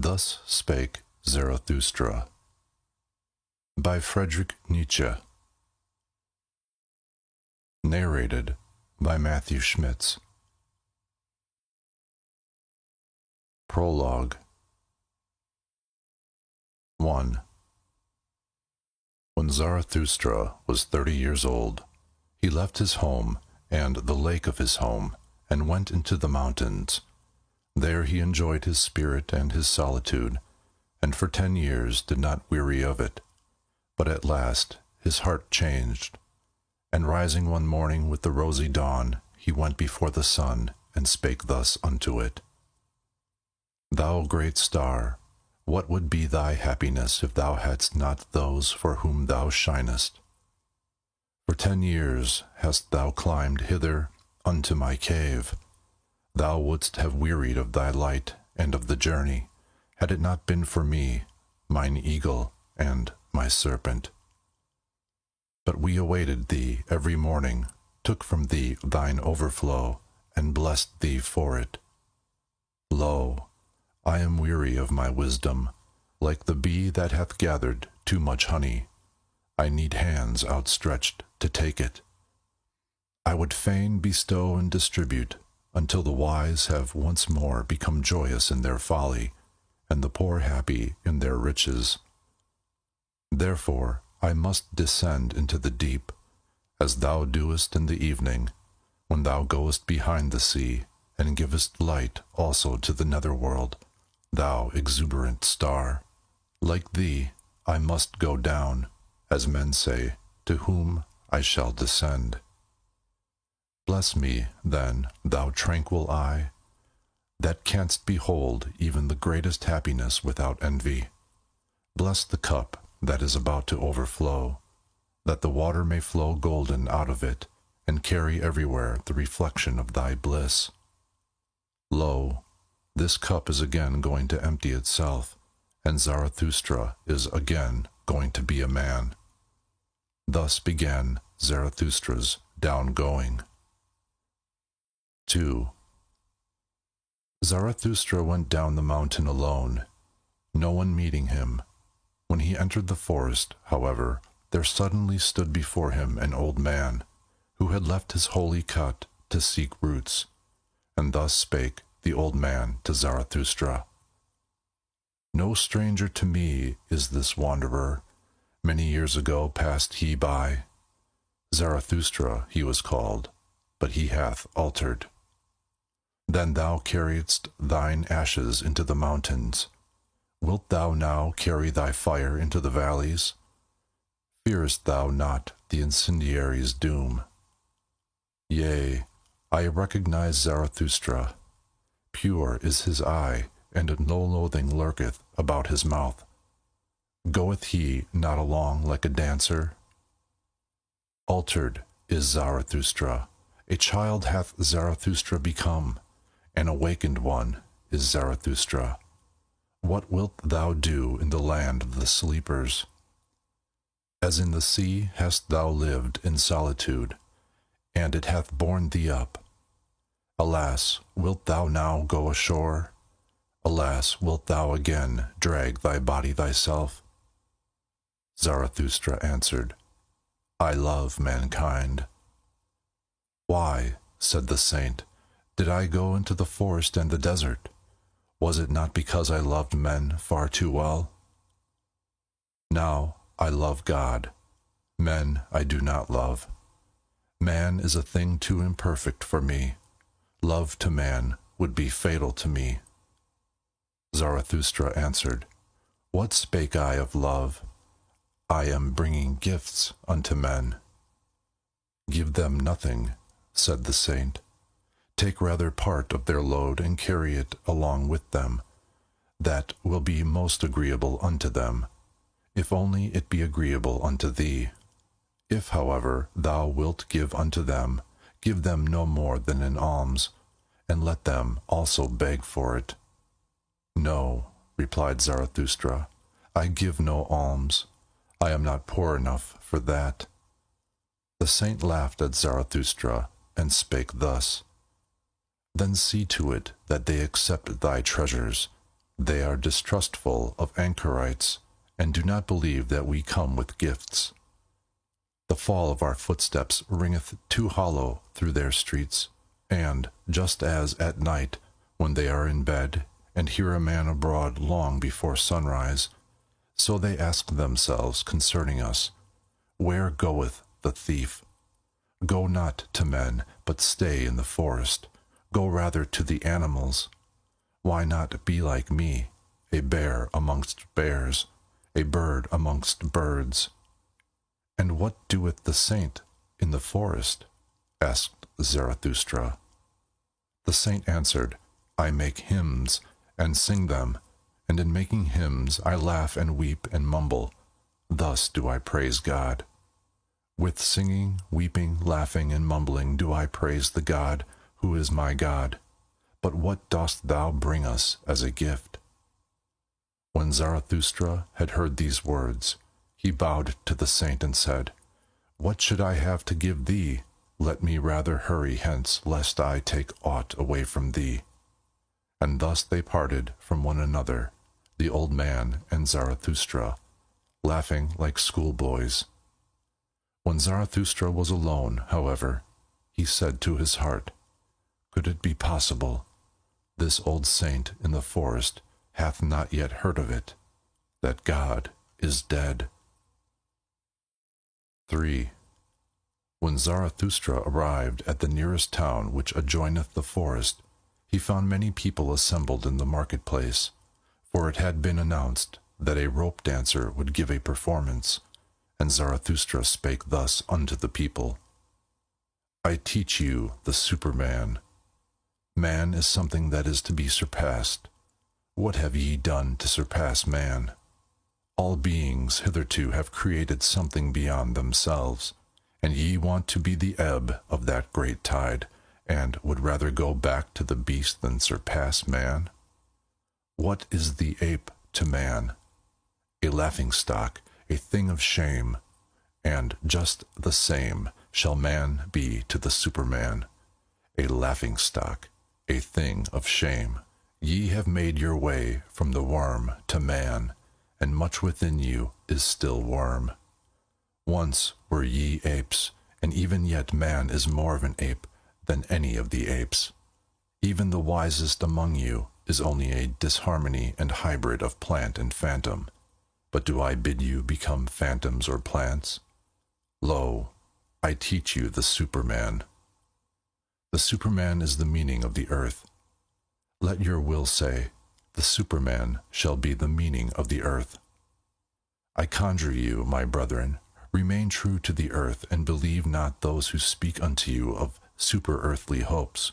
Thus Spake Zarathustra by Friedrich Nietzsche. Narrated by Matthew Schmitz. Prologue. 1. When Zarathustra was 30 years old, he left his home and the lake of his home and went into the mountains. There he enjoyed his spirit and his solitude, and for 10 years did not weary of it. But at last his heart changed, and rising one morning with the rosy dawn, he went before the sun and spake thus unto it: Thou great star, what would be thy happiness if thou hadst not those for whom thou shinest? For 10 years hast thou climbed hither unto my cave. Thou wouldst have wearied of thy light and of the journey, had it not been for me, mine eagle, and my serpent. But we awaited thee every morning, took from thee thine overflow, and blessed thee for it. Lo, I am weary of my wisdom, like the bee that hath gathered too much honey. I need hands outstretched to take it. I would fain bestow and distribute, until the wise have once more become joyous in their folly, and the poor happy in their riches. Therefore I must descend into the deep, as thou doest in the evening, when thou goest behind the sea, and givest light also to the netherworld, thou exuberant star. Like thee I must go down, as men say, to whom I shall descend. Bless me, then, thou tranquil eye, that canst behold even the greatest happiness without envy. Bless the cup that is about to overflow, that the water may flow golden out of it, and carry everywhere the reflection of thy bliss. Lo, this cup is again going to empty itself, and Zarathustra is again going to be a man. Thus began Zarathustra's down-going. 2. Zarathustra went down the mountain alone, no one meeting him. When he entered the forest, however, there suddenly stood before him an old man, who had left his holy cot to seek roots. And thus spake the old man to Zarathustra: No stranger to me is this wanderer. Many years ago passed he by. Zarathustra he was called, but he hath altered. Then thou carriedst thine ashes into the mountains. Wilt thou now carry thy fire into the valleys? Fearest thou not the incendiary's doom? Yea, I recognize Zarathustra. Pure is his eye, and no loathing lurketh about his mouth. Goeth he not along like a dancer? Altered is Zarathustra. A child hath Zarathustra become. An awakened one is Zarathustra. What wilt thou do in the land of the sleepers? As in the sea hast thou lived in solitude, and it hath borne thee up. Alas, wilt thou now go ashore? Alas, wilt thou again drag thy body thyself? Zarathustra answered, I love mankind. Why, said the saint, did I go into the forest and the desert? Was it not because I loved men far too well? Now I love God. Men I do not love. Man is a thing too imperfect for me. Love to man would be fatal to me. Zarathustra answered, What spake I of love? I am bringing gifts unto men. Give them nothing, said the saint. Take rather part of their load and carry it along with them. That will be most agreeable unto them, if only it be agreeable unto thee. If, however, thou wilt give unto them, give them no more than an alms, and let them also beg for it. No, replied Zarathustra, I give no alms. I am not poor enough for that. The saint laughed at Zarathustra, and spake thus: Then see to it that they accept thy treasures. They are distrustful of anchorites, and do not believe that we come with gifts. The fall of our footsteps ringeth too hollow through their streets, and, just as at night, when they are in bed, and hear a man abroad long before sunrise, so they ask themselves concerning us, Where goeth the thief? Go not to men, but stay in the forest. Go rather to the animals. Why not be like me, a bear amongst bears, a bird amongst birds? And what doeth the saint in the forest? Asked Zarathustra. The saint answered, I make hymns, and sing them, and in making hymns I laugh and weep and mumble. Thus do I praise God. With singing, weeping, laughing, and mumbling do I praise the God who is my God. But what dost thou bring us as a gift? When Zarathustra had heard these words, he bowed to the saint and said, What should I have to give thee? Let me rather hurry hence, lest I take aught away from thee. And thus they parted from one another, the old man and Zarathustra, laughing like schoolboys. When Zarathustra was alone, however, he said to his heart, Could it be possible? This old saint in the forest hath not yet heard of it, that God is dead. 3. When Zarathustra arrived at the nearest town which adjoineth the forest, he found many people assembled in the marketplace, for it had been announced that a rope dancer would give a performance, and Zarathustra spake thus unto the people, I teach you the Superman. Man is something that is to be surpassed. What have ye done to surpass man? All beings hitherto have created something beyond themselves, and ye want to be the ebb of that great tide, and would rather go back to the beast than surpass man? What is the ape to man? A laughing-stock, a thing of shame, and just the same shall man be to the Superman, a laughing-stock, a thing of shame. Ye have made your way from the worm to man, and much within you is still worm. Once were ye apes, and even yet man is more of an ape than any of the apes. Even the wisest among you is only a disharmony and hybrid of plant and phantom. But do I bid you become phantoms or plants? Lo, I teach you the Superman. The Superman is the meaning of the earth. Let your will say, the Superman shall be the meaning of the earth. I conjure you, my brethren, remain true to the earth, and believe not those who speak unto you of super-earthly hopes.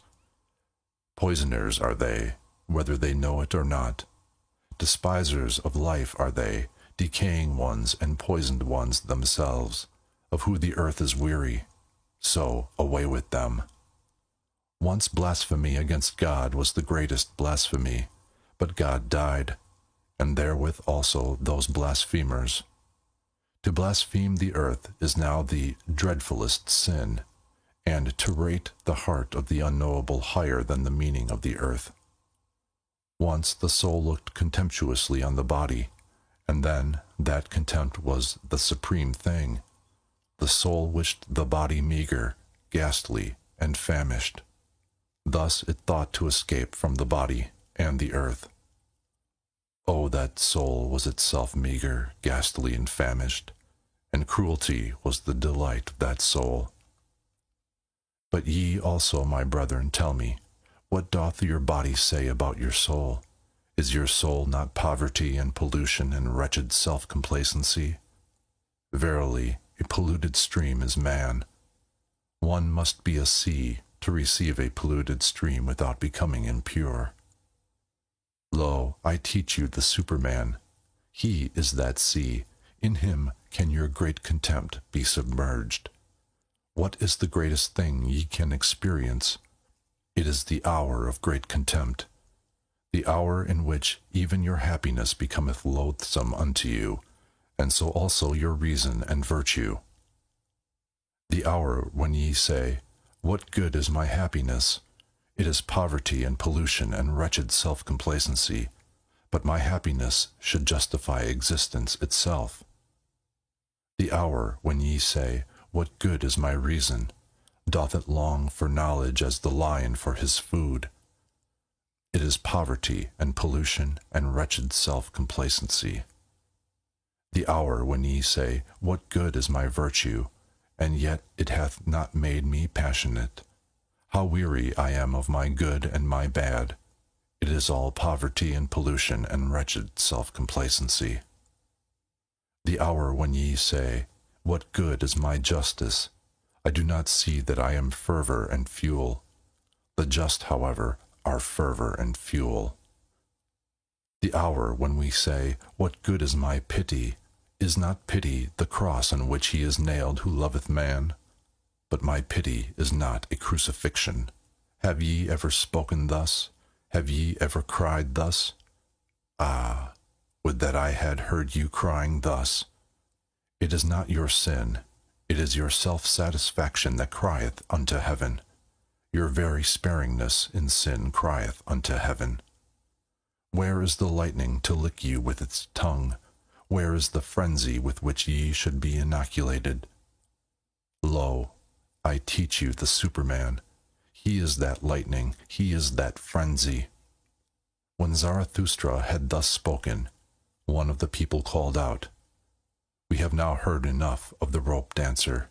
Poisoners are they, whether they know it or not. Despisers of life are they, decaying ones and poisoned ones themselves, of who the earth is weary. So away with them. Once blasphemy against God was the greatest blasphemy, but God died, and therewith also those blasphemers. To blaspheme the earth is now the dreadfulest sin, and to rate the heart of the unknowable higher than the meaning of the earth. Once the soul looked contemptuously on the body, and then that contempt was the supreme thing. The soul wished the body meager, ghastly, and famished. Thus it thought to escape from the body and the earth. Oh, that soul was itself meager, ghastly, and famished, and cruelty was the delight of that soul. But ye also, my brethren, tell me, what doth your body say about your soul? Is your soul not poverty and pollution and wretched self-complacency? Verily, a polluted stream is man. One must be a sea to receive a polluted stream without becoming impure. Lo, I teach you the Superman. He is that sea. In him can your great contempt be submerged. What is the greatest thing ye can experience? It is the hour of great contempt, the hour in which even your happiness becometh loathsome unto you, and so also your reason and virtue. The hour when ye say, What good is my happiness? It is poverty and pollution and wretched self-complacency. but my happiness should justify existence itself. The hour when ye say, What good is my reason? Doth it long for knowledge as the lion for his food? It is poverty and pollution and wretched self-complacency. The hour when ye say, What good is my virtue? And yet it hath not made me passionate. How weary I am of my good and my bad. It is all poverty and pollution and wretched self-complacency. The hour when ye say, What good is my justice? I do not see that I am fervor and fuel. The just, however, are fervor and fuel. The hour when we say, What good is my pity? Is not pity the cross on which he is nailed who loveth man? But my pity is not a crucifixion. Have ye ever spoken thus? Have ye ever cried thus? Ah, would that I had heard you crying thus! It is not your sin, it is your self-satisfaction that crieth unto heaven. Your very sparingness in sin crieth unto heaven. Where is the lightning to lick you with its tongue? Where is the frenzy with which ye should be inoculated? Lo, I teach you the Superman. He is that lightning, he is that frenzy. When Zarathustra had thus spoken, one of the people called out, We have now heard enough of the rope dancer.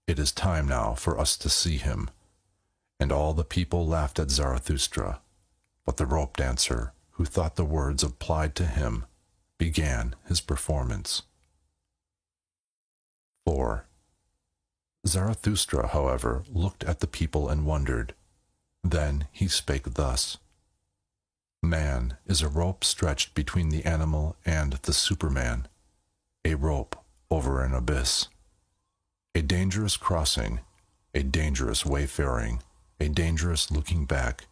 It is time now for us to see him. And all the people laughed at Zarathustra, but the rope dancer, who thought the words applied to him, began his performance. 4. Zarathustra, however, looked at the people and wondered. Then he spake thus, Man is a rope stretched between the animal and the Superman, a rope over an abyss. A dangerous crossing, a dangerous wayfaring, a dangerous looking back,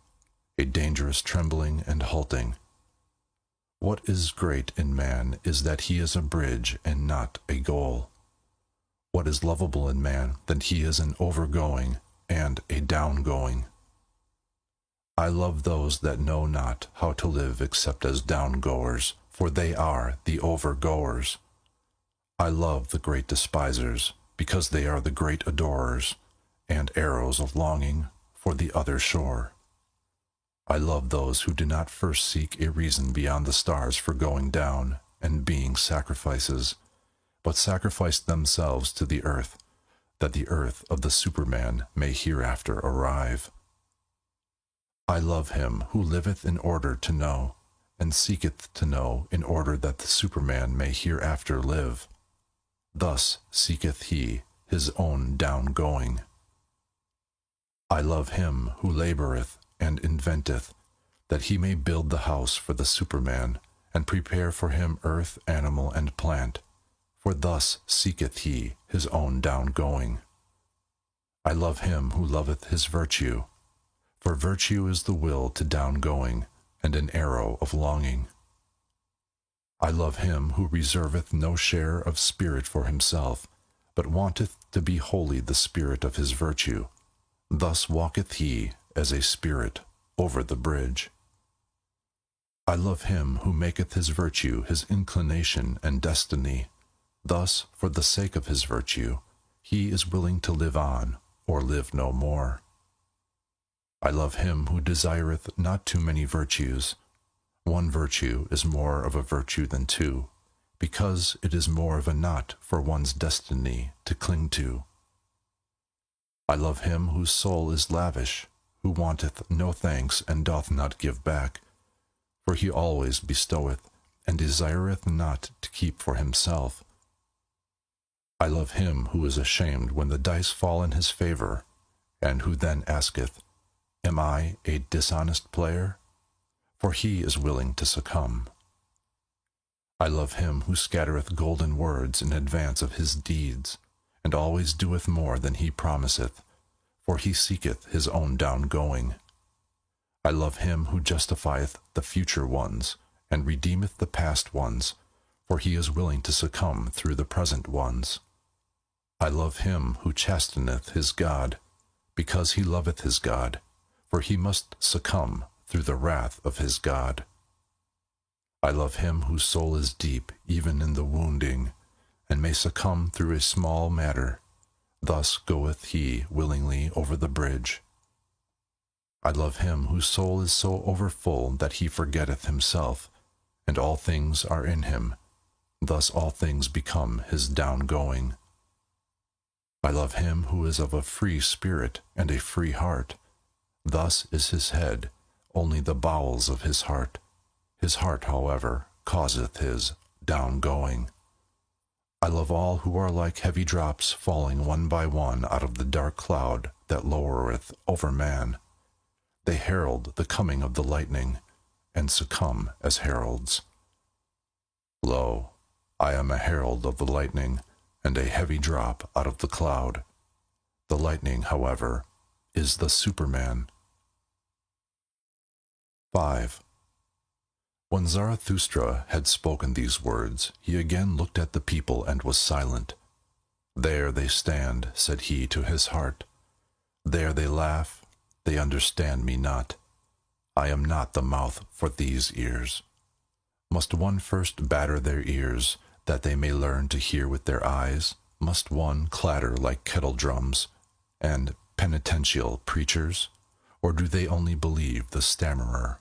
a dangerous trembling and halting. What is great in man is that he is a bridge and not a goal. What is lovable in man that he is an overgoing and a downgoing. I love those that know not how to live except as downgoers, for they are the overgoers. I love the great despisers, because they are the great adorers, and arrows of longing for the other shore. I love those who do not first seek a reason beyond the stars for going down and being sacrifices, but sacrifice themselves to the earth, that the earth of the Superman may hereafter arrive. I love him who liveth in order to know, and seeketh to know in order that the Superman may hereafter live. Thus seeketh he his own downgoing. I love him who laboureth and inventeth, that he may build the house for the Superman, and prepare for him earth, animal, and plant, for thus seeketh he his own downgoing. I love him who loveth his virtue, for virtue is the will to downgoing, and an arrow of longing. I love him who reserveth no share of spirit for himself, but wanteth to be wholly the spirit of his virtue. Thus walketh he as a spirit over the bridge. I love him who maketh his virtue his inclination and destiny. Thus, for the sake of his virtue, he is willing to live on, or live no more. I love him who desireth not too many virtues. One virtue is more of a virtue than two, because it is more of a knot for one's destiny to cling to. I love him whose soul is lavish, who wanteth no thanks and doth not give back, for he always bestoweth, and desireth not to keep for himself. I love him who is ashamed when the dice fall in his favor, and who then asketh, Am I a dishonest player? For he is willing to succumb. I love him who scattereth golden words in advance of his deeds, and always doeth more than he promiseth, for he seeketh his own downgoing. I love him who justifieth the future ones, and redeemeth the past ones, for he is willing to succumb through the present ones. I love him who chasteneth his God, because he loveth his God, for he must succumb through the wrath of his God. I love him whose soul is deep even in the wounding, and may succumb through a small matter. Thus goeth he willingly over the bridge. I love him whose soul is so overfull that he forgetteth himself, and all things are in him. Thus all things become his down-going. I love him who is of a free spirit and a free heart. Thus is his head only the bowels of his heart. His heart, however, causeth his down-going. I love all who are like heavy drops falling one by one out of the dark cloud that lowereth over man. They herald the coming of the lightning, and succumb as heralds. Lo, I am a herald of the lightning, and a heavy drop out of the cloud. The lightning, however, is the Superman. 5. When Zarathustra had spoken these words, he again looked at the people and was silent. There they stand, said he to his heart. There they laugh, they understand me not. I am not the mouth for these ears. Must one first batter their ears, that they may learn to hear with their eyes? Must one clatter like kettle drums and penitential preachers? Or do they only believe the stammerer?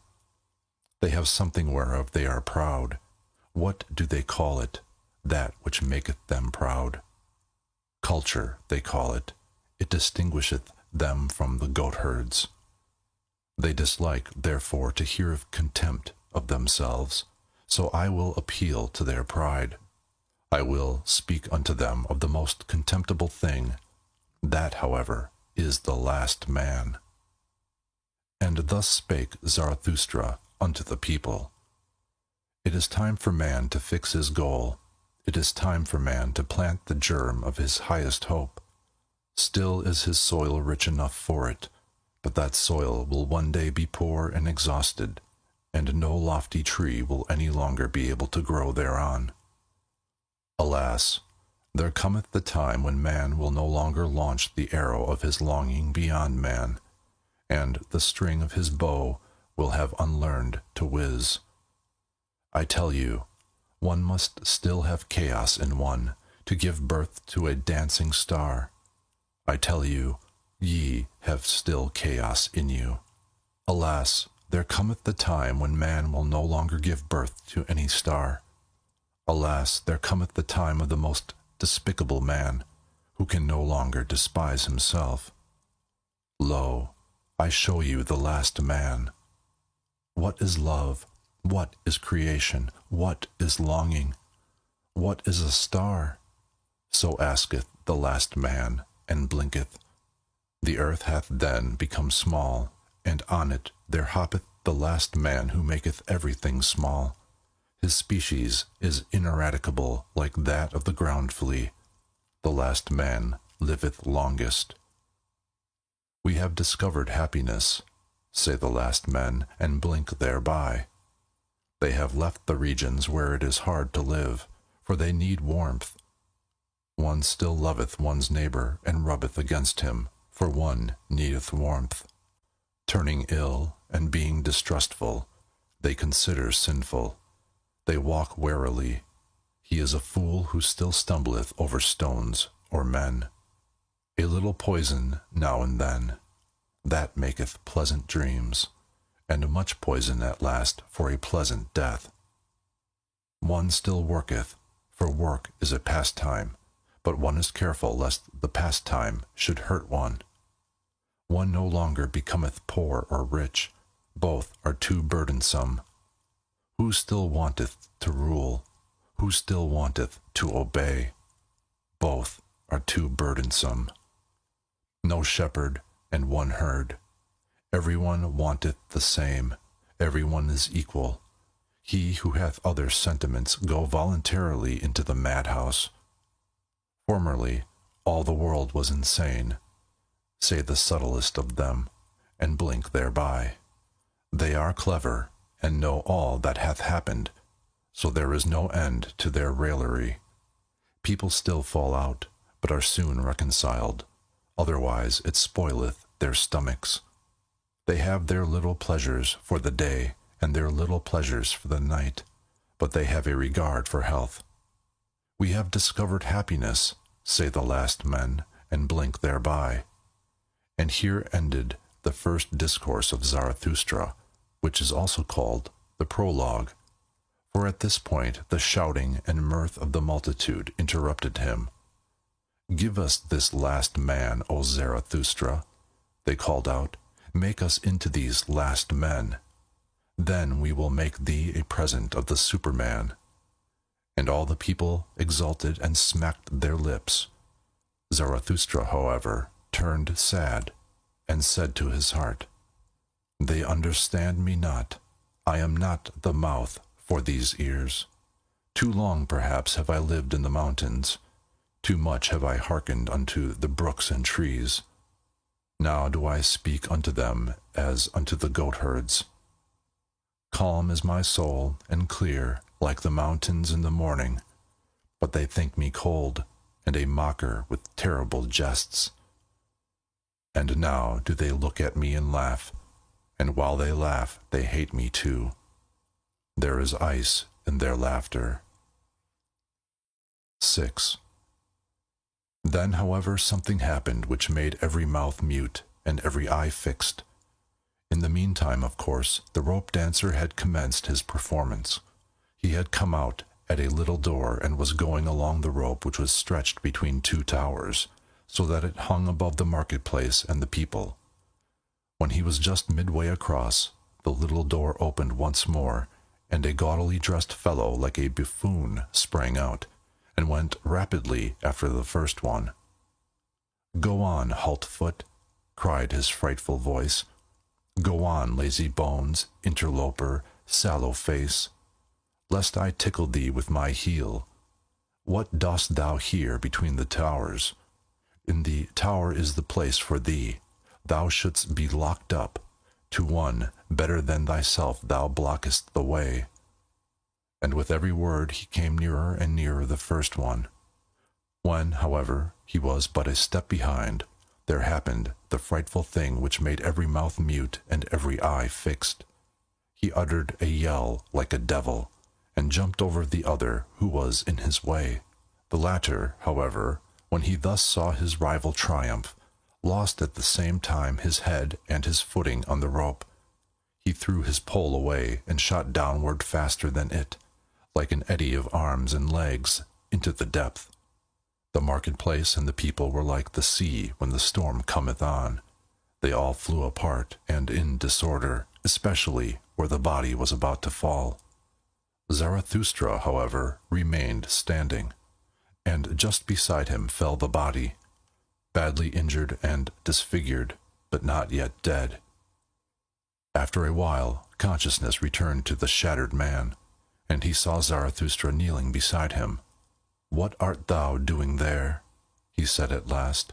They have something whereof they are proud. What do they call it, that which maketh them proud? Culture, they call it. It distinguisheth them from the goatherds. They dislike, therefore, to hear of contempt of themselves. So I will appeal to their pride. I will speak unto them of the most contemptible thing. That, however, is the last man. And thus spake Zarathustra unto the people. It is time for man to fix his goal. It is time for man to plant the germ of his highest hope. Still is his soil rich enough for it, but that soil will one day be poor and exhausted, and no lofty tree will any longer be able to grow thereon. Alas, there cometh the time when man will no longer launch the arrow of his longing beyond man, and the string of his bow will have unlearned to whiz. I tell you, one must still have chaos in one to give birth to a dancing star. I tell you, ye have still chaos in you. Alas, there cometh the time when man will no longer give birth to any star. Alas, there cometh the time of the most despicable man, who can no longer despise himself. Lo, I show you the last man. What is love? What is creation? What is longing? What is a star? So asketh the last man, and blinketh. The earth hath then become small, and on it there hoppeth the last man who maketh everything small. His species is ineradicable like that of the ground flea. The last man liveth longest. We have discovered happiness, say the last men, and blink thereby. They have left the regions where it is hard to live, for they need warmth. One still loveth one's neighbor, and rubbeth against him, for one needeth warmth. Turning ill, and being distrustful, they consider sinful. They walk warily. He is a fool who still stumbleth over stones or men. A little poison now and then, that maketh pleasant dreams, and much poison at last for a pleasant death. One still worketh, for work is a pastime, but one is careful lest the pastime should hurt one. One no longer becometh poor or rich, both are too burdensome. Who still wanteth to rule? Who still wanteth to obey? Both are too burdensome. No shepherd and one herd. Every one wanteth the same. Every one is equal. He who hath other sentiments go voluntarily into the madhouse. Formerly all the world was insane, say the subtlest of them, and blink thereby. They are clever, and know all that hath happened, so there is no end to their raillery. People still fall out, but are soon reconciled, otherwise it spoileth their stomachs. They have their little pleasures for the day, and their little pleasures for the night. but they have a regard for health. We have discovered happiness, say the last men, and blink thereby. And here ended the first discourse of Zarathustra, which is also called the prologue. For at this point the shouting and mirth of the multitude interrupted him. "Give us this last man, O Zarathustra," they called out. "Make us into these last men. Then we will make thee a present of the Superman." And all the people exulted and smacked their lips. Zarathustra, however, turned sad, and said to his heart, "They understand me not. I am not the mouth for these ears. Too long perhaps have I lived in the mountains. Too much have I hearkened unto the brooks and trees. Now do I speak unto them as unto the goatherds. Calm is my soul, and clear, like the mountains in the morning. But they think me cold, and a mocker with terrible jests. And now do they look at me and laugh, and while they laugh they hate me too. There is ice in their laughter." 6. Then, however, something happened which made every mouth mute and every eye fixed. In the meantime, of course, the rope dancer had commenced his performance. He had come out at a little door and was going along the rope which was stretched between two towers, so that it hung above the marketplace and the people. When he was just midway across, the little door opened once more, and a gaudily dressed fellow like a buffoon sprang out, and went rapidly after the first one. "Go on, halt-foot," cried his frightful voice. "Go on, lazy bones, interloper, sallow face, lest I tickle thee with my heel. What dost thou here between the towers? In the tower is the place for thee. Thou shouldst be locked up. To one better than thyself thou blockest the way." And with every word he came nearer and nearer the first one. When, however, he was but a step behind, there happened the frightful thing which made every mouth mute and every eye fixed. He uttered a yell like a devil, and jumped over the other who was in his way. The latter, however, when he thus saw his rival triumph, lost at the same time his head and his footing on the rope. He threw his pole away and shot downward faster than it, like an eddy of arms and legs, into the depth. The marketplace and the people were like the sea when the storm cometh on. They all flew apart and in disorder, especially where the body was about to fall. Zarathustra, however, remained standing, and just beside him fell the body, badly injured and disfigured, but not yet dead. After a while, consciousness returned to the shattered man, and he saw Zarathustra kneeling beside him. "What art thou doing there?" he said at last.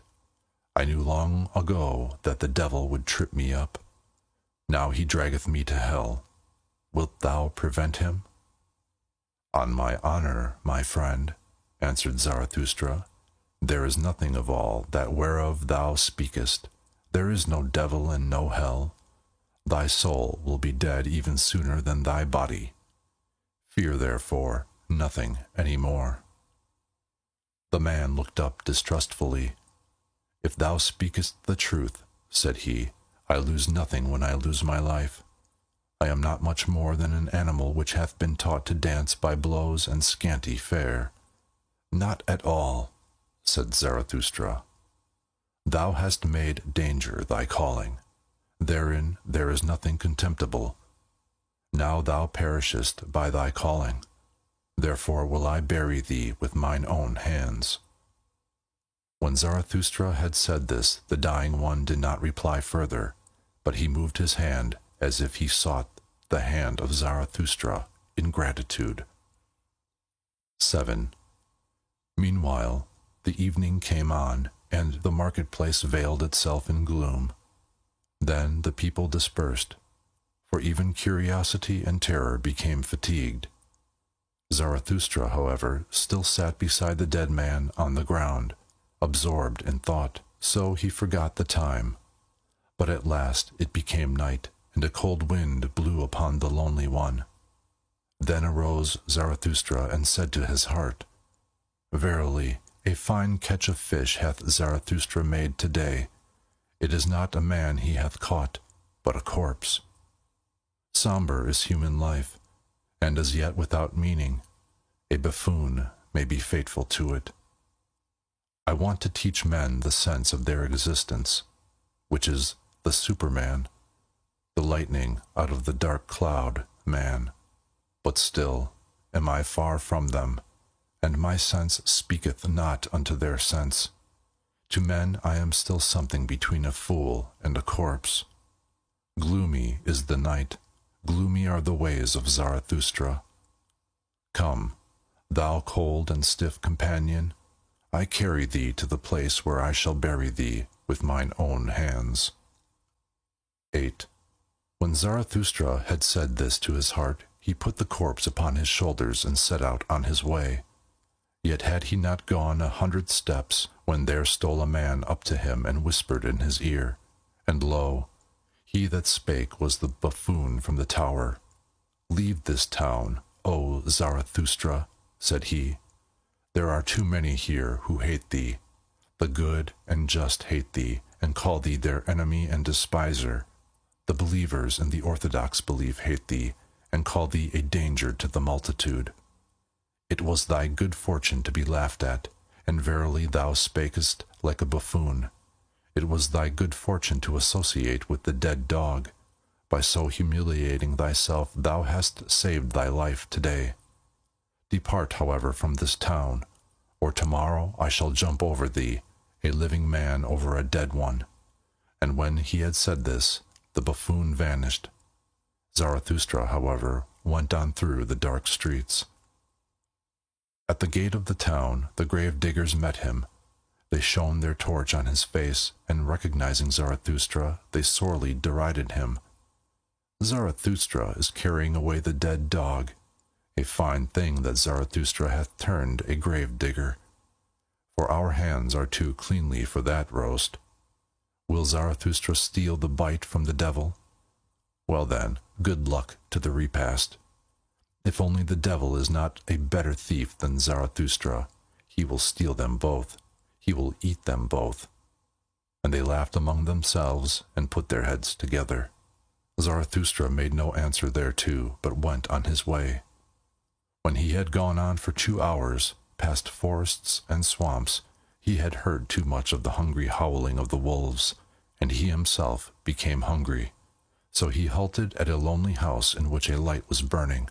"I knew long ago that the devil would trip me up. Now he draggeth me to hell. Wilt thou prevent him?" "On my honor, my friend," answered Zarathustra, "there is nothing of all that whereof thou speakest. There is no devil and no hell. Thy soul will be dead even sooner than thy body. Fear, therefore, nothing any more." The man looked up distrustfully. "If thou speakest the truth," said he, "I lose nothing when I lose my life. I am not much more than an animal which hath been taught to dance by blows and scanty fare." "Not at all," said Zarathustra. "Thou hast made danger thy calling. Therein there is nothing contemptible. Now thou perishest by thy calling. Therefore will I bury thee with mine own hands." When Zarathustra had said this, the dying one did not reply further, but he moved his hand as if he sought the hand of Zarathustra in gratitude. 7. Meanwhile, the evening came on, and the marketplace veiled itself in gloom. Then the people dispersed, for even curiosity and terror became fatigued. Zarathustra, however, still sat beside the dead man on the ground, absorbed in thought, so he forgot the time. But at last it became night, and a cold wind blew upon the lonely one. Then arose Zarathustra and said to his heart, Verily, a fine catch of fish hath Zarathustra made today. It is not a man he hath caught, but a corpse. Somber is human life, and as yet without meaning. A buffoon may be fateful to it. I want to teach men the sense of their existence, which is the Superman, the lightning out of the dark cloud, man. But still am I far from them, and my sense speaketh not unto their sense. To men I am still something between a fool and a corpse. Gloomy is the night, gloomy are the ways of Zarathustra. Come, thou cold and stiff companion, I carry thee to the place where I shall bury thee with mine own hands. 8. When Zarathustra had said this to his heart, he put the corpse upon his shoulders and set out on his way. Yet had he not gone 100 steps, when there stole a man up to him and whispered in his ear, and lo, he that spake was the buffoon from the tower. Leave this town, O Zarathustra, said he. There are too many here who hate thee. The good and just hate thee, and call thee their enemy and despiser. The believers in the orthodox belief hate thee, and call thee a danger to the multitude. It was thy good fortune to be laughed at, and verily thou spakest like a buffoon. It was thy good fortune to associate with the dead dog. By so humiliating thyself thou hast saved thy life today. Depart, however, from this town, or tomorrow I shall jump over thee, a living man over a dead one. And when he had said this, the buffoon vanished. Zarathustra, however, went on through the dark streets. At the gate of the town, the grave diggers met him. They shone their torch on his face, and recognizing Zarathustra, they sorely derided him. Zarathustra is carrying away the dead dog. A fine thing that Zarathustra hath turned a grave digger. For our hands are too cleanly for that roast. Will Zarathustra steal the bite from the devil? Well then, good luck to the repast. If only the devil is not a better thief than Zarathustra, he will steal them both. He will eat them both. And they laughed among themselves and put their heads together. Zarathustra made no answer thereto, but went on his way. When he had gone on for 2 hours, past forests and swamps, he had heard too much of the hungry howling of the wolves, and he himself became hungry. So he halted at a lonely house in which a light was burning.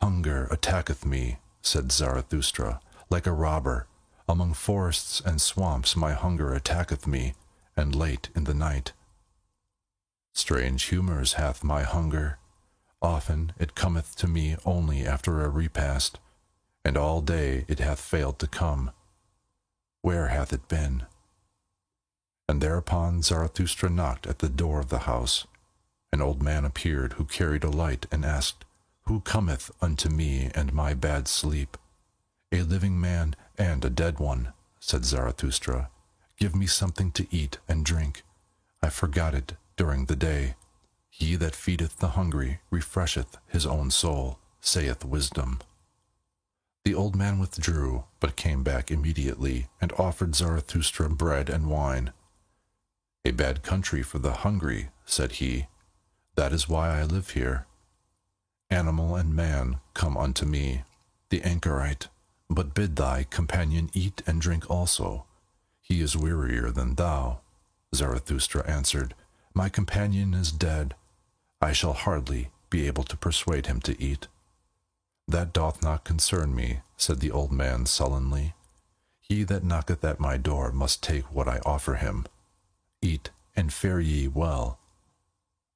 Hunger attacketh me, said Zarathustra, like a robber. Among forests and swamps my hunger attacketh me, and late in the night. Strange humours hath my hunger. Often it cometh to me only after a repast, and all day it hath failed to come. Where hath it been? And thereupon Zarathustra knocked at the door of the house. An old man appeared who carried a light and asked, Who cometh unto me and my bad sleep? A living man and a dead one, said Zarathustra. Give me something to eat and drink. I forgot it during the day. He that feedeth the hungry refresheth his own soul, saith wisdom. The old man withdrew, but came back immediately, and offered Zarathustra bread and wine. A bad country for the hungry, said he. That is why I live here. Animal and man come unto me, the anchorite, but bid thy companion eat and drink also. He is wearier than thou. Zarathustra answered, My companion is dead. I shall hardly be able to persuade him to eat. That doth not concern me, said the old man sullenly. He that knocketh at my door must take what I offer him. Eat, and fare ye well.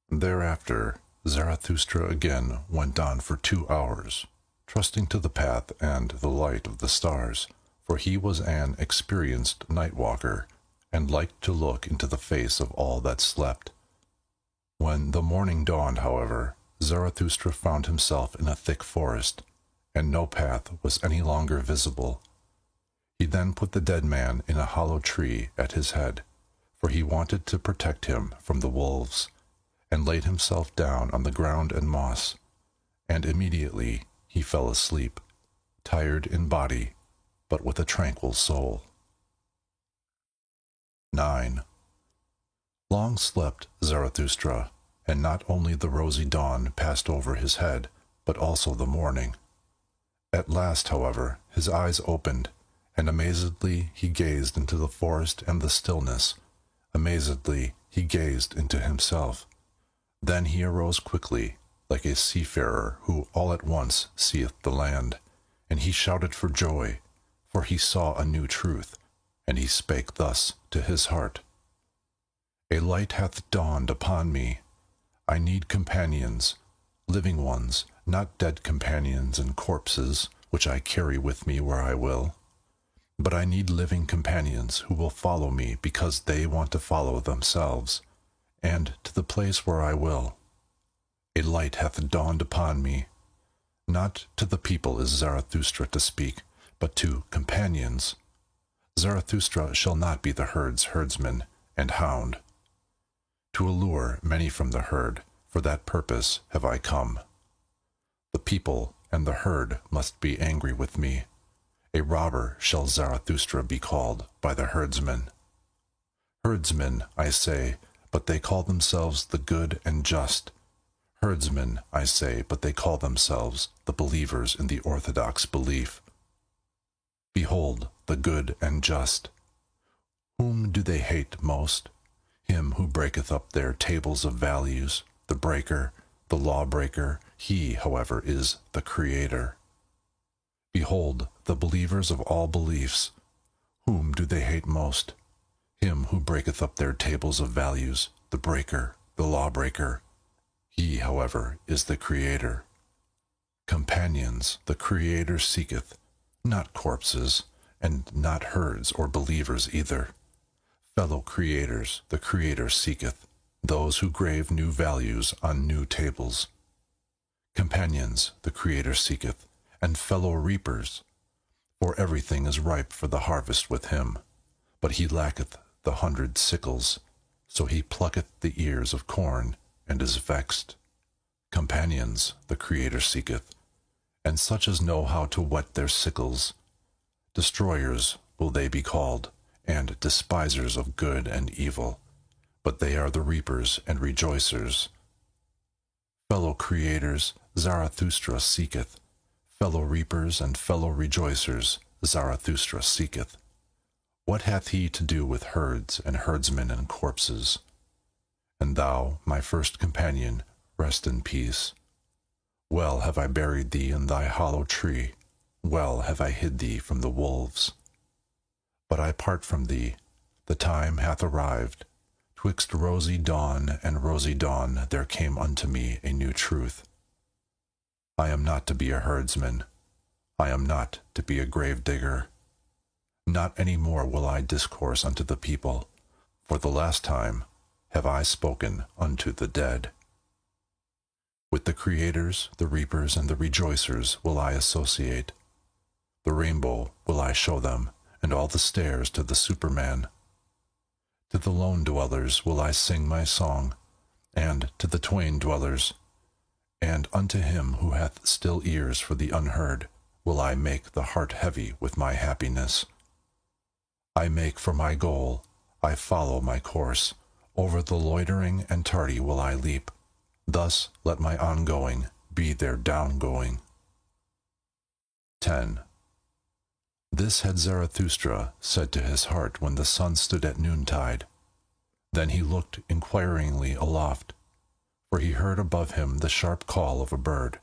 Thereafter Zarathustra again went on for 2 hours, trusting to the path and the light of the stars, for he was an experienced night walker, and liked to look into the face of all that slept. When the morning dawned, however, Zarathustra found himself in a thick forest, and no path was any longer visible. He then put the dead man in a hollow tree at his head, for he wanted to protect him from the wolves, and laid himself down on the ground and moss, and immediately he fell asleep, tired in body, but with a tranquil soul. 9. Long slept Zarathustra, and not only the rosy dawn passed over his head, but also the morning. At last, however, his eyes opened, and amazedly he gazed into the forest and the stillness. Amazedly he gazed into himself. Then he arose quickly, like a seafarer who all at once seeth the land, and he shouted for joy, for he saw a new truth, and he spake thus to his heart. A light hath dawned upon me. I need companions, living ones, not dead companions and corpses, which I carry with me where I will. But I need living companions who will follow me because they want to follow themselves, and to the place where I will. A light hath dawned upon me. Not to the people is Zarathustra to speak, but to companions. Zarathustra shall not be the herd's herdsman and hound. To allure many from the herd, for that purpose have I come. The people and the herd must be angry with me. A robber shall Zarathustra be called by the herdsmen. Herdsmen, I say, but they call themselves the good and just. Herdsmen, I say, but they call themselves the believers in the orthodox belief. Behold, the good and just. Whom do they hate most? Him who breaketh up their tables of values, the breaker, the lawbreaker. He, however, is the Creator. Behold, the believers of all beliefs. Whom do they hate most? Him who breaketh up their tables of values, the breaker, the lawbreaker. He, however, is the Creator. Companions the Creator seeketh, not corpses, and not herds or believers either. Fellow creators the Creator seeketh, those who grave new values on new tables. Companions the Creator seeketh, and fellow reapers, for everything is ripe for the harvest with him, but he lacketh the 100 sickles, so he plucketh the ears of corn, and is vexed. Companions the Creator seeketh, and such as know how to whet their sickles. Destroyers will they be called, and despisers of good and evil, but they are the reapers and rejoicers. Fellow creators Zarathustra seeketh, fellow reapers and fellow rejoicers Zarathustra seeketh. What hath he to do with herds and herdsmen and corpses? And thou, my first companion, rest in peace. Well have I buried thee in thy hollow tree, well have I hid thee from the wolves. But I part from thee, the time hath arrived. Twixt rosy dawn and rosy dawn there came unto me a new truth. I am not to be a herdsman, I am not to be a grave digger. Not any more will I discourse unto the people, for the last time have I spoken unto the dead. With the creators, the reapers, and the rejoicers will I associate. The rainbow will I show them, and all the stairs to the Superman. To the lone dwellers will I sing my song, and to the twain dwellers, and unto him who hath still ears for the unheard will I make the heart heavy with my happiness. I make for my goal, I follow my course, over the loitering and tardy will I leap. Thus let my ongoing be their downgoing. 10. This had Zarathustra said to his heart when the sun stood at noontide. Then he looked inquiringly aloft, for he heard above him the sharp call of a bird.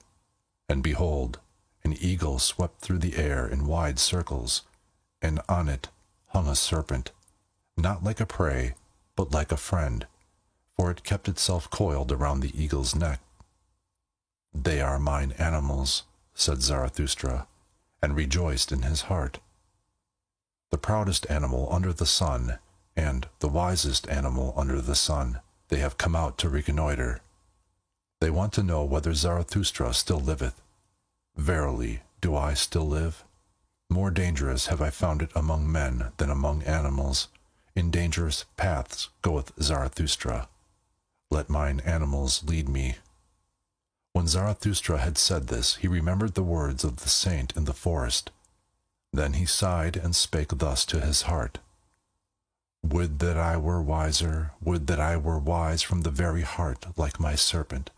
And behold, an eagle swept through the air in wide circles, and on it hung a serpent, not like a prey, but like a friend, for it kept itself coiled around the eagle's neck. They are mine animals, said Zarathustra, and rejoiced in his heart. The proudest animal under the sun, and the wisest animal under the sun, they have come out to reconnoiter. They want to know whether Zarathustra still liveth. Verily, do I still live? More dangerous have I found it among men than among animals. In dangerous paths goeth Zarathustra. Let mine animals lead me. When Zarathustra had said this, he remembered the words of the saint in the forest. Then he sighed and spake thus to his heart. Would that I were wiser, would that I were wise from the very heart, like my serpent.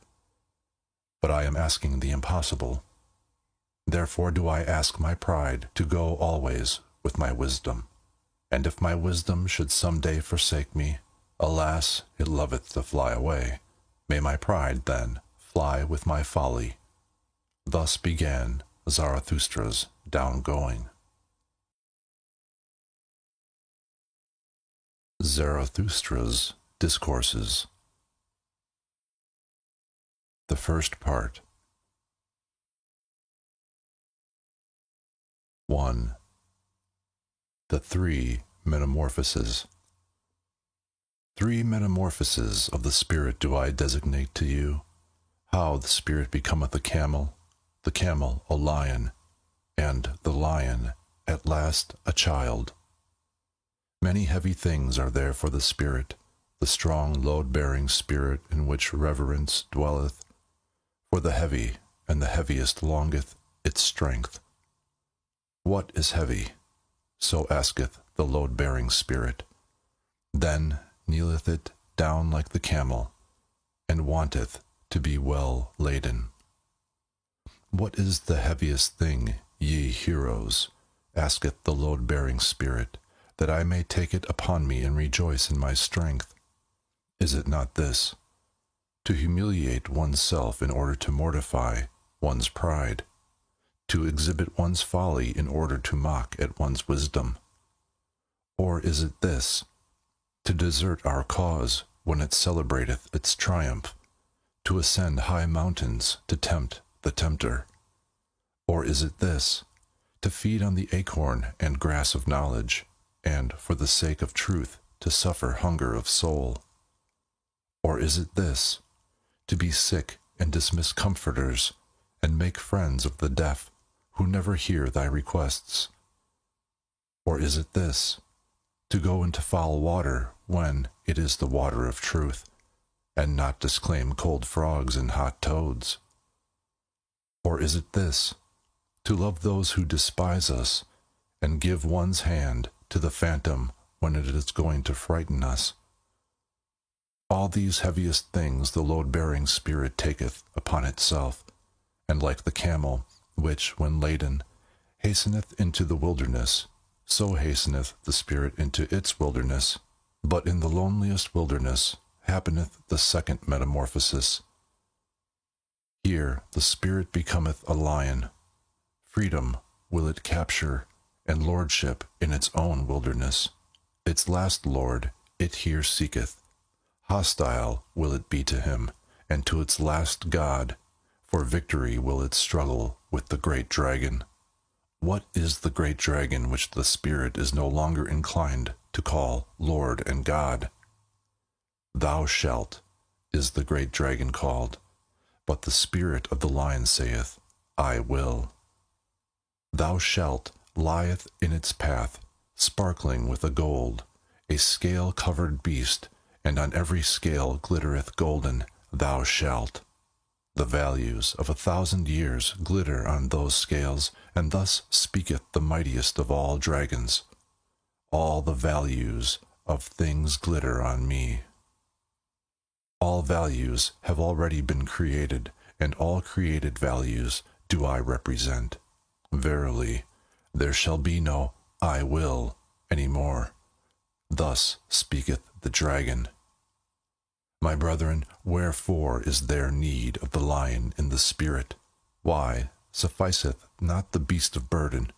But I am asking the impossible. Therefore do I ask my pride to go always with my wisdom. And if my wisdom should some day forsake me, alas, it loveth to fly away. May my pride, then, fly with my folly. Thus began Zarathustra's down-going. Zarathustra's Discourses. The first part. 1. The three metamorphoses. 3 metamorphoses of the spirit do I designate to you, how the spirit becometh a camel a lion, and the lion at last a child. Many heavy things are there for the spirit, the strong load-bearing spirit in which reverence dwelleth, for the heavy and the heaviest longeth its strength. What is heavy? So asketh the load-bearing spirit. Then kneeleth it down like the camel, and wanteth to be well laden. What is the heaviest thing, ye heroes? Asketh the load-bearing spirit, that I may take it upon me and rejoice in my strength. Is it not this? To humiliate oneself in order to mortify one's pride, to exhibit one's folly in order to mock at one's wisdom? Or is it this? To desert our cause when it celebrateth its triumph, to ascend high mountains to tempt the tempter? Or is it this? To feed on the acorn and grass of knowledge, and for the sake of truth to suffer hunger of soul? Or is it this? To be sick and dismiss comforters, and make friends of the deaf, who never hear thy requests? Or is it this? To go into foul water when it is the water of truth, and not disclaim cold frogs and hot toads? Or is it this? To love those who despise us, and give one's hand to the phantom when it is going to frighten us? All these heaviest things the load-bearing spirit taketh upon itself, and like the camel, which, when laden, hasteneth into the wilderness, so hasteneth the spirit into its wilderness. But in the loneliest wilderness happeneth the second metamorphosis. Here the spirit becometh a lion. Freedom will it capture, and lordship in its own wilderness. Its last lord it here seeketh. Hostile will it be to him, and to its last god. For victory will it struggle with the great dragon. What is the great dragon which the spirit is no longer inclined to call Lord and God? Thou shalt is the great dragon called, but the spirit of the lion saith, I will. Thou shalt lieth in its path, sparkling with a gold, a scale-covered beast, and on every scale glittereth golden, thou shalt. The values of 1,000 years glitter on those scales, and thus speaketh the mightiest of all dragons. All the values of things glitter on me. All values have already been created, and all created values do I represent. Verily, there shall be no I will any more. Thus speaketh the dragon. My brethren, wherefore is there need of the lion in the spirit? Why, sufficeth not the beast of burden,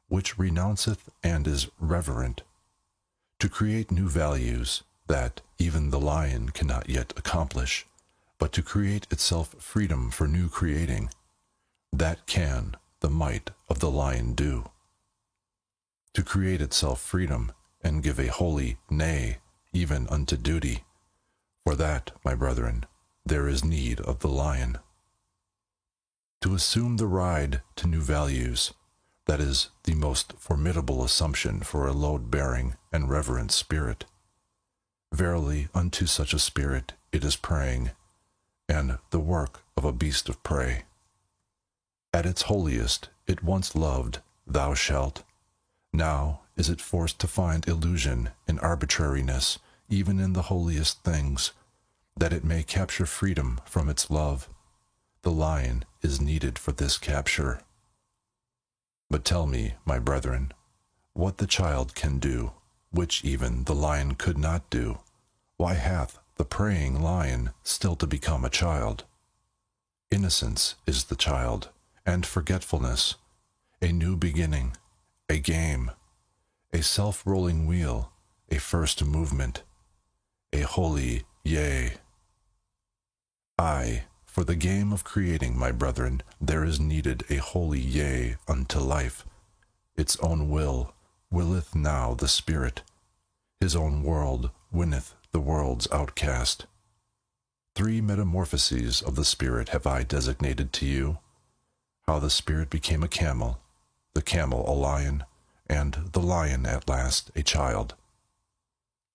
which renounceth and is reverent, to create new values that even the lion cannot yet accomplish, but to create itself freedom for new creating, that can the might of the lion do. To create itself freedom, and give a holy nay even unto duty. For that, my brethren, there is need of the lion. To assume the ride to new values, that is the most formidable assumption for a load-bearing and reverent spirit. Verily, unto such a spirit it is praying, and the work of of a beast of prey. At its holiest, it once loved, thou shalt. Now is it forced to find illusion in arbitrariness, even in the holiest things, that it may capture freedom from its love. The lion is needed for this capture. But tell me, my brethren, what the child can do, which even the lion could not do. Why hath the preying lion still to become a child? Innocence is the child, and forgetfulness, a new beginning, a game, a self-rolling wheel, a first movement, a holy yea. Aye, for the game of creating, my brethren, there is needed a holy yea unto life. Its own will willeth now the Spirit. His own world winneth the world's outcast. 3 metamorphoses of the Spirit have I designated to you: how the Spirit became a camel, the camel a lion, and the lion at last a child.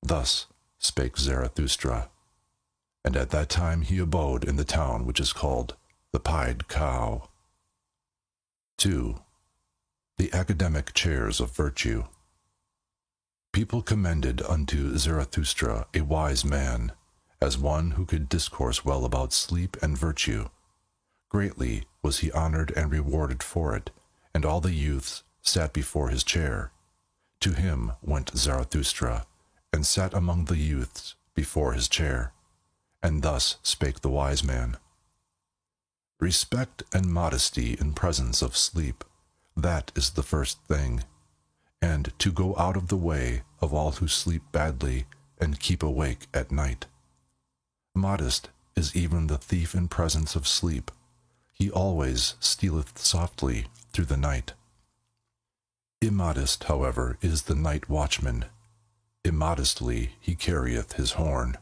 Thus spake Zarathustra. And at that time he abode in the town which is called the Pied Cow. 2. The academic chairs of virtue. People commended unto Zarathustra a wise man, as one who could discourse well about sleep and virtue. Greatly was he honored and rewarded for it, and all the youths sat before his chair. To him went Zarathustra, and sat among the youths before his chair. And thus spake the wise man: Respect and modesty in presence of sleep, that is the first thing, and to go out of the way of all who sleep badly and keep awake at night. Modest is even the thief in presence of sleep. He always stealeth softly through the night. Immodest, however, is the night watchman. Immodestly he carrieth his horn.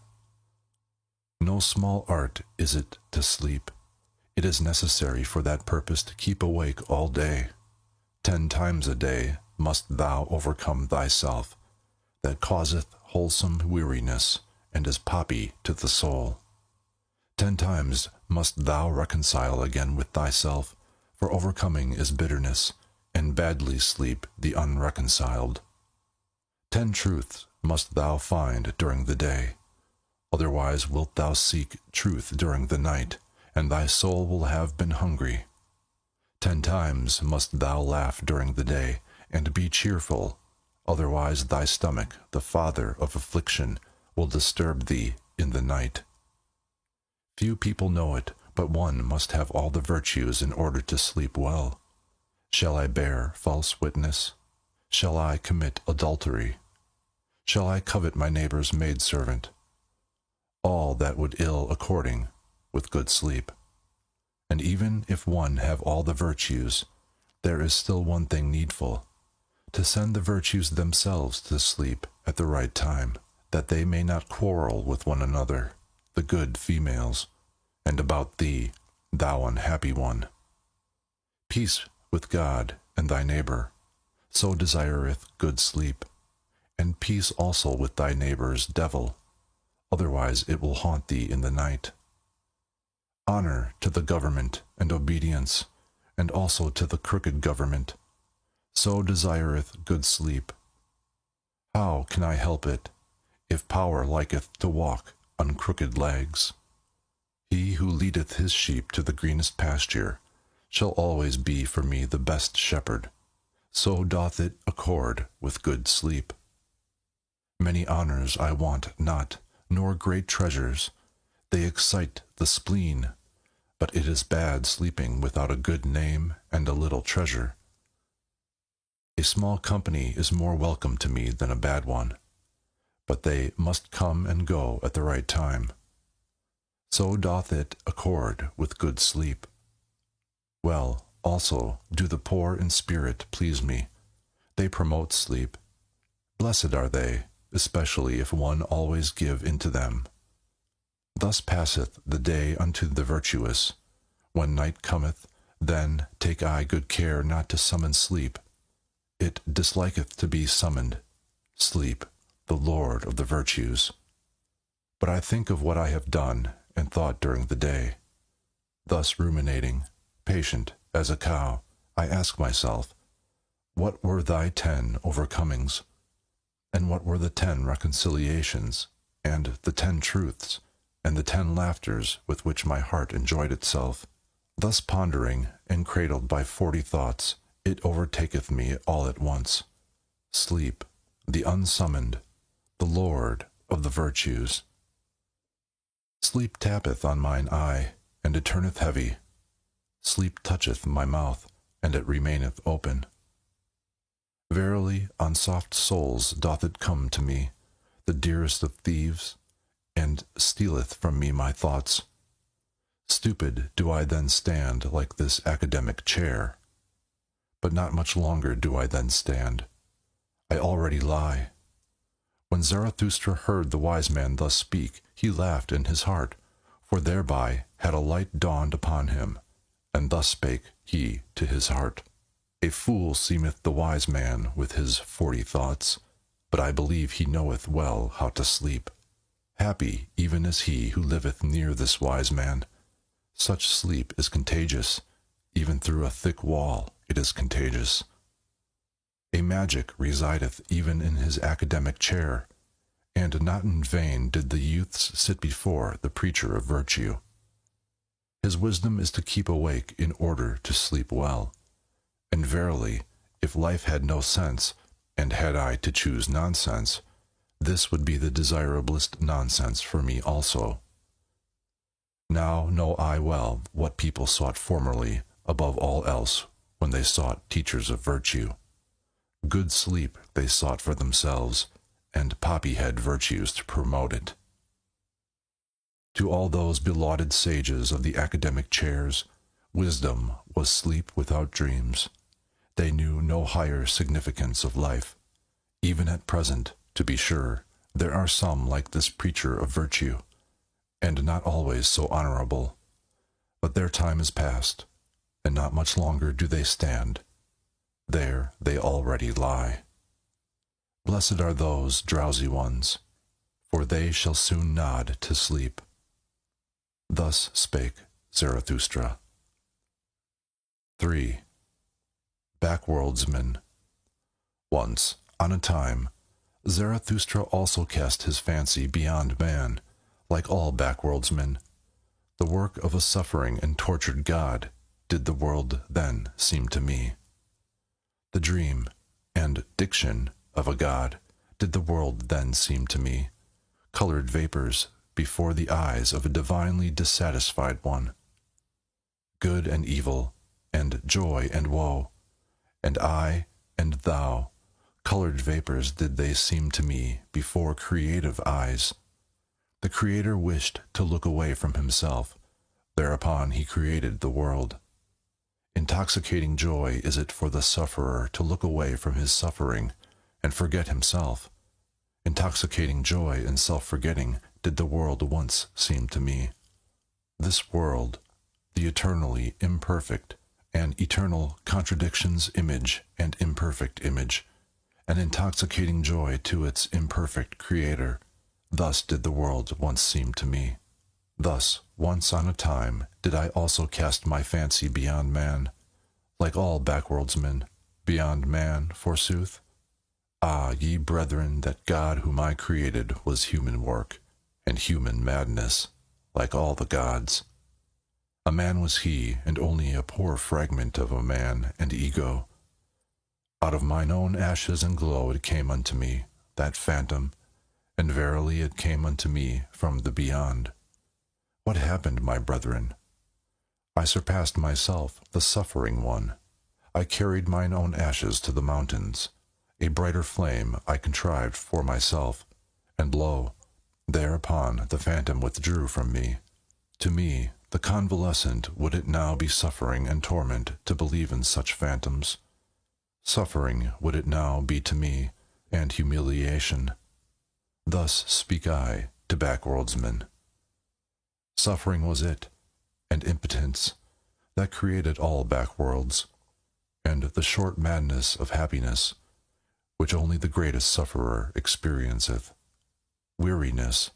No small art is it to sleep. It is necessary for that purpose to keep awake all day. 10 times a day must thou overcome thyself, that causeth wholesome weariness, and is poppy to the soul. 10 times must thou reconcile again with thyself, for overcoming is bitterness, and badly sleep the unreconciled. 10 truths must thou find during the day. Otherwise wilt thou seek truth during the night, and thy soul will have been hungry. 10 times must thou laugh during the day, and be cheerful. Otherwise thy stomach, the father of affliction, will disturb thee in the night. Few people know it, but one must have all the virtues in order to sleep well. Shall I bear false witness? Shall I commit adultery? Shall I covet my neighbor's maidservant? All that would ill according with good sleep. And even if one have all the virtues, there is still one thing needful: to send the virtues themselves to sleep at the right time, that they may not quarrel with one another, the good females, and about thee, thou unhappy one. Peace with God and thy neighbor, so desireth good sleep, and peace also with thy neighbor's devil, otherwise it will haunt thee in the night. Honor to the government and obedience, and also to the crooked government, so desireth good sleep. How can I help it, if power liketh to walk on crooked legs? He who leadeth his sheep to the greenest pasture shall always be for me the best shepherd, so doth it accord with good sleep. Many honors I want not, nor great treasures. They excite the spleen, but it is bad sleeping without a good name and a little treasure. A small company is more welcome to me than a bad one, but they must come and go at the right time. So doth it accord with good sleep. Well, also, do the poor in spirit please me. They promote sleep. Blessed are they, especially if one always give into them. Thus passeth the day unto the virtuous. When night cometh, then take I good care not to summon sleep. It disliketh to be summoned, sleep, the lord of the virtues. But I think of what I have done and thought during the day. Thus ruminating, patient as a cow, I ask myself, what were thy 10 overcomings? And what were the 10 reconciliations, and the 10 truths, and the 10 laughters with which my heart enjoyed itself? Thus pondering, and cradled by 40 thoughts, it overtaketh me all at once. Sleep, the unsummoned, the lord of the virtues. Sleep tappeth on mine eye, and it turneth heavy. Sleep toucheth my mouth, and it remaineth open. Verily, on soft souls doth it come to me, the dearest of thieves, and stealeth from me my thoughts. Stupid do I then stand like this academic chair. But not much longer do I then stand. I already lie. When Zarathustra heard the wise man thus speak, he laughed in his heart, for thereby had a light dawned upon him, and thus spake he to his heart. A fool seemeth the wise man with his 40 thoughts, but I believe he knoweth well how to sleep. Happy even is he who liveth near this wise man. Such sleep is contagious, even through a thick wall it is contagious. A magic resideth even in his academic chair, and not in vain did the youths sit before the preacher of virtue. His wisdom is to keep awake in order to sleep well. And verily, if life had no sense, and had I to choose nonsense, this would be the desirablest nonsense for me also. Now know I well what people sought formerly above all else when they sought teachers of virtue. Good sleep they sought for themselves, and poppy-head virtues to promote it. To all those belauded sages of the academic chairs, wisdom was sleep without dreams. They knew no higher significance of life. Even at present, to be sure, there are some like this preacher of virtue, and not always so honorable. But their time is past, and not much longer do they stand. There they already lie. Blessed are those drowsy ones, for they shall soon nod to sleep. Thus spake Zarathustra. 3. Backworldsman. Once, on a time, Zarathustra also cast his fancy beyond man, like all backworldsmen. The work of a suffering and tortured god did the world then seem to me. The dream and diction of a god did the world then seem to me, colored vapors before the eyes of a divinely dissatisfied one. Good and evil, and joy and woe, and I and thou, colored vapors did they seem to me before creative eyes. The Creator wished to look away from himself, thereupon he created the world. Intoxicating joy is it for the sufferer to look away from his suffering and forget himself. Intoxicating joy and self-forgetting did the world once seem to me. This world, the eternally imperfect and eternal contradictions image and imperfect image, an intoxicating joy to its imperfect creator, thus did the world once seem to me. Thus, once on a time, did I also cast my fancy beyond man, like all backworldsmen, beyond man, forsooth. Ah, ye brethren, that God whom I created was human work, and human madness, like all the gods. A man was he, and only a poor fragment of a man and ego. Out of mine own ashes and glow it came unto me, that phantom, and verily it came unto me from the beyond. What happened, my brethren? I surpassed myself, the suffering one. I carried mine own ashes to the mountains. A brighter flame I contrived for myself, and lo, thereupon the phantom withdrew from me. To me, the convalescent, would it now be suffering and torment to believe in such phantoms? Suffering would it now be to me, and humiliation. Thus speak I to backworldsmen. Suffering was it, and impotence, that created all backworlds, and the short madness of happiness, which only the greatest sufferer experienceth. Weariness,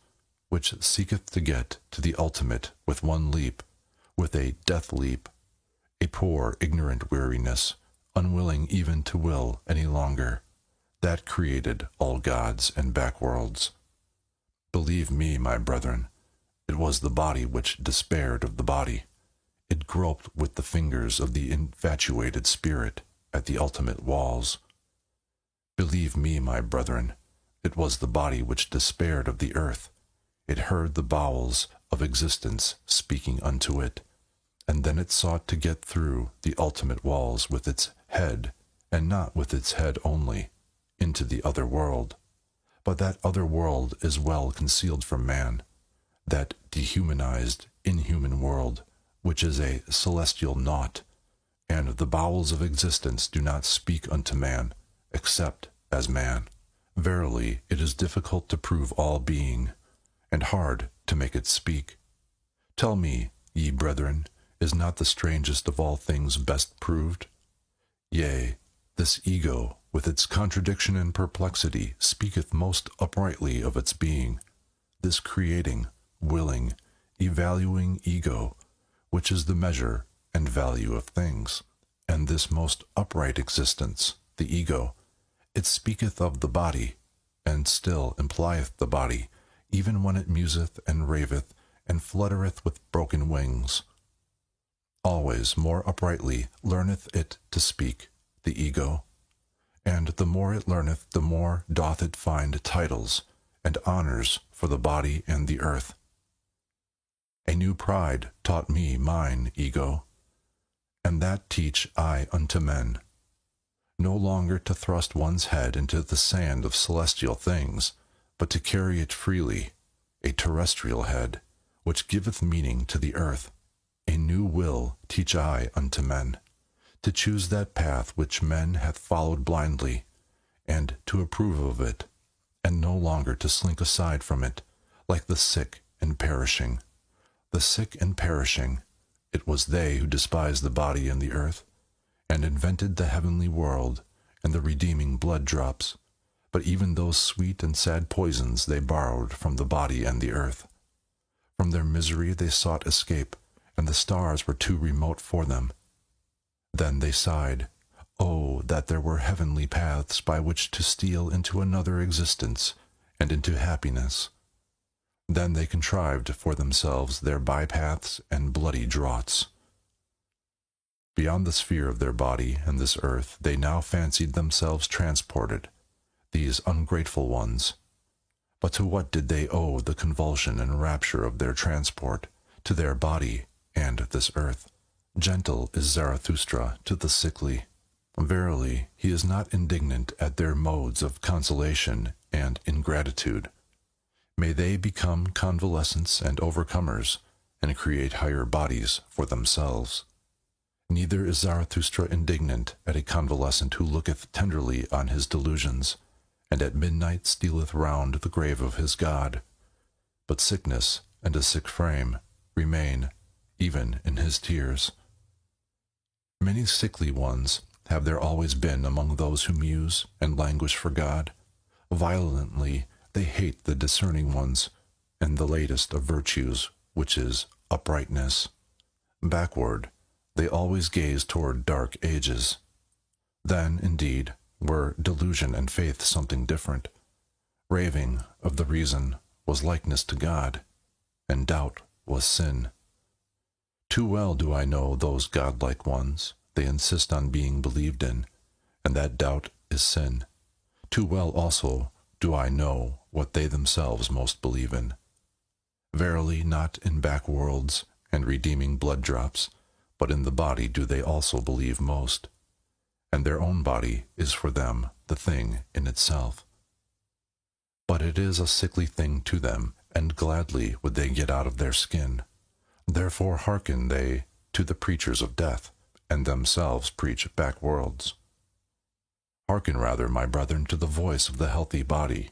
which seeketh to get to the ultimate with one leap, with a death leap, a poor ignorant weariness, unwilling even to will any longer, that created all gods and backworlds. Believe me, my brethren, it was the body which despaired of the body. It groped with the fingers of the infatuated spirit at the ultimate walls. Believe me, my brethren, it was the body which despaired of the earth. It heard the bowels of existence speaking unto it, and then it sought to get through the ultimate walls with its head, and not with its head only, into the other world. But that other world is well concealed from man, that dehumanized, inhuman world, which is a celestial naught, and the bowels of existence do not speak unto man, except as man. Verily, it is difficult to prove all being, and hard to make it speak. Tell me, ye brethren, is not the strangest of all things best proved? Yea, this ego, with its contradiction and perplexity, speaketh most uprightly of its being, this creating, willing, evaluating ego, which is the measure and value of things, and this most upright existence, the ego, it speaketh of the body, and still implieth the body, even when it museth and raveth, and fluttereth with broken wings. Always more uprightly learneth it to speak, the ego, and the more it learneth, the more doth it find titles and honors for the body and the earth. A new pride taught me mine ego, and that teach I unto men, no longer to thrust one's head into the sand of celestial things, but to carry it freely, a terrestrial head, which giveth meaning to the earth. A new will teach I unto men, to choose that path which men hath followed blindly, and to approve of it, and no longer to slink aside from it, like the sick and perishing. The sick and perishing, it was they who despised the body and the earth, and invented the heavenly world and the redeeming blood drops. But even those sweet and sad poisons they borrowed from the body and the earth. From their misery they sought escape, and the stars were too remote for them. Then they sighed, "Oh, that there were heavenly paths by which to steal into another existence and into happiness." Then they contrived for themselves their bypaths and bloody draughts. Beyond the sphere of their body and this earth, they now fancied themselves transported, these ungrateful ones. But to what did they owe the convulsion and rapture of their transport? To their body and this earth. Gentle is Zarathustra to the sickly. Verily, he is not indignant at their modes of consolation and ingratitude. May they become convalescents and overcomers, and create higher bodies for themselves. Neither is Zarathustra indignant at a convalescent who looketh tenderly on his delusions, and at midnight stealeth round the grave of his God. But sickness and a sick frame remain, even in his tears. Many sickly ones have there always been among those who muse and languish for God. Violently they hate the discerning ones, and the latest of virtues, which is uprightness. Backward, they always gaze toward dark ages. Then, indeed, were delusion and faith something different. Raving of the reason was likeness to God, and doubt was sin. Too well do I know those godlike ones, they insist on being believed in, and that doubt is sin. Too well also do I know what they themselves most believe in. Verily, not in back worlds and redeeming blood drops, but in the body do they also believe most, and their own body is for them the thing in itself. But it is a sickly thing to them, and gladly would they get out of their skin. Therefore hearken they to the preachers of death, and themselves preach back worlds. Hearken rather, my brethren, to the voice of the healthy body.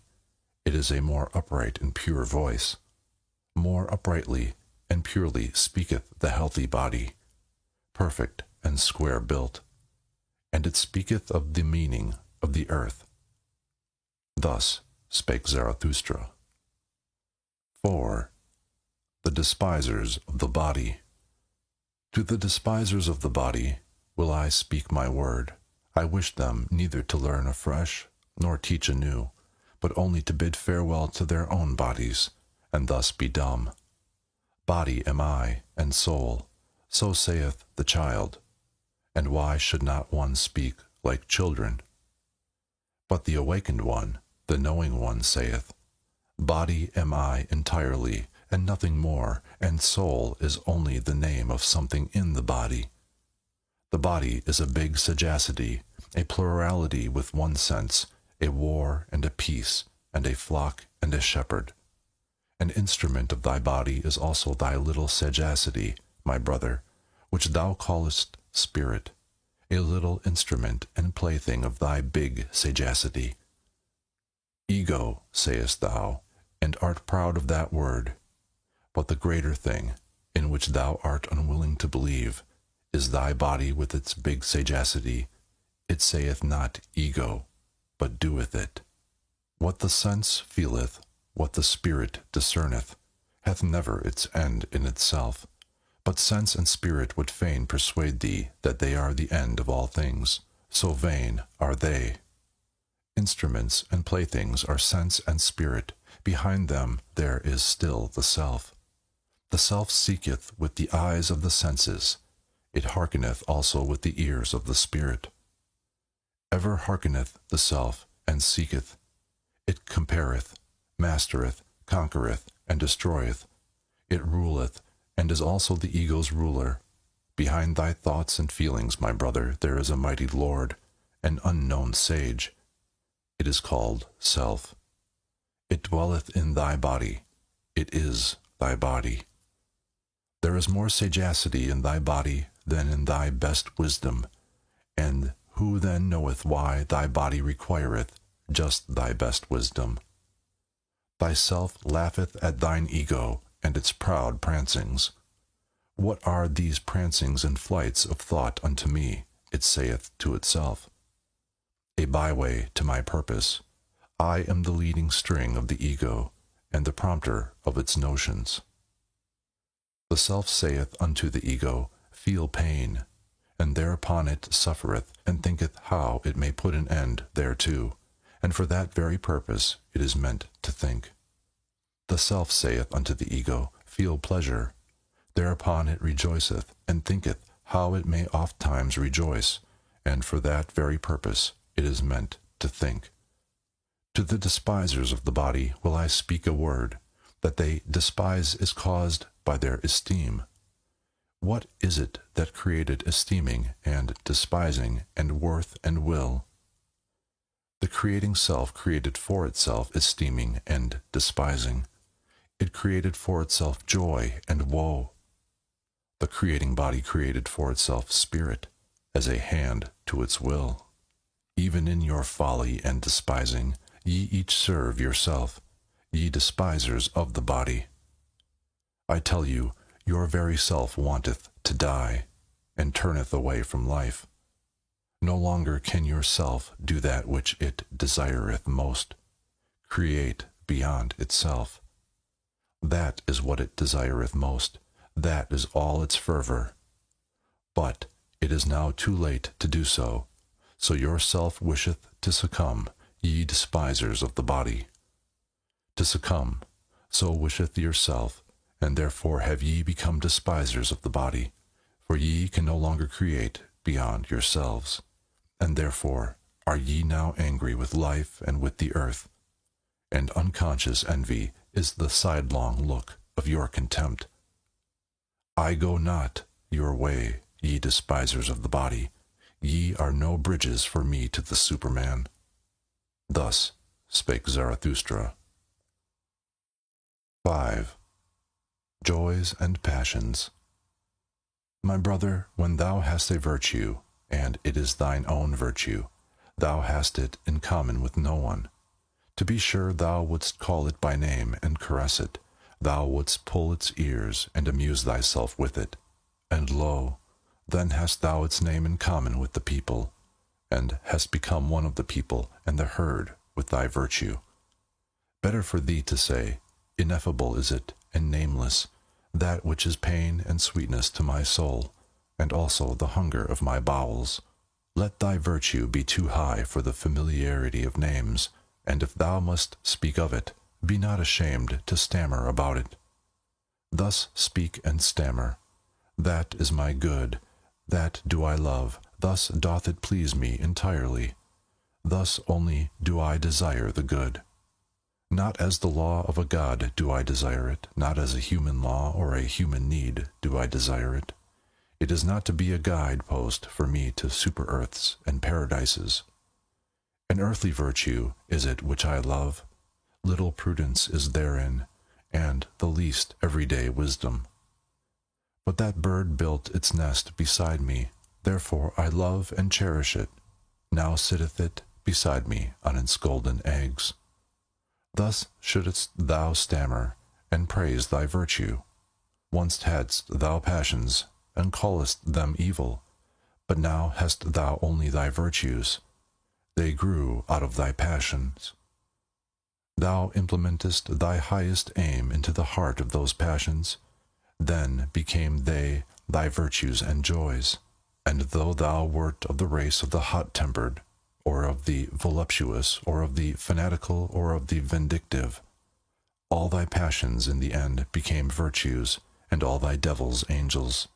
It is a more upright and pure voice. More uprightly and purely speaketh the healthy body, perfect and square built, and it speaketh of the meaning of the earth. Thus spake Zarathustra. 4. The despisers of the body. To the despisers of the body will I speak my word. I wish them neither to learn afresh, nor teach anew, but only to bid farewell to their own bodies, and thus be dumb. Body am I, and soul, so saith the child. And why should not one speak like children? But the awakened one, the knowing one, saith, Body am I entirely, and nothing more, and soul is only the name of something in the body. The body is a big sagacity, a plurality with one sense, a war and a peace, and a flock and a shepherd. An instrument of thy body is also thy little sagacity, my brother, which thou callest spirit, a little instrument and plaything of thy big sagacity. Ego, sayest thou, and art proud of that word. But the greater thing, in which thou art unwilling to believe, is thy body with its big sagacity. It saith not ego, but doeth it. What the sense feeleth, what the spirit discerneth, hath never its end in itself. But sense and spirit would fain persuade thee that they are the end of all things, so vain are they. Instruments and playthings are sense and spirit. Behind them there is still the self. The self seeketh with the eyes of the senses. It hearkeneth also with the ears of the spirit. Ever hearkeneth the self, and seeketh. It compareth, mastereth, conquereth, and destroyeth. It ruleth, and is also the ego's ruler. Behind thy thoughts and feelings, my brother, there is a mighty Lord, an unknown sage. It is called self. It dwelleth in thy body. It is thy body. There is more sagacity in thy body than in thy best wisdom, and who then knoweth why thy body requireth just thy best wisdom? Thyself laugheth at thine ego and its proud prancings. What are these prancings and flights of thought unto me? It saith to itself. A byway to my purpose. I am the leading string of the ego, and the prompter of its notions. The self saith unto the ego, Feel pain, and thereupon it suffereth, and thinketh how it may put an end thereto, and for that very purpose it is meant to think. The self saith unto the ego, Feel pleasure, thereupon it rejoiceth, and thinketh how it may ofttimes rejoice, and for that very purpose it is meant to think. To the despisers of the body will I speak a word. That they despise is caused by their esteem. What is it that created esteeming and despising and worth and will? The creating self created for itself esteeming and despising. It created for itself joy and woe. The creating body created for itself spirit, as a hand to its will. Even in your folly and despising, ye each serve yourself, ye despisers of the body. I tell you, your very self wanteth to die, and turneth away from life. No longer can your self do that which it desireth most, create beyond itself. That is what it desireth most, that is all its fervor. But it is now too late to do so, so your self wisheth to succumb, ye despisers of the body. To succumb, so wisheth yourself, and therefore have ye become despisers of the body, for ye can no longer create beyond yourselves, and therefore are ye now angry with life and with the earth, and unconscious envy is the sidelong look of your contempt. I go not your way, ye despisers of the body, ye are no bridges for me to the Superman. Thus spake Zarathustra. 5. Joys and passions. My brother, when thou hast a virtue, and it is thine own virtue, thou hast it in common with no one. To be sure thou wouldst call it by name and caress it, thou wouldst pull its ears and amuse thyself with it, and lo, then hast thou its name in common with the people, and hast become one of the people and the herd with thy virtue. Better for thee to say, Ineffable is it, and nameless, that which is pain and sweetness to my soul, and also the hunger of my bowels. Let thy virtue be too high for the familiarity of names, and if thou must speak of it, be not ashamed to stammer about it. Thus speak and stammer. That is my good, that do I love, thus doth it please me entirely. Thus only do I desire the good. Not as the law of a god do I desire it, not as a human law or a human need do I desire it. It is not to be a guide-post for me to super-earths and paradises. An earthly virtue is it which I love. Little prudence is therein, and the least everyday wisdom. But that bird built its nest beside me, therefore I love and cherish it. Now sitteth it beside me on its golden eggs. Thus shouldst thou stammer, and praise thy virtue. Once hadst thou passions, and callest them evil, but now hast thou only thy virtues. They grew out of thy passions. Thou implementest thy highest aim into the heart of those passions, then became they thy virtues and joys. And though thou wert of the race of the hot-tempered, or of the voluptuous, or of the fanatical, or of the vindictive, all thy passions in the end became virtues, and all thy devils angels.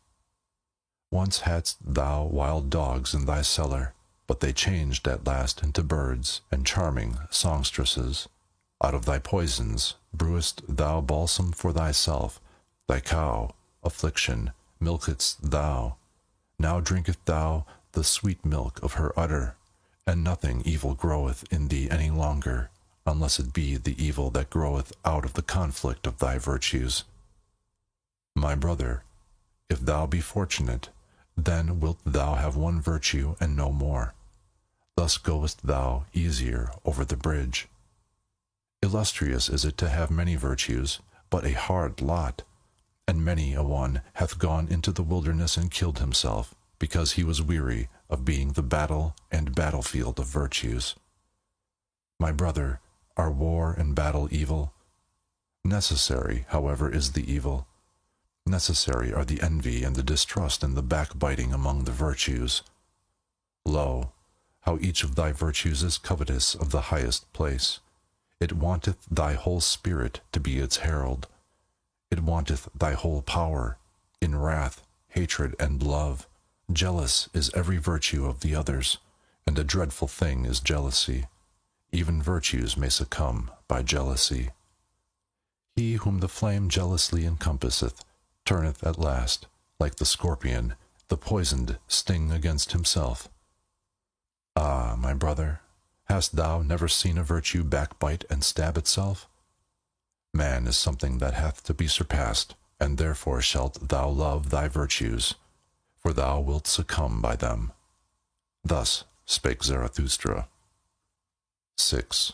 Once hadst thou wild dogs in thy cellar, but they changed at last into birds and charming songstresses. Out of thy poisons brewest thou balsam for thyself, thy cow, affliction, milkest thou. Now drinkest thou the sweet milk of her udder, and nothing evil groweth in thee any longer, unless it be the evil that groweth out of the conflict of thy virtues. My brother, if thou be fortunate, then wilt thou have one virtue and no more. Thus goest thou easier over the bridge. Illustrious is it to have many virtues, but a hard lot, and many a one hath gone into the wilderness and killed himself, because he was weary of being the battle and battlefield of virtues. My brother, are war and battle evil? Necessary, however, is the evil. Necessary are the envy and the distrust and the backbiting among the virtues. Lo, how each of thy virtues is covetous of the highest place. It wanteth thy whole spirit to be its herald. It wanteth thy whole power, in wrath, hatred, and love. Jealous is every virtue of the others, and a dreadful thing is jealousy. Even virtues may succumb by jealousy. He whom the flame jealously encompasseth turneth at last, like the scorpion, the poisoned sting against himself. Ah, my brother, hast thou never seen a virtue backbite and stab itself? Man is something that hath to be surpassed, and therefore shalt thou love thy virtues, for thou wilt succumb by them. Thus spake Zarathustra. 6.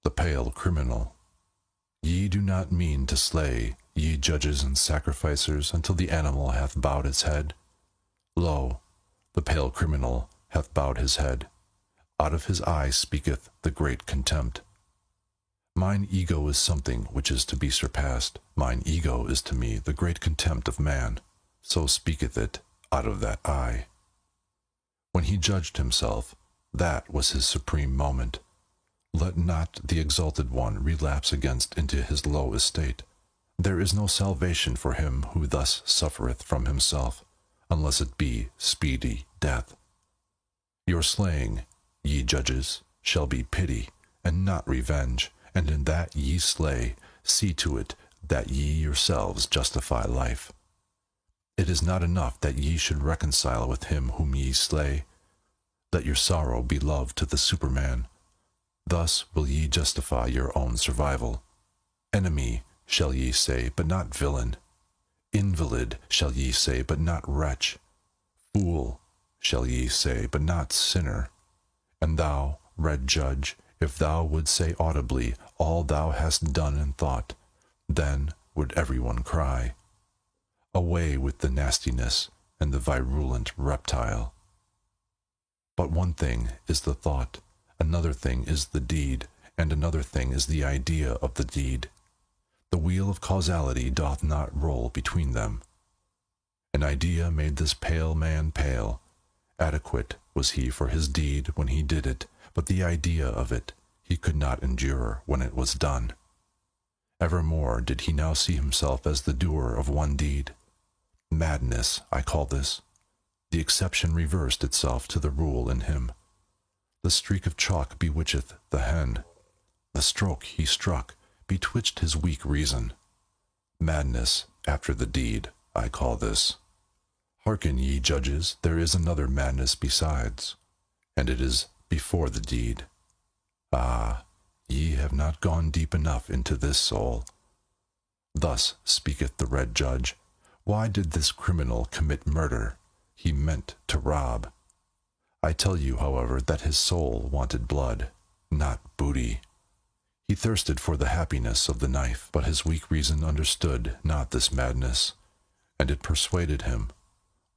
The Pale Criminal. Ye do not mean to slay, ye judges and sacrificers, until the animal hath bowed its head. Lo, the pale criminal hath bowed his head. Out of his eye speaketh the great contempt. Mine ego is something which is to be surpassed. Mine ego is to me the great contempt of man. So speaketh it out of that eye. When he judged himself, that was his supreme moment. Let not the exalted one relapse against into his low estate. There is no salvation for him who thus suffereth from himself, unless it be speedy death. Your slaying, ye judges, shall be pity, and not revenge, and in that ye slay, see to it that ye yourselves justify life. It is not enough that ye should reconcile with him whom ye slay. Let your sorrow be love to the Superman. Thus will ye justify your own survival. Enemy shall ye say, but not villain. Invalid shall ye say, but not wretch. Fool shall ye say, but not sinner. And thou, red judge, if thou would say audibly all thou hast done and thought, then would everyone cry, away with the nastiness and the virulent reptile. But one thing is the thought, another thing is the deed, and another thing is the idea of the deed. The wheel of causality doth not roll between them. An idea made this pale man pale. Adequate was he for his deed when he did it, but the idea of it he could not endure when it was done. Evermore did he now see himself as the doer of one deed. Madness, I call this. The exception reversed itself to the rule in him. The streak of chalk bewitcheth the hen. The stroke he struck betwitched his weak reason. Madness after the deed, I call this. Hearken, ye judges, there is another madness besides, and it is before the deed. Ah, ye have not gone deep enough into this soul. Thus speaketh the red judge. Why did this criminal commit murder? He meant to rob. I tell you, however, that his soul wanted blood, not booty. He thirsted for the happiness of the knife, but his weak reason understood not this madness, and it persuaded him.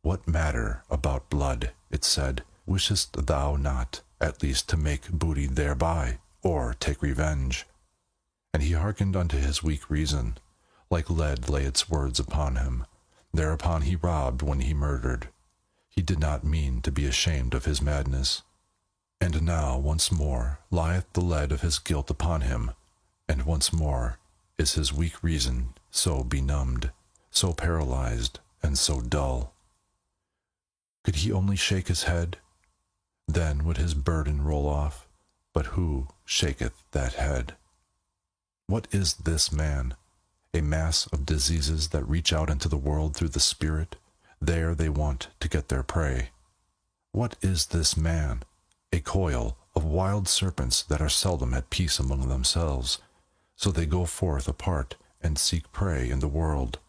What matter about blood, it said, wishest thou not, at least to make booty thereby, or take revenge? And he hearkened unto his weak reason. Like lead lay its words upon him. Thereupon he robbed when he murdered. He did not mean to be ashamed of his madness. And now once more lieth the lead of his guilt upon him, and once more is his weak reason so benumbed, so paralyzed, and so dull. Could he only shake his head? Then would his burden roll off. But who shaketh that head? What is this man? A mass of diseases that reach out into the world through the spirit. There they want to get their prey. What is this man? A coil of wild serpents that are seldom at peace among themselves, so they go forth apart and seek prey in the world.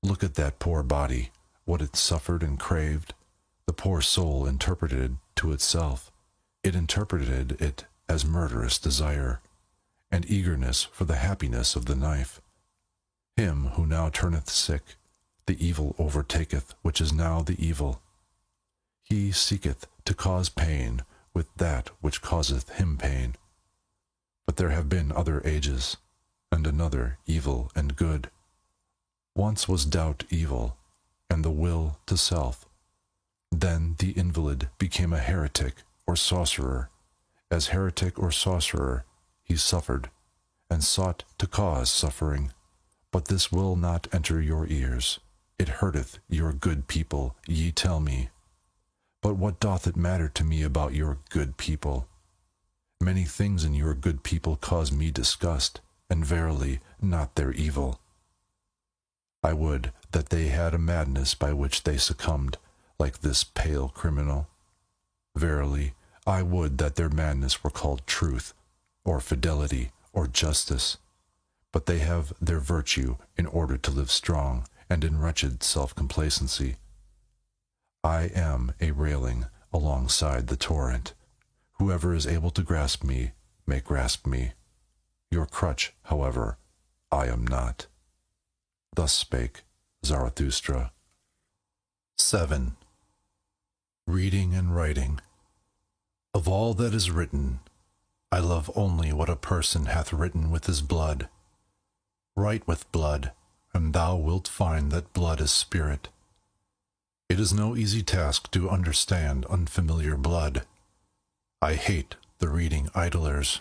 Look at that poor body, what it suffered and craved. The poor soul interpreted to itself. It interpreted it as murderous desire, and eagerness for the happiness of the knife. Him who now turneth sick, the evil overtaketh, which is now the evil. He seeketh to cause pain with that which causeth him pain. But there have been other ages, and another evil and good. Once was doubt evil, and the will to self. Then the invalid became a heretic or sorcerer. As heretic or sorcerer he suffered, and sought to cause suffering. But this will not enter your ears. It hurteth your good people, ye tell me. But what doth it matter to me about your good people? Many things in your good people cause me disgust, and verily not their evil. I would that they had a madness by which they succumbed, like this pale criminal. Verily, I would that their madness were called truth, or fidelity, or justice. But they have their virtue in order to live strong, and in wretched self-complacency. I am a railing alongside the torrent. Whoever is able to grasp me may grasp me. Your crutch, however, I am not. Thus spake Zarathustra. 7. Reading and writing. Of all that is written, I love only what a person hath written with his blood. Write with blood, and thou wilt find that blood is spirit. It is no easy task to understand unfamiliar blood. I hate the reading idlers.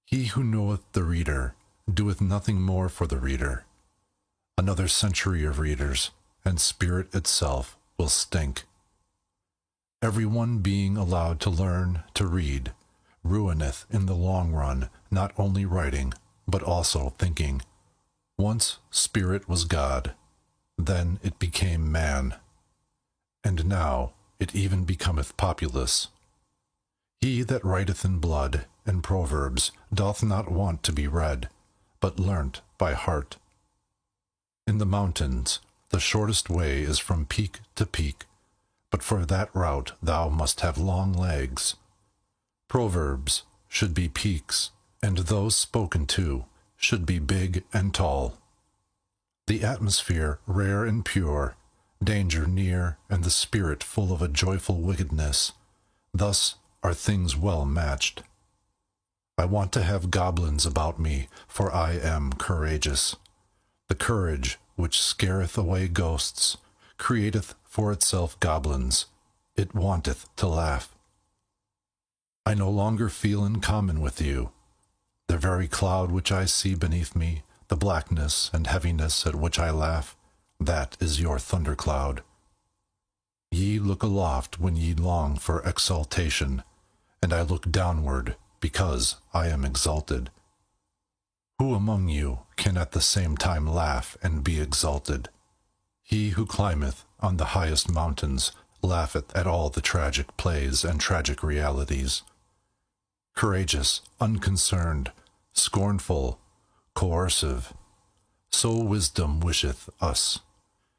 He who knoweth the reader doeth nothing more for the reader. Another century of readers, and spirit itself will stink. Every one being allowed to learn to read ruineth in the long run not only writing, but also thinking. Once spirit was God, then it became man, and now it even becometh populace. He that writeth in blood and proverbs doth not want to be read, but learnt by heart. In the mountains the shortest way is from peak to peak, but for that route thou must have long legs. Proverbs should be peaks, and those spoken to should be big and tall. The atmosphere rare and pure, danger near, and the spirit full of a joyful wickedness. Thus are things well matched. I want to have goblins about me, for I am courageous. The courage which scareth away ghosts, createth for itself goblins, it wanteth to laugh. I no longer feel in common with you. The very cloud which I see beneath me, the blackness and heaviness at which I laugh, that is your thundercloud. Ye look aloft when ye long for exaltation, and I look downward because I am exalted. Who among you can at the same time laugh and be exalted? He who climbeth on the highest mountains laugheth at all the tragic plays and tragic realities. Courageous, unconcerned, scornful, coercive, so wisdom wisheth us.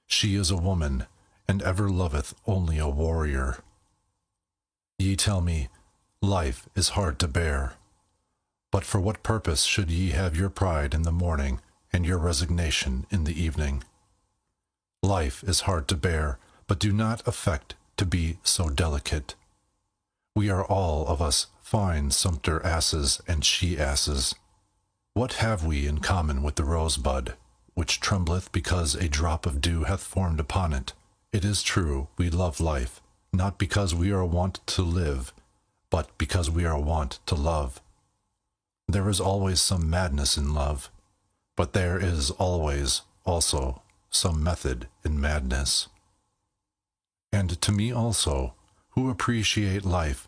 She is a woman, and ever loveth only a warrior. Ye tell me, life is hard to bear. But for what purpose should ye have your pride in the morning and your resignation in the evening? Life is hard to bear, but do not affect to be so delicate. We are all of us fine sumpter asses and she-asses. What have we in common with the rosebud, which trembleth because a drop of dew hath formed upon it? It is true, we love life, not because we are wont to live, but because we are wont to love. There is always some madness in love, but there is always, also, some method in madness. And to me also, who appreciate life,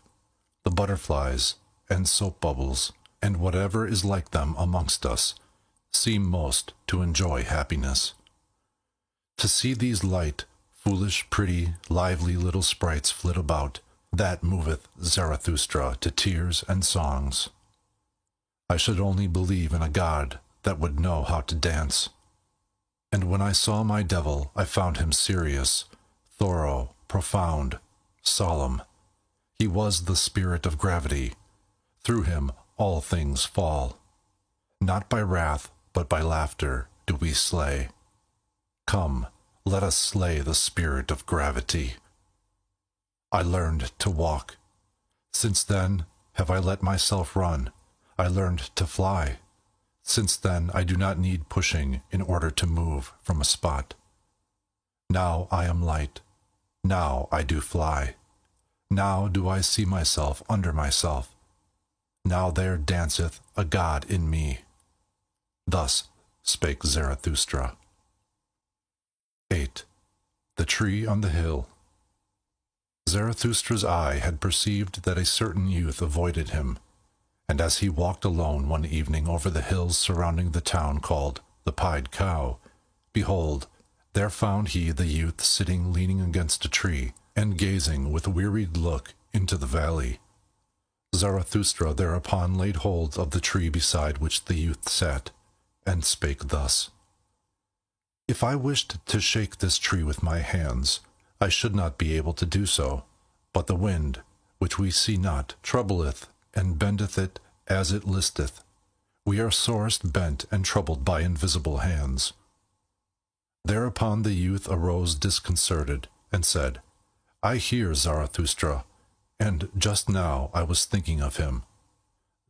the butterflies and soap bubbles, and whatever is like them amongst us, seem most to enjoy happiness. To see these light, foolish, pretty, lively little sprites flit about, that moveth Zarathustra to tears and songs. I should only believe in a God that would know how to dance. And when I saw my devil, I found him serious, thorough, profound, solemn. He was the spirit of gravity. Through him all things fall. Not by wrath, but by laughter do we slay. Come, let us slay the spirit of gravity. I learned to walk. Since then have I let myself run. I learned to fly. Since then I do not need pushing in order to move from a spot. Now I am light. Now I do fly. Now do I see myself under myself. Now there danceth a God in me. Thus spake Zarathustra. 8. The Tree on the Hill. Zarathustra's eye had perceived that a certain youth avoided him, and as he walked alone one evening over the hills surrounding the town called the Pied Cow, behold, there found he the youth sitting leaning against a tree, and gazing with wearied look into the valley. Zarathustra thereupon laid hold of the tree beside which the youth sat, and spake thus. If I wished to shake this tree with my hands, I should not be able to do so, but the wind, which we see not, troubleth and bendeth it as it listeth. We are sorest bent and troubled by invisible hands. Thereupon the youth arose disconcerted, and said, I hear Zarathustra, and just now I was thinking of him.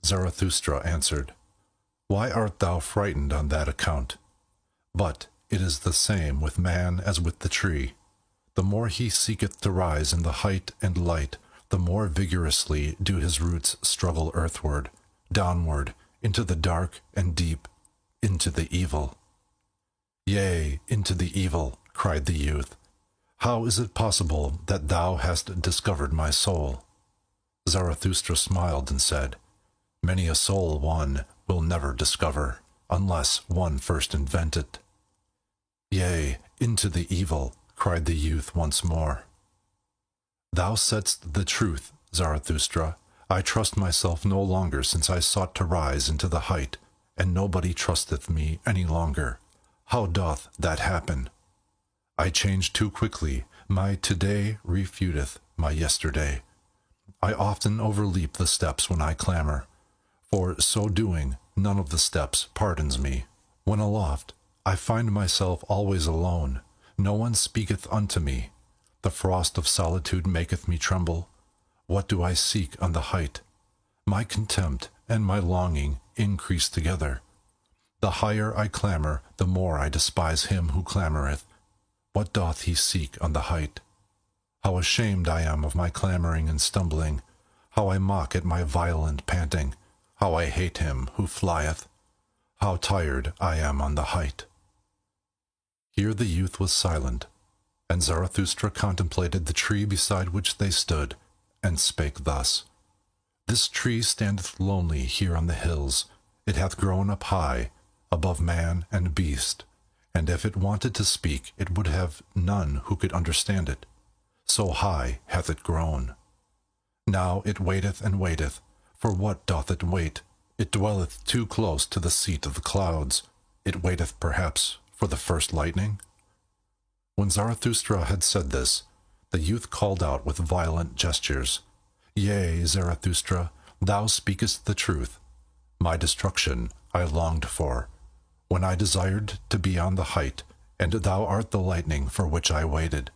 Zarathustra answered, Why art thou frightened on that account? But it is the same with man as with the tree. The more he seeketh to rise in the height and light, the more vigorously do his roots struggle earthward, downward, into the dark and deep, into the evil. Yea, into the evil, cried the youth. How is it possible that thou hast discovered my soul? Zarathustra smiled and said, Many a soul one will never discover, unless one first invent it. Yea, into the evil, cried the youth once more. Thou saidst the truth, Zarathustra. I trust myself no longer since I sought to rise into the height, and nobody trusteth me any longer. How doth that happen? I change too quickly. My today refuteth my yesterday. I often overleap the steps when I clamor. For so doing, none of the steps pardons me. When aloft, I find myself always alone. No one speaketh unto me. The frost of solitude maketh me tremble. What do I seek on the height? My contempt and my longing increase together. The higher I clamor, the more I despise him who clamoreth. What doth he seek on the height? How ashamed I am of my clamoring and stumbling, how I mock at my violent panting, how I hate him who flieth, how tired I am on the height. Here the youth was silent, and Zarathustra contemplated the tree beside which they stood, and spake thus. This tree standeth lonely here on the hills. It hath grown up high, above man and beast, and if it wanted to speak, it would have none who could understand it. So high hath it grown. Now it waiteth and waiteth. For what doth it wait? It dwelleth too close to the seat of the clouds. It waiteth perhaps for the first lightning? When Zarathustra had said this, the youth called out with violent gestures, Yea, Zarathustra, thou speakest the truth. My destruction I longed for, when I desired to be on the height, and thou art the lightning for which I waited.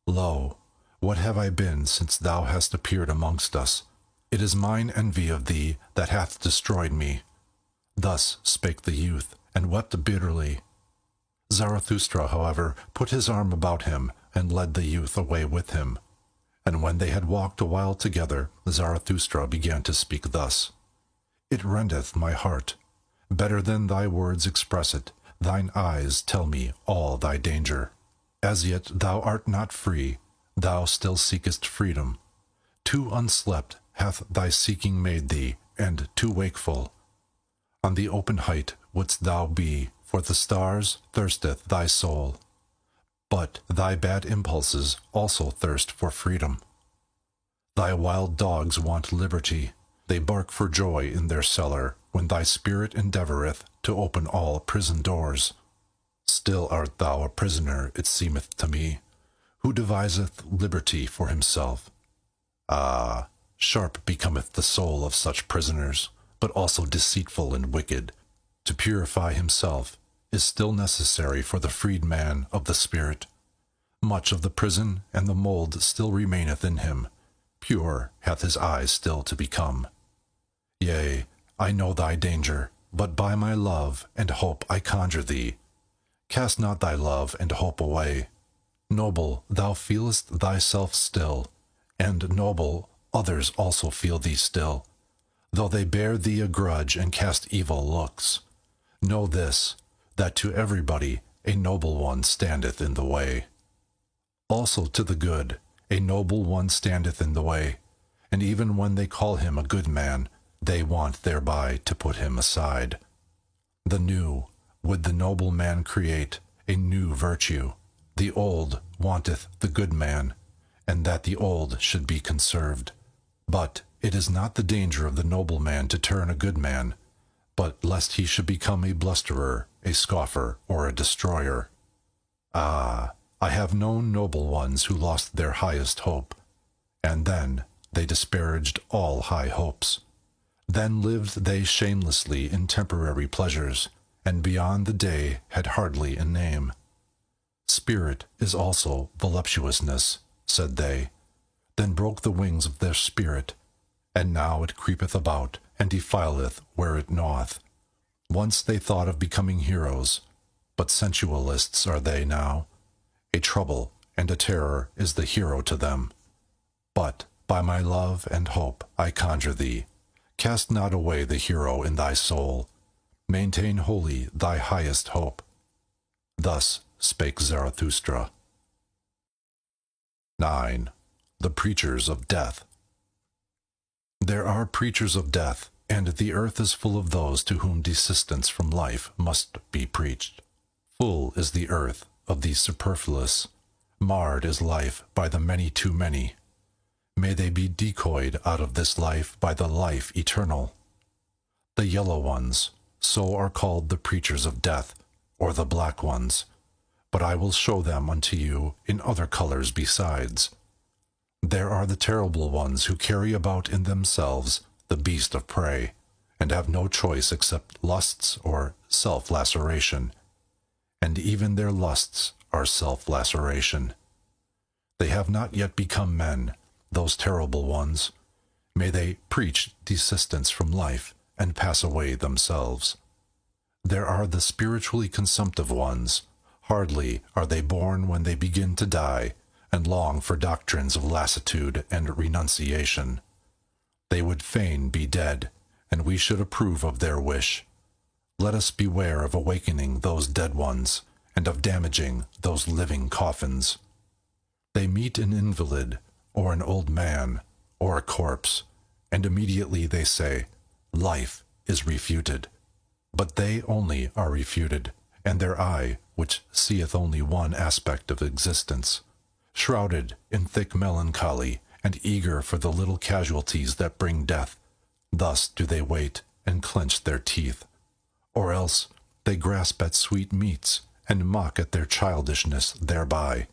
Lo, what have I been since thou hast appeared amongst us? It is mine envy of thee that hath destroyed me. Thus spake the youth, and wept bitterly. Zarathustra, however, put his arm about him, and led the youth away with him. And when they had walked a while together, Zarathustra began to speak thus. It rendeth my heart. Better than thy words express it, thine eyes tell me all thy danger. As yet thou art not free, thou still seekest freedom. Too unslept hath thy seeking made thee, and too wakeful. On the open height wouldst thou be, for the stars thirsteth thy soul. But thy bad impulses also thirst for freedom. Thy wild dogs want liberty. They bark for joy in their cellar, when thy spirit endeavoureth to open all prison doors. Still art thou a prisoner, it seemeth to me, who deviseth liberty for himself. Ah, sharp becometh the soul of such prisoners, but also deceitful and wicked. To purify himself is still necessary for the freed man of the spirit. Much of the prison and the mould still remaineth in him. Pure hath his eyes still to become. Yea, I know thy danger, but by my love and hope I conjure thee. Cast not thy love and hope away. Noble, thou feelest thyself still, and noble, others also feel thee still, though they bear thee a grudge and cast evil looks. Know this, that to everybody a noble one standeth in the way. Also to the good a noble one standeth in the way, and even when they call him a good man, they want thereby to put him aside. The new would the noble man create, a new virtue. The old wanteth the good man, and that the old should be conserved. But it is not the danger of the noble man to turn a good man, but lest he should become a blusterer, a scoffer, or a destroyer. Ah, I have known noble ones who lost their highest hope, and then they disparaged all high hopes. Then lived they shamelessly in temporary pleasures, and beyond the day had hardly a name. Spirit is also voluptuousness, said they, then broke the wings of their spirit, and now it creepeth about, and defileth where it gnaweth. Once they thought of becoming heroes, but sensualists are they now. A trouble and a terror is the hero to them. But by my love and hope I conjure thee, cast not away the hero in thy soul. Maintain holy thy highest hope. Thus spake Zarathustra. 9. The Preachers of Death. There are preachers of death, and the earth is full of those to whom desistance from life must be preached. Full is the earth of the superfluous. Marred is life by the many too many. May they be decoyed out of this life by the life eternal. The yellow ones, so are called the preachers of death, or the black ones, but I will show them unto you in other colors besides. There are the terrible ones who carry about in themselves the beast of prey, and have no choice except lusts or self-laceration, and even their lusts are self-laceration. They have not yet become men, those terrible ones. May they preach desistance from life and pass away themselves. There are the spiritually consumptive ones, Hardly are they born when they begin to die, and long for doctrines of lassitude and renunciation. They would fain be dead, and we should approve of their wish. Let us beware of awakening those dead ones, and of damaging those living coffins. They meet an invalid, or an old man, or a corpse, and immediately they say, "Life is refuted." But they only are refuted, and their eye, which seeth only one aspect of existence, shrouded in thick melancholy, and eager for the little casualties that bring death, thus do they wait and clench their teeth. Or else they grasp at sweet meats, and mock at their childishness thereby.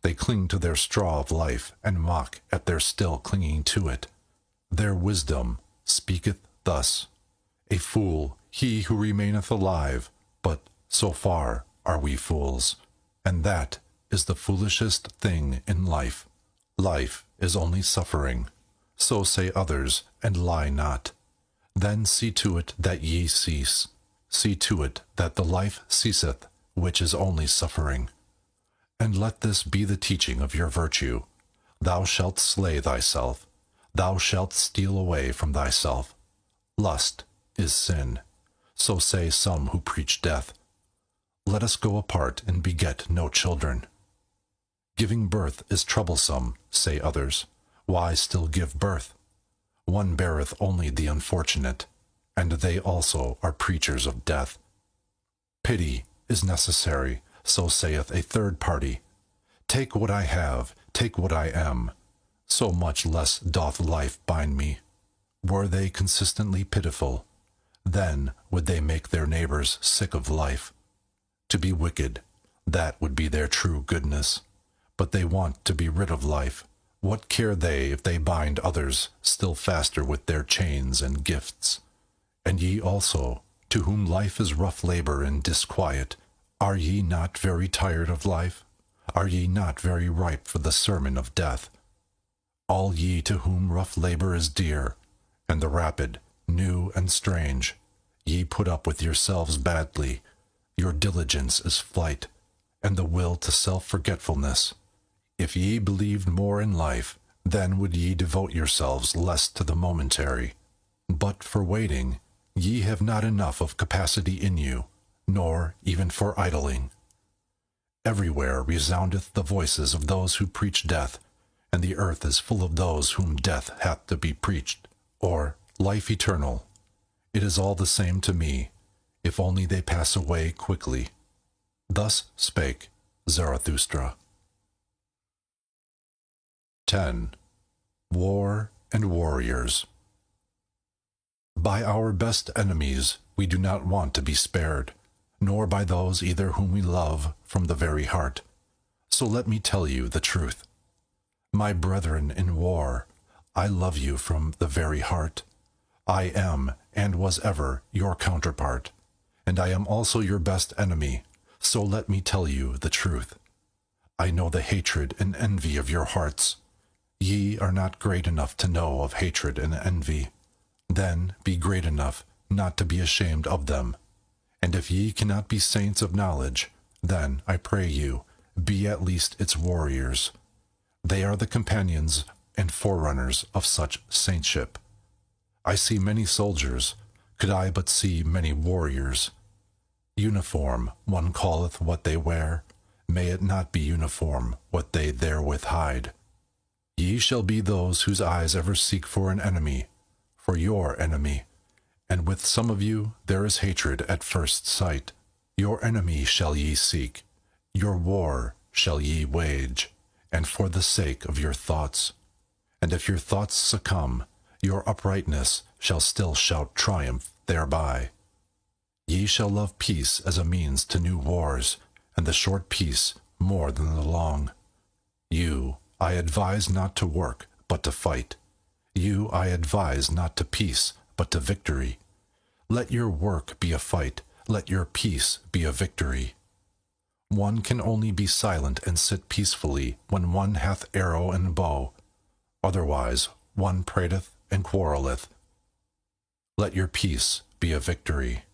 They cling to their straw of life, and mock at their still clinging to it. Their wisdom speaketh thus, "A fool, he who remaineth alive, but so far are we fools." And that is the foolishest thing in life. Life is only suffering. So say others, and lie not. Then see to it that ye cease. See to it that the life ceaseth, which is only suffering. And let this be the teaching of your virtue. Thou shalt slay thyself. Thou shalt steal away from thyself. Lust is sin. So say some who preach death. Let us go apart and beget no children. Giving birth is troublesome, say others. Why still give birth? One beareth only the unfortunate, and they also are preachers of death. Pity is necessary, so saith a third party. Take what I have, take what I am. So much less doth life bind me. Were they consistently pitiful, then would they make their neighbors sick of life. To be wicked, that would be their true goodness. But they want to be rid of life. What care they if they bind others still faster with their chains and gifts? And ye also, to whom life is rough labor and disquiet, are ye not very tired of life? Are ye not very ripe for the sermon of death? All ye to whom rough labor is dear, and the rapid, new and strange, ye put up with yourselves badly. Your diligence is flight, and the will to self-forgetfulness. If ye believed more in life, then would ye devote yourselves less to the momentary. But for waiting, ye have not enough of capacity in you, nor even for idling. Everywhere resoundeth the voices of those who preach death, and the earth is full of those whom death hath to be preached, or life eternal. It is all the same to me, if only they pass away quickly. Thus spake Zarathustra. 10. War and Warriors. By our best enemies we do not want to be spared, nor by those either whom we love from the very heart. So let me tell you the truth. My brethren in war, I love you from the very heart. I am, and was ever, your counterpart, and I am also your best enemy, so let me tell you the truth. I know the hatred and envy of your hearts. Ye are not great enough to know of hatred and envy. Then be great enough not to be ashamed of them. And if ye cannot be saints of knowledge, then, I pray you, be at least its warriors. They are the companions and forerunners of such saintship. I see many soldiers, could I but see many warriors. Uniform, one calleth what they wear, may it not be uniform what they therewith hide. Ye shall be those whose eyes ever seek for an enemy, for your enemy, and with some of you there is hatred at first sight. Your enemy shall ye seek, your war shall ye wage, and for the sake of your thoughts. And if your thoughts succumb, your uprightness shall still shout triumph thereby. Ye shall love peace as a means to new wars, and the short peace more than the long. You I advise not to work, but to fight. You I advise not to peace, but to victory. Let your work be a fight, let your peace be a victory. One can only be silent and sit peacefully when one hath arrow and bow. Otherwise one prateth and quarreleth. Let your peace be a victory.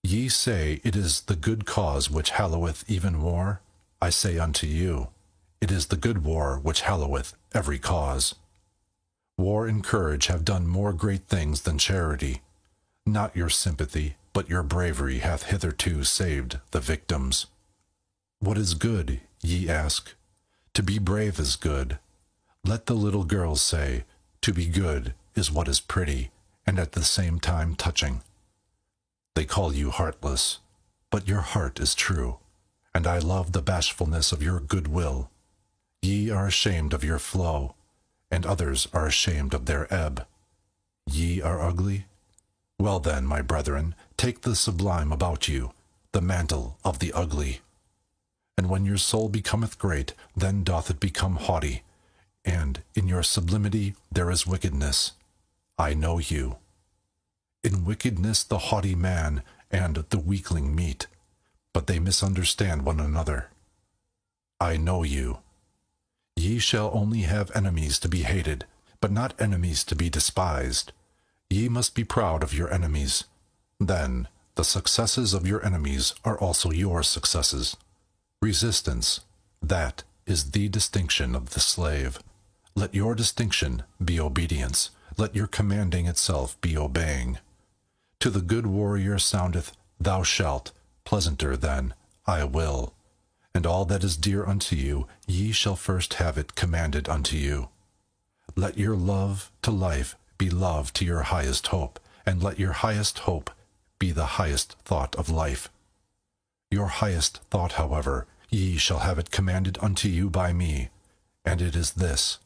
Ye say it is the good cause which halloweth even war. I say unto you, it is the good war which halloweth every cause. War and courage have done more great things than charity. Not your sympathy, but your bravery hath hitherto saved the victims. What is good, ye ask? To be brave is good. Let the little girls say, to be good is what is pretty, and at the same time touching. They call you heartless, but your heart is true, and I love the bashfulness of your good will. Ye are ashamed of your flow, and others are ashamed of their ebb. Ye are ugly? Well then, my brethren, take the sublime about you, the mantle of the ugly. And when your soul becometh great, then doth it become haughty, and in your sublimity there is wickedness. I know you. In wickedness the haughty man and the weakling meet, but they misunderstand one another. I know you. Ye shall only have enemies to be hated, but not enemies to be despised. Ye must be proud of your enemies. Then the successes of your enemies are also your successes. Resistance, that is the distinction of the slave. Let your distinction be obedience. Let your commanding itself be obeying. To the good warrior soundeth, thou shalt, pleasanter than, I will. And all that is dear unto you, ye shall first have it commanded unto you. Let your love to life be love to your highest hope, and let your highest hope be the highest thought of life. Your highest thought, however, ye shall have it commanded unto you by me, and it is this: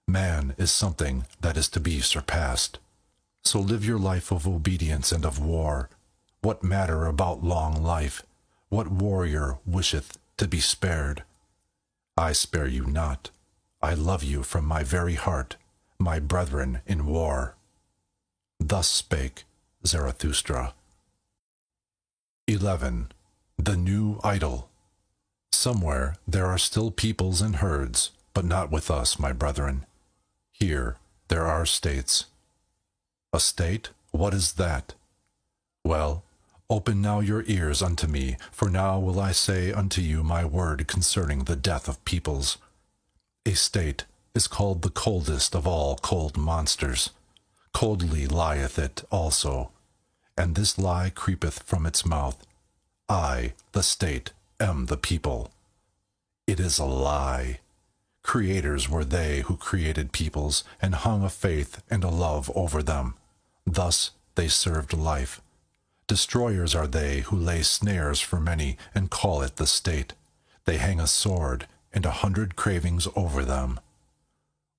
man is something that is to be surpassed. So live your life of obedience and of war. What matter about long life? What warrior wisheth to be spared? I spare you not. I love you from my very heart, my brethren in war. Thus spake Zarathustra. 11. The new idol. Somewhere there are still peoples and herds, but not with us, my brethren. Here there are states. A state? What is that? Well, open now your ears unto me, for now will I say unto you my word concerning the death of peoples. A state is called the coldest of all cold monsters. Coldly lieth it also, and this lie creepeth from its mouth. I, the state, am the people. It is a lie. Creators were they who created peoples, and hung a faith and a love over them. Thus they served life. Destroyers are they who lay snares for many, and call it the state. They hang a sword and 100 cravings over them.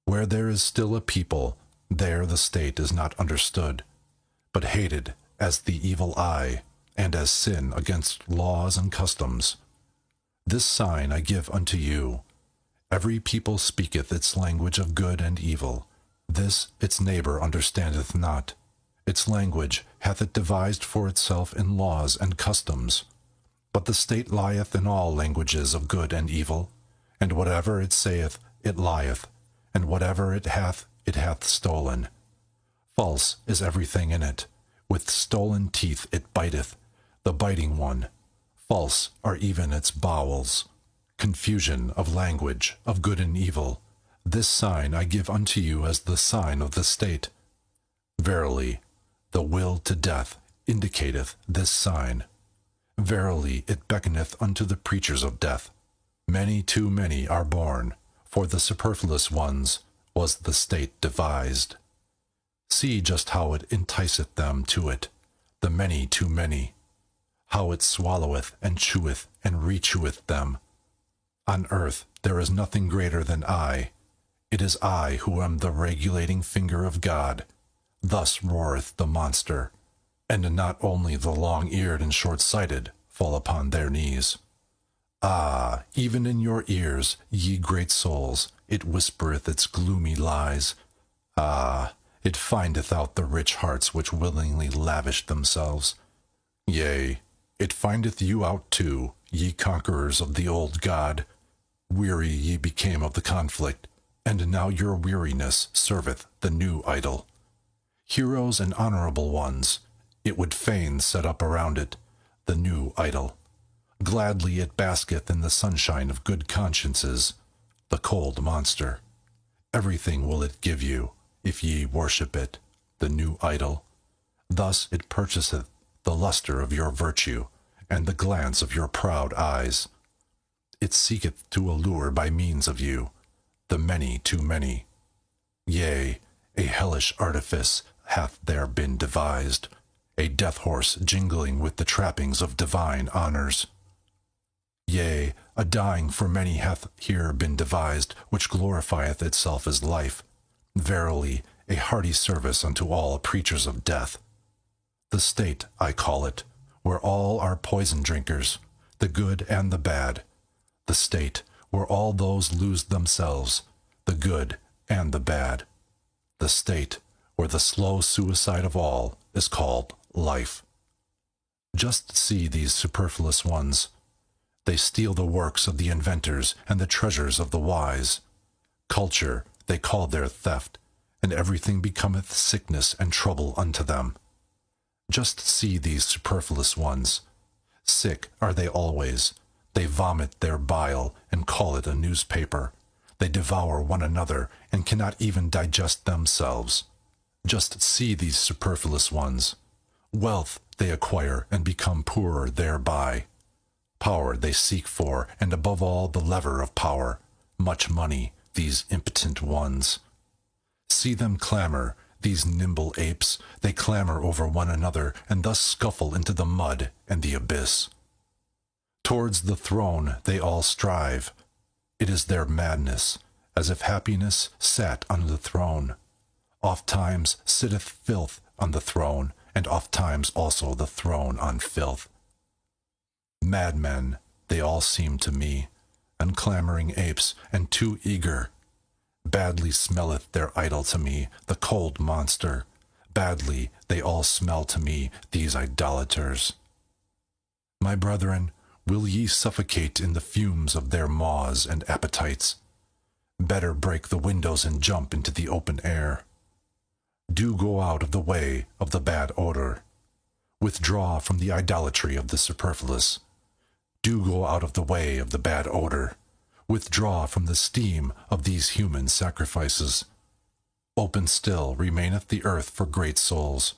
Where there is still a people, there the state is not understood, but hated as the evil eye, and as sin against laws and customs. This sign I give unto you. Every people speaketh its language of good and evil. This its neighbor understandeth not. Its language hath it devised for itself in laws and customs. But the state lieth in all languages of good and evil, and whatever it saith, it lieth, and whatever it hath stolen. False is everything in it. With stolen teeth it biteth, the biting one. False are even its bowels. Confusion of language, of good and evil. This sign I give unto you as the sign of the state. Verily, the will to death indicateth this sign. Verily, it beckoneth unto the preachers of death. Many too many are born, for the superfluous ones was the state devised. See just how it enticeth them to it, the many too many, how it swalloweth and cheweth and recheweth them. On earth there is nothing greater than I. It is I who am the regulating finger of God. Thus roareth the monster, and not only the long-eared and short-sighted fall upon their knees. Ah, even in your ears, ye great souls, it whispereth its gloomy lies. Ah, it findeth out the rich hearts which willingly lavish themselves. Yea, it findeth you out too, ye conquerors of the old God. Weary ye became of the conflict, and now your weariness serveth the new idol. Heroes and honorable ones, it would fain set up around it, the new idol. Gladly it basketh in the sunshine of good consciences, the cold monster. Everything will it give you, if ye worship it, the new idol. Thus it purchaseth the lustre of your virtue, and the glance of your proud eyes. It seeketh to allure by means of you, the many too many. Yea, a hellish artifice hath there been devised, a death-horse jingling with the trappings of divine honors. Yea, a dying for many hath here been devised, which glorifieth itself as life, verily a hearty service unto all preachers of death. The state, I call it, where all are poison drinkers, the good and the bad. The state, where all those lose themselves, the good and the bad. The state, where the slow suicide of all is called life. Just see these superfluous ones. They steal the works of the inventors and the treasures of the wise. Culture they call their theft, and everything becometh sickness and trouble unto them. Just see these superfluous ones. Sick are they always. They vomit their bile and call it a newspaper. They devour one another and cannot even digest themselves. Just see these superfluous ones. Wealth they acquire and become poorer thereby. Power they seek for, and above all the lever of power, much money, these impotent ones. See them clamor, these nimble apes, they clamor over one another, and thus scuffle into the mud and the abyss. Towards the throne they all strive. It is their madness, as if happiness sat on the throne. Ofttimes sitteth filth on the throne, and ofttimes also the throne on filth. Madmen they all seem to me, and clamoring apes, and too eager. Badly smelleth their idol to me, the cold monster. Badly they all smell to me, these idolaters. My brethren, will ye suffocate in the fumes of their maws and appetites? Better break the windows and jump into the open air. Do go out of the way of the bad odor. Withdraw from the idolatry of the superfluous. Do go out of the way of the bad odor. Withdraw from the steam of these human sacrifices. Open still remaineth the earth for great souls.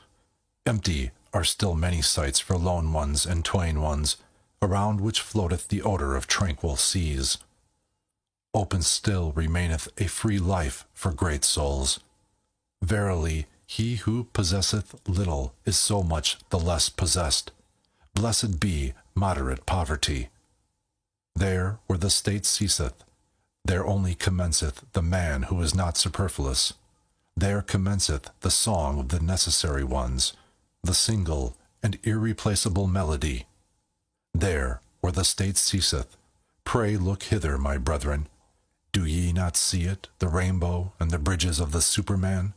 Empty are still many sites for lone ones and twain ones, around which floateth the odor of tranquil seas. Open still remaineth a free life for great souls. Verily, he who possesseth little is so much the less possessed. Blessed be moderate poverty. There where the state ceaseth, there only commenceth the man who is not superfluous. There commenceth the song of the necessary ones, the single and irreplaceable melody. There where the state ceaseth, pray look hither, my brethren. Do ye not see it, the rainbow and the bridges of the Superman?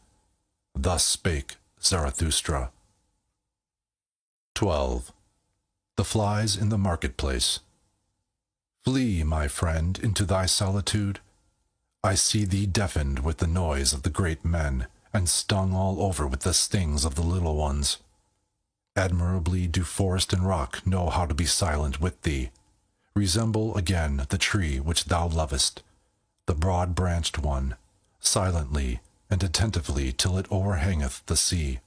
Thus spake Zarathustra. 12. The flies in the marketplace. Flee, my friend, into thy solitude. I see thee deafened with the noise of the great men, and stung all over with the stings of the little ones. Admirably do forest and rock know how to be silent with thee. Resemble again the tree which thou lovest, the broad-branched one, silently and attentively till it overhangeth the sea.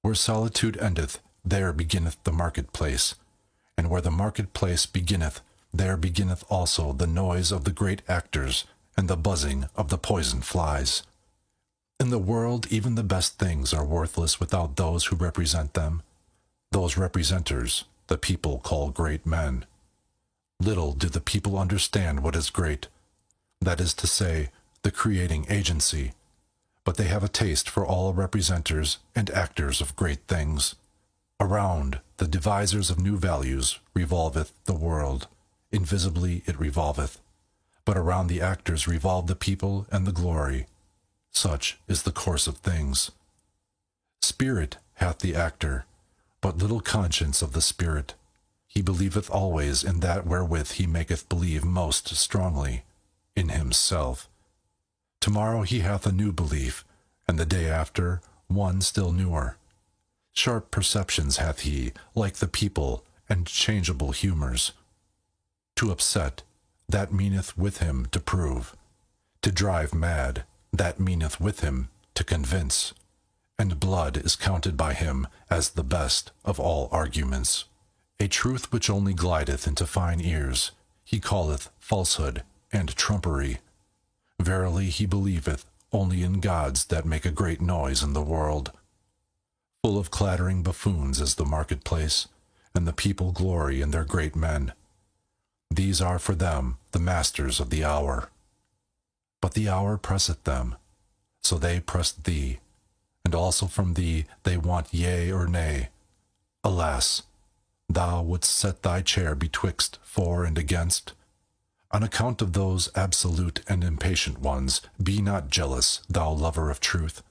Where solitude endeth, there beginneth the marketplace, and where the marketplace beginneth, there beginneth also the noise of the great actors and the buzzing of the poison flies. In the world even the best things are worthless without those who represent them. Those representers the people call great men. Little do the people understand what is great, that is to say, the creating agency, but they have a taste for all representers and actors of great things. Around the devisers of new values revolveth the world, invisibly it revolveth, but around the actors revolve the people and the glory. Such is the course of things. Spirit hath the actor, but little conscience of the spirit. He believeth always in that wherewith he maketh believe most strongly, in himself. Tomorrow he hath a new belief, and the day after one still newer. Sharp perceptions hath he, like the people, and changeable humours. To upset, that meaneth with him to prove. To drive mad, that meaneth with him to convince. And blood is counted by him as the best of all arguments. A truth which only glideth into fine ears, he calleth falsehood and trumpery. Verily he believeth only in gods that make a great noise in the world. Full of clattering buffoons is the marketplace, and the people glory in their great men. These are for them the masters of the hour. But the hour presseth them, so they press thee, and also from thee they want yea or nay. Alas, thou wouldst set thy chair betwixt for and against. On account of those absolute and impatient ones, be not jealous, thou lover of truth.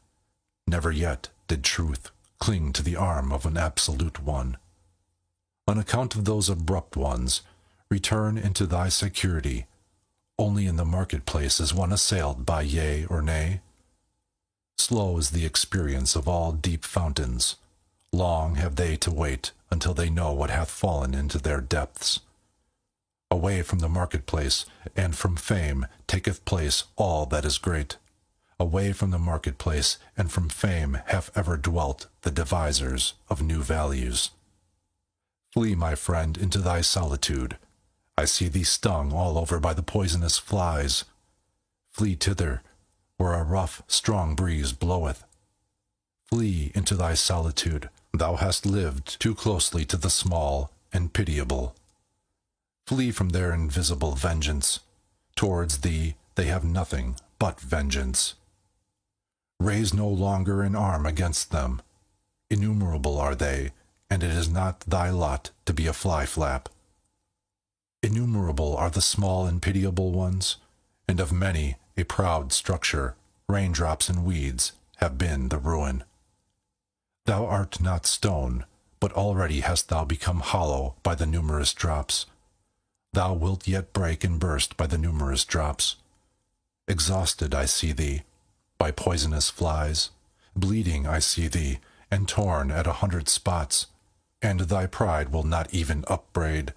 Never yet did truth cling to the arm of an absolute one. On account of those abrupt ones, return into thy security. Only in the marketplace is one assailed by yea or nay. Slow is the experience of all deep fountains. Long have they to wait until they know what hath fallen into their depths. Away from the marketplace and from fame taketh place all that is great. Away from the marketplace and from fame have ever dwelt the devisers of new values. Flee, my friend, into thy solitude. I see thee stung all over by the poisonous flies. Flee thither, where a rough, strong breeze bloweth. Flee into thy solitude. Thou hast lived too closely to the small and pitiable. Flee from their invisible vengeance. Towards thee they have nothing but vengeance. Raise no longer an arm against them. Innumerable are they, and it is not thy lot to be a fly-flap. Innumerable are the small and pitiable ones, and of many a proud structure, raindrops and weeds, have been the ruin. Thou art not stone, but already hast thou become hollow by the numerous drops. Thou wilt yet break and burst by the numerous drops. Exhausted I see thee, by poisonous flies. Bleeding I see thee, and torn at 100 spots, and thy pride will not even upbraid.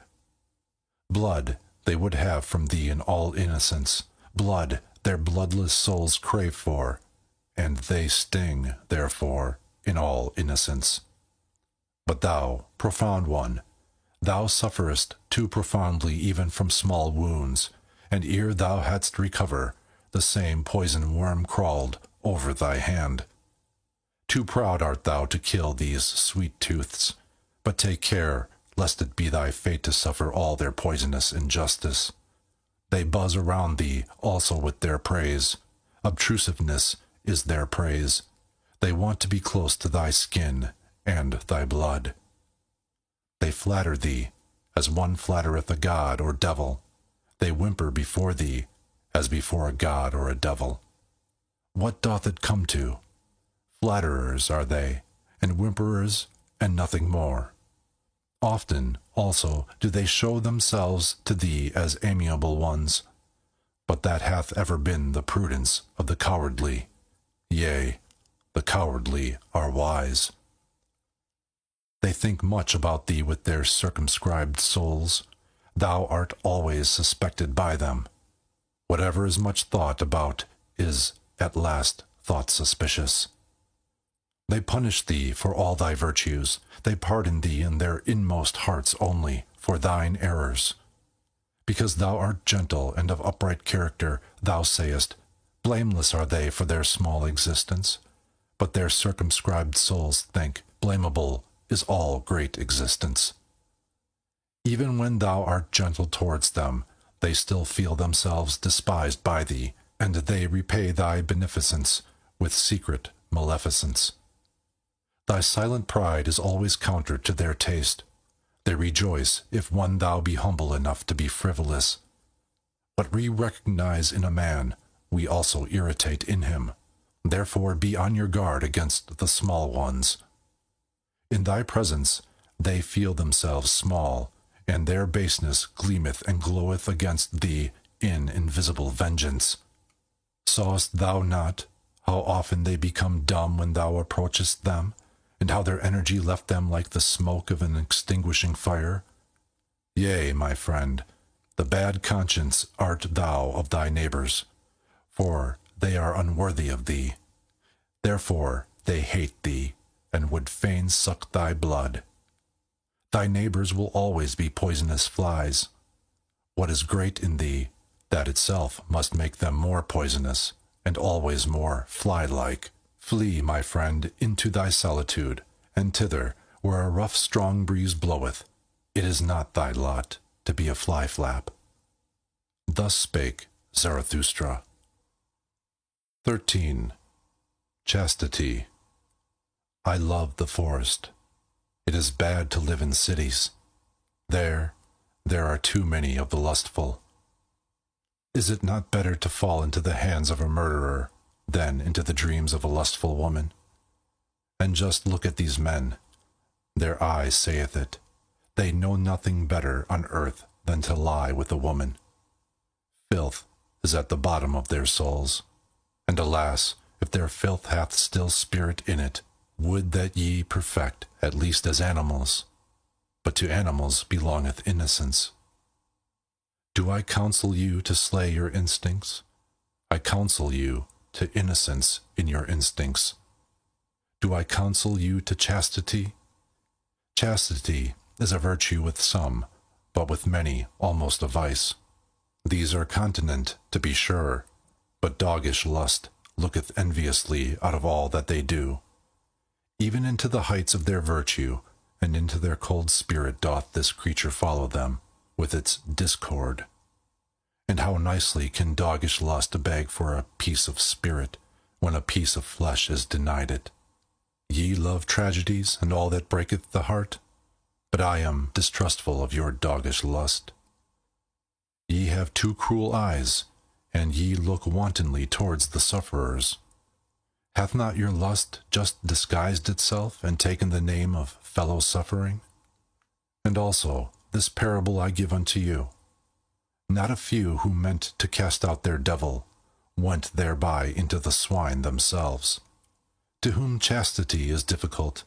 Blood they would have from thee in all innocence, blood their bloodless souls crave for, and they sting, therefore, in all innocence. But thou, profound one, thou sufferest too profoundly even from small wounds, and ere thou hadst recover, the same poison worm crawled over thy hand. Too proud art thou to kill these sweet tooths, but take care lest it be thy fate to suffer all their poisonous injustice. They buzz around thee also with their praise. Obtrusiveness is their praise. They want to be close to thy skin and thy blood. They flatter thee, as one flattereth a god or devil. They whimper before thee, as before a god or a devil. What doth it come to? Flatterers are they, and whimperers, and nothing more. Often, also, do they show themselves to thee as amiable ones, but that hath ever been the prudence of the cowardly. Yea, the cowardly are wise. They think much about thee with their circumscribed souls. Thou art always suspected by them. Whatever is much thought about is at last thought suspicious. They punish thee for all thy virtues. They pardon thee in their inmost hearts only for thine errors. Because thou art gentle and of upright character, thou sayest, blameless are they for their small existence. But their circumscribed souls think, blamable is all great existence. Even when thou art gentle towards them, they still feel themselves despised by thee, and they repay thy beneficence with secret maleficence. Thy silent pride is always counter to their taste. They rejoice if one thou be humble enough to be frivolous. What we recognize in a man, we also irritate in him. Therefore be on your guard against the small ones. In thy presence they feel themselves small, and their baseness gleameth and gloweth against thee in invisible vengeance. Sawest thou not how often they become dumb when thou approachest them, and how their energy left them like the smoke of an extinguishing fire? Yea, my friend, the bad conscience art thou of thy neighbors, for they are unworthy of thee. Therefore they hate thee, and would fain suck thy blood. Thy neighbors will always be poisonous flies. What is great in thee, that itself must make them more poisonous, and always more fly-like. Flee, my friend, into thy solitude, and thither, where a rough strong breeze bloweth. It is not thy lot to be a fly-flap. Thus spake Zarathustra. 13. Chastity. I love the forest. It is bad to live in cities. There are too many of the lustful. Is it not better to fall into the hands of a murderer than into the dreams of a lustful woman? And just look at these men. Their eye saith it. They know nothing better on earth than to lie with a woman. Filth is at the bottom of their souls. And alas, if their filth hath still spirit in it, would that ye perfect at least as animals. But to animals belongeth innocence. Do I counsel you to slay your instincts? I counsel you to innocence in your instincts. Do I counsel you to chastity? Chastity is a virtue with some, but with many almost a vice. These are continent, to be sure, but doggish lust looketh enviously out of all that they do. Even into the heights of their virtue, and into their cold spirit doth this creature follow them, with its discord. And how nicely can doggish lust beg for a piece of spirit, when a piece of flesh is denied it. Ye love tragedies and all that breaketh the heart, but I am distrustful of your doggish lust. Ye have two cruel eyes, and ye look wantonly towards the sufferers. Hath not your lust just disguised itself and taken the name of fellow-suffering? And also, this parable I give unto you. Not a few who meant to cast out their devil went thereby into the swine themselves. To whom chastity is difficult,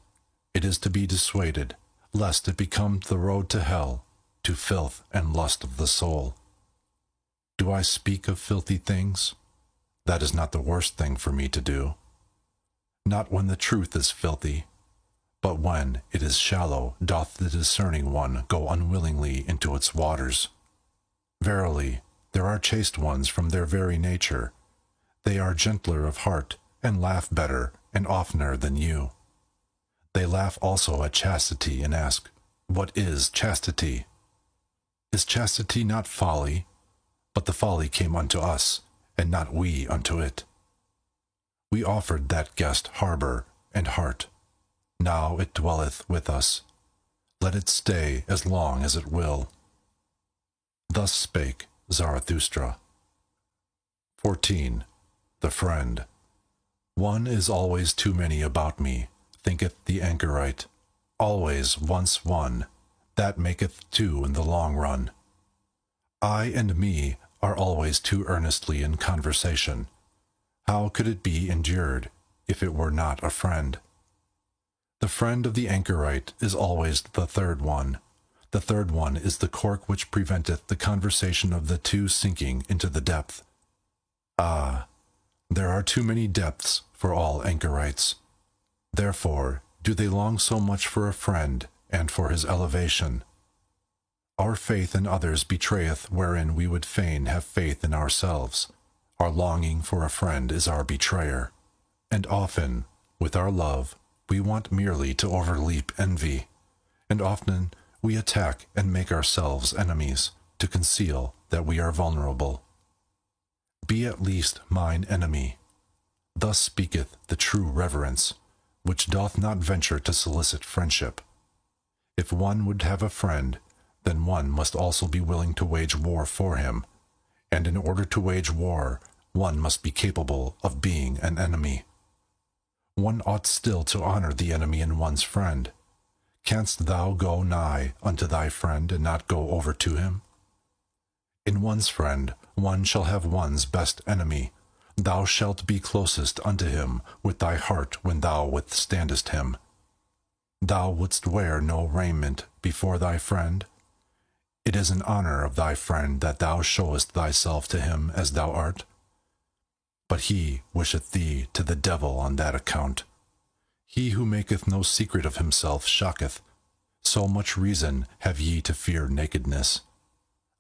it is to be dissuaded, lest it become the road to hell, to filth and lust of the soul. Do I speak of filthy things? That is not the worst thing for me to do. Not when the truth is filthy, but when it is shallow doth the discerning one go unwillingly into its waters. Verily, there are chaste ones from their very nature. They are gentler of heart, and laugh better and oftener than you. They laugh also at chastity, and ask, What is chastity? Is chastity not folly? But the folly came unto us, and not we unto it. We offered that guest harbor and heart. Now it dwelleth with us. Let it stay as long as it will. Thus spake Zarathustra. 14. The Friend. One is always too many about me, thinketh the anchorite. Always once one, that maketh two in the long run. I and me are always too earnestly in conversation. How could it be endured if it were not a friend? The friend of the anchorite is always the third one. The third one is the cork which preventeth the conversation of the two sinking into the depth. Ah, there are too many depths for all anchorites. Therefore do they long so much for a friend and for his elevation. Our faith in others betrayeth wherein we would fain have faith in ourselves. Our longing for a friend is our betrayer. And often, with our love, we want merely to overleap envy. And often we attack and make ourselves enemies, to conceal that we are vulnerable. Be at least mine enemy. Thus speaketh the true reverence, which doth not venture to solicit friendship. If one would have a friend, then one must also be willing to wage war for him, and in order to wage war, one must be capable of being an enemy. One ought still to honor the enemy in one's friend. Canst thou go nigh unto thy friend and not go over to him? In one's friend, one shall have one's best enemy. Thou shalt be closest unto him with thy heart when thou withstandest him. Thou wouldst wear no raiment before thy friend. It is an honor of thy friend that thou showest thyself to him as thou art. But he wisheth thee to the devil on that account. He who maketh no secret of himself shocketh. So much reason have ye to fear nakedness.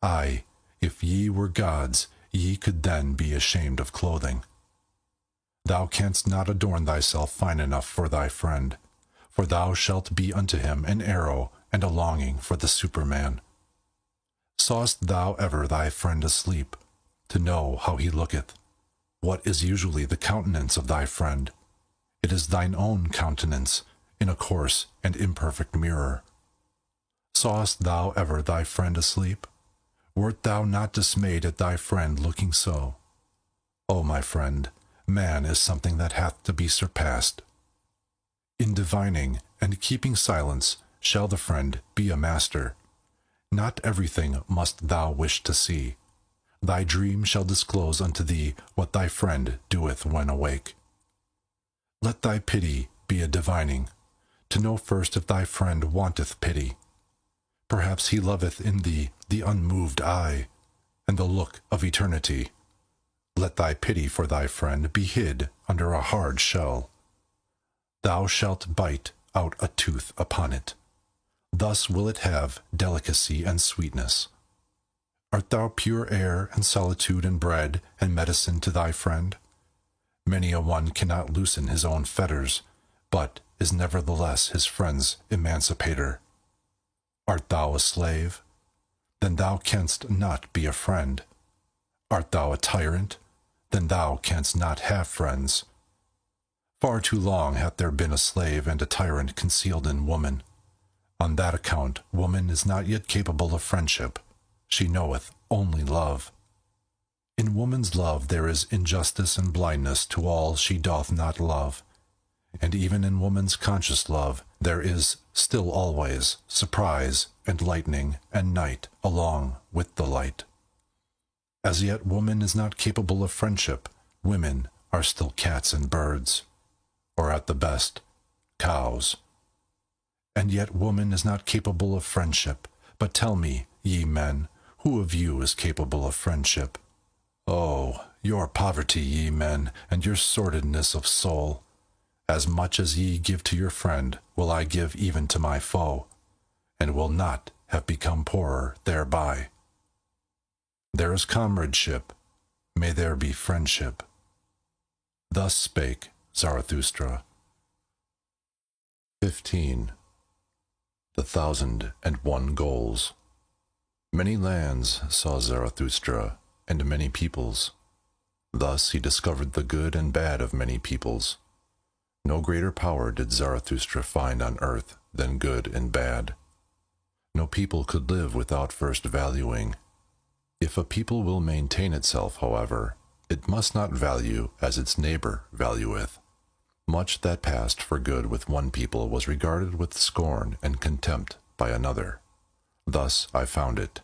Aye, if ye were gods, ye could then be ashamed of clothing. Thou canst not adorn thyself fine enough for thy friend, for thou shalt be unto him an arrow and a longing for the Superman. Sawest thou ever thy friend asleep, to know how he looketh? What is usually the countenance of thy friend? It is thine own countenance, in a coarse and imperfect mirror. Sawest thou ever thy friend asleep? Wert thou not dismayed at thy friend looking so? O my friend, man is something that hath to be surpassed. In divining and keeping silence shall the friend be a master. Not everything must thou wish to see. Thy dream shall disclose unto thee what thy friend doeth when awake. Let thy pity be a divining, to know first if thy friend wanteth pity. Perhaps he loveth in thee the unmoved eye, and the look of eternity. Let thy pity for thy friend be hid under a hard shell. Thou shalt bite out a tooth upon it. Thus will it have delicacy and sweetness. Art thou pure air and solitude and bread and medicine to thy friend? Many a one cannot loosen his own fetters, but is nevertheless his friend's emancipator. Art thou a slave? Then thou canst not be a friend. Art thou a tyrant? Then thou canst not have friends. Far too long hath there been a slave and a tyrant concealed in woman. On that account woman is not yet capable of friendship. She knoweth only love. In woman's love there is injustice and blindness to all she doth not love. And even in woman's conscious love there is still always surprise and lightning and night along with the light. As yet woman is not capable of friendship. Women are still cats and birds, or at the best, cows. And yet woman is not capable of friendship. But tell me, ye men, who of you is capable of friendship? Oh, your poverty, ye men, and your sordidness of soul! As much as ye give to your friend will I give even to my foe, and will not have become poorer thereby. There is comradeship, may there be friendship. Thus spake Zarathustra. 15. The 1,001 Goals. Many lands saw Zarathustra, and many peoples. Thus he discovered the good and bad of many peoples. No greater power did Zarathustra find on earth than good and bad. No people could live without first valuing. If a people will maintain itself, however, it must not value as its neighbor valueth. Much that passed for good with one people was regarded with scorn and contempt by another. Thus I found it.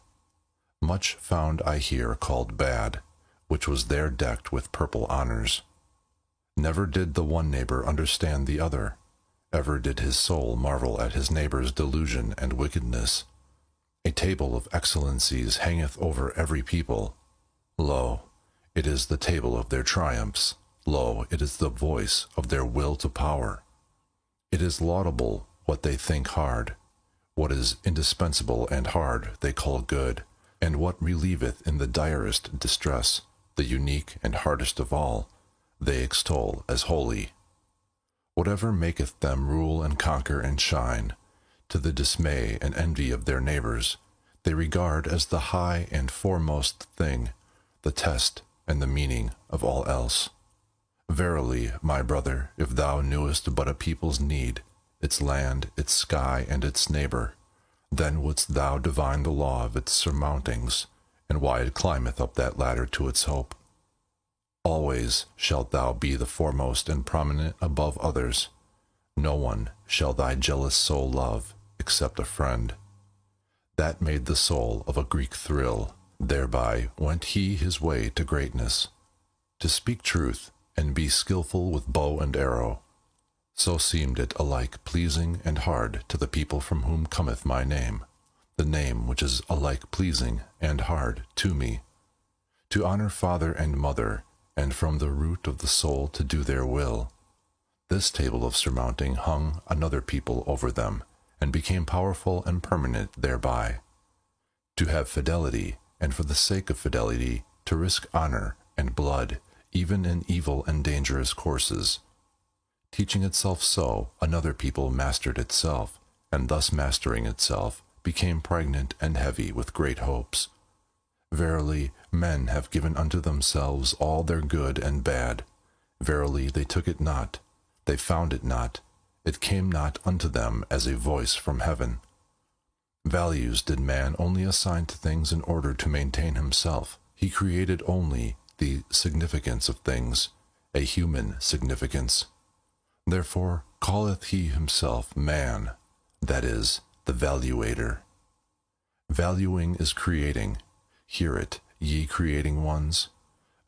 Much found I here called bad, which was there decked with purple honors. Never did the one neighbor understand the other. Ever did his soul marvel at his neighbor's delusion and wickedness. A table of excellencies hangeth over every people. Lo, it is the table of their triumphs. Lo, it is the voice of their will to power. It is laudable what they think hard. What is indispensable and hard they call good, and what relieveth in the direst distress, the unique and hardest of all, they extol as holy. Whatever maketh them rule and conquer and shine, to the dismay and envy of their neighbors, they regard as the high and foremost thing, the test and the meaning of all else. Verily, my brother, if thou knewest but a people's need, its land, its sky, and its neighbor, then wouldst thou divine the law of its surmountings, and why it climbeth up that ladder to its hope. Always shalt thou be the foremost and prominent above others. No one shall thy jealous soul love, except a friend. That made the soul of a Greek thrill, thereby went he his way to greatness. To speak truth, and be skilful with bow and arrow, so seemed it alike pleasing and hard to the people from whom cometh my name, the name which is alike pleasing and hard to me. To honor father and mother, and from the root of the soul to do their will. This table of surmounting hung another people over them, and became powerful and permanent thereby. To have fidelity, and for the sake of fidelity, to risk honor and blood, even in evil and dangerous courses. Teaching itself so, another people mastered itself, and thus mastering itself, became pregnant and heavy with great hopes. Verily, men have given unto themselves all their good and bad. Verily, they took it not, they found it not, it came not unto them as a voice from heaven. Values did man only assign to things in order to maintain himself. He created only the significance of things, a human significance. Therefore calleth he himself man, that is, the valuator. Valuing is creating. Hear it, ye creating ones.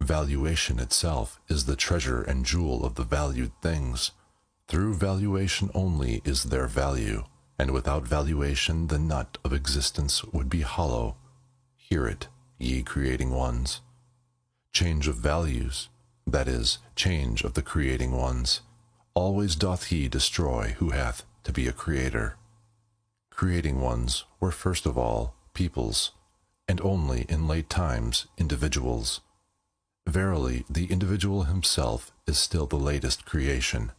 Valuation itself is the treasure and jewel of the valued things. Through valuation only is there value, and without valuation the nut of existence would be hollow. Hear it, ye creating ones. Change of values, that is, change of the creating ones, always doth he destroy who hath to be a creator. Creating ones were first of all peoples, and only in late times individuals. Verily, the individual himself is still the latest creation.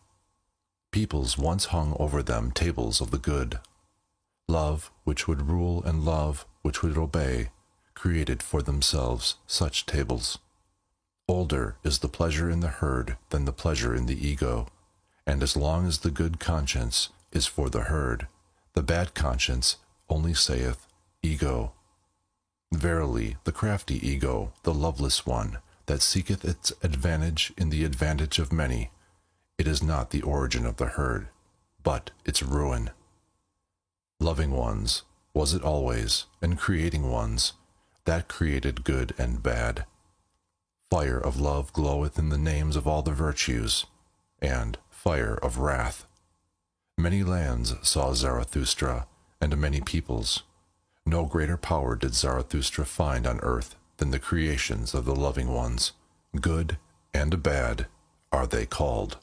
Peoples once hung over them tables of the good. Love, which would rule, and love, which would obey, created for themselves such tables. Older is the pleasure in the herd than the pleasure in the ego, and as long as the good conscience is for the herd, the bad conscience only saith, ego. Verily, the crafty ego, the loveless one, that seeketh its advantage in the advantage of many, it is not the origin of the herd, but its ruin. Loving ones, was it always, and creating ones, that created good and bad. Fire of love gloweth in the names of all the virtues, and fire of wrath. Many lands saw Zarathustra, and many peoples. No greater power did Zarathustra find on earth than the creations of the loving ones. Good and bad are they called.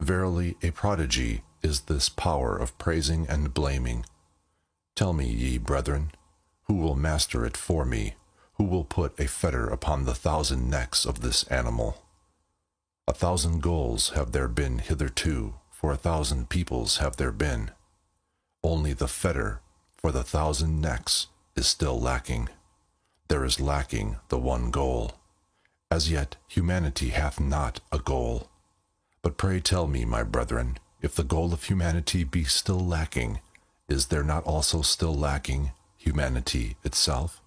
Verily, a prodigy is this power of praising and blaming. Tell me, ye brethren, who will master it for me? Who will put a fetter upon the 1,000 necks of this animal? 1,000 goals have there been hitherto, for 1,000 peoples have there been. Only the fetter for the 1,000 necks is still lacking. There is lacking the one goal. As yet humanity hath not a goal. But pray tell me, my brethren, if the goal of humanity be still lacking, is there not also still lacking humanity itself?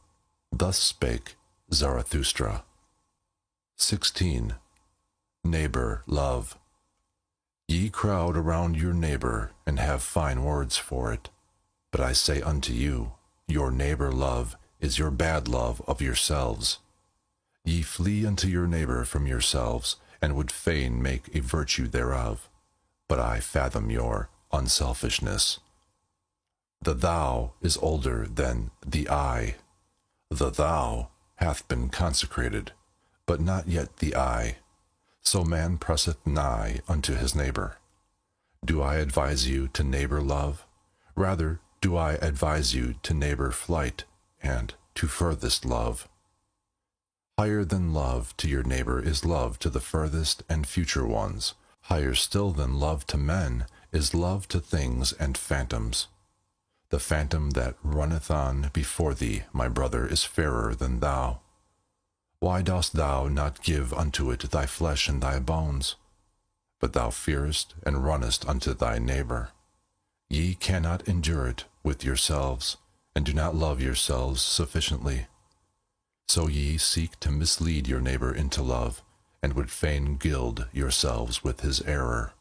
Thus spake Zarathustra. 16. Neighbor love. Ye crowd around your neighbor, and have fine words for it. But I say unto you, your neighbor love is your bad love of yourselves. Ye flee unto your neighbor from yourselves, and would fain make a virtue thereof. But I fathom your unselfishness. The thou is older than the I. The thou hath been consecrated, but not yet the I. So man presseth nigh unto his neighbor. Do I advise you to neighbor love? Rather do I advise you to neighbor flight, and to furthest love. Higher than love to your neighbor is love to the furthest and future ones. Higher still than love to men is love to things and phantoms. The phantom that runneth on before thee, my brother, is fairer than thou. Why dost thou not give unto it thy flesh and thy bones? But thou fearest and runnest unto thy neighbor. Ye cannot endure it with yourselves, and do not love yourselves sufficiently. So ye seek to mislead your neighbor into love, and would fain gild yourselves with his error.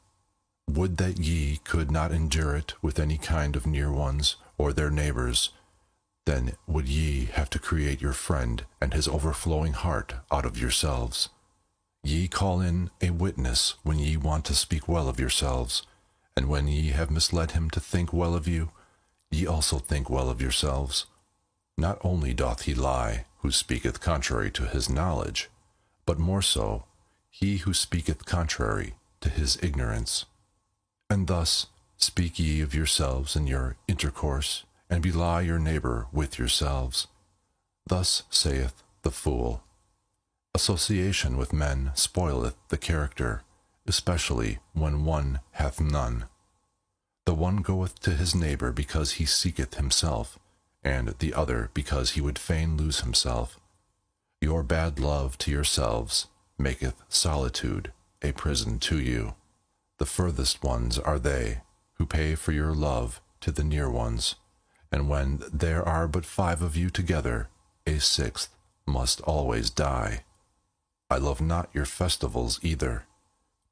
Would that ye could not endure it with any kind of near ones, or their neighbors, then would ye have to create your friend and his overflowing heart out of yourselves. Ye call in a witness when ye want to speak well of yourselves, and when ye have misled him to think well of you, Ye also think well of yourselves. Not only doth he lie, who speaketh contrary to his knowledge, but more so, he who speaketh contrary to his ignorance. And thus speak ye of yourselves in your intercourse, and belie your neighbor with yourselves. Thus saith the fool. Association with men spoileth the character, especially when one hath none. The one goeth to his neighbor because he seeketh himself, and the other because he would fain lose himself. Your bad love to yourselves maketh solitude a prison to you. The furthest ones are they who pay for your love to the near ones, and when there are but 5 of you together, a 6th must always die. I love not your festivals either.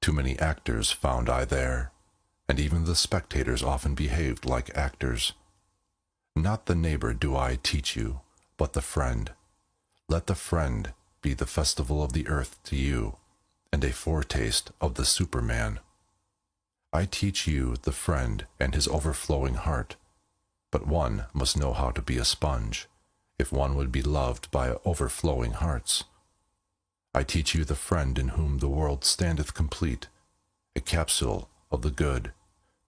Too many actors found I there, and even the spectators often behaved like actors. Not the neighbor do I teach you, but the friend. Let the friend be the festival of the earth to you, and a foretaste of the Superman. I teach you the friend and his overflowing heart, but one must know how to be a sponge, if one would be loved by overflowing hearts. I teach you the friend in whom the world standeth complete, a capsule of the good,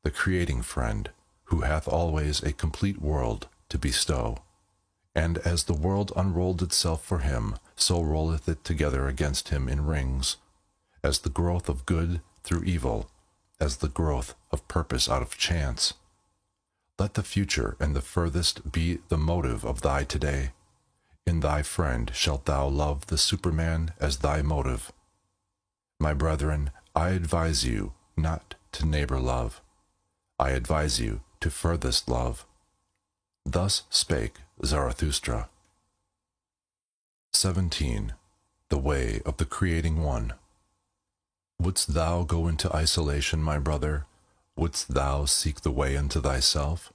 the creating friend, who hath always a complete world to bestow. And as the world unrolled itself for him, so rolleth it together against him in rings, as the growth of good through evil, as the growth of purpose out of chance. Let the future and the furthest be the motive of thy today. In thy friend shalt thou love the Superman as thy motive. My brethren, I advise you not to neighbor love. I advise you to furthest love. Thus spake Zarathustra. 17. The Way of the Creating One. Wouldst thou go into isolation, my brother? Wouldst thou seek the way unto thyself?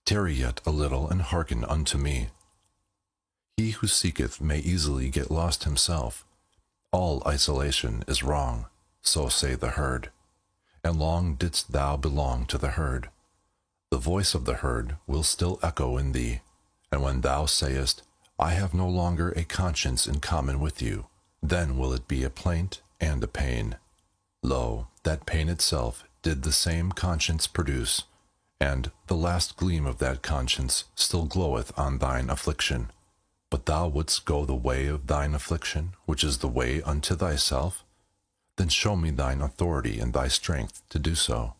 Tarry yet a little, and hearken unto me. He who seeketh may easily get lost himself. All isolation is wrong, so say the herd. And long didst thou belong to the herd. The voice of the herd will still echo in thee, and when thou sayest, I have no longer a conscience in common with you, then will it be a plaint and a pain. Lo, that pain itself did the same conscience produce, and the last gleam of that conscience still gloweth on thine affliction. But thou wouldst go the way of thine affliction, which is the way unto thyself? Then show me thine authority and thy strength to do so.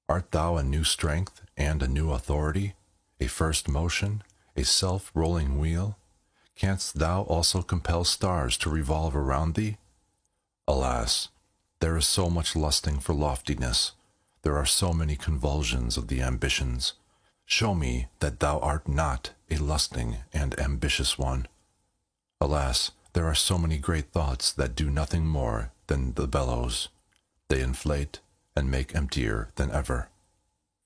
Art thou a new strength and a new authority, a first motion, a self-rolling wheel? Canst thou also compel stars to revolve around thee? Alas, there is so much lusting for loftiness, there are so many convulsions of the ambitions. Show me that thou art not a lusting and ambitious one. Alas, there are so many great thoughts that do nothing more than the bellows. They inflate and make emptier than ever.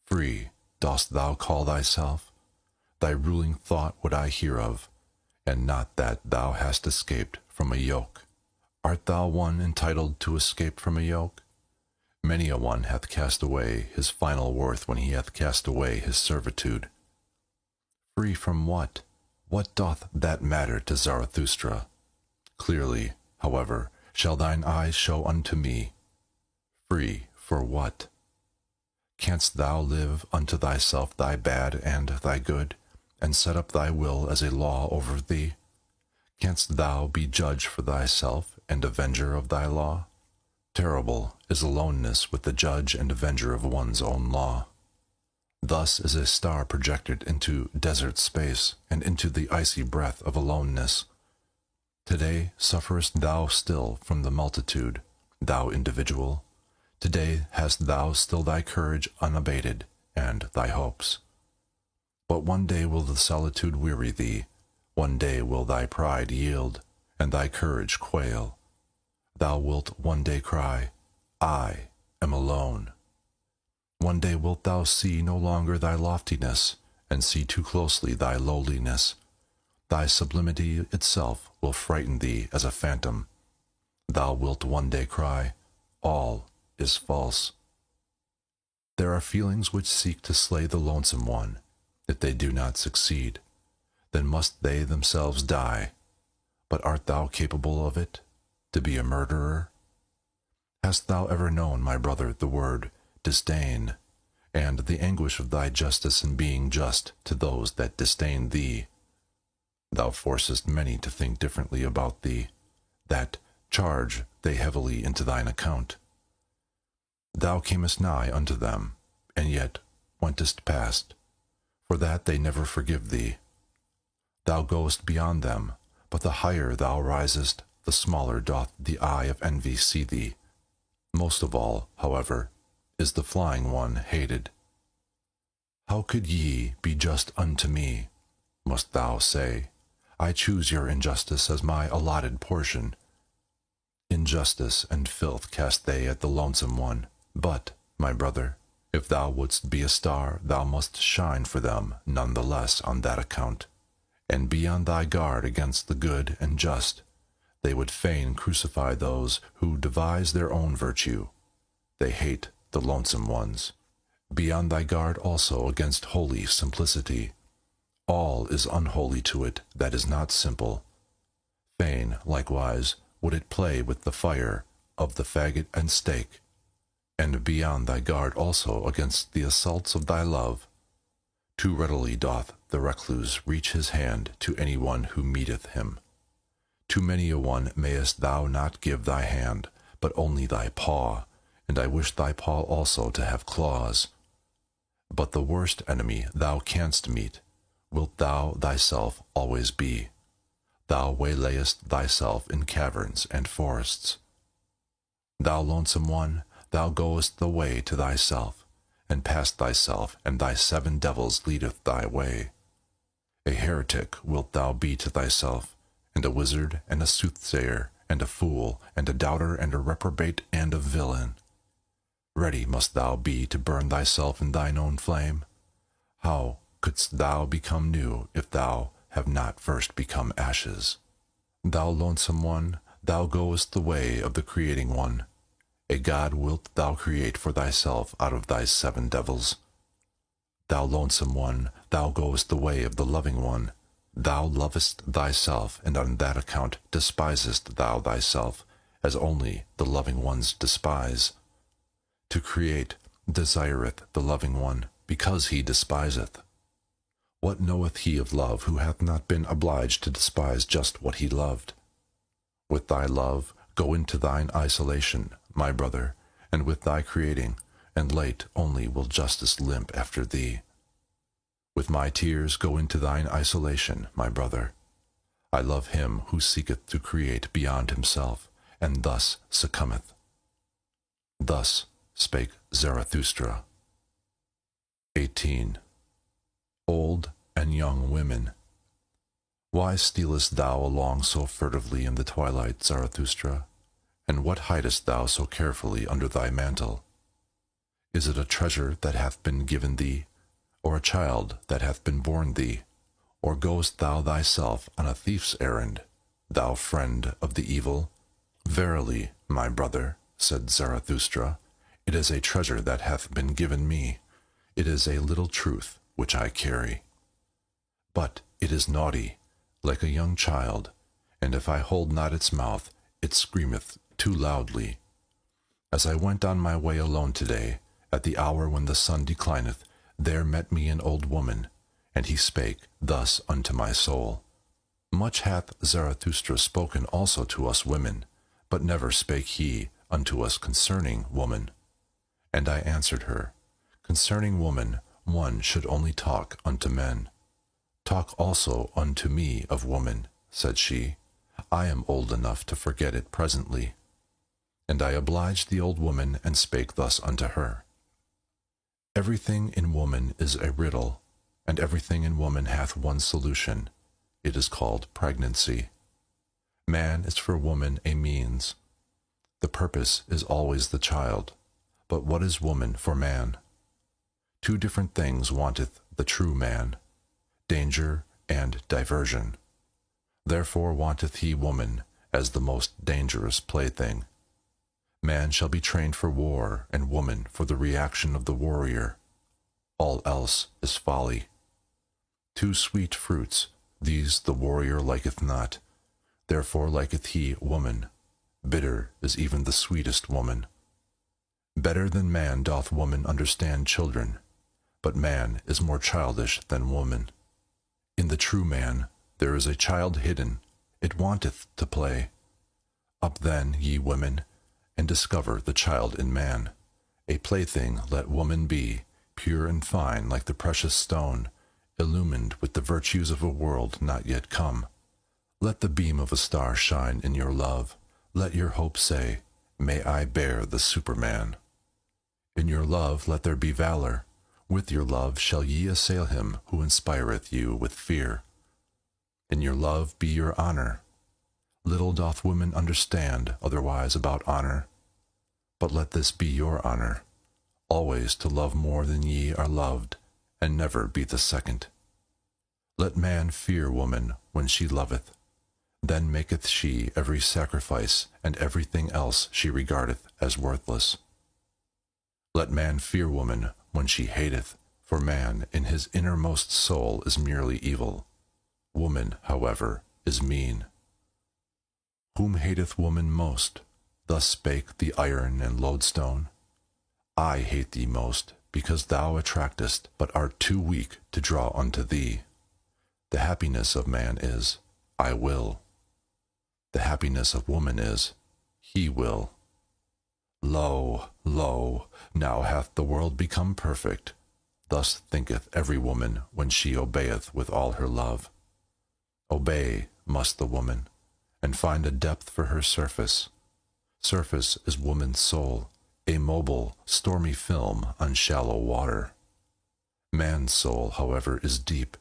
Free dost thou call thyself? Thy ruling thought would I hear of, and not that thou hast escaped from a yoke. Art thou one entitled to escape from a yoke? Many a one hath cast away his final worth when he hath cast away his servitude. Free from what? What doth that matter to Zarathustra? Clearly, however, shall thine eyes show unto me. Free for what? Canst thou live unto thyself thy bad and thy good, and set up thy will as a law over thee? Canst thou be judge for thyself and avenger of thy law? Terrible is aloneness with the judge and avenger of one's own law. Thus is a star projected into desert space and into the icy breath of aloneness. Today sufferest thou still from the multitude, thou individual. Today hast thou still thy courage unabated, and thy hopes. But one day will the solitude weary thee, one day will thy pride yield, and thy courage quail. Thou wilt one day cry, I am alone. One day wilt thou see no longer thy loftiness, and see too closely thy lowliness. Thy sublimity itself will frighten thee as a phantom. Thou wilt one day cry, all is false. There are feelings which seek to slay the lonesome one, If they do not succeed, then must they themselves die. But art thou capable of it, to be a murderer? Hast thou ever known, my brother, the word disdain, and the anguish of thy justice in being just to those that disdain thee? Thou forcest many to think differently about thee, that charge they heavily into thine account. Thou camest nigh unto them, and yet wentest past, for that they never forgive thee. Thou goest beyond them, but the higher thou risest, the smaller doth the eye of envy see thee. Most of all, however, is the flying one hated. How could ye be just unto me? Must thou say, I choose your injustice as my allotted portion. Injustice and filth cast they at the lonesome one. But, my brother, if thou wouldst be a star, thou must shine for them none the less on that account, and be on thy guard against the good and just. They would fain crucify those who devise their own virtue. They hate the lonesome ones. Be on thy guard also against holy simplicity. All is unholy to it that is not simple. Fain, likewise, would it play with the fire of the faggot and stake. And be on thy guard also against the assaults of thy love. Too readily doth the recluse reach his hand to any one who meeteth him. To many a one mayest thou not give thy hand, but only thy paw, and I wish thy paw also to have claws. But the worst enemy thou canst meet, wilt thou thyself always be. Thou waylayest thyself in caverns and forests. Thou lonesome one, thou goest the way to thyself, and past thyself, and thy 7 devils leadeth thy way. A heretic wilt thou be to thyself, and a wizard, and a soothsayer, and a fool, and a doubter, and a reprobate, and a villain. Ready must thou be to burn thyself in thine own flame. How couldst thou become new if thou have not first become ashes? Thou lonesome one, thou goest the way of the creating one. A god wilt thou create for thyself out of thy 7 devils. Thou lonesome one, thou goest the way of the loving one. Thou lovest thyself, and on that account despisest thou thyself, as only the loving ones despise. To create desireth the loving one, because he despiseth. What knoweth he of love who hath not been obliged to despise just what he loved? With thy love go into thine isolation, my brother, and with thy creating, and late only will justice limp after thee. With my tears go into thine isolation, my brother. I love him who seeketh to create beyond himself, and thus succumbeth. Thus spake Zarathustra. 18. Old and young women. Why stealest thou along so furtively in the twilight, Zarathustra? And what hidest thou so carefully under thy mantle? Is it a treasure that hath been given thee, or a child that hath been born thee? Or goest thou thyself on a thief's errand, thou friend of the evil? Verily, my brother, said Zarathustra, it is a treasure that hath been given me. It is a little truth which I carry. But it is naughty, like a young child, and if I hold not its mouth, it screameth too loudly. As I went on my way alone today, at the hour when the sun declineth, there met me an old woman, and he spake thus unto my soul. Much hath Zarathustra spoken also to us women, but never spake he unto us concerning woman. And I answered her, Concerning woman, one should only talk unto men. Talk also unto me of woman, said she. I am old enough to forget it presently. And I obliged the old woman, and spake thus unto her. Everything in woman is a riddle, and everything in woman hath one solution. It is called pregnancy. Man is for woman a means. The purpose is always the child. But what is woman for man? 2 different things wanteth the true man, danger and diversion. Therefore wanteth he woman as the most dangerous plaything. Man shall be trained for war, and woman for the reaction of the warrior. All else is folly. Two sweet fruits, these the warrior liketh not, therefore liketh he woman. Bitter is even the sweetest woman. Better than man doth woman understand children, but man is more childish than woman. In the true man there is a child hidden, it wanteth to play. Up then, ye women, and discover the child in man. A plaything let woman be, pure and fine like the precious stone, illumined with the virtues of a world not yet come. Let the beam of a star shine in your love. Let your hope say, may I bear the Superman. In your love let there be valor. With your love shall ye assail him who inspireth you with fear. In your love be your honor. Little doth women understand otherwise about honor. But let this be your honor, always to love more than ye are loved, and never be the second. Let man fear woman when she loveth, then maketh she every sacrifice and everything else she regardeth as worthless. Let man fear woman when she hateth, for man in his innermost soul is merely evil. Woman, however, is mean. Whom hateth woman most? Thus spake the iron and lodestone. I hate thee most, because thou attractest, but art too weak to draw unto thee. The happiness of man is, I will. The happiness of woman is, he will. Lo, lo, now hath the world become perfect. Thus thinketh every woman when she obeyeth with all her love. Obey must the woman, and find a depth for her surface. Surface is woman's soul, a mobile, stormy film on shallow water. Man's soul, however, is deep.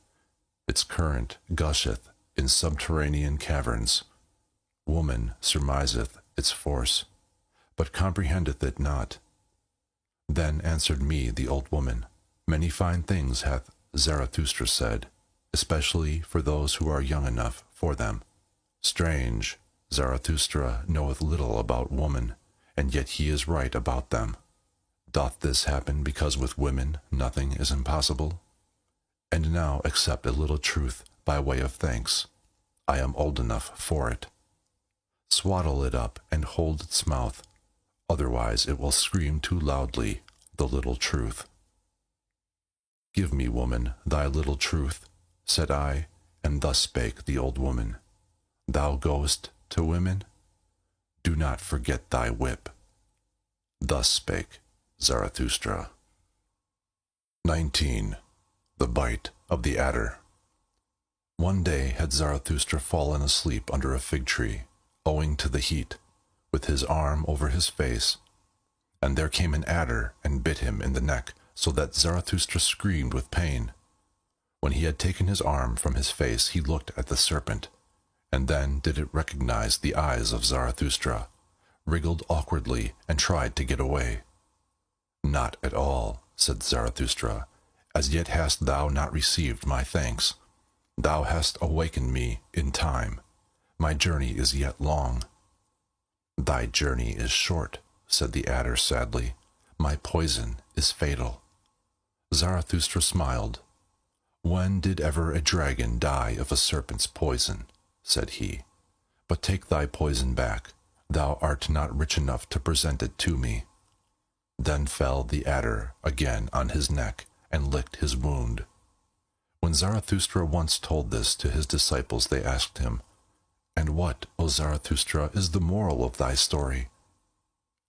Its current gusheth in subterranean caverns. Woman surmiseth its force, but comprehendeth it not. Then answered me the old woman, many fine things hath Zarathustra said, especially for those who are young enough for them. Strange, Zarathustra knoweth little about woman, and yet he is right about them. Doth this happen because with women nothing is impossible? And now accept a little truth by way of thanks. I am old enough for it. Swaddle it up and hold its mouth, otherwise it will scream too loudly, the little truth. Give me, woman, thy little truth, said I, and thus spake the old woman. Thou goest to women? Do not forget thy whip. Thus spake Zarathustra. 19. The Bite of the Adder. One day had Zarathustra fallen asleep under a fig tree, owing to the heat, with his arm over his face, and there came an adder and bit him in the neck, so that Zarathustra screamed with pain. When he had taken his arm from his face, he looked at the serpent, and then did it recognize the eyes of Zarathustra, wriggled awkwardly, and tried to get away. Not at all, said Zarathustra, as yet hast thou not received my thanks. Thou hast awakened me in time. My journey is yet long. Thy journey is short, said the adder sadly. My poison is fatal. Zarathustra smiled. When did ever a dragon die of a serpent's poison? Said he. But take thy poison back. Thou art not rich enough to present it to me. Then fell the adder again on his neck and licked his wound. When Zarathustra once told this to his disciples, they asked him, And what, O Zarathustra, is the moral of thy story?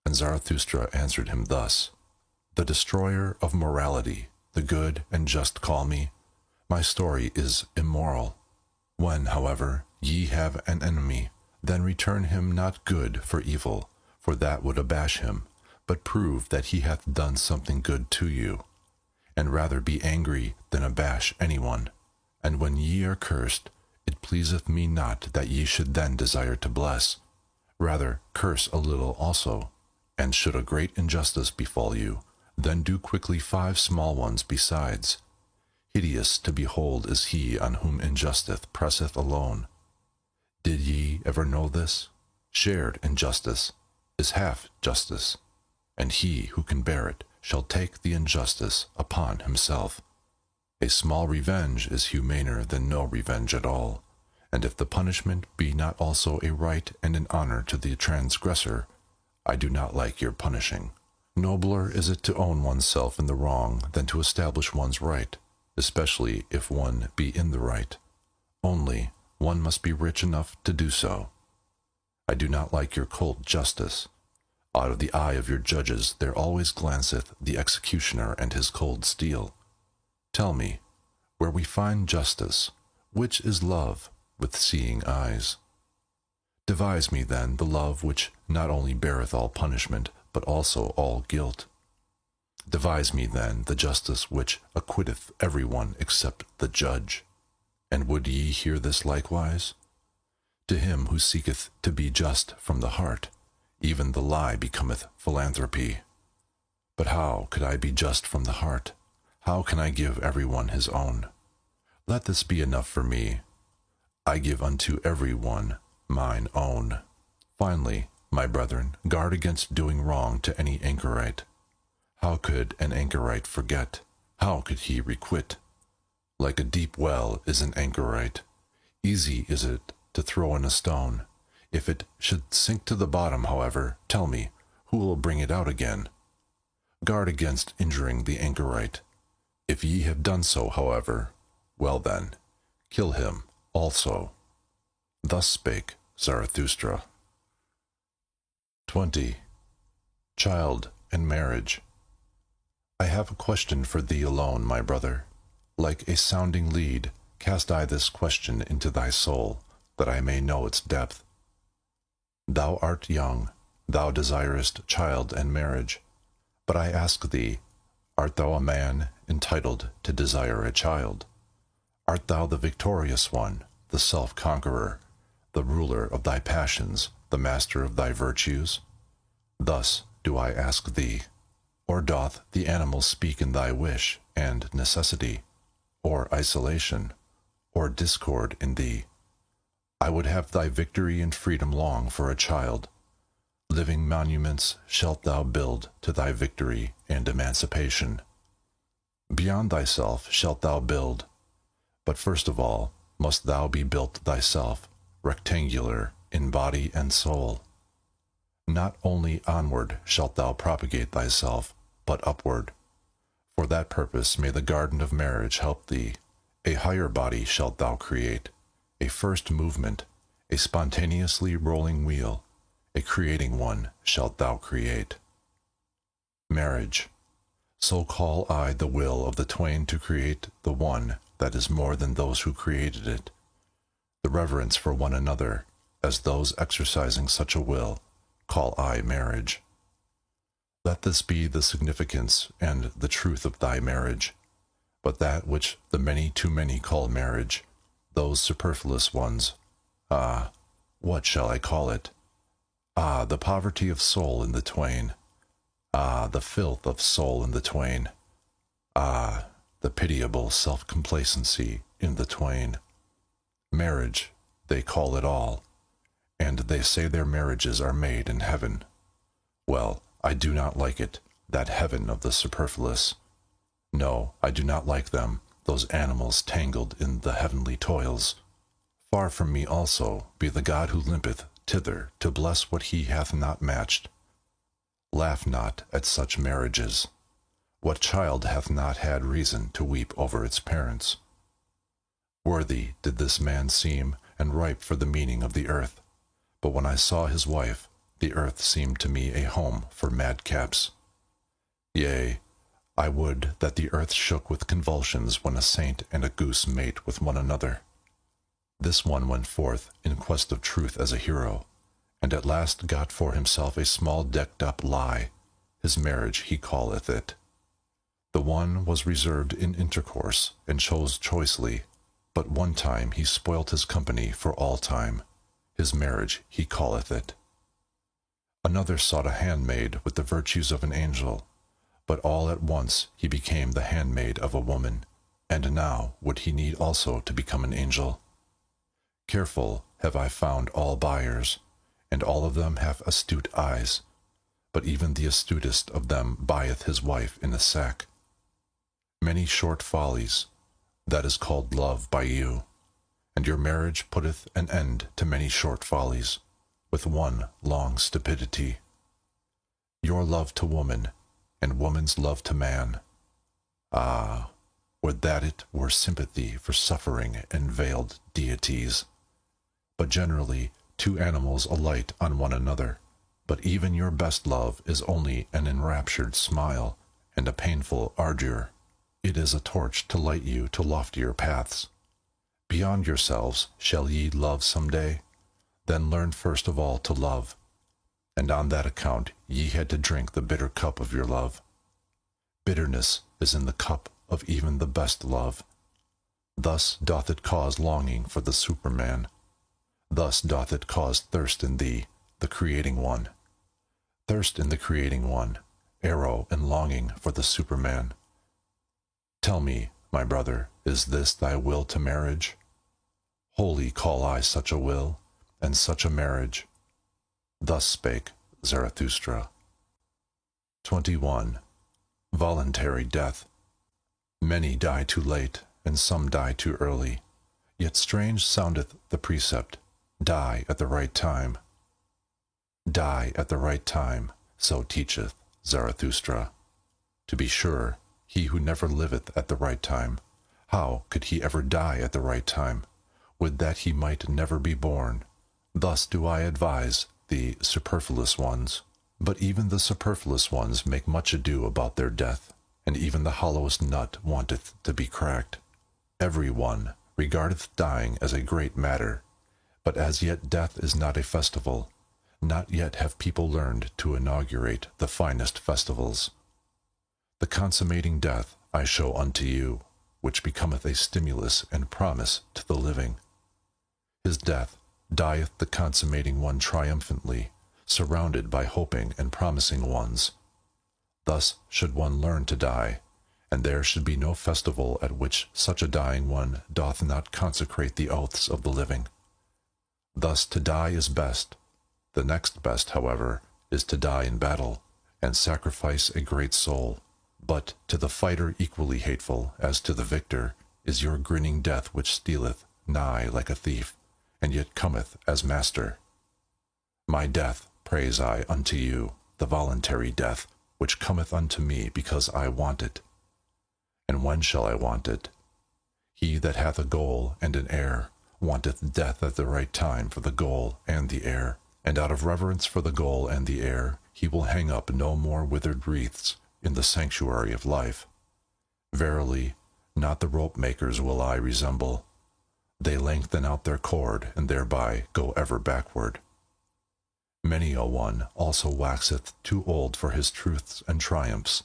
And Zarathustra answered him thus, The destroyer of morality, the good and just call me. My story is immoral. When, however, ye have an enemy, then return him not good for evil, for that would abash him, but prove that he hath done something good to you. And rather be angry than abash anyone. And when ye are cursed, it pleaseth me not that ye should then desire to bless. Rather curse a little also. And should a great injustice befall you, then do quickly 5 small ones besides. Hideous to behold is he on whom injustice presseth alone. Did ye ever know this? Shared injustice is half justice, and he who can bear it shall take the injustice upon himself. A small revenge is humaner than no revenge at all, and if the punishment be not also a right and an honor to the transgressor, I do not like your punishing. Nobler is it to own oneself in the wrong than to establish one's right, especially if one be in the right. Only, one must be rich enough to do so. I do not like your cold justice. Out of the eye of your judges there always glanceth the executioner and his cold steel. Tell me, where we find justice, which is love with seeing eyes? Devise me then the love which not only beareth all punishment, but also all guilt. Devise me then the justice which acquitteth every one except the judge. And would ye hear this likewise? To him who seeketh to be just from the heart, even the lie becometh philanthropy. But how could I be just from the heart? How can I give every one his own? Let this be enough for me. I give unto every one mine own. Finally, my brethren, guard against doing wrong to any anchorite. How could an anchorite forget? How could he requite? Like a deep well is an anchorite. Easy is it to throw in a stone. If it should sink to the bottom, however, tell me, who will bring it out again? Guard against injuring the anchorite. If ye have done so, however, well then, kill him also. Thus spake Zarathustra. 20. Child and marriage. I have a question for thee alone, my brother. Like a sounding lead, cast I this question into thy soul, that I may know its depth. Thou art young, thou desirest child and marriage, but I ask thee, art thou a man entitled to desire a child? Art thou the victorious one, the self-conqueror, the ruler of thy passions, the master of thy virtues? Thus do I ask thee. Or doth the animal speak in thy wish and necessity, or isolation, or discord in thee? I would have thy victory and freedom long for a child. Living monuments shalt thou build to thy victory and emancipation. Beyond thyself shalt thou build, but first of all must thou be built thyself, rectangular in body and soul. Not only onward shalt thou propagate thyself, but upward. For that purpose may the garden of marriage help thee. A higher body shalt thou create, a first movement, a spontaneously rolling wheel, a creating one shalt thou create. Marriage. So call I the will of the twain to create the one that is more than those who created it. The reverence for one another, as those exercising such a will, call I marriage. Let this be the significance and the truth of thy marriage. But that which the many too many call marriage, those superfluous ones, ah, what shall I call it? Ah, the poverty of soul in the twain. Ah, the filth of soul in the twain. Ah, the pitiable self-complacency in the twain. Marriage, they call it all, and they say their marriages are made in heaven. Well, I do not like it, that heaven of the superfluous. No, I do not like them, those animals tangled in the heavenly toils. Far from me also be the God who limpeth thither to bless what he hath not matched. Laugh not at such marriages. What child hath not had reason to weep over its parents? Worthy did this man seem, and ripe for the meaning of the earth. But when I saw his wife, the earth seemed to me a home for madcaps. Yea, I would that the earth shook with convulsions when a saint and a goose mate with one another. This one went forth in quest of truth as a hero, and at last got for himself a small decked-up lie. His marriage he calleth it. The one was reserved in intercourse, and chose choicely, but one time he spoilt his company for all time. His marriage he calleth it. Another sought a handmaid with the virtues of an angel, but all at once he became the handmaid of a woman, and now would he need also to become an angel. Careful have I found all buyers, and all of them have astute eyes, but even the astutest of them buyeth his wife in a sack. Many short follies, that is called love by you, and your marriage putteth an end to many short follies, with one long stupidity. Your love to woman, and woman's love to man. Ah, would that it were sympathy for suffering and veiled deities, but generally two animals alight on one another. But even your best love is only an enraptured smile and a painful ardor. It is a torch to light you to loftier paths. Beyond yourselves shall ye love some day? Then learn first of all to love, and on that account ye had to drink the bitter cup of your love. Bitterness is in the cup of even the best love. Thus doth it cause longing for the Superman. Thus doth it cause thirst in thee, the creating one. Thirst in the creating one, arrow and longing for the Superman. Tell me, my brother, is this thy will to marriage? Holy call I such a will, and such a marriage. Thus spake Zarathustra. 21. Voluntary death. Many die too late, and some die too early. Yet strange soundeth the precept, die at the right time. Die at the right time, so teacheth Zarathustra. To be sure, he who never liveth at the right time, how could he ever die at the right time? Would that he might never be born. Thus do I advise the superfluous ones. But even the superfluous ones make much ado about their death, and even the hollowest nut wanteth to be cracked. Every one regardeth dying as a great matter, but as yet death is not a festival. Not yet have people learned to inaugurate the finest festivals. The consummating death I show unto you, which becometh a stimulus and promise to the living. His death dieth the consummating one triumphantly, surrounded by hoping and promising ones. Thus should one learn to die, and there should be no festival at which such a dying one doth not consecrate the oaths of the living. Thus to die is best. The next best, however, is to die in battle, and sacrifice a great soul. But to the fighter equally hateful as to the victor is your grinning death which stealeth nigh like a thief, and yet cometh as master. My death praise I unto you, the voluntary death, which cometh unto me because I want it. And when shall I want it? He that hath a goal and an heir wanteth death at the right time for the goal and the heir, and out of reverence for the goal and the heir he will hang up no more withered wreaths in the sanctuary of life. Verily, not the rope makers will I resemble. They lengthen out their cord, and thereby go ever backward. Many a one also waxeth too old for his truths and triumphs.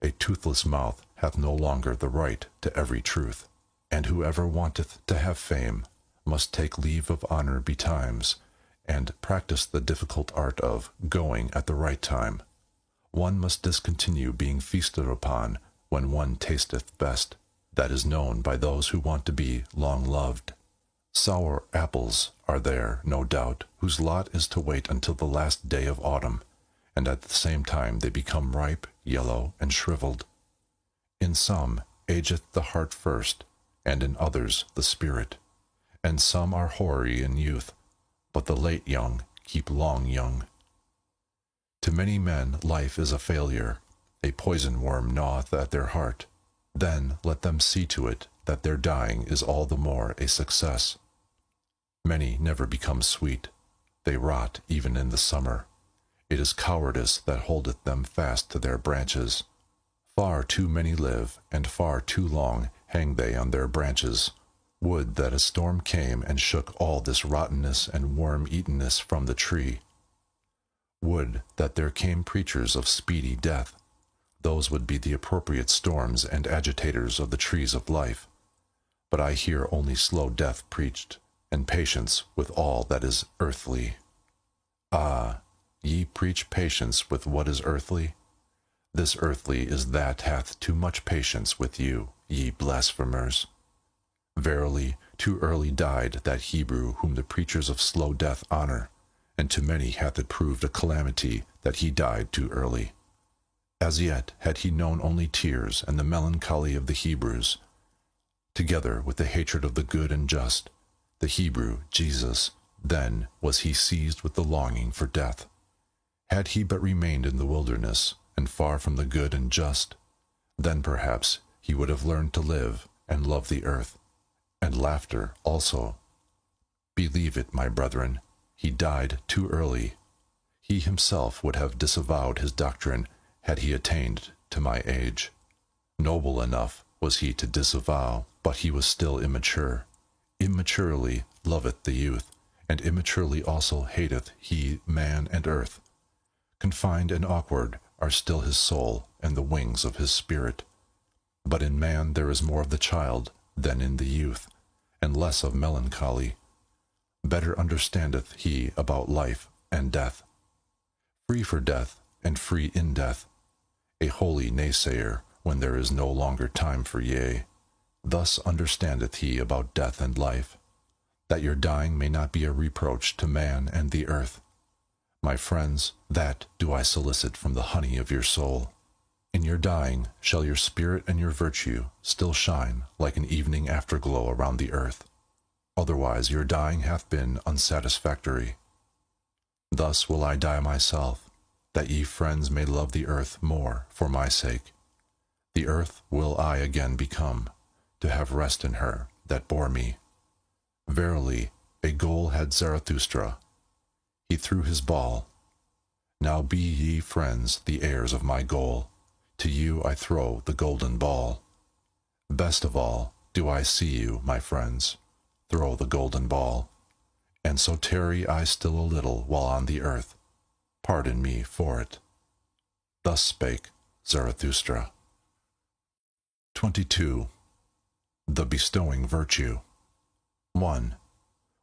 A toothless mouth hath no longer the right to every truth, and whoever wanteth to have fame must take leave of honor betimes, and practice the difficult art of going at the right time. One must discontinue being feasted upon when one tasteth best. That is known by those who want to be long-loved. Sour apples are there, no doubt, whose lot is to wait until the last day of autumn, and at the same time they become ripe, yellow, and shriveled. In some ageth the heart first, and in others the spirit, and some are hoary in youth, but the late young keep long young. To many men life is a failure, a poison worm gnaweth at their heart. Then let them see to it that their dying is all the more a success. Many never become sweet. They rot even in the summer. It is cowardice that holdeth them fast to their branches. Far too many live, and far too long hang they on their branches. Would that a storm came and shook all this rottenness and worm-eatenness from the tree. Would that there came preachers of speedy death. Those would be the appropriate storms and agitators of the trees of life. But I hear only slow death preached, and patience with all that is earthly. Ah, ye preach patience with what is earthly? This earthly is that hath too much patience with you, ye blasphemers. Verily, too early died that Hebrew whom the preachers of slow death honor, and to many hath it proved a calamity that he died too early. As yet had he known only tears and the melancholy of the Hebrews. together with the hatred of the good and just, the Hebrew Jesus, then was he seized with the longing for death. Had he but remained in the wilderness, and far from the good and just, then perhaps he would have learned to live and love the earth, and laughter also. Believe it, my brethren, he died too early. He himself would have disavowed his doctrine had he attained to my age. Noble enough was he to disavow, but he was still immature. Immaturely loveth the youth, and immaturely also hateth he man and earth. Confined and awkward are still his soul and the wings of his spirit. But in man there is more of the child than in the youth, and less of melancholy. Better understandeth he about life and death. Free for death, and free in death. A holy naysayer, when there is no longer time for yea. Thus understandeth he about death and life, that your dying may not be a reproach to man and the earth. My friends, that do I solicit from the honey of your soul. In your dying shall your spirit and your virtue still shine like an evening afterglow around the earth. Otherwise your dying hath been unsatisfactory. Thus will I die myself, that ye friends may love the earth more for my sake. The earth will I again become, to have rest in her that bore me. Verily, a goal had Zarathustra. He threw his ball. Now be ye friends the heirs of my goal. To you I throw the golden ball. Best of all do I see you, my friends, throw the golden ball. And so tarry I still a little while on the earth. Pardon me for it. Thus spake Zarathustra. 22. The bestowing virtue. 1.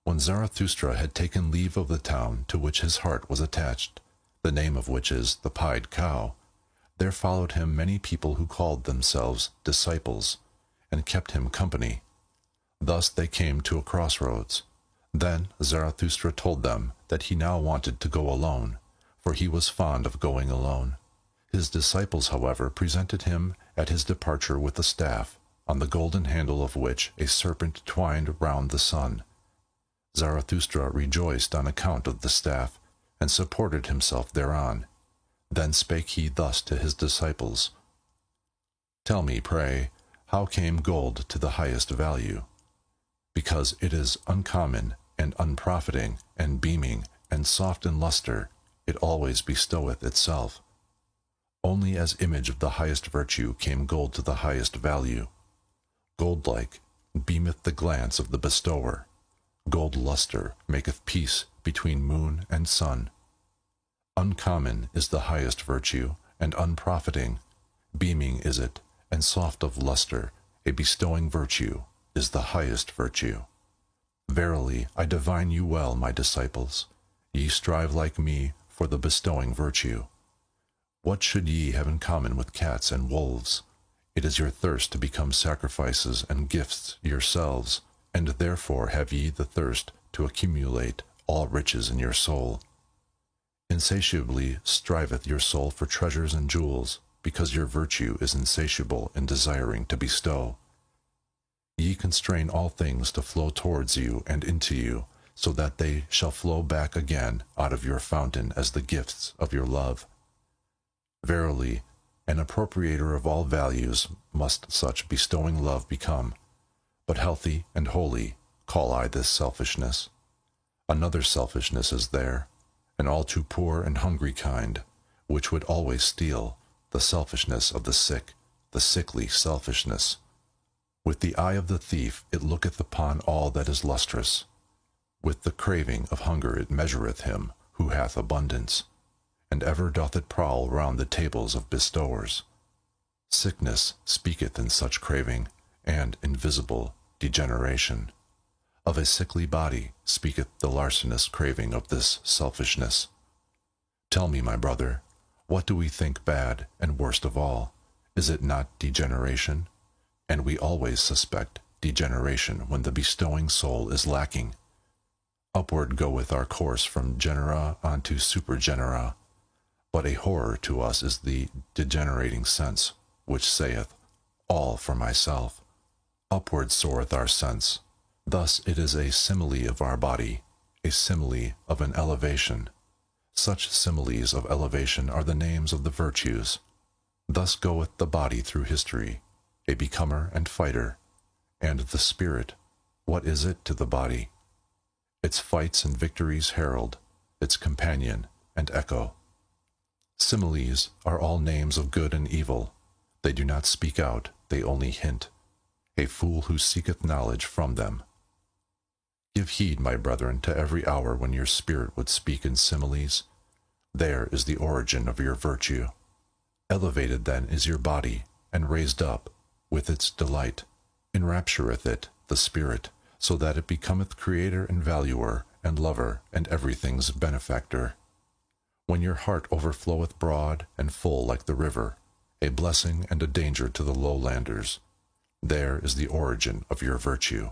When Zarathustra had taken leave of the town to which his heart was attached, the name of which is the Pied Cow, there followed him many people who called themselves disciples, and kept him company. Thus they came to a crossroads. Then Zarathustra told them that he now wanted to go alone, for he was fond of going alone. His disciples, however, presented him at his departure with a staff, on the golden handle of which a serpent twined round the sun. Zarathustra rejoiced on account of the staff, and supported himself thereon. Then spake he thus to his disciples, Tell me, pray, how came gold to the highest value? Because it is uncommon, and unprofiting, and beaming, and soft in lustre, it always bestoweth itself. Only as image of the highest virtue came gold to the highest value. Gold-like beameth the glance of the bestower. Gold lustre maketh peace between moon and sun. Uncommon is the highest virtue, and unprofiting. Beaming is it, and soft of lustre, a bestowing virtue is the highest virtue. Verily, I divine you well, my disciples. Ye strive like me for the bestowing virtue. What should ye have in common with cats and wolves? It is your thirst to become sacrifices and gifts yourselves, and therefore have ye the thirst to accumulate all riches in your soul. Insatiably striveth your soul for treasures and jewels, because your virtue is insatiable in desiring to bestow. Ye constrain all things to flow towards you and into you, so that they shall flow back again out of your fountain as the gifts of your love. Verily, an appropriator of all values must such bestowing love become. But healthy and holy call I this selfishness. Another selfishness is there, an all too poor and hungry kind, which would always steal, the selfishness of the sick, the sickly selfishness. With the eye of the thief it looketh upon all that is lustrous. With the craving of hunger it measureth him who hath abundance, and ever doth it prowl round the tables of bestowers. Sickness speaketh in such craving, and invisible degeneration. Of a sickly body speaketh the larcenous craving of this selfishness. Tell me, my brother, what do we think bad and worst of all? Is it not degeneration? And we always suspect degeneration when the bestowing soul is lacking. Upward goeth our course from genera unto supergenera, but a horror to us is the degenerating sense, which saith, all for myself. upward soareth our sense. Thus it is a simile of our body, a simile of an elevation. Such similes of elevation are the names of the virtues. Thus goeth the body through history, a becomer and fighter, and the spirit, what is it to the body? Its fights and victories herald, its companion and echo. Similes are all names of good and evil. They do not speak out, they only hint. A fool who seeketh knowledge from them. Give heed, my brethren, to every hour when your spirit would speak in similes. There is the origin of your virtue. Elevated then is your body, and raised up, with its delight, enraptureth it, the spirit, so that it becometh creator and valuer, and lover, and everything's benefactor. When your heart overfloweth broad and full like the river, a blessing and a danger to the lowlanders, there is the origin of your virtue.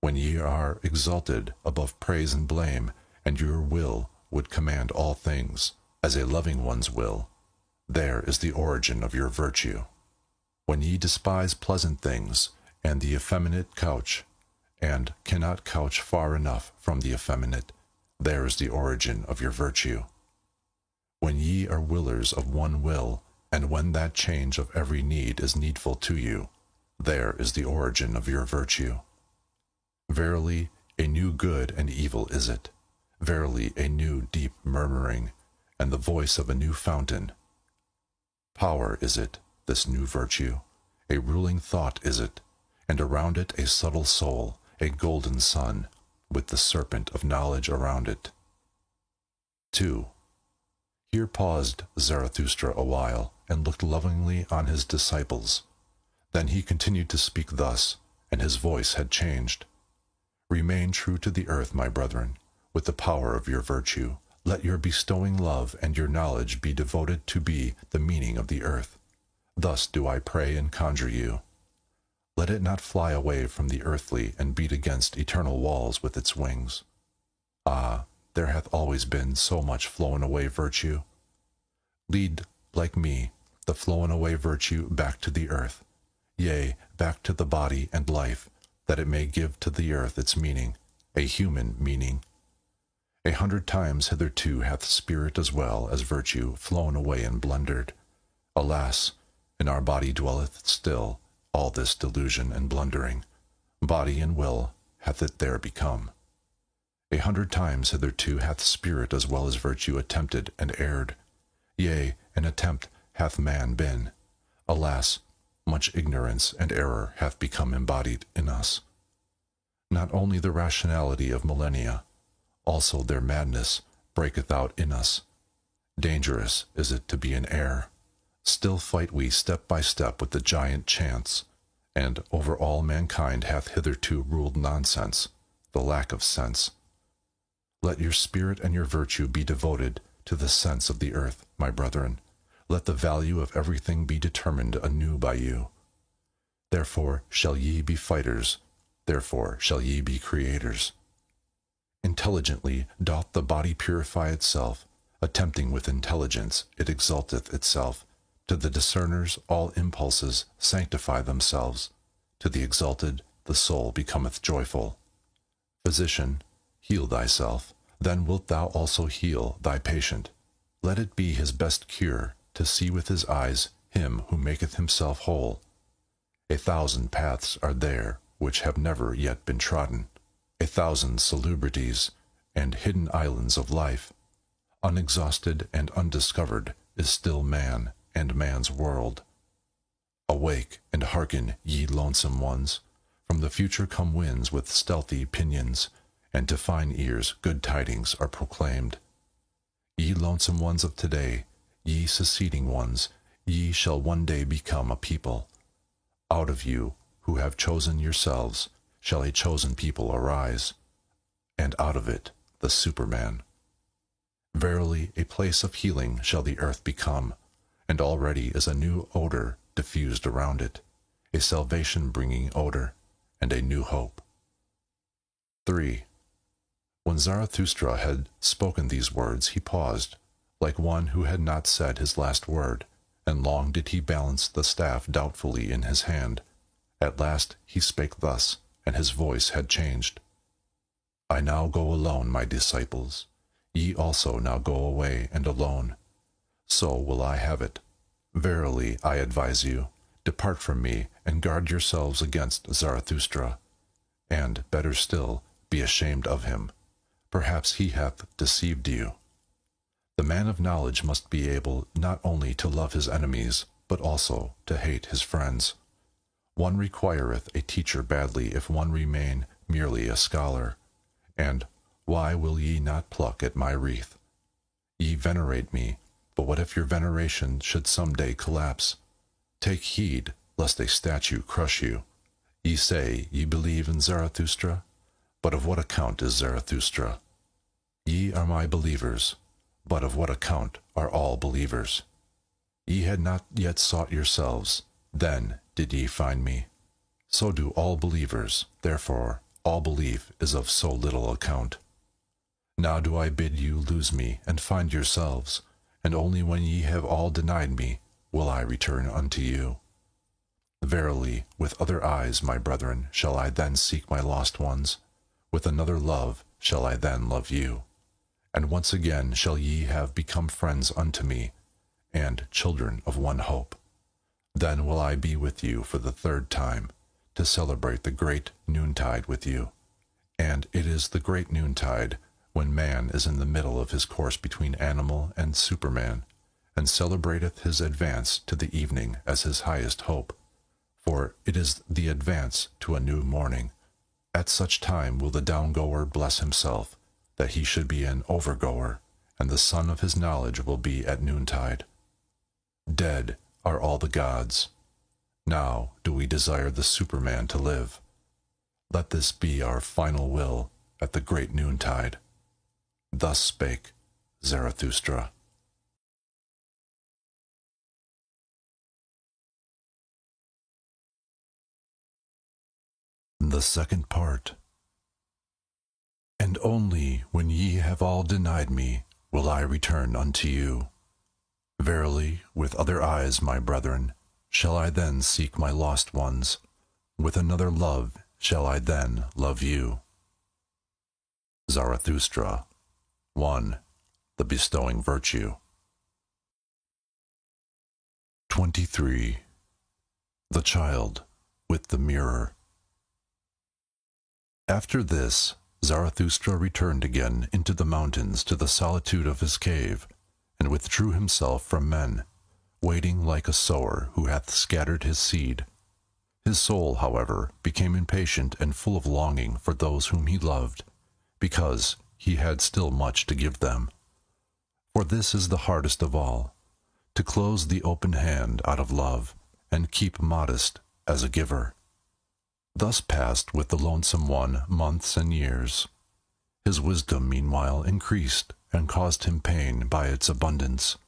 When ye are exalted above praise and blame, and your will would command all things, as a loving one's will, there is the origin of your virtue. When ye despise pleasant things, and the effeminate couch, and cannot couch far enough from the effeminate, there is the origin of your virtue. When ye are willers of one will, and when that change of every need is needful to you, there is the origin of your virtue. Verily, a new good and evil is it. Verily, a new deep murmuring, and the voice of a new fountain. Power is it, this new virtue. A ruling thought is it, and around it a subtle soul, a golden sun, with the serpent of knowledge around it. 2. Here paused Zarathustra a while, and looked lovingly on his disciples. Then he continued to speak thus, and his voice had changed. Remain true to the earth, my brethren, with the power of your virtue. Let your bestowing love and your knowledge be devoted to be the meaning of the earth. Thus do I pray and conjure you. Let it not fly away from the earthly and beat against eternal walls with its wings. Ah, there hath always been so much flown away virtue. Lead, like me, the flown away virtue back to the earth, yea, back to the body and life, that it may give to the earth its meaning, a human meaning. 100 times hitherto hath spirit as well as virtue flown away and blundered. Alas, in our body dwelleth still all this delusion and blundering. Body and will hath it there become. 100 times hitherto hath spirit as well as virtue attempted and erred. Yea, an attempt hath man been. Alas, much ignorance and error hath become embodied in us. Not only the rationality of millennia, also their madness breaketh out in us. Dangerous is it to be in error. Still fight we step by step with the giant chance, and over all mankind hath hitherto ruled nonsense, the lack of sense. Let your spirit and your virtue be devoted to the sense of the earth, my brethren. Let the value of everything be determined anew by you. Therefore shall ye be fighters, therefore shall ye be creators. Intelligently doth the body purify itself, attempting with intelligence it exalteth itself. To the discerners all impulses sanctify themselves. To the exalted the soul becometh joyful. Physician, heal thyself, then wilt thou also heal thy patient. Let it be his best cure to see with his eyes him who maketh himself whole. 1,000 paths are there which have never yet been trodden, 1,000 salubrities and hidden islands of life. Unexhausted and undiscovered is still man and man's world. Awake and hearken, ye lonesome ones. From the future come winds with stealthy pinions, and to fine ears good tidings are proclaimed. Ye lonesome ones of today, ye seceding ones, ye shall one day become a people. Out of you, who have chosen yourselves, shall a chosen people arise, and out of it the Superman. Verily, a place of healing shall the earth become, and already is a new odor diffused around it, a salvation-bringing odor, and a new hope. 3. When Zarathustra had spoken these words, he paused, like one who had not said his last word, and long did he balance the staff doubtfully in his hand. At last he spake thus, and his voice had changed. I now go alone, my disciples. Ye also now go away and alone. So will I have it. Verily, I advise you, depart from me, and guard yourselves against Zarathustra. And, better still, be ashamed of him. Perhaps he hath deceived you. The man of knowledge must be able not only to love his enemies, but also to hate his friends. One requireth a teacher badly if one remain merely a scholar. And why will ye not pluck at my wreath? Ye venerate me, but what if your veneration should some day collapse? Take heed, lest a statue crush you. Ye say ye believe in Zarathustra, but of what account is Zarathustra? Ye are my believers, but of what account are all believers? Ye had not yet sought yourselves, then did ye find me. So do all believers, therefore all belief is of so little account. Now do I bid you lose me, and find yourselves, and only when ye have all denied me will I return unto you. Verily, with other eyes, my brethren, shall I then seek my lost ones, with another love shall I then love you. And once again shall ye have become friends unto me, and children of one hope. Then will I be with you for the third time, to celebrate the great noontide with you. And it is the great noontide, when man is in the middle of his course between animal and superman, and celebrateth his advance to the evening as his highest hope. For it is the advance to a new morning. At such time will the downgoer bless himself, that he should be an overgoer, and the sun of his knowledge will be at noontide. Dead are all the gods. Now do we desire the Superman to live. Let this be our final will at the great noontide. Thus spake Zarathustra. The second part. And only when ye have all denied me will I return unto you. Verily, with other eyes, my brethren, shall I then seek my lost ones. With another love shall I then love you. Zarathustra. 1. The bestowing virtue. 23. The child with the mirror. After this, Zarathustra returned again into the mountains to the solitude of his cave, and withdrew himself from men, waiting like a sower who hath scattered his seed. His soul, however, became impatient and full of longing for those whom he loved, because he had still much to give them. For this is the hardest of all, to close the open hand out of love, and keep modest as a giver. Thus passed with the lonesome one months and years. His wisdom meanwhile increased, and caused him pain by its abundance.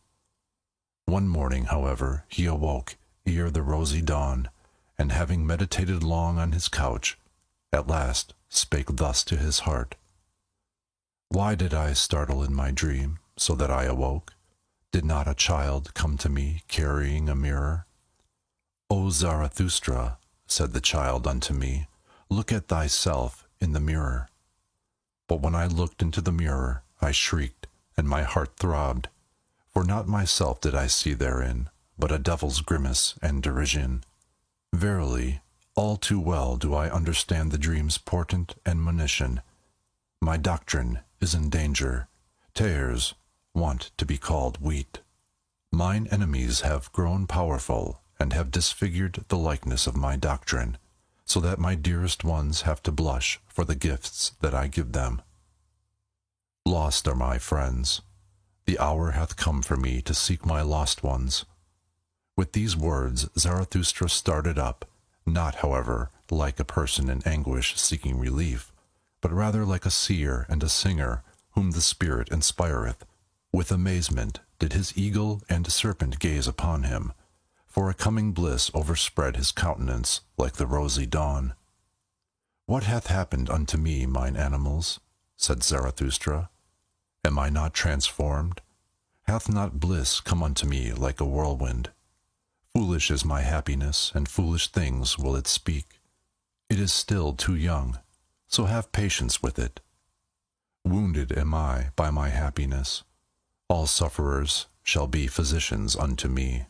One morning, however, he awoke ere the rosy dawn, and having meditated long on his couch, at last spake thus to his heart. Why did I startle in my dream, so that I awoke? Did not a child come to me, carrying a mirror? O Zarathustra, said the child unto me, look at thyself in the mirror. But when I looked into the mirror, I shrieked, and my heart throbbed, for not myself did I see therein, but a devil's grimace and derision. Verily, all too well do I understand the dream's portent and monition. My doctrine is in danger. Tares want to be called wheat. Mine enemies have grown powerful, and have disfigured the likeness of my doctrine, so that my dearest ones have to blush for the gifts that I give them. Lost are my friends. The hour hath come for me to seek my lost ones. With these words Zarathustra started up, not, however, like a person in anguish seeking relief, but rather like a seer and a singer whom the Spirit inspireth. With amazement did his eagle and serpent gaze upon him, for a coming bliss overspread his countenance like the rosy dawn. What hath happened unto me, mine animals? Said Zarathustra. Am I not transformed? Hath not bliss come unto me like a whirlwind? Foolish Foolish is my happiness, and foolish things will it speak. It is still too young, so have patience with it. Wounded am I by my happiness. All sufferers shall be physicians unto me.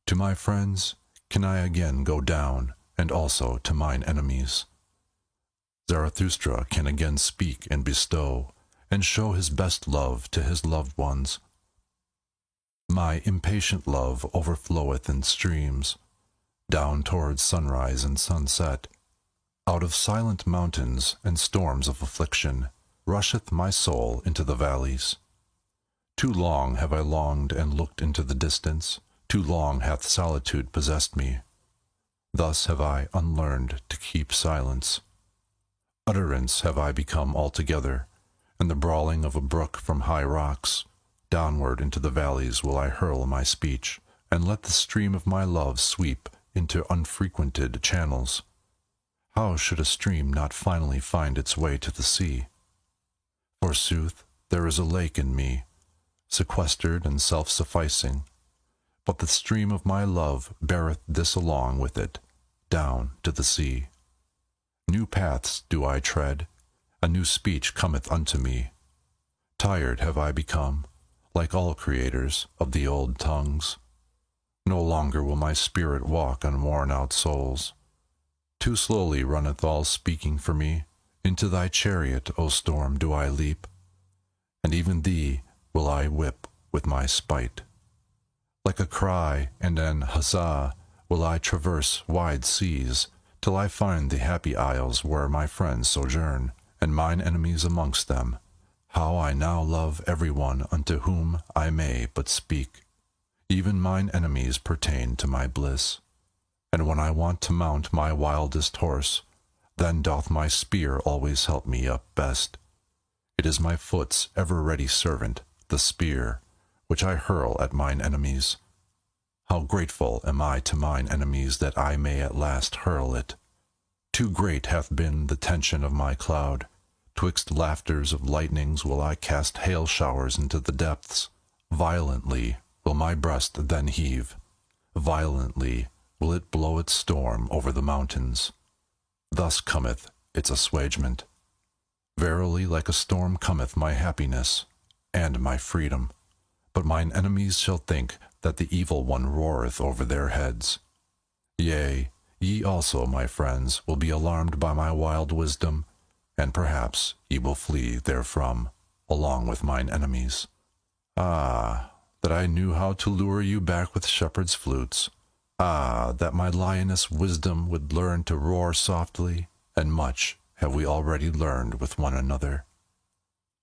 To my friends can I again go down, and also to mine enemies. Zarathustra can again speak and bestow, and show his best love to his loved ones. My impatient love overfloweth in streams, down towards sunrise and sunset. Out of silent mountains and storms of affliction rusheth my soul into the valleys. Too long have I longed and looked into the distance, too long hath solitude possessed me. Thus have I unlearned to keep silence. Utterance have I become altogether, and the brawling of a brook from high rocks. Downward into the valleys will I hurl my speech, and let the stream of my love sweep into unfrequented channels. How should a stream not finally find its way to the sea? Forsooth, there is a lake in me, sequestered and self-sufficing, but the stream of my love beareth this along with it, down to the sea. New paths do I tread, a new speech cometh unto me. Tired have I become, like all creators, of the old tongues. No longer will my spirit walk on worn-out souls. Too slowly runneth all speaking for me. Into thy chariot, O storm, do I leap, and even thee will I whip with my spite. Like a cry and an huzzah will I traverse wide seas, till I find the happy isles where my friends sojourn, and mine enemies amongst them. How I now love every one unto whom I may but speak. Even mine enemies pertain to my bliss. And when I want to mount my wildest horse, then doth my spear always help me up best. It is my foot's ever-ready servant, the spear, which I hurl at mine enemies. How grateful am I to mine enemies that I may at last hurl it. Too great hath been the tension of my cloud. Twixt laughters of lightnings will I cast hail showers into the depths. Violently will my breast then heave. Violently will it blow its storm over the mountains. Thus cometh its assuagement. Verily like a storm cometh my happiness, and my freedom. But mine enemies shall think that the evil one roareth over their heads. Yea, ye also, my friends, will be alarmed by my wild wisdom, and perhaps ye will flee therefrom, along with mine enemies. Ah, that I knew how to lure you back with shepherds' flutes. Ah, that my lioness wisdom would learn to roar softly, and much have we already learned with one another.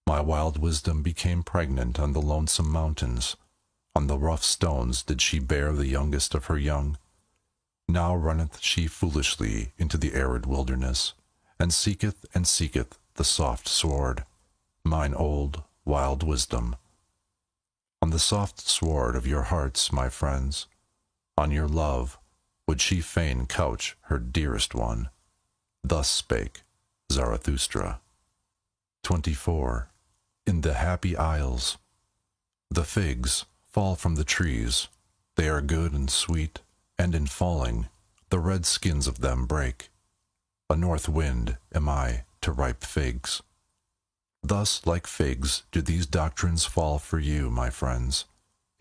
My wild wisdom became pregnant on the lonesome mountains. On the rough stones did she bear the youngest of her young. Now runneth she foolishly into the arid wilderness, and seeketh the soft sward, mine old, wild wisdom. On the soft sward of your hearts, my friends, on your love, would she fain couch her dearest one. Thus spake Zarathustra. 24. In the happy isles. The figs fall from the trees. They are good and sweet, and in falling, the red skins of them break. A north wind am I to ripe figs. Thus, like figs, do these doctrines fall for you, my friends.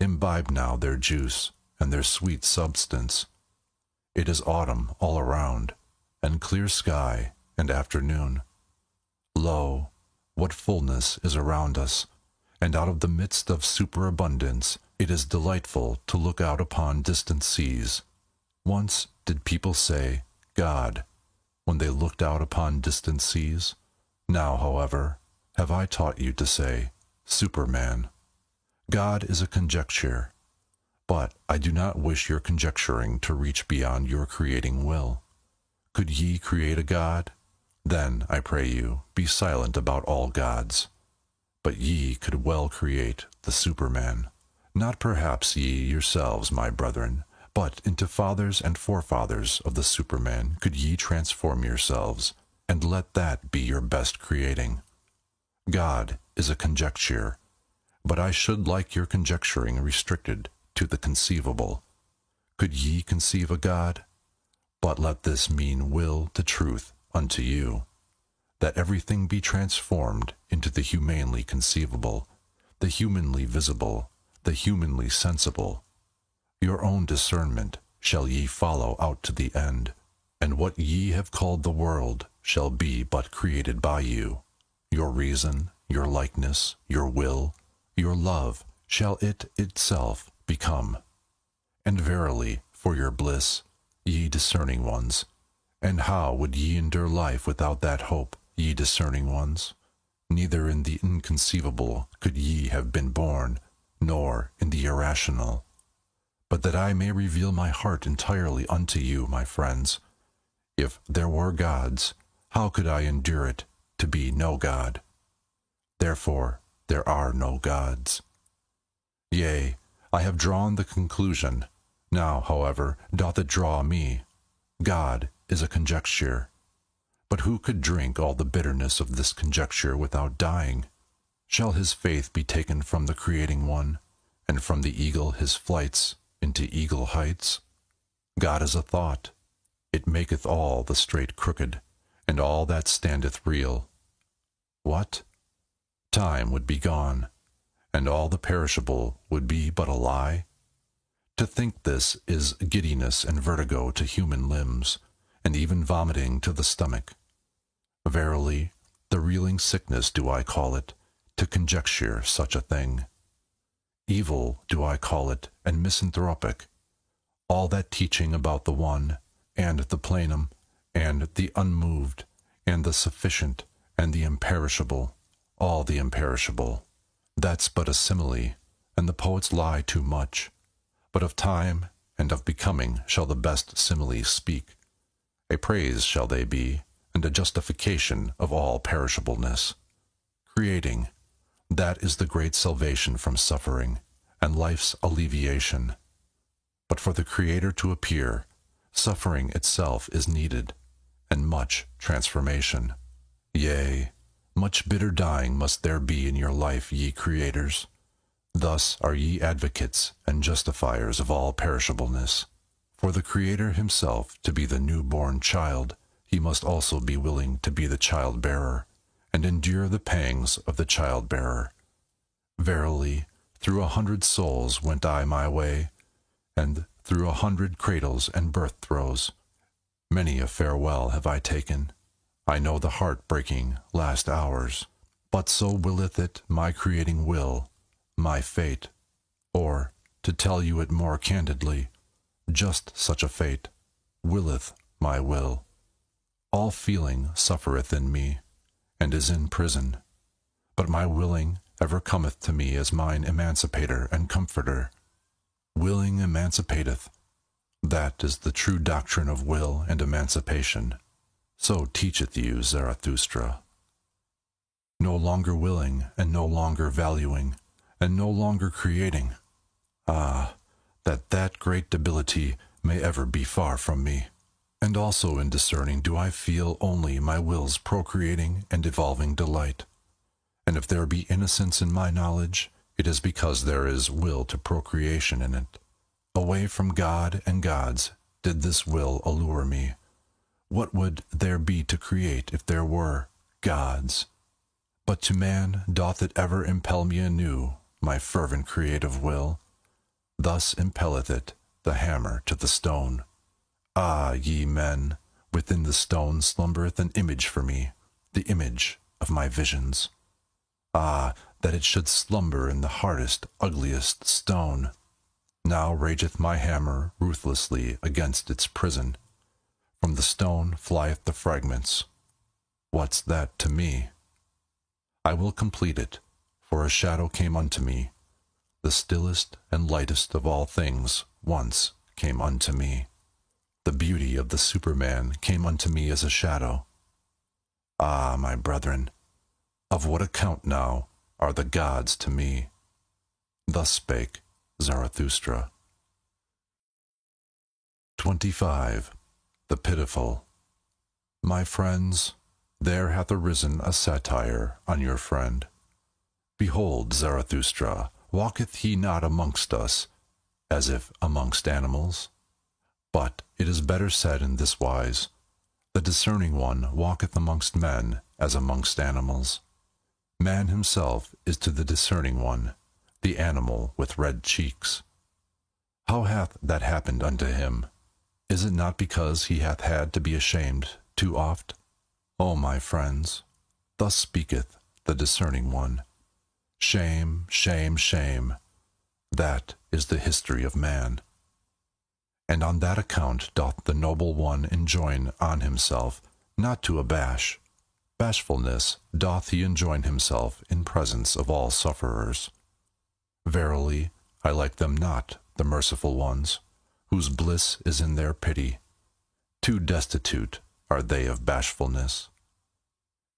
Imbibe now their juice and their sweet substance. It is autumn all around, and clear sky and afternoon. Lo, what fullness is around us, and out of the midst of superabundance it is delightful to look out upon distant seas. Once did people say, God, when they looked out upon distant seas. Now, however, have I taught you to say, Superman. God is a conjecture, but I do not wish your conjecturing to reach beyond your creating will. Could ye create a God? Then, I pray you, be silent about all gods. But ye could well create the Superman. Not perhaps ye yourselves, my brethren, but into fathers and forefathers of the Superman could ye transform yourselves, and let that be your best creating. God is a conjecture, but I should like your conjecturing restricted to the conceivable. Could ye conceive a God? But let this mean will to truth unto you, that everything be transformed into the humanly conceivable, the humanly visible, the humanly sensible. Your own discernment shall ye follow out to the end, and what ye have called the world shall be but created by you. Your reason, your likeness, your will, your love shall it itself become. And verily, for your bliss, ye discerning ones, and how would ye endure life without that hope, ye discerning ones? Neither in the inconceivable could ye have been born, nor in the irrational. But that I may reveal my heart entirely unto you, my friends, if there were gods, how could I endure it to be no God? Therefore there are no gods. Yea, I have drawn the conclusion. Now, however, doth it draw me. God is a conjecture. But who could drink all the bitterness of this conjecture without dying? Shall his faith be taken from the creating one, and from the eagle his flights into eagle heights? God is a thought. It maketh all the straight crooked, and all that standeth real. What? Time would be gone, and all the perishable would be but a lie? To think this is giddiness and vertigo to human limbs, and even vomiting to the stomach. Verily, the reeling sickness do I call it, to conjecture such a thing. Evil do I call it, and misanthropic. All that teaching about the one, and the plenum, and the unmoved, and the sufficient, and the imperishable, all the imperishable. That's but a simile, and the poets lie too much. But of time and of becoming shall the best similes speak. A praise shall they be, and a justification of all perishableness. Creating, that is the great salvation from suffering, and life's alleviation. But for the Creator to appear, suffering itself is needed, and much transformation. Yea, much bitter dying must there be in your life, ye creators. Thus are ye advocates and justifiers of all perishableness. For the Creator himself to be the new-born child, he must also be willing to be the child-bearer, and endure the pangs of the child-bearer. Verily, through 100 souls went I my way, and through 100 cradles and birth-throes. Many a farewell have I taken. I know the heart-breaking last hours. But so willeth it my creating will, my fate, or, to tell you it more candidly, just such a fate, willeth my will. All feeling suffereth in me, and is in prison, but my willing ever cometh to me as mine emancipator and comforter. Willing emancipateth. That is the true doctrine of will and emancipation. So teacheth you Zarathustra. No longer willing, and no longer valuing, and no longer creating. Ah, that great debility may ever be far from me. And also in discerning do I feel only my will's procreating and evolving delight. And if there be innocence in my knowledge, it is because there is will to procreation in it. Away from God and gods did this will allure me. What would there be to create if there were gods? But to man doth it ever impel me anew, my fervent creative will. Thus impelleth it the hammer to the stone. Ah, ye men, within the stone slumbereth an image for me, the image of my visions. Ah, that it should slumber in the hardest, ugliest stone. Now rageth my hammer ruthlessly against its prison. From the stone flieth the fragments. What's that to me? I will complete it, for a shadow came unto me. The stillest and lightest of all things once came unto me. The beauty of the Superman came unto me as a shadow. Ah, my brethren, of what account now are the gods to me? Thus spake Zarathustra. 25. The Pitiful. My friends, there hath arisen a satire on your friend. Behold, Zarathustra, walketh he not amongst us, as if amongst animals? But it is better said in this wise, the discerning one walketh amongst men as amongst animals. Man himself is to the discerning one, the animal with red cheeks. How hath that happened unto him? Is it not because he hath had to be ashamed too oft? O my friends, thus speaketh the discerning one. Shame, shame, shame, that is the history of man. And on that account doth the noble one enjoin on himself not to abash. Bashfulness doth he enjoin himself in presence of all sufferers. Verily, I like them not, the merciful ones, whose bliss is in their pity. Too destitute are they of bashfulness.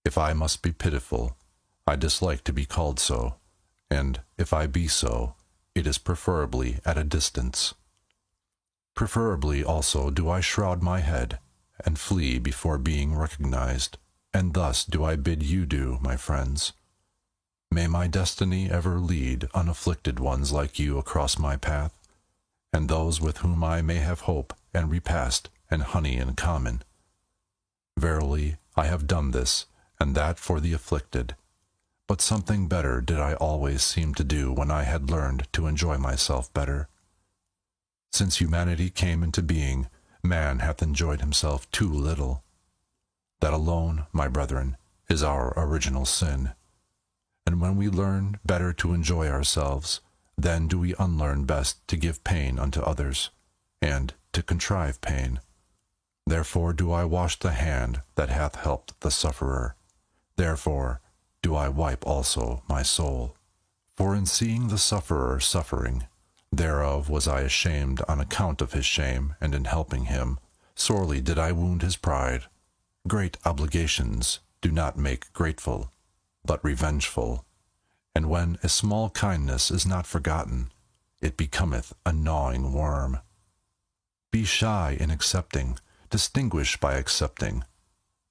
If I must be pitiful, I dislike to be called so, and if I be so, it is preferably at a distance. Preferably also do I shroud my head, and flee before being recognized, and thus do I bid you do, my friends. May my destiny ever lead unafflicted ones like you across my path, and those with whom I may have hope and repast and honey in common. Verily, I have done this and that for the afflicted, but something better did I always seem to do when I had learned to enjoy myself better. Since humanity came into being, man hath enjoyed himself too little. That alone, my brethren, is our original sin. And when we learn better to enjoy ourselves, then do we unlearn best to give pain unto others, and to contrive pain. Therefore do I wash the hand that hath helped the sufferer. Therefore do I wipe also my soul. For in seeing the sufferer suffering, thereof was I ashamed on account of his shame, and in helping him, sorely did I wound his pride. Great obligations do not make grateful, but revengeful. And when a small kindness is not forgotten, it becometh a gnawing worm. Be shy in accepting, distinguish by accepting.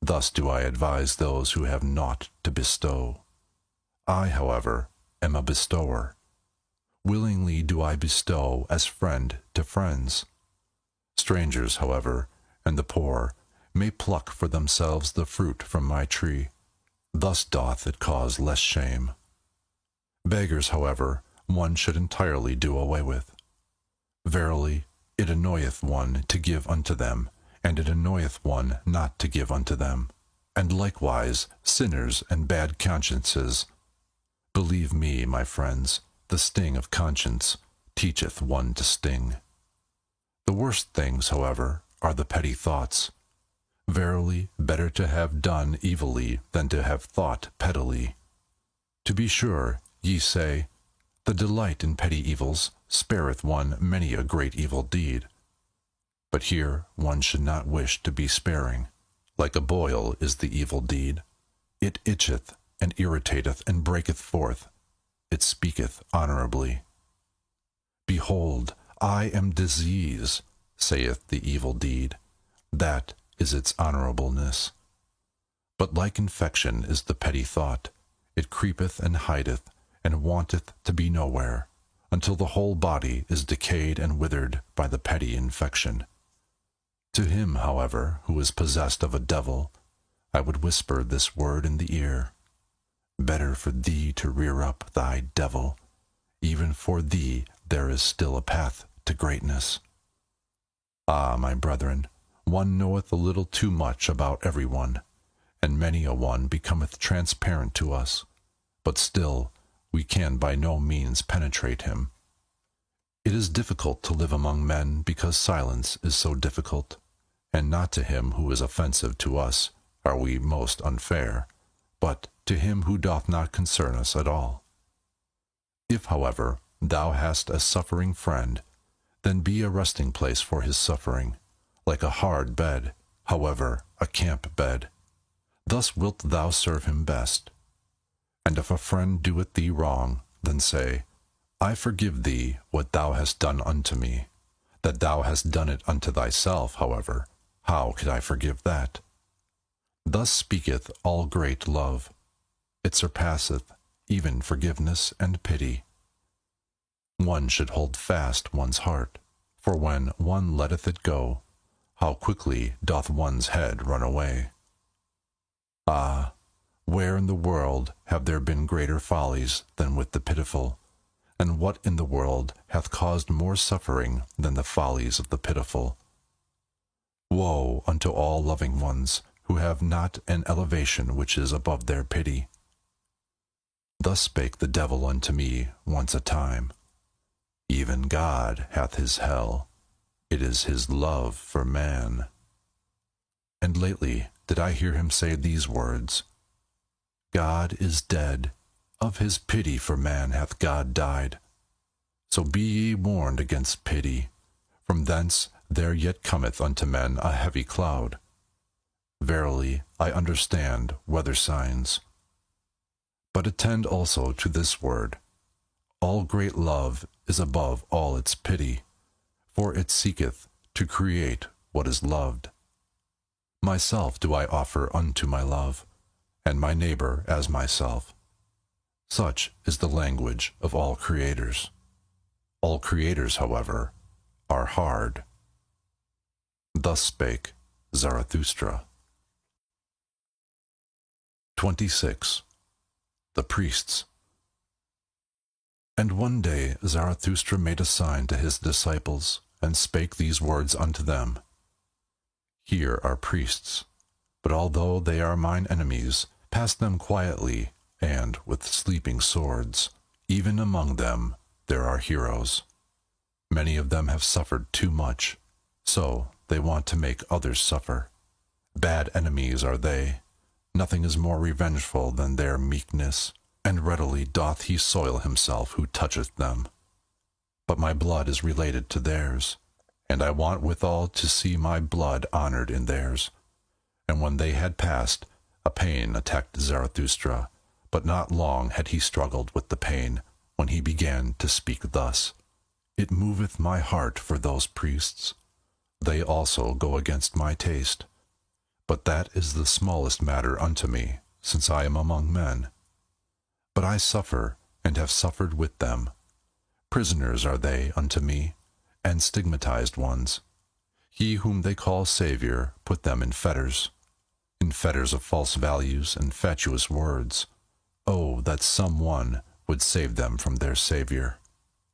Thus do I advise those who have naught to bestow. I, however, am a bestower. Willingly do I bestow as friend to friends. Strangers, however, and the poor, may pluck for themselves the fruit from my tree. Thus doth it cause less shame. Beggars, however, one should entirely do away with. Verily, it annoyeth one to give unto them, and it annoyeth one not to give unto them, and likewise sinners and bad consciences. Believe me, my friends, the sting of conscience teacheth one to sting. The worst things, however, are the petty thoughts. Verily, better to have done evilly than to have thought pettily. To be sure, ye say, the delight in petty evils spareth one many a great evil deed. But here one should not wish to be sparing. Like a boil is the evil deed. It itcheth, and irritateth, and breaketh forth. It speaketh honorably. Behold, I am disease, saith the evil deed. That is its honorableness. But like infection is the petty thought. It creepeth and hideth, and wanteth to be nowhere, until the whole body is decayed and withered by the petty infection. To him, however, who is possessed of a devil, I would whisper this word in the ear. Better for thee to rear up thy devil. Even for thee there is still a path to greatness. Ah, my brethren, one knoweth a little too much about every one, and many a one becometh transparent to us, but still we can by no means penetrate him. It is difficult to live among men because silence is so difficult, and not to him who is offensive to us are we most unfair, but to him who doth not concern us at all. If, however, thou hast a suffering friend, then be a resting place for his suffering, like a hard bed, however, a camp bed. Thus wilt thou serve him best. And if a friend doeth thee wrong, then say, I forgive thee what thou hast done unto me. That thou hast done it unto thyself, however, how could I forgive that? Thus speaketh all great love. It surpasseth even forgiveness and pity. One should hold fast one's heart, For when one letteth it go, how quickly doth one's head run away. Ah, where in the world have there been greater follies than with the pitiful? And what in the world hath caused more suffering than the follies of the pitiful? Woe unto all loving ones who have not an elevation which is above their pity. Thus spake the devil unto me once a time. Even God hath his hell, it is his love for man. And lately did I hear him say these words, God is dead, of his pity for man hath God died. So be ye warned against pity, from thence there yet cometh unto men a heavy cloud. Verily, I understand weather signs. But attend also to this word, all great love is above all its pity, for it seeketh to create what is loved. Myself do I offer unto my love, and my neighbor as myself. Such is the language of all creators. All creators, however, are hard. Thus spake Zarathustra. 26. The Priests. And one day Zarathustra made a sign to his disciples, and spake these words unto them. Here are priests, but although they are mine enemies, pass them quietly, and with sleeping swords. Even among them there are heroes. Many of them have suffered too much, so they want to make others suffer. Bad enemies are they. Nothing is more revengeful than their meekness, and readily doth he soil himself who toucheth them. But my blood is related to theirs, and I want withal to see my blood honored in theirs. And when they had passed, a pain attacked Zarathustra, but not long had he struggled with the pain, when he began to speak thus. It moveth my heart for those priests. They also go against my taste. But that is the smallest matter unto me, since I am among men. But I suffer, and have suffered with them. Prisoners are they unto me, and stigmatized ones. He whom they call Savior put them in fetters of false values and fatuous words. Oh, that some one would save them from their Savior.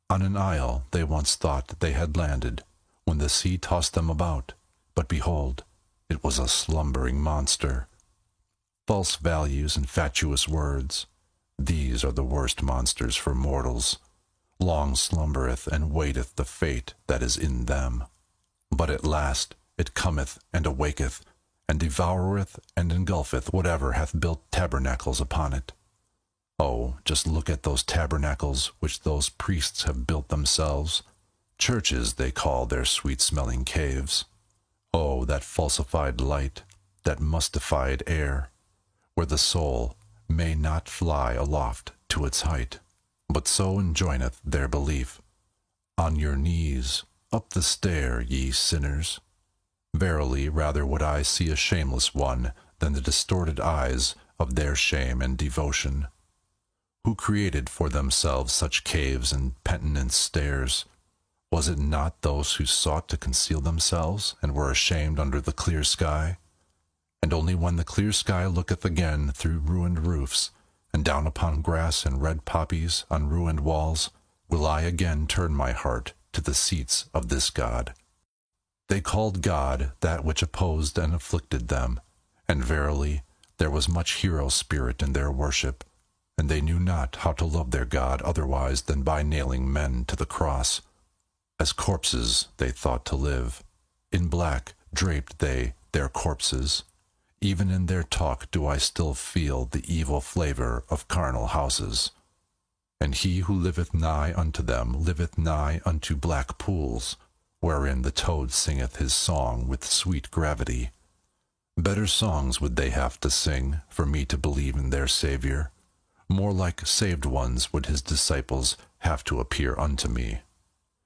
On an isle they once thought they had landed, when the sea tossed them about, but behold, it was a slumbering monster. False values and fatuous words, these are the worst monsters for mortals. Long slumbereth and waiteth the fate that is in them. But at last it cometh and awaketh, and devoureth and engulfeth whatever hath built tabernacles upon it. Oh, just look at those tabernacles which those priests have built themselves. Churches they call their sweet-smelling caves. Oh, that falsified light, that mustified air, where the soul may not fly aloft to its height, but so enjoineth their belief. On your knees, up the stair, ye sinners. Verily, rather would I see a shameless one than the distorted eyes of their shame and devotion. Who created for themselves such caves and penitence stairs? Was it not those who sought to conceal themselves, and were ashamed under the clear sky? And only when the clear sky looketh again through ruined roofs, and down upon grass and red poppies on ruined walls, will I again turn my heart to the seats of this God. They called God that which opposed and afflicted them, and verily there was much hero spirit in their worship, and they knew not how to love their God otherwise than by nailing men to the cross. As corpses they thought to live. In black draped they their corpses. Even in their talk do I still feel the evil flavor of carnal houses. And he who liveth nigh unto them liveth nigh unto black pools, wherein the toad singeth his song with sweet gravity. Better songs would they have to sing for me to believe in their Savior. More like saved ones would his disciples have to appear unto me.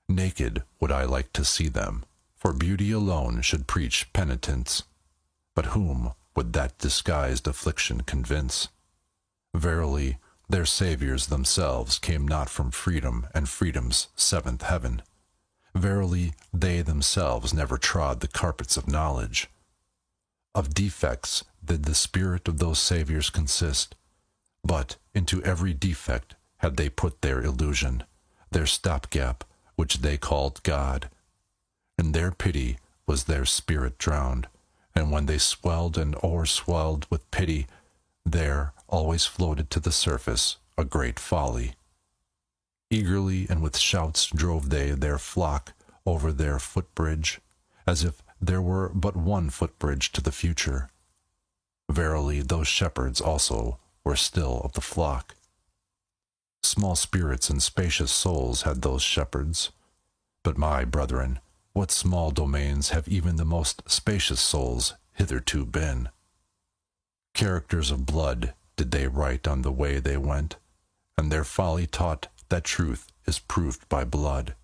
Naked would I like to see them, for beauty alone should preach penitence. But whom would that disguised affliction convince? Verily, their Saviors themselves came not from freedom and freedom's seventh heaven. Verily, they themselves never trod the carpets of knowledge. Of defects did the spirit of those saviors consist, but into every defect had they put their illusion, their stopgap, which they called God. In their pity was their spirit drowned, and when they swelled and o'erswelled with pity, there always floated to the surface a great folly. Eagerly and with shouts drove they their flock over their footbridge, as if there were but one footbridge to the future. Verily, those shepherds also were still of the flock. Small spirits and spacious souls had those shepherds. But my brethren, what small domains have even the most spacious souls hitherto been? Characters of blood did they write on the way they went, and their folly taught that truth is proved by blood.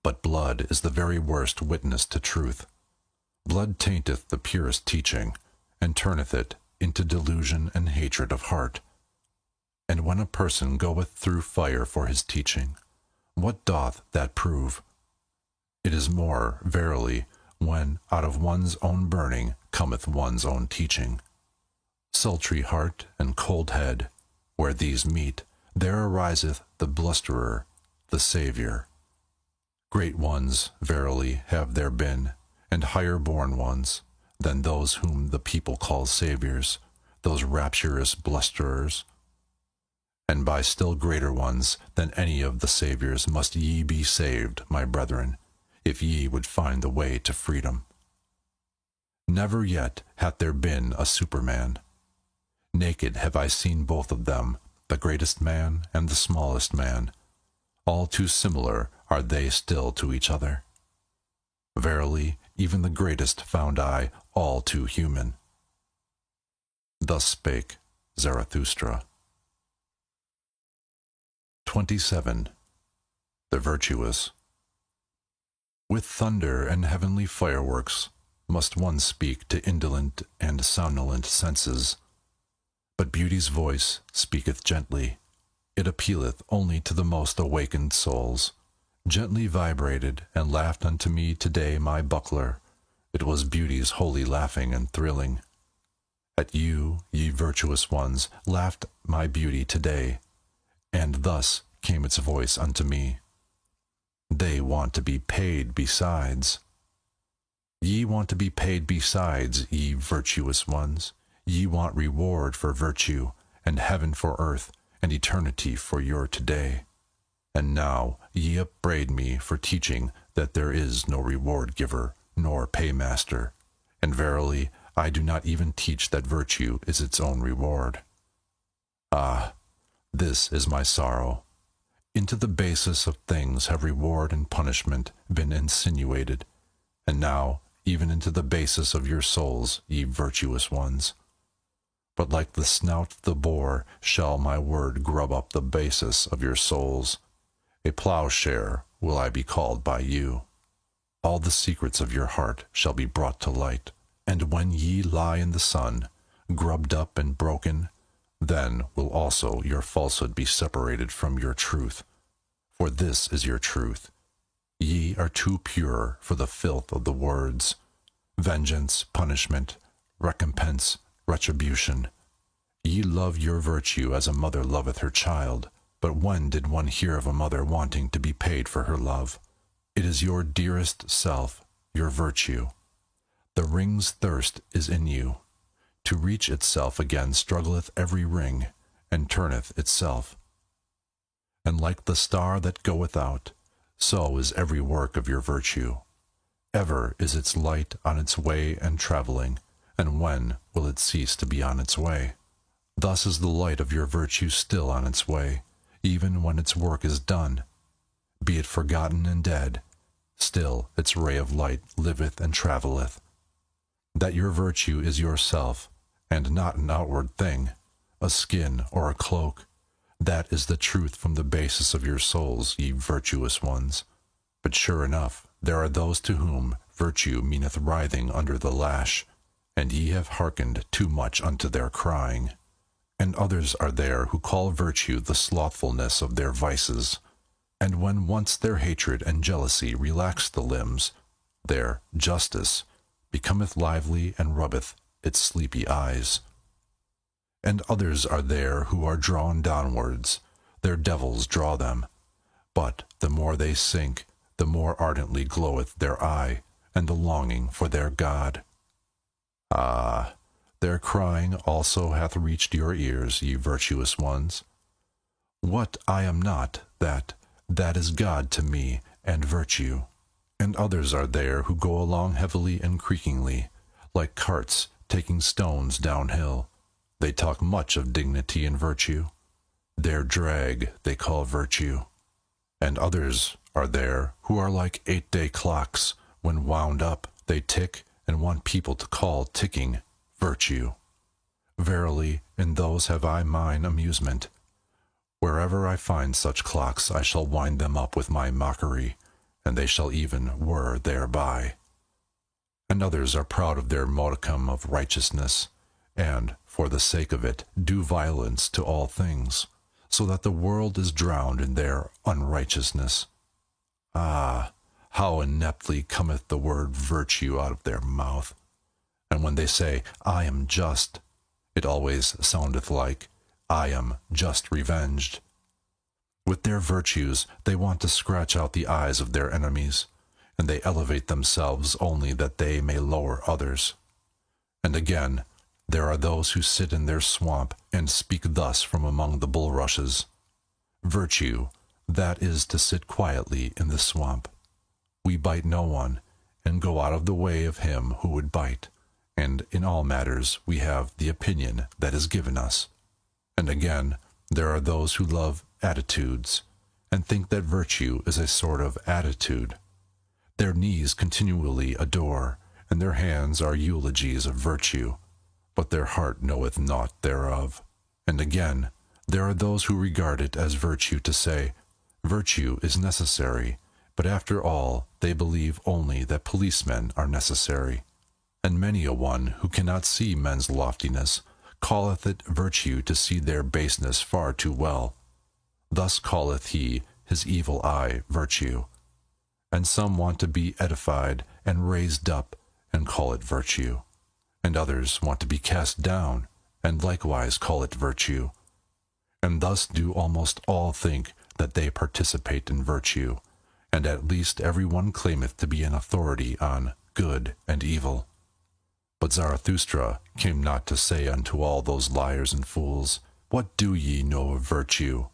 But blood is the very worst witness to truth. Blood tainteth the purest teaching, and turneth it into delusion and hatred of heart. And when a person goeth through fire for his teaching, what doth that prove? It is more, verily, when out of one's own burning cometh one's own teaching. Sultry heart and cold head, where these meet, there ariseth the blusterer, the Saviour. Great ones, verily, have there been, and higher-born ones, than those whom the people call saviours, those rapturous blusterers. And by still greater ones than any of the saviours must ye be saved, my brethren, if ye would find the way to freedom. Never yet hath there been a Superman. Naked have I seen both of them, the greatest man and the smallest man. All too similar are they still to each other. Verily, even the greatest found I all too human. Thus spake Zarathustra. 27. The Virtuous. With thunder and heavenly fireworks must one speak to indolent and somnolent senses. But beauty's voice speaketh gently. It appealeth only to the most awakened souls. Gently vibrated and laughed unto me today my buckler. It was beauty's holy laughing and thrilling. At you, ye virtuous ones, laughed my beauty today, and thus came its voice unto me. They want to be paid besides. Ye want to be paid besides, ye virtuous ones. Ye want reward for virtue, and heaven for earth, and eternity for your today. And now ye upbraid me for teaching that there is no reward-giver, nor paymaster. And verily, I do not even teach that virtue is its own reward. Ah, this is my sorrow. Into the basis of things have reward and punishment been insinuated, and now even into the basis of your souls, ye virtuous ones. But like the snout of the boar shall my word grub up the basis of your souls. A plowshare will I be called by you. All the secrets of your heart shall be brought to light, and when ye lie in the sun, grubbed up and broken, then will also your falsehood be separated from your truth. For this is your truth. Ye are too pure for the filth of the words. Vengeance, punishment, recompense, retribution. Ye love your virtue as a mother loveth her child. But when did one hear of a mother wanting to be paid for her love? It is your dearest self, your virtue. The ring's thirst is in you. To reach itself again struggleth every ring, and turneth itself. And like the star that goeth out, so is every work of your virtue. Ever is its light on its way and travelling, and when will it cease to be on its way? Thus is the light of your virtue still on its way, even when its work is done. Be it forgotten and dead, still its ray of light liveth and travelleth. That your virtue is yourself, and not an outward thing, a skin or a cloak, that is the truth from the basis of your souls, ye virtuous ones. But sure enough, there are those to whom virtue meaneth writhing under the lash, and ye have hearkened too much unto their crying. And others are there who call virtue the slothfulness of their vices. And when once their hatred and jealousy relax the limbs, their justice becometh lively and rubbeth its sleepy eyes. And others are there who are drawn downwards, their devils draw them, but the more they sink, the more ardently gloweth their eye, and the longing for their God. Ah, their crying also hath reached your ears, ye virtuous ones. What I am not, that is God to me, and virtue. And others are there who go along heavily and creakingly, like carts taking stones downhill. They talk much of dignity and virtue. Their drag they call virtue. And others are there who are like 8-day clocks. When wound up, they tick and want people to call ticking virtue. Verily, in those have I mine amusement. Wherever I find such clocks, I shall wind them up with my mockery, and they shall even whir thereby. And others are proud of their modicum of righteousness, and, for the sake of it, do violence to all things, so that the world is drowned in their unrighteousness. Ah, how ineptly cometh the word virtue out of their mouth! And when they say, I am just, it always soundeth like, I am just revenged. With their virtues they want to scratch out the eyes of their enemies, and they elevate themselves only that they may lower others. And again, there are those who sit in their swamp and speak thus from among the bulrushes. Virtue, that is to sit quietly in the swamp. We bite no one, and go out of the way of him who would bite, and in all matters we have the opinion that is given us. And again, there are those who love attitudes, and think that virtue is a sort of attitude. Their knees continually adore, and their hands are eulogies of virtue, but their heart knoweth naught thereof. And again, there are those who regard it as virtue to say, virtue is necessary, but after all they believe only that policemen are necessary. And many a one who cannot see men's loftiness calleth it virtue to see their baseness far too well. Thus calleth he his evil eye virtue. And some want to be edified and raised up, and call it virtue. And others want to be cast down, and likewise call it virtue. And thus do almost all think that they participate in virtue, and at least every one claimeth to be an authority on good and evil. But Zarathustra came not to say unto all those liars and fools, What do ye know of virtue?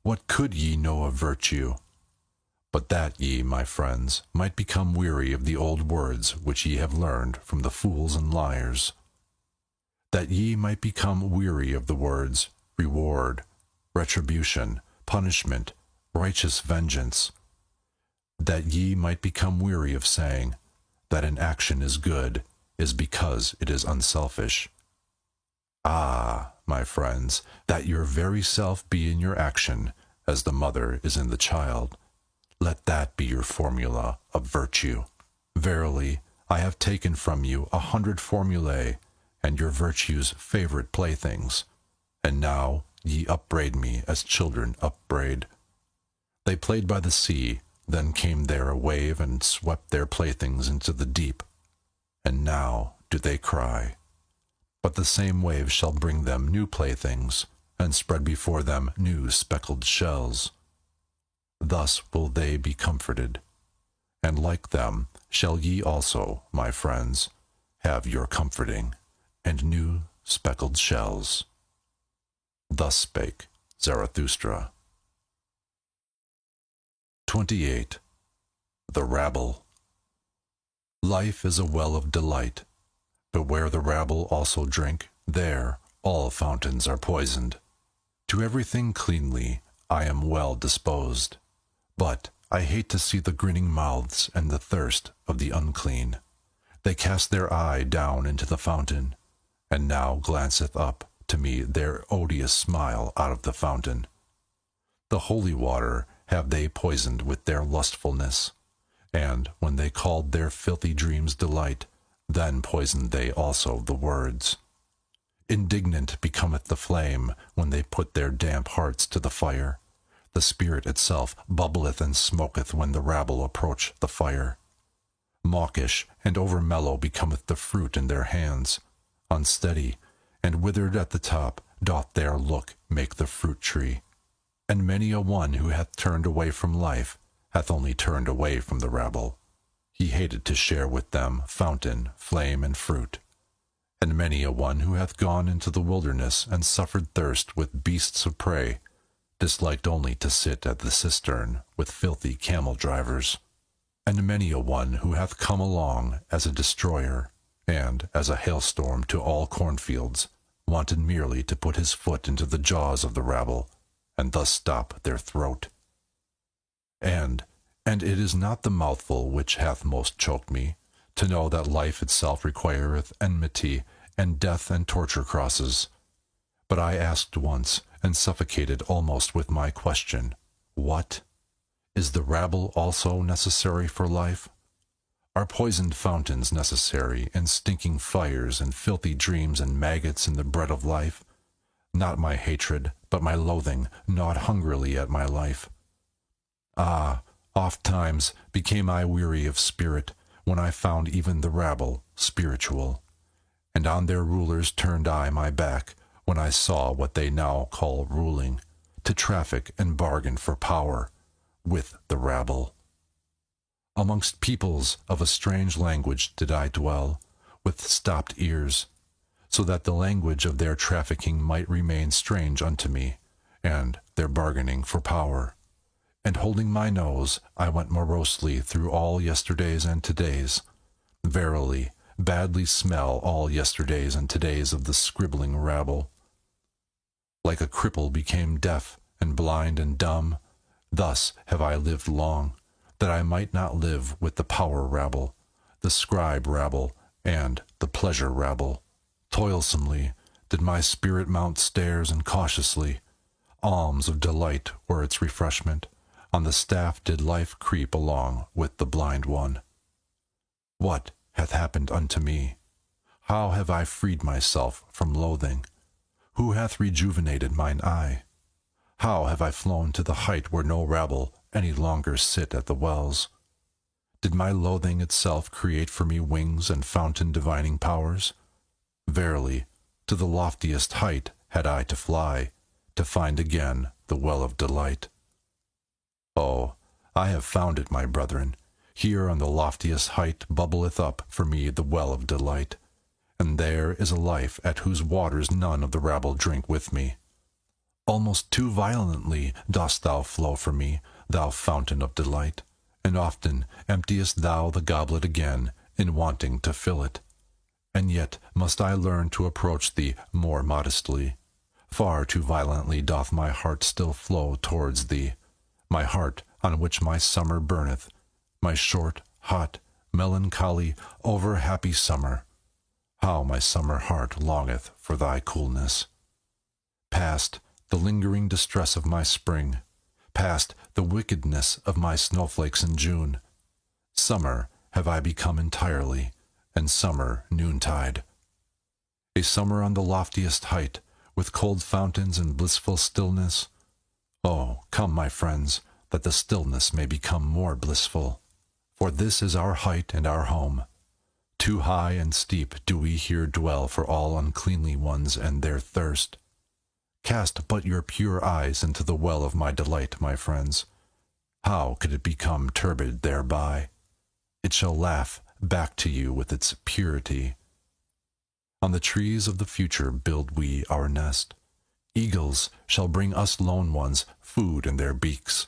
What could ye know of virtue? But that ye, my friends, might become weary of the old words which ye have learned from the fools and liars. That ye might become weary of the words reward, retribution, punishment, righteous vengeance. That ye might become weary of saying that an action is good, is because it is unselfish. Ah, my friends, that your very self be in your action, as the mother is in the child. Let that be your formula of virtue. Verily, I have taken from you 100 formulae, and your virtue's favorite playthings, and now ye upbraid me as children upbraid. They played by the sea, then came there a wave and swept their playthings into the deep. And now do they cry. But the same wave shall bring them new playthings, and spread before them new speckled shells. Thus will they be comforted. And like them shall ye also, my friends, have your comforting, and new speckled shells. Thus spake Zarathustra. 28. The Rabble. Life is a well of delight, but where the rabble also drink, there all fountains are poisoned. To everything cleanly I am well disposed, but I hate to see the grinning mouths and the thirst of the unclean. They cast their eye down into the fountain, and now glanceth up to me their odious smile out of the fountain. The holy water have they poisoned with their lustfulness, and when they called their filthy dreams delight, then poisoned they also the words. Indignant becometh the flame when they put their damp hearts to the fire. The spirit itself bubbleth and smoketh when the rabble approach the fire. Mawkish and over-mellow becometh the fruit in their hands. Unsteady and withered at the top doth their look make the fruit tree. And many a one who hath turned away from life hath only turned away from the rabble. He hated to share with them fountain, flame, and fruit. And many a one who hath gone into the wilderness and suffered thirst with beasts of prey, disliked only to sit at the cistern with filthy camel drivers. And many a one who hath come along as a destroyer, and as a hailstorm to all cornfields, wanted merely to put his foot into the jaws of the rabble, and thus stop their throat. And it is not the mouthful which hath most choked me, to know that life itself requireth enmity, and death and torture crosses. But I asked once, and suffocated almost with my question, what? Is the rabble also necessary for life? Are poisoned fountains necessary, and stinking fires, and filthy dreams, and maggots in the bread of life? Not my hatred, but my loathing, gnawed hungrily at my life. Ah, oft times became I weary of spirit, when I found even the rabble spiritual. And on their rulers turned I my back, when I saw what they now call ruling, to traffic and bargain for power with the rabble. Amongst peoples of a strange language did I dwell, with stopped ears, so that the language of their trafficking might remain strange unto me, and their bargaining for power. And holding my nose, I went morosely through all yesterdays and todays. Verily, badly smell all yesterdays and todays of the scribbling rabble. Like a cripple became deaf, and blind and dumb, thus have I lived long, that I might not live with the power rabble, the scribe rabble, and the pleasure rabble. Toilsomely did my spirit mount stairs, and cautiously, alms of delight were its refreshment, on the staff did life creep along with the blind one. What hath happened unto me? How have I freed myself from loathing? Who hath rejuvenated mine eye? How have I flown to the height where no rabble any longer sit at the wells? Did my loathing itself create for me wings and fountain divining powers? Verily, to the loftiest height had I to fly, to find again the well of delight. Oh, I have found it, my brethren. Here on the loftiest height bubbleth up for me the well of delight, and there is a life at whose waters none of the rabble drink with me. Almost too violently dost thou flow for me, thou fountain of delight, and often emptiest thou the goblet again in wanting to fill it. And yet must I learn to approach thee more modestly. Far too violently doth my heart still flow towards thee, my heart on which my summer burneth, my short, hot, melancholy, over-happy summer. How my summer heart longeth for thy coolness. Past the lingering distress of my spring, past the wickedness of my snowflakes in June, summer have I become entirely, and summer noontide. A summer on the loftiest height, with cold fountains and blissful stillness. Oh, come, my friends, that the stillness may become more blissful. For this is our height and our home. Too high and steep do we here dwell for all uncleanly ones and their thirst. Cast but your pure eyes into the well of my delight, my friends. How could it become turbid thereby? It shall laugh back to you with its purity. On the trees of the future build we our nest. Eagles shall bring us lone ones food in their beaks.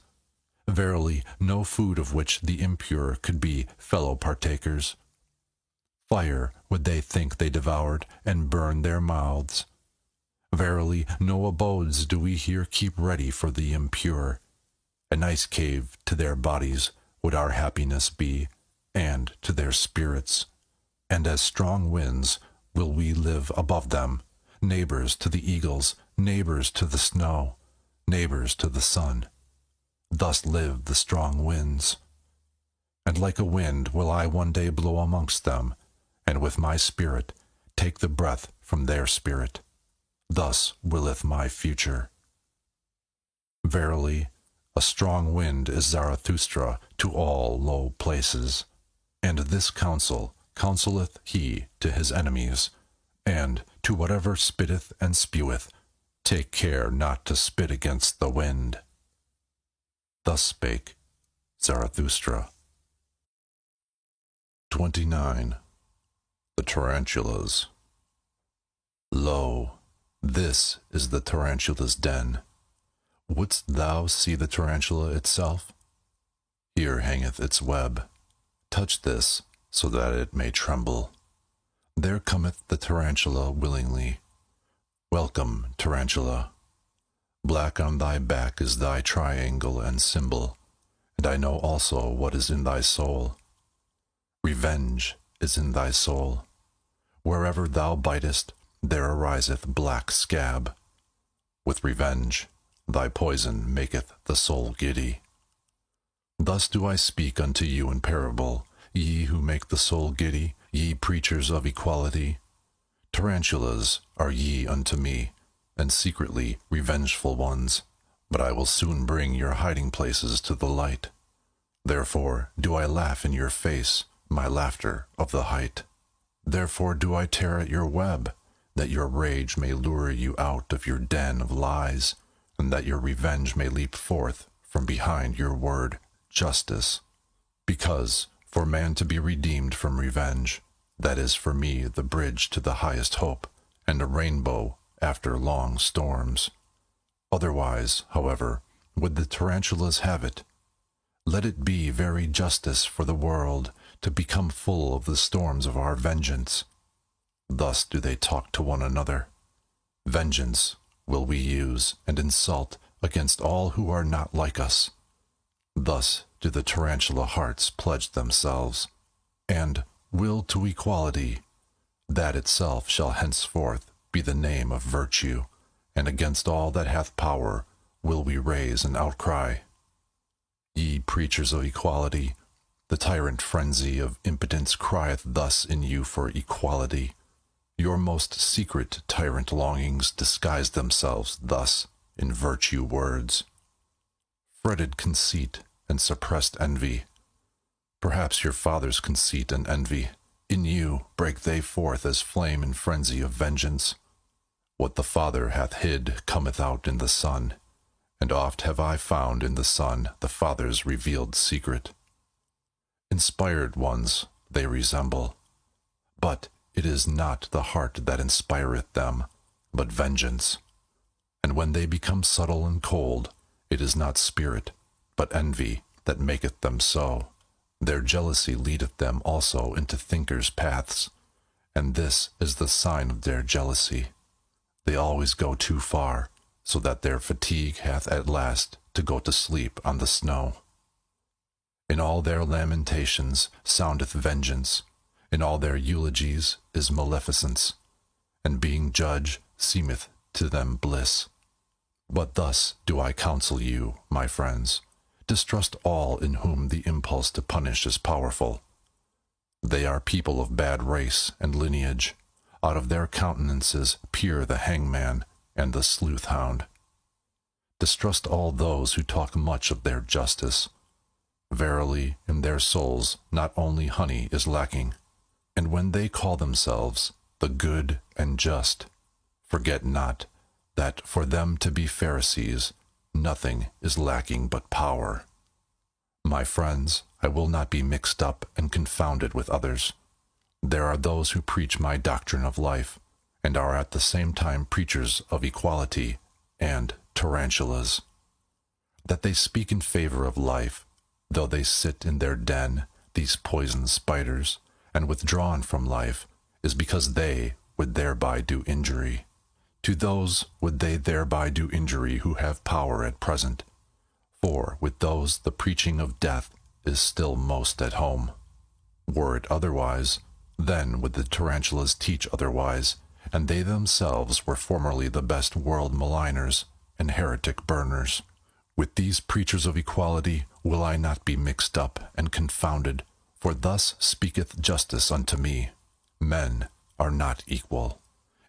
Verily, no food of which the impure could be fellow partakers. Fire would they think they devoured, and burn their mouths. Verily, no abodes do we here keep ready for the impure. A nice cave to their bodies would our happiness be, and to their spirits. And as strong winds will we live above them, neighbors to the eagles, neighbors to the snow, neighbors to the sun. Thus live the strong winds. And like a wind will I one day blow amongst them, and with my spirit take the breath from their spirit. Thus willeth my future. Verily, A strong wind is Zarathustra to all low places. And this counsel counseleth he to his enemies, and to whatever spitteth and speweth, take care not to spit against the wind. Thus spake Zarathustra. 29. The Tarantulas. Lo, this is the tarantula's den. Wouldst thou see the tarantula itself? Here hangeth its web. Touch this, so that it may tremble. There cometh the tarantula willingly. Welcome, tarantula. Black on thy back is thy triangle and symbol, and I know also what is in thy soul. Revenge is in thy soul. Wherever thou bitest, there ariseth black scab. With revenge, thy poison maketh the soul giddy. Thus do I speak unto you in parable, ye who make the soul giddy, ye preachers of equality. Tarantulas are ye unto me, and secretly revengeful ones, but I will soon bring your hiding places to the light. Therefore do I laugh in your face, my laughter of the height. Therefore do I tear at your web, that your rage may lure you out of your den of lies, and that your revenge may leap forth from behind your word, justice. Because, for man to be redeemed from revenge, that is for me the bridge to the highest hope, and a rainbow after long storms. Otherwise, however, would the tarantulas have it. Let it be very justice for the world to become full of the storms of our vengeance. Thus do they talk to one another. Vengeance will we use and insult against all who are not like us. Thus do the tarantula hearts pledge themselves, and will to equality. That itself shall henceforth be the name of virtue, and against all that hath power will we raise an outcry. Ye preachers of equality, the tyrant frenzy of impotence crieth thus in you for equality. Your most secret tyrant longings disguise themselves thus in virtue words. Fretted conceit and suppressed envy. Perhaps your father's conceit and envy, in you break they forth as flame in frenzy of vengeance. What the Father hath hid cometh out in the Son, and oft have I found in the Son the Father's revealed secret. Inspired ones they resemble, but it is not the heart that inspireth them, but vengeance. And when they become subtle and cold, it is not spirit, but envy that maketh them so. Their jealousy leadeth them also into thinkers' paths, and this is the sign of their jealousy. They always go too far, so that their fatigue hath at last to go to sleep on the snow. In all their lamentations soundeth vengeance, in all their eulogies is maleficence, and being judge seemeth to them bliss. But thus do I counsel you, my friends, distrust all in whom the impulse to punish is powerful. They are people of bad race and lineage. Out of their countenances peer the hangman and the sleuth-hound. Distrust all those who talk much of their justice. Verily, in their souls not only honey is lacking, and when they call themselves the good and just, forget not that for them to be Pharisees, nothing is lacking but power. My friends, I will not be mixed up and confounded with others. There are those who preach my doctrine of life, and are at the same time preachers of equality and tarantulas. That they speak in favor of life, though they sit in their den, these poison spiders, and withdrawn from life, is because they would thereby do injury. To those would they thereby do injury who have power at present, for with those the preaching of death is still most at home. Were it otherwise, then would the tarantulas teach otherwise, and they themselves were formerly the best world maligners and heretic burners. With these preachers of equality will I not be mixed up and confounded, for thus speaketh justice unto me. Men are not equal,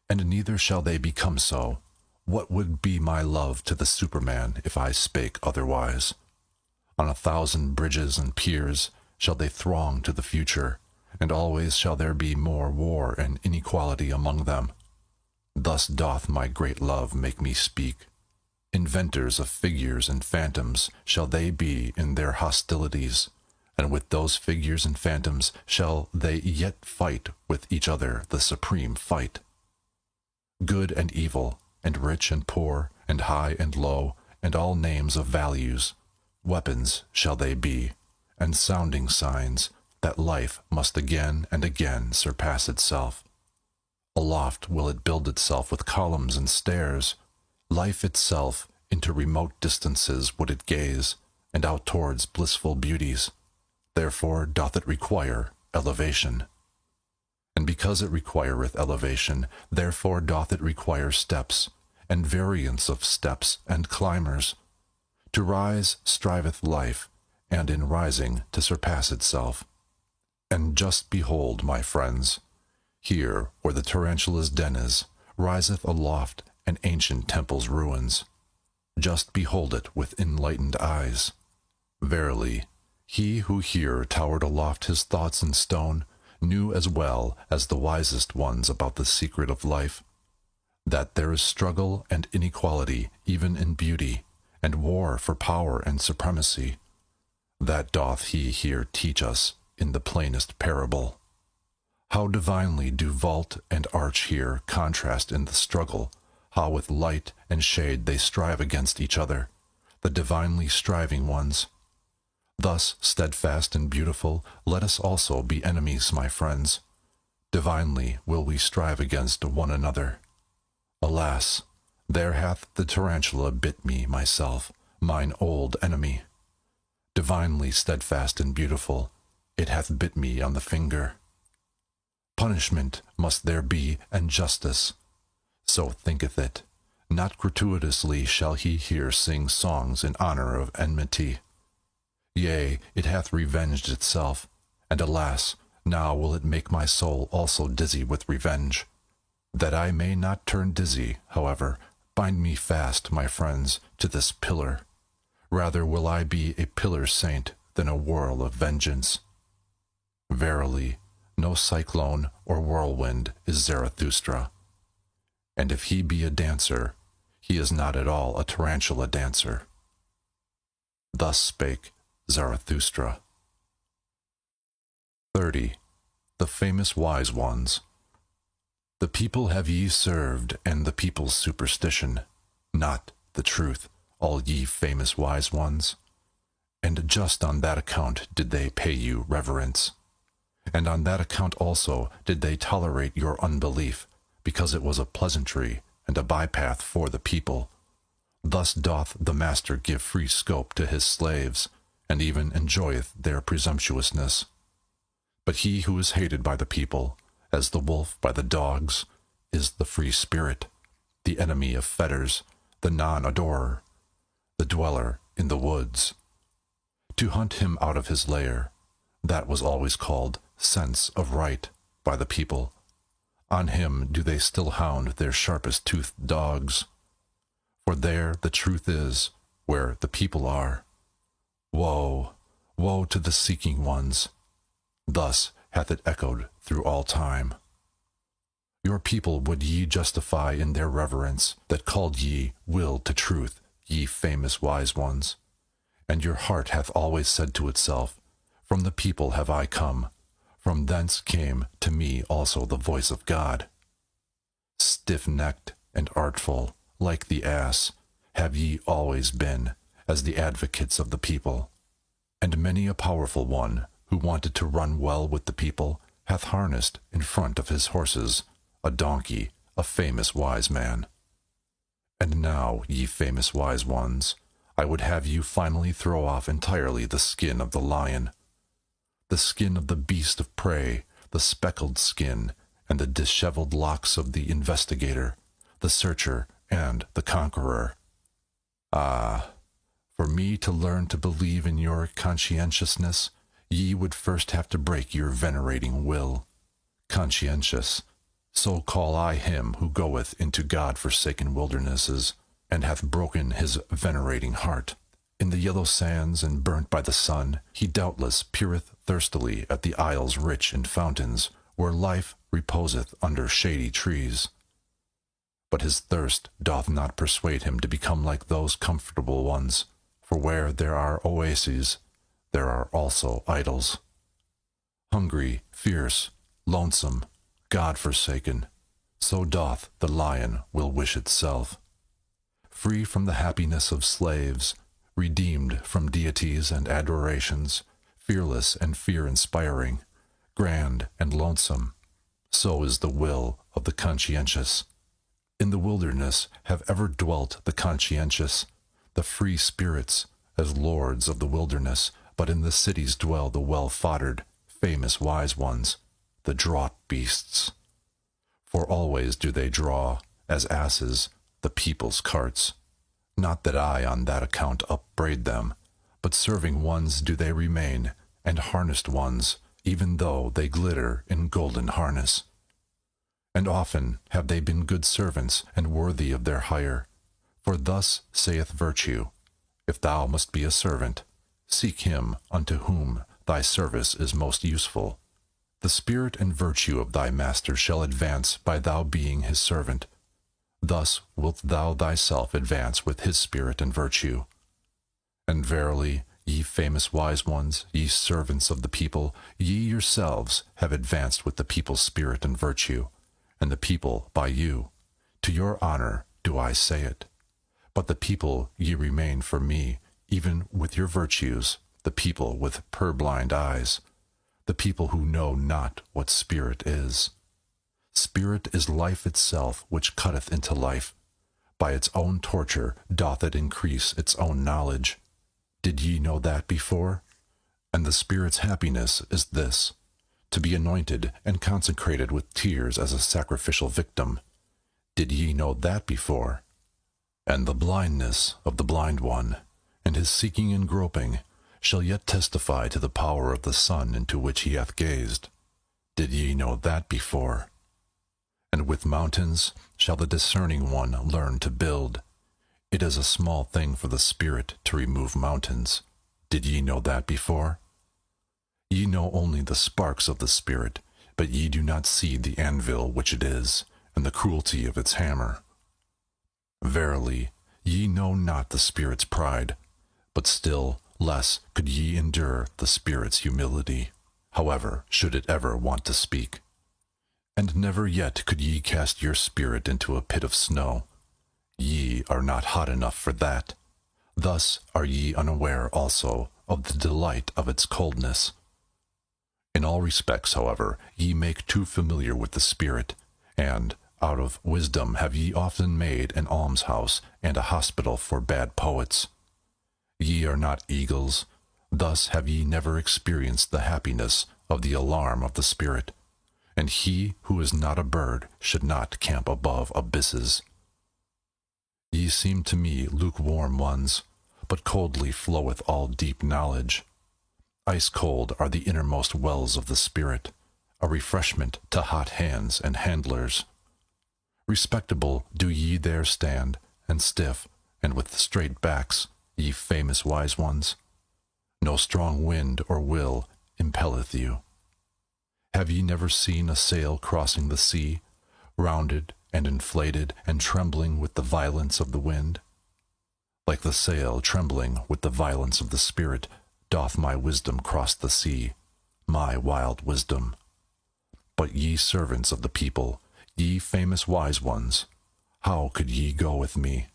and neither shall they become so. What would be my love to the Superman if I spake otherwise? On 1,000 bridges and piers shall they throng to the future, and always shall there be more war and inequality among them. Thus doth my great love make me speak. Inventors of figures and phantoms shall they be in their hostilities, and with those figures and phantoms shall they yet fight with each other the supreme fight. Good and evil, and rich and poor, and high and low, and all names of values, weapons shall they be, and sounding signs that life must again and again surpass itself. Aloft will it build itself with columns and stairs. Life itself into remote distances would it gaze, and out towards blissful beauties. Therefore doth it require elevation. And because it requireth elevation, therefore doth it require steps, and variance of steps and climbers. To rise striveth life, and in rising to surpass itself. And just behold, my friends, here where the tarantula's den is, riseth aloft an ancient temple's ruins. Just behold it with enlightened eyes. Verily, he who here towered aloft his thoughts in stone knew as well as the wisest ones about the secret of life, that there is struggle and inequality even in beauty, and war for power and supremacy. That doth he here teach us in the plainest parable. How divinely do vault and arch here contrast in the struggle, how with light and shade they strive against each other, the divinely striving ones. Thus steadfast and beautiful, let us also be enemies, my friends. Divinely will we strive against one another. Alas, there hath the tarantula bit me myself, mine old enemy. Divinely steadfast and beautiful, it hath bit me on the finger. Punishment must there be, and justice. So thinketh it. Not gratuitously shall he here sing songs in honor of enmity. Yea, it hath revenged itself, and alas, now will it make my soul also dizzy with revenge. That I may not turn dizzy, however, bind me fast, my friends, to this pillar. Rather will I be a pillar saint than a whirl of vengeance. Verily, no cyclone or whirlwind is Zarathustra. And if he be a dancer, he is not at all a tarantula dancer. Thus spake Zarathustra. 30. The famous wise ones. The people have ye served, and the people's superstition, not the truth, all ye famous wise ones. And just on that account did they pay you reverence. And on that account also did they tolerate your unbelief, because it was a pleasantry and a bypath for the people. Thus doth the master give free scope to his slaves, and even enjoyeth their presumptuousness. But he who is hated by the people, as the wolf by the dogs, is the free spirit, the enemy of fetters, the non-adorer, the dweller in the woods. To hunt him out of his lair, that was always called sense of right by the people. On him do they still hound their sharpest-toothed dogs. For there the truth is, where the people are. Woe, woe to the seeking ones. Thus hath it echoed through all time. Your people would ye justify in their reverence, that called ye will to truth, ye famous wise ones. And your heart hath always said to itself, From the people have I come, from thence came to me also the voice of God. Stiff-necked and artful, like the ass, have ye always been, as the advocates of the people. And many a powerful one, who wanted to run well with the people, hath harnessed in front of his horses a donkey, a famous wise man. And now, ye famous wise ones, I would have you finally throw off entirely the skin of the lion, the skin of the beast of prey, the speckled skin, and the disheveled locks of the investigator, the searcher, and the conqueror. Ah, for me to learn to believe in your conscientiousness, ye would first have to break your venerating will. Conscientious, So call I him who goeth into God-forsaken wildernesses, and hath broken his venerating heart. In the yellow sands and burnt by the sun, he doubtless peereth thirstily at the isles rich in fountains, where life reposeth under shady trees. But his thirst doth not persuade him to become like those comfortable ones, for where there are oases, there are also idols. Hungry, fierce, lonesome, God-forsaken, so doth the lion will wish itself. Free from the happiness of slaves, redeemed from deities and adorations, fearless and fear-inspiring, grand and lonesome, so is the will of the conscientious. In the wilderness have ever dwelt the conscientious, the free spirits, as lords of the wilderness, but in the cities dwell the well-foddered, famous wise ones, the draught beasts. For always do they draw, as asses, the people's carts. Not that I on that account upbraid them, but serving ones do they remain, and harnessed ones, even though they glitter in golden harness. And often have they been good servants and worthy of their hire. For thus saith virtue, if thou must be a servant, seek him unto whom thy service is most useful. The spirit and virtue of thy master shall advance by thou being his servant. Thus wilt thou thyself advance with his spirit and virtue. And verily, ye famous wise ones, ye servants of the people, ye yourselves have advanced with the people's spirit and virtue, and the people by you. To your honor do I say it. But the people ye remain for me, even with your virtues, the people with purblind eyes, the people who know not what spirit is. Spirit is life itself, which cutteth into life. By its own torture doth it increase its own knowledge. Did ye know that before? And the Spirit's happiness is this, to be anointed and consecrated with tears as a sacrificial victim. Did ye know that before? And the blindness of the blind one, and his seeking and groping, shall yet testify to the power of the sun into which he hath gazed. Did ye know that before? And with mountains shall the discerning one learn to build. It is a small thing for the Spirit to remove mountains. Did ye know that before? Ye know only the sparks of the Spirit, but ye do not see the anvil which it is, and the cruelty of its hammer. Verily, ye know not the Spirit's pride, but still less could ye endure the Spirit's humility, however should it ever want to speak. And never yet could ye cast your spirit into a pit of snow. Ye are not hot enough for that. Thus are ye unaware also of the delight of its coldness. In all respects, however, ye make too familiar with the Spirit, and out of wisdom have ye often made an almshouse and a hospital for bad poets. Ye are not eagles, thus have ye never experienced the happiness of the alarm of the Spirit. And he who is not a bird should not camp above abysses. Ye seem to me lukewarm ones, but coldly floweth all deep knowledge. Ice-cold are the innermost wells of the Spirit, a refreshment to hot hands and handlers. Respectable do ye there stand, and stiff, and with straight backs, ye famous wise ones. No strong wind or will impelleth you. Have ye never seen a sail crossing the sea, rounded and inflated and trembling with the violence of the wind? Like the sail trembling with the violence of the Spirit, doth my wisdom cross the sea, my wild wisdom. But ye servants of the people, ye famous wise ones, how could ye go with me?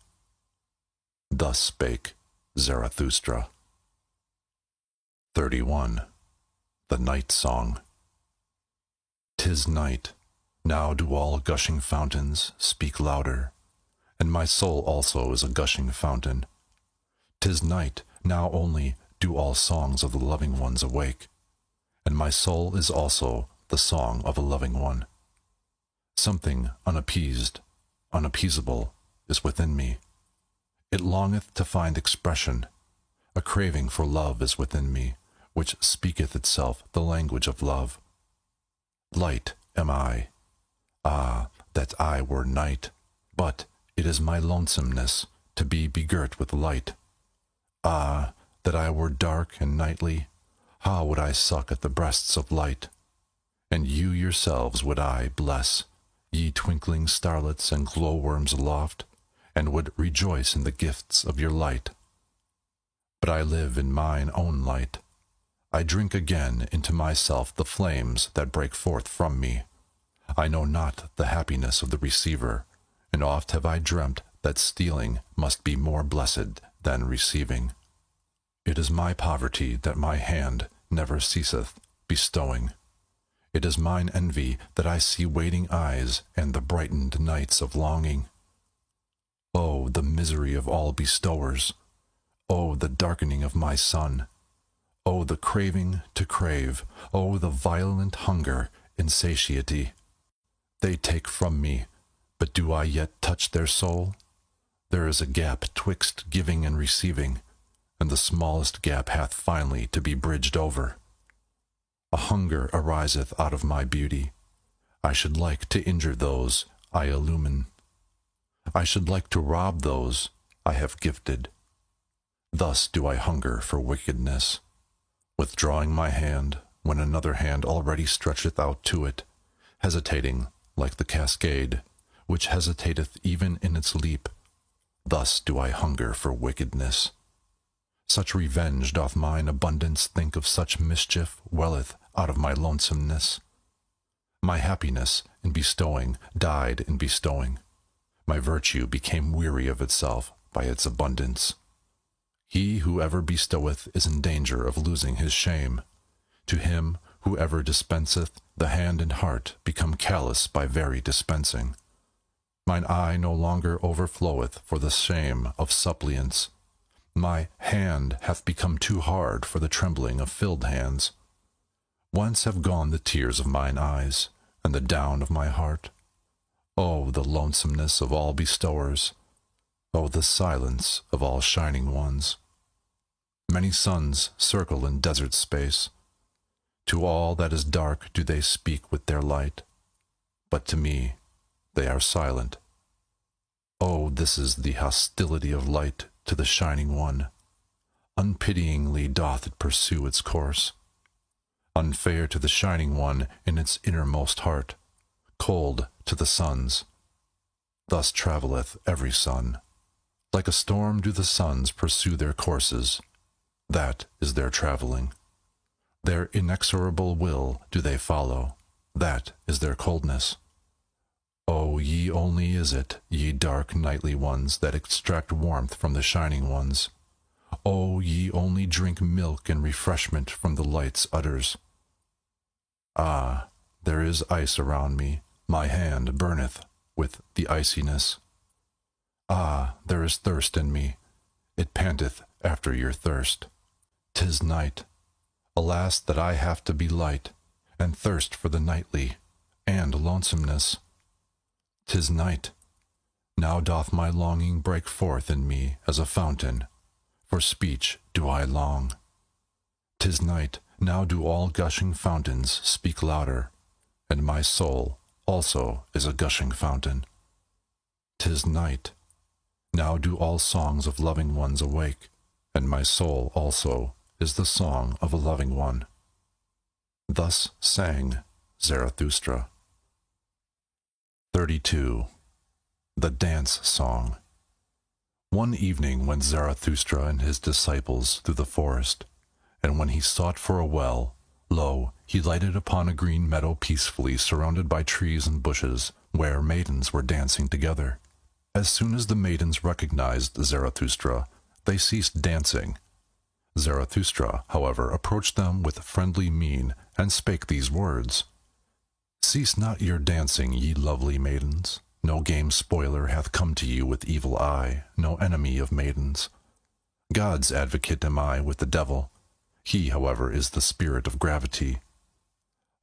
Thus spake Zarathustra. 31. The Night Song. 'Tis night, now do all gushing fountains speak louder, and my soul also is a gushing fountain. 'Tis night, now only do all songs of the loving ones awake, and my soul is also the song of a loving one. Something unappeased, unappeasable, is within me. It longeth to find expression. A craving for love is within me, which speaketh itself the language of love. Light am I. Ah, that I were night! But it is my lonesomeness to be begirt with light. Ah, that I were dark and nightly! How would I suck at the breasts of light! And you yourselves would I bless, ye twinkling starlets and glowworms aloft, and would rejoice in the gifts of your light. But I live in mine own light. I drink again into myself the flames that break forth from me. I know not the happiness of the receiver, and oft have I dreamt that stealing must be more blessed than receiving. It is my poverty that my hand never ceaseth bestowing. It is mine envy that I see waiting eyes and the brightened nights of longing. Oh, the misery of all bestowers! Oh, the darkening of my sun! Oh, the craving to crave! Oh, the violent hunger, insatiety! They take from me, but do I yet touch their soul? There is a gap twixt giving and receiving, and the smallest gap hath finally to be bridged over. A hunger ariseth out of my beauty. I should like to injure those I illumine. I should like to rob those I have gifted. Thus do I hunger for wickedness, withdrawing my hand when another hand already stretcheth out to it, hesitating like the cascade, which hesitateth even in its leap. Thus do I hunger for wickedness. Such revenge doth mine abundance think of such mischief welleth out of my lonesomeness. My happiness in bestowing died in bestowing. My virtue became weary of itself by its abundance. He who ever bestoweth is in danger of losing his shame. To him who ever dispenseth, the hand and heart become callous by very dispensing. Mine eye no longer overfloweth for the shame of suppliants. My hand hath become too hard for the trembling of filled hands. Whence have gone the tears of mine eyes, and the down of my heart? Oh, the lonesomeness of all bestowers! Oh, the silence of all shining ones! Many suns circle in desert space. To all that is dark do they speak with their light, but to me they are silent. Oh, this is the hostility of light to the shining one. Unpityingly doth it pursue its course. Unfair to the shining one in its innermost heart, cold to the suns. Thus travelleth every sun. Like a storm do the suns pursue their courses. That is their travelling. Their inexorable will do they follow. That is their coldness. Oh, ye only is it, ye dark nightly ones, that extract warmth from the shining ones. Oh, ye only drink milk and refreshment from the light's udders. Ah, there is ice around me, my hand burneth with the iciness. Ah, there is thirst in me, it panteth after your thirst. 'Tis night. Alas, that I have to be light, and thirst for the nightly, and lonesomeness. 'Tis night. Now doth my longing break forth in me as a fountain. For speech do I long. 'Tis night. Now do all gushing fountains speak louder, and my soul also is a gushing fountain. 'Tis night. Now do all songs of loving ones awake, and my soul also is the song of a loving one. Thus sang Zarathustra. 32. The Dance Song. One evening went Zarathustra and his disciples through the forest, and when he sought for a well, lo, he lighted upon a green meadow peacefully surrounded by trees and bushes, where maidens were dancing together. As soon as the maidens recognized Zarathustra, they ceased dancing. Zarathustra, however, approached them with friendly mien, and spake these words: Cease not your dancing, ye lovely maidens. No game spoiler hath come to you with evil eye, no enemy of maidens. God's advocate am I with the devil. He, however, is the spirit of gravity.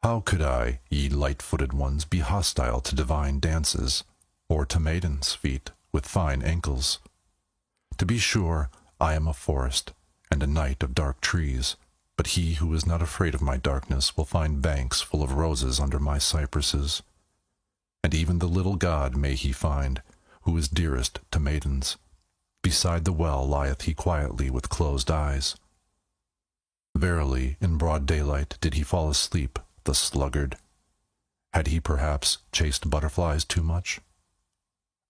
How could I, ye light-footed ones, be hostile to divine dances, or to maidens' feet with fine ankles? To be sure, I am a forest, and a night of dark trees, but he who is not afraid of my darkness will find banks full of roses under my cypresses. and even the little god may he find, who is dearest to maidens. Beside the well lieth he quietly with closed eyes. Verily, in broad daylight did he fall asleep, the sluggard. Had he perhaps chased butterflies too much?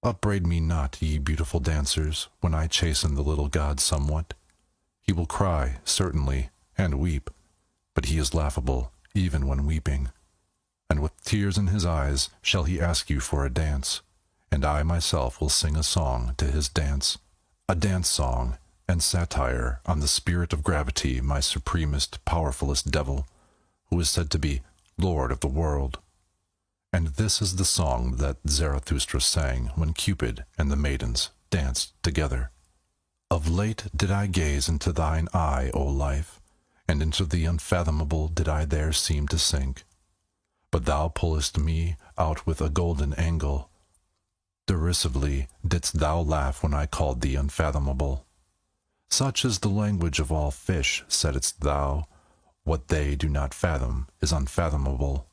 Upbraid me not, ye beautiful dancers, when I chasten the little god somewhat. He will cry, certainly, and weep, but he is laughable, even when weeping. And with tears in his eyes shall he ask you for a dance, and I myself will sing a song to his dance, a dance song, and satire on the spirit of gravity, my supremest, powerfulest devil, who is said to be Lord of the world. And this is the song that Zarathustra sang when Cupid and the maidens danced together. Of late did I gaze into thine eye, O life, and into the unfathomable did I there seem to sink. But thou pullest me out with a golden angle. Derisively didst thou laugh when I called thee unfathomable. Such is the language of all fish, saidst thou. What they do not fathom is unfathomable.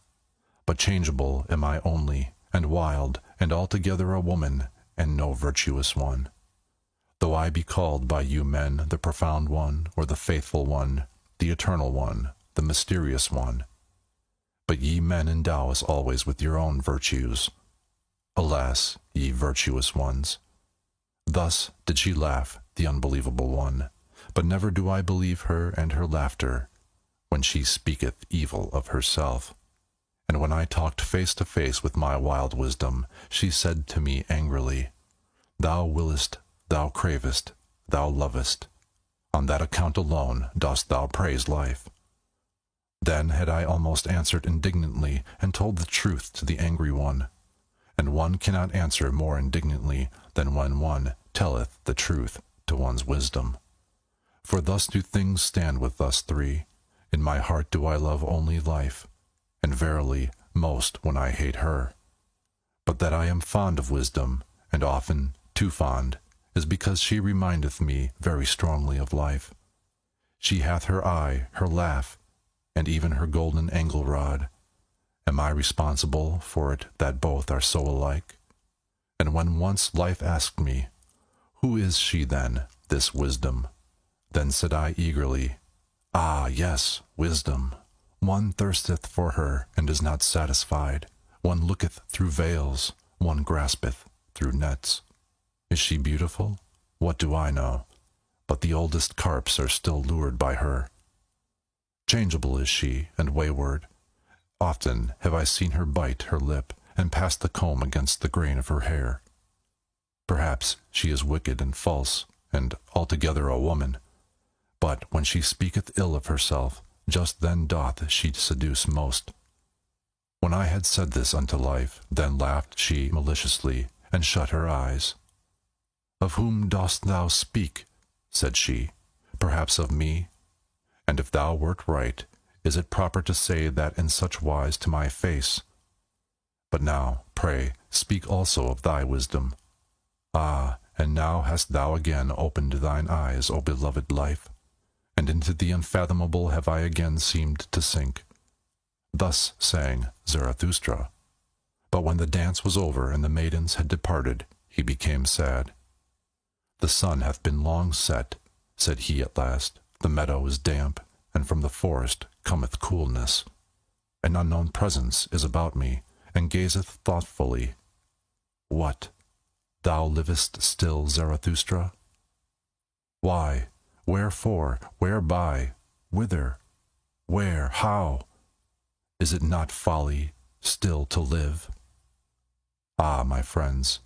But changeable am I only, and wild, and altogether a woman, and no virtuous one. Though I be called by you men the profound one, or the faithful one, the eternal one, the mysterious one. But ye men endow us always with your own virtues. Alas, ye virtuous ones! Thus did she laugh, the unbelievable one, but never do I believe her and her laughter, when she speaketh evil of herself. And when I talked face to face with my wild wisdom, she said to me angrily, Thou willest, thou cravest, thou lovest. On that account alone dost thou praise life. Then had I almost answered indignantly and told the truth to the angry one. And one cannot answer more indignantly than when one telleth the truth to one's wisdom. For thus do things stand with us three. In my heart do I love only life, and verily most when I hate her. But that I am fond of wisdom, and often too fond, is because she remindeth me very strongly of life. She hath her eye, her laugh, and even her golden angle rod. Am I responsible for it that both are so alike? And when once life asked me, Who is she then, this wisdom? Then said I eagerly, Ah, yes, wisdom. One thirsteth for her, and is not satisfied. One looketh through veils, one graspeth through nets. Is she beautiful? What do I know? But the oldest carps are still lured by her. Changeable is she, and wayward. Often have I seen her bite her lip, and pass the comb against the grain of her hair. Perhaps she is wicked and false, and altogether a woman. But when she speaketh ill of herself, just then doth she seduce most. When I had said this unto life, then laughed she maliciously, and shut her eyes. Of whom dost thou speak? Said she. Perhaps of me? And if thou wert right, is it proper to say that in such wise to my face? But now, pray, speak also of thy wisdom. Ah, and now hast thou again opened thine eyes, O beloved life, and into the unfathomable have I again seemed to sink. Thus sang Zarathustra. But when the dance was over and the maidens had departed, he became sad. The sun hath been long set, said he at last. The meadow is damp, and from the forest cometh coolness. An unknown presence is about me, and gazeth thoughtfully. What? Thou livest still, Zarathustra? Why? Wherefore? Whereby? Whither? Where? How? Is it not folly still to live? Ah, my friends,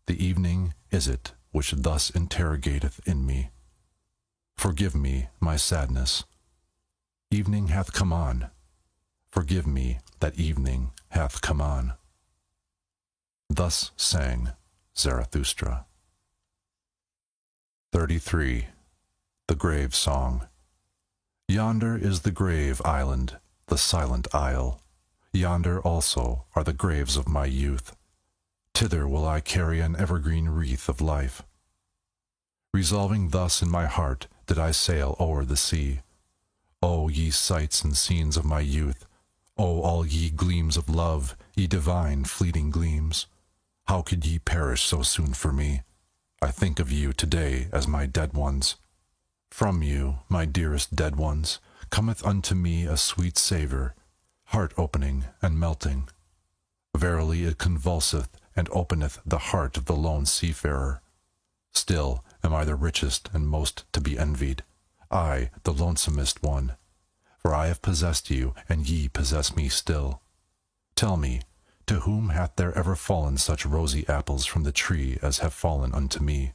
the evening is it which thus interrogateth in me. Forgive me my sadness. Evening hath come on. Forgive me that evening hath come on. Thus sang Zarathustra. 33. The Grave Song. Yonder is the grave island, the silent isle. Yonder also are the graves of my youth. Thither will I carry an evergreen wreath of life. Resolving thus in my heart did I sail o'er the sea. O ye sights and scenes of my youth! O all ye gleams of love, ye divine fleeting gleams! How could ye perish so soon for me? I think of you today as my dead ones. From you, my dearest dead ones, cometh unto me a sweet savour, heart-opening and melting. Verily it convulseth and openeth the heart of the lone seafarer. Still am I the richest and most to be envied, I, the lonesomest one, for I have possessed you, and ye possess me still. Tell me, to whom hath there ever fallen such rosy apples from the tree as have fallen unto me?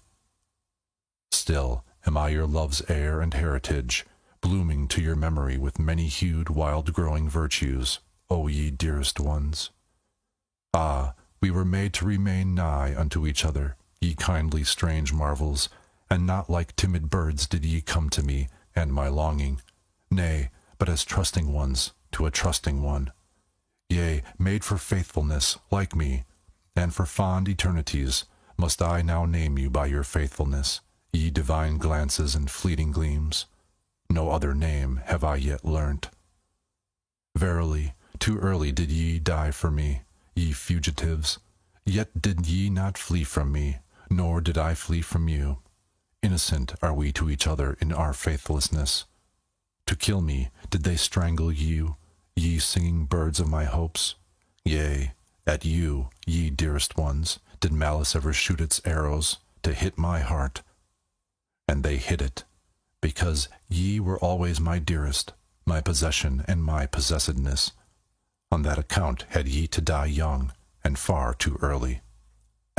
Still am I your love's heir and heritage, blooming to your memory with many-hued, wild-growing virtues, O ye dearest ones. Ah, we were made to remain nigh unto each other, ye kindly strange marvels, and not like timid birds did ye come to me and my longing, nay, but as trusting ones to a trusting one. Yea, made for faithfulness, like me, and for fond eternities must I now name you by your faithfulness, ye divine glances and fleeting gleams. No other name have I yet learnt. Verily, too early did ye die for me, ye fugitives, yet did ye not flee from me, nor did I flee from you. Innocent are we to each other in our faithlessness. To kill me did they strangle you, ye singing birds of my hopes? Yea, at you, ye dearest ones, did malice ever shoot its arrows to hit my heart. And they hit it, because ye were always my dearest, my possession and my possessedness. On that account had ye to die young, and far too early.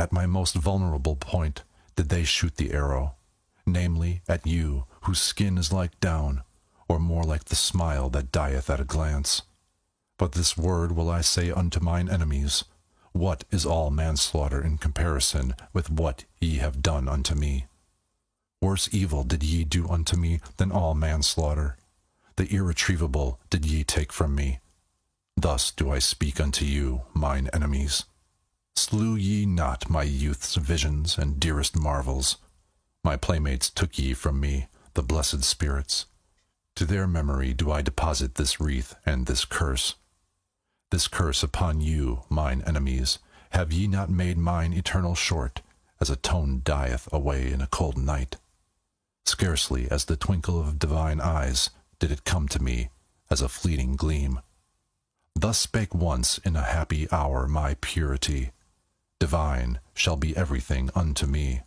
At my most vulnerable point did they shoot the arrow, namely at you, whose skin is like down, or more like the smile that dieth at a glance. But this word will I say unto mine enemies, what is all manslaughter in comparison with what ye have done unto me? Worse evil did ye do unto me than all manslaughter. The irretrievable did ye take from me. Thus do I speak unto you, mine enemies. Slew ye not my youth's visions and dearest marvels. My playmates took ye from me, the blessed spirits. To their memory do I deposit this wreath and this curse. This curse upon you, mine enemies, have ye not made mine eternal short, as a tone dieth away in a cold night? Scarcely as the twinkle of divine eyes did it come to me as a fleeting gleam. Thus spake once in a happy hour my purity, divine shall be everything unto me.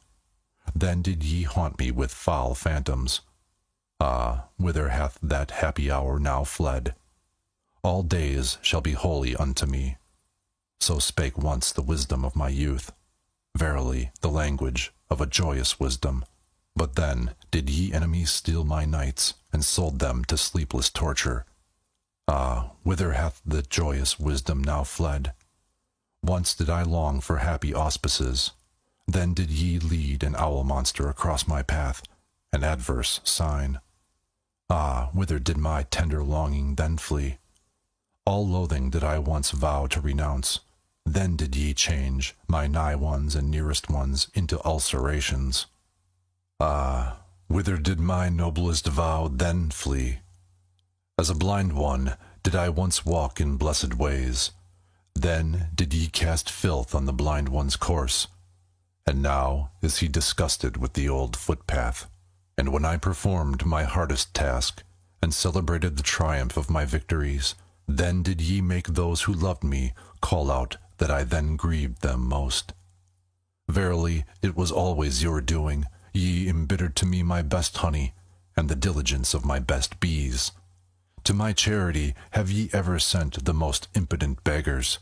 Then did ye haunt me with foul phantoms. Ah, whither hath that happy hour now fled? All days shall be holy unto me. So spake once the wisdom of my youth, verily the language of a joyous wisdom. But then did ye enemies steal my nights, and sold them to sleepless torture. Ah, whither hath the joyous wisdom now fled? Once did I long for happy auspices. Then did ye lead an owl monster across my path, an adverse sign. Ah, whither did my tender longing then flee? All loathing did I once vow to renounce. Then did ye change my nigh ones and nearest ones into ulcerations. Ah, whither did my noblest vow then flee? As a blind one did I once walk in blessed ways. Then did ye cast filth on the blind one's course. And now is he disgusted with the old footpath. And when I performed my hardest task, and celebrated the triumph of my victories, then did ye make those who loved me call out that I then grieved them most. Verily, it was always your doing. Ye embittered to me my best honey, and the diligence of my best bees. To my charity have ye ever sent the most impotent beggars.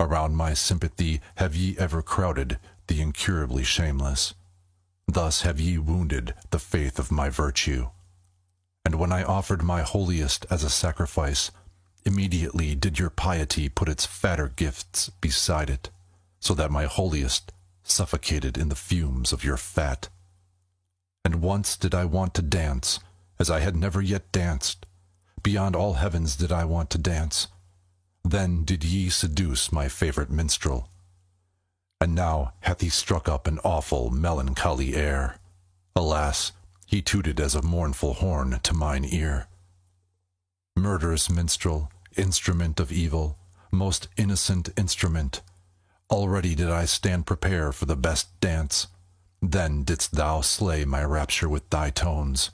Around my sympathy have ye ever crowded the incurably shameless. Thus have ye wounded the faith of my virtue. And when I offered my holiest as a sacrifice, immediately did your piety put its fatter gifts beside it, so that my holiest suffocated in the fumes of your fat. And once did I want to dance, as I had never yet danced. Beyond all heavens did I want to dance. Then did ye seduce my favorite minstrel. And now hath he struck up an awful melancholy air. Alas, he tooted as a mournful horn to mine ear. Murderous minstrel, instrument of evil, most innocent instrument, Already did I stand prepare for the best dance. Then didst thou slay my rapture with thy tones.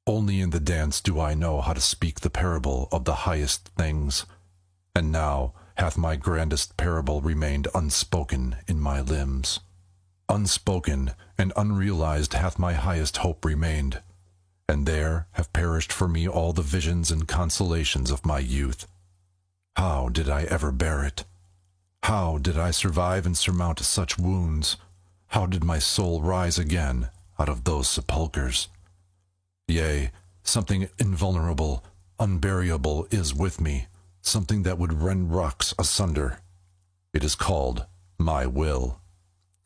Only in the dance do I know how to speak the parable of the highest things, and now hath my grandest parable remained unspoken in my limbs. Unspoken and unrealized hath my highest hope remained, and there have perished for me all the visions and consolations of my youth. How did I ever bear it? How did I survive and surmount such wounds? How did my soul rise again out of those sepulchres? Yea, something invulnerable, unburiable is with me, something that would rend rocks asunder. It is called my will.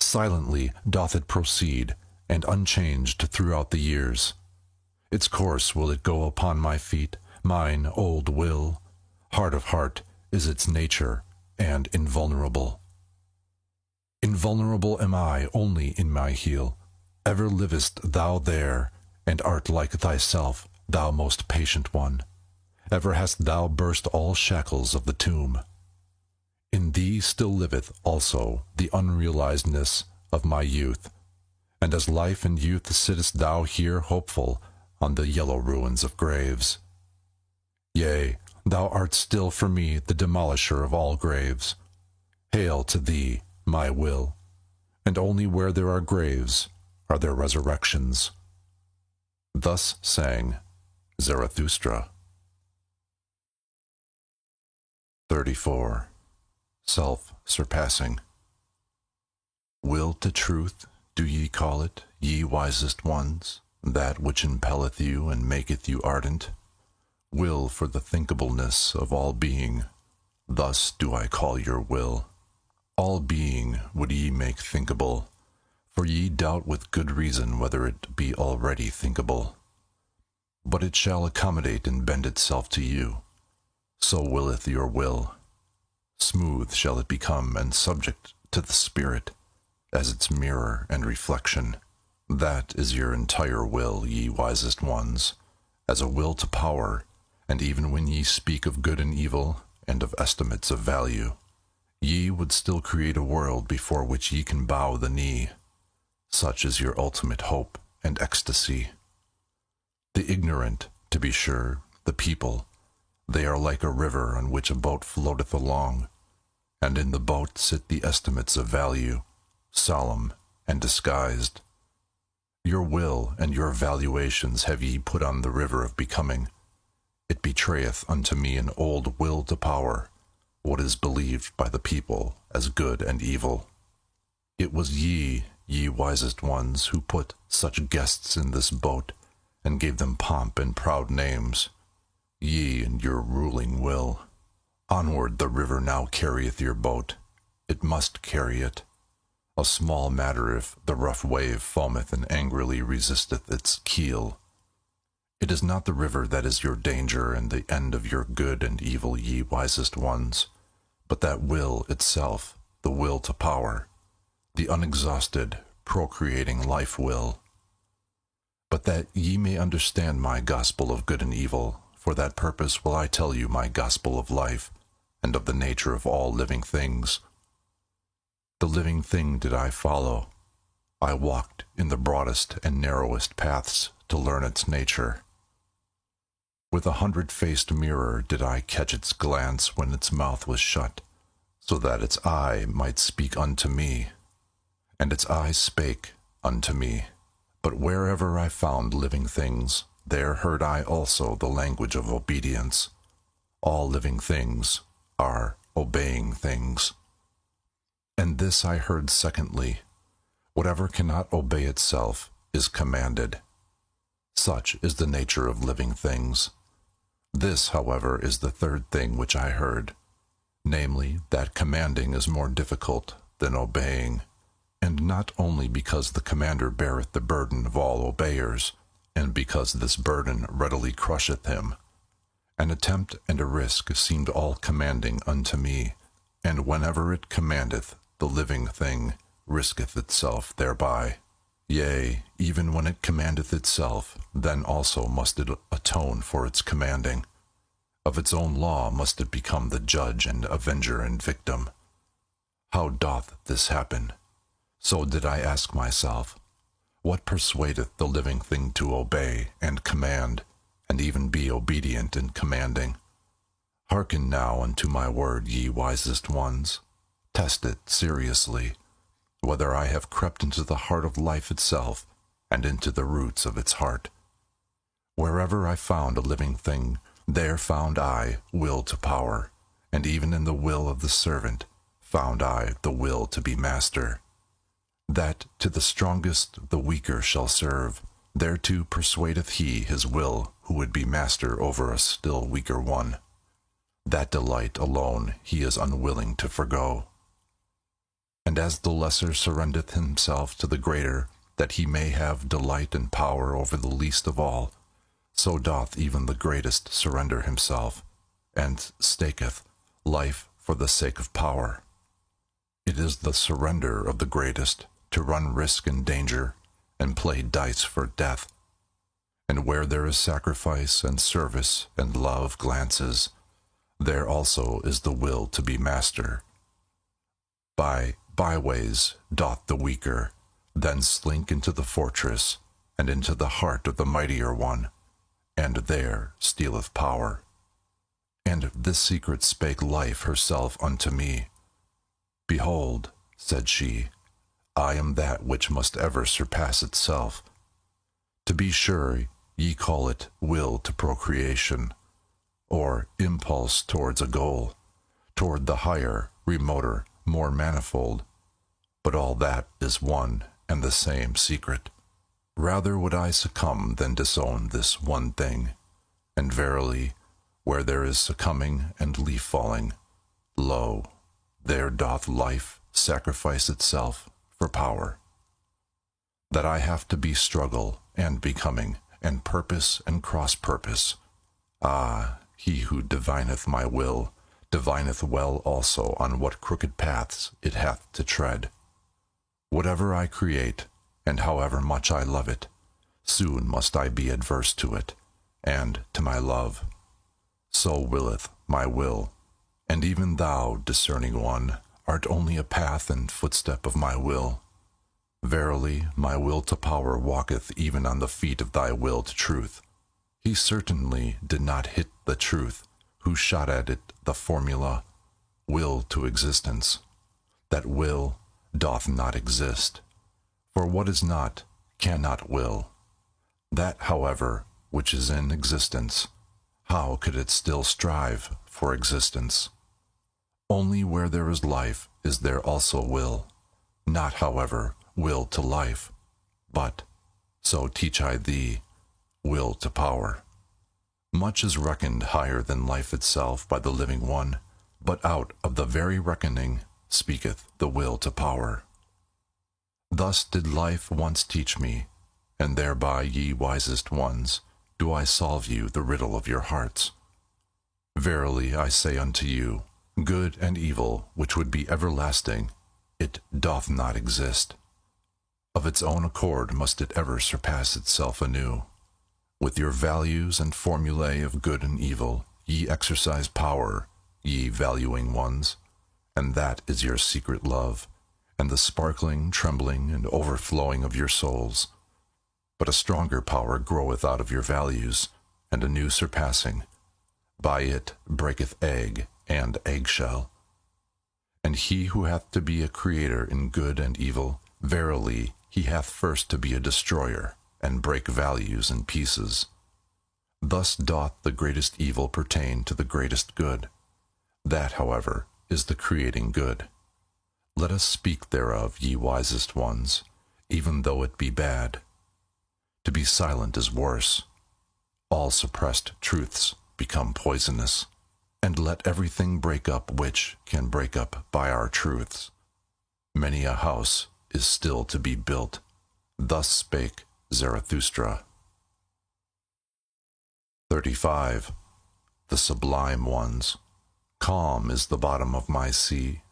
Silently doth it proceed, and unchanged throughout the years. Its course will it go upon my feet, mine old will. Heart of heart is its nature, and invulnerable. Invulnerable am I only in my heel. Ever livest thou there, and art like thyself, thou most patient one. Ever hast thou burst all shackles of the tomb. In thee still liveth also the unrealizedness of my youth, and as life and youth sittest thou here hopeful on the yellow ruins of graves. Yea, thou art still for me the demolisher of all graves. Hail to thee, my will, and only where there are graves are there resurrections. Thus sang Zarathustra. 34. Self-surpassing. Will to truth, do ye call it, ye wisest ones, that which impelleth you and maketh you ardent? Will for the thinkableness of all being, thus do I call your will. All being would ye make thinkable, for ye doubt with good reason whether it be already thinkable. But it shall accommodate and bend itself to you. So willeth your will. Smooth shall it become and subject to the spirit, as its mirror and reflection. That is your entire will, ye wisest ones, as a will to power, and even when ye speak of good and evil, and of estimates of value, ye would still create a world before which ye can bow the knee. Such is your ultimate hope and ecstasy. The ignorant, to be sure, the people, they are like a river on which a boat floateth along, and in the boat sit the estimates of value, solemn and disguised. Your will and your valuations have ye put on the river of becoming. It betrayeth unto me an old will to power, what is believed by the people as good and evil. It was ye, ye wisest ones, who put such guests in this boat, and gave them pomp and proud names. Ye and your ruling will. Onward the river now carrieth your boat. It must carry it. A small matter if the rough wave foameth and angrily resisteth its keel. It is not the river that is your danger and the end of your good and evil, ye wisest ones, but that will itself, the will to power, the unexhausted, procreating life will. But that ye may understand my gospel of good and evil, for that purpose will I tell you my gospel of life, and of the nature of all living things. The living thing did I follow. I walked in the broadest and narrowest paths to learn its nature. With a 100-faced mirror did I catch its glance when its mouth was shut, so that its eye might speak unto me, and its eye spake unto me. But wherever I found living things, there heard I also the language of obedience. All living things are obeying things. And this I heard secondly, whatever cannot obey itself is commanded. Such is the nature of living things. This, however, is the third thing which I heard, namely, that commanding is more difficult than obeying, and not only because the commander beareth the burden of all obeyers, and because this burden readily crusheth him. An attempt and a risk seemed all commanding unto me, and whenever it commandeth, the living thing risketh itself thereby. Yea, even when it commandeth itself, then also must it atone for its commanding. Of its own law must it become the judge and avenger and victim. how doth this happen? So did I ask myself, what persuadeth the living thing to obey and command, and even be obedient in commanding? Hearken now unto my word, ye wisest ones. Test it seriously, whether I have crept into the heart of life itself, and into the roots of its heart. Wherever I found a living thing, there found I will to power, and even in the will of the servant found I the will to be master. That to the strongest the weaker shall serve, thereto persuadeth he his will who would be master over a still weaker one. That delight alone he is unwilling to forgo. And as the lesser surrendereth himself to the greater, that he may have delight and power over the least of all, so doth even the greatest surrender himself, and staketh life for the sake of power. It is the surrender of the greatest to run risk and danger, and play dice for death. And where there is sacrifice and service and love glances, there also is the will to be master. By byways doth the weaker then slink into the fortress, and into the heart of the mightier one, and there stealeth power. And this secret spake life herself unto me. Behold, said she, I am that which must ever surpass itself. To be sure, ye call it will to procreation, or impulse towards a goal, toward the higher, remoter, more manifold. But all that is one and the same secret. Rather would I succumb than disown this one thing. And verily, where there is succumbing and leaf falling, lo, there doth life sacrifice itself for power. That I have to be struggle and becoming, and purpose and cross-purpose. Ah, he who divineth my will, divineth well also on what crooked paths it hath to tread. Whatever I create, and however much I love it, soon must I be adverse to it, and to my love. So willeth my will, and even thou, discerning one, art only a path and footstep of my will. Verily, my will to power walketh even on the feet of thy will to truth. He certainly did not hit the truth, who shot at it the formula, will to existence. That will doth not exist. For what is not, cannot will. That, however, which is in existence, how could it still strive for existence? Only where there is life is there also will, not, however, will to life, but, so teach I thee, will to power. Much is reckoned higher than life itself by the living one, but out of the very reckoning speaketh the will to power. Thus did life once teach me, and thereby, ye wisest ones, do I solve you the riddle of your hearts. Verily I say unto you, good and evil, which would be everlasting, it doth not exist. Of its own accord must it ever surpass itself anew. With your values and formulae of good and evil, ye exercise power, ye valuing ones, and that is your secret love, and the sparkling, trembling, and overflowing of your souls. But a stronger power groweth out of your values, and a new surpassing. By it breaketh egg and eggshell. And he who hath to be a creator in good and evil, verily he hath first to be a destroyer, and break values in pieces. Thus doth the greatest evil pertain to the greatest good. That, however, is the creating good. Let us speak thereof, ye wisest ones, even though it be bad. To be silent is worse. All suppressed truths become poisonous, and let everything break up which can break up by our truths. Many a house is still to be built. Thus spake Zarathustra. 35. The sublime ones. Calm is the bottom of my sea.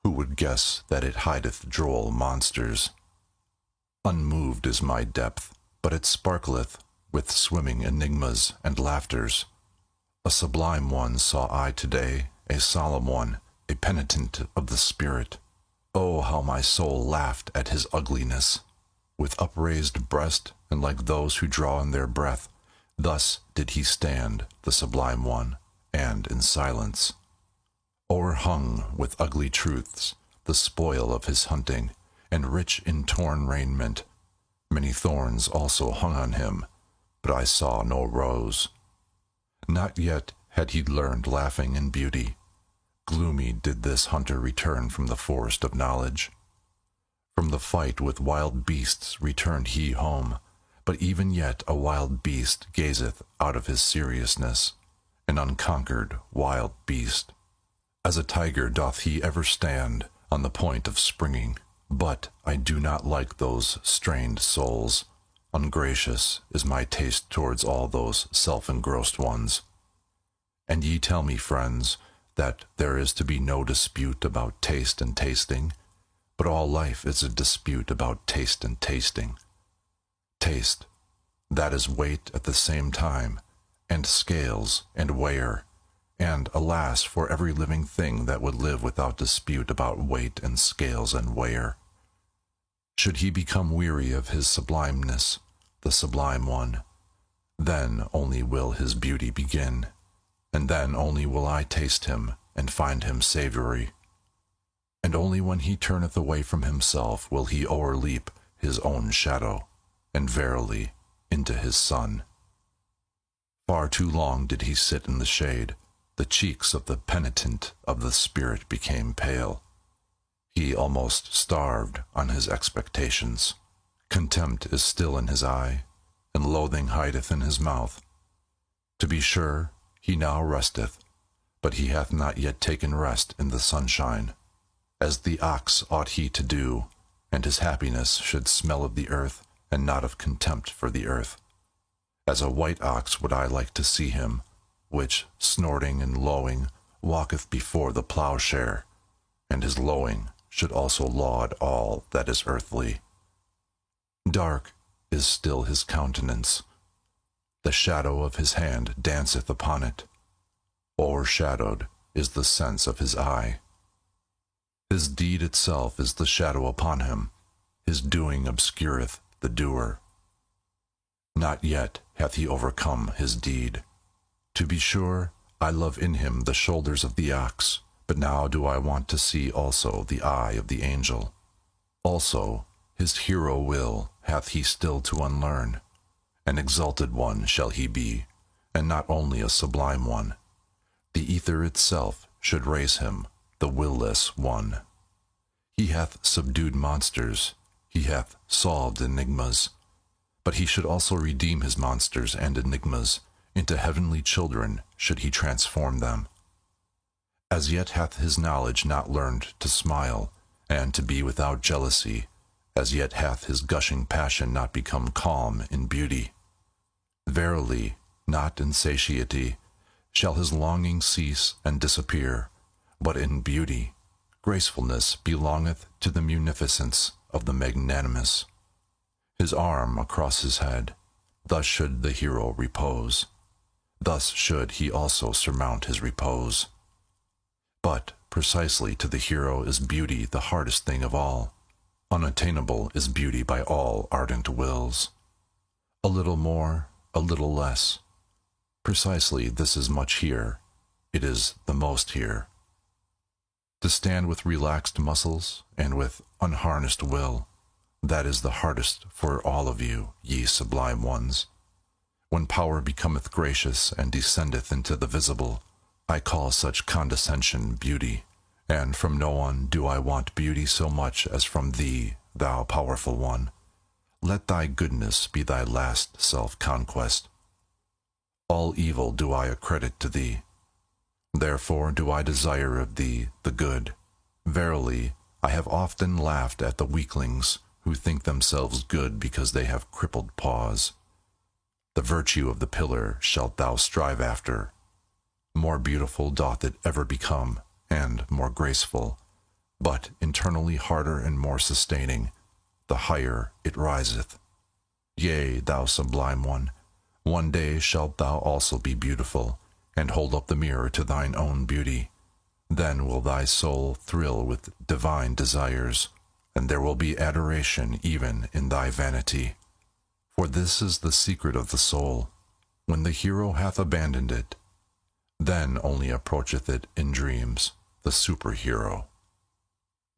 Who would guess that it hideth droll monsters? Unmoved is my depth, but it sparkleth with swimming enigmas and laughters. A sublime one saw I today, a solemn one, a penitent of the spirit. Oh, how my soul laughed at his ugliness! With upraised breast, and like those who draw in their breath, thus did he stand, the sublime one, and in silence. O'erhung with ugly truths, the spoil of his hunting, and rich in torn raiment. Many thorns also hung on him, but I saw no rose. Not yet had he learned laughing and beauty. Gloomy did this hunter return from the forest of knowledge. From the fight with wild beasts returned he home, but even yet a wild beast gazeth out of his seriousness, an unconquered wild beast. As a tiger doth he ever stand on the point of springing, but I do not like those strained souls. Ungracious is my taste towards all those self-engrossed ones. And ye tell me, friends, that there is to be no dispute about taste and tasting, but all life is a dispute about taste and tasting. Taste, that is weight at the same time, and scales and weigher, and alas for every living thing that would live without dispute about weight and scales and weigher. Should he become weary of his sublimeness, the sublime one, then only will his beauty begin, and then only will I taste him and find him savory. And only when he turneth away from himself will he o'erleap his own shadow, and verily into his sun. Far too long did he sit in the shade. The cheeks of the penitent of the spirit became pale. He almost starved on his expectations. Contempt is still in his eye, and loathing hideth in his mouth. To be sure, he now resteth, but he hath not yet taken rest in the sunshine. As the ox ought he to do, and his happiness should smell of the earth, and not of contempt for the earth. As a white ox would I like to see him, which, snorting and lowing, walketh before the plowshare, and his lowing should also laud all that is earthly. Dark is still his countenance. The shadow of his hand danceth upon it. O'ershadowed is the sense of his eye. His deed itself is the shadow upon him. His doing obscureth the doer. Not yet hath he overcome his deed. To be sure, I love in him the shoulders of the ox, but now do I want to see also the eye of the angel. Also, his hero will hath he still to unlearn. An exalted one shall he be, and not only a sublime one. The ether itself should raise him, the will-less one. He hath subdued monsters, he hath solved enigmas, but he should also redeem his monsters and enigmas into heavenly children should he transform them. As yet hath his knowledge not learned to smile, and to be without jealousy. As yet hath his gushing passion not become calm in beauty. Verily, not in satiety shall his longing cease and disappear, but in beauty. Gracefulness belongeth to the munificence of the magnanimous. His arm across his head, thus should the hero repose. Thus should he also surmount his repose. But precisely to the hero is beauty the hardest thing of all. Unattainable is beauty by all ardent wills. A little more, a little less. Precisely this is much here. It is the most here. To stand with relaxed muscles and with unharnessed will, that is the hardest for all of you, ye sublime ones. When power becometh gracious and descendeth into the visible, I call such condescension beauty, and from no one do I want beauty so much as from thee, thou powerful one. Let thy goodness be thy last self-conquest. All evil do I accredit to thee. Therefore do I desire of thee the good. Verily, I have often laughed at the weaklings who think themselves good because they have crippled paws. The virtue of the pillar shalt thou strive after. More beautiful doth it ever become, and more graceful, but internally harder and more sustaining, the higher it riseth. Yea, thou sublime one day shalt thou also be beautiful, and hold up the mirror to thine own beauty. Then will thy soul thrill with divine desires, and there will be adoration even in thy vanity. For this is the secret of the soul. When the hero hath abandoned it, then only approacheth it in dreams the superhero.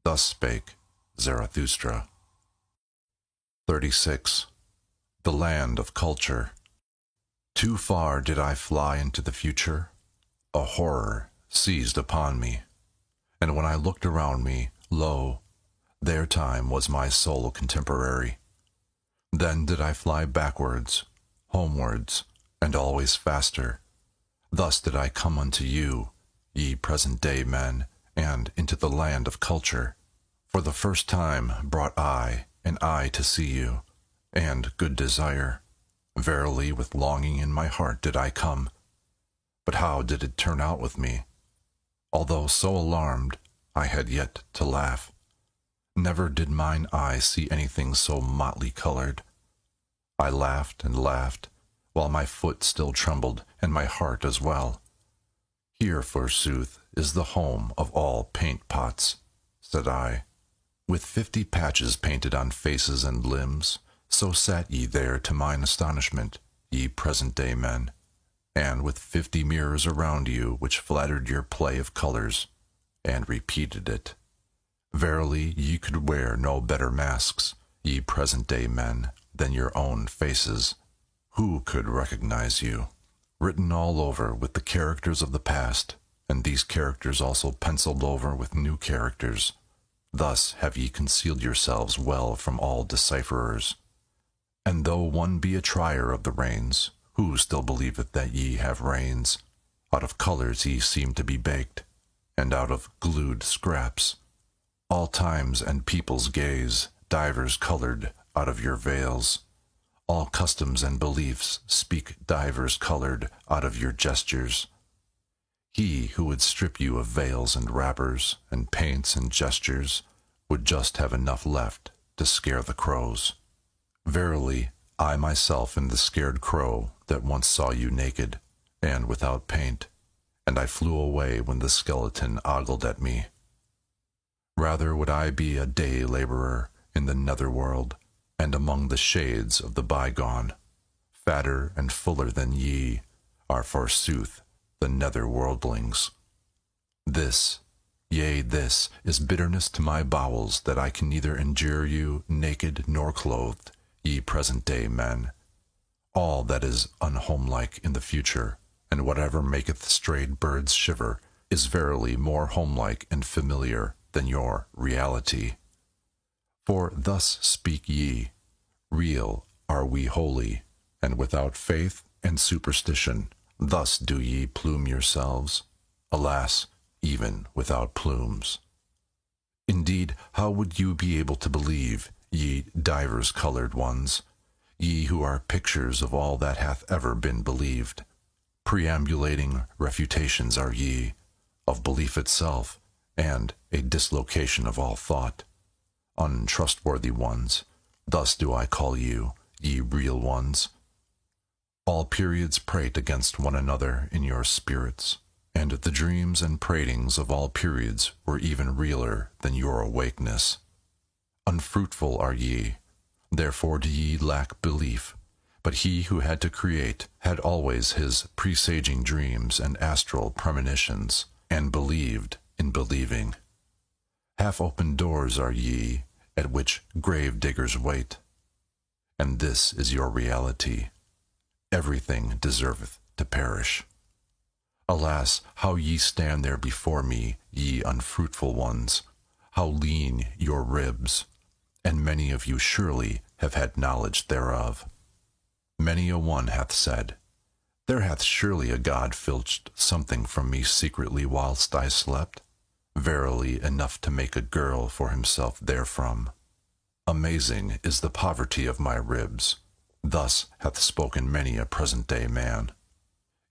Thus spake Zarathustra. 36. The land of culture. Too far did I fly into the future. A horror seized upon me, and when I looked around me, lo, there time was my sole contemporary. Then did I fly backwards, homewards, and always faster. Thus did I come unto you, ye present-day men, and into the land of culture. For the first time brought I an eye to see you, and good desire. Verily, with longing in my heart did I come. But how did it turn out with me? Although so alarmed, I had yet to laugh. Never did mine eye see anything so motley colored. I laughed and laughed, while my foot still trembled, and my heart as well. Here, forsooth, is the home of all paint-pots, said I. With 50 patches painted on faces and limbs, so sat ye there to mine astonishment, ye present-day men, and with 50 mirrors around you which flattered your play of colors, and repeated it. Verily ye could wear no better masks, ye present-day men, than your own faces. Who could recognize you? Written all over with the characters of the past, and these characters also penciled over with new characters. Thus have ye concealed yourselves well from all decipherers. And though one be a trier of the reins, who still believeth that ye have reins? Out of colors ye seem to be baked, and out of glued scraps. All times and peoples gaze, divers colored, out of your veils. All customs and beliefs speak divers colored out of your gestures. He who would strip you of veils and wrappers, and paints and gestures, would just have enough left to scare the crows. Verily, I myself am the scared crow that once saw you naked, and without paint, and I flew away when the skeleton ogled at me. Rather would I be a day laborer in the netherworld, and among the shades of the bygone. Fatter and fuller than ye are forsooth the nether-worldlings. This, yea, this is bitterness to my bowels, that I can neither endure you naked nor clothed, ye present-day men. All that is unhomelike in the future, and whatever maketh strayed birds shiver, is verily more homelike and familiar than your reality. For thus speak ye, real are we wholly, and without faith and superstition, thus do ye plume yourselves, alas, even without plumes. Indeed, how would you be able to believe, ye divers-colored ones, ye who are pictures of all that hath ever been believed? Preambulating refutations are ye, of belief itself, and a dislocation of all thought. Untrustworthy ones, thus do I call you, ye real ones. All periods prate against one another in your spirits, and the dreams and pratings of all periods were even realer than your awakeness. Unfruitful are ye, therefore do ye lack belief, but he who had to create had always his presaging dreams and astral premonitions, and believed in believing. Half-open doors are ye, at which grave diggers wait. And this is your reality. Everything deserveth to perish. Alas, how ye stand there before me, ye unfruitful ones! How lean your ribs! And many of you surely have had knowledge thereof. Many a one hath said, There hath surely a God filched something from me secretly whilst I slept. Verily enough to make a girl for himself therefrom. Amazing is the poverty of my ribs. Thus hath spoken many a present-day man.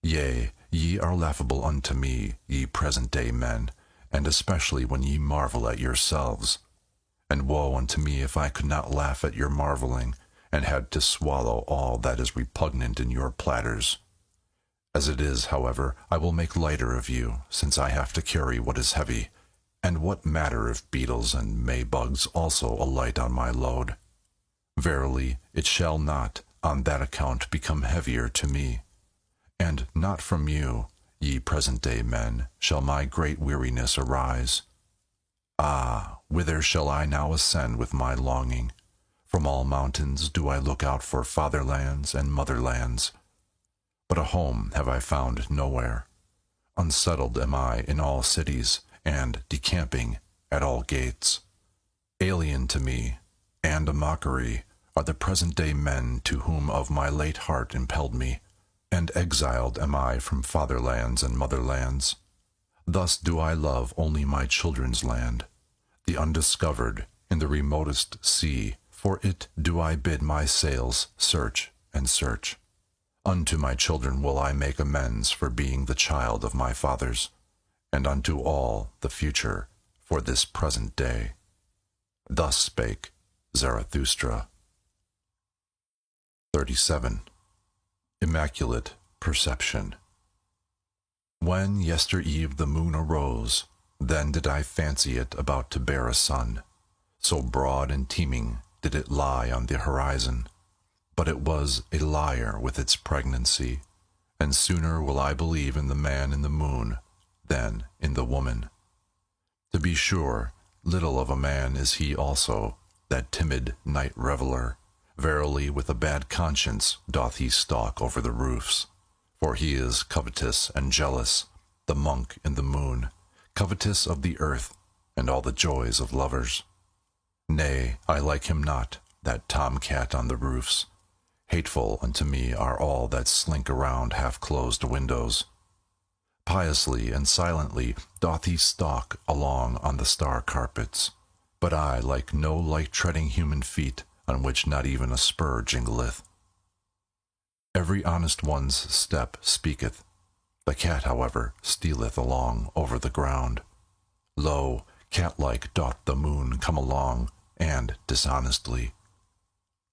Yea, ye are laughable unto me, ye present-day men, and especially when ye marvel at yourselves. And woe unto me if I could not laugh at your marveling, and had to swallow all that is repugnant in your platters. As it is, however, I will make lighter of you, since I have to carry what is heavy, and what matter if beetles and May-bugs also alight on my load? Verily, it shall not, on that account, become heavier to me. And not from you, ye present-day men, shall my great weariness arise. Ah, whither shall I now ascend with my longing? From all mountains do I look out for fatherlands and motherlands. But a home have I found nowhere. Unsettled am I in all cities, and decamping at all gates. Alien to me, and a mockery, are the present-day men to whom of my late heart impelled me, and exiled am I from fatherlands and motherlands. Thus do I love only my children's land, the undiscovered in the remotest sea, for it do I bid my sails search and search. Unto my children will I make amends for being the child of my fathers, and unto all the future for this present day. Thus spake Zarathustra. 37. Immaculate Perception. When yestereve the moon arose, then did I fancy it about to bear a son, so broad and teeming did it lie on the horizon. But it was a liar with its pregnancy, and sooner will I believe in the man in the moon than in the woman. To be sure, little of a man is he also, that timid night reveller. Verily, with a bad conscience doth he stalk over the roofs, for he is covetous and jealous, the monk in the moon, covetous of the earth and all the joys of lovers. Nay, I like him not, that tomcat on the roofs. Hateful unto me are all that slink around half-closed windows. Piously and silently doth he stalk along on the star carpets, but I like no light-treading human feet on which not even a spur jingleth. Every honest one's step speaketh. The cat, however, stealeth along over the ground. Lo, cat-like doth the moon come along, and dishonestly.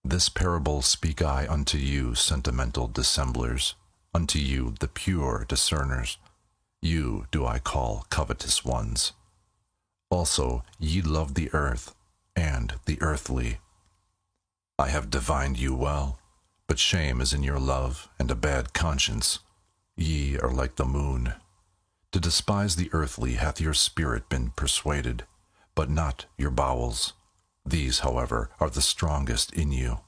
This parable speak I unto you, sentimental dissemblers, unto you, the pure discerners. You do I call covetous ones. Also, ye love the earth, and the earthly. I have divined you well, but shame is in your love, and a bad conscience. Ye are like the moon. To despise the earthly hath your spirit been persuaded, but not your bowels. These, however, are the strongest in you.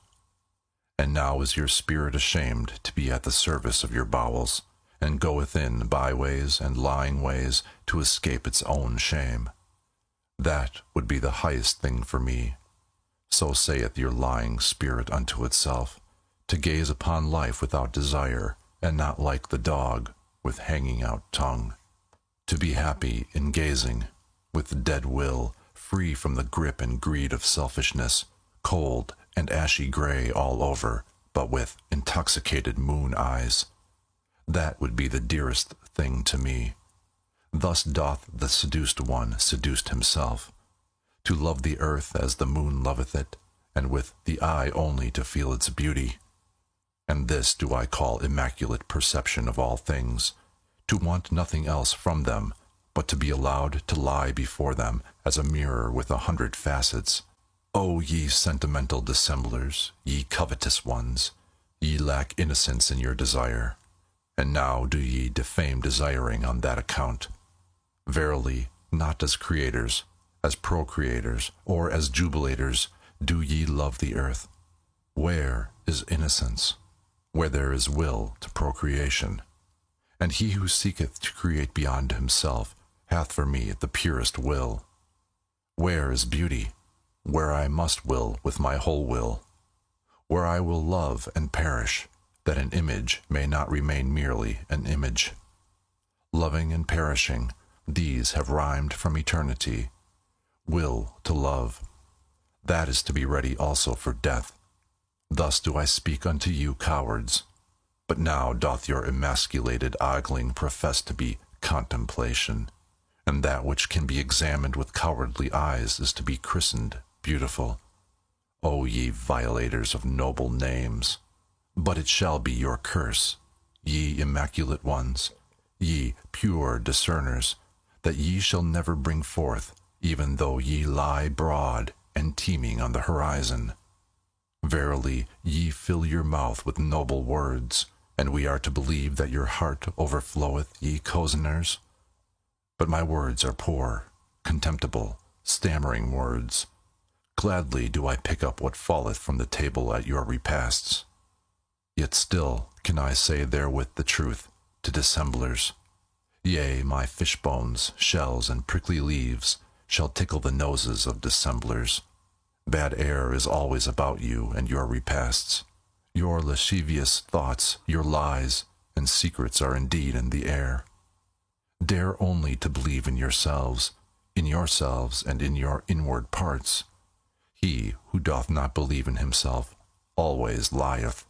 And now is your spirit ashamed to be at the service of your bowels, and goeth in byways and lying ways to escape its own shame. That would be the highest thing for me. So saith your lying spirit unto itself, to gaze upon life without desire, and not like the dog, with hanging out tongue. To be happy in gazing, with dead will, free from the grip and greed of selfishness, cold and ashy gray all over, but with intoxicated moon eyes. That would be the dearest thing to me. Thus doth the seduced one seduce himself, to love the earth as the moon loveth it, and with the eye only to feel its beauty. And this do I call immaculate perception of all things, to want nothing else from them, but to be allowed to lie before them as a mirror with 100 facets. O ye sentimental dissemblers, ye covetous ones, ye lack innocence in your desire, and now do ye defame desiring on that account. Verily, not as creators, as procreators, or as jubilators, do ye love the earth. Where is innocence? Where there is will to procreation. And he who seeketh to create beyond himself hath for me the purest will. Where is beauty? Where I must will with my whole will. Where I will love and perish, that an image may not remain merely an image. Loving and perishing, these have rhymed from eternity. Will to love, that is to be ready also for death. Thus do I speak unto you, cowards. But now doth your emasculated ogling profess to be contemplation, and that which can be examined with cowardly eyes is to be christened beautiful. O ye violators of noble names! But it shall be your curse. ye immaculate ones, ye pure discerners, that ye shall never bring forth, even though ye lie broad and teeming on the horizon. Verily, ye fill your mouth with noble words, and we are to believe that your heart overfloweth, ye cozeners. But my words are poor, contemptible, stammering words. Gladly do I pick up what falleth from the table at your repasts. Yet still can I say therewith the truth to dissemblers. Yea, my fish bones, shells, and prickly leaves shall tickle the noses of dissemblers. Bad air is always about you and your repasts. Your lascivious thoughts, your lies, and secrets are indeed in the air. Dare only to believe in yourselves and in your inward parts. He who doth not believe in himself always lieth.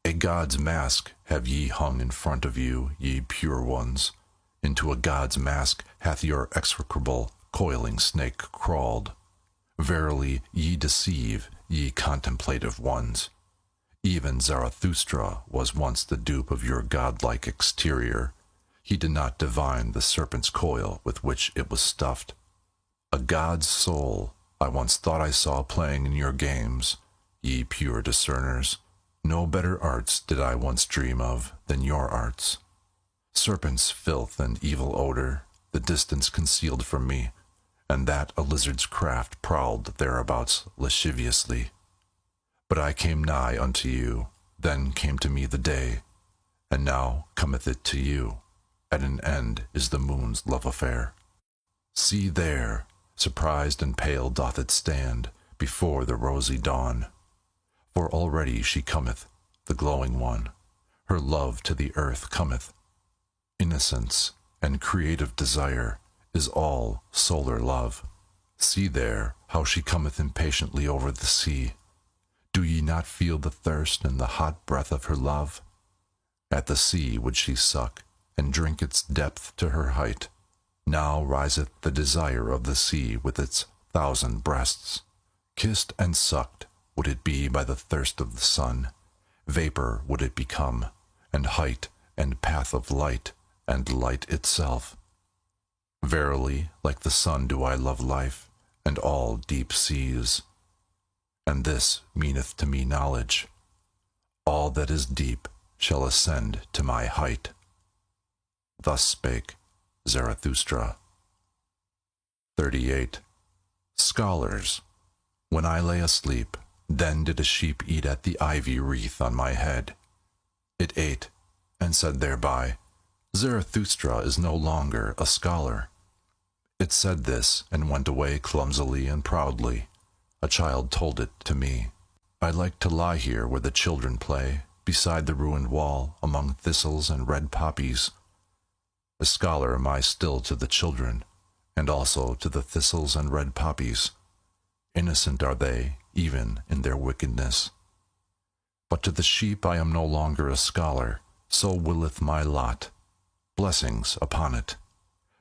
A god's mask have ye hung in front of you, ye pure ones. Into a god's mask hath your execrable, coiling snake crawled. Verily, ye deceive, ye contemplative ones. Even Zarathustra was once the dupe of your godlike exterior. He did not divine the serpent's coil with which it was stuffed. A god's soul I once thought I saw playing in your games, ye pure discerners. No better arts did I once dream of than your arts. Serpent's filth and evil odor, the distance concealed from me, and that a lizard's craft prowled thereabouts lasciviously. But I came nigh unto you, then came to me the day, and now cometh it to you. At an end is the moon's love affair. See there, surprised and pale doth it stand before the rosy dawn. For already she cometh, the glowing one, her love to the earth cometh. Innocence and creative desire is all solar love. See there how she cometh impatiently over the sea. Do ye not feel the thirst and the hot breath of her love? At the sea would she suck, and drink its depth to her height. Now riseth the desire of the sea with its 1,000 breasts. Kissed and sucked would it be by the thirst of the sun. Vapor would it become, and height and path of light, and light itself. Verily, like the sun do I love life, and all deep seas. And this meaneth to me knowledge. All that is deep shall ascend to my height. Thus spake Zarathustra. 38. Scholars. When I lay asleep, then did a sheep eat at the ivy wreath on my head. It ate, and said thereby, Zarathustra is no longer a scholar. It said this, and went away clumsily and proudly. A child told it to me. I like to lie here where the children play, beside the ruined wall, among thistles and red poppies. A scholar am I still to the children, and also to the thistles and red poppies. Innocent are they, even in their wickedness. But to the sheep I am no longer a scholar, so willeth my lot. Blessings upon it.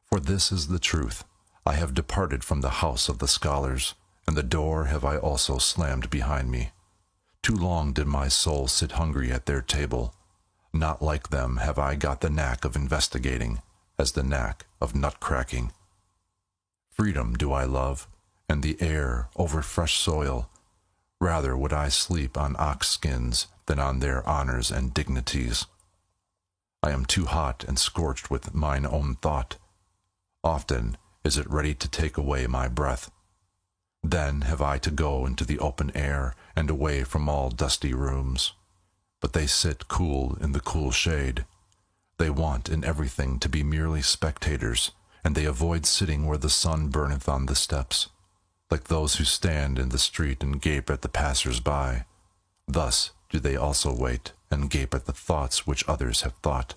For this is the truth. I have departed from the house of the scholars, and the door have I also slammed behind me. Too long did my soul sit hungry at their table. Not like them have I got the knack of investigating, as the knack of nut-cracking. Freedom do I love, and the air over fresh soil. Rather would I sleep on ox skins than on their honors and dignities. I am too hot and scorched with mine own thought. Often is it ready to take away my breath. Then have I to go into the open air and away from all dusty rooms. But they sit cool in the cool shade. They want in everything to be merely spectators, and they avoid sitting where the sun burneth on the steps, like those who stand in the street and gape at the passers-by. Thus do they also wait and gape at the thoughts which others have thought.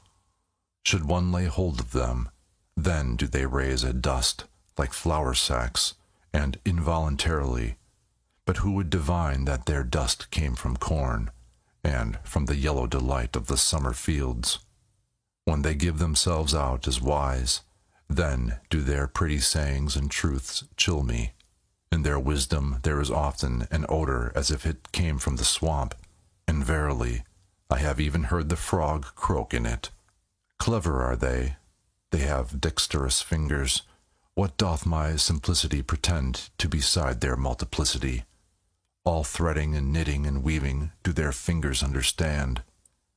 Should one lay hold of them, then do they raise a dust like flour sacks, and involuntarily. But who would divine that their dust came from corn, and from the yellow delight of the summer fields? When they give themselves out as wise, then do their pretty sayings and truths chill me. In their wisdom there is often an odor as if it came from the swamp, and verily, I have even heard the frog croak in it. Clever are they. They have dexterous fingers. What doth my simplicity pretend to beside their multiplicity? All threading and knitting and weaving do their fingers understand.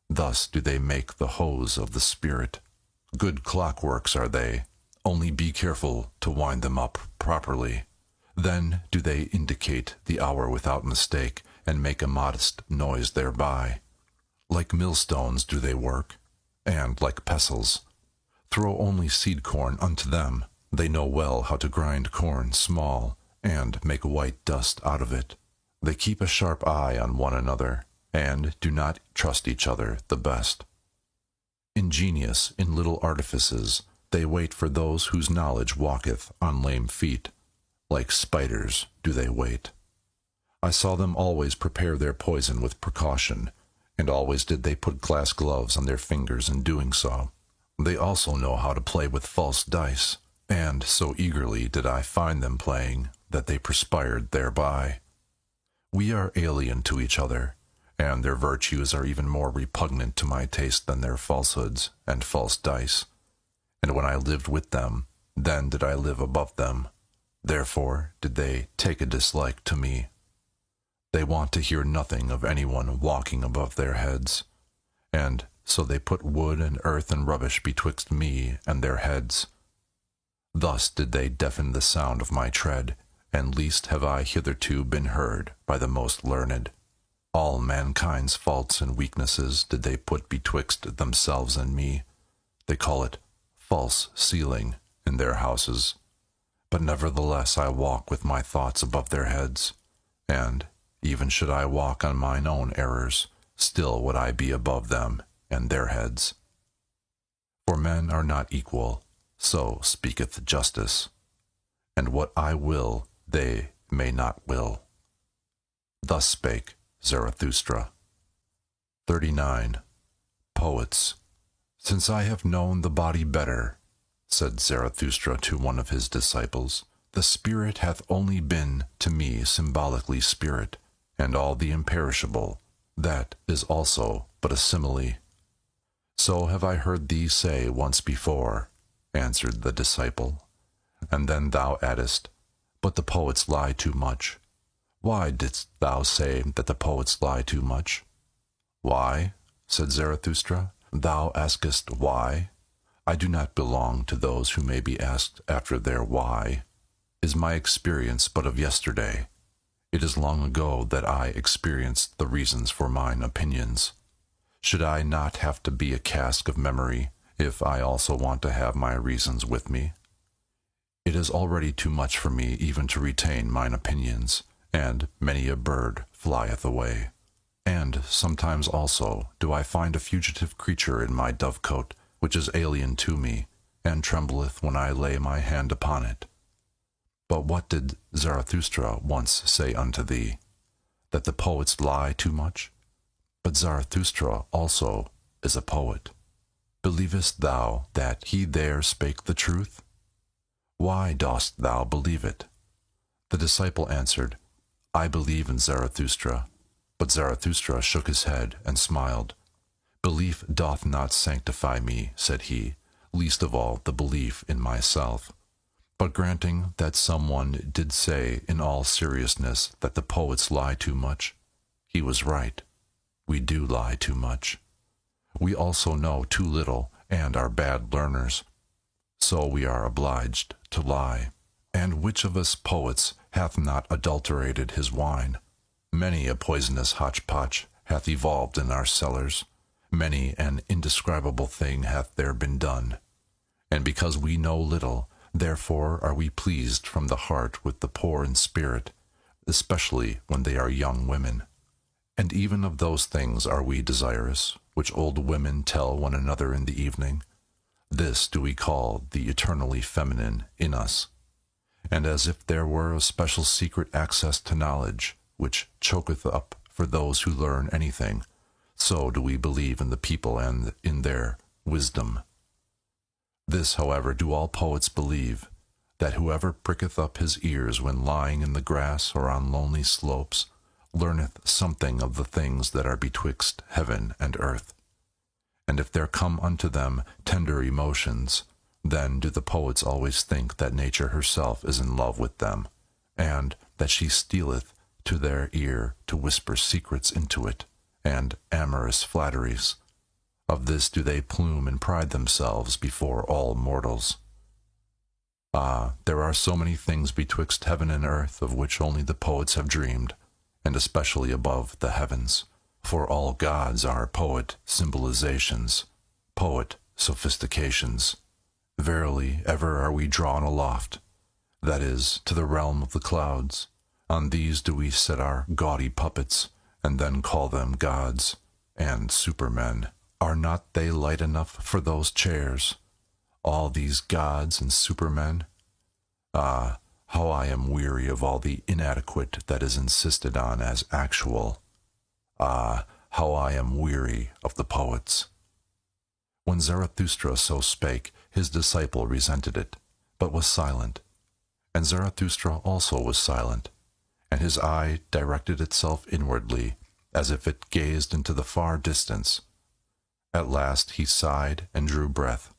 Thus do they make the hose of the spirit. Good clockworks are they. Only be careful to wind them up properly. Then do they indicate the hour without mistake, and make a modest noise thereby. Like millstones do they work, and like pestles. Throw only seed corn unto them. They know well how to grind corn small, and make white dust out of it. They keep a sharp eye on one another, and do not trust each other the best. Ingenious in little artifices, they wait for those whose knowledge walketh on lame feet. Like spiders do they wait. I saw them always prepare their poison with precaution, and always did they put glass gloves on their fingers in doing so. They also know how to play with false dice, and so eagerly did I find them playing that they perspired thereby. We are alien to each other, and their virtues are even more repugnant to my taste than their falsehoods and false dice. And when I lived with them, then did I live above them. Therefore did they take a dislike to me. They want to hear nothing of anyone walking above their heads, and so they put wood and earth and rubbish betwixt me and their heads. Thus did they deafen the sound of my tread, and least have I hitherto been heard by the most learned. All mankind's faults and weaknesses did they put betwixt themselves and me. They call it false ceiling in their houses. But nevertheless I walk with my thoughts above their heads, and even should I walk on mine own errors, still would I be above them and their heads. For men are not equal, so speaketh justice, and what I will they may not will. Thus spake Zarathustra. 39. Poets. Since I have known the body better, said Zarathustra to one of his disciples, the spirit hath only been to me symbolically spirit, and all the imperishable, that is also but a simile. So have I heard thee say once before, answered the disciple, and then thou addest, but the poets lie too much. Why didst thou say that the poets lie too much? Why, said Zarathustra, thou askest why? I do not belong to those who may be asked after their why. Is my experience but of yesterday? It is long ago that I experienced the reasons for mine opinions. Should I not have to be a cask of memory if I also want to have my reasons with me? It is already too much for me even to retain mine opinions, and many a bird flieth away. And sometimes also do I find a fugitive creature in my dovecote, which is alien to me, and trembleth when I lay my hand upon it. But what did Zarathustra once say unto thee? That the poets lie too much? But Zarathustra also is a poet. Believest thou that he there spake the truth? Why dost thou believe it? The disciple answered, I believe in Zarathustra. But Zarathustra shook his head and smiled. Belief doth not sanctify me, said he, least of all the belief in myself. But granting that someone did say in all seriousness that the poets lie too much, he was right. We do lie too much. We also know too little and are bad learners. So we are obliged to lie. And which of us poets hath not adulterated his wine? Many a poisonous hotchpotch hath evolved in our cellars. Many an indescribable thing hath there been done. And because we know little, therefore are we pleased from the heart with the poor in spirit, especially when they are young women. And even of those things are we desirous, which old women tell one another in the evening. This do we call the eternally feminine in us. And as if there were a special secret access to knowledge, which choketh up for those who learn anything, so do we believe in the people and in their wisdom. This, however, do all poets believe, that whoever pricketh up his ears when lying in the grass or on lonely slopes, learneth something of the things that are betwixt heaven and earth. And if there come unto them tender emotions, then do the poets always think that nature herself is in love with them, and that she stealeth to their ear to whisper secrets into it, and amorous flatteries. Of this do they plume and pride themselves before all mortals. Ah, there are so many things betwixt heaven and earth of which only the poets have dreamed, and especially above the heavens. For all gods are poet symbolizations, poet sophistications. Verily, ever are we drawn aloft, that is, to the realm of the clouds. On these do we set our gaudy puppets, and then call them gods and supermen. Are not they light enough for those chairs, all these gods and supermen? Ah, how I am weary of all the inadequate that is insisted on as actual. Ah, how I am weary of the poets. When Zarathustra so spake, his disciple resented it, but was silent. And Zarathustra also was silent, and his eye directed itself inwardly, as if it gazed into the far distance. At last he sighed and drew breath.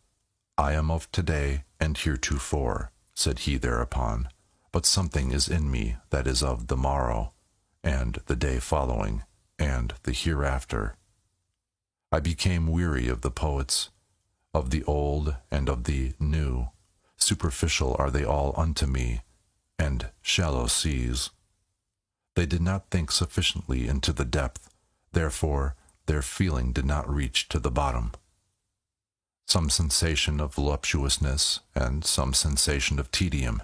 I am of today and heretofore, said he thereupon, but something is in me that is of the morrow, and the day following, and the hereafter. I became weary of the poets, of the old and of the new. Superficial are they all unto me, and shallow seas. They did not think sufficiently into the depth, therefore their feeling did not reach to the bottom. Some sensation of voluptuousness and some sensation of tedium,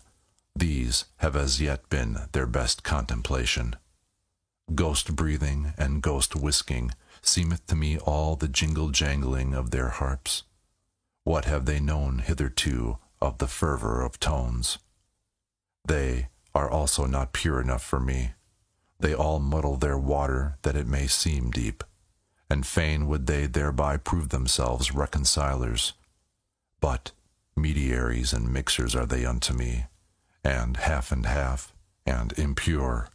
these have as yet been their best contemplation. Ghost breathing and ghost whisking seemeth to me all the jingle-jangling of their harps. What have they known hitherto of the fervor of tones? They are also not pure enough for me. They all muddle their water that it may seem deep, and fain would they thereby prove themselves reconcilers. But mediaries and mixers are they unto me, and half, and impure.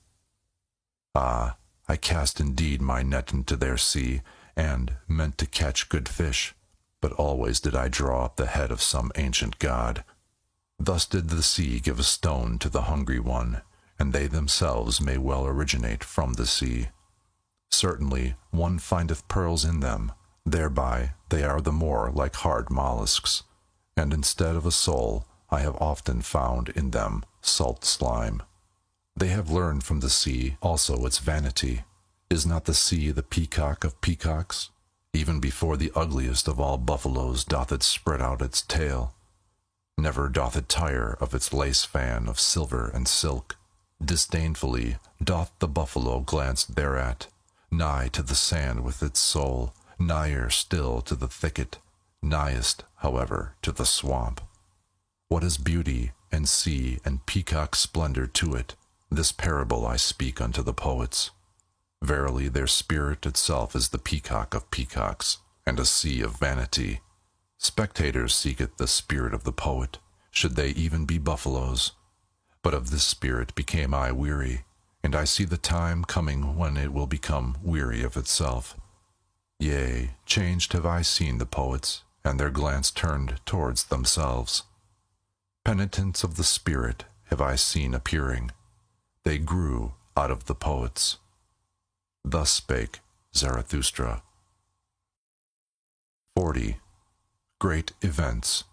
Ah, I cast indeed my net into their sea, and meant to catch good fish, but always did I draw up the head of some ancient god. Thus did the sea give a stone to the hungry one, and they themselves may well originate from the sea. Certainly one findeth pearls in them, thereby they are the more like hard mollusks, and instead of a soul I have often found in them salt slime. They have learned from the sea also its vanity. Is not the sea the peacock of peacocks? Even before the ugliest of all buffaloes doth it spread out its tail. Never doth it tire of its lace fan of silver and silk. Disdainfully doth the buffalo glance thereat, nigh to the sand with its soul, nigher still to the thicket, nighest, however, to the swamp. What is beauty and sea and peacock splendor to it? This parable I speak unto the poets. Verily their spirit itself is the peacock of peacocks, and a sea of vanity. Spectators seeketh the spirit of the poet, should they even be buffaloes. But of this spirit became I weary, and I see the time coming when it will become weary of itself. Yea, changed have I seen the poets, and their glance turned towards themselves. Penitents of the spirit have I seen appearing. They grew out of the poets. Thus spake Zarathustra. 40. Great events.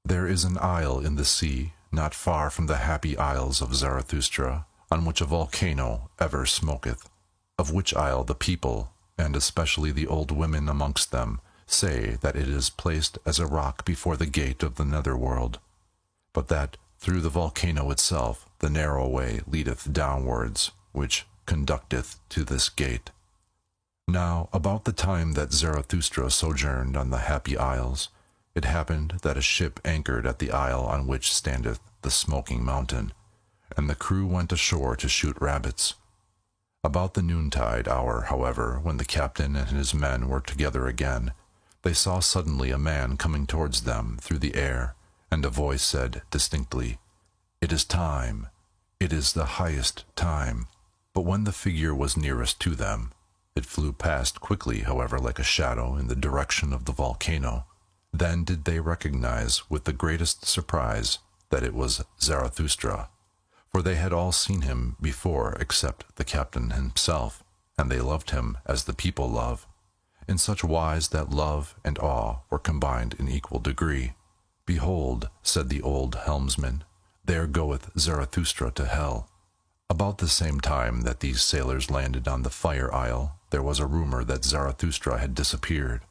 There is an isle in the sea, not far from the happy isles of Zarathustra, on which a volcano ever smoketh, of which isle the people, and especially the old women amongst them, say that it is placed as a rock before the gate of the netherworld, but that through the volcano itself the narrow way leadeth downwards, which conducteth to this gate. Now, about the time that Zarathustra sojourned on the Happy Isles, it happened that a ship anchored at the isle on which standeth the smoking mountain, and the crew went ashore to shoot rabbits. About the noontide hour, however, when the captain and his men were together again, they saw suddenly a man coming towards them through the air, and a voice said distinctly, "It is time. It is the highest time." But when the figure was nearest to them, it flew past quickly, however, like a shadow in the direction of the volcano. Then did they recognize with the greatest surprise that it was Zarathustra, for they had all seen him before except the captain himself, and they loved him as the people love, in such wise that love and awe were combined in equal degree. Behold, said the old helmsman, there goeth Zarathustra to hell. About the same time that these sailors landed on the Fire Isle, there was a rumor that Zarathustra had disappeared,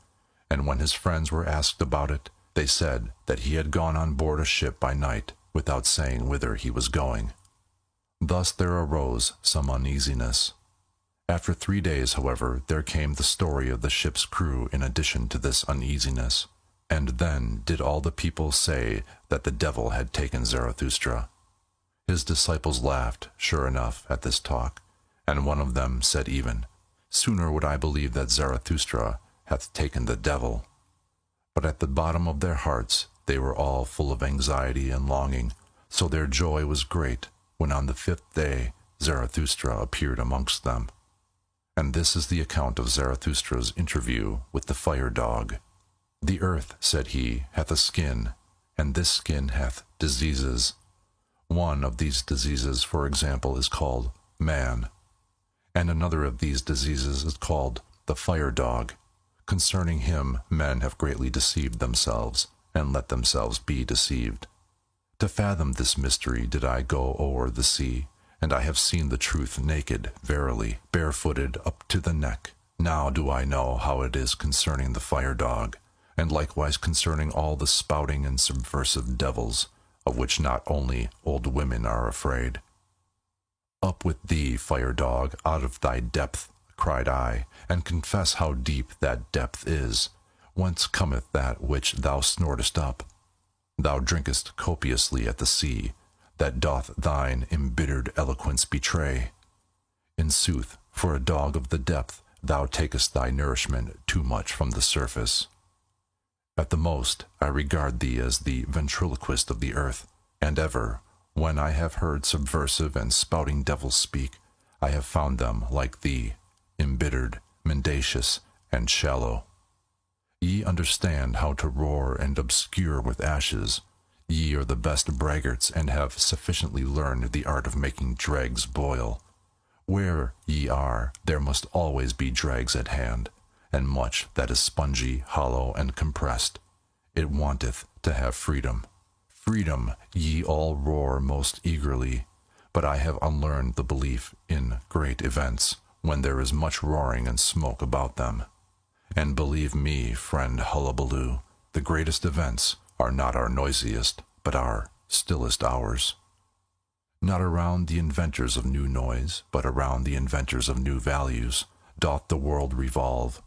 and when his friends were asked about it, they said that he had gone on board a ship by night without saying whither he was going. Thus there arose some uneasiness. After 3 days, however, there came the story of the ship's crew in addition to this uneasiness, and then did all the people say that the devil had taken Zarathustra. His disciples laughed, sure enough, at this talk, and one of them said even, Sooner would I believe that Zarathustra hath taken the devil. But at the bottom of their hearts they were all full of anxiety and longing, so their joy was great when on the 5th day Zarathustra appeared amongst them. And this is the account of Zarathustra's interview with the fire dog. The earth, said he, hath a skin, and this skin hath diseases. One of these diseases, for example, is called man, and another of these diseases is called the fire dog. Concerning him men have greatly deceived themselves, and let themselves be deceived. To fathom this mystery did I go o'er the sea, and I have seen the truth naked, verily, barefooted up to the neck. Now do I know how it is concerning the fire dog, and likewise concerning all the spouting and subversive devils, of which not only old women are afraid. Up with thee, fire dog, out of thy depth, cried I, and confess how deep that depth is. Whence cometh that which thou snortest up? Thou drinkest copiously at the sea, that doth thine embittered eloquence betray. In sooth, for a dog of the depth, thou takest thy nourishment too much from the surface. At the most, I regard thee as the ventriloquist of the earth, and ever, when I have heard subversive and spouting devils speak, I have found them like thee, embittered, mendacious, and shallow. Ye understand how to roar and obscure with ashes. Ye are the best braggarts, and have sufficiently learned the art of making dregs boil. Where ye are, there must always be dregs at hand, and much that is spongy, hollow, and compressed. It wanteth to have freedom. Freedom ye all roar most eagerly, but I have unlearned the belief in great events, when there is much roaring and smoke about them. And believe me, friend Hullabaloo, the greatest events are not our noisiest, but our stillest hours. Not around the inventors of new noise, but around the inventors of new values, doth the world revolve.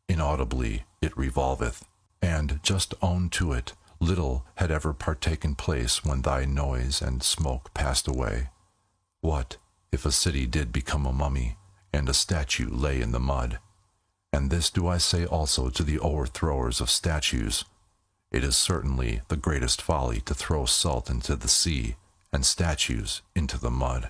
Inaudibly it revolveth, and just own to it, little had ever partaken place when thy noise and smoke passed away. What, if a city did become a mummy, and a statue lay in the mud? And this do I say also to the overthrowers of statues. It is certainly the greatest folly to throw salt into the sea, and statues into the mud.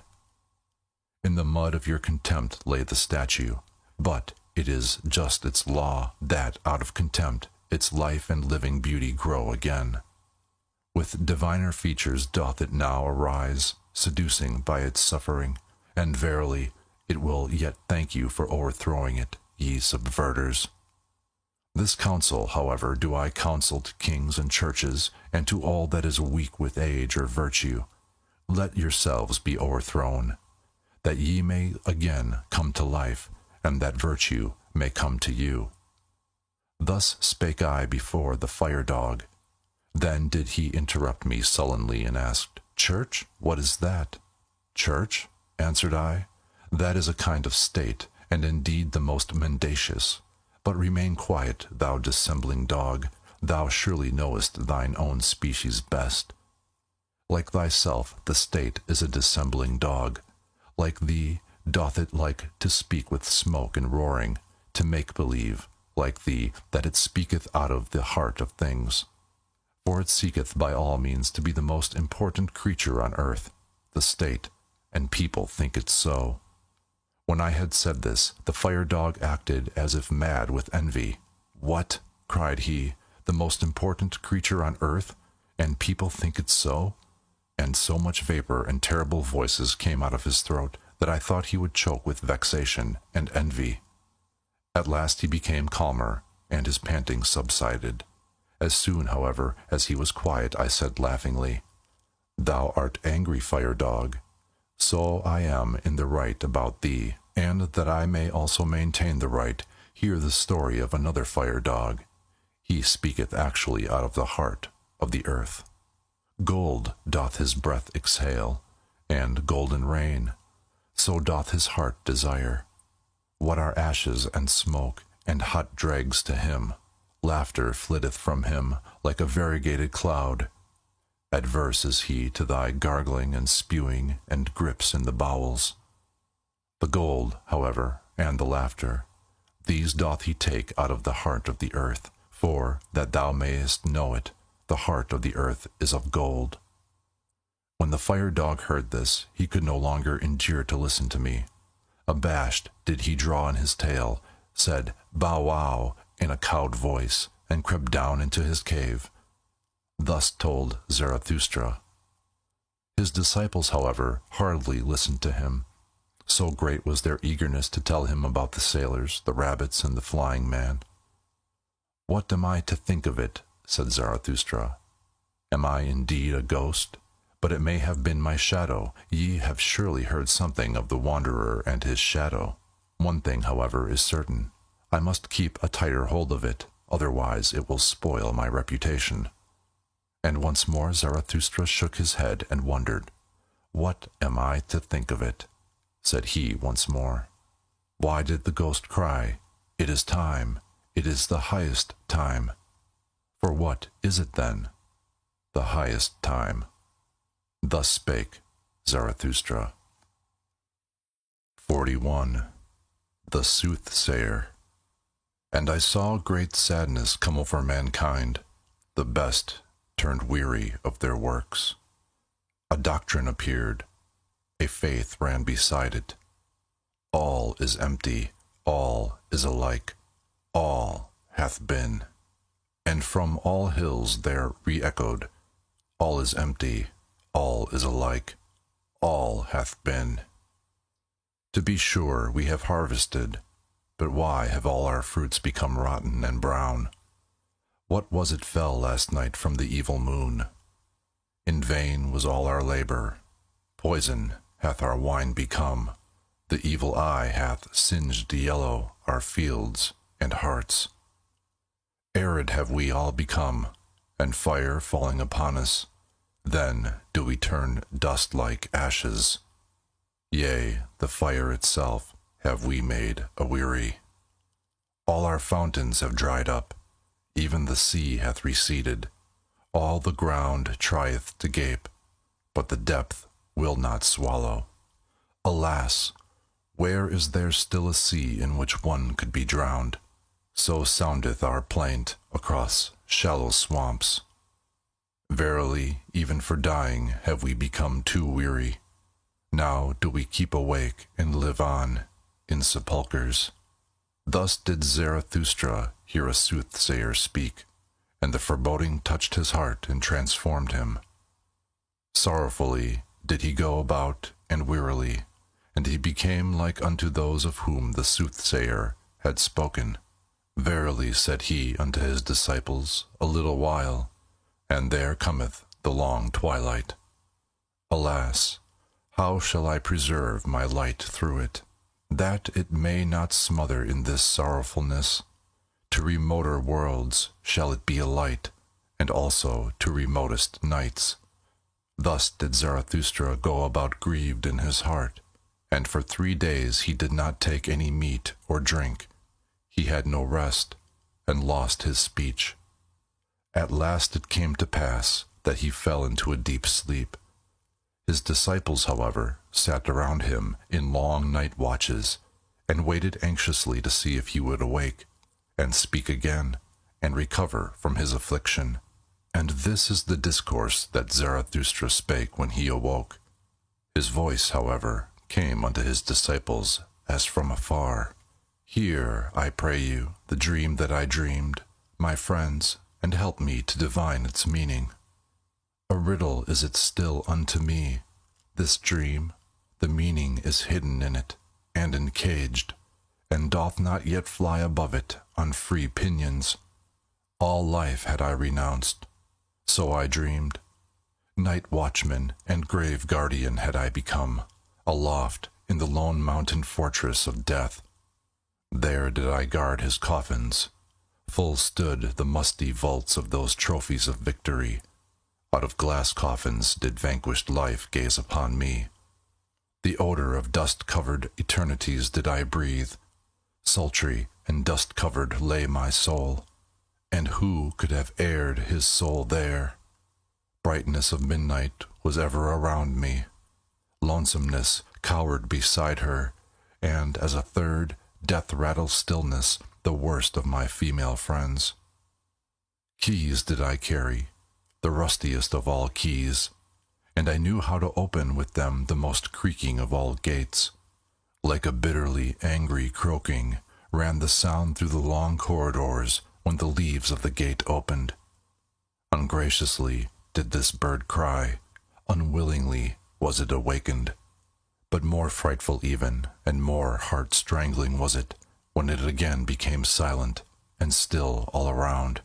In the mud of your contempt lay the statue, but it is just its law that, out of contempt, its life and living beauty grow again. With diviner features doth it now arise, seducing by its suffering, and verily it will yet thank you for overthrowing it, ye subverters. This counsel, however, do I counsel to kings and churches, and to all that is weak with age or virtue. Let yourselves be overthrown, that ye may again come to life, and that virtue may come to you. Thus spake I before the fire dog. Then did he interrupt me sullenly and asked, Church, what is that? Church, answered I, that is a kind of state, and indeed the most mendacious. But remain quiet, thou dissembling dog, thou surely knowest thine own species best. Like thyself, the state is a dissembling dog. Like thee, doth it like to speak with smoke and roaring, to make believe, like thee, that it speaketh out of the heart of things. For it seeketh by all means to be the most important creature on earth, the state, and people think it so. When I had said this, the fire-dog acted as if mad with envy. "What?" cried he, "the most important creature on earth, and people think it so?" And so much vapor and terrible voices came out of his throat that I thought he would choke with vexation and envy. At last he became calmer, and his panting subsided. As soon, however, as he was quiet, I said laughingly, "Thou art angry, fire-dog. So I am in the right about thee, and that I may also maintain the right, hear the story of another fire-dog. He speaketh actually out of the heart of the earth. Gold doth his breath exhale, and golden rain, so doth his heart desire. What are ashes and smoke and hot dregs to him? Laughter flitteth from him like a variegated cloud. Adverse is he to thy gargling and spewing and grips in the bowels. The gold, however, and the laughter, these doth he take out of the heart of the earth, for, that thou mayest know it, the heart of the earth is of gold." When the fire-dog heard this, he could no longer endure to listen to me. Abashed did he draw in his tail, said "bow wow" in a cowed voice, and crept down into his cave. Thus told Zarathustra. His disciples, however, hardly listened to him. So great was their eagerness to tell him about the sailors, the rabbits, and the flying man. "What am I to think of it?" said Zarathustra. "Am I indeed a ghost? But it may have been my shadow. Ye have surely heard something of the wanderer and his shadow. One thing, however, is certain. I must keep a tighter hold of it, otherwise it will spoil my reputation." And once more Zarathustra shook his head and wondered. "What am I to think of it?" said he once more. Why did the ghost cry, "It is time, it is the highest time"? For what is it then? The highest time. Thus spake Zarathustra. 41. The Soothsayer. And I saw great sadness come over mankind. The best turned weary of their works. A doctrine appeared. A faith ran beside it. All is empty, all is alike, all hath been. And from all hills there re-echoed, all is empty, all is alike, all hath been. To be sure, we have harvested, but why have all our fruits become rotten and brown? What was it fell last night from the evil moon? In vain was all our labor. Poison hath our wine become. The evil eye hath singed yellow our fields and hearts. Arid have we all become, and fire falling upon us, then do we turn dust like ashes. Yea, the fire itself have we made aweary. All our fountains have dried up, even the sea hath receded. All the ground trieth to gape, but the depth will not swallow. Alas, where is there still a sea in which one could be drowned? So soundeth our plaint across shallow swamps. Verily, even for dying have we become too weary. Now do we keep awake and live on in sepulchres. Thus did Zarathustra hear a soothsayer speak, and the foreboding touched his heart and transformed him. Sorrowfully did he go about and wearily, and he became like unto those of whom the soothsayer had spoken. Verily, said he unto his disciples, a little while, and there cometh the long twilight. Alas, how shall I preserve my light through it, that it may not smother in this sorrowfulness? To remoter worlds shall it be a light, and also to remotest nights. Thus did Zarathustra go about grieved in his heart, and for 3 days he did not take any meat or drink. He had no rest, and lost his speech. At last it came to pass that he fell into a deep sleep. His disciples, however, sat around him in long night watches, and waited anxiously to see if he would awake, and speak again, and recover from his affliction. And this is the discourse that Zarathustra spake when he awoke. His voice, however, came unto his disciples as from afar. Hear, I pray you, the dream that I dreamed, my friends, and help me to divine its meaning. A riddle is it still unto me, this dream, the meaning is hidden in it, and encaged, and doth not yet fly above it on free pinions. All life had I renounced, so I dreamed. Night watchman and grave guardian had I become, aloft in the lone mountain fortress of death. There did I guard his coffins. Full stood the musty vaults of those trophies of victory. Out of glass coffins did vanquished life gaze upon me. The odor of dust-covered eternities did I breathe. Sultry and dust-covered lay my soul. And who could have aired his soul there? Brightness of midnight was ever around me. Lonesomeness cowered beside her, and as a third, death-rattle stillness, the worst of my female friends. Keys did I carry, the rustiest of all keys, and I knew how to open with them the most creaking of all gates. Like a bitterly angry croaking ran the sound through the long corridors when the leaves of the gate opened. Ungraciously did this bird cry, unwillingly was it awakened. But more frightful even, and more heart-strangling was it, when it again became silent and still all around,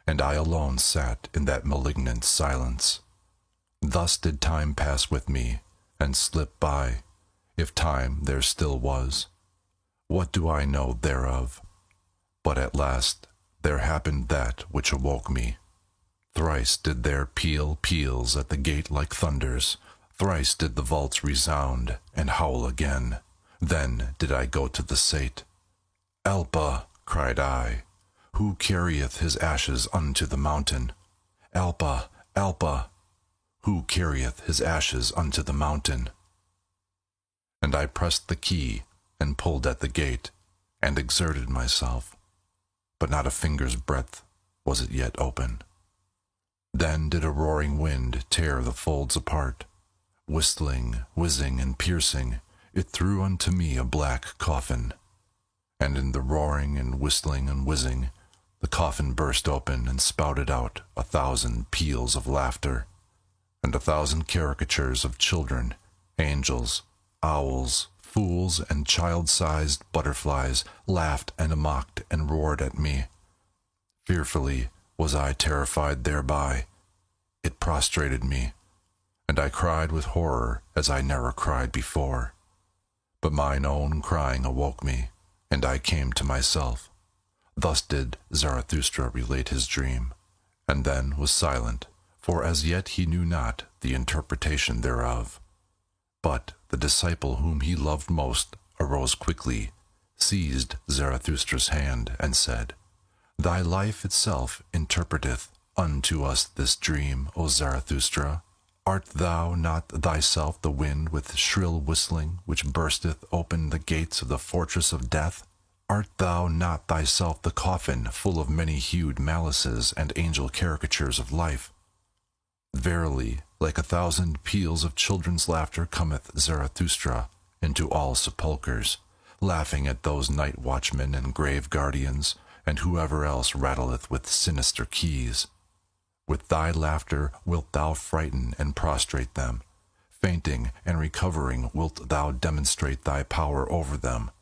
and I alone sat in that malignant silence. Thus did time pass with me, and slip by, if time there still was. What do I know thereof? But at last there happened that which awoke me. Thrice did there peal peals at the gate like thunders. Thrice did the vaults resound and howl again. Then did I go to the sate. Alpa, cried I, who carrieth his ashes unto the mountain? Alpa, Alpa, who carrieth his ashes unto the mountain? And I pressed the key, and pulled at the gate, and exerted myself, but not a finger's breadth was it yet open. Then did a roaring wind tear the folds apart. Whistling, whizzing, and piercing, it threw unto me a black coffin. And in the roaring and whistling and whizzing, the coffin burst open and spouted out 1,000 peals of laughter, and 1,000 caricatures of children, angels, owls, fools, and child-sized butterflies laughed and mocked and roared at me. Fearfully was I terrified thereby. It prostrated me, and I cried with horror as I never cried before. But mine own crying awoke me, and I came to myself. Thus did Zarathustra relate his dream, and then was silent, for as yet he knew not the interpretation thereof. But the disciple whom he loved most arose quickly, seized Zarathustra's hand, and said, Thy life itself interpreteth unto us this dream, O Zarathustra. Art thou not thyself the wind with shrill whistling, which bursteth open the gates of the fortress of death? Art thou not thyself the coffin full of many-hued malices and angel caricatures of life? Verily, like 1,000 peals of children's laughter cometh Zarathustra into all sepulchres, laughing at those night watchmen and grave guardians, and whoever else rattleth with sinister keys. With thy laughter wilt thou frighten and prostrate them. Fainting and recovering wilt thou demonstrate thy power over them.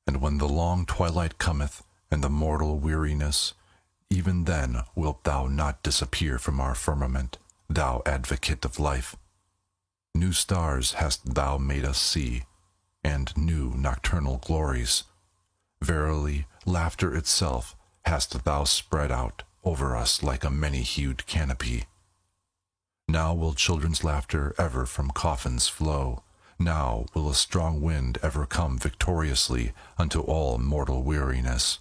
And when the long twilight cometh, and the mortal weariness, even then wilt thou not disappear from our firmament, thou advocate of life. New stars hast thou made us see, and new nocturnal glories. Verily, laughter itself hast thou spread out over us like a many-hued canopy. Now will children's laughter ever from coffins flow. Now will a strong wind ever come victoriously unto all mortal weariness.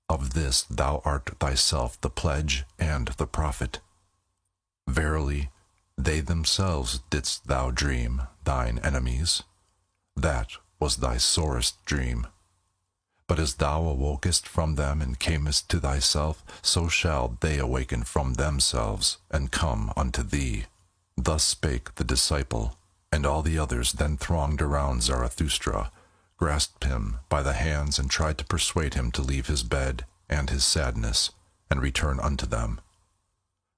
Of this thou art thyself the pledge and the prophet. Verily, they themselves didst thou dream, thine enemies. That was thy sorest dream. But as thou awokest from them and camest to thyself, so shall they awaken from themselves and come unto thee. Thus spake the disciple, and all the others then thronged around Zarathustra, grasped him by the hands and tried to persuade him to leave his bed and his sadness and return unto them.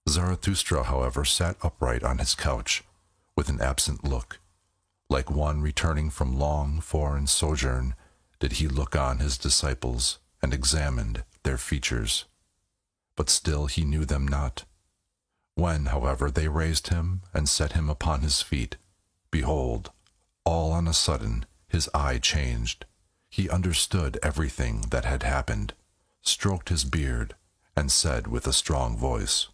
Zarathustra, however, sat upright on his couch, with an absent look. Like one returning from long foreign sojourn, did he look on his disciples and examined their features. But still he knew them not. When, however, they raised him and set him upon his feet, behold, all on a sudden his eye changed. He understood everything that had happened, stroked his beard, and said with a strong voice,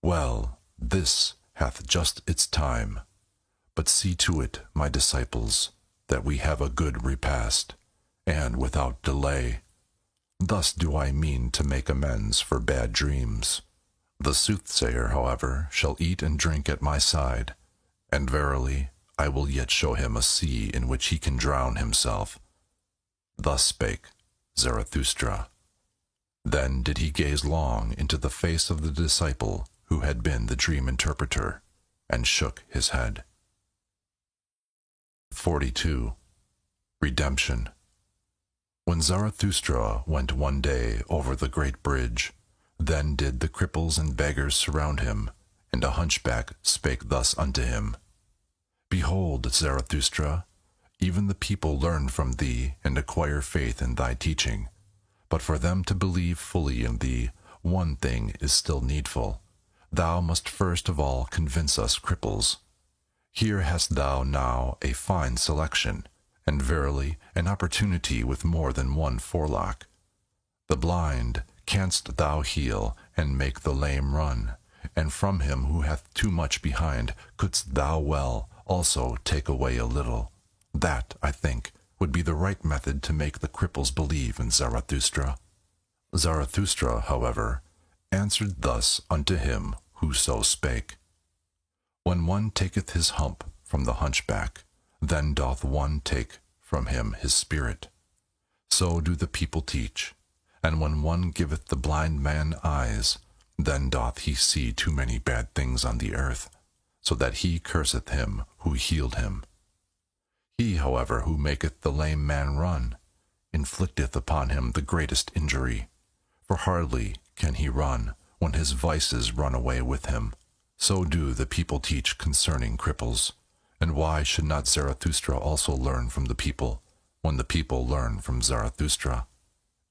"Well, this hath just its time. But see to it, my disciples, that we have a good repast, and without delay. Thus do I mean to make amends for bad dreams. The soothsayer, however, shall eat and drink at my side, and verily I will yet show him a sea in which he can drown himself." Thus spake Zarathustra. Then did he gaze long into the face of the disciple who had been the dream interpreter, and shook his head. 42. Redemption. When Zarathustra went one day over the great bridge, then did the cripples and beggars surround him, and a hunchback spake thus unto him, "Behold, Zarathustra, even the people learn from thee and acquire faith in thy teaching. But for them to believe fully in thee, one thing is still needful. Thou must first of all convince us cripples. Here hast thou now a fine selection, and verily an opportunity with more than one forelock. The blind canst thou heal and make the lame run, and from him who hath too much behind couldst thou well also take away a little. That, I think, would be the right method to make the cripples believe in Zarathustra." Zarathustra, however, answered thus unto him who so spake, "When one taketh his hump from the hunchback, then doth one take from him his spirit. So do the people teach. And when one giveth the blind man eyes, then doth he see too many bad things on the earth, so that he curseth him who healed him. He, however, who maketh the lame man run, inflicteth upon him the greatest injury, for hardly can he run when his vices run away with him. So do the people teach concerning cripples. And why should not Zarathustra also learn from the people, when the people learn from Zarathustra?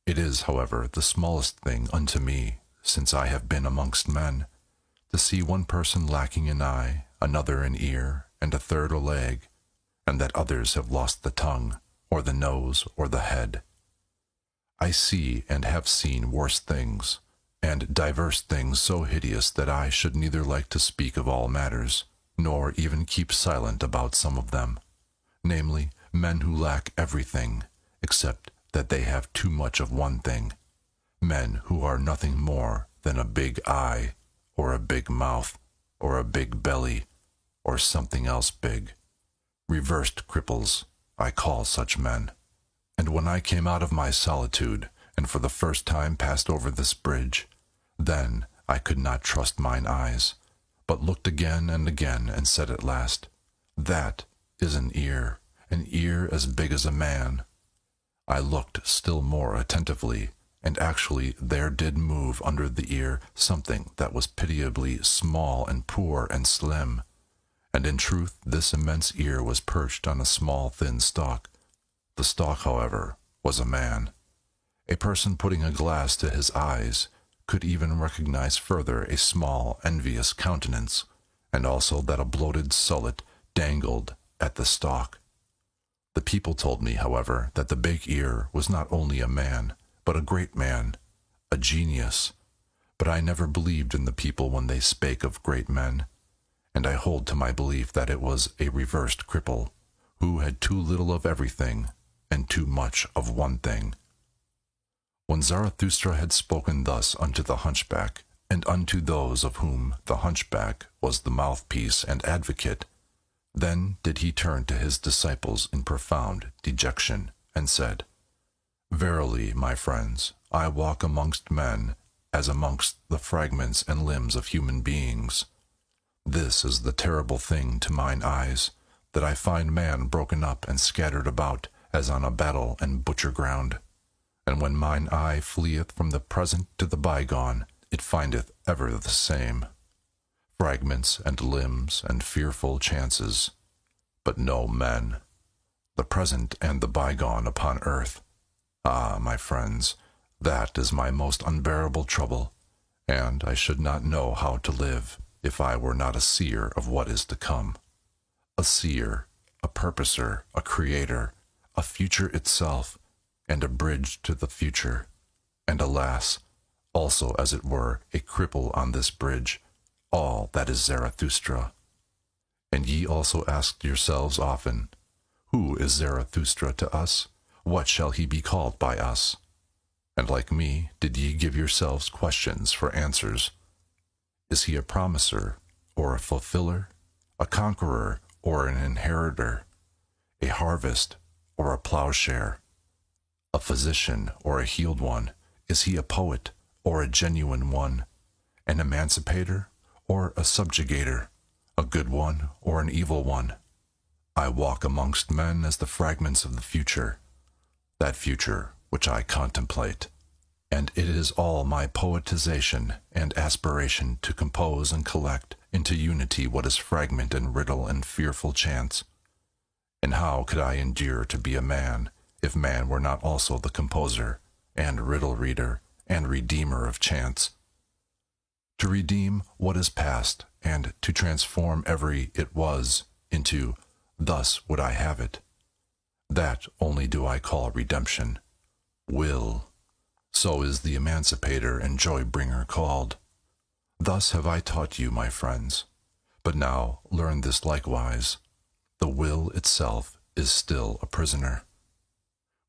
It is, however, the smallest thing unto me, since I have been amongst men, to see one person lacking an eye, another an ear, and a third a leg, and that others have lost the tongue, or the nose, or the head. I see and have seen worse things, and divers things so hideous that I should neither like to speak of all matters, nor even keep silent about some of them, namely, men who lack everything, except that they have too much of one thing, men who are nothing more than a big eye, or a big mouth, or a big belly, or something else big. Reversed cripples, I call such men. And when I came out of my solitude, and for the first time passed over this bridge, then I could not trust mine eyes, but looked again and again, and said at last, "That is an ear as big as a man." I looked still more attentively, and actually there did move under the ear something that was pitiably small and poor and slim. And in truth this immense ear was perched on a small thin stalk. The stalk, however, was a man. A person putting a glass to his eyes could even recognize further a small, envious countenance, and also that a bloated sullet dangled at the stalk. The people told me, however, that the big ear was not only a man, but a great man, a genius. But I never believed in the people when they spake of great men, and I hold to my belief that it was a reversed cripple, who had too little of everything, and too much of one thing. When Zarathustra had spoken thus unto the hunchback, and unto those of whom the hunchback was the mouthpiece and advocate, then did he turn to his disciples in profound dejection, and said, "Verily, my friends, I walk amongst men as amongst the fragments and limbs of human beings. This is the terrible thing to mine eyes, that I find man broken up and scattered about as on a battle and butcher ground. And when mine eye fleeth from the present to the bygone, it findeth ever the same fragments and limbs and fearful chances, but no men. The present and the bygone upon earth. Ah, my friends, that is my most unbearable trouble, and I should not know how to live if I were not a seer of what is to come. A seer, a purposer, a creator, a future itself, and a bridge to the future, and alas, also as it were a cripple on this bridge, all that is Zarathustra. And ye also asked yourselves often, who is Zarathustra to us? What shall he be called by us? And like me, did ye give yourselves questions for answers? Is he a promiser, or a fulfiller, a conqueror, or an inheritor, a harvest, or a plowshare, a physician, or a healed one? Is he a poet, or a genuine one, an emancipator, or a subjugator, a good one, or an evil one? I walk amongst men as the fragments of the future, that future which I contemplate, and it is all my poetization and aspiration to compose and collect into unity what is fragment and riddle and fearful chance. And how could I endure to be a man, if man were not also the composer, and riddle reader, and redeemer of chance? To redeem what is past, and to transform every it was into thus would I have it. That only do I call redemption. Will. So is the emancipator and joy-bringer called. Thus have I taught you, my friends. But now learn this likewise. The will itself is still a prisoner.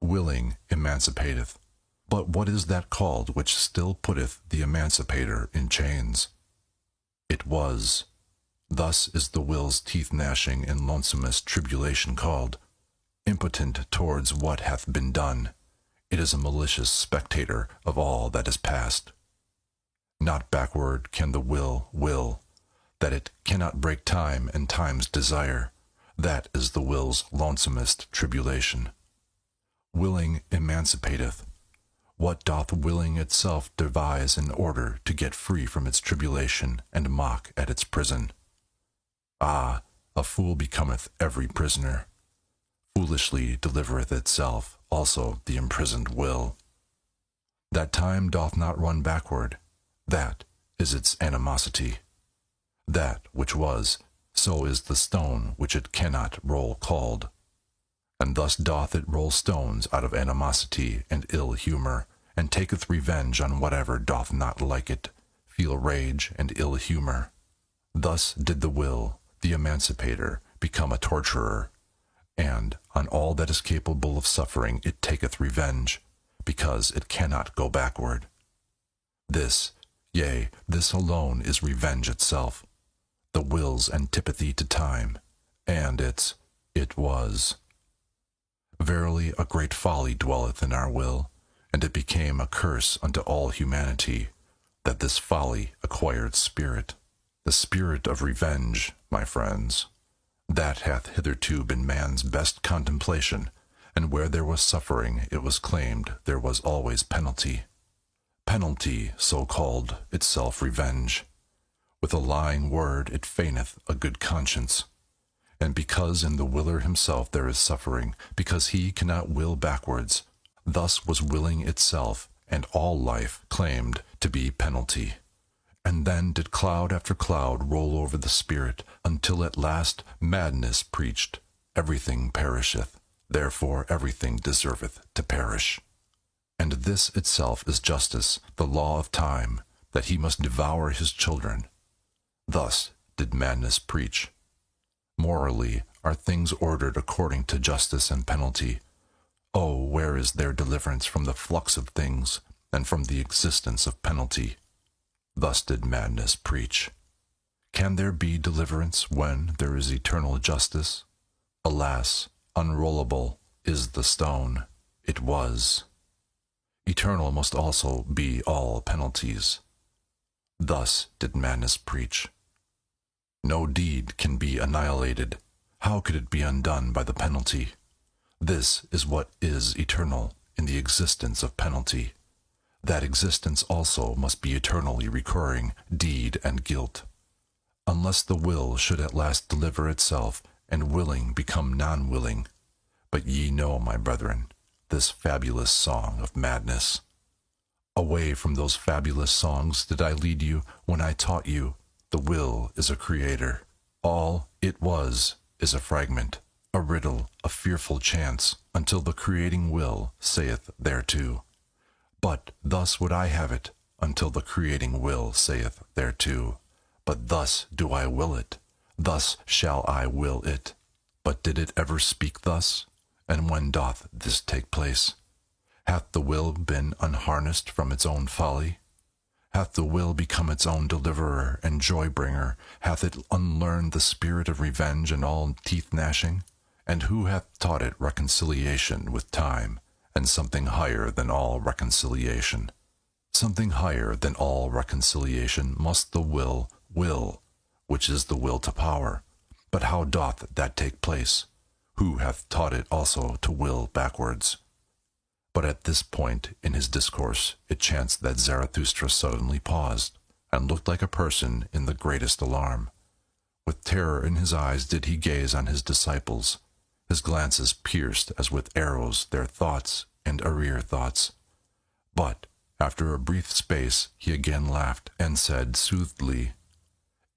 Willing emancipateth, but what is that called which still putteth the emancipator in chains? It was. Thus is the will's teeth-gnashing in lonesomest tribulation called. Impotent towards what hath been done, it is a malicious spectator of all that is past. Not backward can the will, that it cannot break time and time's desire. That is the will's lonesomest tribulation. Willing emancipateth. What doth willing itself devise in order to get free from its tribulation and mock at its prison? Ah, a fool becometh every prisoner. Foolishly delivereth itself also the imprisoned will. That time doth not run backward, that is its animosity. That which was, so is the stone which it cannot roll called. And thus doth it roll stones out of animosity and ill humor, and taketh revenge on whatever doth not like it, feel rage and ill humor. Thus did the will, the emancipator, become a torturer, and on all that is capable of suffering it taketh revenge, because it cannot go backward. This, yea, this alone is revenge itself, the will's antipathy to time, and its it was. Verily a great folly dwelleth in our will, and it became a curse unto all humanity, that this folly acquired spirit, the spirit of revenge, my friends. That hath hitherto been man's best contemplation, and where there was suffering it was claimed there was always penalty. Penalty, so called, itself revenge. With a lying word it feigneth a good conscience. And because in the willer himself there is suffering, because he cannot will backwards, thus was willing itself and all life claimed to be penalty. And then did cloud after cloud roll over the spirit, until at last madness preached, everything perisheth, therefore everything deserveth to perish. And this itself is justice, the law of time, that he must devour his children. Thus did madness preach. Morally are things ordered according to justice and penalty. Oh, where is their deliverance from the flux of things, and from the existence of penalty? Thus did madness preach. Can there be deliverance when there is eternal justice? Alas, unrollable is the stone. It was. Eternal must also be all penalties. Thus did madness preach. No deed can be annihilated. How could it be undone by the penalty? This is what is eternal in the existence of penalty. That existence also must be eternally recurring deed and guilt. Unless the will should at last deliver itself, and willing become non-willing. But ye know, my brethren, this fabulous song of madness. Away from those fabulous songs did I lead you when I taught you the will is a creator. All it was is a fragment, a riddle, a fearful chance, until the creating will saith thereto. But thus would I have it, until the creating will saith thereto. But thus do I will it, thus shall I will it. But did it ever speak thus? And when doth this take place? Hath the will been unharnessed from its own folly? Hath the will become its own deliverer and joy-bringer? Hath it unlearned the spirit of revenge and all teeth-gnashing? And who hath taught it reconciliation with time, and something higher than all reconciliation? Something higher than all reconciliation must the will, which is the will to power. But how doth that take place? Who hath taught it also to will backwards? But at this point in his discourse it chanced that Zarathustra suddenly paused, and looked like a person in the greatest alarm. With terror in his eyes did he gaze on his disciples. His glances pierced as with arrows their thoughts and arrear thoughts. But after a brief space he again laughed, and said soothedly,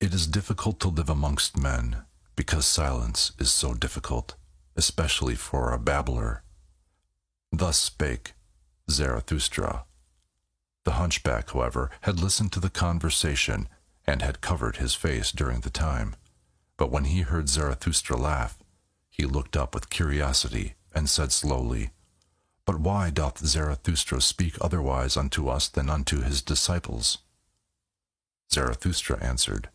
"It is difficult to live amongst men, because silence is so difficult, especially for a babbler." Thus spake Zarathustra. The hunchback, however, had listened to the conversation, and had covered his face during the time. But when he heard Zarathustra laugh, he looked up with curiosity, and said slowly, "But why doth Zarathustra speak otherwise unto us than unto his disciples?" Zarathustra answered,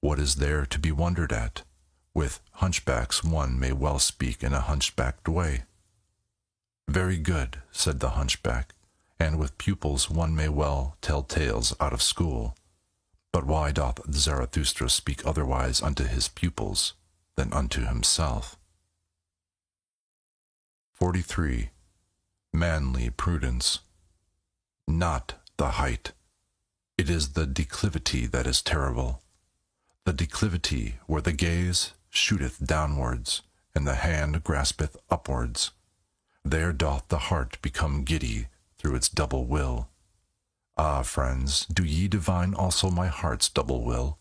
"What is there to be wondered at? With hunchbacks one may well speak in a hunchbacked way." "Very good," said the hunchback, "and with pupils one may well tell tales out of school. But why doth Zarathustra speak otherwise unto his pupils than unto himself?" 43. Manly prudence. Not the height. It is the declivity that is terrible. The declivity where the gaze shooteth downwards, and the hand graspeth upwards. There doth the heart become giddy through its double will. Ah, friends, do ye divine also my heart's double will?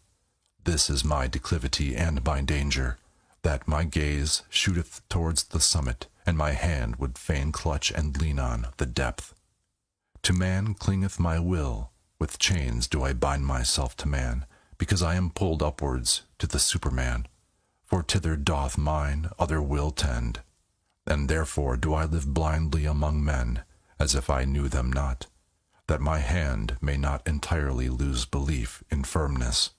This is my declivity and my danger, that my gaze shooteth towards the summit, and my hand would fain clutch and lean on the depth. To man clingeth my will, with chains do I bind myself to man, because I am pulled upwards to the Superman, for thither doth mine other will tend. And therefore do I live blindly among men, as if I knew them not, that my hand may not entirely lose belief in firmness.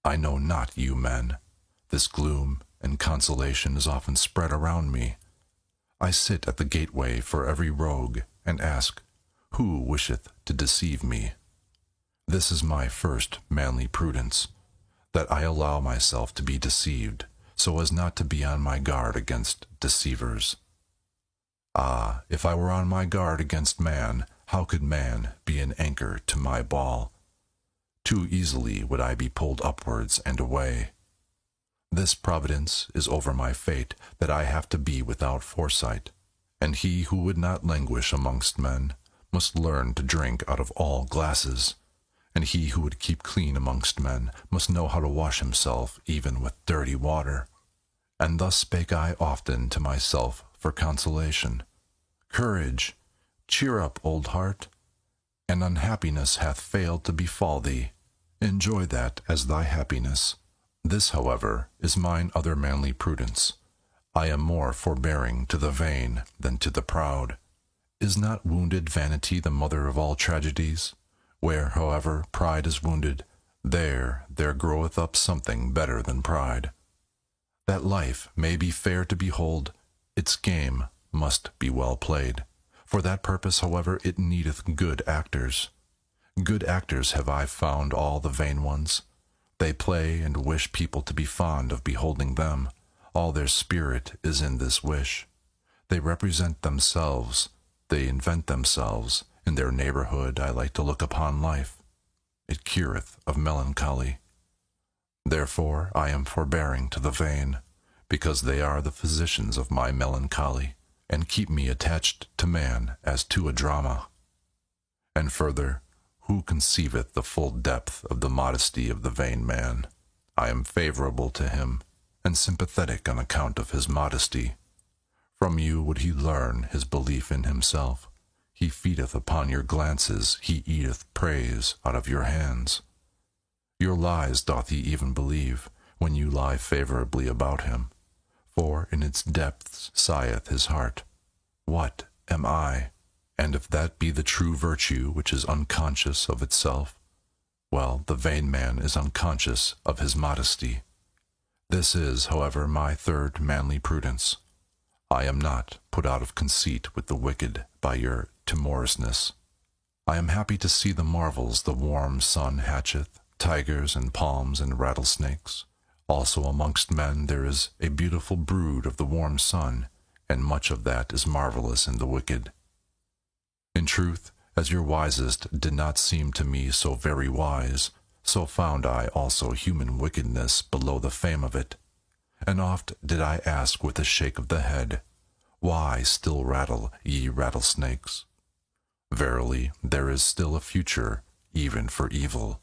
I know not you men. This gloom and consolation is often spread around me. I sit at the gateway for every rogue, and ask, who wisheth to deceive me? This is my first manly prudence, that I allow myself to be deceived, so as not to be on my guard against deceivers. Ah, if I were on my guard against man, how could man be an anchor to my ball? Too easily would I be pulled upwards and away. This providence is over my fate, that I have to be without foresight, and he who would not languish amongst men must learn to drink out of all glasses, and he who would keep clean amongst men must know how to wash himself even with dirty water. And thus spake I often to myself for consolation. Courage! Cheer up, old heart! An unhappiness hath failed to befall thee. Enjoy that as thy happiness. This, however, is mine other manly prudence. I am more forbearing to the vain than to the proud. Is not wounded vanity the mother of all tragedies? Where, however, pride is wounded, there groweth up something better than pride. That life may be fair to behold, its game must be well played. For that purpose, however, it needeth good actors. Good actors have I found all the vain ones. They play and wish people to be fond of beholding them. All their spirit is in this wish. They represent themselves, they invent themselves. In their neighborhood I like to look upon life. It cureth of melancholy. Therefore I am forbearing to the vain, because they are the physicians of my melancholy, and keep me attached to man as to a drama. And further, who conceiveth the full depth of the modesty of the vain man? I am favorable to him, and sympathetic on account of his modesty. From you would he learn his belief in himself. He feedeth upon your glances, he eateth praise out of your hands. Your lies doth he even believe, when you lie favorably about him. For in its depths sigheth his heart, what am I? And if that be the true virtue which is unconscious of itself, well, the vain man is unconscious of his modesty. This is, however, my third manly prudence. I am not put out of conceit with the wicked by your timorousness. I am happy to see the marvels the warm sun hatcheth, tigers and palms and rattlesnakes. Also amongst men there is a beautiful brood of the warm sun, and much of that is marvelous in the wicked. In truth, as your wisest did not seem to me so very wise, so found I also human wickedness below the fame of it. And oft did I ask with a shake of the head, why still rattle, ye rattlesnakes? Verily, there is still a future, even for evil,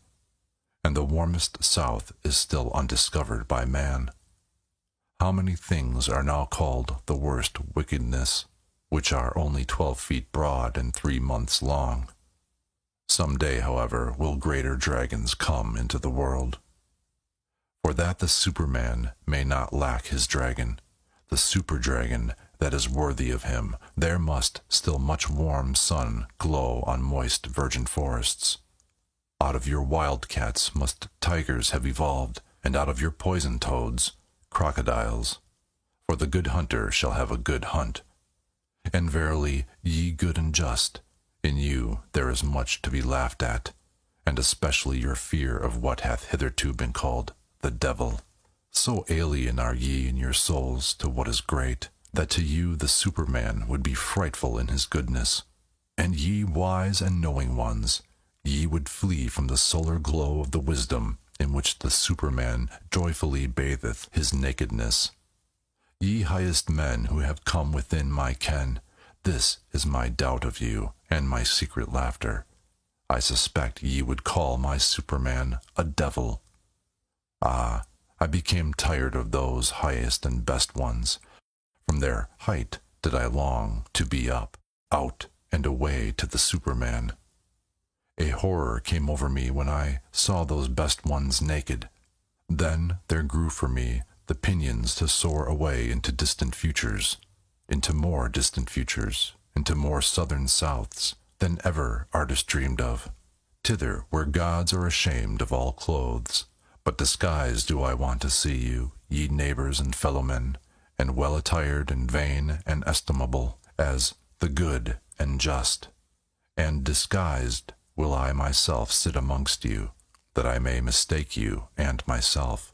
and the warmest south is still undiscovered by man. How many things are now called the worst wickedness, which are only 12 feet broad and 3 months long? Some day, however, will greater dragons come into the world. For that the Superman may not lack his dragon, the super-dragon that is worthy of him, there must still much warm sun glow on moist virgin forests. Out of your wildcats must tigers have evolved, and out of your poison toads, crocodiles. For the good hunter shall have a good hunt. And verily, ye good and just, in you there is much to be laughed at, and especially your fear of what hath hitherto been called the devil. So alien are ye in your souls to what is great, that to you the Superman would be frightful in his goodness. And ye wise and knowing ones, ye would flee from the solar glow of the wisdom in which the Superman joyfully batheth his nakedness. Ye highest men who have come within my ken, this is my doubt of you, and my secret laughter. I suspect ye would call my Superman a devil. Ah, I became tired of those highest and best ones. From their height did I long to be up, out, and away to the Superman. A horror came over me when I saw those best ones naked. Then there grew for me the pinions to soar away into distant futures, into more distant futures, into more southern souths than ever artist dreamed of, thither where gods are ashamed of all clothes. But disguised do I want to see you, ye neighbors and fellowmen, and well attired and vain and estimable, as the good and just. And disguised will I myself sit amongst you, that I may mistake you and myself,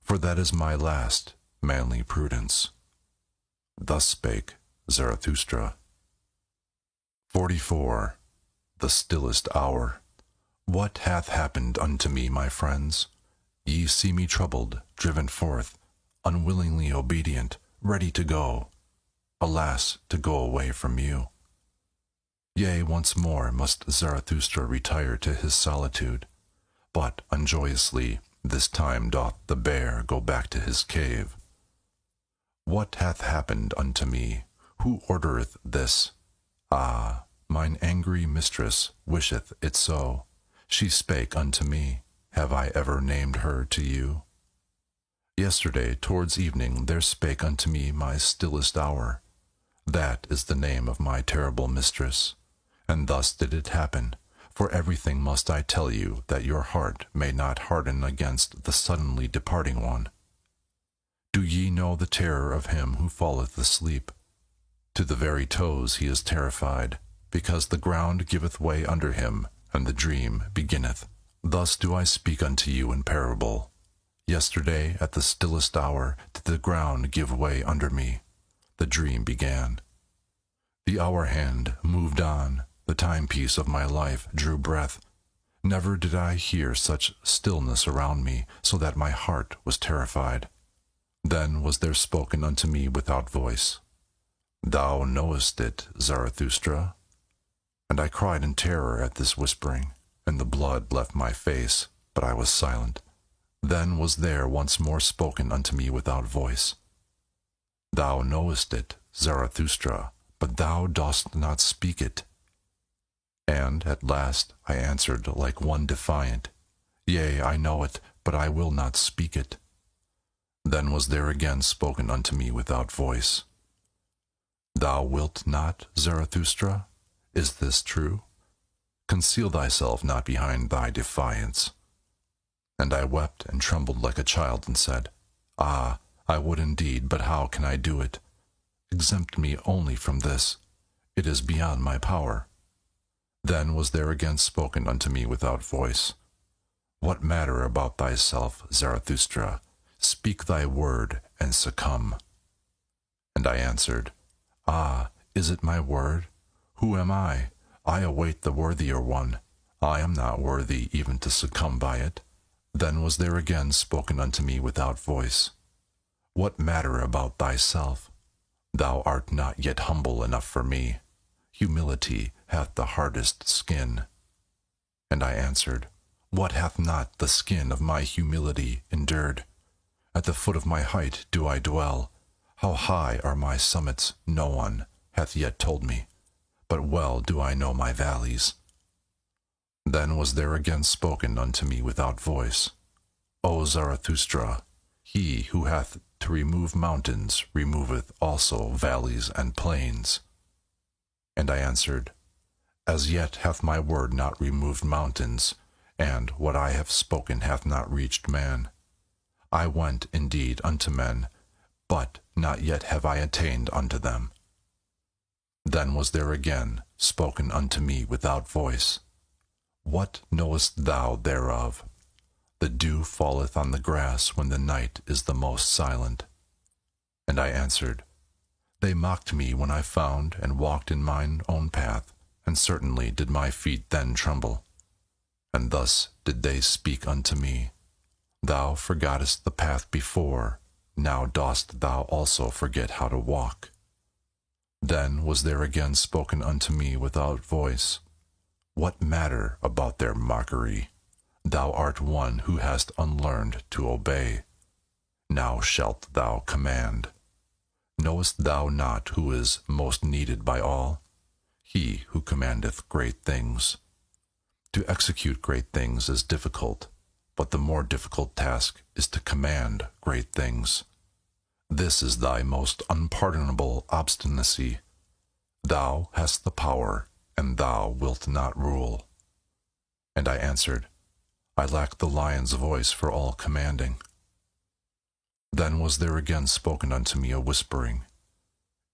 for that is my last manly prudence. Thus spake Zarathustra. 44. The stillest hour. What hath happened unto me, my friends? Ye see me troubled, driven forth, unwillingly obedient, ready to go. Alas, to go away from you. Yea, once more must Zarathustra retire to his solitude, but unjoyously this time doth the bear go back to his cave. What hath happened unto me? Who ordereth this? Ah, mine angry mistress wisheth it so. She spake unto me. Have I ever named her to you? Yesterday towards evening there spake unto me my stillest hour. That is the name of my terrible mistress. And thus did it happen, for everything must I tell you, that your heart may not harden against the suddenly departing one. Do ye know the terror of him who falleth asleep? To the very toes he is terrified, because the ground giveth way under him, and the dream beginneth. Thus do I speak unto you in parable. Yesterday at the stillest hour did the ground give way under me. The dream began, The hour hand moved on, the timepiece of my life drew breath. Never did I hear such stillness around me, so that my heart was terrified. Then was there spoken unto me without voice, Thou knowest it, Zarathustra. And I cried in terror at this whispering, and the blood left my face, but I was silent. Then was there once more spoken unto me without voice, Thou knowest it, Zarathustra, but thou dost not speak it. And at last I answered like one defiant, Yea, I know it, but I will not speak it. Then was there again spoken unto me without voice, Thou wilt not, Zarathustra? Is this true? Conceal thyself not behind thy defiance. And I wept and trembled like a child and said, Ah, I would indeed, but how can I do it? Exempt me only from this. It is beyond my power. Then was there again spoken unto me without voice, What matter about thyself, Zarathustra? Speak thy word and succumb. And I answered, Ah, is it my word? Who am I? I await the worthier one. I am not worthy even to succumb by it. Then was there again spoken unto me without voice, What matter about thyself? Thou art not yet humble enough for me. Humility hath the hardest skin. And I answered, What hath not the skin of my humility endured? At the foot of my height do I dwell. How high are my summits no one hath yet told me, but well do I know my valleys. Then was there again spoken unto me without voice, O Zarathustra, he who hath to remove mountains removeth also valleys and plains. And I answered, As yet hath my word not removed mountains, and what I have spoken hath not reached man. I went indeed unto men, but not yet have I attained unto them. Then was there again spoken unto me without voice, What knowest thou thereof? The dew falleth on the grass when the night is the most silent. And I answered, They mocked me when I found and walked in mine own path, and certainly did my feet then tremble. And thus did they speak unto me, Thou forgottest the path before, now dost thou also forget how to walk. Then was there again spoken unto me without voice, What matter about their mockery? Thou art one who hast unlearned to obey. Now shalt thou command. Knowest thou not who is most needed by all? He who commandeth great things. To execute great things is difficult, but the more difficult task is to command great things. This is thy most unpardonable obstinacy. Thou hast the power, and thou wilt not rule. And I answered, I lack the lion's voice for all commanding. Then was there again spoken unto me a whispering,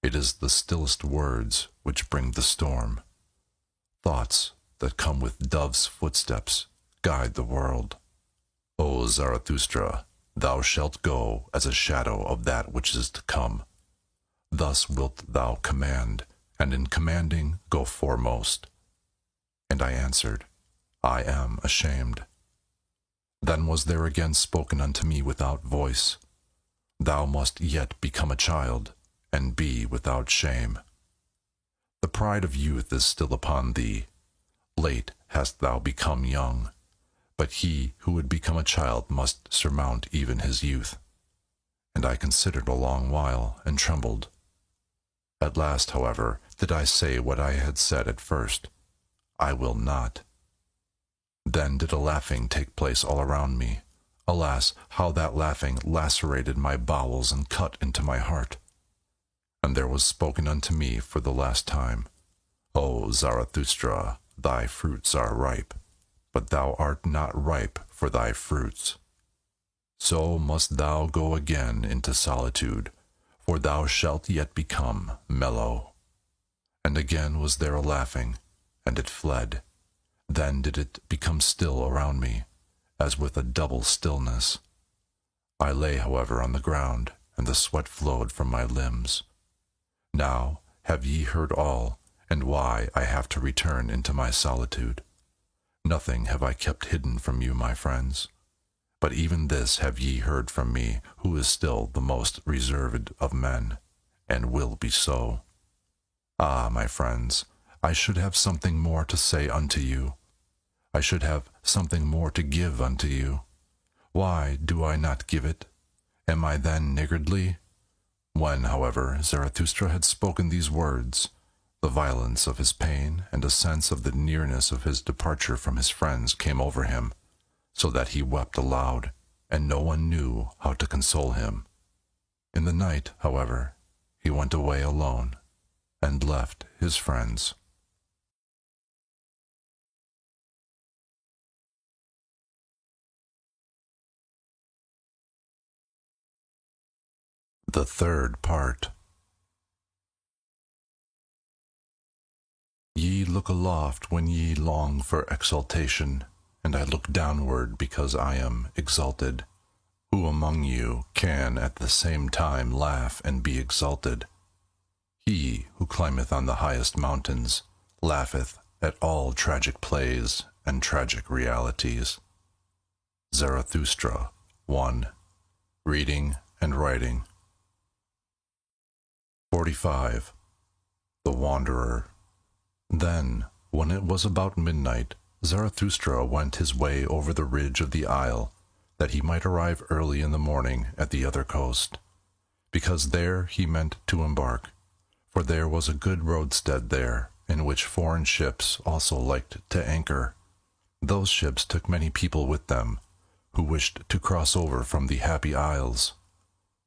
It is the stillest words which bring the storm. Thoughts that come with dove's footsteps guide the world. O Zarathustra, thou shalt go as a shadow of that which is to come. Thus wilt thou command, and in commanding go foremost. And I answered, I am ashamed. Then was there again spoken unto me without voice, Thou must yet become a child, and be without shame. The pride of youth is still upon thee. Late hast thou become young, but he who would become a child must surmount even his youth. And I considered a long while, and trembled. At last, however, did I say what I had said at first, I will not. Then did a laughing take place all around me. Alas, how that laughing lacerated my bowels and cut into my heart. And there was spoken unto me for the last time, O Zarathustra, thy fruits are ripe, but thou art not ripe for thy fruits. So must thou go again into solitude, for thou shalt yet become mellow. And again was there a laughing, and it fled. Then did it become still around me, as with a double stillness. I lay, however, on the ground, and the sweat flowed from my limbs. Now have ye heard all, and why I have to return into my solitude? Nothing have I kept hidden from you, my friends. But even this have ye heard from me, who is still the most reserved of men, and will be so. Ah, my friends, I should have something more to say unto you. I should have something more to give unto you. Why do I not give it? Am I then niggardly? When, however, Zarathustra had spoken these words, the violence of his pain and a sense of the nearness of his departure from his friends came over him, so that he wept aloud, and no one knew how to console him. In the night, however, he went away alone, and left his friends. The third part. Ye look aloft when ye long for exaltation, and I look downward because I am exalted. Who among you can at the same time laugh and be exalted? He who climbeth on the highest mountains laugheth at all tragic plays and tragic realities. Zarathustra 1. Reading and Writing. 45. The Wanderer. Then, when it was about midnight, Zarathustra went his way over the ridge of the isle, that he might arrive early in the morning at the other coast, because there he meant to embark, for there was a good roadstead there, in which foreign ships also liked to anchor. Those ships took many people with them, who wished to cross over from the Happy Isles.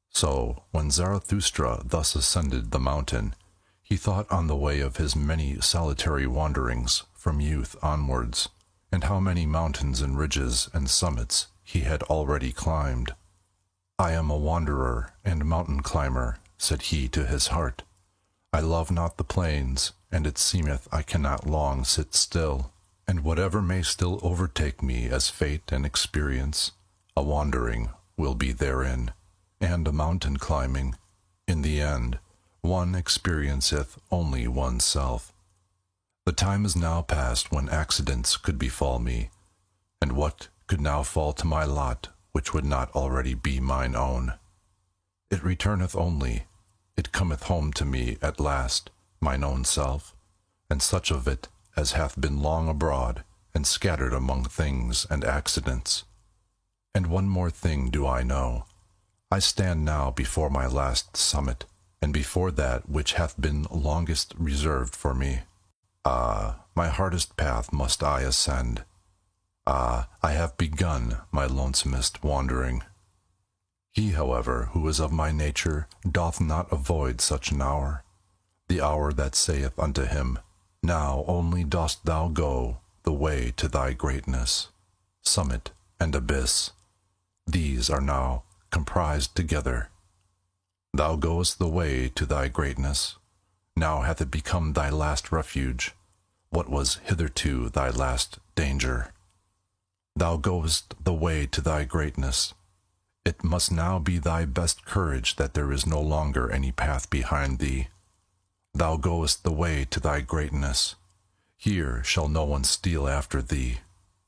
So, when Zarathustra thus ascended the mountain, he thought on the way of his many solitary wanderings from youth onwards, and how many mountains and ridges and summits he had already climbed. I am a wanderer and mountain climber, said he to his heart. I love not the plains, and it seemeth I cannot long sit still, and whatever may still overtake me as fate and experience, a wandering will be therein, and a mountain climbing. In the end, one experienceth only oneself. The time is now past when accidents could befall me, and what could now fall to my lot which would not already be mine own? It returneth only, it cometh home to me at last, mine own self, and such of it as hath been long abroad, and scattered among things and accidents. And one more thing do I know. I stand now before my last summit, and before that which hath been longest reserved for me. Ah, my hardest path must I ascend. Ah, I have begun my lonesomest wandering. He, however, who is of my nature, doth not avoid such an hour, the hour that saith unto him, Now only dost thou go the way to thy greatness. Summit and abyss, these are now comprised together. Thou goest the way to thy greatness. Now hath it become thy last refuge, what was hitherto thy last danger. Thou goest the way to thy greatness. It must now be thy best courage that there is no longer any path behind thee. Thou goest the way to thy greatness. Here shall no one steal after thee.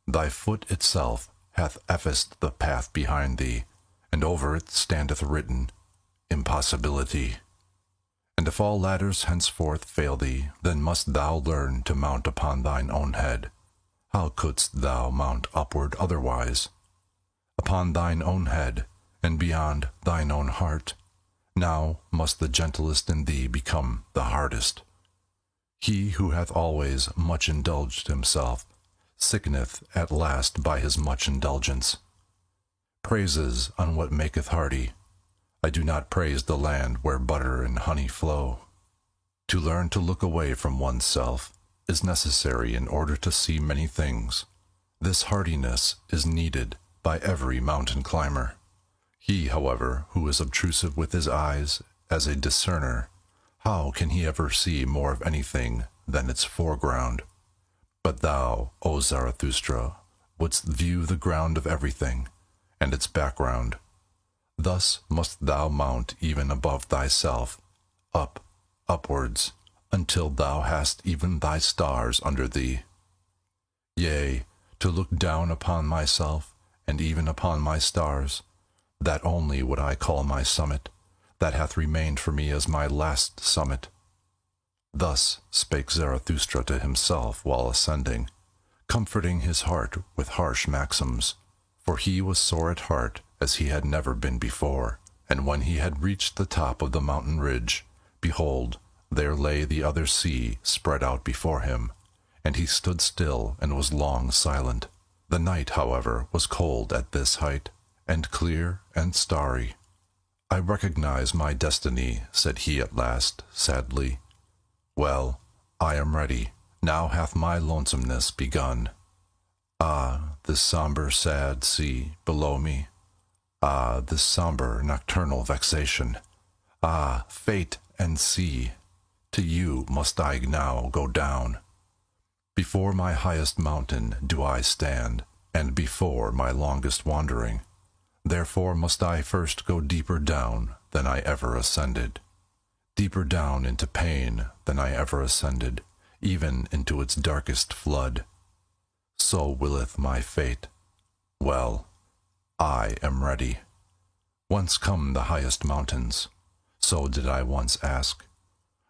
Thy foot itself hath effaced the path behind thee, and over it standeth written, Impossibility. And if all ladders henceforth fail thee, then must thou learn to mount upon thine own head. How couldst thou mount upward otherwise? Upon thine own head, and beyond thine own heart. Now must the gentlest in thee become the hardest. He who hath always much indulged himself, sickeneth at last by his much indulgence. Praises on what maketh hearty. I do not praise the land where butter and honey flow. To learn to look away from oneself is necessary in order to see many things. This hardiness is needed by every mountain climber. He, however, who is obtrusive with his eyes as a discerner, how can he ever see more of anything than its foreground? But thou, O Zarathustra, wouldst view the ground of everything, and its background. Thus must thou mount even above thyself, upwards, until thou hast even thy stars under thee. Yea, to look down upon myself, and even upon my stars, that only would I call my summit, that hath remained for me as my last summit. Thus spake Zarathustra to himself while ascending, comforting his heart with harsh maxims, for he was sore at heart as he had never been before. And when he had reached the top of the mountain ridge, behold, there lay the other sea spread out before him, and he stood still and was long silent. The night, however, was cold at this height, and clear and starry. I recognize my destiny, said he at last, sadly. Well, I am ready. Now hath my lonesomeness begun. Ah, this sombre, sad sea below me. Ah, this sombre, nocturnal vexation. Ah, fate and sea, to you must I now go down. Before my highest mountain do I stand, and before my longest wandering. Therefore must I first go deeper down than I ever ascended, deeper down into pain than I ever ascended, even into its darkest flood. So willeth my fate. Well, I am ready. Whence come the highest mountains? So did I once ask.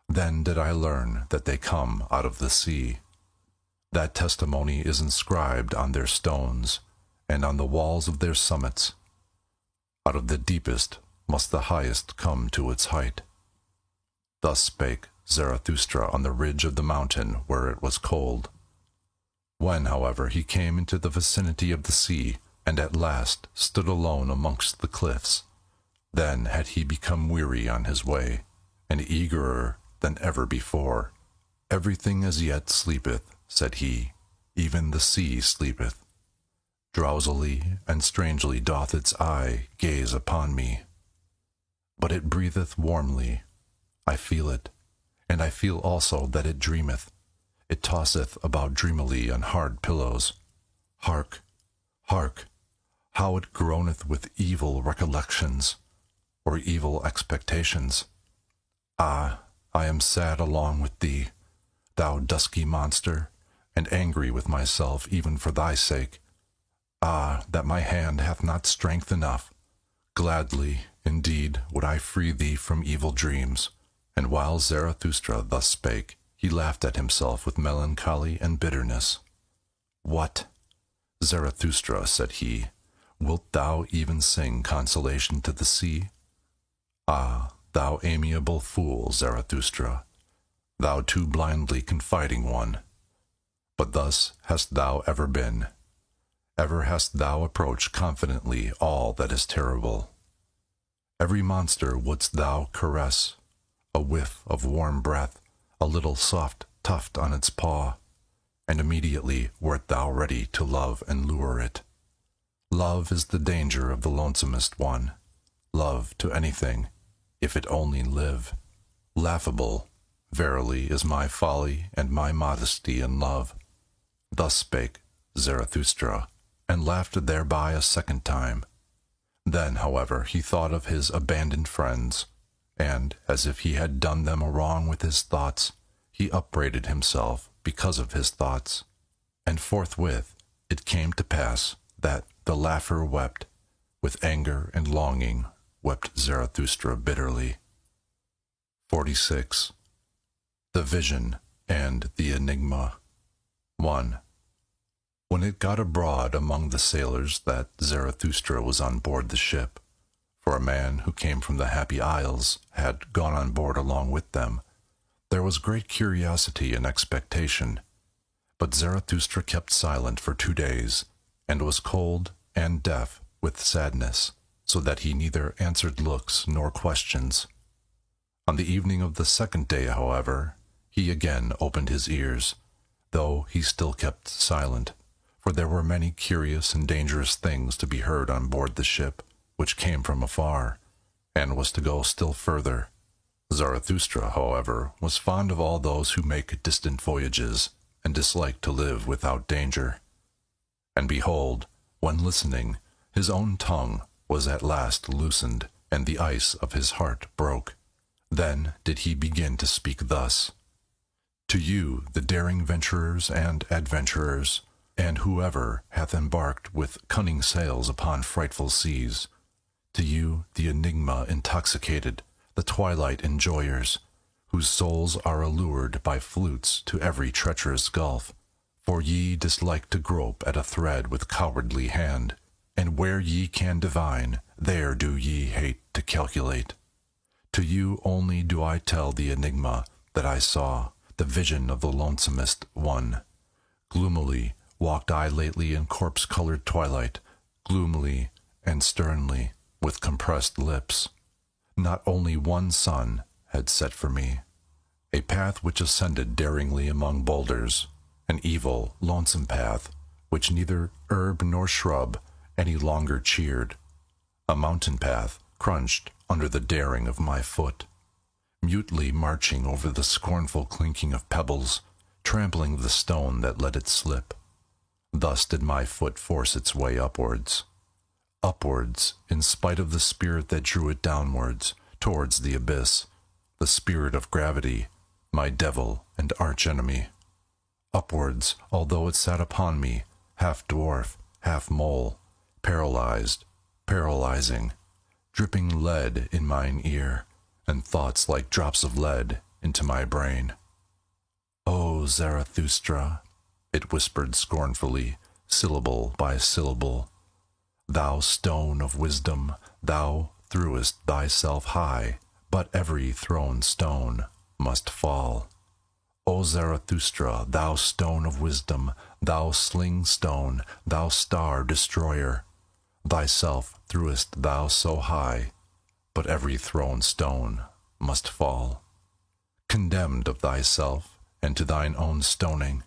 Then did I learn that they come out of the sea. That testimony is inscribed on their stones, and on the walls of their summits. Out of the deepest must the highest come to its height. Thus spake Zarathustra on the ridge of the mountain where it was cold. When, however, he came into the vicinity of the sea, and at last stood alone amongst the cliffs, then had he become weary on his way, and eagerer than ever before. Everything as yet sleepeth, said he, even the sea sleepeth. Drowsily and strangely doth its eye gaze upon me. But it breatheth warmly. I feel it, and I feel also that it dreameth. It tosseth about dreamily on hard pillows. Hark, hark, how it groaneth with evil recollections, or evil expectations. Ah, I am sad along with thee, thou dusky monster, and angry with myself even for thy sake. Ah, that my hand hath not strength enough. Gladly, indeed, would I free thee from evil dreams. And while Zarathustra thus spake, he laughed at himself with melancholy and bitterness. What? Zarathustra, said he, wilt thou even sing consolation to the sea? Ah, thou amiable fool, Zarathustra, thou too blindly confiding one. But thus hast thou ever been. Ever hast thou approached confidently all that is terrible. Every monster wouldst thou caress, a whiff of warm breath, a little soft tuft on its paw, and immediately wert thou ready to love and lure it. Love is the danger of the lonesomest one. Love to anything, if it only live. Laughable, verily, is my folly and my modesty in love. Thus spake Zarathustra, and laughed thereby a second time. Then, however, he thought of his abandoned friends, and, as if he had done them a wrong with his thoughts, he upbraided himself because of his thoughts. And forthwith it came to pass that the laugher wept. With anger and longing wept Zarathustra bitterly. 46. The Vision and the Enigma. 1. When it got abroad among the sailors that Zarathustra was on board the ship, for a man who came from the Happy Isles had gone on board along with them, there was great curiosity and expectation. But Zarathustra kept silent for 2 days, and was cold and deaf with sadness, so that he neither answered looks nor questions. On the evening of the second day, however, he again opened his ears, though he still kept silent, for there were many curious and dangerous things to be heard on board the ship, which came from afar, and was to go still further. Zarathustra, however, was fond of all those who make distant voyages, and disliked to live without danger. And behold, when listening, his own tongue was at last loosened, and the ice of his heart broke. Then did he begin to speak thus. To you, the daring venturers and adventurers, and whoever hath embarked with cunning sails upon frightful seas. To you, the enigma intoxicated, the twilight enjoyers, whose souls are allured by flutes to every treacherous gulf. For ye dislike to grope at a thread with cowardly hand, and where ye can divine, there do ye hate to calculate. To you only do I tell the enigma that I saw, the vision of the lonesomest one. Gloomily walked I lately in corpse-colored twilight, gloomily and sternly, with compressed lips. Not only one sun had set for me, a path which ascended daringly among boulders, an evil, lonesome path, which neither herb nor shrub any longer cheered, a mountain path crunched under the daring of my foot, mutely marching over the scornful clinking of pebbles, trampling the stone that let it slip. Thus did my foot force its way upwards, in spite of the spirit that drew it downwards, towards the abyss, the spirit of gravity, my devil and arch-enemy. Upwards, although it sat upon me, half dwarf, half mole, paralyzed, paralyzing, dripping lead in mine ear, and thoughts like drops of lead into my brain. "O Zarathustra," it whispered scornfully, syllable by syllable, "thou stone of wisdom, thou threwest thyself high, but every thrown stone must fall. O Zarathustra, thou stone of wisdom, thou sling stone, thou star destroyer, thyself threwest thou so high, but every thrown stone must fall. Condemned of thyself, and to thine own stoning.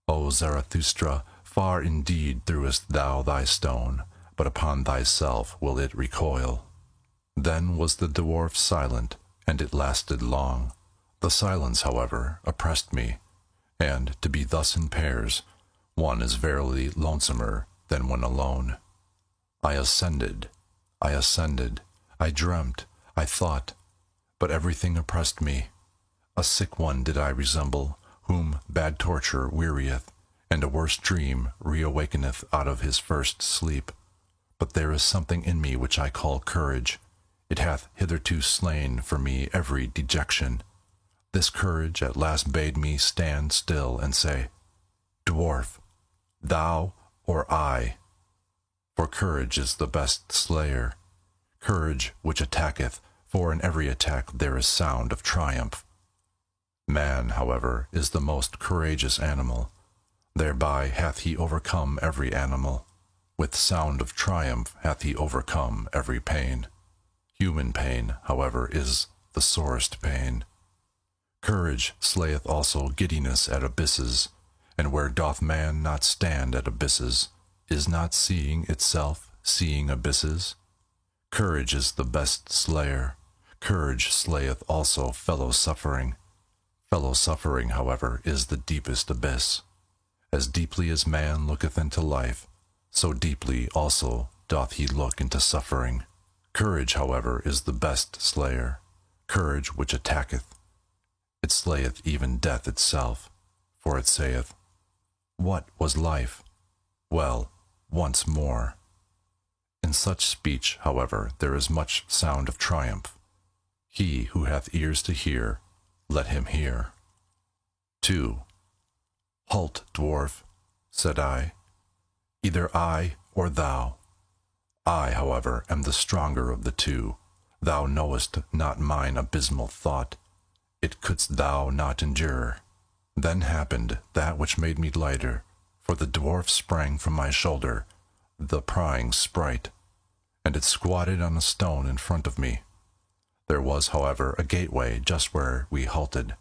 O Zarathustra, far indeed threwest thou thy stone, but upon thyself will it recoil." Then was the dwarf silent, and it lasted long. The silence, however, oppressed me, and to be thus in pairs, one is verily lonesomer than when alone. I ascended, I dreamt, I thought, but everything oppressed me. A sick one did I resemble, whom bad torture wearieth, and a worse dream reawakeneth out of his first sleep. But there is something in me which I call courage. It hath hitherto slain for me every dejection. This courage at last bade me stand still and say, "Dwarf, thou or I?" For courage is the best slayer, courage which attacketh, for in every attack there is sound of triumph. Man, however, is the most courageous animal. Thereby hath he overcome every animal. With sound of triumph hath he overcome every pain. Human pain, however, is the sorest pain. Courage slayeth also giddiness at abysses, and where doth man not stand at abysses, is not seeing itself seeing abysses? Courage is the best slayer. Courage slayeth also fellow-suffering. Fellow-suffering, however, is the deepest abyss. As deeply as man looketh into life, so deeply also doth he look into suffering. Courage, however, is the best slayer, courage which attacketh. It slayeth even death itself, for it saith, "What was life? Well, once more." In such speech, however, there is much sound of triumph. He who hath ears to hear, let him hear. 2. "Halt, dwarf," said I. "Either I or thou. I, however, am the stronger of the two. Thou knowest not mine abysmal thought. It couldst thou not endure." Then happened that which made me lighter, for the dwarf sprang from my shoulder, the prying sprite, and it squatted on a stone in front of me. There was, however, a gateway just where we halted.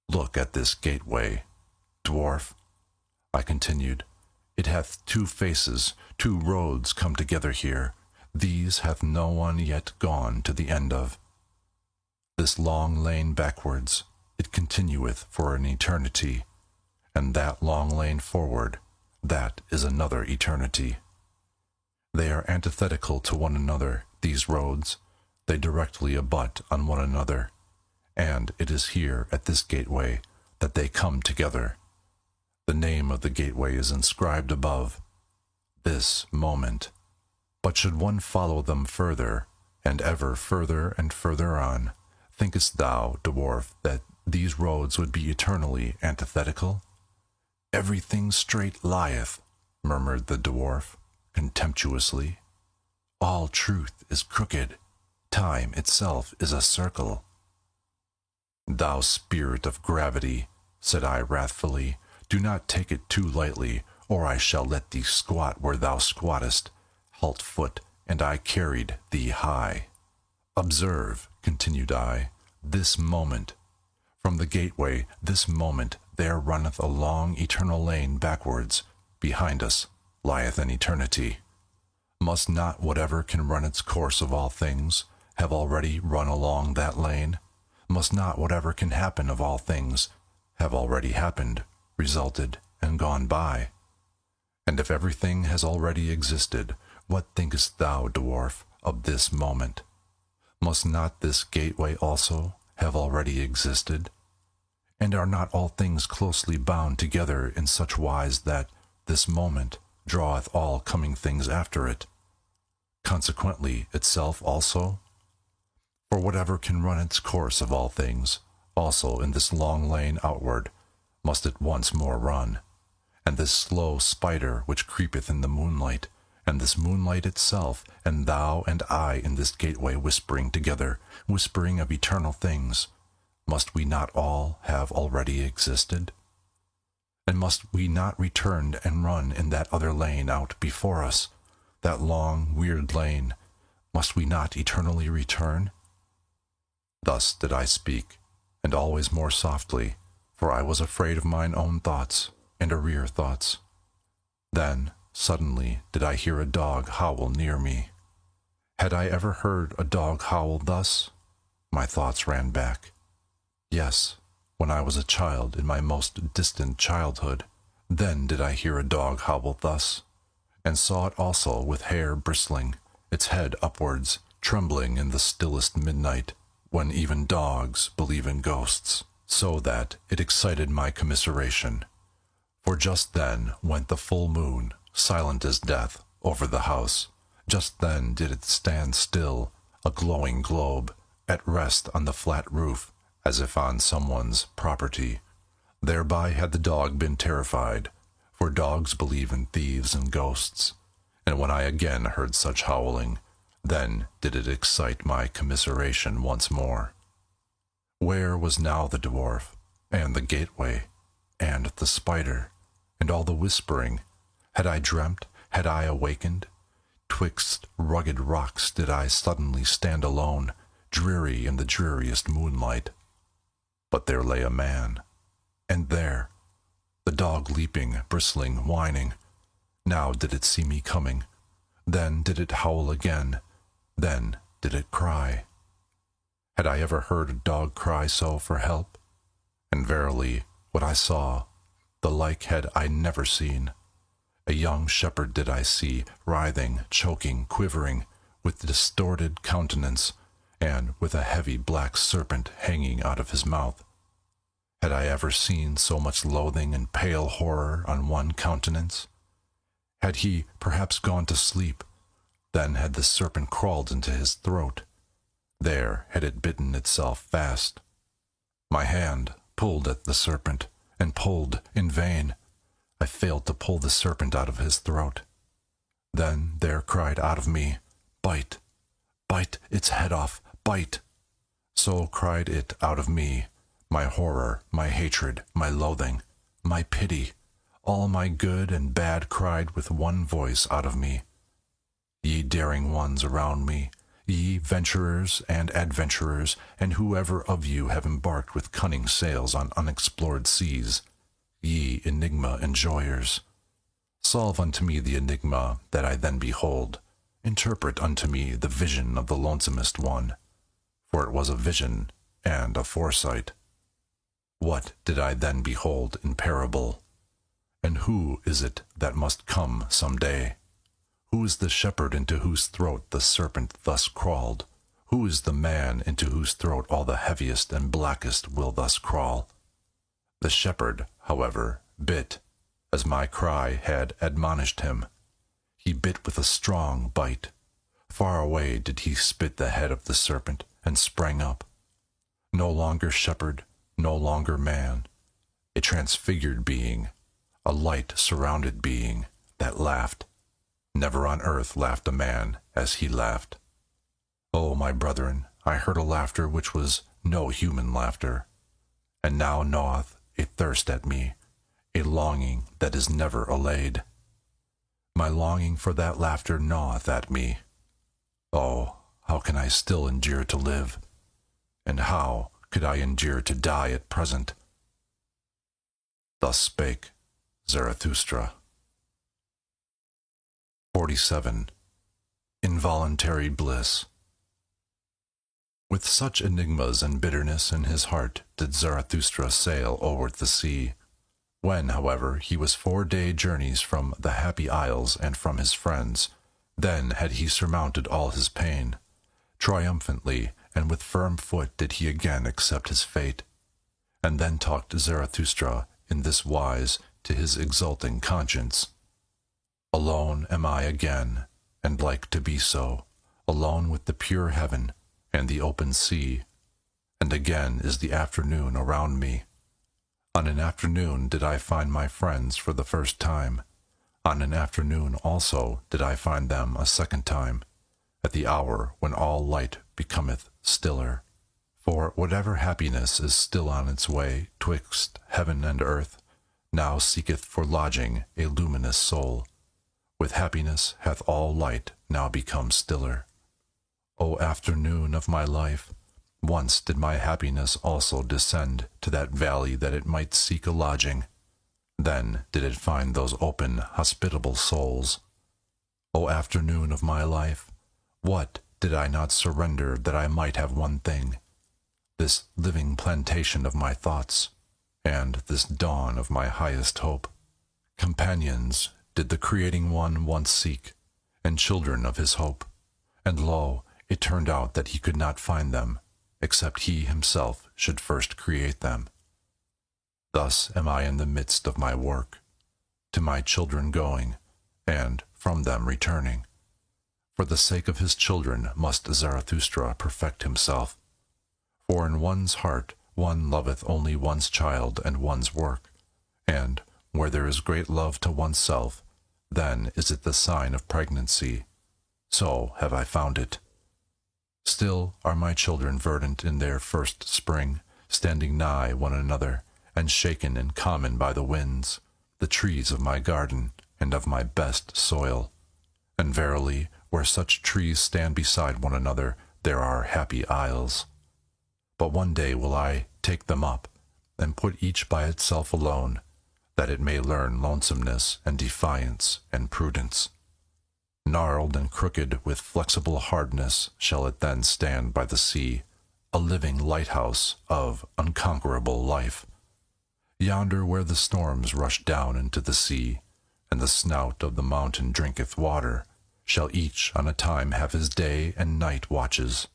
"Look at this gateway, dwarf," I continued. "It hath two faces, two roads come together here. These hath no one yet gone to the end of. This long lane backwards, it continueth for an eternity, and that long lane forward, that is another eternity. They are antithetical to one another, these roads. They directly abut on one another, and it is here at this gateway that they come together. The name of the gateway is inscribed above, This Moment. But should one follow them further, and ever further and further on, thinkest thou, dwarf, that these roads would be eternally antithetical? Everything straight lieth, murmured the dwarf, contemptuously. All truth is crooked. Time itself is a circle. Thou spirit of gravity, said I wrathfully, do not take it too lightly, or I shall let thee squat where thou squattest. Halt foot, and I carried thee high. Observe, continued I, this moment. From the gateway, this moment, there runneth a long eternal lane backwards. Behind us lieth an eternity. Must not whatever can run its course of all things have already run along that lane? Must not whatever can happen of all things have already happened, resulted, and gone by? And if everything has already existed, what thinkest thou, dwarf, of this moment? Must not this gateway also have already existed? And are not all things closely bound together in such wise that this moment draweth all coming things after it? Consequently itself also? For whatever can run its course of all things, also in this long lane outward, must it once more run. And this slow spider which creepeth in the moonlight, and this moonlight itself, and thou and I in this gateway whispering together, whispering of eternal things, must we not all have already existed? And must we not return and run in that other lane out before us, that long, weird lane? Must we not eternally return? Thus did I speak, and always more softly, for I was afraid of mine own thoughts and arrear thoughts. Then, suddenly, did I hear a dog howl near me. Had I ever heard a dog howl thus? My thoughts ran back. Yes, when I was a child in my most distant childhood, then did I hear a dog howl thus, and saw it also with hair bristling, its head upwards, trembling in the stillest midnight, when even dogs believe in ghosts, so that it excited my commiseration. For just then went the full moon, silent as death, over the house. Just then did it stand still, a glowing globe, at rest on the flat roof, as if on someone's property. Thereby had the dog been terrified, for dogs believe in thieves and ghosts. And when I again heard such howling, then did it excite my commiseration once more. Where was now the dwarf, and the gateway, and the spider, and all the whispering? Had I dreamt? Had I awakened? Twixt rugged rocks did I suddenly stand alone, dreary in the dreariest moonlight. But there lay a man, and there, the dog leaping, bristling, whining. Now did it see me coming. Then did it howl again. Then did it cry. Had I ever heard a dog cry so for help? And verily, what I saw, the like had I never seen. A young shepherd did I see, writhing, choking, quivering, with distorted countenance, and with a heavy black serpent hanging out of his mouth. Had I ever seen so much loathing and pale horror on one countenance? Had he perhaps gone to sleep? Then had the serpent crawled into his throat. There had it bitten itself fast. My hand pulled at the serpent, and pulled in vain. I failed to pull the serpent out of his throat. Then there cried out of me, "Bite! Bite its head off! Bite!" So cried it out of me, my horror, my hatred, my loathing, my pity. All my good and bad cried with one voice out of me. Ye daring ones around me, ye venturers and adventurers, and whoever of you have embarked with cunning sails on unexplored seas, ye enigma enjoyers, solve unto me the enigma that I then behold, interpret unto me the vision of the lonesomest one, for it was a vision and a foresight. What did I then behold in parable? And who is it that must come some day? Who is the shepherd into whose throat the serpent thus crawled? Who is the man into whose throat all the heaviest and blackest will thus crawl? The shepherd, however, bit, as my cry had admonished him. He bit with a strong bite. Far away did he spit the head of the serpent, and sprang up. No longer shepherd, no longer man, a transfigured being, a light-surrounded being, that laughed. Never on earth laughed a man as he laughed. Oh, my brethren, I heard a laughter which was no human laughter, and now gnaweth a thirst at me, a longing that is never allayed. My longing for that laughter gnaweth at me. Oh, how can I still endure to live? And how could I endure to die at present? Thus spake Zarathustra. 47. Involuntary Bliss. With such enigmas and bitterness in his heart did Zarathustra sail over the sea. When, however, he was 4-day journeys from the Happy Isles and from his friends, then had he surmounted all his pain. Triumphantly and with firm foot did he again accept his fate. And then talked Zarathustra in this wise to his exulting conscience. Alone am I again, and like to be so, alone with the pure heaven and the open sea. And again is the afternoon around me. On an afternoon did I find my friends for the first time. On an afternoon also did I find them a second time, at the hour when all light becometh stiller. For whatever happiness is still on its way twixt heaven and earth, now seeketh for lodging a luminous soul. With happiness hath all light now become stiller. O afternoon of my life, once did my happiness also descend to that valley that it might seek a lodging. Then did it find those open, hospitable souls. O afternoon of my life, what did I not surrender that I might have one thing, this living plantation of my thoughts, and this dawn of my highest hope? Companions did the Creating One once seek, and children of his hope, and lo, it turned out that he could not find them, except he himself should first create them. Thus am I in the midst of my work, to my children going, and from them returning. For the sake of his children must Zarathustra perfect himself. For in one's heart one loveth only one's child and one's work, and where there is great love to oneself, then is it the sign of pregnancy. So have I found it. Still are my children verdant in their first spring, standing nigh one another, and shaken in common by the winds, the trees of my garden and of my best soil. And verily, where such trees stand beside one another, there are happy isles. But one day will I take them up, and put each by itself alone, that it may learn lonesomeness and defiance and prudence. Gnarled and crooked with flexible hardness shall it then stand by the sea, a living lighthouse of unconquerable life. Yonder where the storms rush down into the sea, and the snout of the mountain drinketh water, shall each on a time have his day and night watches,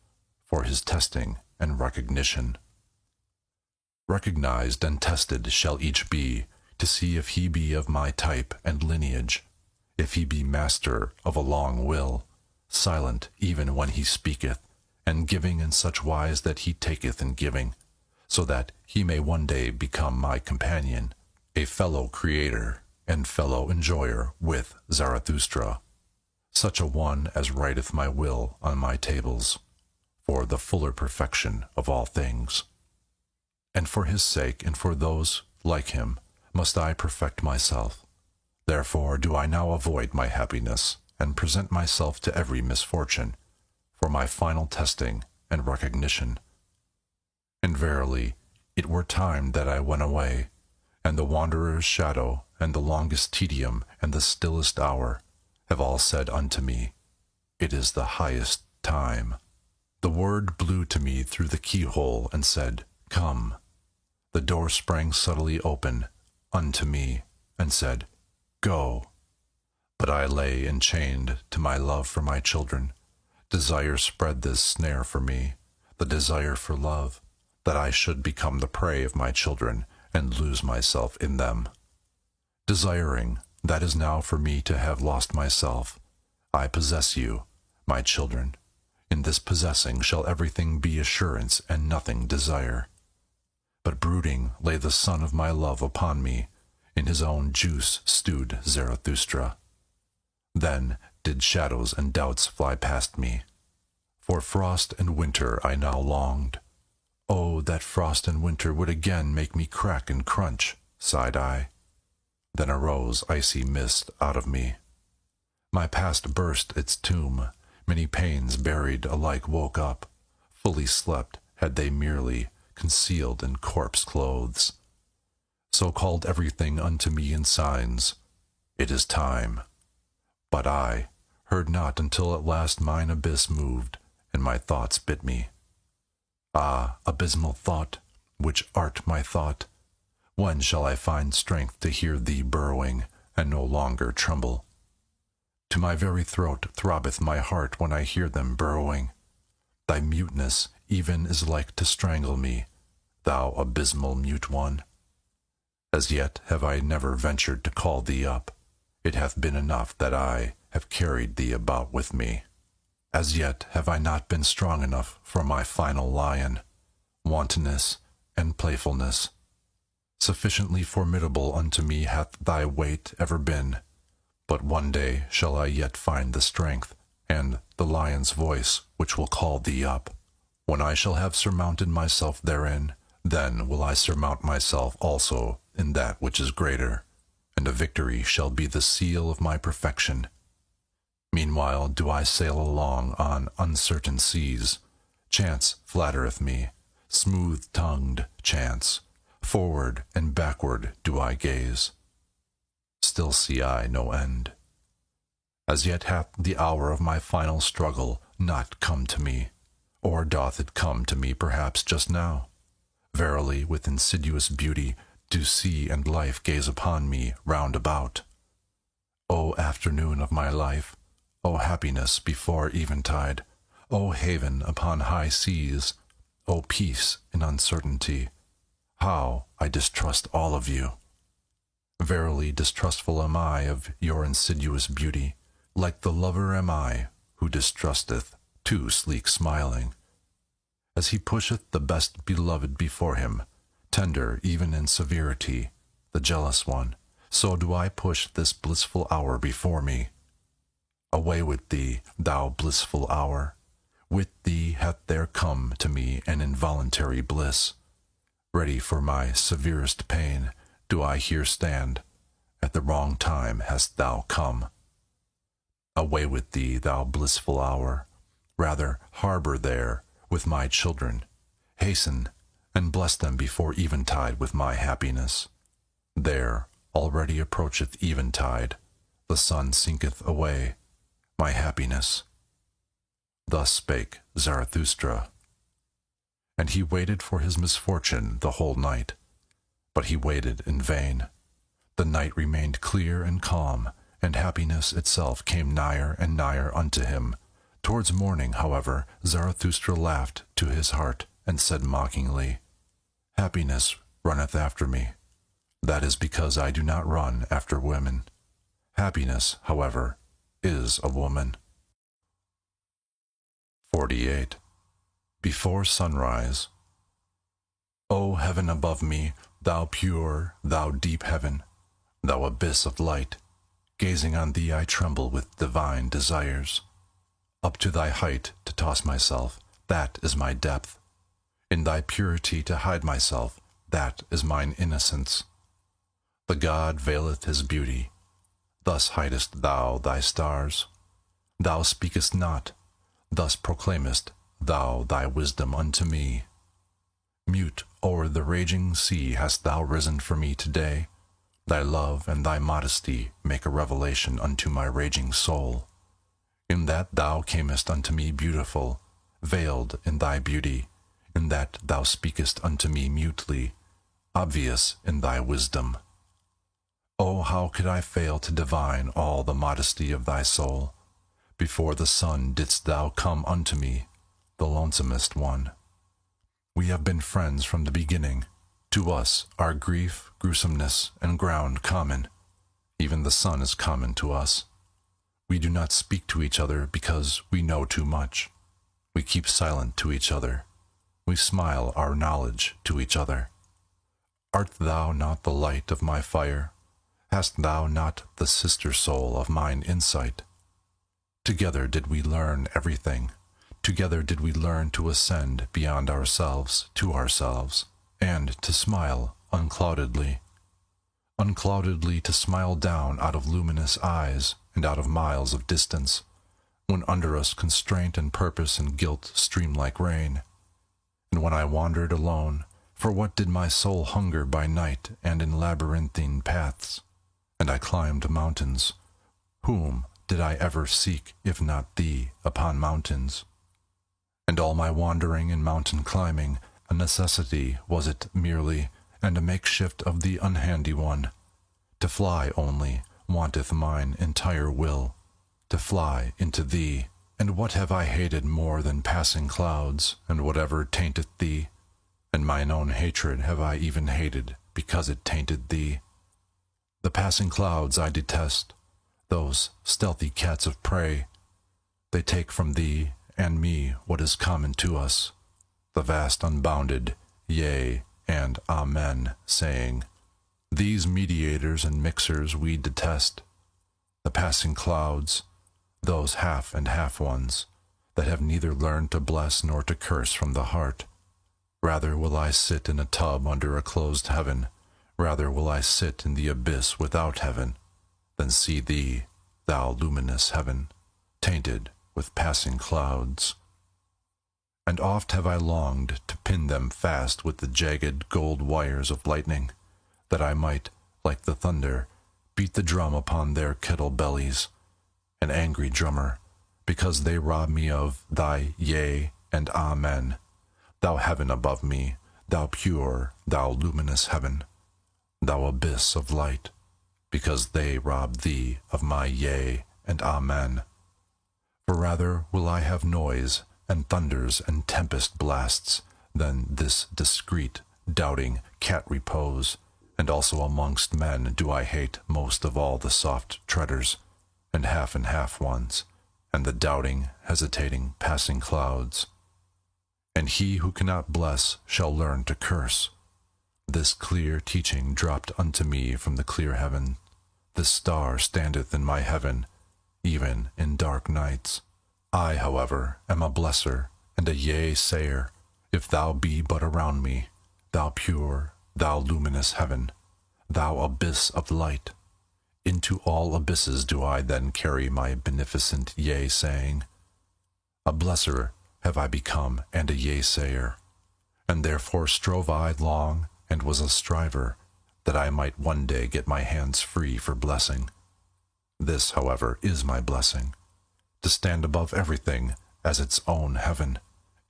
for his testing and recognition. Recognized and tested shall each be, to see if he be of my type and lineage, if he be master of a long will, silent even when he speaketh, and giving in such wise that he taketh in giving, so that he may one day become my companion, a fellow creator and fellow enjoyer with Zarathustra, such a one as writeth my will on my tables, for the fuller perfection of all things. And for his sake and for those like him must I perfect myself. Therefore do I now avoid my happiness, and present myself to every misfortune, for my final testing and recognition. And verily, it were time that I went away, and the wanderer's shadow, and the longest tedium, and the stillest hour, have all said unto me, It is the highest time. The word blew to me through the keyhole, and said, Come. The door sprang subtly open unto me, and said, Go. But I lay enchained to my love for my children, Desire spread this snare for me, the desire for love, that I should become the prey of my children and lose myself in them. Desiring, that is now for me to have lost myself. I possess you, my children. In this possessing shall everything be assurance and nothing desire. But brooding lay the sun of my love upon me, in his own juice stewed Zarathustra. Then did shadows and doubts fly past me. For frost and winter I now longed. Oh, that frost and winter would again make me crack and crunch, sighed I. Then arose icy mist out of me. My past burst its tomb. Many pains buried alike woke up, fully slept had they merely concealed in corpse clothes. So called everything unto me in signs, it is time. But I heard not until at last mine abyss moved, and my thoughts bit me. Ah, abysmal thought, which art my thought, when shall I find strength to hear thee burrowing, and no longer tremble? To my very throat throbbeth my heart when I hear them burrowing. Thy muteness even is like to strangle me, thou abysmal mute one. As yet have I never ventured to call thee up. It hath been enough that I have carried thee about with me. As yet have I not been strong enough for my final lion, wantonness and playfulness. Sufficiently formidable unto me hath thy weight ever been. But one day shall I yet find the strength, and the lion's voice which will call thee up. When I shall have surmounted myself therein, then will I surmount myself also in that which is greater, and a victory shall be the seal of my perfection. Meanwhile do I sail along on uncertain seas. Chance flattereth me, smooth-tongued chance. Forward and backward do I gaze. Still see I no end. As yet hath the hour of my final struggle not come to me, or doth it come to me perhaps just now? Verily, with insidious beauty do sea and life gaze upon me round about. O afternoon of my life, O happiness before eventide, O haven upon high seas, O peace in uncertainty, how I distrust all of you! Verily distrustful am I of your insidious beauty, like the lover am I, who distrusteth, too sleek smiling. As he pusheth the best beloved before him, tender even in severity, the jealous one, so do I push this blissful hour before me. Away with thee, thou blissful hour! With thee hath there come to me an involuntary bliss. Ready for my severest pain, do I here stand? At the wrong time hast thou come. Away with thee, thou blissful hour! Rather harbor there with my children. Hasten, and bless them before eventide with my happiness. There already approacheth eventide, the sun sinketh away, my happiness. Thus spake Zarathustra. And he waited for his misfortune the whole night. But he waited in vain. The night remained clear and calm, and happiness itself came nigher and nigher unto him. Towards morning, however, Zarathustra laughed to his heart, and said mockingly, Happiness runneth after me. That is because I do not run after women. Happiness, however, is a woman. 48. Before sunrise. O heaven above me, thou pure, thou deep heaven, thou abyss of light, gazing on thee I tremble with divine desires. Up to thy height to toss myself, that is my depth. In thy purity to hide myself, that is mine innocence. The God veileth his beauty. Thus hidest thou thy stars. Thou speakest not, thus proclaimest thou thy wisdom unto me. Mute o'er the raging sea hast thou risen for me today. Thy love and thy modesty make a revelation unto my raging soul. In that thou camest unto me beautiful, veiled in thy beauty, in that thou speakest unto me mutely, obvious in thy wisdom. Oh, how could I fail to divine all the modesty of thy soul? Before the sun didst thou come unto me, the lonesomest one. We have been friends from the beginning. To us are grief, gruesomeness, and ground common. Even the sun is common to us. We do not speak to each other because we know too much. We keep silent to each other. We smile our knowledge to each other. Art thou not the light of my fire? Hast thou not the sister soul of mine insight? Together did we learn everything. Together did we learn to ascend beyond ourselves to ourselves, and to smile uncloudedly. Uncloudedly to smile down out of luminous eyes and out of miles of distance, when under us constraint and purpose and guilt stream like rain. And when I wandered alone, for what did my soul hunger by night and in labyrinthine paths? And I climbed mountains. Whom did I ever seek, if not thee, upon mountains? And all my wandering and mountain climbing, a necessity was it merely, and a makeshift of the unhandy one. To fly only wanteth mine entire will, to fly into thee. And what have I hated more than passing clouds, and whatever tainteth thee? And mine own hatred have I even hated, because it tainted thee. The passing clouds I detest, those stealthy cats of prey. They take from thee and me what is common to us, the vast unbounded yea and amen saying. These mediators and mixers we detest, the passing clouds, those half and half ones, that have neither learned to bless nor to curse from the heart. Rather will I sit in a tub under a closed heaven, rather will I sit in the abyss without heaven, than see thee, thou luminous heaven, tainted with passing clouds. And oft have I longed to pin them fast with the jagged gold wires of lightning, that I might, like the thunder, beat the drum upon their kettle bellies, an angry drummer, because they rob me of thy yea and amen, thou heaven above me, thou pure, thou luminous heaven, thou abyss of light, because they rob thee of my yea and amen. For rather will I have noise and thunders and tempest blasts than this discreet, doubting cat repose, and also amongst men do I hate most of all the soft treaders, and half ones, and the doubting, hesitating, passing clouds. And he who cannot bless shall learn to curse. This clear teaching dropped unto me from the clear heaven. This star standeth in my heaven, even in dark nights. I, however, am a blesser and a yea-sayer, if thou be but around me, thou pure, thou luminous heaven, thou abyss of light. Into all abysses do I then carry my beneficent yea-saying. A blesser have I become and a yea-sayer, and therefore strove I long and was a striver, that I might one day get my hands free for blessing. This, however, is my blessing, to stand above everything as its own heaven,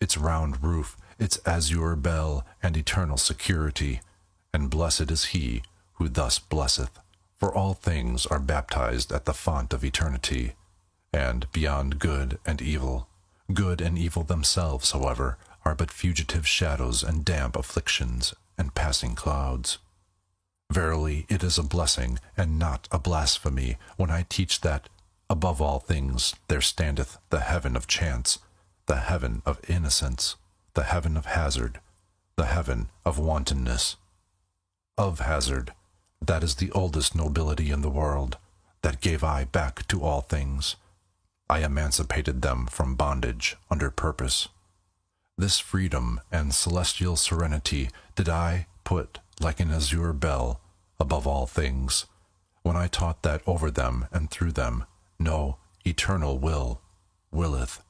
its round roof, its azure bell, and eternal security, and blessed is he who thus blesseth, for all things are baptized at the font of eternity, and beyond good and evil. Good and evil themselves, however, are but fugitive shadows and damp afflictions and passing clouds. Verily, it is a blessing and not a blasphemy when I teach that, above all things, there standeth the heaven of chance, the heaven of innocence, the heaven of hazard, the heaven of wantonness. Of hazard, that is the oldest nobility in the world, that gave I back to all things. I emancipated them from bondage under purpose. This freedom and celestial serenity did I put like an azure bell above all things, when I taught that over them and through them no eternal will willeth.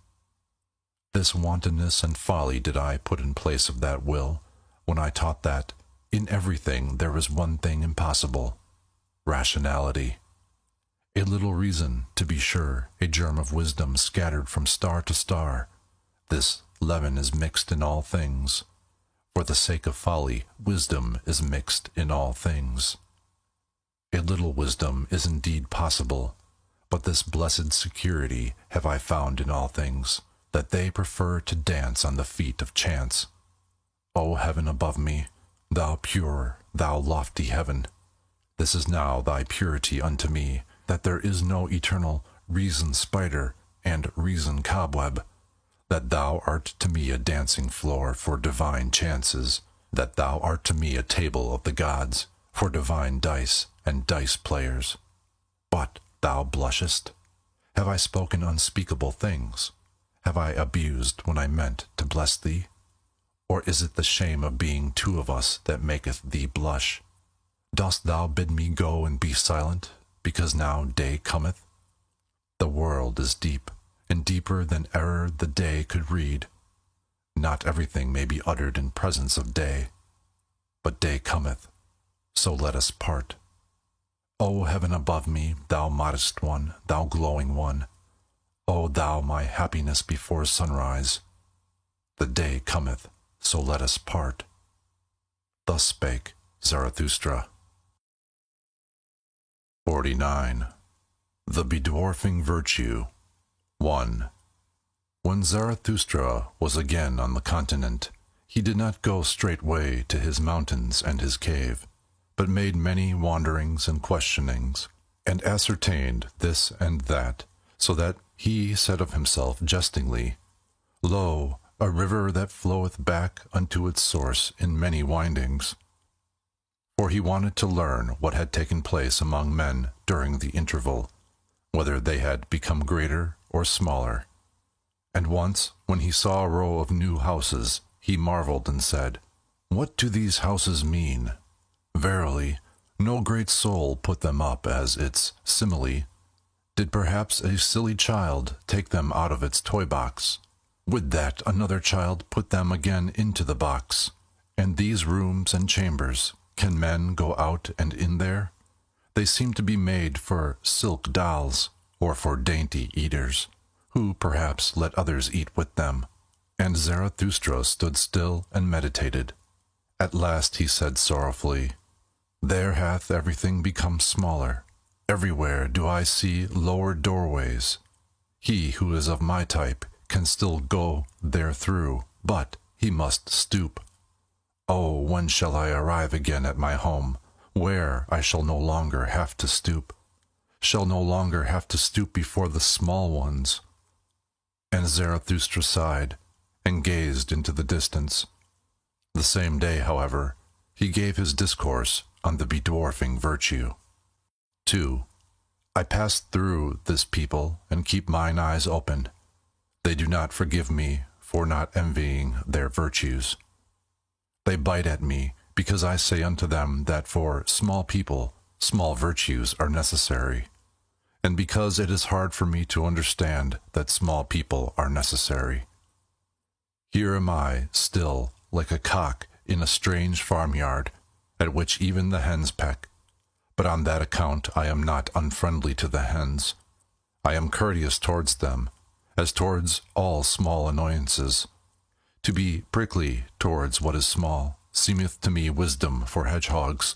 This wantonness and folly did I put in place of that will, when I taught that in everything there is one thing impossible, rationality. A little reason, to be sure, a germ of wisdom scattered from star to star. This leaven is mixed in all things. For the sake of folly, wisdom is mixed in all things. A little wisdom is indeed possible, But this blessed security have I found in all things, that they prefer to dance on the feet of chance. O heaven above me, thou pure, thou lofty heaven, this is now thy purity unto me, that there is no eternal reason spider and reason cobweb, that thou art to me a dancing floor for divine chances, that thou art to me a table of the gods for divine dice and dice players. But thou blushest? Have I spoken unspeakable things? Have I abused when I meant to bless thee? Or is it the shame of being two of us that maketh thee blush? Dost thou bid me go and be silent, because now day cometh? The world is deep, and deeper than e'er the day could read. Not everything may be uttered in presence of day, but day cometh, so let us part. O heaven above me, thou modest one, thou glowing one, O thou my happiness before sunrise, the day cometh, so let us part. Thus spake Zarathustra. 49. The Bedwarfing Virtue. 1. When Zarathustra was again on the continent, he did not go straightway to his mountains and his cave, but made many wanderings and questionings, and ascertained this and that, so that he said of himself jestingly, Lo, a river that floweth back unto its source in many windings. For he wanted to learn what had taken place among men during the interval, whether they had become greater or smaller. And once, when he saw a row of new houses, he marveled and said, What do these houses mean? Verily, no great soul put them up as its simile. Did perhaps a silly child take them out of its toy box? Would that another child put them again into the box? And these rooms and chambers, can men go out and in there? They seem to be made for silk dolls, or for dainty eaters, who perhaps let others eat with them. And Zarathustra stood still and meditated. At last he said sorrowfully, There hath everything become smaller. Everywhere do I see lower doorways. He who is of my type can still go there through, but he must stoop. Oh, when shall I arrive again at my home, where I shall no longer have to stoop, shall no longer have to stoop before the small ones? And Zarathustra sighed, and gazed into the distance. The same day, however, he gave his discourse on the bedwarfing virtue. 2. I passed through this people, and keep mine eyes open. They do not forgive me for not envying their virtues. They bite at me, because I say unto them that for small people small virtues are necessary, and because it is hard for me to understand that small people are necessary. Here am I, still, like a cock in a strange farmyard, at which even the hens peck, but on that account I am not unfriendly to the hens. I am courteous towards them, as towards all small annoyances. To be prickly towards what is small seemeth to me wisdom for hedgehogs.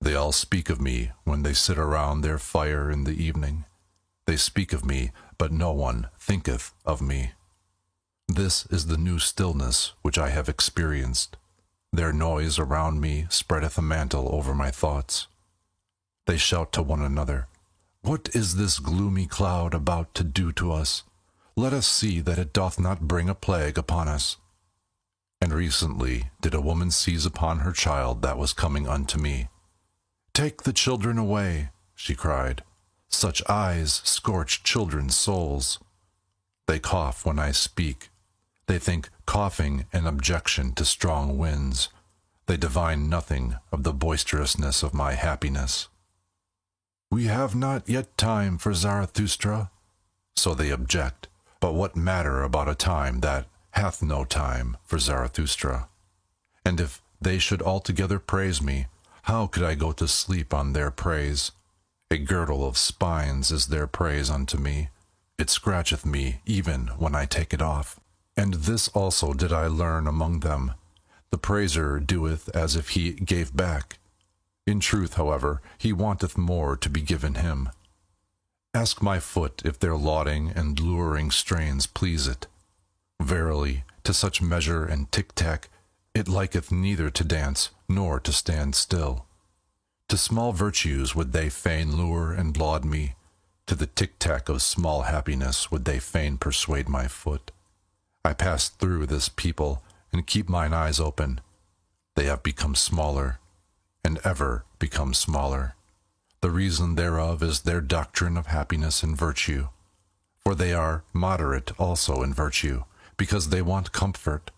They all speak of me when they sit around their fire in the evening. They speak of me, but no one thinketh of me. This is the new stillness which I have experienced. Their noise around me spreadeth a mantle over my thoughts. They shout to one another, What is this gloomy cloud about to do to us? Let us see that it doth not bring a plague upon us. And recently did a woman seize upon her child that was coming unto me. Take the children away, she cried. Such eyes scorch children's souls. They cough when I speak. They think coughing an objection to strong winds. They divine nothing of the boisterousness of my happiness. We have not yet time for Zarathustra, so they object. But what matter about a time that hath no time for Zarathustra? And if they should altogether praise me, how could I go to sleep on their praise? A girdle of spines is their praise unto me. It scratcheth me even when I take it off. And this also did I learn among them. The praiser doeth as if he gave back. In truth, however, he wanteth more to be given him. Ask my foot if their lauding and luring strains please it. Verily, to such measure and tic-tac, it liketh neither to dance nor to stand still. To small virtues would they fain lure and laud me, to the tic-tac of small happiness would they fain persuade my foot. I pass through this people, and keep mine eyes open. They have become smaller, and ever become smaller. The reason thereof is their doctrine of happiness and virtue. For they are moderate also in virtue, because they want comfort.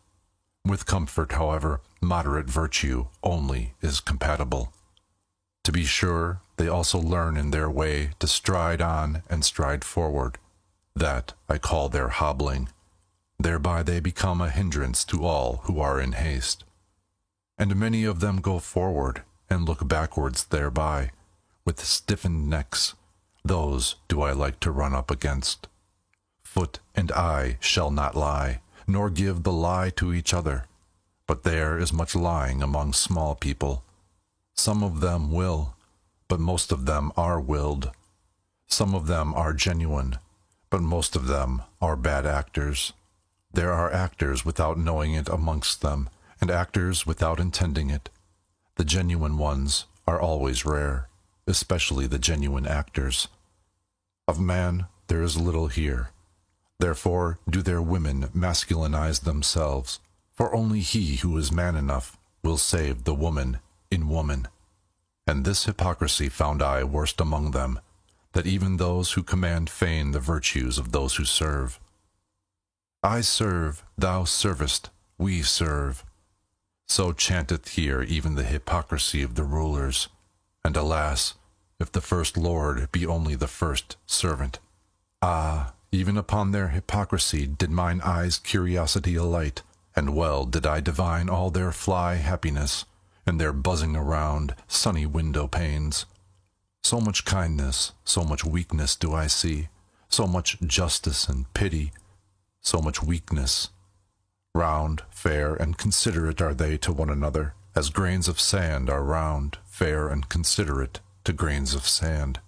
With comfort, however, moderate virtue only is compatible. To be sure, they also learn in their way to stride on and stride forward. That I call their hobbling. Thereby they become a hindrance to all who are in haste. And many of them go forward and look backwards thereby, with stiffened necks. Those do I like to run up against. Foot and eye shall not lie, nor give the lie to each other. But there is much lying among small people. Some of them will, but most of them are willed. Some of them are genuine, but most of them are bad actors. There are actors without knowing it amongst them, and actors without intending it. The genuine ones are always rare, especially the genuine actors. Of man there is little here. Therefore do their women masculinize themselves, for only he who is man enough will save the woman in woman. And this hypocrisy found I worst among them, that even those who command feign the virtues of those who serve. I serve, thou servest, we serve. So chanteth here even the hypocrisy of the rulers. And alas, if the first lord be only the first servant. Ah, even upon their hypocrisy did mine eyes' curiosity alight, and well did I divine all their fly happiness, and their buzzing around sunny window panes. So much kindness, so much weakness do I see, so much justice and pity, so much weakness. Round, fair, and considerate are they to one another, as grains of sand are round, fair, and considerate to grains of sand.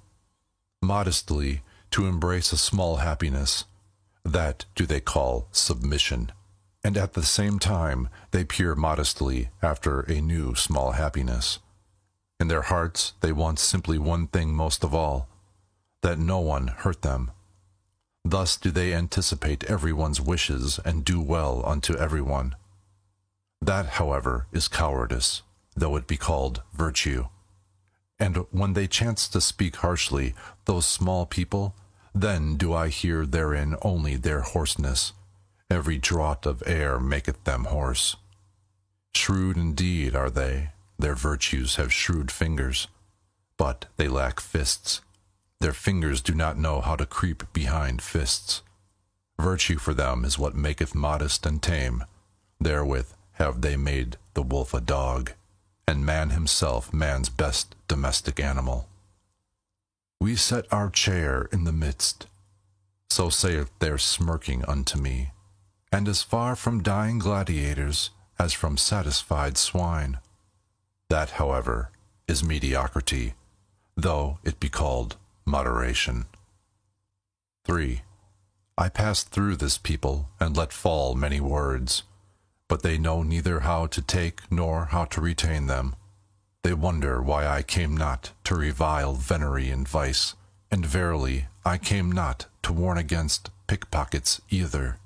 Modestly to embrace a small happiness, that do they call submission, and at the same time they peer modestly after a new small happiness. In their hearts they want simply one thing most of all, that no one hurt them. Thus do they anticipate everyone's wishes and do well unto everyone. That, however, is cowardice, though it be called virtue. And when they chance to speak harshly, those small people, then do I hear therein only their hoarseness. Every draught of air maketh them hoarse. Shrewd indeed are they, their virtues have shrewd fingers, but they lack fists. Their fingers do not know how to creep behind fists. Virtue for them is what maketh modest and tame. Therewith have they made the wolf a dog, and man himself man's best domestic animal. We set our chair in the midst, so saith their smirking unto me, and as far from dying gladiators as from satisfied swine. That, however, is mediocrity, though it be called moderation. 3. I pass through this people and let fall many words, but they know neither how to take nor how to retain them. They wonder why I came not to revile venery and vice, and verily I came not to warn against pickpockets either.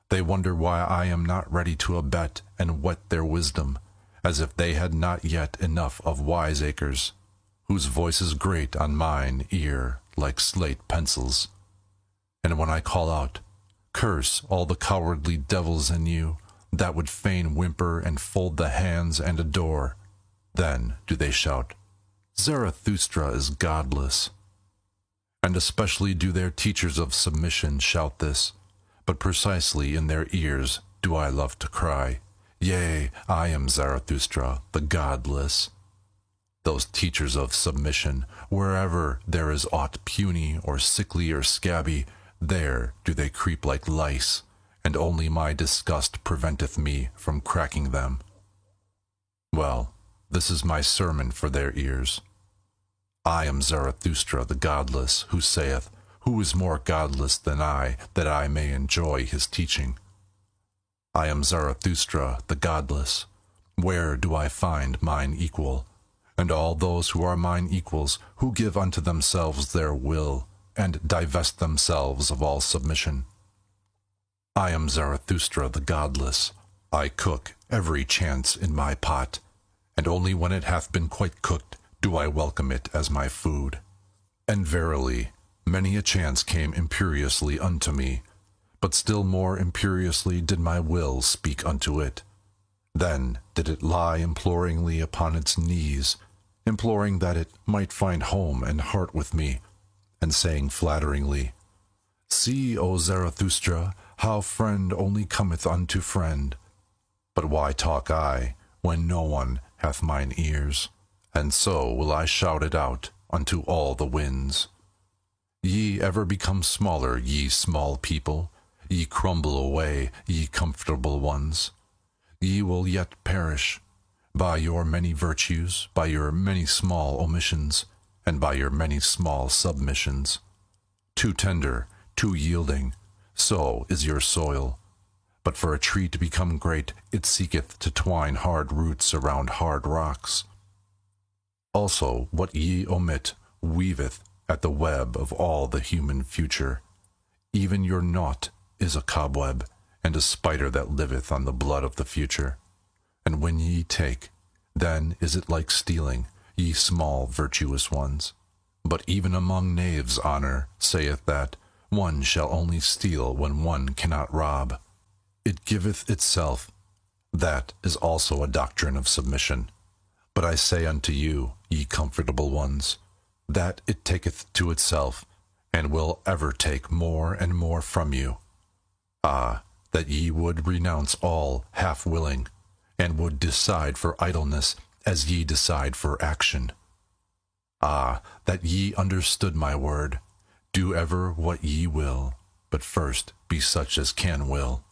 They wonder why I am not ready to abet and whet their wisdom, as if they had not yet enough of wiseacres, whose voice is great on mine ear like slate pencils. And when I call out, curse all the cowardly devils in you, that would fain whimper and fold the hands and adore, then do they shout, Zarathustra is godless. And especially do their teachers of submission shout this, but precisely in their ears do I love to cry, Yea, I am Zarathustra, the godless. Those teachers of submission, wherever there is aught puny or sickly or scabby, there do they creep like lice, and only my disgust preventeth me from cracking them. Well, this is my sermon for their ears. I am Zarathustra the godless, who saith, Who is more godless than I, that I may enjoy his teaching? I am Zarathustra the godless. Where do I find mine equal? And all those who are mine equals, who give unto themselves their will, and divest themselves of all submission. I am Zarathustra the godless. I cook every chance in my pot, and only when it hath been quite cooked do I welcome it as my food. And verily, many a chance came imperiously unto me, but still more imperiously did my will speak unto it. Then did it lie imploringly upon its knees, imploring that it might find home and heart with me, and saying flatteringly, See, O Zarathustra, how friend only cometh unto friend. But why talk I, when no one hath mine ears? And so will I shout it out unto all the winds. Ye ever become smaller, ye small people, ye crumble away, ye comfortable ones. Ye will yet perish, by your many virtues, by your many small omissions, and by your many small submissions. Too tender, too yielding, so is your soil. But for a tree to become great, it seeketh to twine hard roots around hard rocks. Also, what ye omit weaveth at the web of all the human future. Even your naught is a cobweb, and a spider that liveth on the blood of the future. And when ye take, then is it like stealing, ye small virtuous ones. But even among knaves honor saith that one shall only steal when one cannot rob. It giveth itself. That is also a doctrine of submission. But I say unto you, ye comfortable ones, that it taketh to itself, and will ever take more and more from you. Ah, that ye would renounce all half-willing, and would decide for idleness as ye decide for action. Ah, that ye understood my word. Do ever what ye will, but first be such as can will.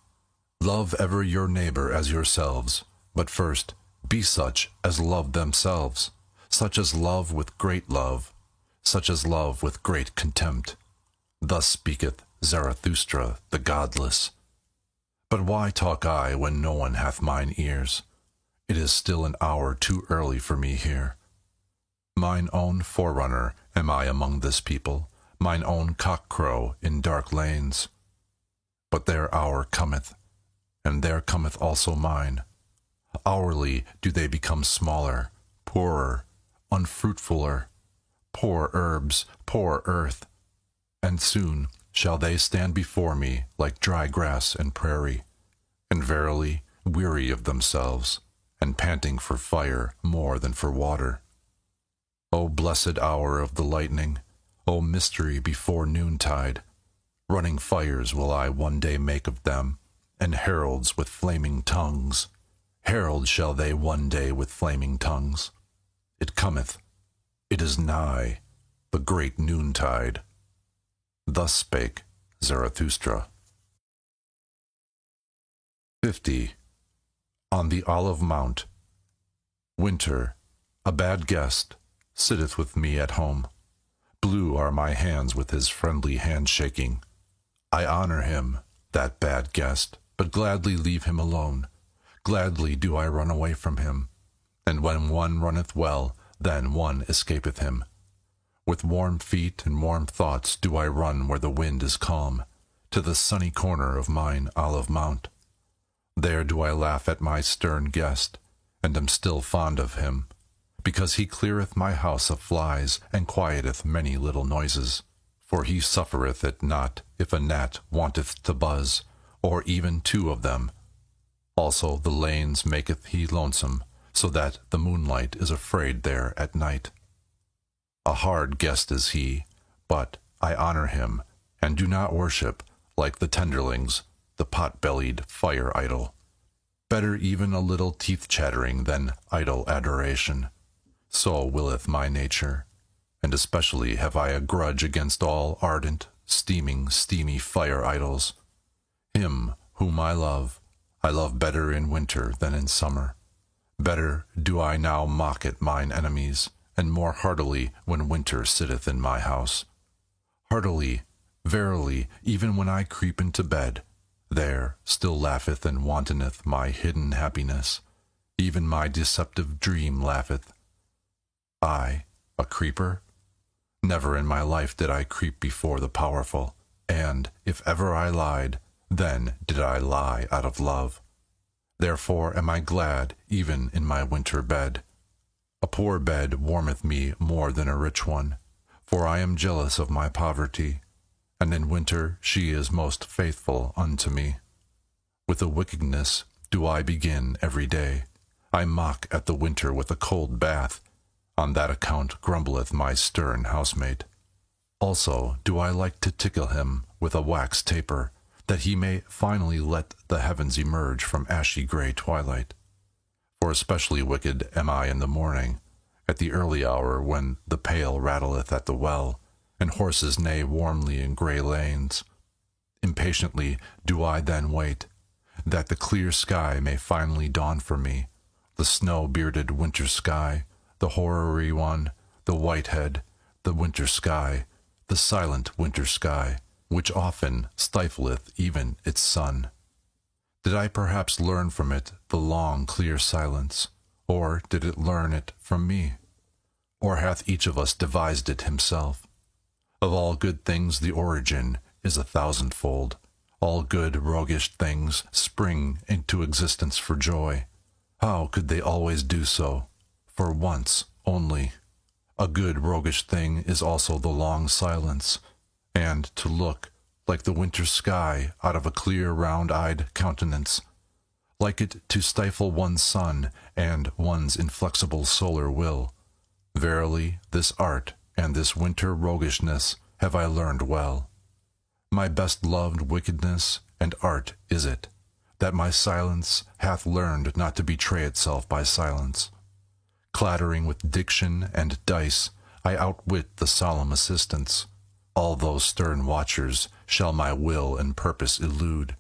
Love ever your neighbor as yourselves, but first be such as love themselves, such as love with great love, such as love with great contempt. Thus speaketh Zarathustra the godless. But why talk I when no one hath mine ears? It is still an hour too early for me here. Mine own forerunner am I among this people, mine own cock-crow in dark lanes. But their hour cometh, and there cometh also mine. Hourly do they become smaller, poorer, unfruitfuler, poor herbs, poor earth, and soon shall they stand before me like dry grass and prairie, and verily weary of themselves, and panting for fire more than for water. O blessed hour of the lightning, O mystery before noontide, running fires will I one day make of them, and heralds with flaming tongues. Herald shall they one day with flaming tongues. It cometh, it is nigh, the great noontide. Thus spake Zarathustra. 50. On the Olive Mount. Winter, a bad guest, sitteth with me at home. Blue are my hands with his friendly hand-shaking. I honor him, that bad guest, but gladly leave him alone. Gladly do I run away from him. And when one runneth well, then one escapeth him. With warm feet and warm thoughts do I run where the wind is calm, to the sunny corner of mine olive mount. There do I laugh at my stern guest, and am still fond of him, because he cleareth my house of flies, and quieteth many little noises. For he suffereth it not, if a gnat wanteth to buzz, or even two of them. Also the lanes maketh he lonesome, so that the moonlight is afraid there at night. A hard guest is he, but I honor him, and do not worship, like the tenderlings, the pot-bellied fire idol. Better even a little teeth-chattering than idle adoration. So willeth my nature, and especially have I a grudge against all ardent, steamy fire idols. Him whom I love better in winter than in summer. Better do I now mock at mine enemies, and more heartily when winter sitteth in my house. Heartily, verily, even when I creep into bed, there still laugheth and wantoneth my hidden happiness, even my deceptive dream laugheth. I, a creeper? Never in my life did I creep before the powerful, and if ever I lied, then did I lie out of love. Therefore am I glad even in my winter bed. A poor bed warmeth me more than a rich one, for I am jealous of my poverty, and in winter she is most faithful unto me. With a wickedness do I begin every day. I mock at the winter with a cold bath. On that account grumbleth my stern housemate. Also do I like to tickle him with a wax taper, that he may finally let the heavens emerge from ashy grey twilight. For especially wicked am I in the morning, at the early hour when the pail rattleth at the well, and horses neigh warmly in grey lanes. Impatiently do I then wait, that the clear sky may finally dawn for me, the snow-bearded winter sky, the horary one, the white-head, the winter sky, the silent winter sky, which often stifleth even its sun. Did I perhaps learn from it the long, clear silence, or did it learn it from me? Or hath each of us devised it himself? Of all good things the origin is 1,000-fold. All good roguish things spring into existence for joy. How could they always do so? For once only. A good roguish thing is also the long silence, and to look like the winter sky out of a clear round-eyed countenance, like it to stifle one's sun and one's inflexible solar will. Verily, this art and this winter roguishness have I learned well. My best-loved wickedness and art is it, that my silence hath learned not to betray itself by silence. Clattering with diction and dice, I outwit the solemn assistants. All those stern watchers shall my will and purpose elude,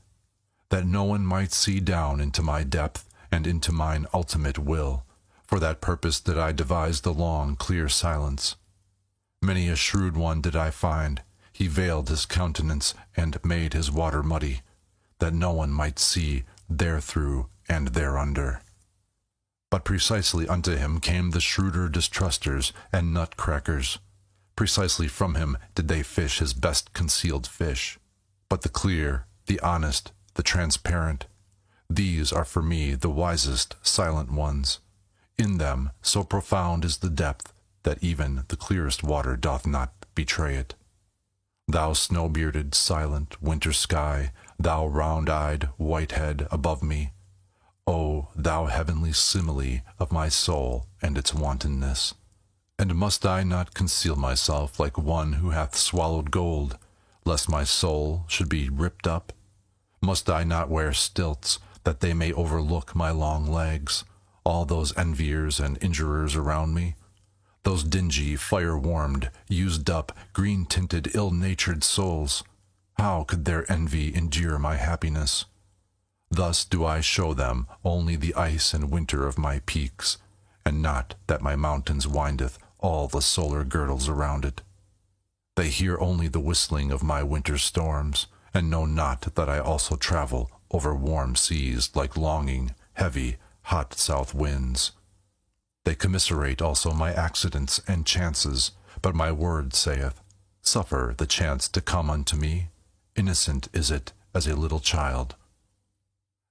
that no one might see down into my depth and into mine ultimate will. For that purpose did I devise the long, clear silence. Many a shrewd one did I find. He veiled his countenance and made his water muddy, that no one might see therethrough and thereunder. But precisely unto him came the shrewder distrusters and nutcrackers. Precisely from him did they fish his best concealed fish. But the clear, the honest, the transparent, these are for me the wisest, silent ones. In them so profound is the depth, that even the clearest water doth not betray it. Thou snow-bearded, silent, winter sky, thou round-eyed, white head above me, O thou heavenly simile of my soul and its wantonness! And must I not conceal myself like one who hath swallowed gold, lest my soul should be ripped up? Must I not wear stilts, that they may overlook my long legs, all those enviers and injurers around me? Those dingy, fire-warmed, used-up, green-tinted, ill-natured souls, how could their envy endure my happiness? Thus do I show them only the ice and winter of my peaks, and not that my mountains windeth all the solar girdles around it. They hear only the whistling of my winter storms, and know not that I also travel over warm seas like longing, heavy, hot south winds. They commiserate also my accidents and chances, but my word saith, Suffer the chance to come unto me. Innocent is it as a little child.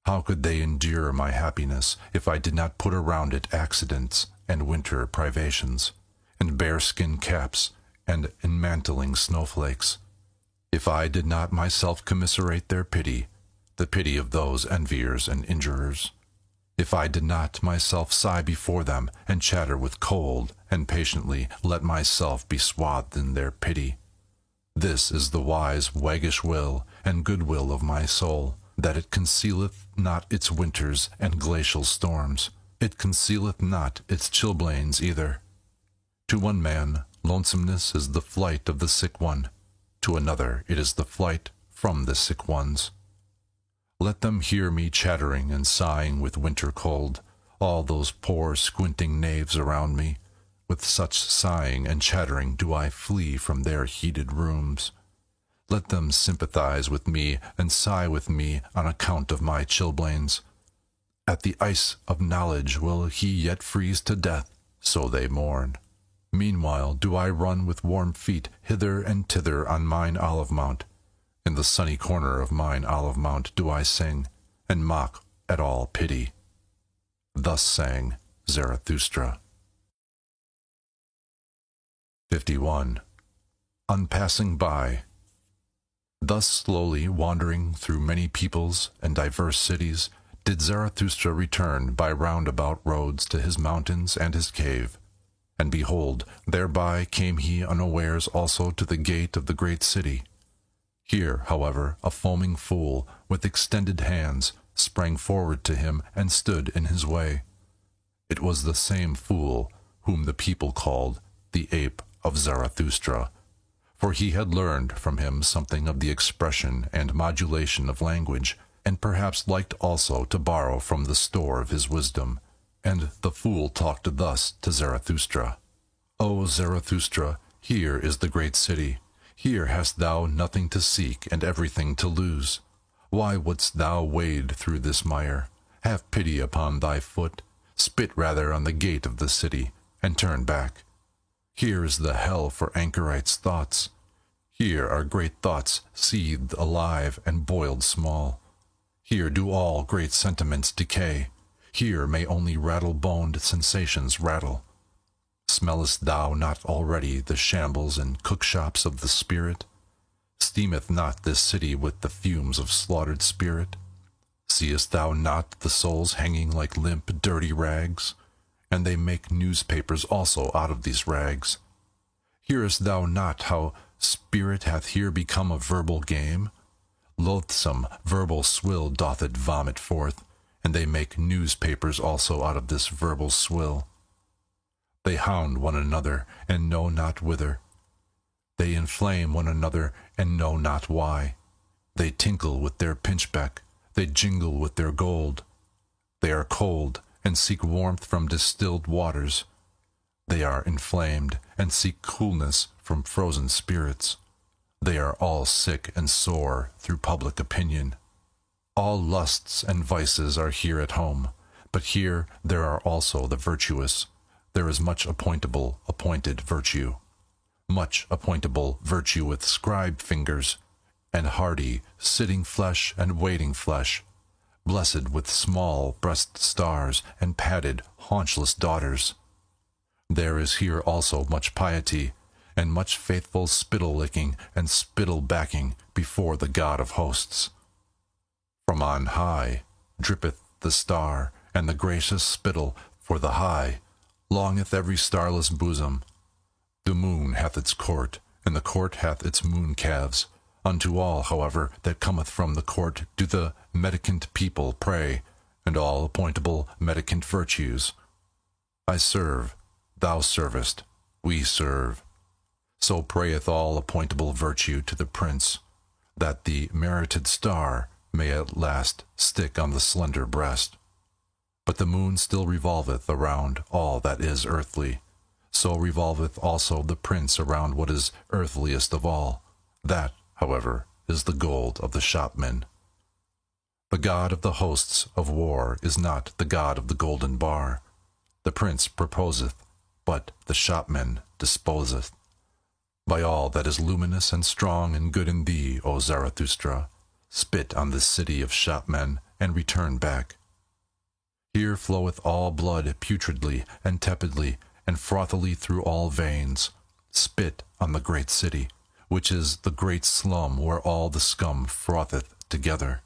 How could they endure my happiness if I did not put around it accidents and winter privations, and bearskin caps and enmantling snowflakes? If I did not myself commiserate their pity, the pity of those enviers and injurers? If I did not myself sigh before them and chatter with cold, and patiently let myself be swathed in their pity? This is the wise, waggish will and good will of my soul, that it concealeth not its winters and glacial storms. It concealeth not its chilblains either. To one man, lonesomeness is the flight of the sick one. To another, it is the flight from the sick ones. Let them hear me chattering and sighing with winter cold, all those poor squinting knaves around me, with such sighing and chattering do I flee from their heated rooms. Let them sympathize with me and sigh with me on account of my chilblains. At the ice of knowledge will he yet freeze to death, so they mourn. Meanwhile do I run with warm feet hither and thither on mine olive mount. In the sunny corner of mine olive mount do I sing, and mock at all pity. Thus sang Zarathustra. 51. On passing by. Thus slowly wandering through many peoples and diverse cities, did Zarathustra return by roundabout roads to his mountains and his cave. And behold, thereby came he unawares also to the gate of the great city. Here, however, a foaming fool, with extended hands, sprang forward to him and stood in his way. It was the same fool whom the people called the ape of Zarathustra, for he had learned from him something of the expression and modulation of language, and perhaps liked also to borrow from the store of his wisdom. And the fool talked thus to Zarathustra: O Zarathustra, here is the great city. Here hast thou nothing to seek and everything to lose. Why wouldst thou wade through this mire? Have pity upon thy foot. Spit rather on the gate of the city, and turn back. Here is the hell for anchorites' thoughts. Here are great thoughts seethed alive and boiled small. Here do all great sentiments decay. Here may only rattle-boned sensations rattle. Smellest thou not already the shambles and cookshops of the spirit? Steameth not this city with the fumes of slaughtered spirit? Seest thou not the souls hanging like limp, dirty rags? And they make newspapers also out of these rags. Hearest thou not how spirit hath here become a verbal game? Loathsome verbal swill doth it vomit forth, and they make newspapers also out of this verbal swill. They hound one another, and know not whither. They inflame one another, and know not why. They tinkle with their pinchbeck, they jingle with their gold. They are cold, and seek warmth from distilled waters. They are inflamed, and seek coolness from frozen spirits. They are all sick and sore through public opinion. All lusts and vices are here at home, but here there are also the virtuous. There is much appointed virtue. Much appointable virtue with scribe fingers, and hardy, sitting flesh and waiting flesh, blessed with small breast stars and padded, haunchless daughters. There is here also much piety, and much faithful spittle-licking and spittle-backing before the God of hosts. From on high drippeth the star, and the gracious spittle for the high longeth every starless bosom. The moon hath its court, and the court hath its moon-calves. Unto all, however, that cometh from the court do the mendicant people pray, and all appointable mendicant virtues. I serve, thou servest, we serve. So prayeth all appointable virtue to the prince, that the merited star may at last stick on the slender breast. But the moon still revolveth around all that is earthly. So revolveth also the prince around what is earthliest of all. That, however, is the gold of the shopman. The god of the hosts of war is not the god of the golden bar. The prince proposeth, but the shopman disposeth. By all that is luminous and strong and good in thee, O Zarathustra, spit on this city of shopmen, and return back. Here floweth all blood putridly and tepidly, and frothily through all veins. Spit on the great city, which is the great slum where all the scum frotheth together.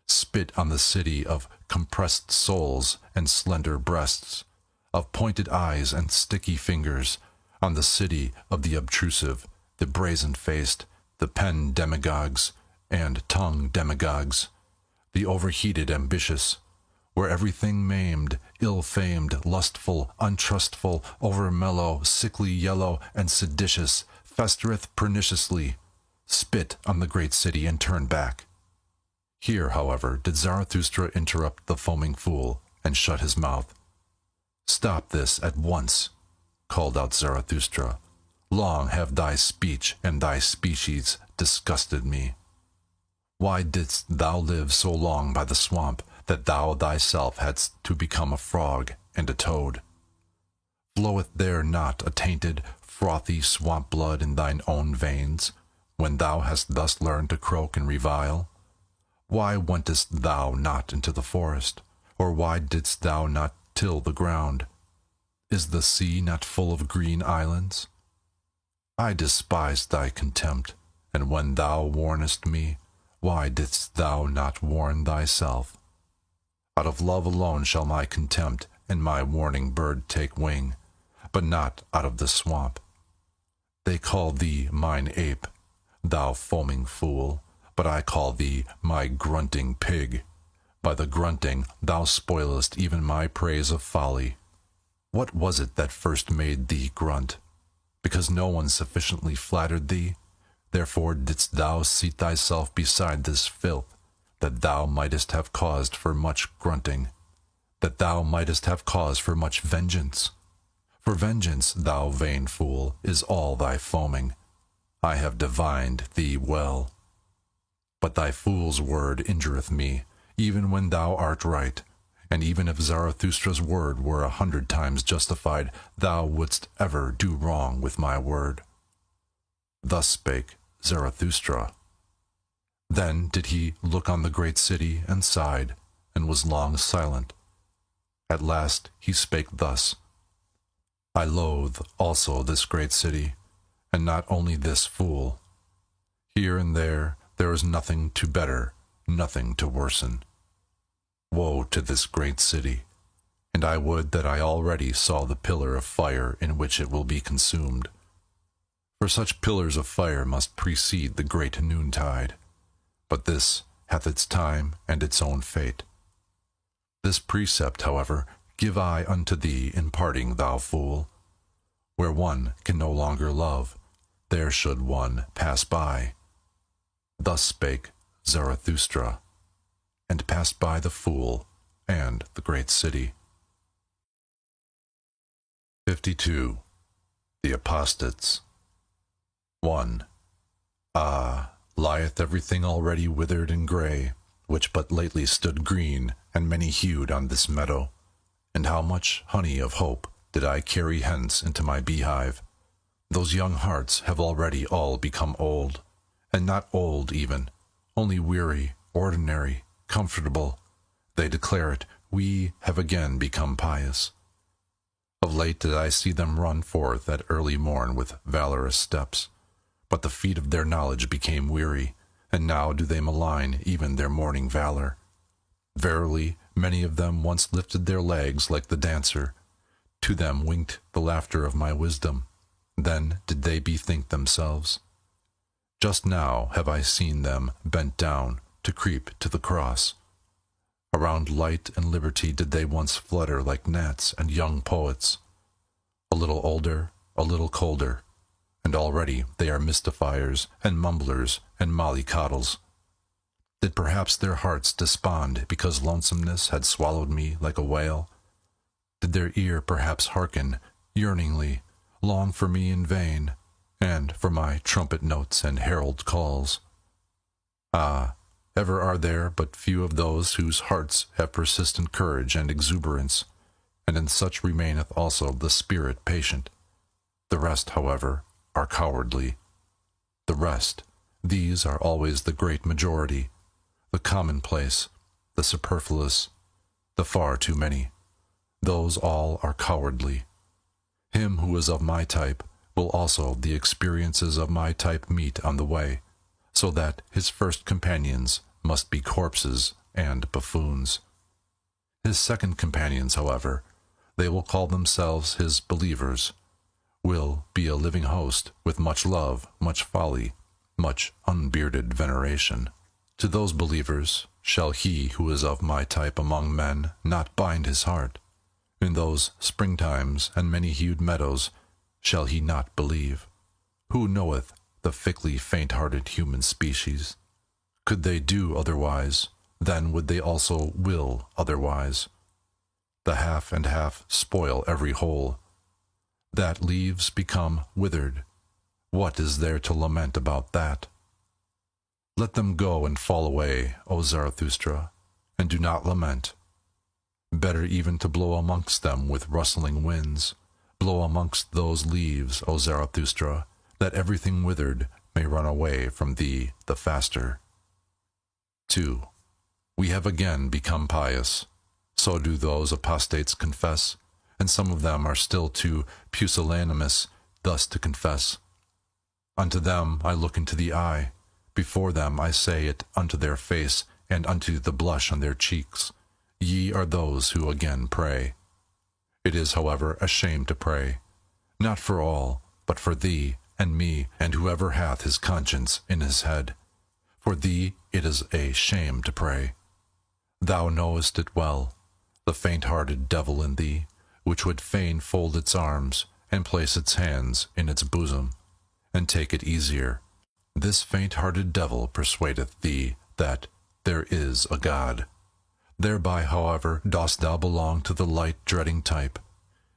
Spit on the city of compressed souls and slender breasts, of pointed eyes and sticky fingers, on the city of the obtrusive, the brazen-faced, the pen demagogues and tongue demagogues, the overheated ambitious, where everything maimed, ill-famed, lustful, untrustful, over-mellow, sickly yellow, and seditious, festereth perniciously. Spit on the great city and turn back. Here, however, did Zarathustra interrupt the foaming fool, and shut his mouth. Stop this at once. called out Zarathustra. Long have thy speech and thy species disgusted me. Why didst thou live so long by the swamp that thou thyself hadst to become a frog and a toad? Floweth there not a tainted, frothy swamp blood in thine own veins, when thou hast thus learned to croak and revile? Why wentest thou not into the forest, or why didst thou not till the ground? Is the sea not full of green islands? I despised thy contempt, and when thou warnest me, why didst thou not warn thyself? Out of love alone shall my contempt and my warning bird take wing, but not out of the swamp. They call thee mine ape, thou foaming fool, but I call thee my grunting pig. By the grunting thou spoilest even my praise of folly. What was it that first made thee grunt? Because no one sufficiently flattered thee? Therefore didst thou seat thyself beside this filth, that thou mightest have cause for much grunting, that thou mightest have cause for much vengeance. For vengeance, thou vain fool, is all thy foaming. I have divined thee well. But thy fool's word injureth me, even when thou art right, and even if Zarathustra's word were 100 times justified, thou wouldst ever do wrong with my word. Thus spake Zarathustra. Then did he look on the great city and sighed, and was long silent. At last he spake thus: I loathe also this great city, and not only this fool. Here and there is nothing to better, nothing to worsen. Woe to this great city, and I would that I already saw the pillar of fire in which it will be consumed. For such pillars of fire must precede the great noontide, but this hath its time and its own fate. This precept, however, give I unto thee in parting, thou fool. Where one can no longer love, there should one pass by. Thus spake Zarathustra, and passed by the fool and the great city. 52. The Apostates. 1. Ah, lieth everything already withered and grey, which but lately stood green and many-hued on this meadow? And how much honey of hope did I carry hence into my beehive? Those young hearts have already all become old, and not old even, only weary, ordinary, comfortable. They declare it, we have again become pious. Of late did I see them run forth at early morn with valorous steps, but the feet of their knowledge became weary, and now do they malign even their morning valor. Verily, many of them once lifted their legs like the dancer. To them winked the laughter of my wisdom. Then did they bethink themselves. Just now have I seen them bent down to creep to the cross. Around light and liberty did they once flutter like gnats and young poets. A little older, a little colder, and already they are mystifiers and mumblers and mollycoddles. Did perhaps their hearts despond because lonesomeness had swallowed me like a whale? Did their ear perhaps hearken, yearningly, long for me in vain, and for my trumpet notes and herald calls? Ah, ever are there but few of those whose hearts have persistent courage and exuberance, and in such remaineth also the spirit patient. The rest, however, are cowardly. The rest, these are always the great majority, the commonplace, the superfluous, the far too many. Those all are cowardly. Him who is of my type will also the experiences of my type meet on the way, so that his first companions must be corpses and buffoons. His second companions, however, they will call themselves his believers, will be a living host with much love, much folly, much unbearded veneration. To those believers shall he who is of my type among men not bind his heart. In those springtimes and many-hued meadows shall he not believe. Who knoweth the fickly faint-hearted human species? Could they do otherwise, then would they also will otherwise. The half and half spoil every whole. that leaves become withered. What is there to lament about that? Let them go and fall away, O Zarathustra, and do not lament. Better even to blow amongst them with rustling winds. Blow amongst those leaves, O Zarathustra, that everything withered may run away from thee the faster. 2. We have again become pious. So do those apostates confess, and some of them are still too pusillanimous thus to confess. Unto them I look into the eye, before them I say it unto their face, and unto the blush on their cheeks. Ye are those who again pray. It is, however, a shame to pray, not for all, but for thee and me, and whoever hath his conscience in his head. For thee it is a shame to pray. Thou knowest it well, the faint-hearted devil in thee, which would fain fold its arms, and place its hands in its bosom, and take it easier. This faint-hearted devil persuadeth thee that there is a God. Thereby, however, dost thou belong to the light-dreading type,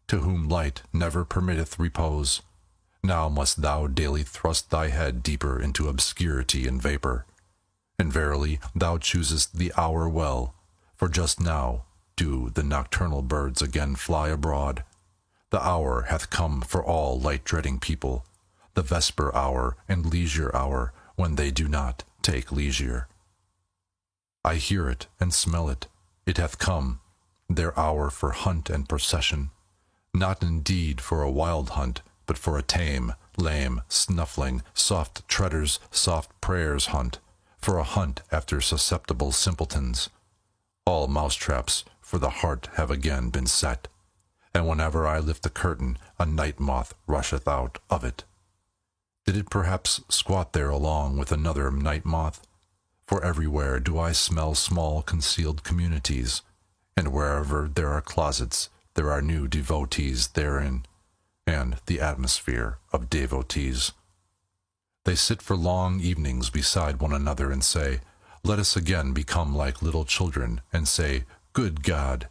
to whom light never permitteth repose. Now must thou daily thrust thy head deeper into obscurity and vapor. And verily thou choosest the hour well, for just now do the nocturnal birds again fly abroad. The hour hath come for all light-dreading people, the vesper hour and leisure hour, when they do not take leisure. I hear it and smell it. It hath come, their hour for hunt and procession, not indeed for a wild hunt, but for a tame, lame, snuffling, soft treaders, soft prayers hunt, for a hunt after susceptible simpletons. All mousetraps for the heart have again been set, and whenever I lift the curtain, a night moth rusheth out of it. Did it perhaps squat there along with another night moth? For everywhere do I smell small concealed communities, and wherever there are closets, there are new devotees therein, and the atmosphere of devotees. They sit for long evenings beside one another and say, "Let us again become like little children," and say, "Good God,"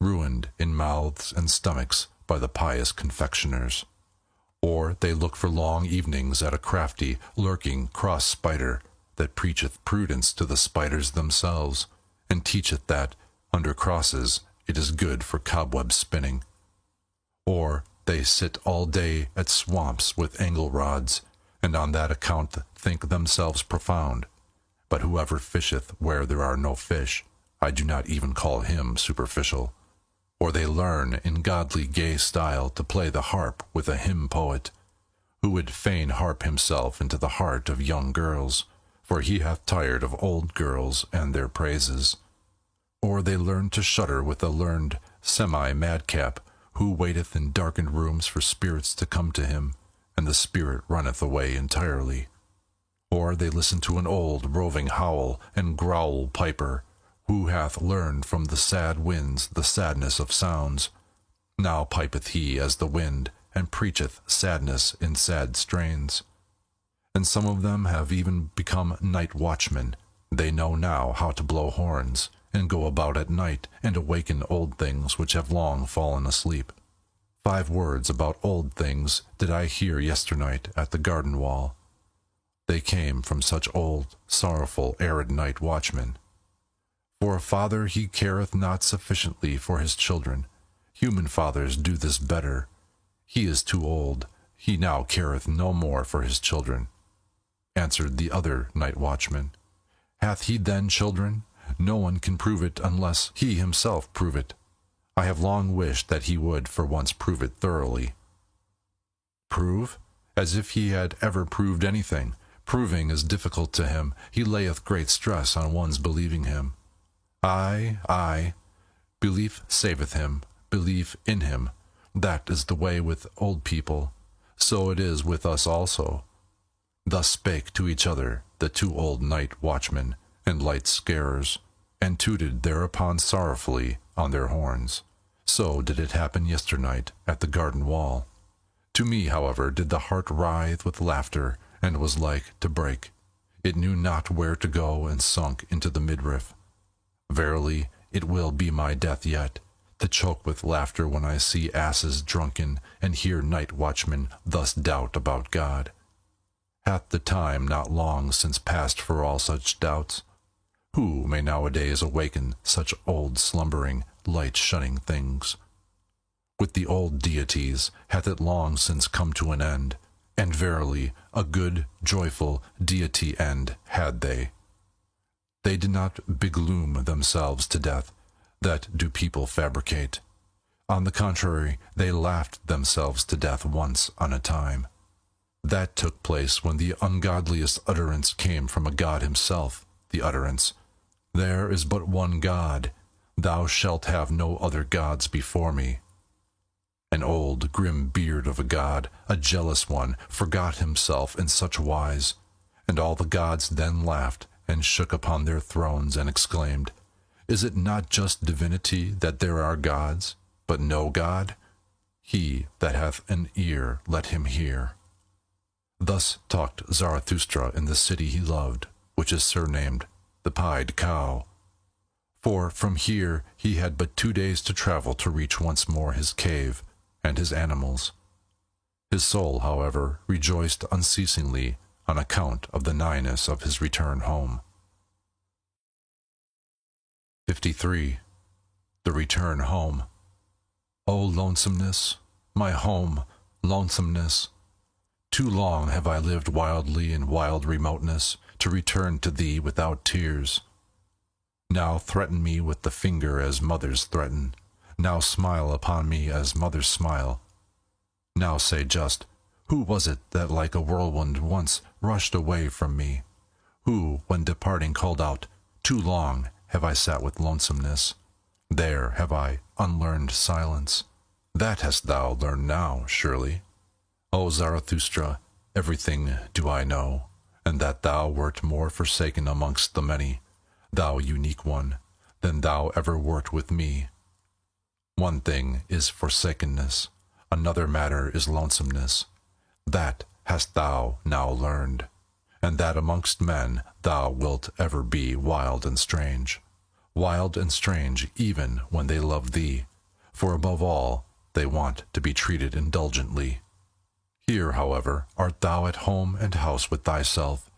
ruined in mouths and stomachs by the pious confectioners. Or they look for long evenings at a crafty, lurking cross spider that preacheth prudence to the spiders themselves, and teacheth that, under crosses, it is good for cobweb spinning. Or they sit all day at swamps with angle rods, and on that account think themselves profound. But whoever fisheth where there are no fish, I do not even call him superficial. Or they learn in godly gay style to play the harp with a hymn poet, who would fain harp himself into the heart of young girls, for he hath tired of old girls and their praises. Or they learn to shudder with a learned semi-madcap, who waiteth in darkened rooms for spirits to come to him, and the spirit runneth away entirely. Or they listen to an old roving howl and growl piper, who hath learned from the sad winds the sadness of sounds. Now pipeth he as the wind, and preacheth sadness in sad strains. And some of them have even become night watchmen. They know now how to blow horns, and go about at night, and awaken old things which have long fallen asleep. 5 words about old things did I hear yesternight at the garden wall. They came from such old, sorrowful, arid night watchmen. For a father he careth not sufficiently for his children. Human fathers do this better. He is too old. He now careth no more for his children. Answered the other night watchman, Hath he then children? No one can prove it unless he himself prove it. I have long wished that he would for once prove it thoroughly. Prove? As if he had ever proved anything. Proving is difficult to him. He layeth great stress on one's believing him. Aye, belief saveth him, belief in him. That is the way with old people. So it is with us also. Thus spake to each other the 2 old night watchmen and light scarers, and tooted thereupon sorrowfully on their horns. So did it happen yesternight at the garden wall. To me, however, did the heart writhe with laughter, and was like to break. It knew not where to go, and sunk into the midriff. Verily, it will be my death yet, that choke with laughter when I see asses drunken, and hear night watchmen thus doubt about God. Hath the time not long since passed for all such doubts? Who may nowadays awaken such old slumbering, light-shunning things? With the old deities hath it long since come to an end, and verily a good, joyful deity end had they. They did not begloom themselves to death, that do people fabricate. On the contrary, they laughed themselves to death once on a time. That took place when the ungodliest utterance came from a God himself, the utterance, "There is but one God, thou shalt have no other gods before me." An old, grim beard of a god, a jealous one, forgot himself in such wise, and all the gods then laughed, and shook upon their thrones, and exclaimed, "Is it not just divinity that there are gods, but no God? He that hath an ear, let him hear." Thus talked Zarathustra in the city he loved, which is surnamed the Pied Cow. For from here he had but 2 days to travel to reach once more his cave and his animals. His soul, however, rejoiced unceasingly on account of the nighness of his return home. 53. The Return Home. O lonesomeness, my home, lonesomeness! Too long have I lived wildly in wild remoteness, to return to thee without tears. Now threaten me with the finger as mothers threaten, now smile upon me as mothers smile. Now say just, who was it that like a whirlwind once rushed away from me? Who, when departing, called out, "Too long have I sat with lonesomeness. There have I unlearned silence." That hast thou learned now, surely. O Zarathustra, everything do I know, and that thou wert more forsaken amongst the many, thou unique one, than thou ever wert with me. One thing is forsakenness, another matter is lonesomeness. That hast thou now learned, and that amongst men thou wilt ever be wild and strange even when they love thee, for above all they want to be treated indulgently. Here, however, art thou at home and house with thyself.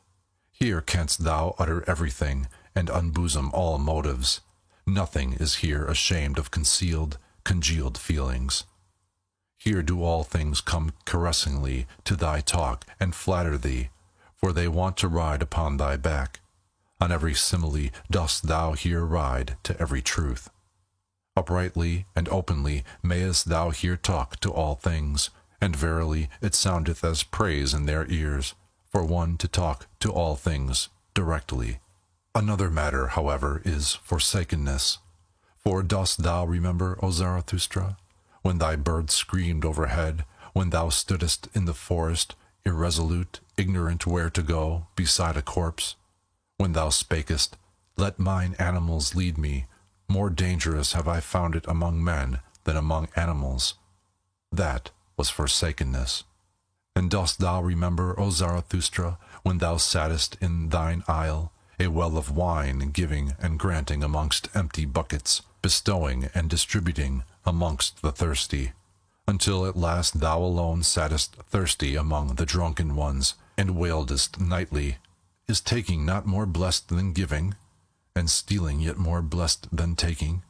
Here canst thou utter everything, and unbosom all motives. Nothing is here ashamed of congealed feelings. Here do all things come caressingly to thy talk and flatter thee, for they want to ride upon thy back. On every simile dost thou here ride to every truth. Uprightly and openly mayest thou here talk to all things, and verily it soundeth as praise in their ears, for one to talk to all things directly. Another matter, however, is forsakenness. For dost thou remember, O Zarathustra, when thy bird screamed overhead, when thou stoodest in the forest, irresolute, ignorant where to go, beside a corpse? When thou spakest, "Let mine animals lead me, more dangerous have I found it among men than among animals." That was forsakenness. And dost thou remember, O Zarathustra, when thou sattest in thine isle, a well of wine giving and granting amongst empty buckets, bestowing and distributing amongst the thirsty, until at last thou alone sattest thirsty among the drunken ones, and wailedest nightly, "Is taking not more blessed than giving, and stealing yet more blessed than taking?"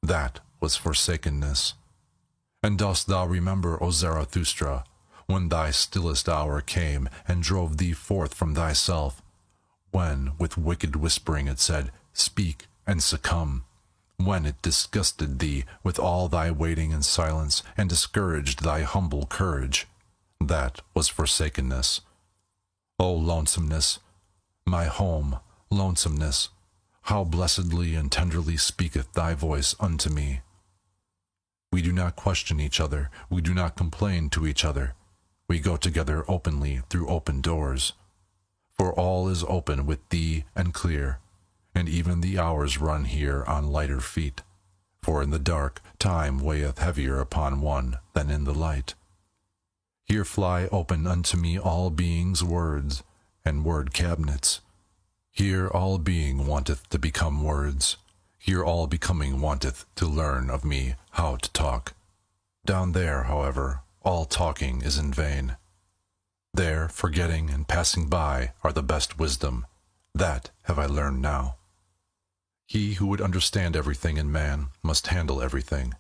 That was forsakenness. And dost thou remember, O Zarathustra, when thy stillest hour came and drove thee forth from thyself, when with wicked whispering it said, "Speak and succumb," when it disgusted thee with all thy waiting and silence, and discouraged thy humble courage? That was forsakenness. O lonesomeness, my home, lonesomeness, how blessedly and tenderly speaketh thy voice unto me. We do not question each other, we do not complain to each other. We go together openly through open doors. For all is open with thee and clear, and even the hours run here on lighter feet. For in the dark time weigheth heavier upon one than in the light. Here fly open unto me all being's words, and word cabinets. Here all being wanteth to become words. Here all becoming wanteth to learn of me how to talk. Down there, however, all talking is in vain. There, forgetting and passing by are the best wisdom. That have I learned now. He who would understand everything in man must handle everything.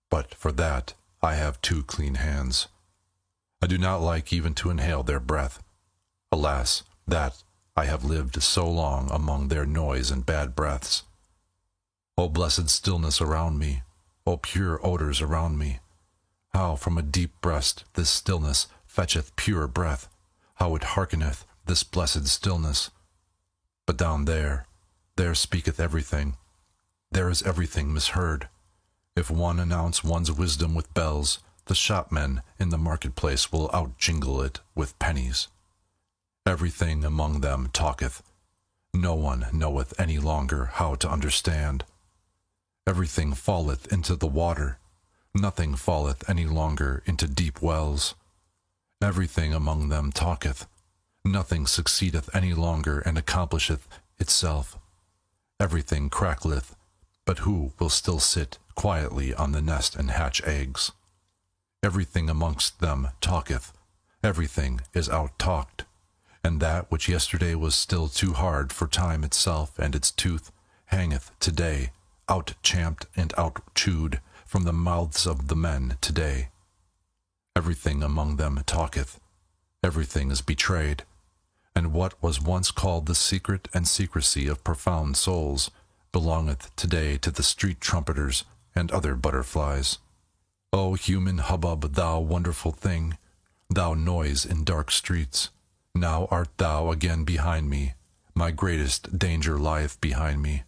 But for that I have 2 clean hands. I do not like even to inhale their breath. Alas, that I have lived so long among their noise and bad breaths. O blessed stillness around me, O pure odors around me, how from a deep breast this stillness fetcheth pure breath, how it hearkeneth, this blessed stillness. But down there speaketh everything. There is everything misheard. If one announce one's wisdom with bells, the shopmen in the marketplace will out-jingle it with pennies. Everything among them talketh. No one knoweth any longer how to understand. Everything falleth into the water. Nothing falleth any longer into deep wells. Everything among them talketh. Nothing succeedeth any longer and accomplisheth itself. Everything crackleth, but who will still sit quietly on the nest and hatch eggs? Everything amongst them talketh. Everything is out-talked. And that which yesterday was still too hard for time itself and its tooth, hangeth today, out-champed and out-chewed from the mouths of the men today. Everything among them talketh. Everything is betrayed. And what was once called the secret and secrecy of profound souls belongeth today to the street trumpeters and other butterflies. O human hubbub, thou wonderful thing, thou noise in dark streets, now art thou again behind me. My greatest danger lieth behind me.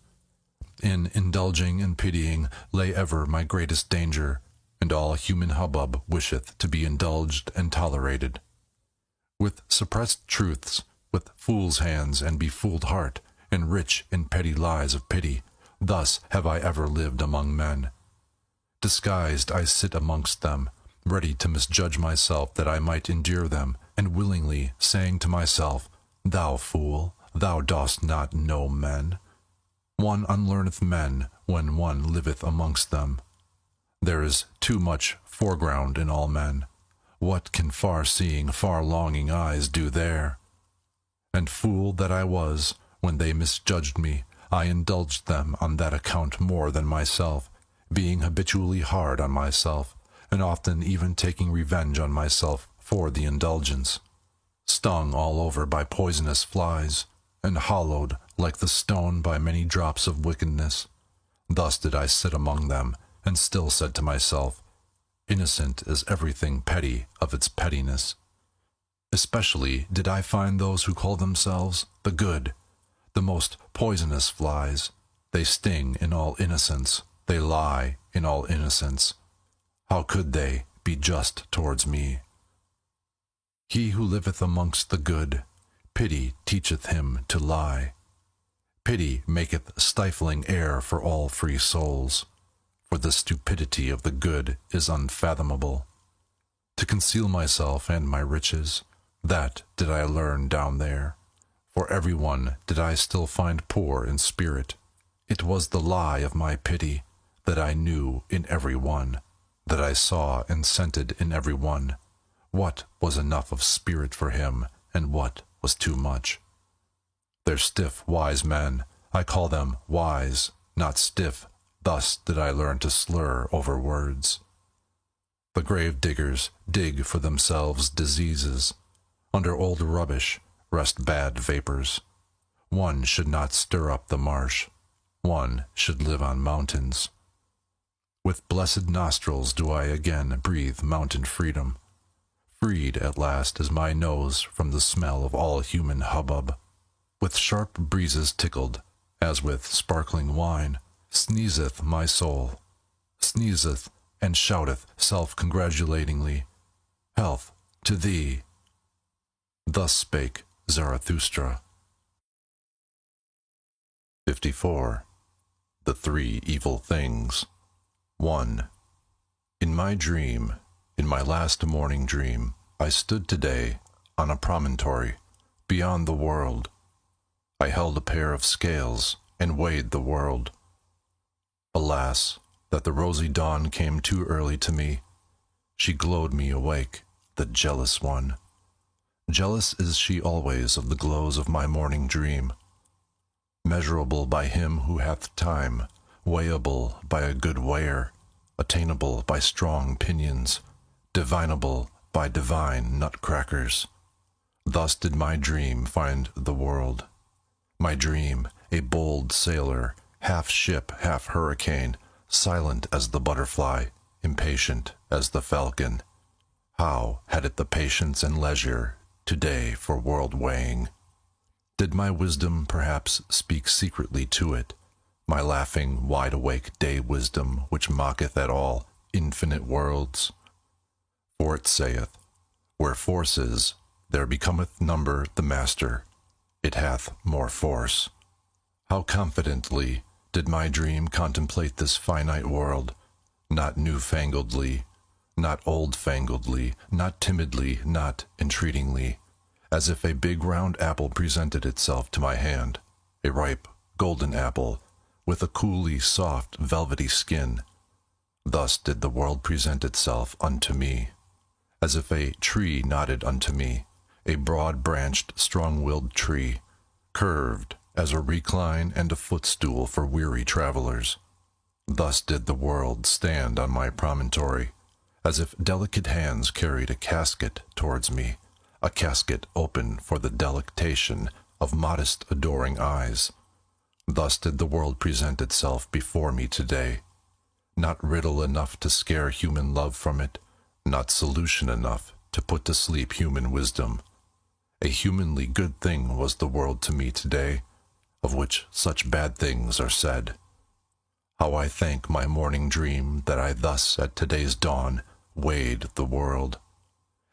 In indulging and pitying lay ever my greatest danger, and all human hubbub wisheth to be indulged and tolerated. With suppressed truths, with fool's hands and befooled heart, and rich in petty lies of pity, thus have I ever lived among men. Disguised I sit amongst them, ready to misjudge myself that I might endure them, and willingly saying to myself, Thou fool, thou dost not know men. One unlearneth men when one liveth amongst them. There is too much foreground in all men. What can far-seeing, far-longing eyes do there? And fool that I was, when they misjudged me, I indulged them on that account more than myself, being habitually hard on myself, and often even taking revenge on myself for the indulgence. Stung all over by poisonous flies, and hollowed like the stone by many drops of wickedness. Thus did I sit among them, and still said to myself, Innocent is everything petty of its pettiness. Especially did I find those who call themselves the good, the most poisonous flies. They sting in all innocence, they lie in all innocence. How could they be just towards me? He who liveth amongst the good, pity teacheth him to lie. Pity maketh stifling air for all free souls, for the stupidity of the good is unfathomable. To conceal myself and my riches, that did I learn down there. For every one did I still find poor in spirit. It was the lie of my pity, that I knew in every one, that I saw and scented in every one, what was enough of spirit for him, and what was too much. They're stiff, wise men. I call them wise, not stiff. Thus did I learn to slur over words. The grave diggers dig for themselves diseases. Under old rubbish rest bad vapors. One should not stir up the marsh. One should live on mountains. With blessed nostrils do I again breathe mountain freedom. Freed at last is my nose from the smell of all human hubbub. With sharp breezes tickled, as with sparkling wine, sneezeth my soul, sneezeth and shouteth self-congratulatingly, Health to thee! Thus spake Zarathustra. 54. The Three Evil Things. 1. In my dream, in my last morning dream, I stood today on a promontory beyond the world. I held a pair of scales and weighed the world. Alas, that the rosy dawn came too early to me. She glowed me awake, the jealous one. Jealous is she always of the glows of my morning dream. Measurable by him who hath time, weighable by a good weigher, attainable by strong pinions, divinable by divine nutcrackers. Thus did my dream find the world. My dream, a bold sailor, half ship, half hurricane, silent as the butterfly, impatient as the falcon. How had it the patience and leisure today for world weighing? Did my wisdom perhaps speak secretly to it, my laughing, wide-awake day-wisdom which mocketh at all infinite worlds? For it saith, where force is, there becometh number the master. It hath more force. How confidently did my dream contemplate this finite world, not new-fangledly, not old-fangledly, not timidly, not entreatingly, as if a big round apple presented itself to my hand, a ripe, golden apple, with a coolly soft, velvety skin. Thus did the world present itself unto me, as if a tree nodded unto me, a broad-branched, strong-willed tree, curved as a recline and a footstool for weary travelers. Thus did the world stand on my promontory, as if delicate hands carried a casket towards me, a casket open for the delectation of modest, adoring eyes. Thus did the world present itself before me today, not riddle enough to scare human love from it, not solution enough to put to sleep human wisdom. A humanly good thing was the world to me today, of which such bad things are said. How I thank my morning dream that I thus at today's dawn weighed the world.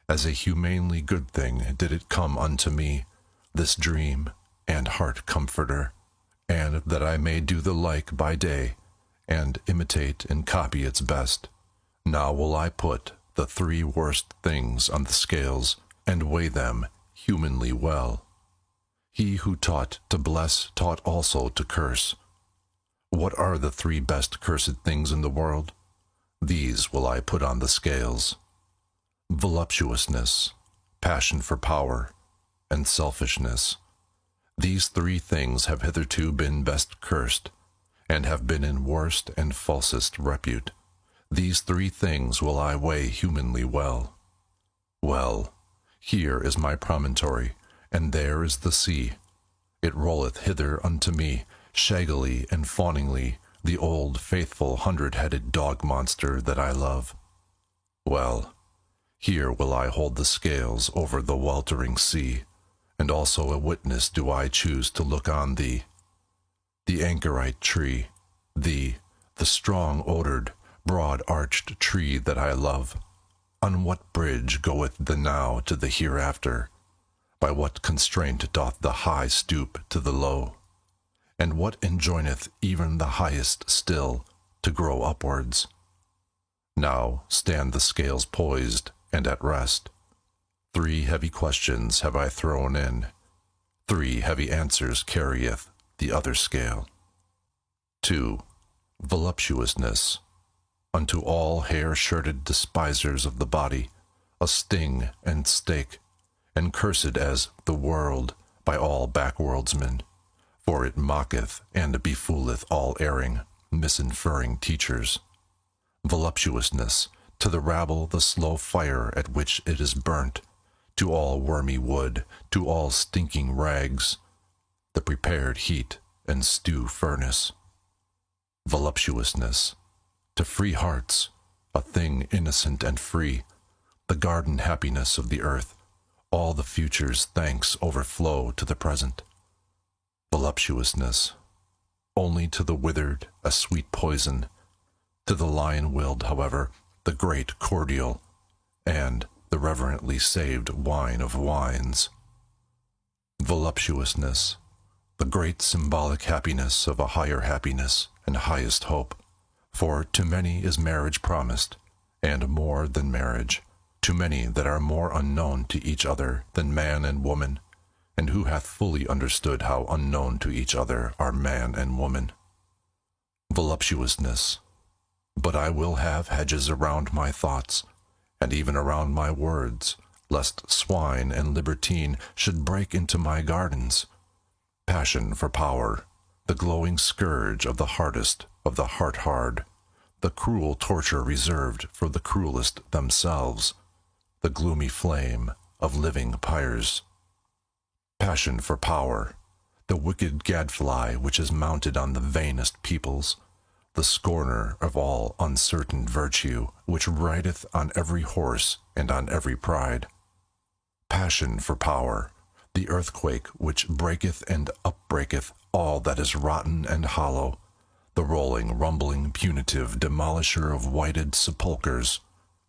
As a humanely good thing did it come unto me, this dream and heart comforter, and that I may do the like by day, and imitate and copy its best. Now will I put the 3 worst things on the scales, and weigh them humanly well. He who taught to bless taught also to curse. What are the 3 best cursed things in the world? These will I put on the scales: voluptuousness, passion for power, and selfishness. These 3 things have hitherto been best cursed, and have been in worst and falsest repute. These 3 things will I weigh humanly well. Well, here is my promontory, and there is the sea. It rolleth hither unto me, shaggily and fawningly, the old, faithful, 100-headed dog-monster that I love. Well, here will I hold the scales over the weltering sea, and also a witness do I choose to look on thee. The anchorite tree, thee, the strong-odored, broad-arched tree that I love. On what bridge goeth the now to the hereafter? By what constraint doth the high stoop to the low? And what enjoineth even the highest still to grow upwards? Now stand the scales poised and at rest. 3 heavy questions have I thrown in. 3 heavy answers carrieth the other scale. 2. Voluptuousness. Unto all hair-shirted despisers of the body, a sting and stake, and cursed as the world by all backworldsmen, for it mocketh and befooleth all erring, misinferring teachers. Voluptuousness, to the rabble the slow fire at which it is burnt, to all wormy wood, to all stinking rags, the prepared heat and stew furnace. Voluptuousness, to free hearts, a thing innocent and free, the garden happiness of the earth, all the future's thanks overflow to the present. Voluptuousness, only to the withered a sweet poison, to the lion-willed, however, the great cordial, and the reverently saved wine of wines. Voluptuousness, the great symbolic happiness of a higher happiness and highest hope. For to many is marriage promised, and more than marriage, to many that are more unknown to each other than man and woman, and who hath fully understood how unknown to each other are man and woman. voluptuousness. But I will have hedges around my thoughts, and even around my words, lest swine and libertine should break into my gardens. Passion for power, the glowing scourge of the hardest of the heart-hard, the cruel torture reserved for the cruelest themselves, the gloomy flame of living pyres. Passion for power, the wicked gadfly which is mounted on the vainest peoples, the scorner of all uncertain virtue, which rideth on every horse and on every pride. Passion for power, the earthquake which breaketh and upbreaketh all that is rotten and hollow, the rolling, rumbling, punitive demolisher of whited sepulchres,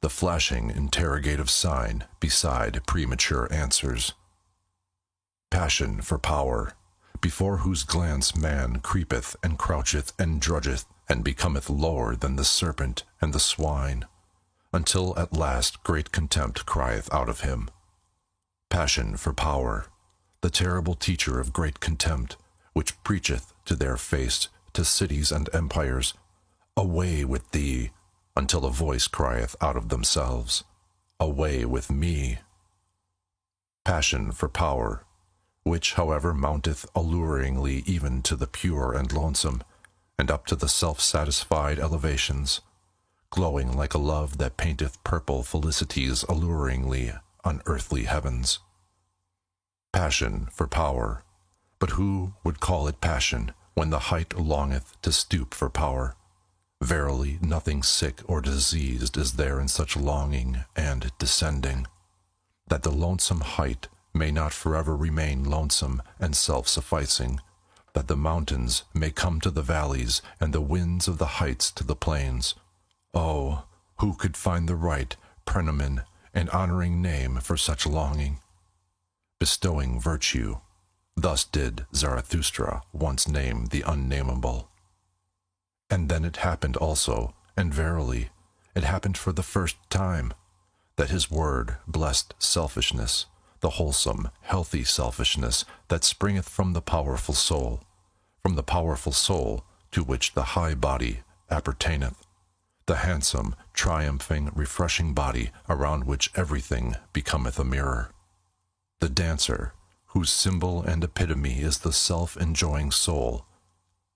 the flashing interrogative sign beside premature answers. Passion for power, before whose glance man creepeth and croucheth and drudgeth, and becometh lower than the serpent and the swine, until at last great contempt crieth out of him. Passion for power, the terrible teacher of great contempt, which preacheth to their face to cities and empires, Away with thee, until a voice crieth out of themselves, Away with me. Passion for power, which however mounteth alluringly even to the pure and lonesome, and up to the self-satisfied elevations, glowing like a love that painteth purple felicities alluringly on earthly heavens. Passion for power, but who would call it passion when the height longeth to stoop for power? Verily, nothing sick or diseased is there in such longing and descending, that the lonesome height may not forever remain lonesome and self-sufficing, that the mountains may come to the valleys, and the winds of the heights to the plains. Oh, who could find the right prenomen and honoring name for such longing? Bestowing virtue. Thus did Zarathustra once name the unnameable. And then it happened also, and verily, it happened for the first time, that his word blessed selfishness, the wholesome, healthy selfishness that springeth from the powerful soul to which the high body appertaineth, the handsome, triumphing, refreshing body around which everything becometh a mirror. The dancer, whose symbol and epitome is the self-enjoying soul.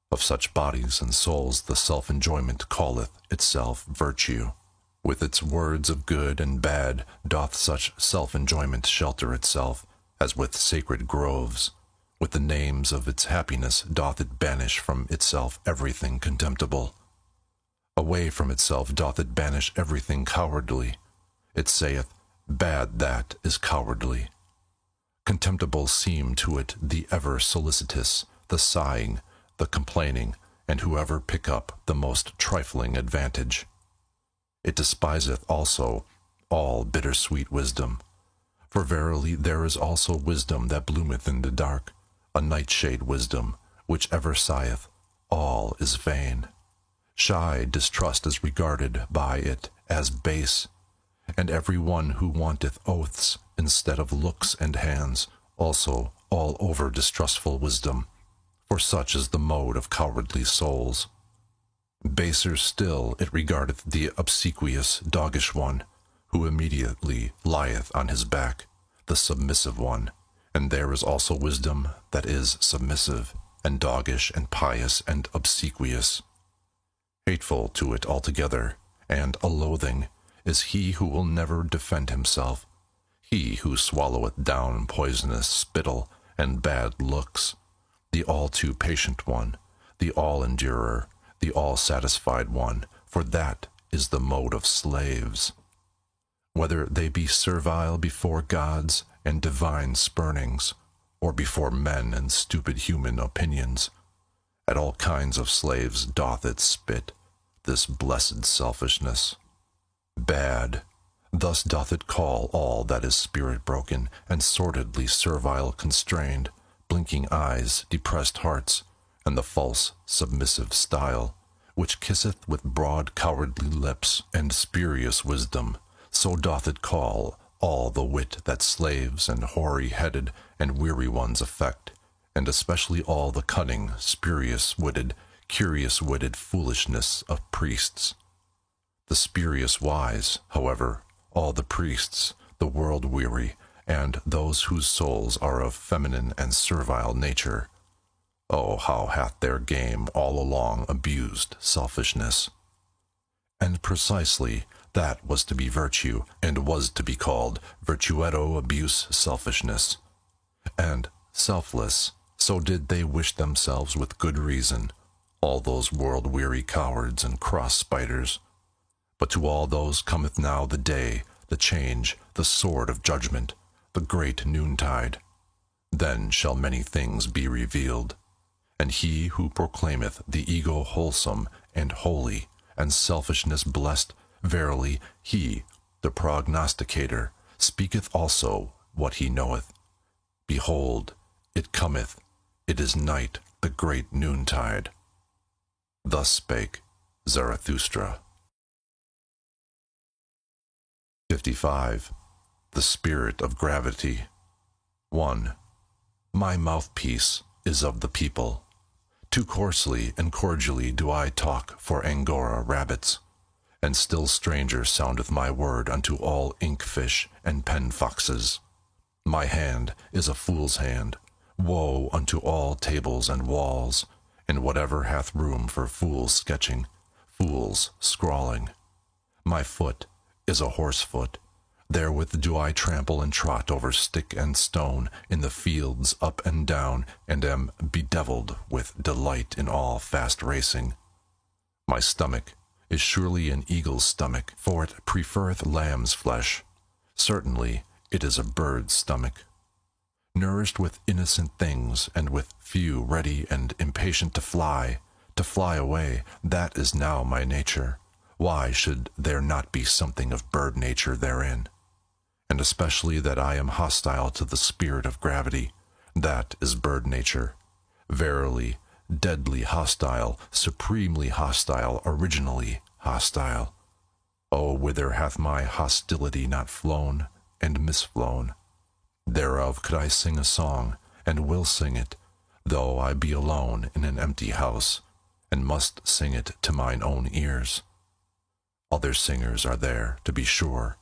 Of such bodies and souls the self-enjoyment calleth itself virtue. With its words of good and bad doth such self-enjoyment shelter itself, as with sacred groves. With the names of its happiness doth it banish from itself everything contemptible. Away from itself doth it banish everything cowardly. It saith, Bad that is cowardly. Contemptible seem to it the ever solicitous, the sighing, the complaining, and whoever pick up the most trifling advantage. It despiseth also all bittersweet wisdom. For verily there is also wisdom that bloometh in the dark, a nightshade wisdom, which ever sigheth, all is vain. Shy distrust is regarded by it as base, and every one who wanteth oaths instead of looks and hands, also all over distrustful wisdom, for such is the mode of cowardly souls. Baser still it regardeth the obsequious doggish one, who immediately lieth on his back, the submissive one, and there is also wisdom that is submissive, and doggish, and pious, and obsequious. Hateful to it altogether, and a loathing, is he who will never defend himself, he who swalloweth down poisonous spittle and bad looks, the all-too patient one, the all-endurer, the all-satisfied one, for that is the mode of slaves. Whether they be servile before gods and divine spurnings, or before men and stupid human opinions, at all kinds of slaves doth it spit, this blessed selfishness. Bad, thus doth it call all that is spirit-broken and sordidly servile constrained, blinking eyes, depressed hearts, and the false submissive style, which kisseth with broad cowardly lips and spurious wisdom, so doth it call all the wit that slaves and hoary-headed and weary ones affect, and especially all the cunning, spurious-witted, curious-witted foolishness of priests. The spurious wise, however, all the priests, the world-weary, and those whose souls are of feminine and servile nature, oh, how hath their game all along abused selfishness! And precisely that was to be virtue, and was to be called virtuetto abuse selfishness. And selfless, so did they wish themselves with good reason, all those world-weary cowards and cross-spiders. But to all those cometh now the day, the change, the sword of judgment, the great noontide. Then shall many things be revealed, and he who proclaimeth the ego wholesome and holy, and selfishness blessed, verily he, the prognosticator, speaketh also what he knoweth. Behold, it cometh, it is night, the great noontide. Thus spake Zarathustra. 55. The Spirit of Gravity. 1. My mouthpiece is of the people. Too coarsely and cordially do I talk for Angora rabbits, and still stranger soundeth my word unto all ink-fish and pen-foxes. My hand is a fool's hand. Woe unto all tables and walls, and whatever hath room for fools sketching, fools scrawling. My foot is a horse-foot. Therewith do I trample and trot over stick and stone in the fields up and down, and am bedevilled with delight in all fast racing. My stomach is surely an eagle's stomach, for it preferreth lamb's flesh. Certainly it is a bird's stomach. Nourished with innocent things, and with few ready and impatient to fly away, that is now my nature. Why should there not be something of bird nature therein? And especially that I am hostile to the spirit of gravity, that is bird nature. Verily, deadly hostile, supremely hostile, originally hostile. Oh, whither hath my hostility not flown and misflown? Thereof could I sing a song, and will sing it, though I be alone in an empty house, and must sing it to mine own ears. Other singers are there, to be sure,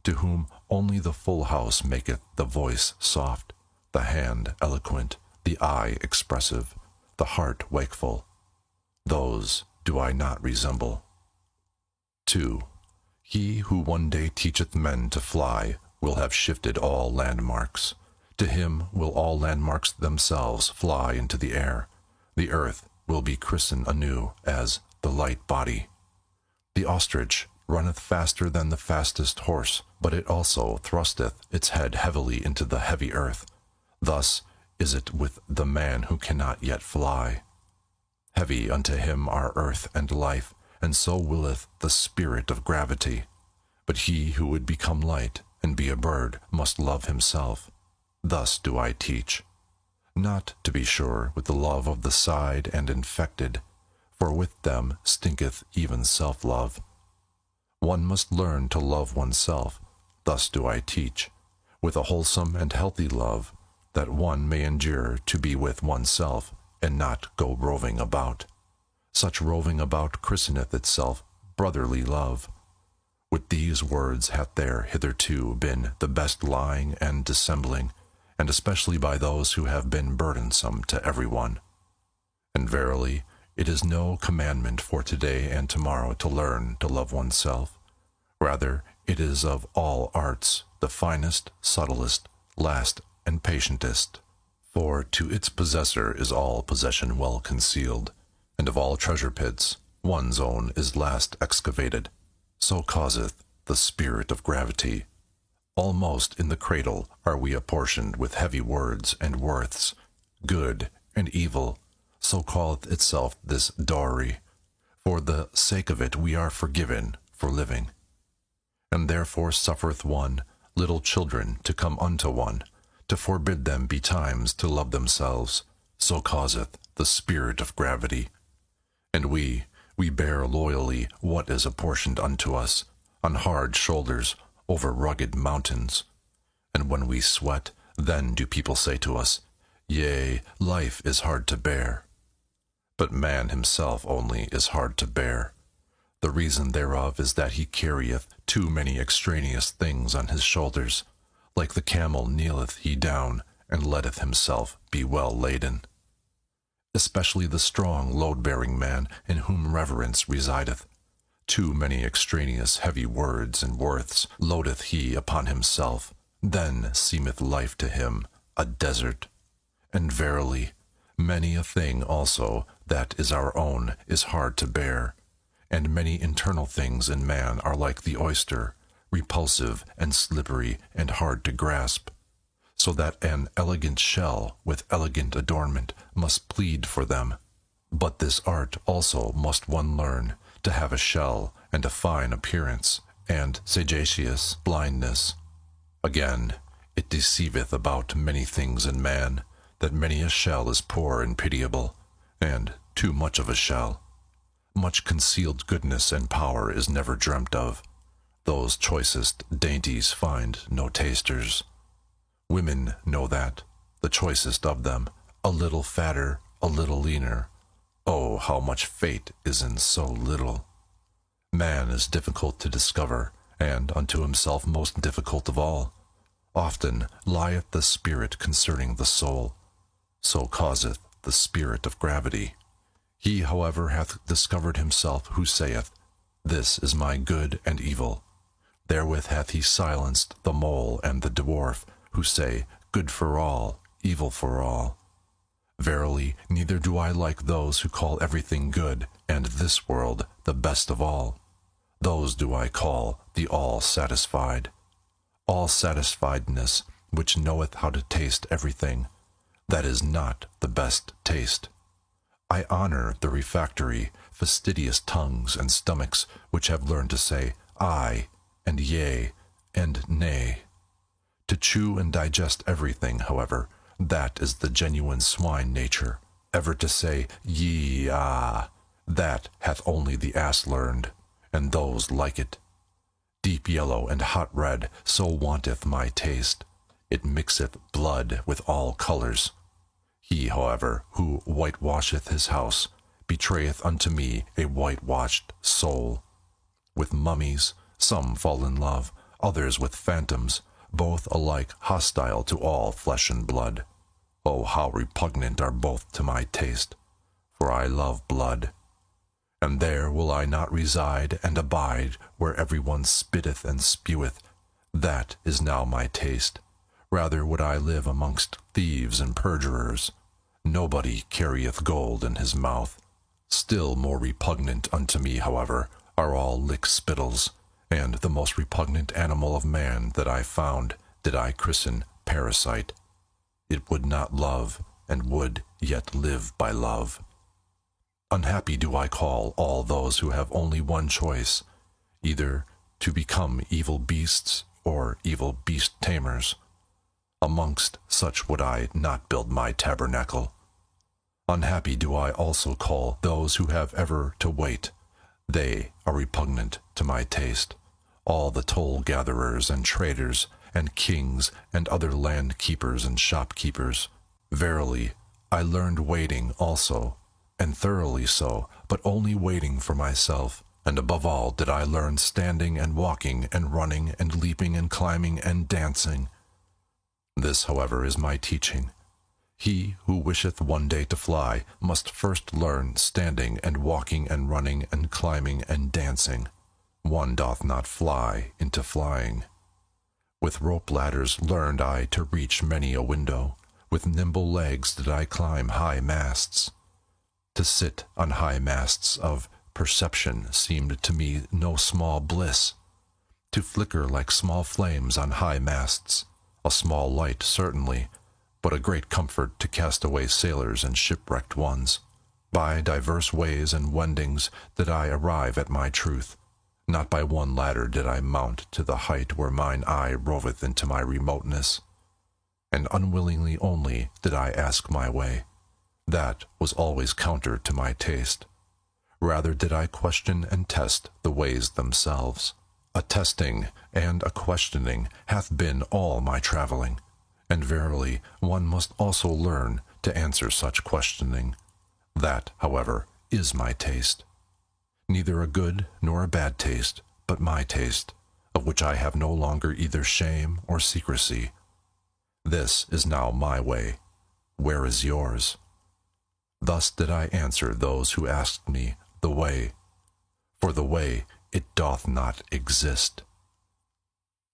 to whom only the full house maketh the voice soft, the hand eloquent, the eye expressive, the heart wakeful. Those do I not resemble. 2. He who one day teacheth men to fly will have shifted all landmarks. To him will all landmarks themselves fly into the air. The earth will be christened anew as the light body. The ostrich runneth faster than the fastest horse, but it also thrusteth its head heavily into the heavy earth. Thus is it with the man who cannot yet fly. Heavy unto him are earth and life, and so willeth the spirit of gravity. But he who would become light and be a bird must love himself. Thus do I teach. Not, to be sure, with the love of the side and infected, for with them stinketh even self-love. One must learn to love oneself. Thus do I teach, with a wholesome and healthy love, that one may endure to be with oneself, and not go roving about. Such roving about christeneth itself brotherly love. With these words hath there hitherto been the best lying and dissembling, and especially by those who have been burdensome to every one. And verily, it is no commandment for today and tomorrow to learn to love oneself. Rather, it is of all arts the finest, subtlest, last, and patientest. For to its possessor is all possession well concealed, and of all treasure pits, one's own is last excavated. So causeth the spirit of gravity. Almost in the cradle are we apportioned with heavy words and worths, good and evil. So calleth itself this dowry. For the sake of it we are forgiven for living. And therefore suffereth one little children to come unto one, to forbid them betimes to love themselves. So causeth the spirit of gravity. And we bear loyally what is apportioned unto us, on hard shoulders, over rugged mountains. And when we sweat, then do people say to us, Yea, life is hard to bear. but man himself only is hard to bear. The reason thereof is that he carrieth too many extraneous things on his shoulders. Like the camel kneeleth he down, and letteth himself be well laden. Especially the strong load-bearing man, in whom reverence resideth. Too many extraneous heavy words and worths loadeth he upon himself, then seemeth life to him a desert. And verily, many a thing also that is our own is hard to bear, and many internal things in man are like the oyster, repulsive and slippery and hard to grasp, so that an elegant shell with elegant adornment must plead for them. But this art also must one learn, to have a shell and a fine appearance, and sagacious blindness. Again, it deceiveth about many things in man, that many a shell is poor and pitiable, and too much of a shell. Much concealed goodness and power is never dreamt of. Those choicest dainties find no tasters. Women know that, the choicest of them, a little fatter, a little leaner. Oh, how much fate is in so little! Man is difficult to discover, and unto himself most difficult of all. Often lieth the spirit concerning the soul. So causeth the spirit of gravity. He, however, hath discovered himself who saith, This is my good and evil. Therewith hath he silenced the mole and the dwarf, who say, Good for all, evil for all. Verily, neither do I like those who call everything good, and this world the best of all. Those do I call the all-satisfied. All-satisfiedness, which knoweth how to taste everything, that is not the best taste. I honor the refractory, fastidious tongues and stomachs which have learned to say aye, and yea, and nay. To chew and digest everything, however, that is the genuine swine nature. Ever to say yea, ah, that hath only the ass learned, and those like it. Deep yellow and hot red, so wanteth my taste. It mixeth blood with all colours. He, however, who whitewasheth his house, betrayeth unto me a whitewashed soul. With mummies, some fall in love, others with phantoms, both alike hostile to all flesh and blood. Oh, how repugnant are both to my taste, for I love blood. And there will I not reside and abide where every one spitteth and speweth. That is now my taste. Rather would I live amongst thieves and perjurers. Nobody carrieth gold in his mouth. Still more repugnant unto me, however, are all lick-spittles, and the most repugnant animal of man that I found did I christen parasite. It would not love, and would yet live by love. Unhappy do I call all those who have only one choice, either to become evil beasts or evil beast-tamers. Amongst such would I not build my tabernacle. Unhappy do I also call those who have ever to wait. They are repugnant to my taste. All the toll-gatherers and traders and kings and other land-keepers and shopkeepers. Verily, I learned waiting also, and thoroughly so, but only waiting for myself. And above all did I learn standing and walking and running and leaping and climbing and dancing. This, however, is my teaching. He who wisheth one day to fly must first learn standing and walking and running and climbing and dancing. One doth not fly into flying. With rope ladders learned I to reach many a window. With nimble legs did I climb high masts. To sit on high masts of perception seemed to me no small bliss. To flicker like small flames on high masts, a small light certainly, but a great comfort to castaway sailors and shipwrecked ones. By divers ways and wendings did I arrive at my truth. Not by one ladder did I mount to the height where mine eye roveth into my remoteness. And unwillingly only did I ask my way. That was always counter to my taste. Rather did I question and test the ways themselves. A testing and a questioning hath been all my travelling, and verily one must also learn to answer such questioning. That, however, is my taste. Neither a good nor a bad taste, but my taste, of which I have no longer either shame or secrecy. This is now my way. Where is yours? Thus did I answer those who asked me the way. For the way, it doth not exist.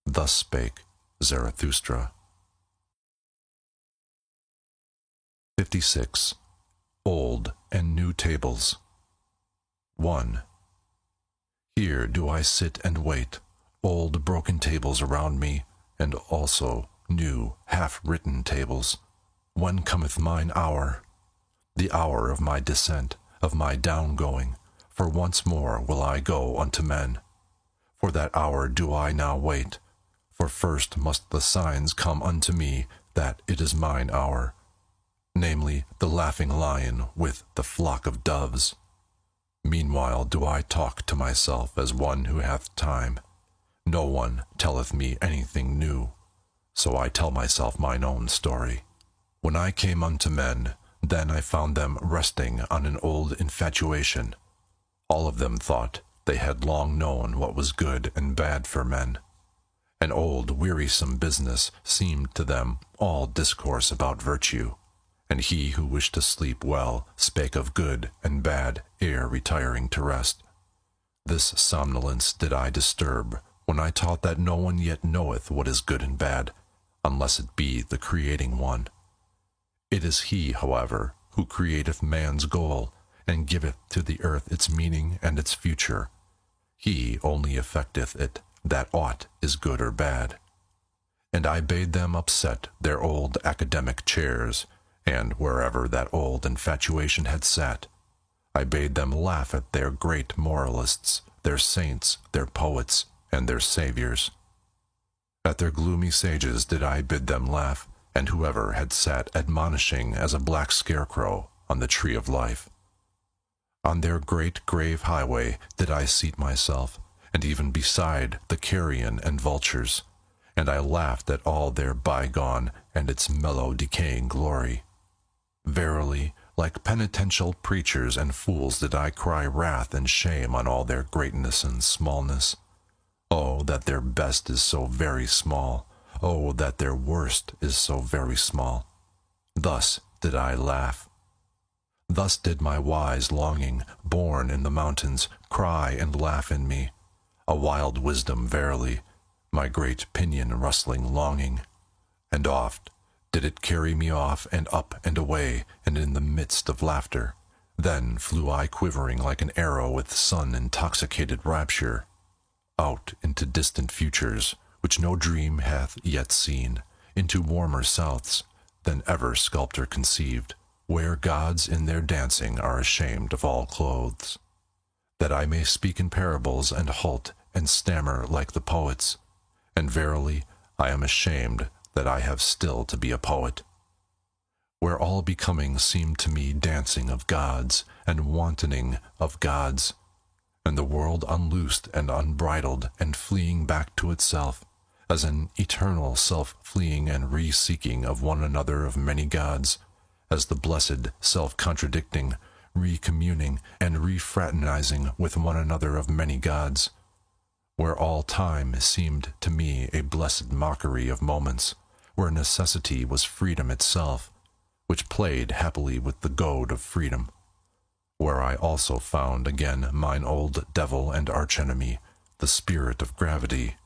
Thus spake Zarathustra. 56. Old and New Tables. 1. Here do I sit and wait, old broken tables around me, and also new half-written tables. When cometh mine hour? The hour of my descent, of my down-going, for once more will I go unto men. For that hour do I now wait, for first must the signs come unto me that it is mine hour, namely the laughing lion with the flock of doves. Meanwhile do I talk to myself as one who hath time. No one telleth me anything new, so I tell myself mine own story. When I came unto men, then I found them resting on an old infatuation. All of them thought they had long known what was good and bad for men. An old wearisome business seemed to them all discourse about virtue, and he who wished to sleep well spake of good and bad ere retiring to rest. This somnolence did I disturb, when I taught that no one yet knoweth what is good and bad, unless it be the creating one. It is he, however, who createth man's goal, and giveth to the earth its meaning and its future. He only effecteth it that aught is good or bad. And I bade them upset their old academic chairs, and wherever that old infatuation had sat, I bade them laugh at their great moralists, their saints, their poets, and their saviors. At their gloomy sages did I bid them laugh, and whoever had sat admonishing as a black scarecrow on the tree of life. On their great grave highway did I seat myself, and even beside the carrion and vultures, and I laughed at all their bygone and its mellow decaying glory. Verily, like penitential preachers and fools did I cry wrath and shame on all their greatness and smallness. Oh, that their best is so very small! Oh, that their worst is so very small! Thus did I laugh. Thus did my wise longing, born in the mountains, cry and laugh in me. A wild wisdom, verily, my great pinion-rustling longing. And oft did it carry me off and up and away, and in the midst of laughter. Then flew I quivering like an arrow with sun-intoxicated rapture, out into distant futures, which no dream hath yet seen, into warmer souths than ever sculptor conceived, where gods in their dancing are ashamed of all clothes, that I may speak in parables and halt and stammer like the poets. And verily, I am ashamed that I have still to be a poet, where all becoming seemed to me dancing of gods and wantoning of gods, and the world unloosed and unbridled and fleeing back to itself, as an eternal self-fleeing and re-seeking of one another of many gods, as the blessed self-contradicting, re-communing and re-fraternizing with one another of many gods, where all time seemed to me a blessed mockery of moments, where necessity was freedom itself, which played happily with the goad of freedom, where I also found again mine old devil and archenemy, the spirit of gravity,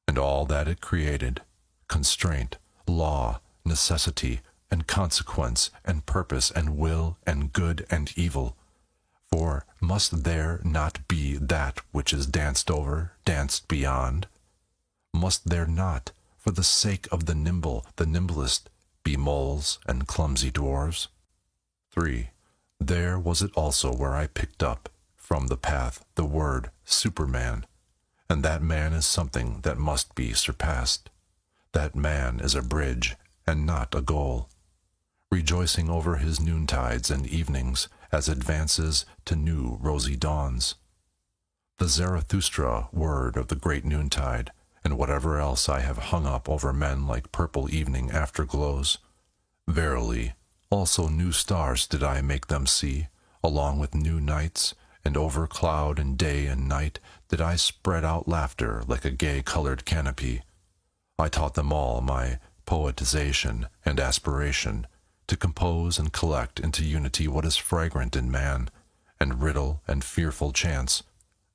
and all that it created, constraint, law, necessity, and consequence, and purpose, and will, and good and evil. For must there not be that which is danced over, danced beyond? Must there not, for the sake of the nimble, the nimblest, be moles and clumsy dwarves? 3. There was it also where I picked up, from the path, the word Superman, and that man is something that must be surpassed. That man is a bridge, and not a goal, rejoicing over his noontides and evenings as advances to new rosy dawns. The Zarathustra word of the great noontide, and whatever else I have hung up over men like purple evening afterglows, verily, Also new stars did I make them see, along with new nights, and over cloud and day and night did I spread out laughter like a gay-colored canopy. I taught them all my poetization and aspiration, to compose and collect into unity what is fragrant in man, and riddle and fearful chance.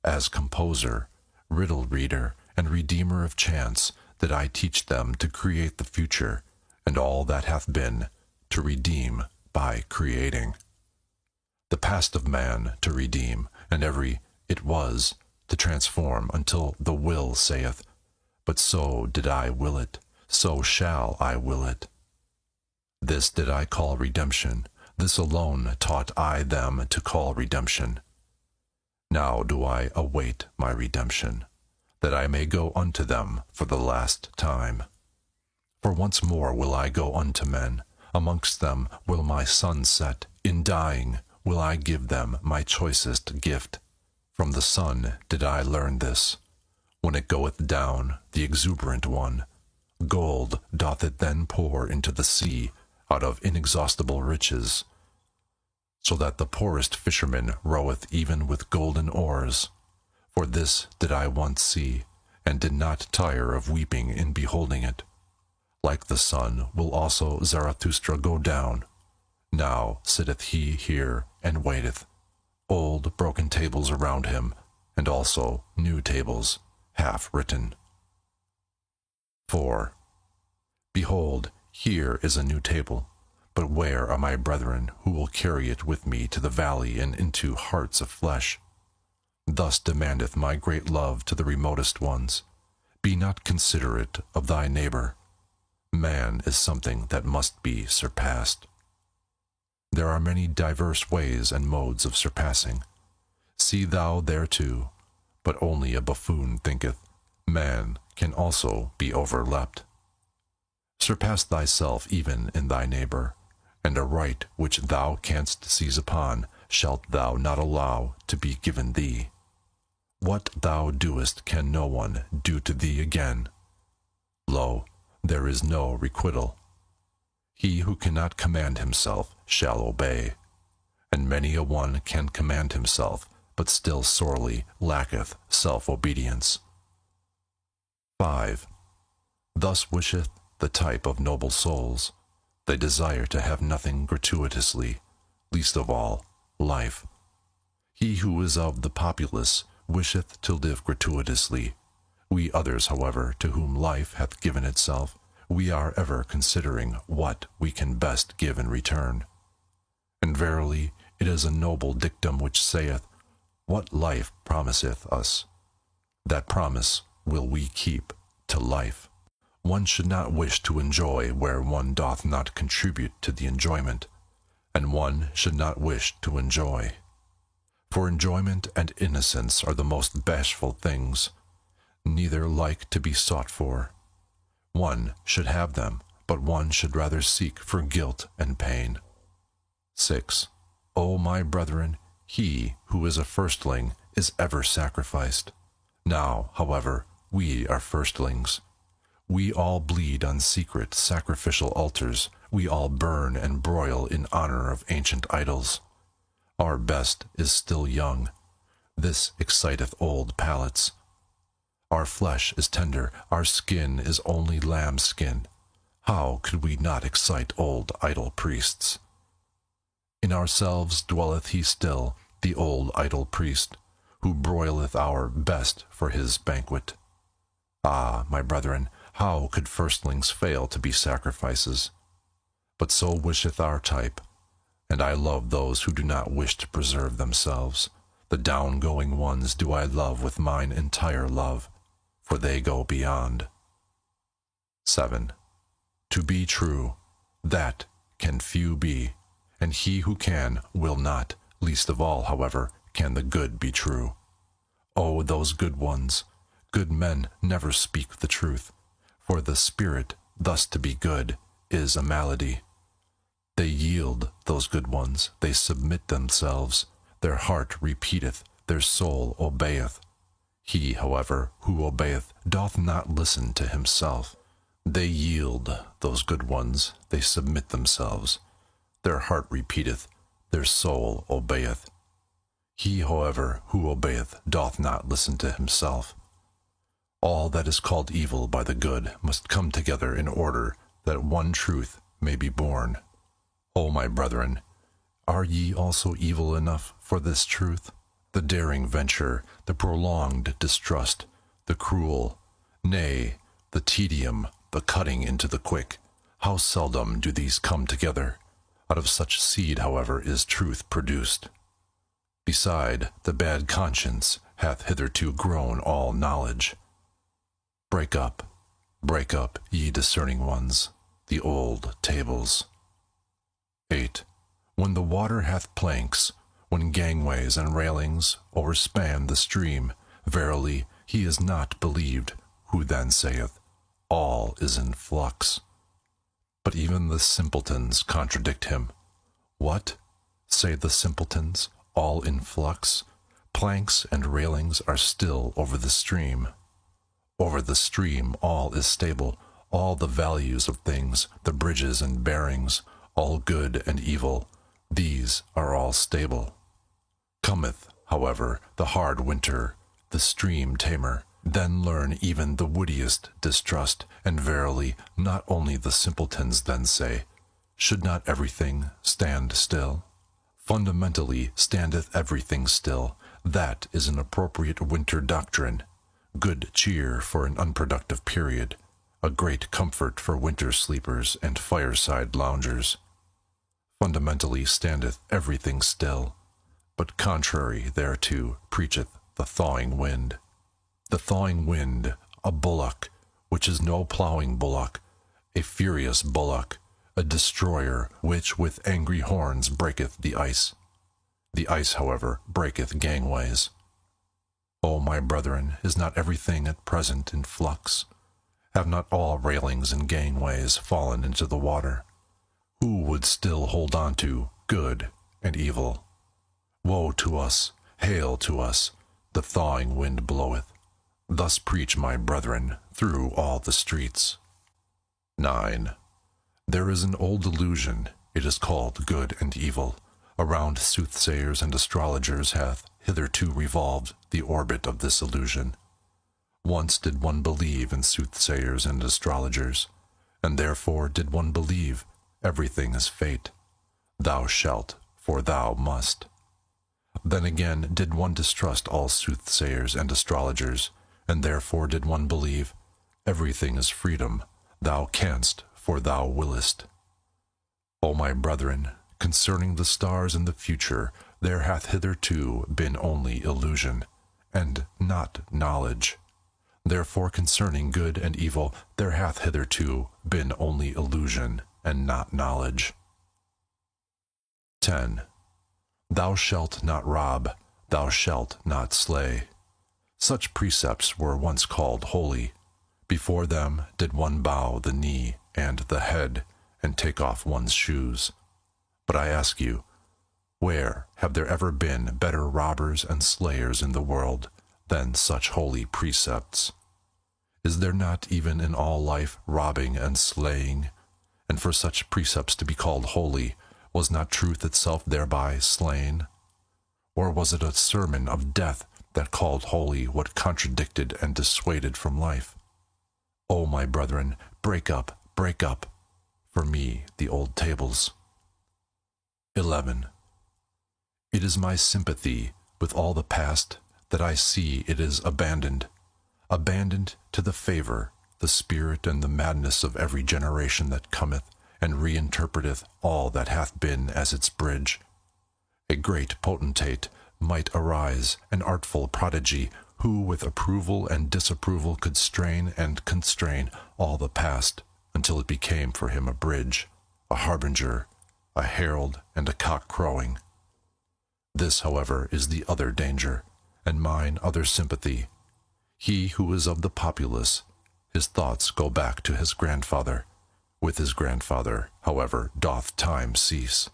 As composer, riddle reader, and redeemer of chance, did I teach them to create the future, and all that hath been, to redeem by creating. The past of man to redeem, and every it was to transform, until the will saith, but so did I will it, so shall I will it. This did I call redemption, this alone taught I them to call redemption. Now do I await my redemption, that I may go unto them for the last time. For once more will I go unto men, amongst them will my sun set, in dying will I give them my choicest gift. From the sun did I learn this. When it goeth down, the exuberant one, gold doth it then pour into the sea out of inexhaustible riches, so that the poorest fisherman roweth even with golden oars. For this did I once see, and did not tire of weeping in beholding it. Like the sun will also Zarathustra go down. Now sitteth he here and waiteth, old broken tables around him, and also new tables, half written. 4. Behold, here is a new table, but where are my brethren who will carry it with me to the valley and into hearts of flesh? Thus demandeth my great love to the remotest ones. Be not considerate of thy neighbor. Man is something that must be surpassed. There are many diverse ways and modes of surpassing. See thou thereto, but only a buffoon thinketh, man can also be overleapt. Surpass thyself even in thy neighbor, and a right which thou canst seize upon shalt thou not allow to be given thee. What thou doest can no one do to thee again. Lo, there is no requital. He who cannot command himself shall obey, and many a one can command himself, but still sorely lacketh self-obedience. 5. Thus wisheth the type of noble souls. They desire to have nothing gratuitously, least of all, life. He who is of the populace wisheth to live gratuitously. We others, however, to whom life hath given itself, we are ever considering what we can best give in return. And verily, it is a noble dictum which saith, what life promiseth us, that promise will we keep to life. One should not wish to enjoy where one doth not contribute to the enjoyment, and one should not wish to enjoy. For enjoyment and innocence are the most bashful things, neither like to be sought for. One should have them, but one should rather seek for guilt and pain. 6. O my brethren, he who is a firstling is ever sacrificed. Now, however, we are firstlings. We all bleed on secret sacrificial altars. We all burn and broil in honor of ancient idols. Our best is still young. This exciteth old palates. Our flesh is tender, our skin is only lamb's skin. How could we not excite old idol priests? In ourselves dwelleth he still, the old idol priest, who broileth our best for his banquet. Ah, my brethren, how could firstlings fail to be sacrifices? But so wisheth our type, and I love those who do not wish to preserve themselves. The down-going ones do I love with mine entire love, for they go beyond. 7. To be true, that can few be, and he who can will not, least of all, however, can the good be true. Oh, those good ones! Good men never speak the truth, for the spirit thus to be good is a malady. They yield, those good ones, they submit themselves, their heart repeateth, their soul obeyeth. He, however, who obeyeth doth not listen to himself. They yield, those good ones, they submit themselves, Their heart repeateth, their soul obeyeth. He, however, who obeyeth doth not listen to himself. All that is called evil by the good must come together in order that one truth may be born. O my brethren, are ye also evil enough for this truth? The daring venture, the prolonged distrust, the cruel, nay, the tedium, the cutting into the quick, how seldom do these come together? Out of such seed, however, is truth produced. Beside, the bad conscience hath hitherto grown all knowledge. Break up, ye discerning ones, the old tables. 8. When the water hath planks, when gangways and railings overspan the stream, verily he is not believed, who then saith, all is in flux. But even the simpletons contradict him. What? Say the simpletons, all in flux? Planks and railings are still over the stream. Over the stream all is stable, all the values of things, the bridges and bearings, all good and evil, these are all stable. Cometh, however, the hard winter, the stream tamer, then learn even the wittiest distrust, and verily not only the simpletons then say, should not everything stand still? Fundamentally standeth everything still. That is an appropriate winter doctrine. Good cheer for an unproductive period, a great comfort for winter sleepers and fireside loungers. Fundamentally standeth everything still, but contrary thereto preacheth the thawing wind. The thawing wind, a bullock, which is no ploughing bullock, a furious bullock, a destroyer, which with angry horns breaketh the ice. The ice, however, breaketh gangways. O my brethren, is not everything at present in flux? Have not all railings and gangways fallen into the water? Who would still hold on to good and evil? Woe to us, hail to us, the thawing wind bloweth. Thus preach my brethren through all the streets. 9. There is an old illusion, it is called good and evil, around soothsayers and astrologers hath hitherto revolved the orbit of this illusion. Once did one believe in soothsayers and astrologers, and therefore did one believe everything is fate. Thou shalt, for thou must. Then again did one distrust all soothsayers and astrologers, and therefore did one believe everything is freedom. Thou canst, for thou willest. O my brethren, concerning the stars and the future, there hath hitherto been only illusion, and not knowledge. Therefore concerning good and evil, there hath hitherto been only illusion, and not knowledge. 10. Thou shalt not rob, thou shalt not slay. Such precepts were once called holy. Before them did one bow the knee and the head, and take off one's shoes. But I ask you, where have there ever been better robbers and slayers in the world than such holy precepts? Is there not even in all life robbing and slaying? And for such precepts to be called holy, was not truth itself thereby slain? Or was it a sermon of death that called holy what contradicted and dissuaded from life? O my brethren, break up, for me the old tables. 11. It is my sympathy with all the past that I see it is abandoned to the favor, the spirit, and the madness of every generation that cometh, and reinterpreteth all that hath been as its bridge. A great potentate might arise, an artful prodigy, who with approval and disapproval could strain and constrain all the past, until it became for him a bridge, a harbinger, a herald, and a cock crowing. This, however, is the other danger, and mine other sympathy. He who is of the populace, his thoughts go back to his grandfather. With his grandfather, however, doth time cease.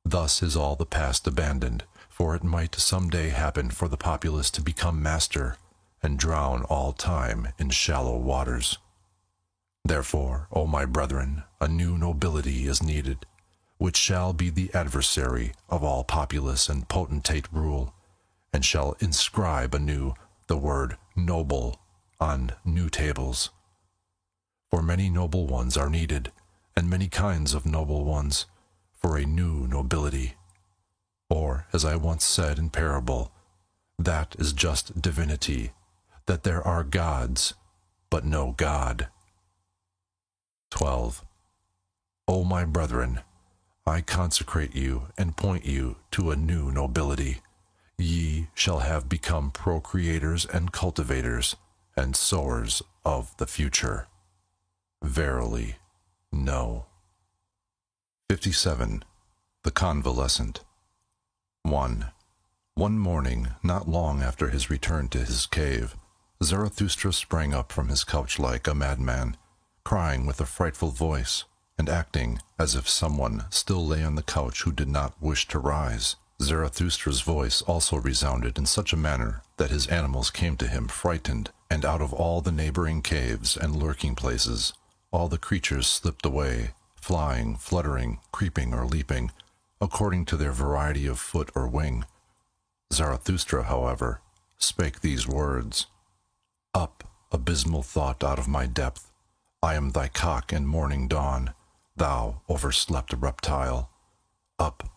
Thus is all the past abandoned, for it might some day happen for the populace to become master, and drown all time in shallow waters. Therefore, O my brethren, a new nobility is needed. which shall be the adversary of all populace and potentate rule, and shall inscribe anew the word noble on new tables. For many noble ones are needed, and many kinds of noble ones, for a new nobility. Or, as I once said in parable, that is just divinity, that there are gods, but no God. 12. O my brethren, I consecrate you and point you to a new nobility. Ye shall have become procreators and cultivators, and sowers of the future. Verily, no. 57. The Convalescent. 1. One morning, not long after his return to his cave, Zarathustra sprang up from his couch like a madman, crying with a frightful voice, and acting as if someone still lay on the couch who did not wish to rise. Zarathustra's voice also resounded in such a manner that his animals came to him frightened, and out of all the neighboring caves and lurking places, all the creatures slipped away, flying, fluttering, creeping, or leaping, according to their variety of foot or wing. Zarathustra, however, spake these words: Up, abysmal thought out of my depth, I am thy cock and morning dawn, thou overslept reptile. Up,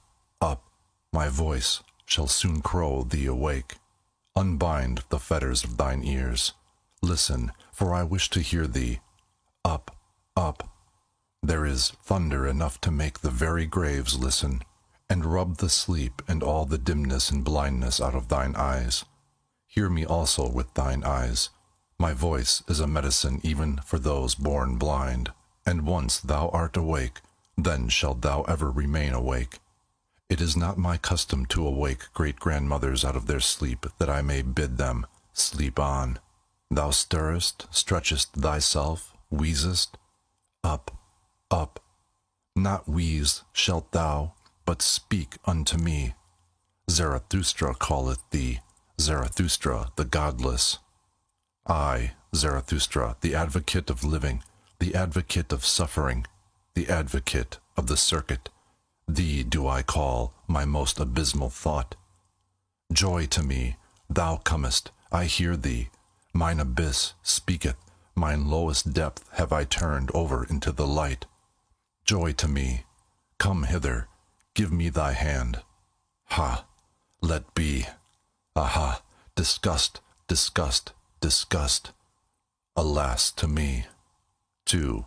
up, my voice shall soon crow thee awake. Unbind the fetters of thine ears. Listen, for I wish to hear thee. Up, up. There is thunder enough to make the very graves listen, and rub the sleep and all the dimness and blindness out of thine eyes. Hear me also with thine eyes. My voice is a medicine even for those born blind, and once thou art awake, then shalt thou ever remain awake. It is not my custom to awake great-grandmothers out of their sleep, that I may bid them sleep on. Thou stirrest, stretchest thyself, wheezest. Up, up. Not wheeze shalt thou, but speak unto me. Zarathustra calleth thee, Zarathustra the godless. I, Zarathustra, the advocate of living, the advocate of suffering, the advocate of the circuit, thee do I call, my most abysmal thought. Joy to me, thou comest, I hear thee, mine abyss speaketh, mine lowest depth have I turned over into the light. Joy to me, come hither, give me thy hand. Ha, let be. Aha, disgust, disgust, disgust. Alas to me. 2.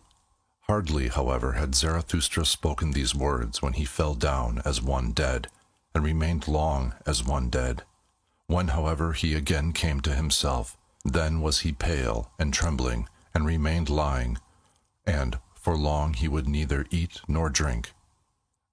Hardly, however, had Zarathustra spoken these words when he fell down as one dead, and remained long as one dead. When, however, he again came to himself, then was he pale and trembling, and remained lying, and for long he would neither eat nor drink.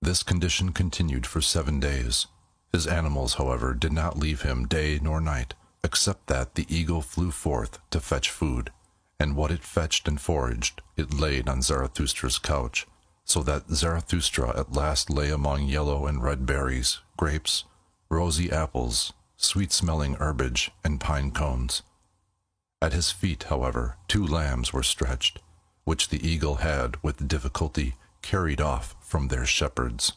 This condition continued for 7 days. His animals, however, did not leave him day nor night, except that the eagle flew forth to fetch food, and what it fetched and foraged it laid on Zarathustra's couch, so that Zarathustra at last lay among yellow and red berries, grapes, rosy apples, sweet-smelling herbage, and pine cones. At his feet, however, 2 lambs were stretched, which the eagle had with difficulty carried off from their shepherds.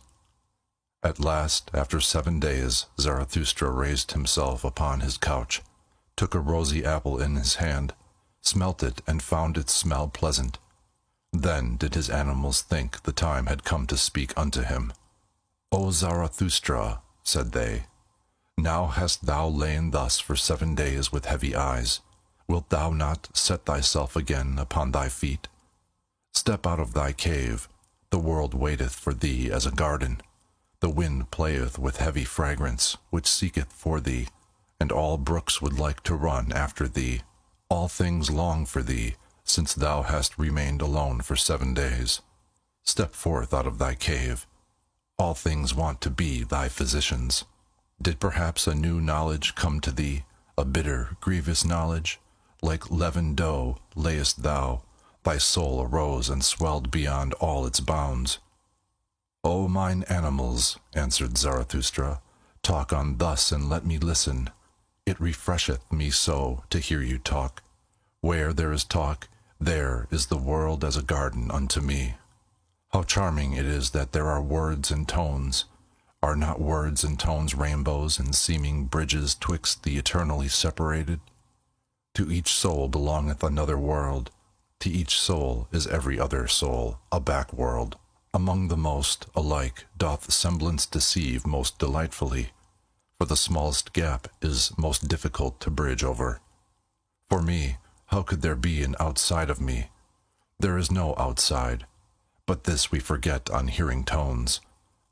At last, after 7 days, Zarathustra raised himself upon his couch, took a rosy apple in his hand, smelt it, and found its smell pleasant. Then did his animals think the time had come to speak unto him. O Zarathustra, said they, now hast thou lain thus for 7 days with heavy eyes. Wilt thou not set thyself again upon thy feet? Step out of thy cave. The world waiteth for thee as a garden. The wind playeth with heavy fragrance, which seeketh for thee, and all brooks would like to run after thee. All things long for thee, since thou hast remained alone for 7 days. Step forth out of thy cave. All things want to be thy physicians. Did perhaps a new knowledge come to thee, a bitter, grievous knowledge? Like leavened dough layest thou, thy soul arose and swelled beyond all its bounds. O mine animals, answered Zarathustra, talk on thus and let me listen. It refresheth me so to hear you talk. Where there is talk, there is the world as a garden unto me. How charming it is that there are words and tones. Are not words and tones rainbows and seeming bridges twixt the eternally separated? To each soul belongeth another world. To each soul is every other soul a back world. Among the most alike doth semblance deceive most delightfully, for the smallest gap is most difficult to bridge over. For me, how could there be an outside of me? There is no outside, but this we forget on hearing tones.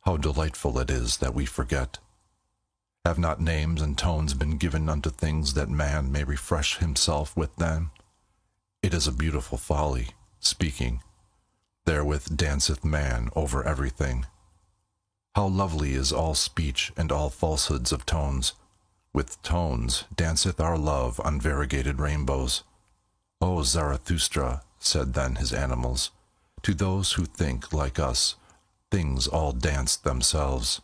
How delightful it is that we forget. Have not names and tones been given unto things that man may refresh himself with them? It is a beautiful folly, speaking. Therewith danceth man over everything. How lovely is all speech and all falsehoods of tones. With tones danceth our love on variegated rainbows. O Zarathustra, said then his animals, to those who think like us, things all dance themselves.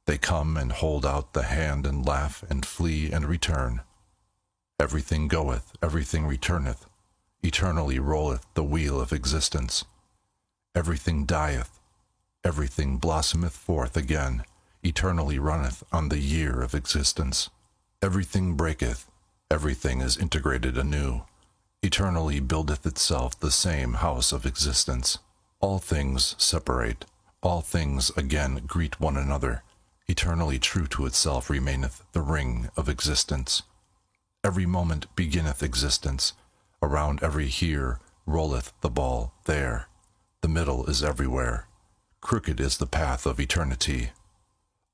They come and hold out the hand and laugh and flee and return. Everything goeth, everything returneth. Eternally rolleth the wheel of existence. Everything dieth, everything blossometh forth again, eternally runneth on the year of existence. Everything breaketh, everything is integrated anew, eternally buildeth itself the same house of existence. All things separate, all things again greet one another, eternally true to itself remaineth the ring of existence. Every moment beginneth existence, around every here rolleth the ball there. The middle is everywhere. Crooked is the path of eternity.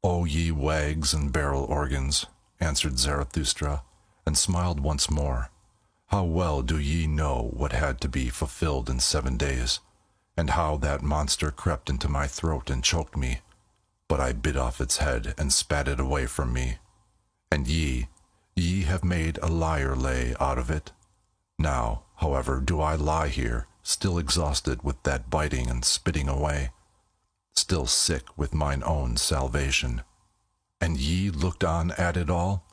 O ye wags and barrel organs, answered Zarathustra, and smiled once more. How well do ye know what had to be fulfilled in 7 days, and how that monster crept into my throat and choked me, but I bit off its head and spat it away from me. And ye have made a liar lay out of it. Now, however, do I lie here, still exhausted with that biting and spitting away, still sick with mine own salvation. And ye looked on at it all?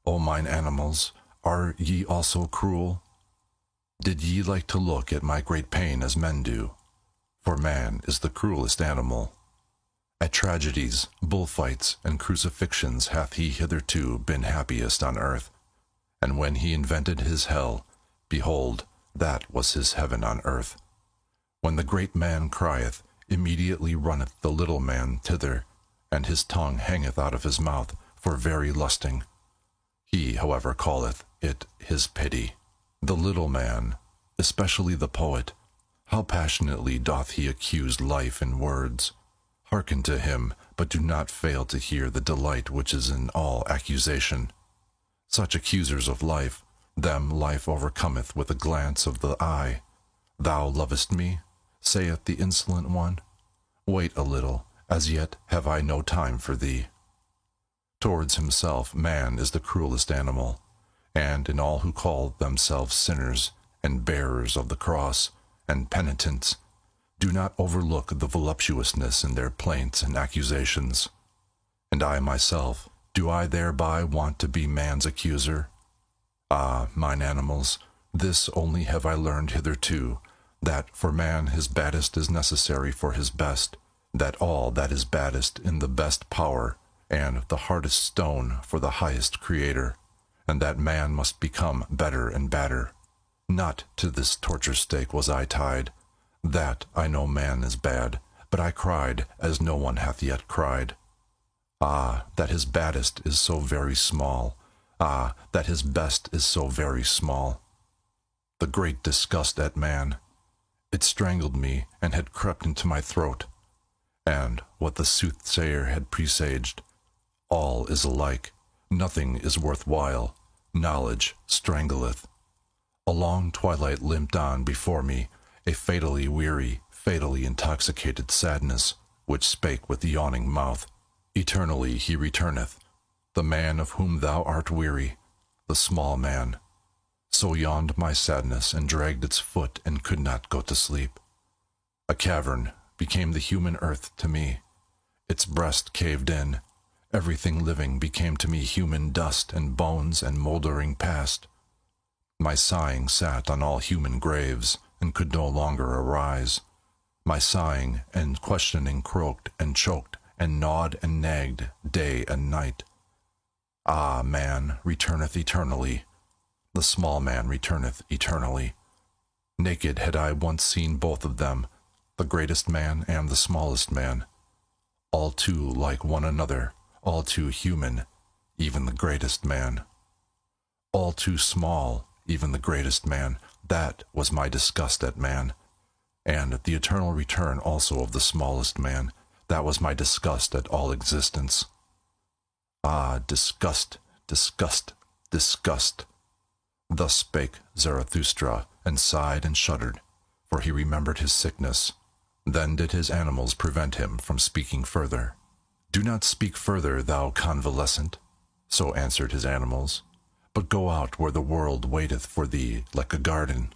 O mine animals, are ye also cruel? Did ye like to look at my great pain as men do? For man is the cruelest animal. At tragedies, bullfights, and crucifixions hath he hitherto been happiest on earth, and when he invented his hell, behold, that was his heaven on earth. When the great man crieth, immediately runneth the little man thither, and his tongue hangeth out of his mouth for very lusting. He, however, calleth it his pity. The little man, especially the poet, how passionately doth he accuse life in words. Hearken to him, but do not fail to hear the delight which is in all accusation. Such accusers of life, them life overcometh with a glance of the eye. Thou lovest me, saith the insolent one. Wait a little, as yet have I no time for thee. Towards himself man is the cruelest animal, and in all who call themselves sinners, and bearers of the cross, and penitents, do not overlook the voluptuousness in their plaints and accusations. And I myself, do I thereby want to be man's accuser? Ah, mine animals, this only have I learned hitherto, that for man his baddest is necessary for his best, that all that is baddest in the best power, and the hardest stone for the highest creator, and that man must become better and badder. Not to this torture stake was I tied, that I know man is bad, but I cried as no one hath yet cried. Ah, that his baddest is so very small, ah, that his best is so very small. The great disgust at man, it strangled me and had crept into my throat, and what the soothsayer had presaged, all is alike, nothing is worth while, knowledge strangleth. A long twilight limped on before me, a fatally weary, fatally intoxicated sadness, which spake with yawning mouth. Eternally he returneth, the man of whom thou art weary, the small man. So yawned my sadness and dragged its foot and could not go to sleep. A cavern became the human earth to me. Its breast caved in. Everything living became to me human dust and bones and mouldering past. My sighing sat on all human graves and could no longer arise. My sighing and questioning croaked and choked and gnawed and nagged day and night. Ah, man returneth eternally. The small man returneth eternally. Naked had I once seen both of them, the greatest man and the smallest man, all too like one another, all too human, even the greatest man. All too small, even the greatest man. That was my disgust at man. And the eternal return also of the smallest man. That was my disgust at all existence. Ah, disgust, disgust, disgust. Thus spake Zarathustra, and sighed and shuddered, for he remembered his sickness. Then did his animals prevent him from speaking further. Do not speak further, thou convalescent, so answered his animals, but go out where the world waiteth for thee like a garden.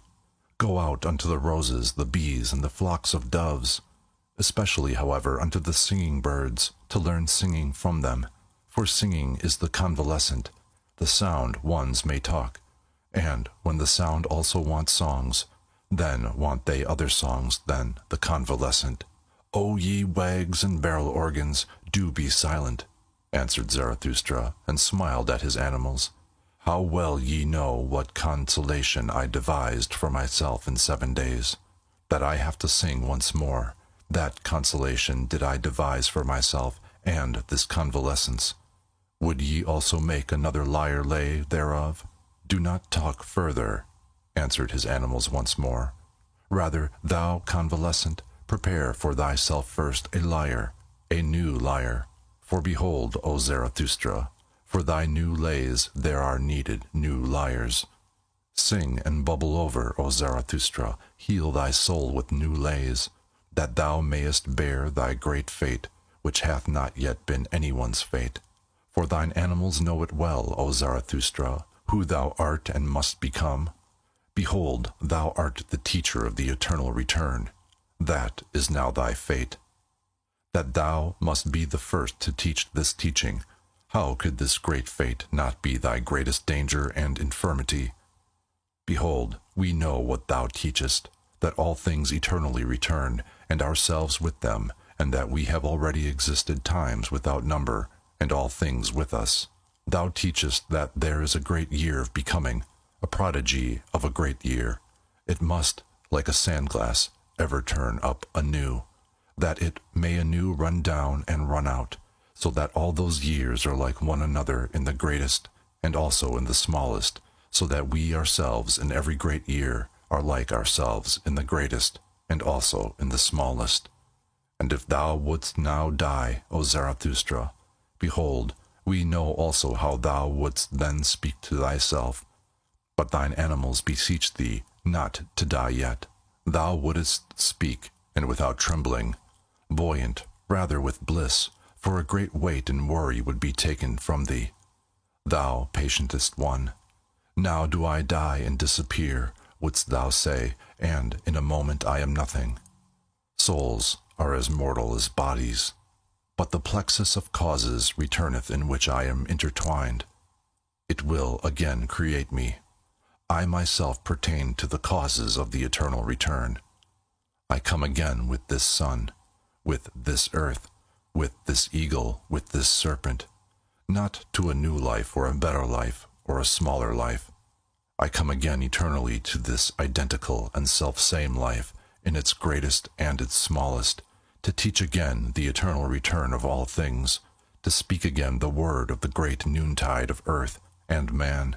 Go out unto the roses, the bees, and the flocks of doves, especially, however, unto the singing birds, to learn singing from them, for singing is the convalescent, the sound ones may talk, and when the sound also wants songs, then want they other songs than the convalescent. O ye wags and barrel organs, do be silent, answered Zarathustra, and smiled at his animals. How well ye know what consolation I devised for myself in 7 days, that I have to sing once more. That consolation did I devise for myself, and this convalescence. Would ye also make another lyre lay thereof? Do not talk further, answered his animals once more. Rather, thou convalescent, prepare for thyself first a lyre, a new lyre. For behold, O Zarathustra, for thy new lays there are needed new lyres. Sing and bubble over, O Zarathustra, heal thy soul with new lays, that thou mayest bear thy great fate, which hath not yet been anyone's fate. For thine animals know it well, O Zarathustra, who thou art and must become. Behold, thou art the teacher of the eternal return. That is now thy fate. That thou must be the first to teach this teaching. How could this great fate not be thy greatest danger and infirmity? Behold, we know what thou teachest, that all things eternally return, and ourselves with them, and that we have already existed times without number, and all things with us. Thou teachest that there is a great year of becoming, a prodigy of a great year. It must, like a sandglass, ever turn up anew, that it may anew run down and run out, so that all those years are like one another in the greatest, and also in the smallest, so that we ourselves in every great year are like ourselves in the greatest, and also in the smallest. And if thou wouldst now die, O Zarathustra, behold, we know also how thou wouldst then speak to thyself. But thine animals beseech thee not to die yet. Thou wouldst speak, and without trembling, buoyant, rather with bliss, for a great weight and worry would be taken from thee. Thou patientest one, now do I die and disappear, wouldst thou say, and in a moment I am nothing. Souls are as mortal as bodies, but the plexus of causes returneth in which I am intertwined. It will again create me. I myself pertain to the causes of the eternal return. I come again with this sun, with this earth, with this eagle, with this serpent, not to a new life or a better life or a smaller life. I come again eternally to this identical and self-same life in its greatest and its smallest, to teach again the eternal return of all things, to speak again the word of the great noontide of earth and man,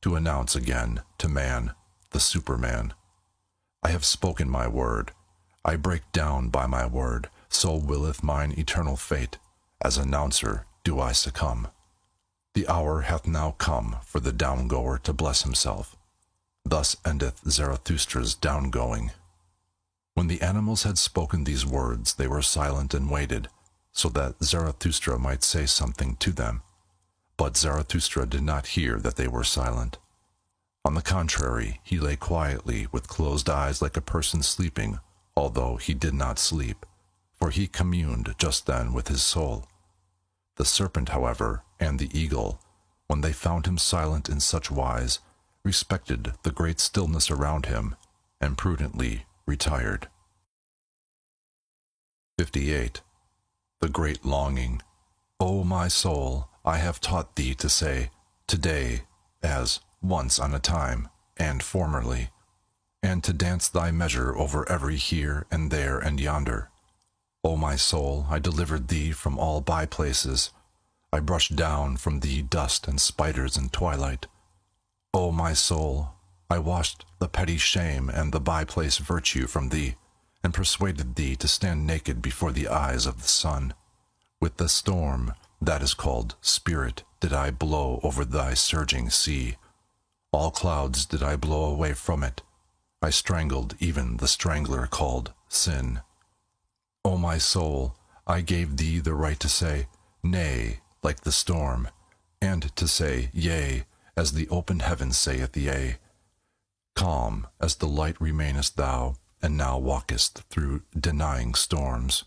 to announce again to man the Superman. I have spoken my word. I break down by my word. So willeth mine eternal fate. As announcer do I succumb. The hour hath now come for the down-goer to bless himself. Thus endeth Zarathustra's down-going. When the animals had spoken these words, they were silent and waited, so that Zarathustra might say something to them. But Zarathustra did not hear that they were silent. On the contrary, he lay quietly with closed eyes like a person sleeping, although he did not sleep, for he communed just then with his soul. The serpent, however, and the eagle, when they found him silent in such wise, respected the great stillness around him, and prudently retired. 58. The Great Longing. O my soul, I have taught thee to say, today, as once on a time, and formerly, and to dance thy measure over every here and there and yonder. O my soul, I delivered thee from all by-places. I brushed down from thee dust and spiders and twilight. O my soul, I washed the petty shame and the by-place virtue from thee, and persuaded thee to stand naked before the eyes of the sun. With the storm that is called Spirit did I blow over thy surging sea. All clouds did I blow away from it. I strangled even the strangler called Sin. O my soul, I gave thee the right to say, Nay, like the storm, and to say, Yea, as the open heaven saith yea. Calm as the light remainest thou, and now walkest through denying storms.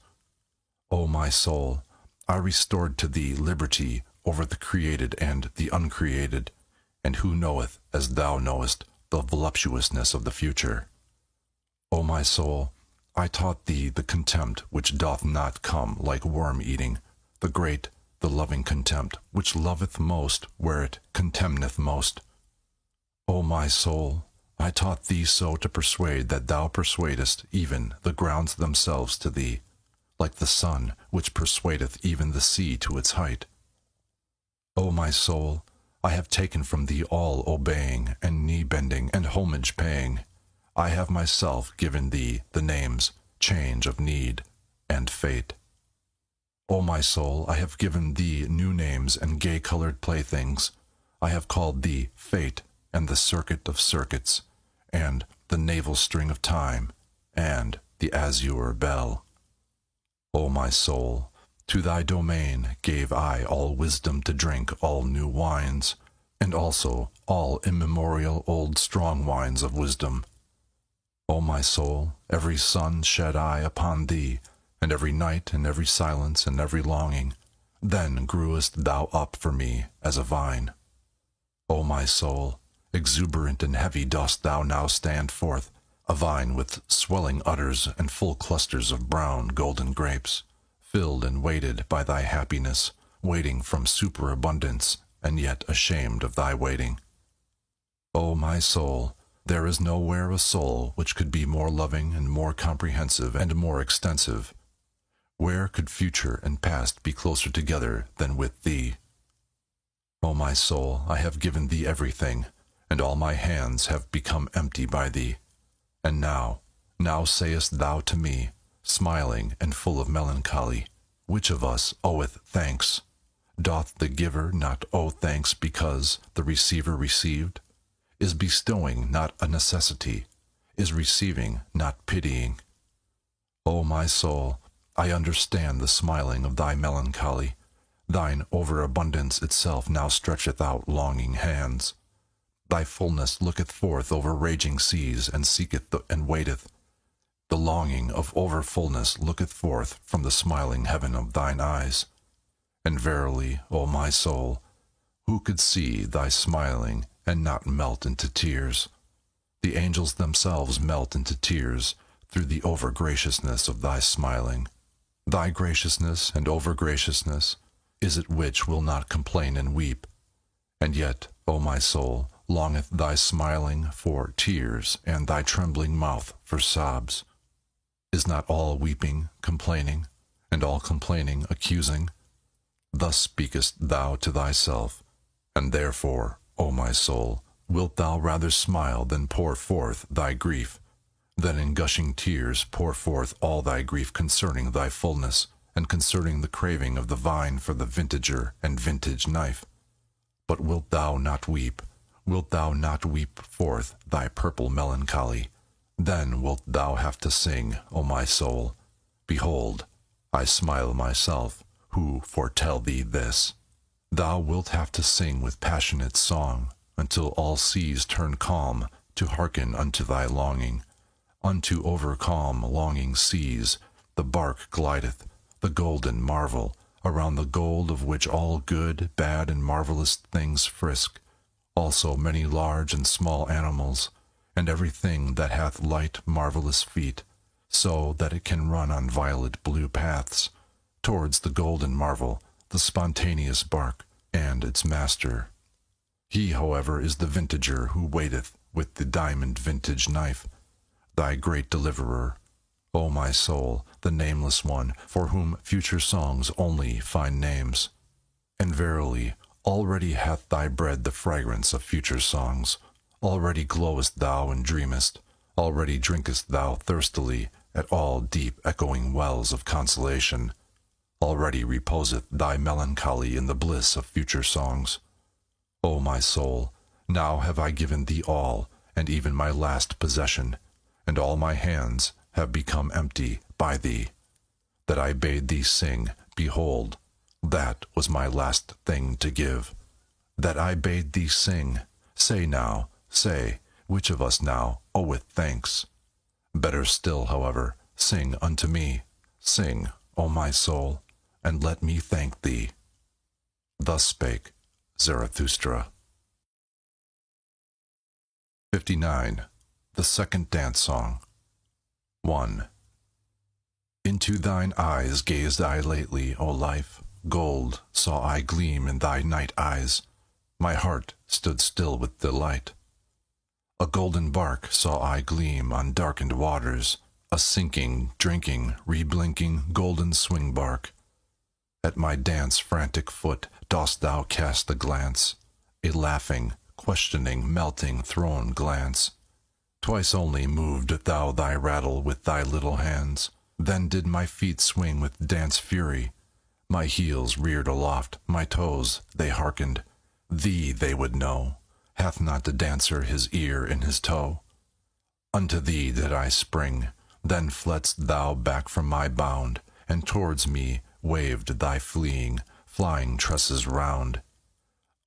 O my soul, I restored to thee liberty over the created and the uncreated, and who knoweth, as thou knowest, the voluptuousness of the future? O my soul, I taught thee the contempt which doth not come like worm-eating, the great, the loving contempt, which loveth most where it contemneth most. O my soul, I taught thee so to persuade that thou persuadest even the grounds themselves to thee, like the sun which persuadeth even the sea to its height. O my soul, I have taken from thee all obeying and knee-bending and homage-paying. I have myself given thee the names Change of Need and Fate. O my soul, I have given thee new names and gay-colored playthings. I have called thee Fate and the Circuit of Circuits, and the navel string of time, and the azure bell. O my soul, to thy domain gave I all wisdom to drink all new wines, and also all immemorial old strong wines of wisdom. O my soul, every sun shed I upon thee, and every night and every silence and every longing. Then grewest thou up for me as a vine. O my soul, exuberant and heavy dost thou now stand forth, a vine with swelling udders and full clusters of brown golden grapes, filled and weighted by thy happiness, waiting from superabundance, and yet ashamed of thy waiting. O my soul, there is nowhere a soul which could be more loving and more comprehensive and more extensive. Where could future and past be closer together than with thee? O my soul, I have given thee everything, and all my hands have become empty by thee. And now sayest thou to me, smiling and full of melancholy, which of us oweth thanks? Doth the giver not owe thanks because the receiver received? Is bestowing not a necessity? Is receiving not pitying? O my soul, I understand the smiling of thy melancholy. Thine overabundance itself now stretcheth out longing hands. Thy fullness looketh forth over raging seas, and seeketh and waiteth. The longing of overfullness looketh forth from the smiling heaven of thine eyes. And verily, O my soul, who could see thy smiling and not melt into tears? The angels themselves melt into tears through the over-graciousness of thy smiling. Thy graciousness and over-graciousness is it which will not complain and weep. And yet, O my soul, longeth thy smiling for tears, and thy trembling mouth for sobs. Is not all weeping complaining, and all complaining accusing? Thus speakest thou to thyself, and therefore, O my soul, wilt thou rather smile than pour forth thy grief, than in gushing tears pour forth all thy grief concerning thy fullness, and concerning the craving of the vine for the vintager and vintage knife? But wilt thou not weep? Wilt thou not weep forth thy purple melancholy? Then wilt thou have to sing, O my soul, Behold, I smile myself, who foretell thee this. Thou wilt have to sing with passionate song, until all seas turn calm, to hearken unto thy longing. Unto over-calm longing seas the bark glideth, the golden marvel, around the gold of which all good, bad, and marvelous things frisk, also many large and small animals, and everything that hath light marvelous feet, so that it can run on violet blue paths, towards the golden marvel, the spontaneous bark, and its master. He, however, is the vintager who waiteth with the diamond vintage knife, thy great deliverer, O my soul, the nameless one, for whom future songs only find names. And verily, already hath thy bread the fragrance of future songs. Already glowest thou and dreamest. Already drinkest thou thirstily at all deep echoing wells of consolation. Already reposeth thy melancholy in the bliss of future songs. O my soul, now have I given thee all, and even my last possession, and all my hands have become empty by thee. That I bade thee sing, behold, that was my last thing to give. That I bade thee sing, say now, say, which of us now oweth thanks? Better still, however, sing unto me, sing, O my soul, and let me thank thee. Thus spake Zarathustra. 59. The Second Dance Song. 1. Into thine eyes gazed I lately, O life. Gold saw I gleam in thy night eyes. My heart stood still with delight. A golden bark saw I gleam on darkened waters, a sinking, drinking, reblinking golden swing bark. At my dance frantic foot dost thou cast a glance, a laughing, questioning, melting, thrown glance. Twice only moved thou thy rattle with thy little hands, then did my feet swing with dance fury. My heels reared aloft, my toes, they hearkened. Thee they would know. Hath not the dancer his ear in his toe? Unto thee did I spring, then fledst thou back from my bound, and towards me waved thy flying tresses round.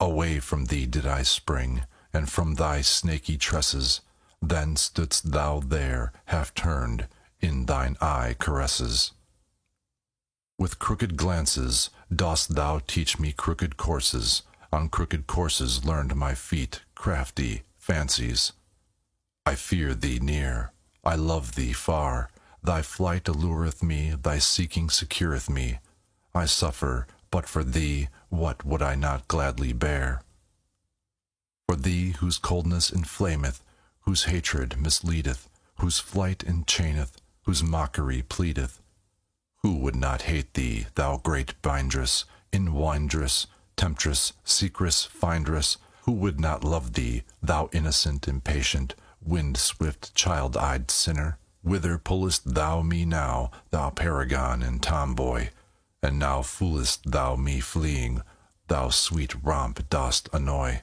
Away from thee did I spring, and from thy snaky tresses, then stoodst thou there, half turned, in thine eye caresses. With crooked glances dost thou teach me crooked courses, on crooked courses learned my feet crafty fancies. I fear thee near, I love thee far, thy flight allureth me, thy seeking secureth me. I suffer, but for thee what would I not gladly bear? For thee whose coldness inflameth, whose hatred misleadeth, whose flight enchaineth, whose mockery pleadeth. Who would not hate thee, thou great bindress, inwindress, temptress, secress, findress? Who would not love thee, thou innocent, impatient, wind-swift, child-eyed sinner? Whither pullest thou me now, thou paragon and tomboy? And now foolest thou me fleeing, thou sweet romp dost annoy.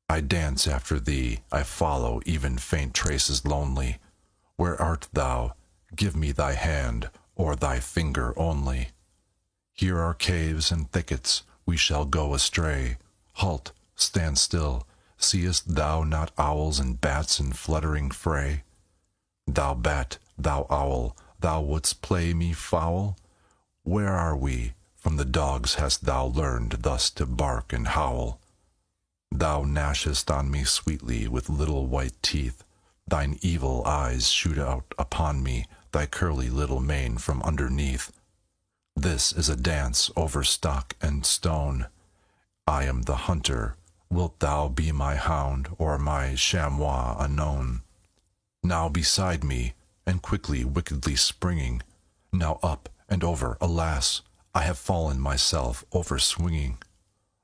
I dance after thee, I follow even faint traces lonely. Where art thou? Give me thy hand, or thy finger only. Here are caves and thickets, we shall go astray. Halt, stand still, seest thou not owls and bats in fluttering fray? Thou bat, thou owl, thou wouldst play me foul? Where are we? From the dogs hast thou learned thus to bark and howl. Thou gnashest on me sweetly with little white teeth. Thine evil eyes shoot out upon me, thy curly little mane from underneath. This is a dance over stock and stone. I am the hunter. Wilt thou be my hound, or my chamois unknown? Now beside me, and quickly, wickedly springing. Now up and over, alas, I have fallen myself over swinging.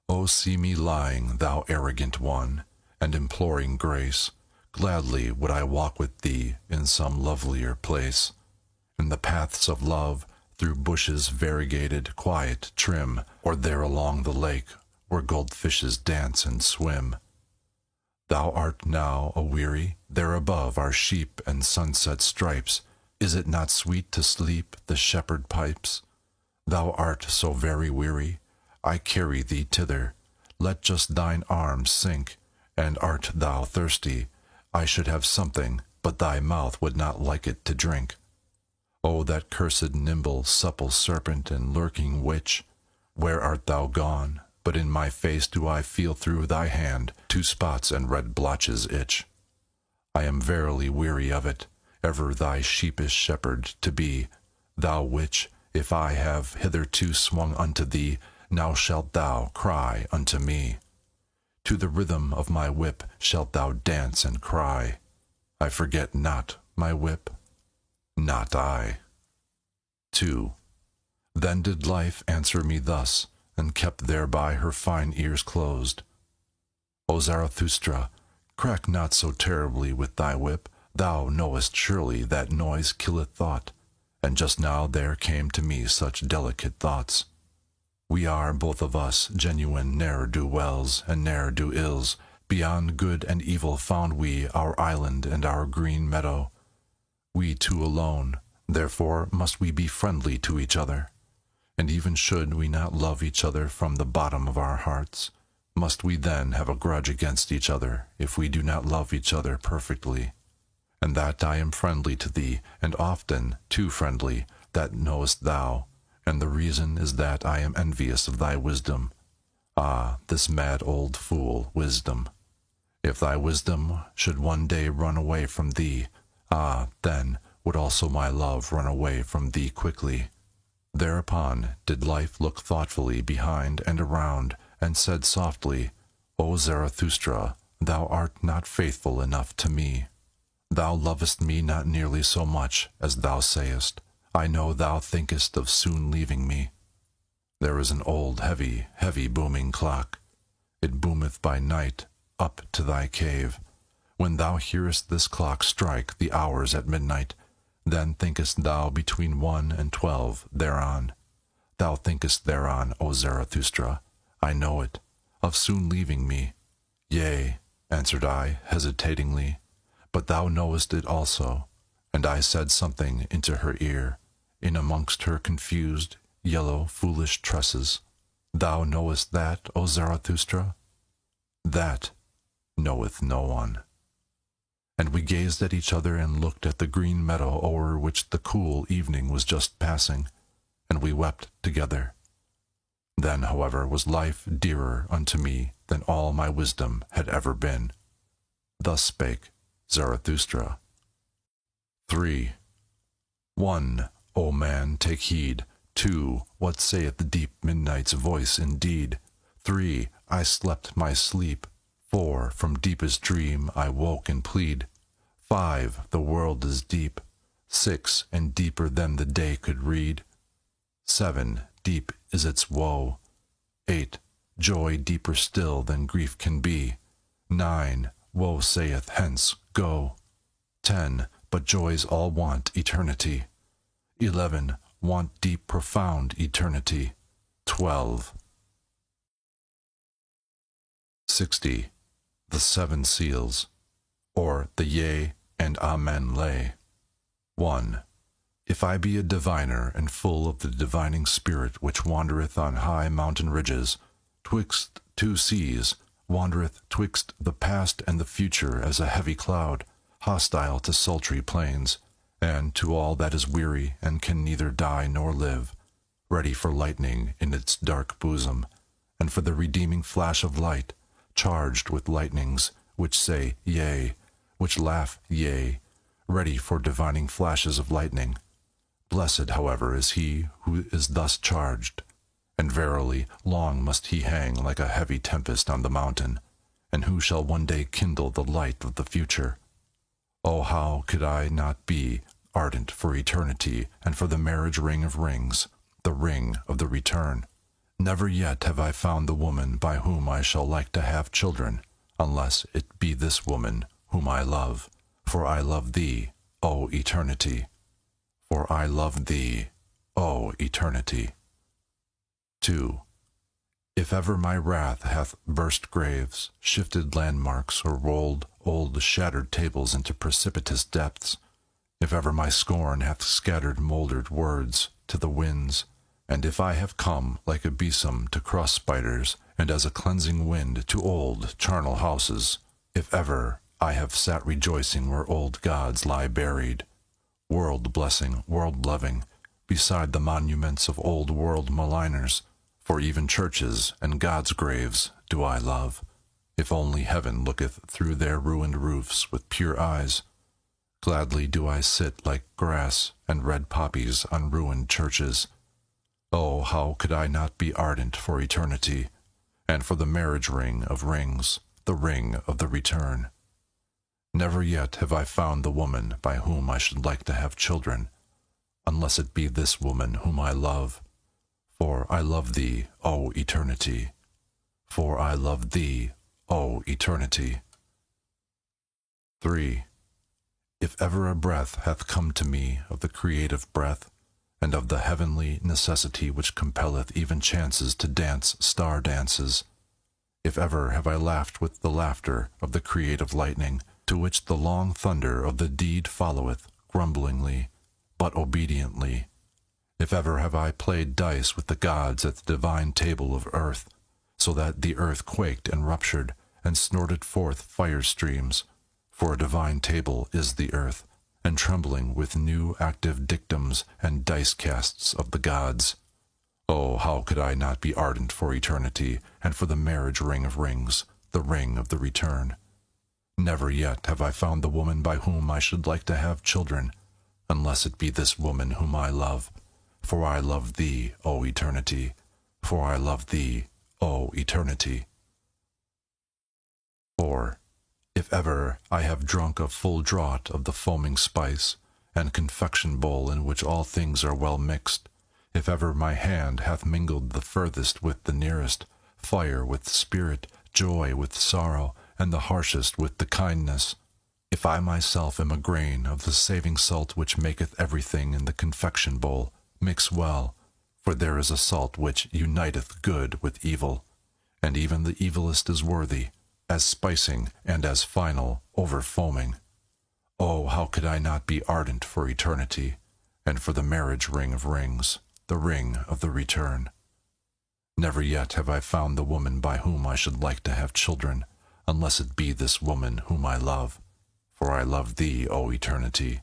O see me lying, thou arrogant one, and imploring grace. Gladly would I walk with thee in some lovelier place, in the paths of love, through bushes variegated, quiet, trim, or there along the lake, where goldfishes dance and swim. Thou art now a-weary, there above are sheep and sunset stripes. Is it not sweet to sleep, the shepherd pipes? Thou art so very weary, I carry thee thither. Let just thine arms sink, and art thou thirsty? I should have something, but thy mouth would not like it to drink. O that cursed nimble, supple serpent and lurking witch, where art thou gone? But in my face do I feel through thy hand 2 spots and red blotches itch. I am verily weary of it. ever thy sheepish shepherd to be, thou which, if I have hitherto swung unto thee, now shalt thou cry unto me. To the rhythm of my whip shalt thou dance and cry, I forget not my whip, not I. 2. Then did life answer me thus, and kept thereby her fine ears closed. O Zarathustra, crack not so terribly with thy whip, thou knowest surely that noise killeth thought, and just now there came to me such delicate thoughts. We are both of us genuine ne'er-do-wells and ne'er-do-ills. Beyond good and evil found we our island and our green meadow. We two alone, therefore must we be friendly to each other. And even should we not love each other from the bottom of our hearts, must we then have a grudge against each other if we do not love each other perfectly? And that I am friendly to thee, and often too friendly, that knowest thou, and the reason is that I am envious of thy wisdom. Ah, this mad old fool, wisdom! If thy wisdom should one day run away from thee, ah, then would also my love run away from thee quickly. Thereupon did life look thoughtfully behind and around, and said softly, O Zarathustra, thou art not faithful enough to me. Thou lovest me not nearly so much as thou sayest. I know thou thinkest of soon leaving me. There is an old, heavy, heavy booming clock. It boometh by night up to thy cave. When thou hearest this clock strike the hours at midnight, then thinkest thou between 1 and 12 thereon. Thou thinkest thereon, O Zarathustra, I know it, of soon leaving me. Yea, answered I, hesitatingly, but thou knowest it also. And I said something into her ear, in amongst her confused, yellow, foolish tresses. Thou knowest that, O Zarathustra? That knoweth no one. And we gazed at each other and looked at the green meadow o'er which the cool evening was just passing, and we wept together. Then, however, was life dearer unto me than all my wisdom had ever been. Thus spake Zarathustra. 3. 1. O man, take heed. 2. What saith the deep midnight's voice indeed? 3. I slept my sleep. 4. From deepest dream I woke and plead. 5. The world is deep. 6. And deeper than the day could read. 7. Deep is its woe. 8. Joy deeper still than grief can be. 9. Woe saith, hence, go. 10. But joys all want eternity. 11. Want deep, profound eternity. 12. 60. The Seven Seals, or the Yea and Amen lay. 1. If I be a diviner and full of the divining spirit which wandereth on high mountain ridges, twixt two seas, wandereth twixt the past and the future as a heavy cloud, hostile to sultry plains, and to all that is weary and can neither die nor live, ready for lightning in its dark bosom, and for the redeeming flash of light, charged with lightnings, which say, Yea, which laugh, Yea, ready for divining flashes of lightning. Blessed, however, is he who is thus charged, and verily long must he hang like a heavy tempest on the mountain, and who shall one day kindle the light of the future. Oh, how could I not be ardent for eternity and for the marriage ring of rings, the ring of the return? Never yet have I found the woman by whom I shall like to have children, unless it be this woman whom I love, for I love thee, O eternity. For I love thee, O eternity. 2. If ever my wrath hath burst graves, shifted landmarks, or rolled old shattered tables into precipitous depths, if ever my scorn hath scattered mouldered words to the winds, and if I have come like a besom to cross spiders, and as a cleansing wind to old charnel houses, if ever I have sat rejoicing where old gods lie buried, world-blessing, world-loving, beside the monuments of old world maligners, for even churches and God's graves do I love, if only heaven looketh through their ruined roofs with pure eyes. Gladly do I sit like grass and red poppies on ruined churches. Oh, how could I not be ardent for eternity, and for the marriage ring of rings, the ring of the return? Never yet have I found the woman by whom I should like to have children, unless it be this woman whom I love. For I love thee, O eternity. For I love thee, O eternity. 3. If ever a breath hath come to me of the creative breath, and of the heavenly necessity which compelleth even chances to dance star dances, if ever have I laughed with the laughter of the creative lightning, to which the long thunder of the deed followeth, grumblingly, but obediently, if ever have I played dice with the gods at the divine table of earth, so that the earth quaked and ruptured, and snorted forth fire streams, for a divine table is the earth, and trembling with new active dictums and dice casts of the gods. Oh, how could I not be ardent for eternity, and for the marriage ring of rings, the ring of the return? Never yet have I found the woman by whom I should like to have children, unless it be this woman whom I love. For I love thee, O eternity. For I love thee, O eternity. 4. If ever I have drunk a full draught of the foaming spice, and confection bowl in which all things are well mixed, if ever my hand hath mingled the furthest with the nearest, fire with spirit, joy with sorrow, and the harshest with the kindness, if I myself am a grain of the saving salt which maketh everything in the confection bowl, mix well, for there is a salt which uniteth good with evil, and even the evilest is worthy, as spicing and as final over-foaming. Oh, how could I not be ardent for eternity, and for the marriage ring of rings, the ring of the return? Never yet have I found the woman by whom I should like to have children, unless it be this woman whom I love. For I love thee, O eternity.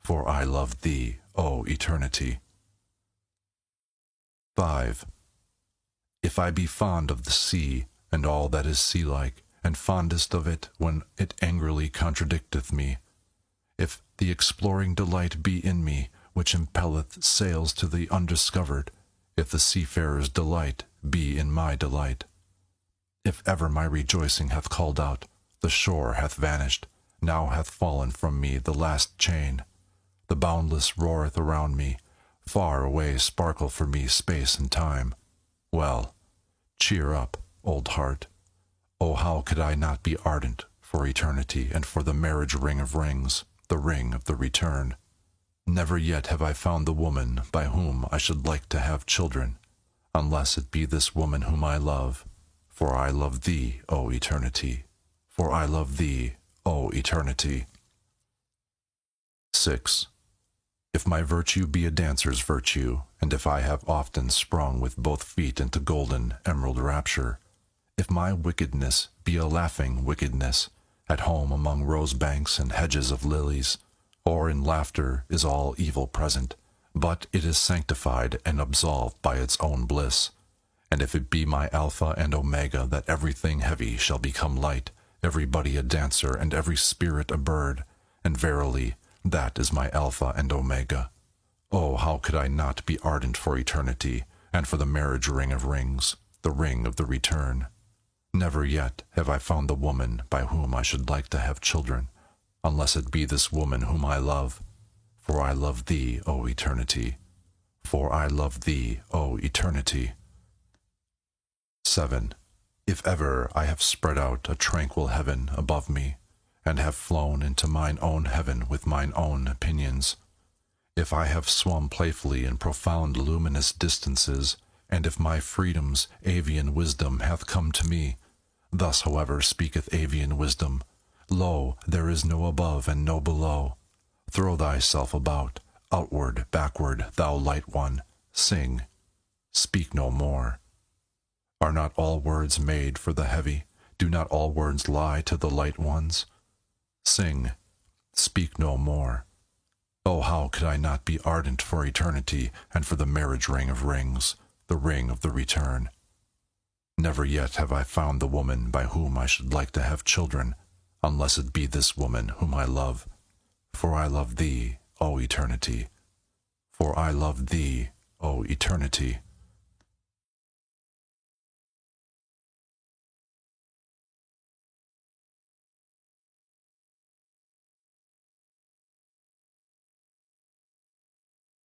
For I love thee, O eternity. 5. If I be fond of the sea, and all that is sea-like, and fondest of it when it angrily contradicteth me, if the exploring delight be in me, which impelleth sails to the undiscovered, if the seafarer's delight be in my delight, if ever my rejoicing hath called out, the shore hath vanished, now hath fallen from me the last chain, the boundless roareth around me, far away sparkle for me space and time. Well, cheer up, old heart. Oh, how could I not be ardent for eternity, and for the marriage ring of rings, the ring of the return? Never yet have I found the woman by whom I should like to have children, unless it be this woman whom I love. For I love thee, O eternity. For I love thee, O eternity. 6. If my virtue be a dancer's virtue, and if I have often sprung with both feet into golden emerald rapture, if my wickedness be a laughing wickedness, at home among rose banks and hedges of lilies, or in laughter is all evil present, but it is sanctified and absolved by its own bliss, and if it be my Alpha and Omega that everything heavy shall become light, everybody a dancer, and every spirit a bird, and verily, that is my Alpha and Omega. Oh, how could I not be ardent for eternity, and for the marriage ring of rings, the ring of the return? Never yet have I found the woman by whom I should like to have children, unless it be this woman whom I love. For I love thee, O eternity. For I love thee, O eternity. 7. If ever I have spread out a tranquil heaven above me, and have flown into mine own heaven with mine own opinions, if I have swum playfully in profound luminous distances, and if my freedom's avian wisdom hath come to me, thus, however, speaketh avian wisdom, Lo, there is no above and no below. Throw thyself about, outward, backward, thou light one, sing, speak no more. Are not all words made for the heavy? Do not all words lie to the light ones? Sing, speak no more. Oh, how could I not be ardent for eternity, and for the marriage ring of rings, the ring of the return? Never yet have I found the woman by whom I should like to have children, unless it be this woman whom I love. For I love thee, O eternity. For I love thee, O eternity.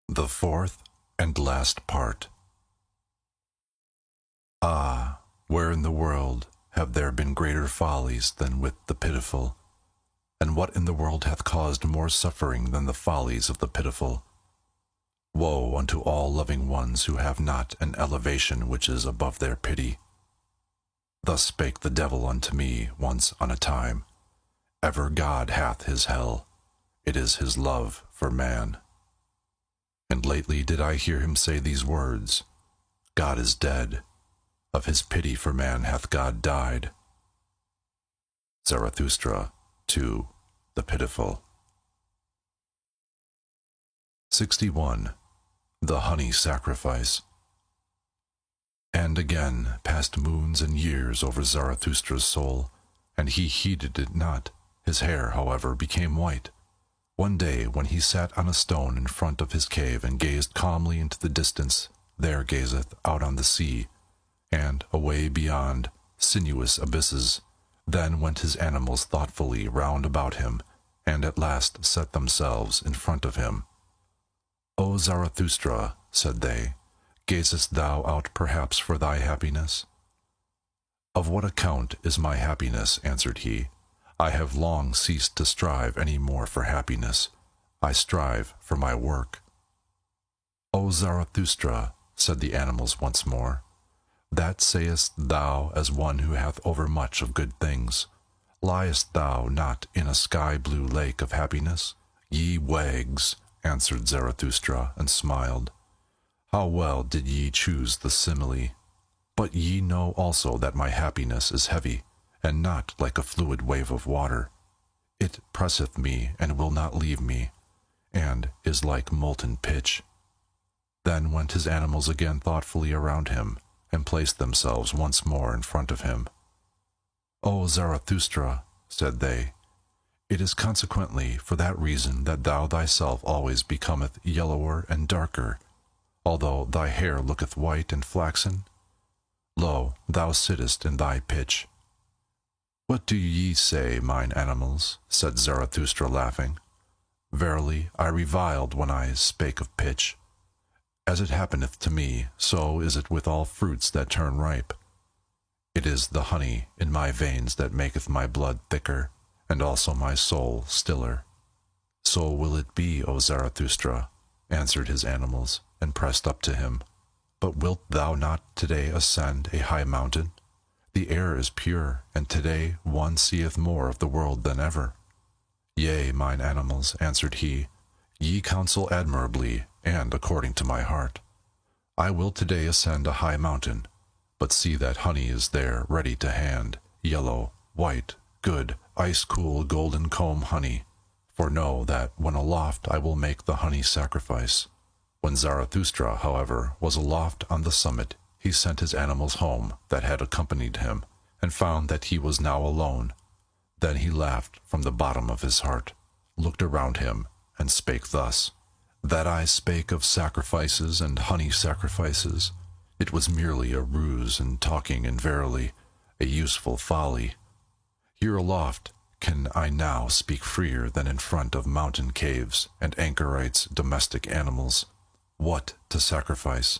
The fourth and last part. Ah, where in the world have there been greater follies than with the pitiful? And what in the world hath caused more suffering than the follies of the pitiful? Woe unto all loving ones who have not an elevation which is above their pity. Thus spake the devil unto me once on a time. Ever God hath his hell, it is his love for man. And lately did I hear him say these words, God is dead, of his pity for man hath God died. Zarathustra, 2. The Pitiful. 61. The Honey Sacrifice. And again passed moons and years over Zarathustra's soul, and he heeded it not. His hair, however, became white. One day, when he sat on a stone in front of his cave and gazed calmly into the distance, there gazeth out on the sea, and away beyond, sinuous abysses. Then went his animals thoughtfully round about him, and at last set themselves in front of him. O Zarathustra, said they, gazest thou out perhaps for thy happiness? Of what account is my happiness, answered he. I have long ceased to strive any more for happiness. I strive for my work. O Zarathustra, said the animals once more, that sayest thou as one who hath overmuch of good things. Liest thou not in a sky-blue lake of happiness? Ye wags, answered Zarathustra, and smiled. How well did ye choose the simile! But ye know also that my happiness is heavy, and not like a fluid wave of water. It presseth me, and will not leave me, and is like molten pitch. Then went his animals again thoughtfully around him, and placed themselves once more in front of him. O Zarathustra, said they, it is consequently for that reason that thou thyself always becometh yellower and darker, although thy hair looketh white and flaxen. Lo, thou sittest in thy pitch. What do ye say, mine animals? Said Zarathustra, laughing. Verily, I reviled when I spake of pitch. As it happeneth to me, so is it with all fruits that turn ripe. It is the honey in my veins that maketh my blood thicker, and also my soul stiller. So will it be, O Zarathustra, answered his animals, and pressed up to him. But wilt thou not today ascend a high mountain? The air is pure, and today one seeth more of the world than ever. Yea, mine animals, answered he, ye counsel admirably, and according to my heart. I will today ascend a high mountain, but see that honey is there ready to hand, yellow, white, good, ice-cool, golden comb honey. For know that when aloft I will make the honey sacrifice. When Zarathustra, however, was aloft on the summit, he sent his animals home that had accompanied him, and found that he was now alone. Then he laughed from the bottom of his heart, looked around him, and spake thus, that I spake of sacrifices and honey sacrifices, it was merely a ruse and talking, and verily a useful folly. Here aloft can I now speak freer than in front of mountain caves and anchorites' domestic animals. What to sacrifice?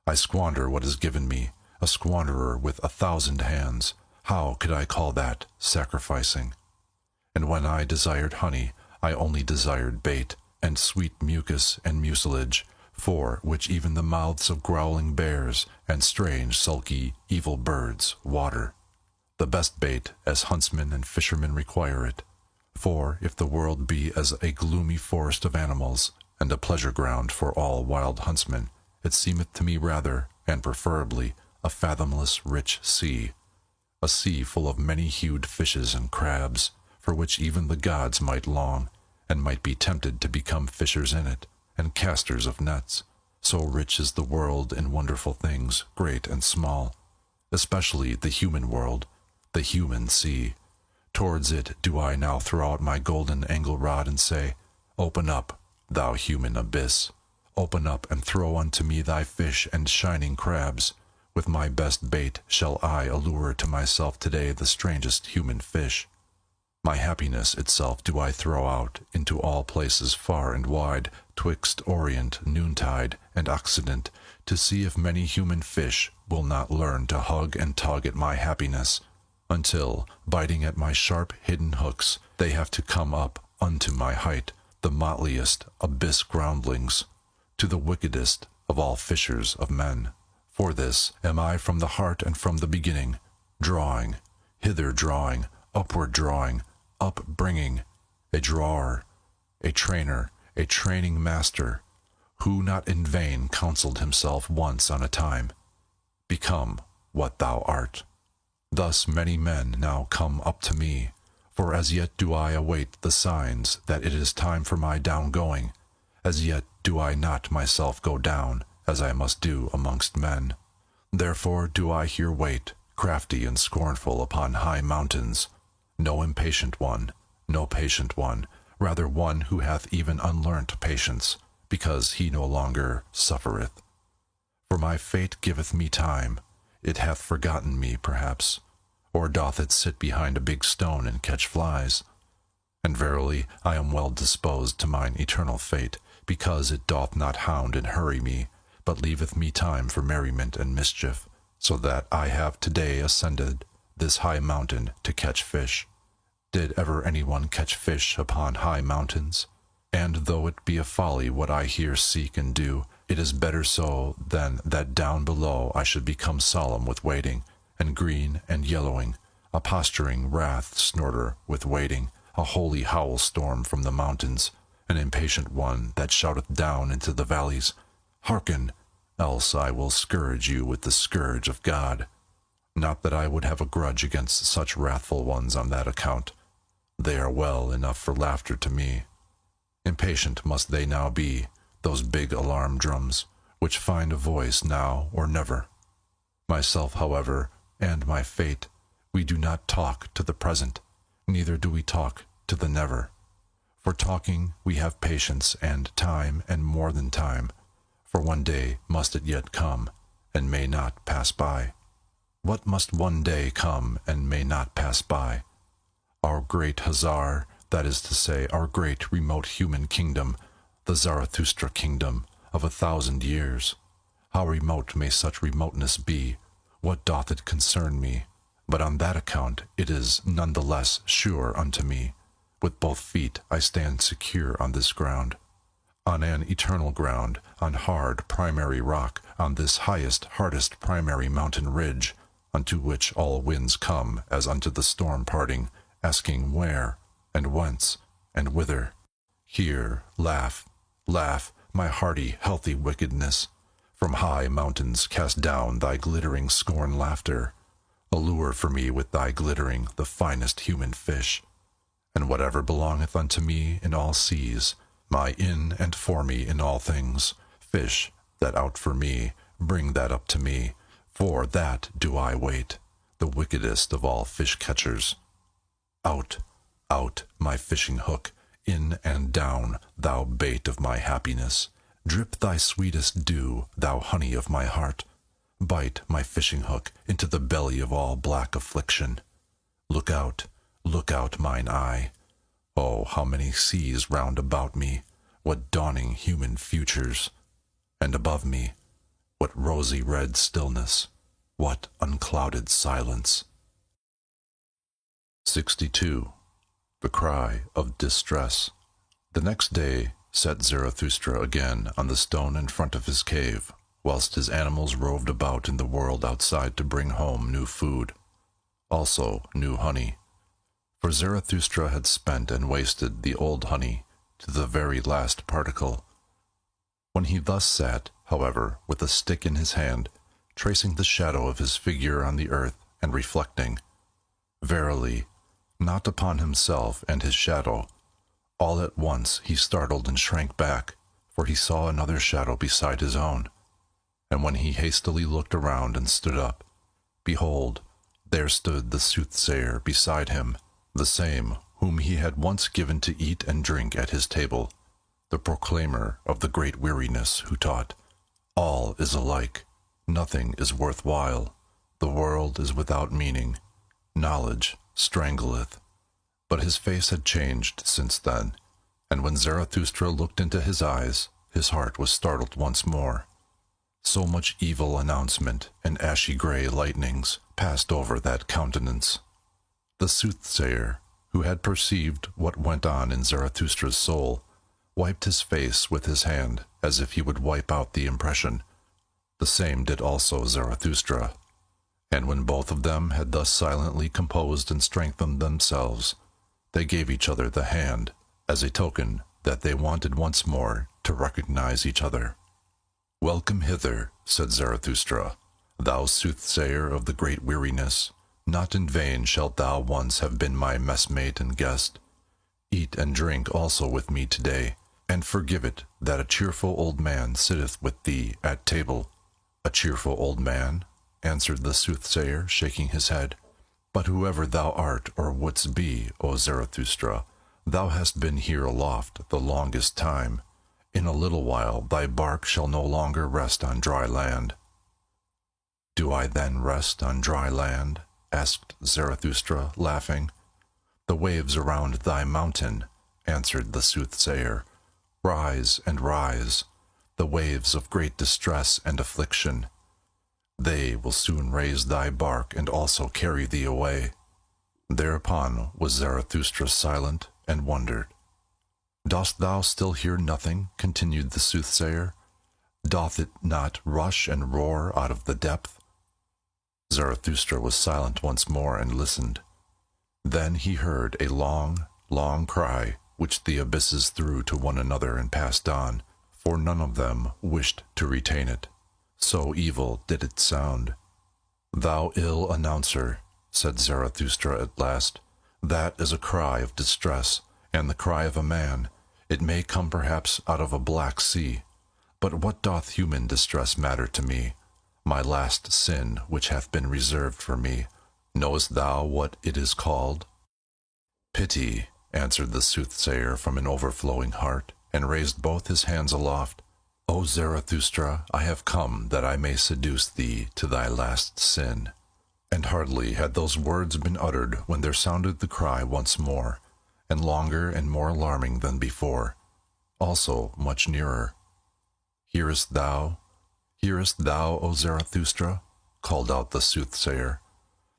I squander what is given me, a squanderer with 1,000 hands. How could I call that sacrificing? And when I desired honey, I only desired bait, and sweet mucus and mucilage, for which even the mouths of growling bears and strange, sulky, evil birds water. The best bait, as huntsmen and fishermen require it. For if the world be as a gloomy forest of animals, and a pleasure ground for all wild huntsmen, it seemeth to me rather, and preferably, a fathomless rich sea, a sea full of many-hued fishes and crabs, for which even the gods might long, and might be tempted to become fishers in it, and casters of nets. So rich is the world in wonderful things, great and small, especially the human world, the human sea. Towards it do I now throw out my golden angle rod and say, Open up, thou human abyss. Open up and throw unto me thy fish and shining crabs. With my best bait shall I allure to myself today the strangest human fish. My happiness itself do I throw out into all places far and wide, twixt Orient, noontide, and Occident, to see if many human fish will not learn to hug and tug at my happiness, until, biting at my sharp hidden hooks, they have to come up unto my height, the motliest abyss groundlings, to the wickedest of all fishers of men. For this am I from the heart and from the beginning, drawing, hither drawing, upward drawing, upbringing, a drawer, a trainer, a training master, who not in vain counseled himself once on a time, Become what thou art. Thus many men now come up to me, for as yet do I await the signs that it is time for my down-going, as yet do I not myself go down, as I must do amongst men. Therefore do I here wait, crafty and scornful upon high mountains, no impatient one, no patient one, rather one who hath even unlearnt patience, because he no longer suffereth. For my fate giveth me time, it hath forgotten me perhaps, or doth it sit behind a big stone and catch flies? And verily I am well disposed to mine eternal fate, because it doth not hound and hurry me, but leaveth me time for merriment and mischief, so that I have today ascended this high mountain to catch fish. Did ever anyone catch fish upon high mountains? And though it be a folly what I here seek and do, it is better so than that down below I should become solemn with waiting, and green and yellowing, a posturing wrath snorter with waiting, a holy howl storm from the mountains, an impatient one that shouteth down into the valleys, Hearken, else I will scourge you with the scourge of God. Not that I would have a grudge against such wrathful ones on that account. They are well enough for laughter to me. Impatient must they now be, those big alarm drums, which find a voice now or never. Myself, however, and my fate, we do not talk to the present, neither do we talk to the never. For talking we have patience and time and more than time, for one day must it yet come, and may not pass by. What must one day come and may not pass by? Our great Hazar, that is to say, our great remote human kingdom, the Zarathustra kingdom of 1,000 years. How remote may such remoteness be? What doth it concern me? But on that account it is none the less sure unto me. With both feet I stand secure on this ground, on an eternal ground, on hard primary rock, on this highest, hardest primary mountain ridge, unto which all winds come as unto the storm parting, asking where, and whence, and whither. Here laugh, laugh, my hearty, healthy wickedness. From high mountains cast down thy glittering scorn laughter. Allure for me with thy glittering the finest human fish. And whatever belongeth unto me in all seas, my in and for me in all things, fish that out for me, bring that up to me, for that do I wait, the wickedest of all fish-catchers. Out, out, my fishing hook, in and down, thou bait of my happiness. Drip thy sweetest dew, thou honey of my heart. Bite my fishing hook into the belly of all black affliction. Look out, mine eye. Oh, how many seas round about me, what dawning human futures! And above me, what rosy red stillness, what unclouded silence! 62. The Cry of Distress. The next day sat Zarathustra again on the stone in front of his cave, whilst his animals roved about in the world outside to bring home new food, also new honey. For Zarathustra had spent and wasted the old honey to the very last particle. When he thus sat, however, with a stick in his hand, tracing the shadow of his figure on the earth, and reflecting, verily, not upon himself and his shadow, all at once he startled and shrank back, for he saw another shadow beside his own. And when he hastily looked around and stood up, behold, there stood the soothsayer beside him, the same whom he had once given to eat and drink at his table, the proclaimer of the great weariness, who taught, "All is alike, nothing is worth while, the world is without meaning, knowledge strangleth." But his face had changed since then, and when Zarathustra looked into his eyes, his heart was startled once more. So much evil announcement and ashy gray lightnings passed over that countenance. The soothsayer, who had perceived what went on in Zarathustra's soul, wiped his face with his hand as if he would wipe out the impression. The same did also Zarathustra. And when both of them had thus silently composed and strengthened themselves, they gave each other the hand, as a token that they wanted once more to recognize each other. "Welcome hither," said Zarathustra, "thou soothsayer of the great weariness. Not in vain shalt thou once have been my messmate and guest. Eat and drink also with me today, and forgive it that a cheerful old man sitteth with thee at table." "A cheerful old man?" answered the soothsayer, shaking his head. "But whoever thou art or wouldst be, O Zarathustra, thou hast been here aloft the longest time. In a little while thy bark shall no longer rest on dry land." "Do I then rest on dry land?" asked Zarathustra, laughing. "The waves around thy mountain," answered the soothsayer, "rise and rise, the waves of great distress and affliction. They will soon raise thy bark and also carry thee away." Thereupon was Zarathustra silent and wondered. "Dost thou still hear nothing?" continued the soothsayer. "Doth it not rush and roar out of the depth?" Zarathustra was silent once more and listened. Then he heard a long, long cry, which the abysses threw to one another and passed on, for none of them wished to retain it. So evil did it sound. "Thou ill announcer," said Zarathustra at last, "that is a cry of distress, and the cry of a man. It may come perhaps out of a black sea. But what doth human distress matter to me? My last sin, which hath been reserved for me, knowest thou what it is called?" "Pity," answered the soothsayer from an overflowing heart, and raised both his hands aloft. "O Zarathustra, I have come that I may seduce thee to thy last sin." And hardly had those words been uttered when there sounded the cry once more, and longer and more alarming than before, also much nearer. Hearest thou, O Zarathustra?" called out the soothsayer.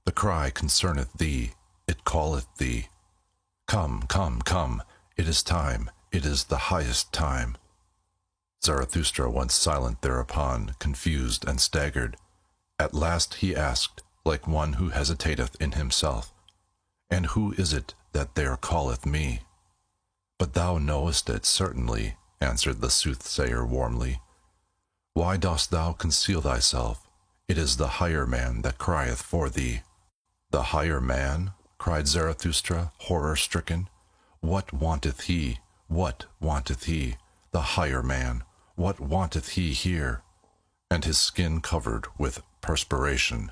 "The cry concerneth thee, it calleth thee. Come, come, come, it is time, it is the highest time." Zarathustra went silent thereupon, confused and staggered. At last he asked, like one who hesitateth in himself, "And who is it that there calleth me?" "But thou knowest it certainly," answered the soothsayer warmly. "Why dost thou conceal thyself? It is the higher man that crieth for thee." "The higher man?" cried Zarathustra, horror-stricken. "What wanteth he? What wanteth he? The higher man? What wanteth he here?" And his skin covered with perspiration.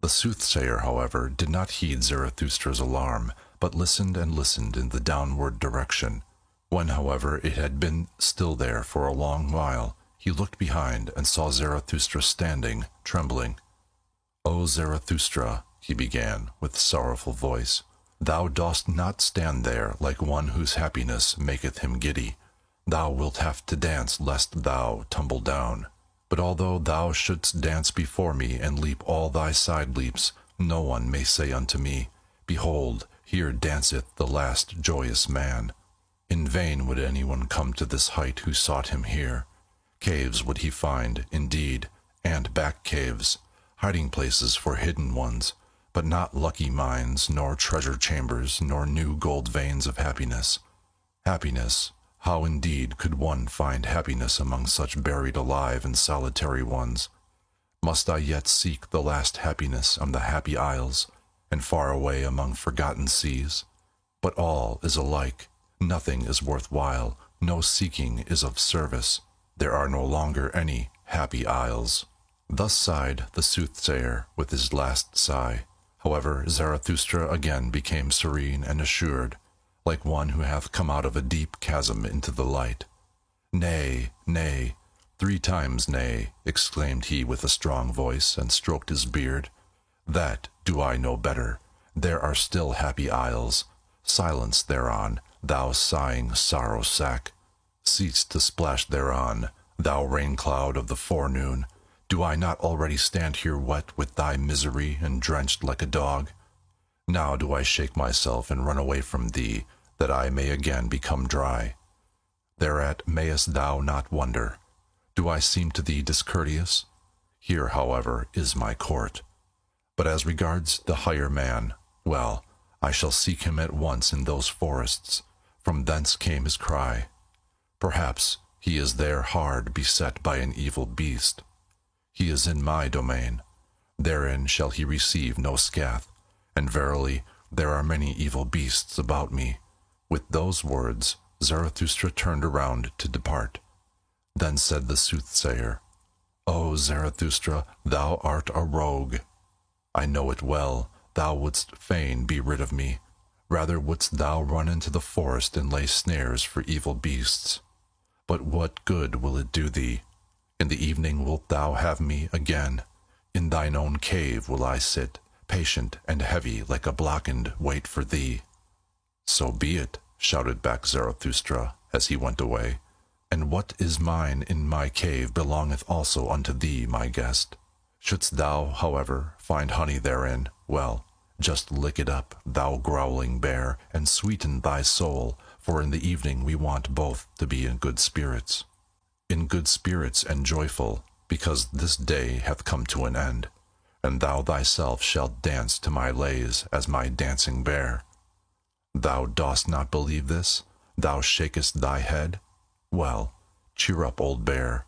The soothsayer, however, did not heed Zarathustra's alarm, but listened and listened in the downward direction. When, however, it had been still there for a long while, he looked behind and saw Zarathustra standing, trembling. "O Zarathustra," he began, with sorrowful voice, "thou dost not stand there like one whose happiness maketh him giddy. Thou wilt have to dance lest thou tumble down. But although thou shouldst dance before me and leap all thy side leaps, no one may say unto me, Behold, here danceth the last joyous man. In vain would anyone come to this height who sought him here. Caves would he find, indeed, and back caves, hiding places for hidden ones, but not lucky mines, nor treasure chambers, nor new gold veins of happiness. Happiness, how indeed could one find happiness among such buried alive and solitary ones? Must I yet seek the last happiness on the happy isles, and far away among forgotten seas? But all is alike. Nothing is worth while. No seeking is of service. There are no longer any happy isles." Thus sighed the soothsayer with his last sigh. However, Zarathustra again became serene and assured, like one who hath come out of a deep chasm into the light. "Nay, nay, 3 times nay," exclaimed he with a strong voice, and stroked his beard. "That do I know better. There are still happy isles. Silence thereon, thou sighing sorrow sack. Cease to splash thereon, thou rain cloud of the forenoon. Do I not already stand here wet with thy misery and drenched like a dog? Now do I shake myself and run away from thee, that I may again become dry. Thereat mayest thou not wonder. Do I seem to thee discourteous? Here, however, is my court. But as regards the higher man, well, I shall seek him at once in those forests. From thence came his cry. Perhaps he is there hard beset by an evil beast. He is in my domain. Therein shall he receive no scath, and verily there are many evil beasts about me." With those words, Zarathustra turned around to depart. Then said the soothsayer, "O Zarathustra, thou art a rogue. I know it well. Thou wouldst fain be rid of me. Rather wouldst thou run into the forest and lay snares for evil beasts. But what good will it do thee? In the evening wilt thou have me again. In thine own cave will I sit, patient and heavy like a blackened, wait for thee." "So be it," shouted back Zarathustra as he went away. "And what is mine in my cave belongeth also unto thee, my guest. Shouldst thou, however, find honey therein, well, just lick it up, thou growling bear, and sweeten thy soul, for in the evening we want both to be in good spirits. In good spirits and joyful, because this day hath come to an end, and thou thyself shalt dance to my lays as my dancing bear. Thou dost not believe this? Thou shakest thy head? Well, cheer up, old bear,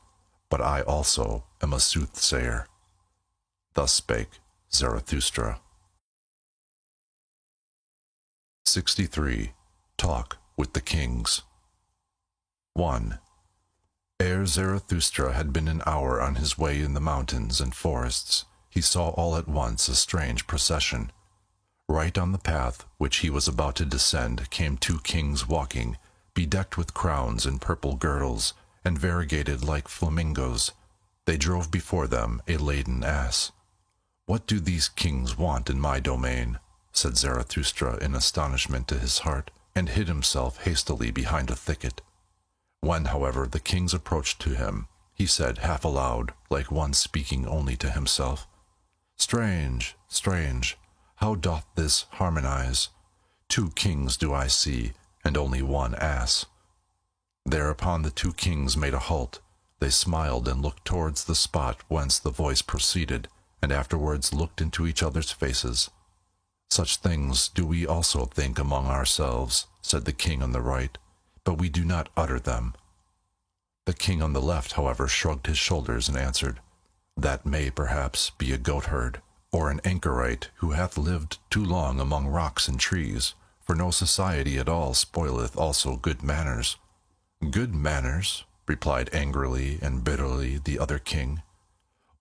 but I also am a soothsayer." Thus spake Zarathustra. 63. Talk with the Kings. 1. Ere Zarathustra had been an hour on his way in the mountains and forests, he saw all at once a strange procession. Right on the path which he was about to descend came 2 kings walking, bedecked with crowns and purple girdles, and variegated like flamingos. They drove before them a laden ass. "What do these kings want in my domain?" said Zarathustra in astonishment to his heart, and hid himself hastily behind a thicket. When, however, the kings approached to him, he said half aloud, like one speaking only to himself, "Strange, strange, how doth this harmonize? 2 kings do I see, and only 1 ass." Thereupon the 2 kings made a halt. They smiled and looked towards the spot whence the voice proceeded, and afterwards looked into each other's faces. "Such things do we also think among ourselves," said the king on the right, "but we do not utter them." The king on the left, however, shrugged his shoulders and answered, "That may perhaps be a goatherd, or an anchorite who hath lived too long among rocks and trees, for no society at all spoileth also good manners." "Good manners?" replied angrily and bitterly the other king.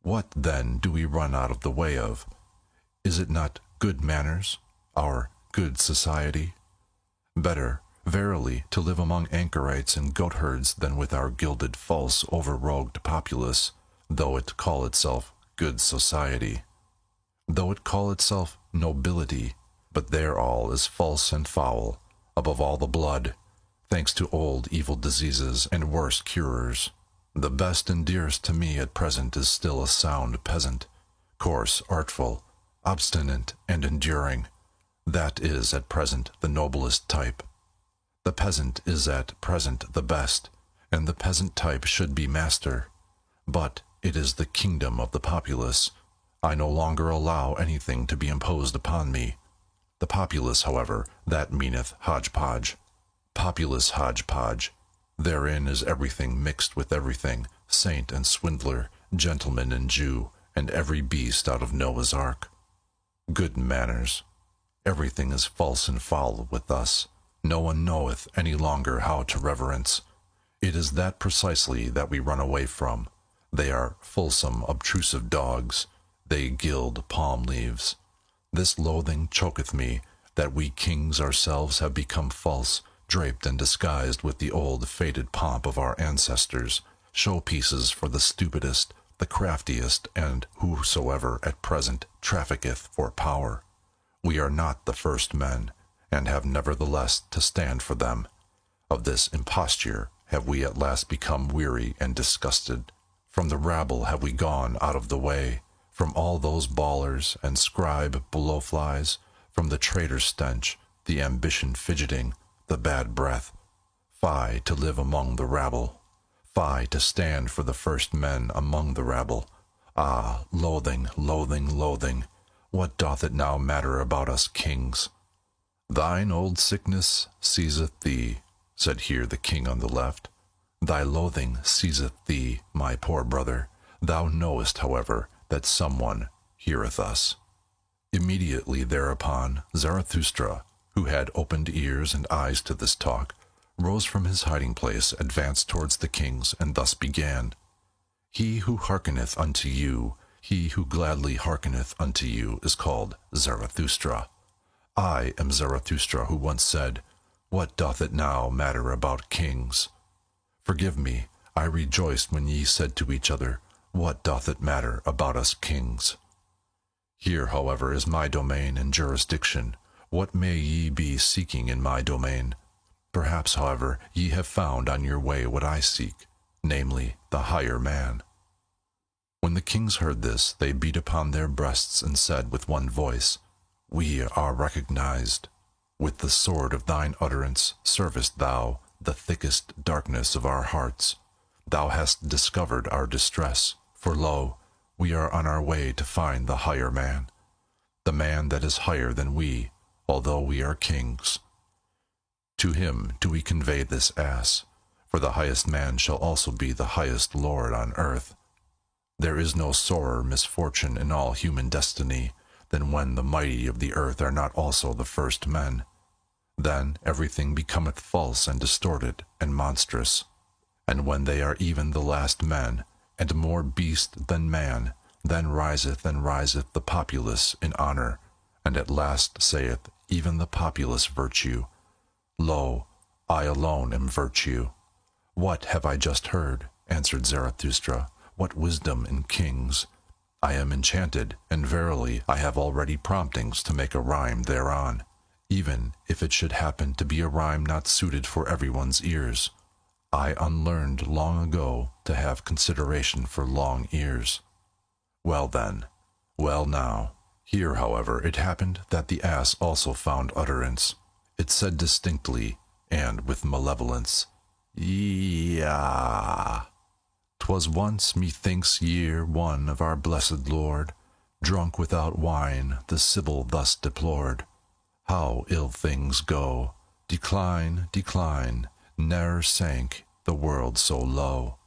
"What, then, do we run out of the way of? Is it not good manners, our good society? Better, verily, to live among anchorites and goatherds than with our gilded, false, over-rogued populace, though it call itself good society. Though it call itself nobility, but there all is false and foul, above all the blood, thanks to old evil diseases and worse curers. The best and dearest to me at present is still a sound peasant, coarse, artful, obstinate, and enduring. That is at present the noblest type. The peasant is at present the best, and the peasant type should be master. But it is the kingdom of the populace. I no longer allow anything to be imposed upon me. The populace, however, that meaneth hodgepodge. Populace hodgepodge. Therein is everything mixed with everything, saint and swindler, gentleman and Jew, and every beast out of Noah's ark. Good manners. Everything is false and foul with us. No one knoweth any longer how to reverence. It is that precisely that we run away from. They are fulsome, obtrusive dogs. They gild palm leaves. This loathing choketh me, that we kings ourselves have become false, draped and disguised with the old faded pomp of our ancestors, show-pieces for the stupidest, the craftiest, and whosoever at present trafficketh for power. We are not the first men, and have nevertheless to stand for them. Of this imposture have we at last become weary and disgusted. From the rabble have we gone out of the way, from all those bawlers and scribe blowflies, from the traitor stench, the ambition fidgeting, the bad breath. Fie to live among the rabble! Fie to stand for the first men among the rabble! Ah, loathing, loathing, loathing! What doth it now matter about us kings? Thine old sickness seizeth thee, said here the king on the left. Thy loathing seizeth thee, my poor brother. Thou knowest, however, that someone heareth us. Immediately thereupon, Zarathustra, who had opened ears and eyes to this talk, rose from his hiding place, advanced towards the kings, and thus began. He who hearkeneth unto you, he who gladly hearkeneth unto you, is called Zarathustra. I am Zarathustra, who once said, What doth it now matter about kings? Forgive me, I rejoiced when ye said to each other, What doth it matter about us kings? Here, however, is my domain and jurisdiction. What may ye be seeking in my domain? Perhaps, however, ye have found on your way what I seek, namely, the higher man. When the kings heard this, they beat upon their breasts and said with one voice, We are recognized. With the sword of thine utterance servest thou the thickest darkness of our hearts. Thou hast discovered our distress, for lo, we are on our way to find the higher man, the man that is higher than we, although we are kings. To him do we convey this ass, for the highest man shall also be the highest lord on earth. There is no sorer misfortune in all human destiny than when the mighty of the earth are not also the first men. Then everything becometh false and distorted and monstrous. And when they are even the last men, and more beast than man, then riseth and riseth the populace in honor, and at last saith even the populace virtue, Lo, I alone am virtue. What have I just heard? Answered Zarathustra. What wisdom in kings! I am enchanted, and verily I have already promptings to make a rhyme thereon, even if it should happen to be a rhyme not suited for everyone's ears. I unlearned long ago to have consideration for long ears. Well then, well now. Here, however, it happened that the ass also found utterance. It said distinctly, and with malevolence, Yea. 'Twas once, methinks, year one of our blessed Lord, drunk without wine, the Sibyl thus deplored. How ill things go! Decline, decline, ne'er sank the world so low.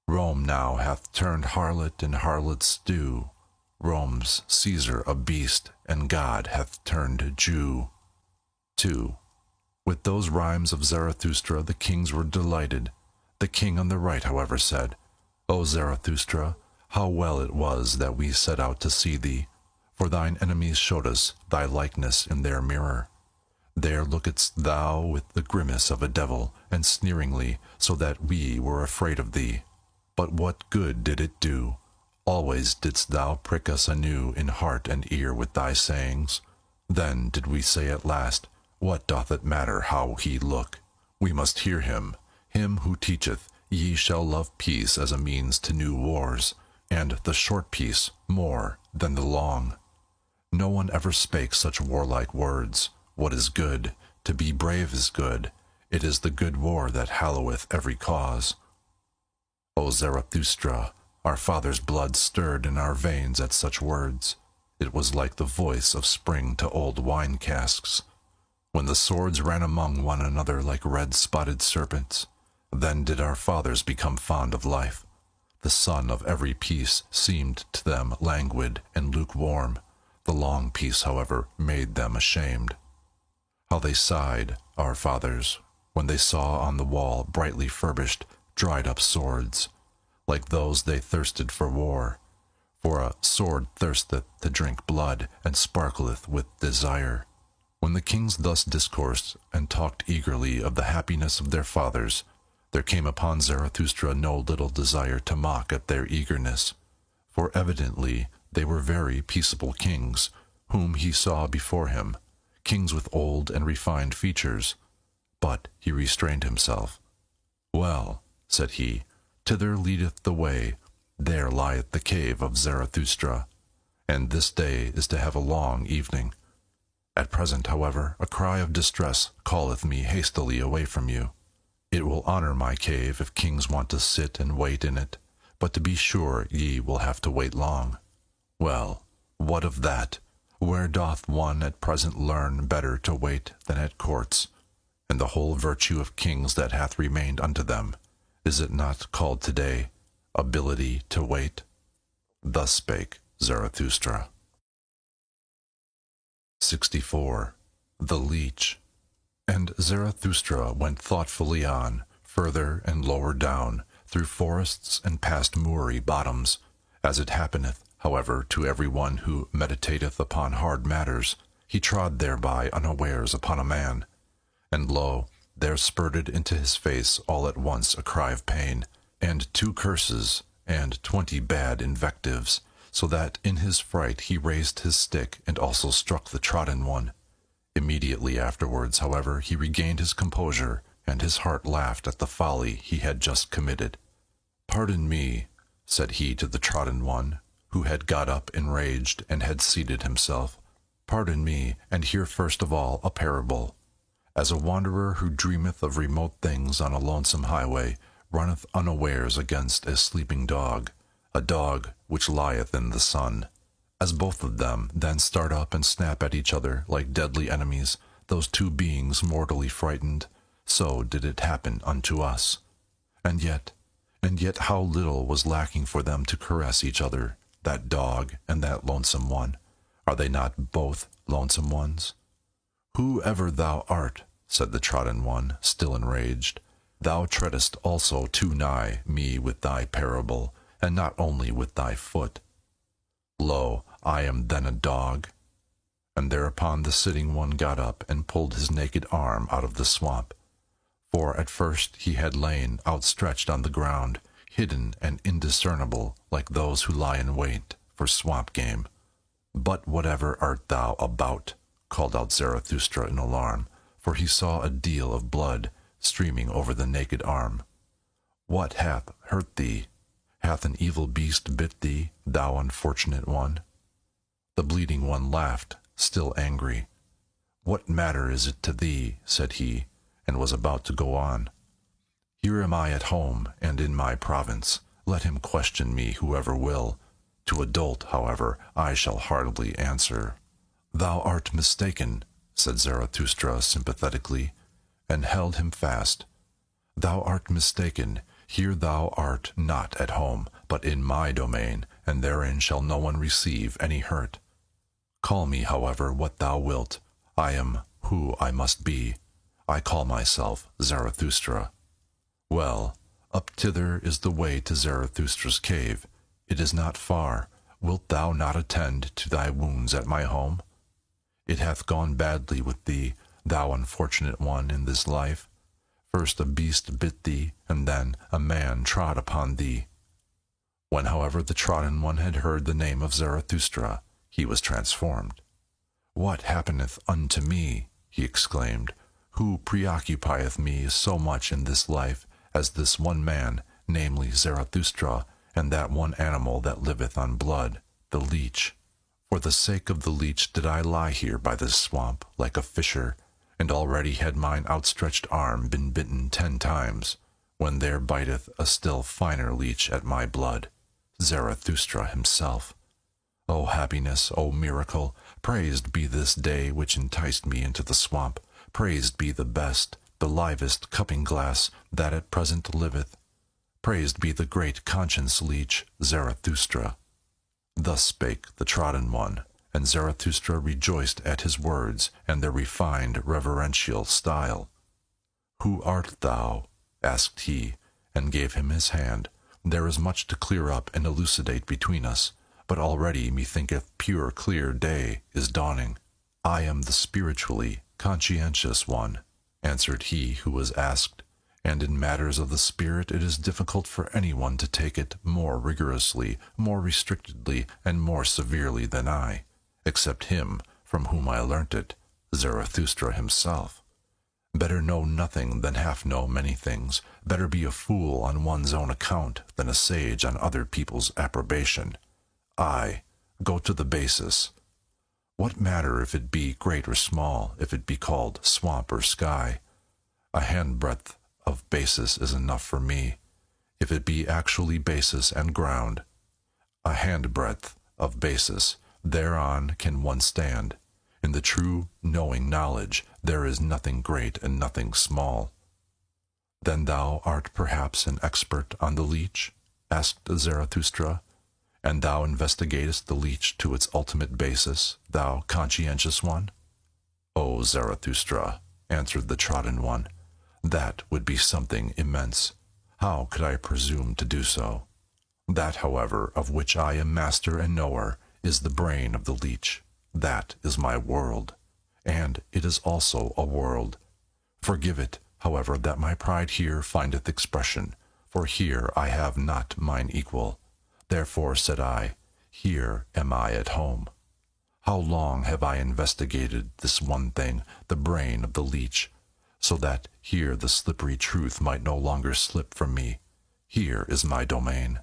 Rome now hath turned harlot and harlot's stew. Rome's Caesar a beast, and God hath turned Jew. 2. With those rhymes of Zarathustra the kings were delighted. The king on the right, however, said, O Zarathustra, how well it was that we set out to see thee, for thine enemies showed us thy likeness in their mirror. There lookedst thou with the grimace of a devil, and sneeringly, so that we were afraid of thee. But what good did it do? Always didst thou prick us anew in heart and ear with thy sayings. Then did we say at last, What doth it matter how he look? We must hear him who teacheth, Ye shall love peace as a means to new wars, and the short peace more than the long. No one ever spake such warlike words. What is good? To be brave is good. It is the good war that halloweth every cause. O Zarathustra, our father's blood stirred in our veins at such words. It was like the voice of spring to old wine casks. When the swords ran among one another like red spotted serpents, then did our fathers become fond of life. The sun of every peace seemed to them languid and lukewarm. The long peace, however, made them ashamed. How they sighed, our fathers, when they saw on the wall brightly furbished, dried-up swords, like those they thirsted for war. For a sword thirsteth to drink blood, and sparkleth with desire. When the kings thus discoursed, and talked eagerly of the happiness of their fathers, there came upon Zarathustra no little desire to mock at their eagerness, for evidently they were very peaceable kings, whom he saw before him, kings with old and refined features. But he restrained himself. "Well," said he, "thither leadeth the way, there lieth the cave of Zarathustra, and this day is to have a long evening. At present, however, a cry of distress calleth me hastily away from you. It will honor my cave if kings want to sit and wait in it, but to be sure ye will have to wait long. Well, what of that? Where doth one at present learn better to wait than at courts? And the whole virtue of kings that hath remained unto them, is it not called today ability to wait?" Thus spake Zarathustra. 64. The Leech. And Zarathustra went thoughtfully on, further and lower down, through forests and past moory bottoms. As it happeneth, however, to every one who meditateth upon hard matters, he trod thereby unawares upon a man. And lo, there spurted into his face all at once a cry of pain, and 2 curses, and 20 bad invectives, so that in his fright he raised his stick and also struck the trodden one. Immediately afterwards, however, he regained his composure, and his heart laughed at the folly he had just committed. "Pardon me," said he to the trodden one, who had got up enraged and had seated himself. "Pardon me, and hear first of all a parable. As a wanderer who dreameth of remote things on a lonesome highway runneth unawares against a sleeping dog, a dog which lieth in the sun. As both of them then start up and snap at each other like deadly enemies, those 2 beings mortally frightened, so did it happen unto us. And yet how little was lacking for them to caress each other, that dog and that lonesome one. Are they not both lonesome ones? "Whoever thou art," said the trodden one, still enraged, "thou treadest also too nigh me with thy parable, and not only with thy foot. Lo, I am then a dog." And thereupon the sitting one got up and pulled his naked arm out of the swamp. For at first he had lain outstretched on the ground, hidden and indiscernible, like those who lie in wait for swamp game. "But whatever art thou about?" called out Zarathustra in alarm, for he saw a deal of blood streaming over the naked arm. "What hath hurt thee? Hath an evil beast bit thee, thou unfortunate one?" The bleeding one laughed, still angry. "What matter is it to thee?" said he, and was about to go on. "Here am I at home, and in my province. Let him question me whoever will. To a dolt, however, I shall hardly answer." "Thou art mistaken," said Zarathustra sympathetically, and held him fast. "Thou art mistaken. Here thou art not at home, but in my domain, and therein shall no one receive any hurt. Call me, however, what thou wilt. I am who I must be. I call myself Zarathustra. Well, up thither is the way to Zarathustra's cave. It is not far. Wilt thou not attend to thy wounds at my home? It hath gone badly with thee, thou unfortunate one, in this life. First a beast bit thee, and then a man trod upon thee." When, however, the trodden one had heard the name of Zarathustra, he was transformed. "What happeneth unto me?" he exclaimed. "Who preoccupieth me so much in this life as this one man, namely Zarathustra, and that one animal that liveth on blood, the leech? For the sake of the leech did I lie here by this swamp, like a fisher, and already had mine outstretched arm been bitten 10 times, when there biteth a still finer leech at my blood, Zarathustra himself. O happiness, O miracle! Praised be this day which enticed me into the swamp. Praised be the best, the livest cupping glass that at present liveth. Praised be the great conscience leech, Zarathustra." Thus spake the trodden one, and Zarathustra rejoiced at his words and their refined reverential style. "Who art thou?" asked he, and gave him his hand. "There is much to clear up and elucidate between us, but already methinketh pure clear day is dawning. I am the spiritually conscientious one, answered he who was asked, and in matters of the spirit it is difficult for anyone to take it more rigorously, more restrictedly, and more severely than I, except him from whom I learnt it, Zarathustra himself. Better know nothing than half know many things. Better be a fool on one's own account than a sage on other people's approbation. Aye, go to the basis. What matter if it be great or small, if it be called swamp or sky? A handbreadth of basis is enough for me, if it be actually basis and ground. A handbreadth of basis, thereon can one stand. In the true knowing knowledge there is nothing great and nothing small. Then thou art perhaps an expert on the leech? Asked Zarathustra. And thou investigatest the leech to its ultimate basis, thou conscientious one? O Zarathustra, answered the trodden one, that would be something immense. How could I presume to do so? That, however, of which I am master and knower, is the brain of the leech. That is my world, and it is also a world. Forgive it, however, that my pride here findeth expression, for here I have not mine equal. Therefore, said I, here am I at home. How long have I investigated this one thing, the brain of the leech, so that here the slippery truth might no longer slip from me. Here is my domain.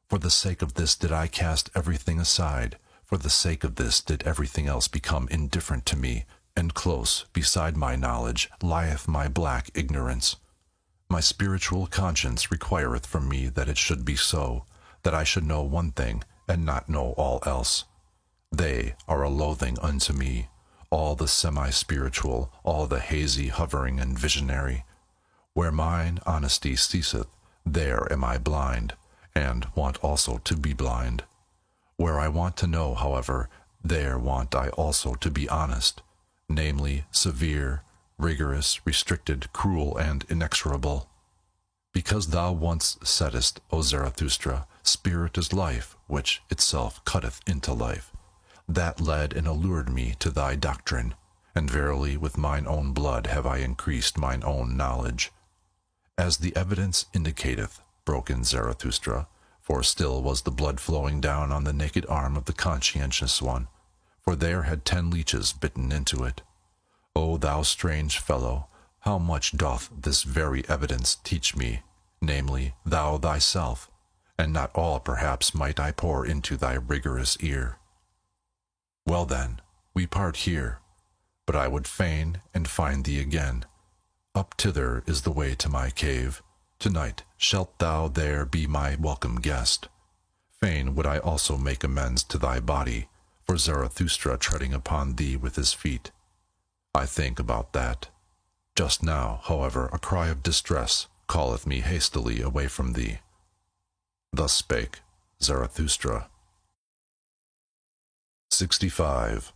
For the sake of this did I cast everything aside. For the sake of this did everything else become indifferent to me, and close beside my knowledge lieth my black ignorance. My spiritual conscience requireth from me that it should be so, that I should know one thing, and not know all else. They are a loathing unto me, all the semi-spiritual, all the hazy, hovering, and visionary. Where mine honesty ceaseth, there am I blind, and want also to be blind. Where I want to know, however, there want I also to be honest, namely, severe, rigorous, restricted, cruel, and inexorable. Because thou once saidst, O Zarathustra, spirit is life, which itself cutteth into life. That led and allured me to thy doctrine, and verily with mine own blood have I increased mine own knowledge. As the evidence indicateth, broke in Zarathustra, for still was the blood flowing down on the naked arm of the conscientious one, for there had 10 leeches bitten into it. O thou strange fellow, how much doth this very evidence teach me, namely, thou thyself, and not all perhaps might I pour into thy rigorous ear. Well then, we part here, but I would fain and find thee again. Up thither is the way to my cave. Tonight shalt thou there be my welcome guest. Fain would I also make amends to thy body, for Zarathustra treading upon thee with his feet. I think about that. Just now, however, a cry of distress calleth me hastily away from thee. Thus spake Zarathustra. 65.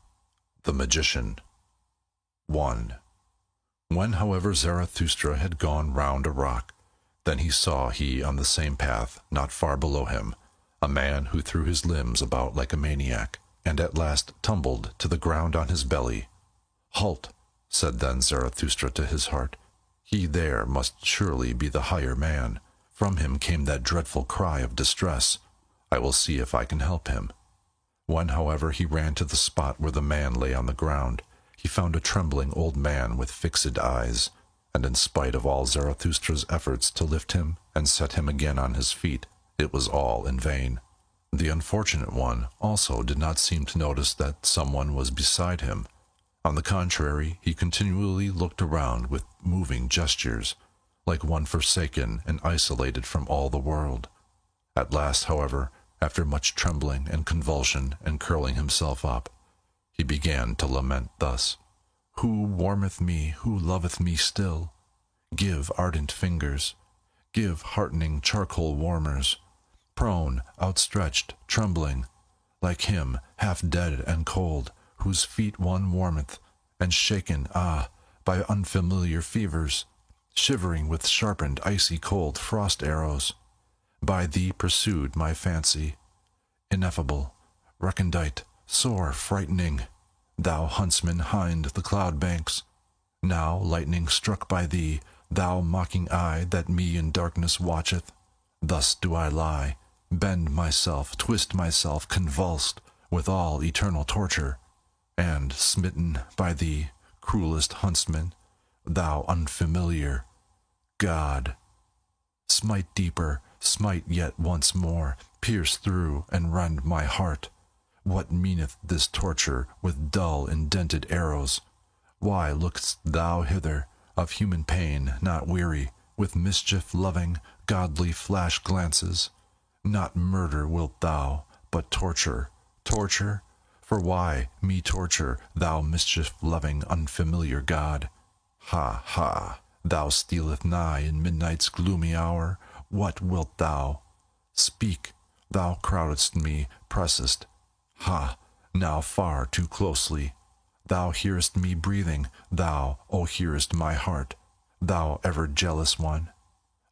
The Magician. 1. When, however, Zarathustra had gone round a rock, then saw he on the same path, not far below him, a man who threw his limbs about like a maniac, and at last tumbled to the ground on his belly. Halt, said then Zarathustra to his heart. He there must surely be the higher man. From him came that dreadful cry of distress. I will see if I can help him. When, however, he ran to the spot where the man lay on the ground, he found a trembling old man with fixed eyes, and in spite of all Zarathustra's efforts to lift him and set him again on his feet, it was all in vain. The unfortunate one also did not seem to notice that someone was beside him. On the contrary, he continually looked around with moving gestures, like one forsaken and isolated from all the world. At last, however, after much trembling and convulsion and curling himself up, he began to lament thus: Who warmeth me, who loveth me still? Give ardent fingers, give heartening charcoal warmers, prone, outstretched, trembling, like him half dead and cold, whose feet one warmeth, and shaken, by unfamiliar fevers, shivering with sharpened icy cold frost arrows. By thee pursued my fancy, ineffable, recondite, sore, frightening, thou huntsman hind the cloud banks. Now lightning struck by thee, thou mocking eye that me in darkness watcheth. Thus do I lie, bend myself, twist myself, convulsed with all eternal torture, and smitten by thee, cruelest huntsman, thou unfamiliar God. Smite deeper, smite yet once more, pierce through and rend my heart. What meaneth this torture with dull indented arrows? Why look'st thou hither, of human pain not weary, with mischief-loving, godly flash glances? Not murder wilt thou, but torture. Torture? For why me torture, thou mischief-loving, unfamiliar God? Ha, ha! Thou stealeth nigh in midnight's gloomy hour. What wilt thou? Speak! Thou crowdest me, pressest. Ha! Now far too closely. Thou hearest me breathing, thou, O hearest my heart, thou ever jealous one.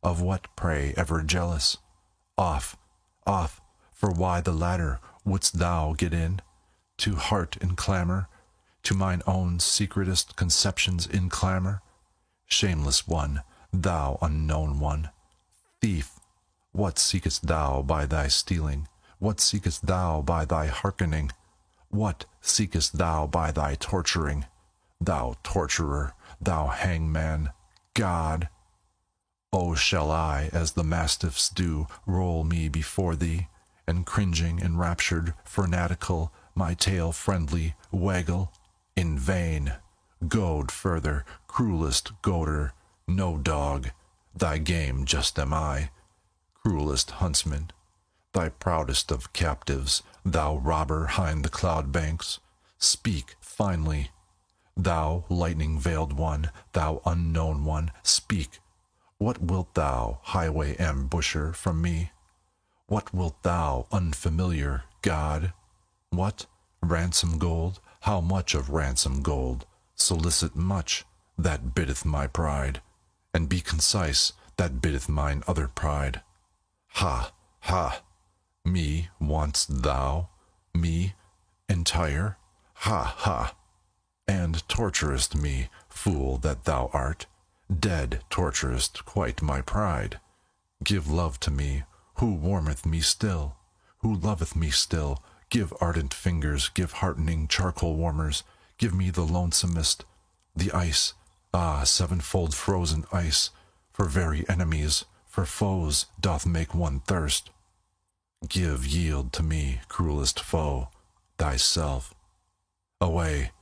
Of what, pray, ever jealous? Off, off, for why the ladder wouldst thou get in? To heart in clamour, to mine own secretest conceptions in clamour? Shameless one, thou unknown one, thief, what seekest thou by thy stealing? What seekest thou by thy hearkening? What seekest thou by thy torturing? Thou torturer, thou hangman, God! Oh, shall I, as the mastiffs do, roll me before thee, and cringing, enraptured, fanatical, my tail friendly, waggle? In vain! Goad further, cruelest goader, no dog, thy game just am I, cruelest huntsman, thy proudest of captives, thou robber hind the cloud banks. Speak finely, thou lightning-veiled one, thou unknown one, speak. What wilt thou, highway ambusher, from me? What wilt thou, unfamiliar God? What? Ransom gold? How much of ransom gold? Solicit much, that biddeth my pride, and be concise, that biddeth mine other pride. Ha, ha! Me want'st thou? Me? Entire? Ha, ha! And torturest me, fool that thou art, dead torturest quite my pride. Give love to me, who warmeth me still, who loveth me still. Give ardent fingers, give heartening charcoal warmers, give me the lonesomest, the ice, ah, sevenfold frozen ice, for very enemies, for foes, doth make one thirst. Give, yield to me, cruelest foe, thyself. Away,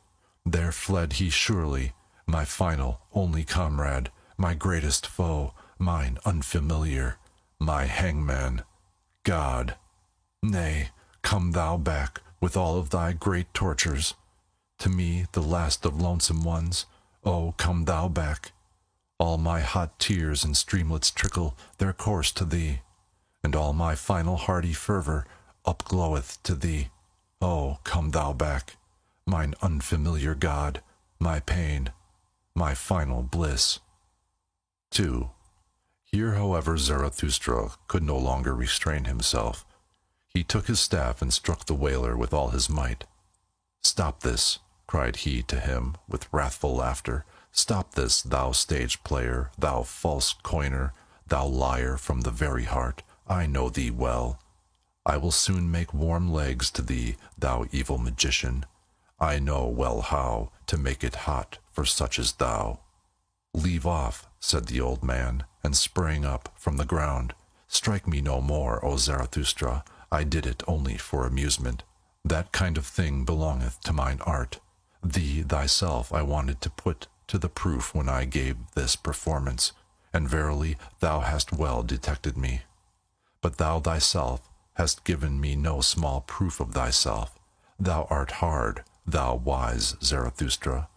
there fled he surely, my final, only comrade, my greatest foe, mine unfamiliar, my hangman, God. Nay, come thou back with all of thy great tortures. To me, the last of lonesome ones, oh, come thou back. All my hot tears and streamlets trickle their course to thee, and all my final hearty fervour upgloweth to thee. Oh, come thou back, mine unfamiliar God, my pain, my final bliss. 2. Here, however, Zarathustra could no longer restrain himself. He took his staff and struck the wailer with all his might. "Stop this," cried he to him with wrathful laughter. "Stop this, thou stage player, thou false coiner, thou liar from the very heart. I know thee well. I will soon make warm legs to thee, thou evil magician. I know well how to make it hot for such as thou." "Leave off," said the old man, and sprang up from the ground. "Strike me no more, O Zarathustra. I did it only for amusement. That kind of thing belongeth to mine art. Thee thyself I wanted to put to the proof when I gave this performance, and verily thou hast well detected me. But thou thyself hast given me no small proof of thyself. Thou art hard, thou wise Zarathustra.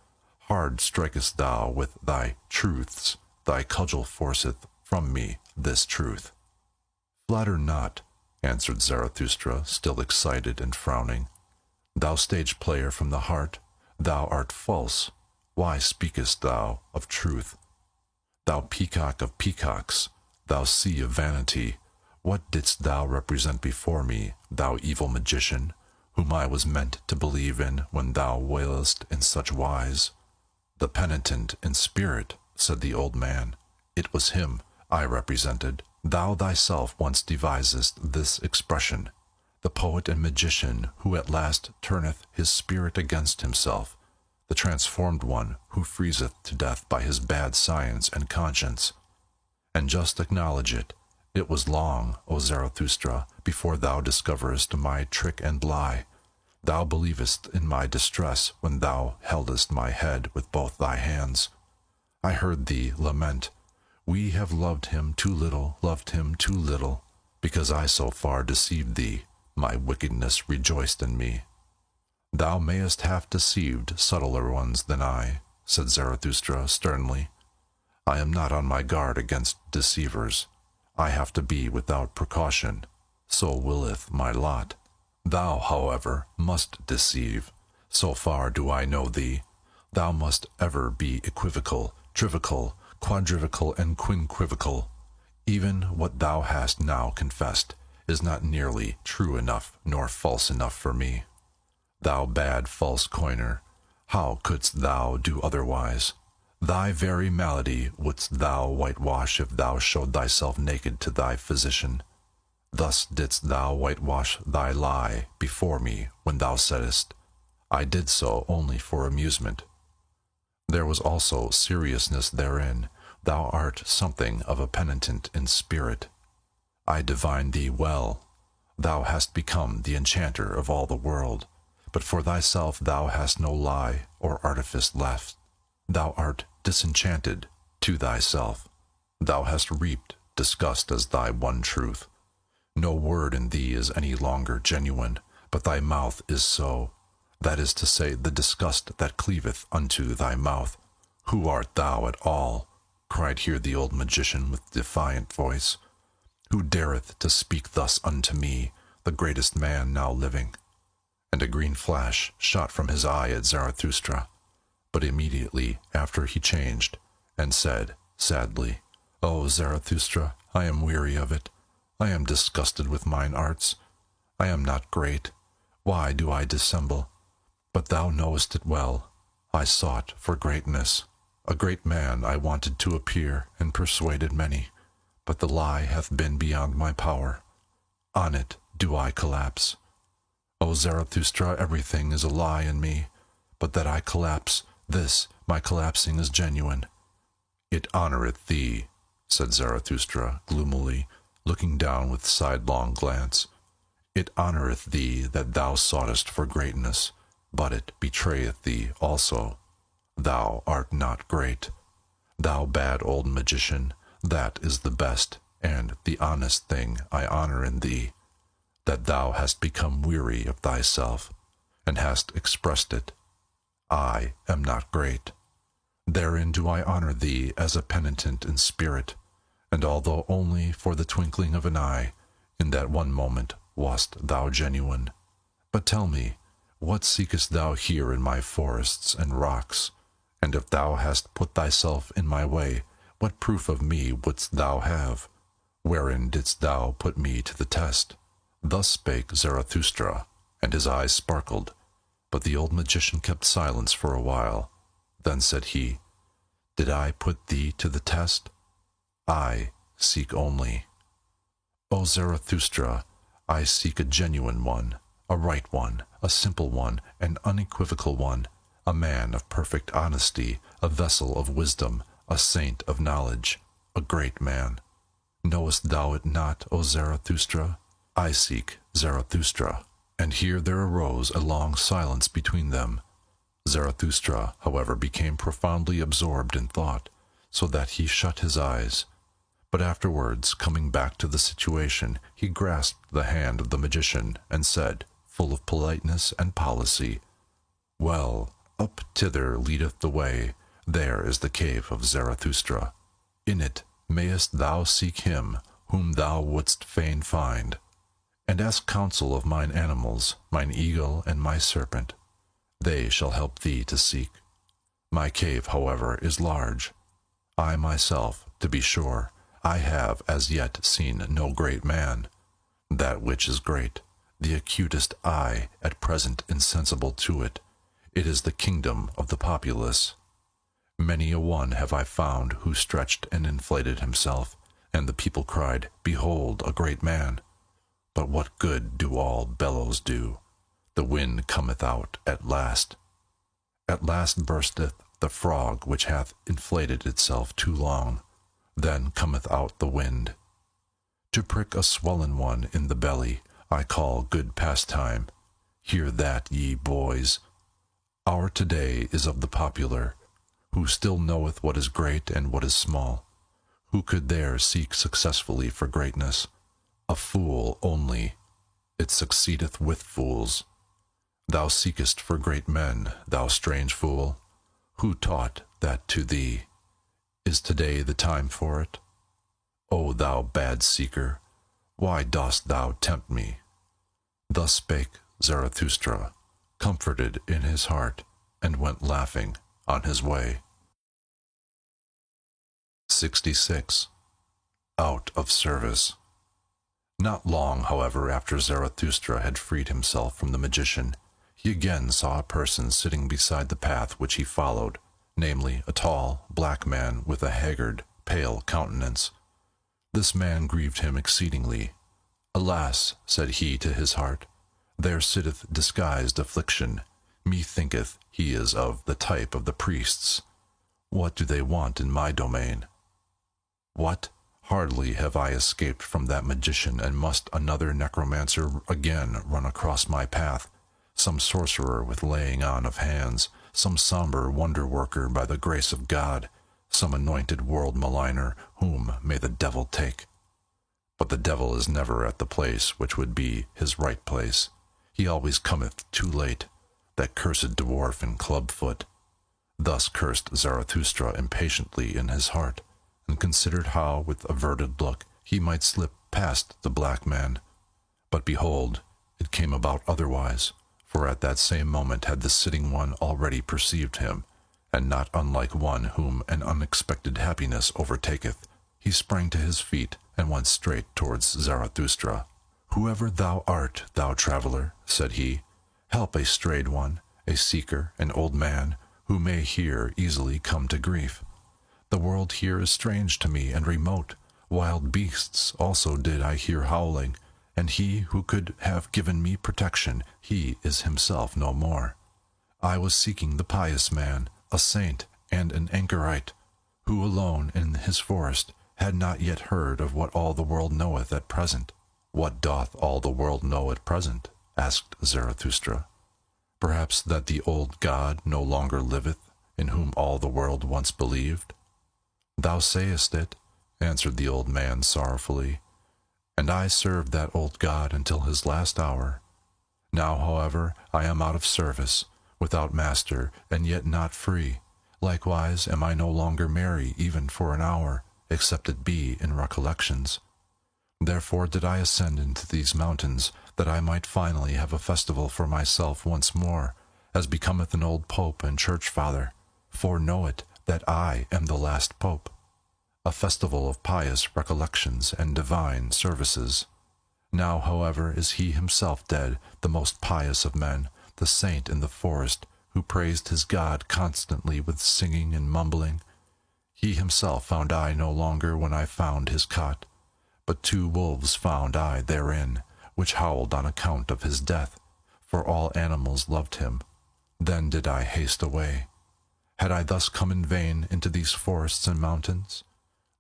Hard strikest thou with thy truths, thy cudgel forceth from me this truth." "Flatter not," answered Zarathustra, still excited and frowning. "Thou stage player from the heart, thou art false. Why speakest thou of truth? Thou peacock of peacocks, thou sea of vanity, what didst thou represent before me, thou evil magician? whom I was meant to believe in when thou wailest in such wise. The penitent in spirit, said the old man. It was him I represented. Thou thyself once devisest this expression, the poet and magician who at last turneth his spirit against himself, the transformed one who freezeth to death by his bad science and conscience. And just acknowledge it, it was long, O Zarathustra, before thou discoverest my trick and lie. Thou believest in my distress when thou heldest my head with both thy hands. I heard thee lament, we have loved him too little, because I so far deceived thee, my wickedness rejoiced in me. Thou mayest have deceived subtler ones than I, said Zarathustra sternly. I am not on my guard against deceivers. I have to be without precaution. So willeth my lot. Thou, however, must deceive. So far do I know thee. Thou must ever be equivocal, trivical, quadrivical, and quinquivocal. Even what thou hast now confessed is not nearly true enough nor false enough for me. Thou bad false coiner, how couldst thou do otherwise? Thy very malady wouldst thou whitewash if thou showed thyself naked to thy physician. Thus didst thou whitewash thy lie before me when thou saidst, I did so only for amusement. There was also seriousness therein. Thou art something of a penitent in spirit. I divine thee well. Thou hast become the enchanter of all the world, but for thyself thou hast no lie or artifice left. Thou art disenchanted to thyself. Thou hast reaped disgust as thy one truth. No word in thee is any longer genuine, but thy mouth is so. That is to say, the disgust that cleaveth unto thy mouth. Who art thou at all? Cried here the old magician with defiant voice. Who dareth to speak thus unto me, the greatest man now living? And a green flash shot from his eye at Zarathustra, but immediately after he changed, and said sadly, O Zarathustra, I am weary of it. I am disgusted with mine arts. I am not great. Why do I dissemble? But thou knowest it well. I sought for greatness. A great man I wanted to appear, and persuaded many, but the lie hath been beyond my power. On it do I collapse. O Zarathustra, everything is a lie in me, but that I collapse, this, my collapsing, is genuine. It honoureth thee, said Zarathustra gloomily, looking down with sidelong glance. It honoureth thee that thou soughtest for greatness, but it betrayeth thee also. Thou art not great. Thou bad old magician, that is the best and the honest thing I honour in thee, that thou hast become weary of thyself, and hast expressed it. I am not great. Therein do I honour thee as a penitent in spirit, and although only for the twinkling of an eye, in that one moment wast thou genuine. But tell me, what seekest thou here in my forests and rocks? And if thou hast put thyself in my way, what proof of me wouldst thou have? Wherein didst thou put me to the test? Thus spake Zarathustra, and his eyes sparkled. But the old magician kept silence for a while. Then said he, Did I put thee to the test? I seek only. O Zarathustra, I seek a genuine one, a right one, a simple one, an unequivocal one, a man of perfect honesty, a vessel of wisdom, a saint of knowledge, a great man. Knowest thou it not, O Zarathustra? I seek Zarathustra. And here there arose a long silence between them. Zarathustra, however, became profoundly absorbed in thought, so that he shut his eyes. But afterwards, coming back to the situation, he grasped the hand of the magician, and said, full of politeness and policy, Well, up thither leadeth the way. There is the cave of Zarathustra. In it mayest thou seek him whom thou wouldst fain find. And ask counsel of mine animals, mine eagle and my serpent. They shall help thee to seek. My cave, however, is large. I myself, to be sure, I have as yet seen no great man. That which is great, the acutest eye at present insensible to it. It is the kingdom of the populace. Many a one have I found who stretched and inflated himself, and the people cried, Behold, a great man! But what good do all bellows do? The wind cometh out at last. At last bursteth the frog which hath inflated itself too long. Then cometh out the wind. To prick a swollen one in the belly I call good pastime. Hear that, ye boys. Our today is of the popular, who still knoweth what is great and what is small. Who could there seek successfully for greatness? A fool only. It succeedeth with fools. Thou seekest for great men, thou strange fool. Who taught that to thee? Is today the time for it? O thou bad seeker, why dost thou tempt me? Thus spake Zarathustra, comforted in his heart, and went laughing on his way. 66. Out of service. Not long, however, after Zarathustra had freed himself from the magician, he again saw a person sitting beside the path which he followed, namely, a tall, black man with a haggard, pale countenance. This man grieved him exceedingly. Alas, said he to his heart, there sitteth disguised affliction. Methinketh he is of the type of the priests. What do they want in my domain? What? Hardly have I escaped from that magician, and must another necromancer again run across my path, some sorcerer with laying on of hands, some somber wonder-worker by the grace of God, some anointed world-maligner, whom may the devil take. But the devil is never at the place which would be his right place. He always cometh too late, that cursed dwarf in club-foot. Thus cursed Zarathustra impatiently in his heart, and considered how, with averted look, he might slip past the black man. But behold, it came about otherwise, for at that same moment had the sitting one already perceived him, and not unlike one whom an unexpected happiness overtaketh, he sprang to his feet and went straight towards Zarathustra. Whoever thou art, thou traveller, said he, help a strayed one, a seeker, an old man, who may here easily come to grief. The world here is strange to me and remote. Wild beasts also did I hear howling, and he who could have given me protection, he is himself no more. I was seeking the pious man, a saint and an anchorite, who alone in his forest had not yet heard of what all the world knoweth at present. What doth all the world know at present? Asked Zarathustra. Perhaps that the old God no longer liveth, in whom all the world once believed? Thou sayest it, answered the old man sorrowfully, and I served that old God until his last hour. Now, however, I am out of service, without master, and yet not free. Likewise am I no longer merry even for an hour, except it be in recollections. Therefore did I ascend into these mountains, that I might finally have a festival for myself once more, as becometh an old pope and church father. For know it, that I am the last pope. A festival of pious recollections and divine services. Now, however, is he himself dead, the most pious of men, the saint in the forest, who praised his God constantly with singing and mumbling. He himself found I no longer when I found his cot, but 2 wolves found I therein, which howled on account of his death, for all animals loved him. Then did I haste away. Had I thus come in vain into these forests and mountains?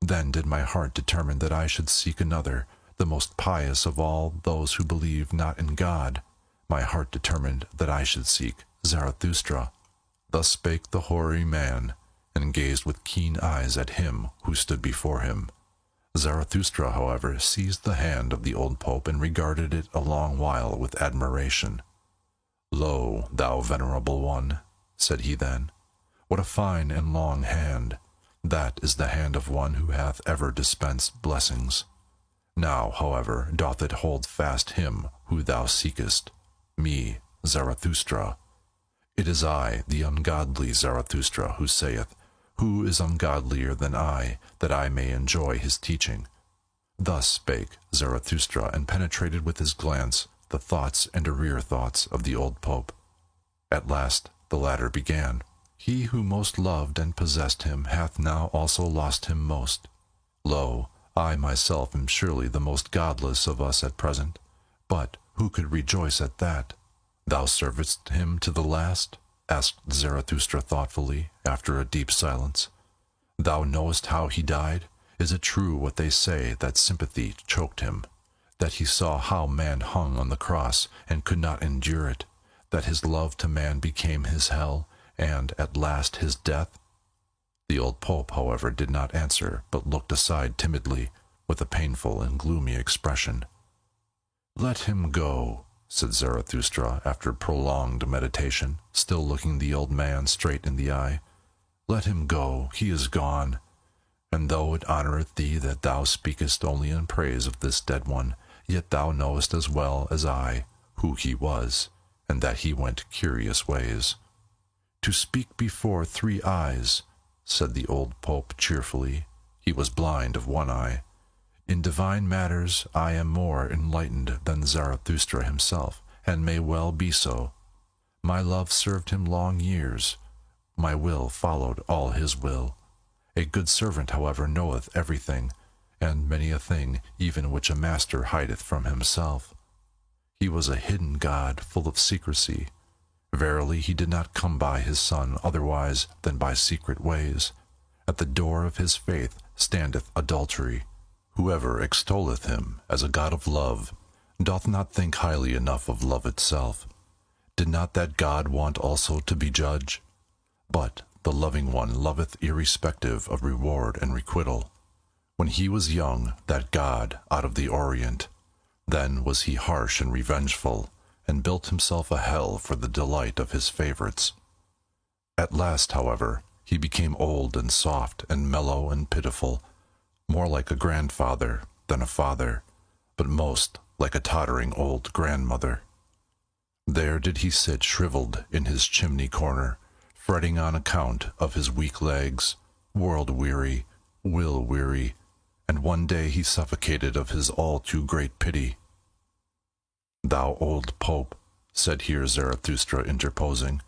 Then did my heart determine that I should seek another, the most pious of all those who believe not in God. My heart determined that I should seek Zarathustra. Thus spake the hoary man, and gazed with keen eyes at him who stood before him. Zarathustra, however, seized the hand of the old pope and regarded it a long while with admiration. Lo, thou venerable one, said he then, what a fine and long hand! That is the hand of one who hath ever dispensed blessings. Now, however, doth it hold fast him who thou seekest, me, Zarathustra. It is I, the ungodly Zarathustra, who saith, Who is ungodlier than I, that I may enjoy his teaching? Thus spake Zarathustra, and penetrated with his glance the thoughts and arrear thoughts of the old Pope. At last the latter began. He who most loved and possessed him hath now also lost him most. Lo, I myself am surely the most godless of us at present, but who could rejoice at that? Thou servedst him to the last? Asked Zarathustra thoughtfully, after a deep silence. Thou knowest how he died? Is it true what they say, that sympathy choked him, that he saw how man hung on the cross and could not endure it, that his love to man became his hell, and at last his death? The old Pope, however, did not answer, but looked aside timidly, with a painful and gloomy expression. "Let him go," said Zarathustra, after prolonged meditation, still looking the old man straight in the eye. "Let him go, he is gone. And though it honoureth thee that thou speakest only in praise of this dead one, yet thou knowest as well as I who he was, and that he went curious ways." "To speak before 3 eyes," said the old Pope cheerfully. He was blind of one eye. "In divine matters I am more enlightened than Zarathustra himself, and may well be so. My love served him long years. My will followed all his will. A good servant, however, knoweth everything, and many a thing even which a master hideth from himself. He was a hidden God, full of secrecy. Verily he did not come by his Son otherwise than by secret ways. At the door of his faith standeth adultery. Whoever extolleth him as a God of love doth not think highly enough of love itself. Did not that God want also to be judge? But the loving one loveth irrespective of reward and requital. When he was young, that God, out of the Orient, then was he harsh and revengeful, and built himself a hell for the delight of his favourites. At last, however, he became old and soft and mellow and pitiful, more like a grandfather than a father, but most like a tottering old grandmother. There did he sit shriveled in his chimney corner, fretting on account of his weak legs, world-weary, will-weary, and one day he suffocated of his all-too-great pity. "Thou old Pope," said here Zarathustra interposing,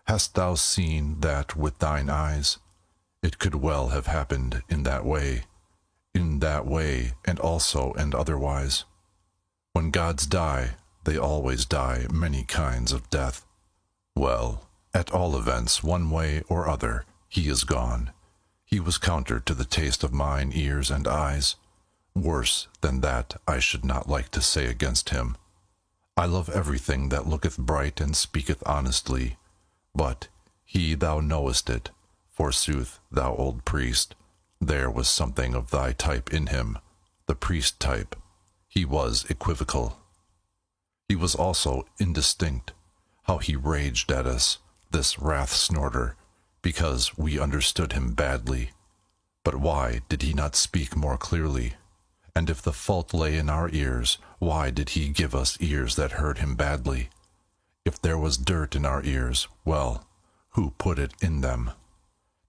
"hast thou seen that with thine eyes? It could well have happened in that way, and also and otherwise. When gods die, they always die many kinds of death. Well, at all events, one way or other, he is gone. He was counter to the taste of mine ears and eyes. Worse than that I should not like to say against him. I love everything that looketh bright and speaketh honestly. But he, thou knowest it, forsooth, thou old priest, there was something of thy type in him, the priest type. He was equivocal. He was also indistinct. How he raged at us, this wrath-snorter, because we understood him badly. But why did he not speak more clearly? And if the fault lay in our ears, why did he give us ears that heard him badly? If there was dirt in our ears, well, who put it in them?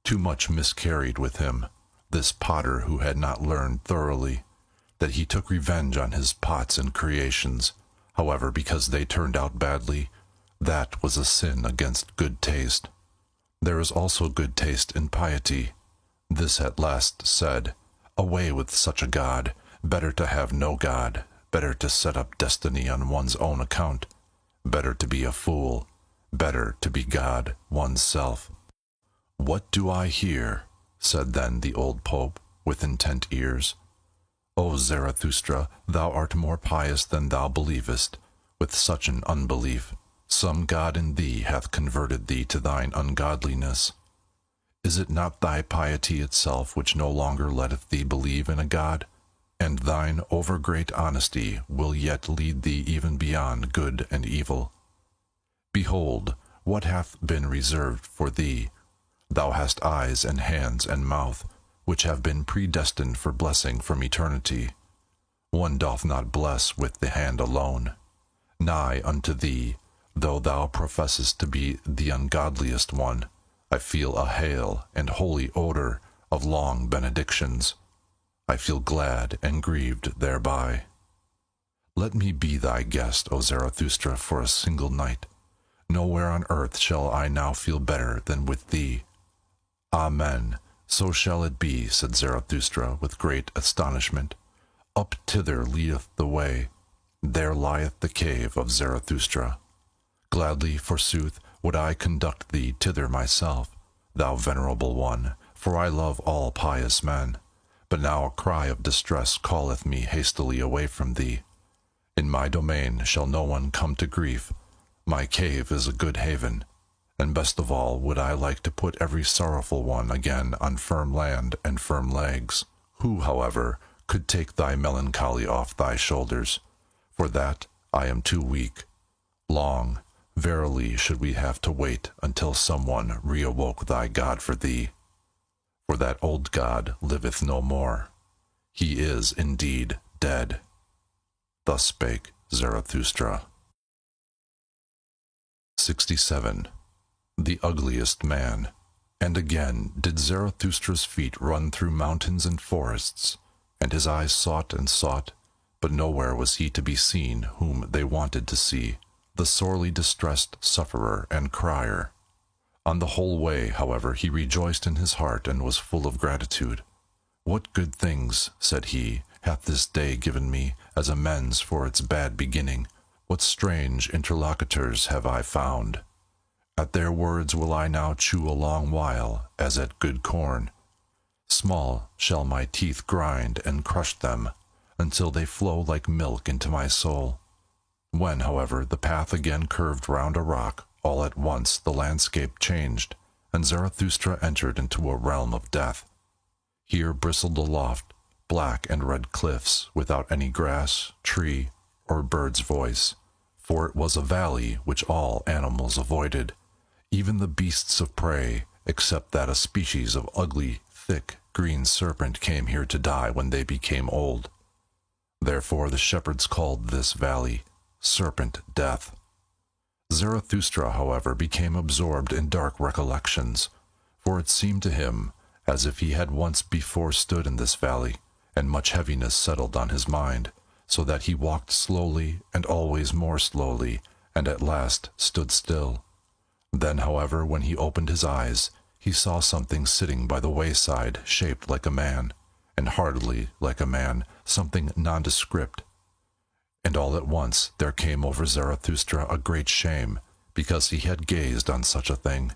Too much miscarried with him, this potter who had not learned thoroughly, that he took revenge on his pots and creations, however, because they turned out badly. That was a sin against good taste. There is also good taste in piety. This at last said, away with such a God, better to have no God, better to set up destiny on one's own account, better to be a fool, better to be God oneself. "What do I hear?" said then the old Pope, with intent ears. "O Zarathustra, thou art more pious than thou believest, with such an unbelief. Some God in thee hath converted thee to thine ungodliness. Is it not thy piety itself which no longer letteth thee believe in a God? And thine over-great honesty will yet lead thee even beyond good and evil. Behold, what hath been reserved for thee? Thou hast eyes and hands and mouth, which have been predestined for blessing from eternity. One doth not bless with the hand alone. Nigh unto thee, though thou professest to be the ungodliest one, I feel a hale and holy odor of long benedictions. I feel glad and grieved thereby. Let me be thy guest, O Zarathustra, for a single night. Nowhere on earth shall I now feel better than with thee. Amen. So shall it be, said Zarathustra with great astonishment. Up thither leadeth the way. There lieth the cave of Zarathustra. Gladly, forsooth, would I conduct thee thither myself, thou venerable one, for I love all pious men. But now a cry of distress calleth me hastily away from thee. In my domain shall no one come to grief. My cave is a good haven, and best of all would I like to put every sorrowful one again on firm land and firm legs. Who, however, could take thy melancholy off thy shoulders? For that I am too weak. Long, verily, should we have to wait until someone reawoke thy God for thee. For that old God liveth no more. He is indeed dead. Thus spake Zarathustra. 67. The ugliest man. And again did Zarathustra's feet run through mountains and forests, and his eyes sought and sought, but nowhere was he to be seen whom they wanted to see, the sorely distressed sufferer and crier. On the whole way, however, he rejoiced in his heart and was full of gratitude. What good things, said he, hath this day given me as amends for its bad beginning? What strange interlocutors have I found? At their words will I now chew a long while, as at good corn. Small shall my teeth grind and crush them, until they flow like milk into my soul. When, however, the path again curved round a rock, all at once the landscape changed, and Zarathustra entered into a realm of death. Here bristled aloft black and red cliffs, without any grass, tree, or bird's voice, for it was a valley which all animals avoided, even the beasts of prey, except that a species of ugly, thick, green serpent came here to die when they became old. Therefore the shepherds called this valley Serpent Death. Zarathustra, however, became absorbed in dark recollections, for it seemed to him as if he had once before stood in this valley, and much heaviness settled on his mind, so that he walked slowly and always more slowly, and at last stood still. Then, however, when he opened his eyes, he saw something sitting by the wayside, shaped like a man, and hardly like a man, something nondescript. And all at once there came over Zarathustra a great shame, because he had gazed on such a thing.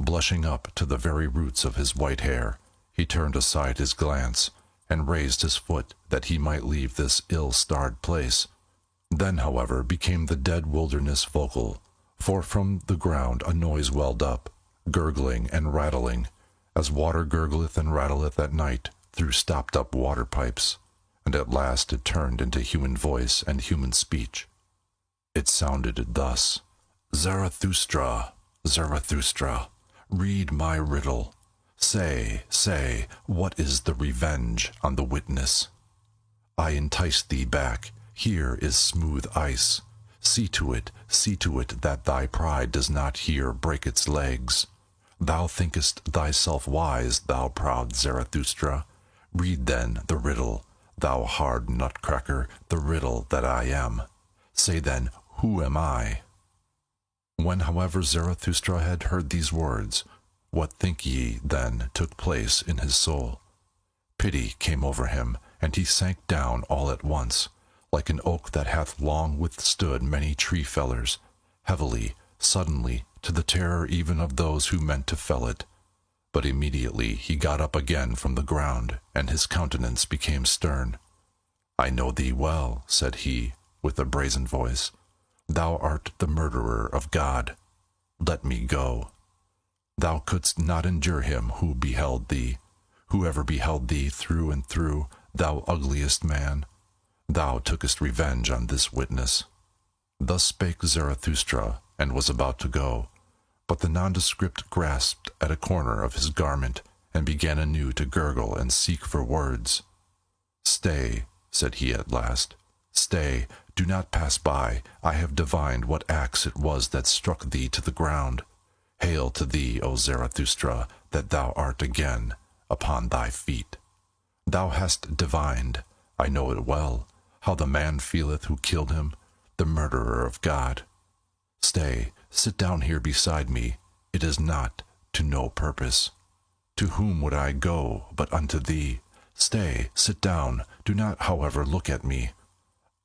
Blushing up to the very roots of his white hair, he turned aside his glance, and raised his foot that he might leave this ill-starred place. Then, however, became the dead wilderness vocal, for from the ground a noise welled up, gurgling and rattling, as water gurgleth and rattleth at night through stopped-up water-pipes, and at last it turned into human voice and human speech. It sounded thus: Zarathustra, Zarathustra, read my riddle. Say, say, what is the revenge on the witness? I entice thee back. Here is smooth ice. See to it that thy pride does not here break its legs. Thou thinkest thyself wise, thou proud Zarathustra. Read then the riddle, thou hard nutcracker, the riddle that I am. Say then, who am I? When, however, Zarathustra had heard these words, what think ye then took place in his soul? Pity came over him, and he sank down all at once, like an oak that hath long withstood many tree-fellers, heavily, suddenly, to the terror even of those who meant to fell it. But immediately he got up again from the ground, and his countenance became stern. I know thee well, said he, with a brazen voice. Thou art the murderer of God. Let me go. Thou couldst not endure him who beheld thee. Whoever beheld thee through and through, thou ugliest man. Thou tookest revenge on this witness. Thus spake Zarathustra, and was about to go. But the nondescript grasped at a corner of his garment, and began anew to gurgle and seek for words. Stay, said he at last. Stay, do not pass by. I have divined what axe it was that struck thee to the ground. Hail to thee, O Zarathustra, that thou art again upon thy feet. Thou hast divined, I know it well, how the man feeleth who killed him, the murderer of God. Stay, sit down here beside me. It is not to no purpose. To whom would I go but unto thee? Stay, sit down, do not, however, look at me.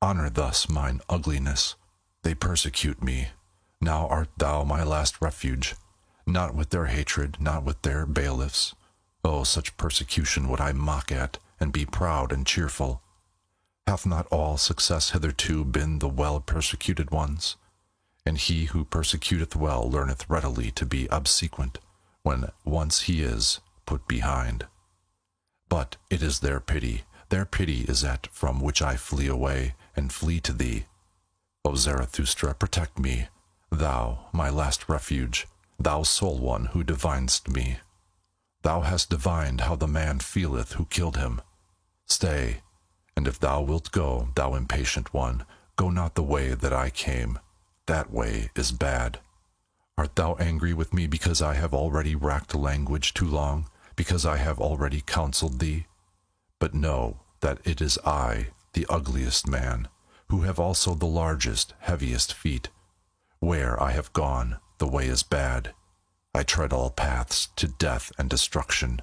Honor thus mine ugliness. They persecute me. Now art thou my last refuge, not with their hatred, not with their bailiffs. Oh, such persecution would I mock at, and be proud and cheerful. Hath not all success hitherto been the well-persecuted ones? And he who persecuteth well learneth readily to be obsequent, when once he is put behind. But it is their pity is that from which I flee away, and flee to thee. O Zarathustra, protect me, thou, my last refuge, thou sole one who divinest me. Thou hast divined how the man feeleth who killed him. Stay, and if thou wilt go, thou impatient one, go not the way that I came. That way is bad. Art thou angry with me because I have already racked language too long, because I have already counselled thee? But know that it is I, the ugliest man, who have also the largest, heaviest feet. Where I have gone, the way is bad. I tread all paths to death and destruction.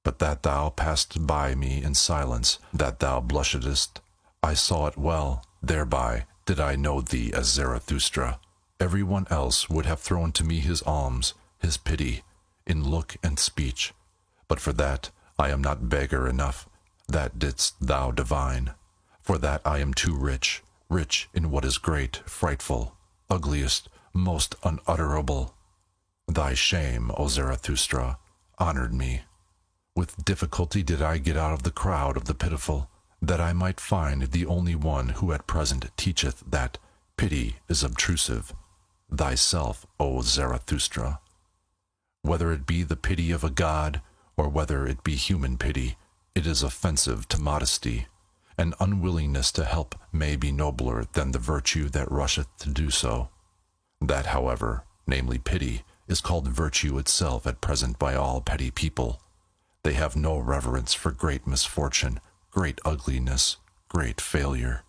But that thou passedst by me in silence, that thou blushedst, I saw it well. Thereby did I know thee as Zarathustra. Every one else would have thrown to me his alms, his pity, in look and speech. But for that I am not beggar enough. That didst thou divine. For that I am too rich, rich in what is great, frightful, ugliest, most unutterable. Thy shame, O Zarathustra, honored me. With difficulty did I get out of the crowd of the pitiful, that I might find the only one who at present teacheth that pity is obtrusive, thyself, O Zarathustra. Whether it be the pity of a god, or whether it be human pity, it is offensive to modesty. An unwillingness to help may be nobler than the virtue that rusheth to do so. That, however, namely pity, is called virtue itself at present by all petty people. They have no reverence for great misfortune, great ugliness, great failure.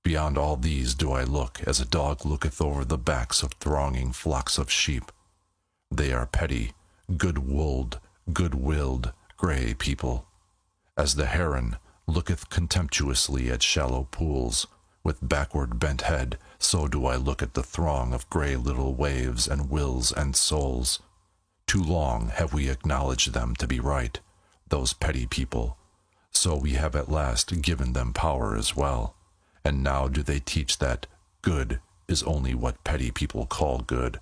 Beyond all these do I look, as a dog looketh over the backs of thronging flocks of sheep. They are petty, good-willed, grey people. As the heron looketh contemptuously at shallow pools, with backward bent head, so do I look at the throng of grey little waves and wills and souls. Too long have we acknowledged them to be right, those petty people, so we have at last given them power as well, and now do they teach that good is only what petty people call good,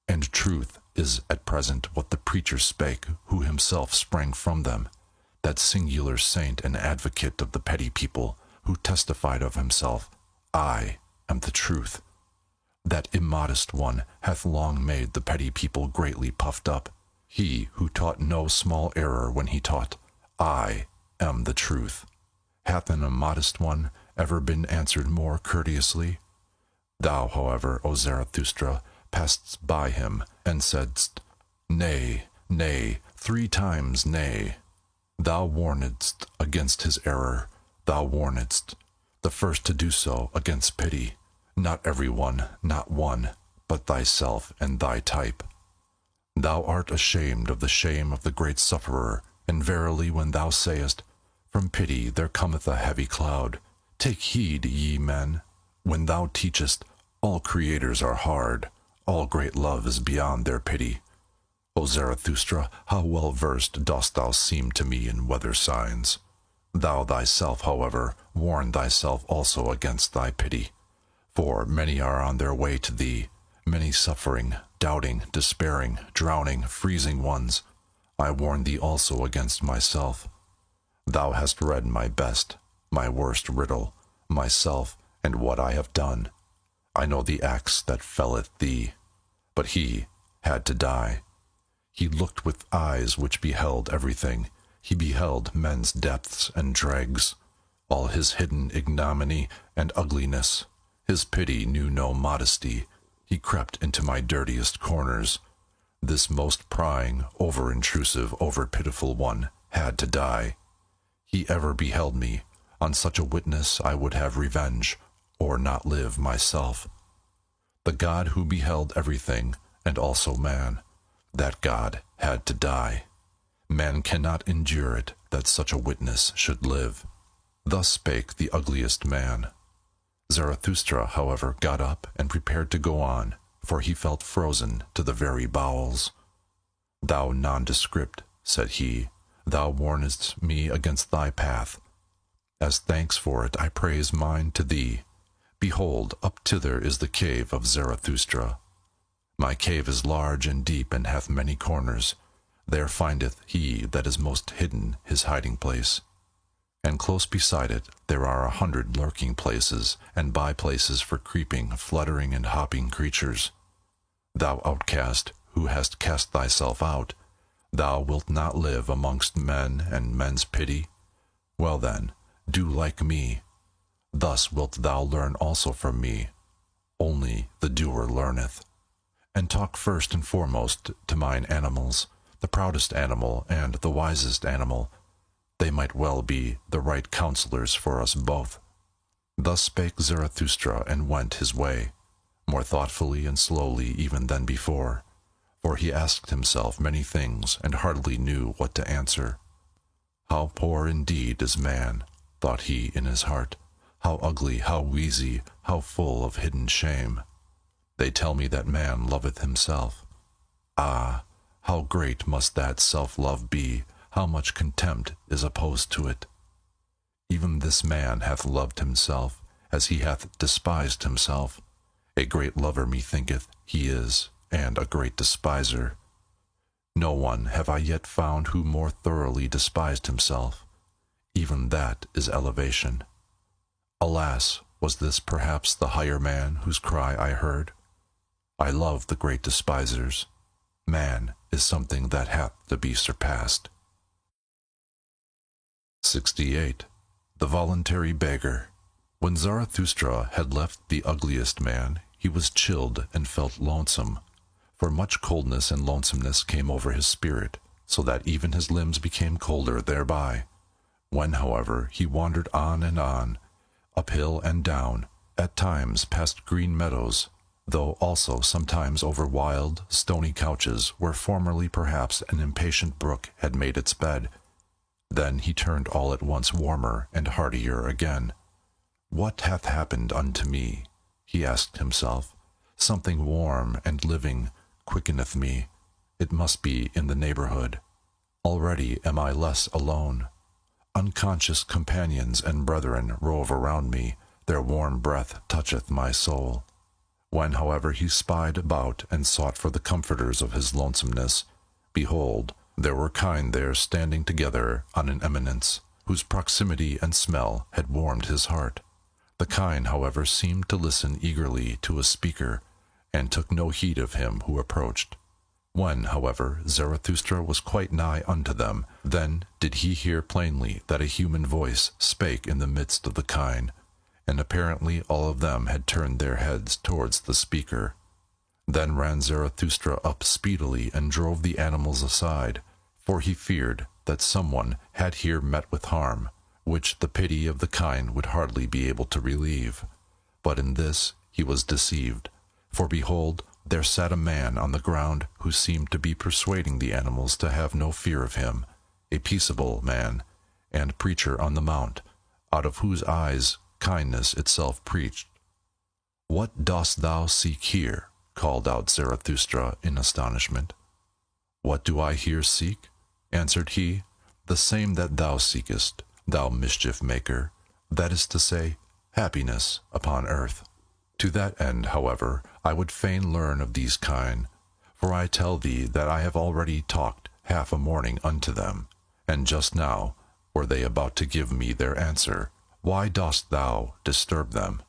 and truth is at present what the preacher spake who himself sprang from them, that singular saint and advocate of the petty people, who testified of himself, I am the truth. That immodest one hath long made the petty people greatly puffed up, he who taught no small error when he taught, I am the truth. Hath an immodest one ever been answered more courteously? Thou, however, O Zarathustra, passedst by him, and saidst, Nay, nay, 3 times nay. Thou warnedst against his error, thou warnedst, the first to do so against pity, not every one, not one, but thyself and thy type. Thou art ashamed of the shame of the great sufferer, and verily when thou sayest, From pity there cometh a heavy cloud, take heed, ye men, when thou teachest, all creators are hard, all great love is beyond their pity. O Zarathustra, how well versed dost thou seem to me in weather signs. Thou thyself, however, warn thyself also against thy pity. For many are on their way to thee, many suffering, doubting, despairing, drowning, freezing ones. I warn thee also against myself. Thou hast read my best, my worst riddle, myself, and what I have done. I know the axe that felleth thee, but he had to die. He looked with eyes which beheld everything. He beheld men's depths and dregs, all his hidden ignominy and ugliness. His pity knew no modesty. He crept into my dirtiest corners. This most prying, over-intrusive, over-pitiful one had to die. He ever beheld me. On such a witness I would have revenge, or not live myself. The God who beheld everything, and also man, that God had to die. Man cannot endure it that such a witness should live. Thus spake the ugliest man. Zarathustra, however, got up and prepared to go on, for he felt frozen to the very bowels. Thou nondescript, said he, thou warnest me against thy path. As thanks for it I praise mine to thee. Behold, up thither is the cave of Zarathustra. My cave is large and deep and hath many corners. There findeth he that is most hidden his hiding place. And close beside it there are 100 lurking places, and by places for creeping, fluttering, and hopping creatures. Thou outcast, who hast cast thyself out, thou wilt not live amongst men and men's pity? Well then, do like me. Thus wilt thou learn also from me. Only the doer learneth. And talk first and foremost to mine animals, the proudest animal and the wisest animal. They might well be the right counselors for us both. Thus spake Zarathustra, and went his way, more thoughtfully and slowly even than before, for he asked himself many things, and hardly knew what to answer. How poor indeed is man, thought he in his heart, how ugly, how wheezy, how full of hidden shame. They tell me that man loveth himself. Ah, how great must that self-love be, how much contempt is opposed to it. Even this man hath loved himself, as he hath despised himself. A great lover, methinketh, he is, and a great despiser. No one have I yet found who more thoroughly despised himself. Even that is elevation. Alas, was this perhaps the higher man whose cry I heard? I love the great despisers. Man is something that hath to be surpassed. 68. The Voluntary Beggar. When Zarathustra had left the ugliest man, he was chilled and felt lonesome, for much coldness and lonesomeness came over his spirit, so that even his limbs became colder thereby. When, however, he wandered on, uphill and down, at times past green meadows, though also sometimes over wild, stony couches where formerly perhaps an impatient brook had made its bed, then he turned all at once warmer and heartier again. What hath happened unto me? He asked himself. Something warm and living quickeneth me. It must be in the neighborhood. Already am I less alone. Unconscious companions and brethren rove around me. Their warm breath toucheth my soul. When, however, he spied about and sought for the comforters of his lonesomeness, behold, there were kine there standing together on an eminence, whose proximity and smell had warmed his heart. The kine, however, seemed to listen eagerly to a speaker, and took no heed of him who approached. When, however, Zarathustra was quite nigh unto them, then did he hear plainly that a human voice spake in the midst of the kine, and apparently all of them had turned their heads towards the speaker. Then ran Zarathustra up speedily and drove the animals aside, for he feared that someone had here met with harm, which the pity of the kine would hardly be able to relieve. But in this he was deceived, for behold, there sat a man on the ground who seemed to be persuading the animals to have no fear of him, a peaceable man, and preacher on the mount, out of whose eyes kindness itself preached. What dost thou seek here? Called out Zarathustra in astonishment. What do I here seek? Answered he. The same that thou seekest, thou mischief-maker, that is to say, happiness upon earth. To that end, however, I would fain learn of these kine, for I tell thee that I have already talked half a morning unto them, and just now were they about to give me their answer. Why dost thou disturb them?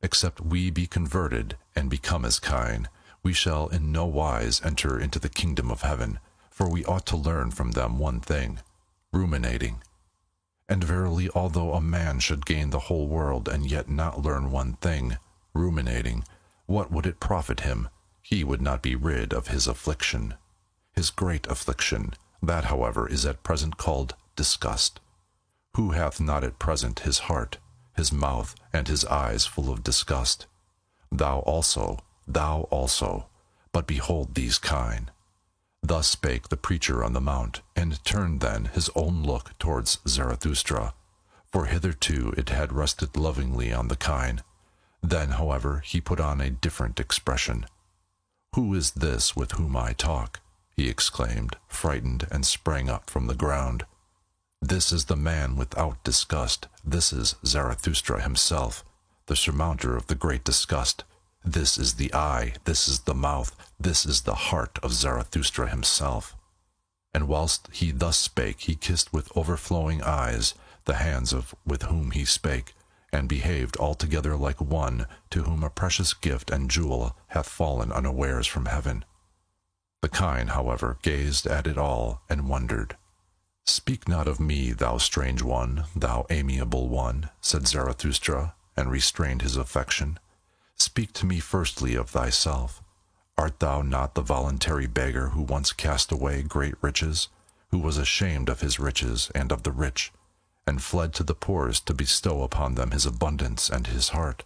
Except we be converted and become as kine, we shall in no wise enter into the kingdom of heaven, for we ought to learn from them one thing, ruminating. And verily, although a man should gain the whole world and yet not learn one thing, ruminating, what would it profit him? He would not be rid of his affliction. His great affliction, that, however, is at present called disgust. Who hath not at present his heart, his mouth, and his eyes full of disgust? Thou also, but behold these kine. Thus spake the preacher on the mount, and turned then his own look towards Zarathustra, for hitherto it had rested lovingly on the kine. Then, however, he put on a different expression. "Who is this with whom I talk?" he exclaimed, frightened, and sprang up from the ground. "This is the man without disgust. This is Zarathustra himself, the surmounter of the great disgust. This is the eye, this is the mouth, this is the heart of Zarathustra himself." And whilst he thus spake, he kissed with overflowing eyes the hands of with whom he spake, and behaved altogether like one to whom a precious gift and jewel hath fallen unawares from heaven. The kine, however, gazed at it all, and wondered. "Speak not of me, thou strange one, thou amiable one," said Zarathustra, and restrained his affection. "Speak to me firstly of thyself. Art thou not the voluntary beggar who once cast away great riches, who was ashamed of his riches and of the rich, and fled to the poorest to bestow upon them his abundance and his heart?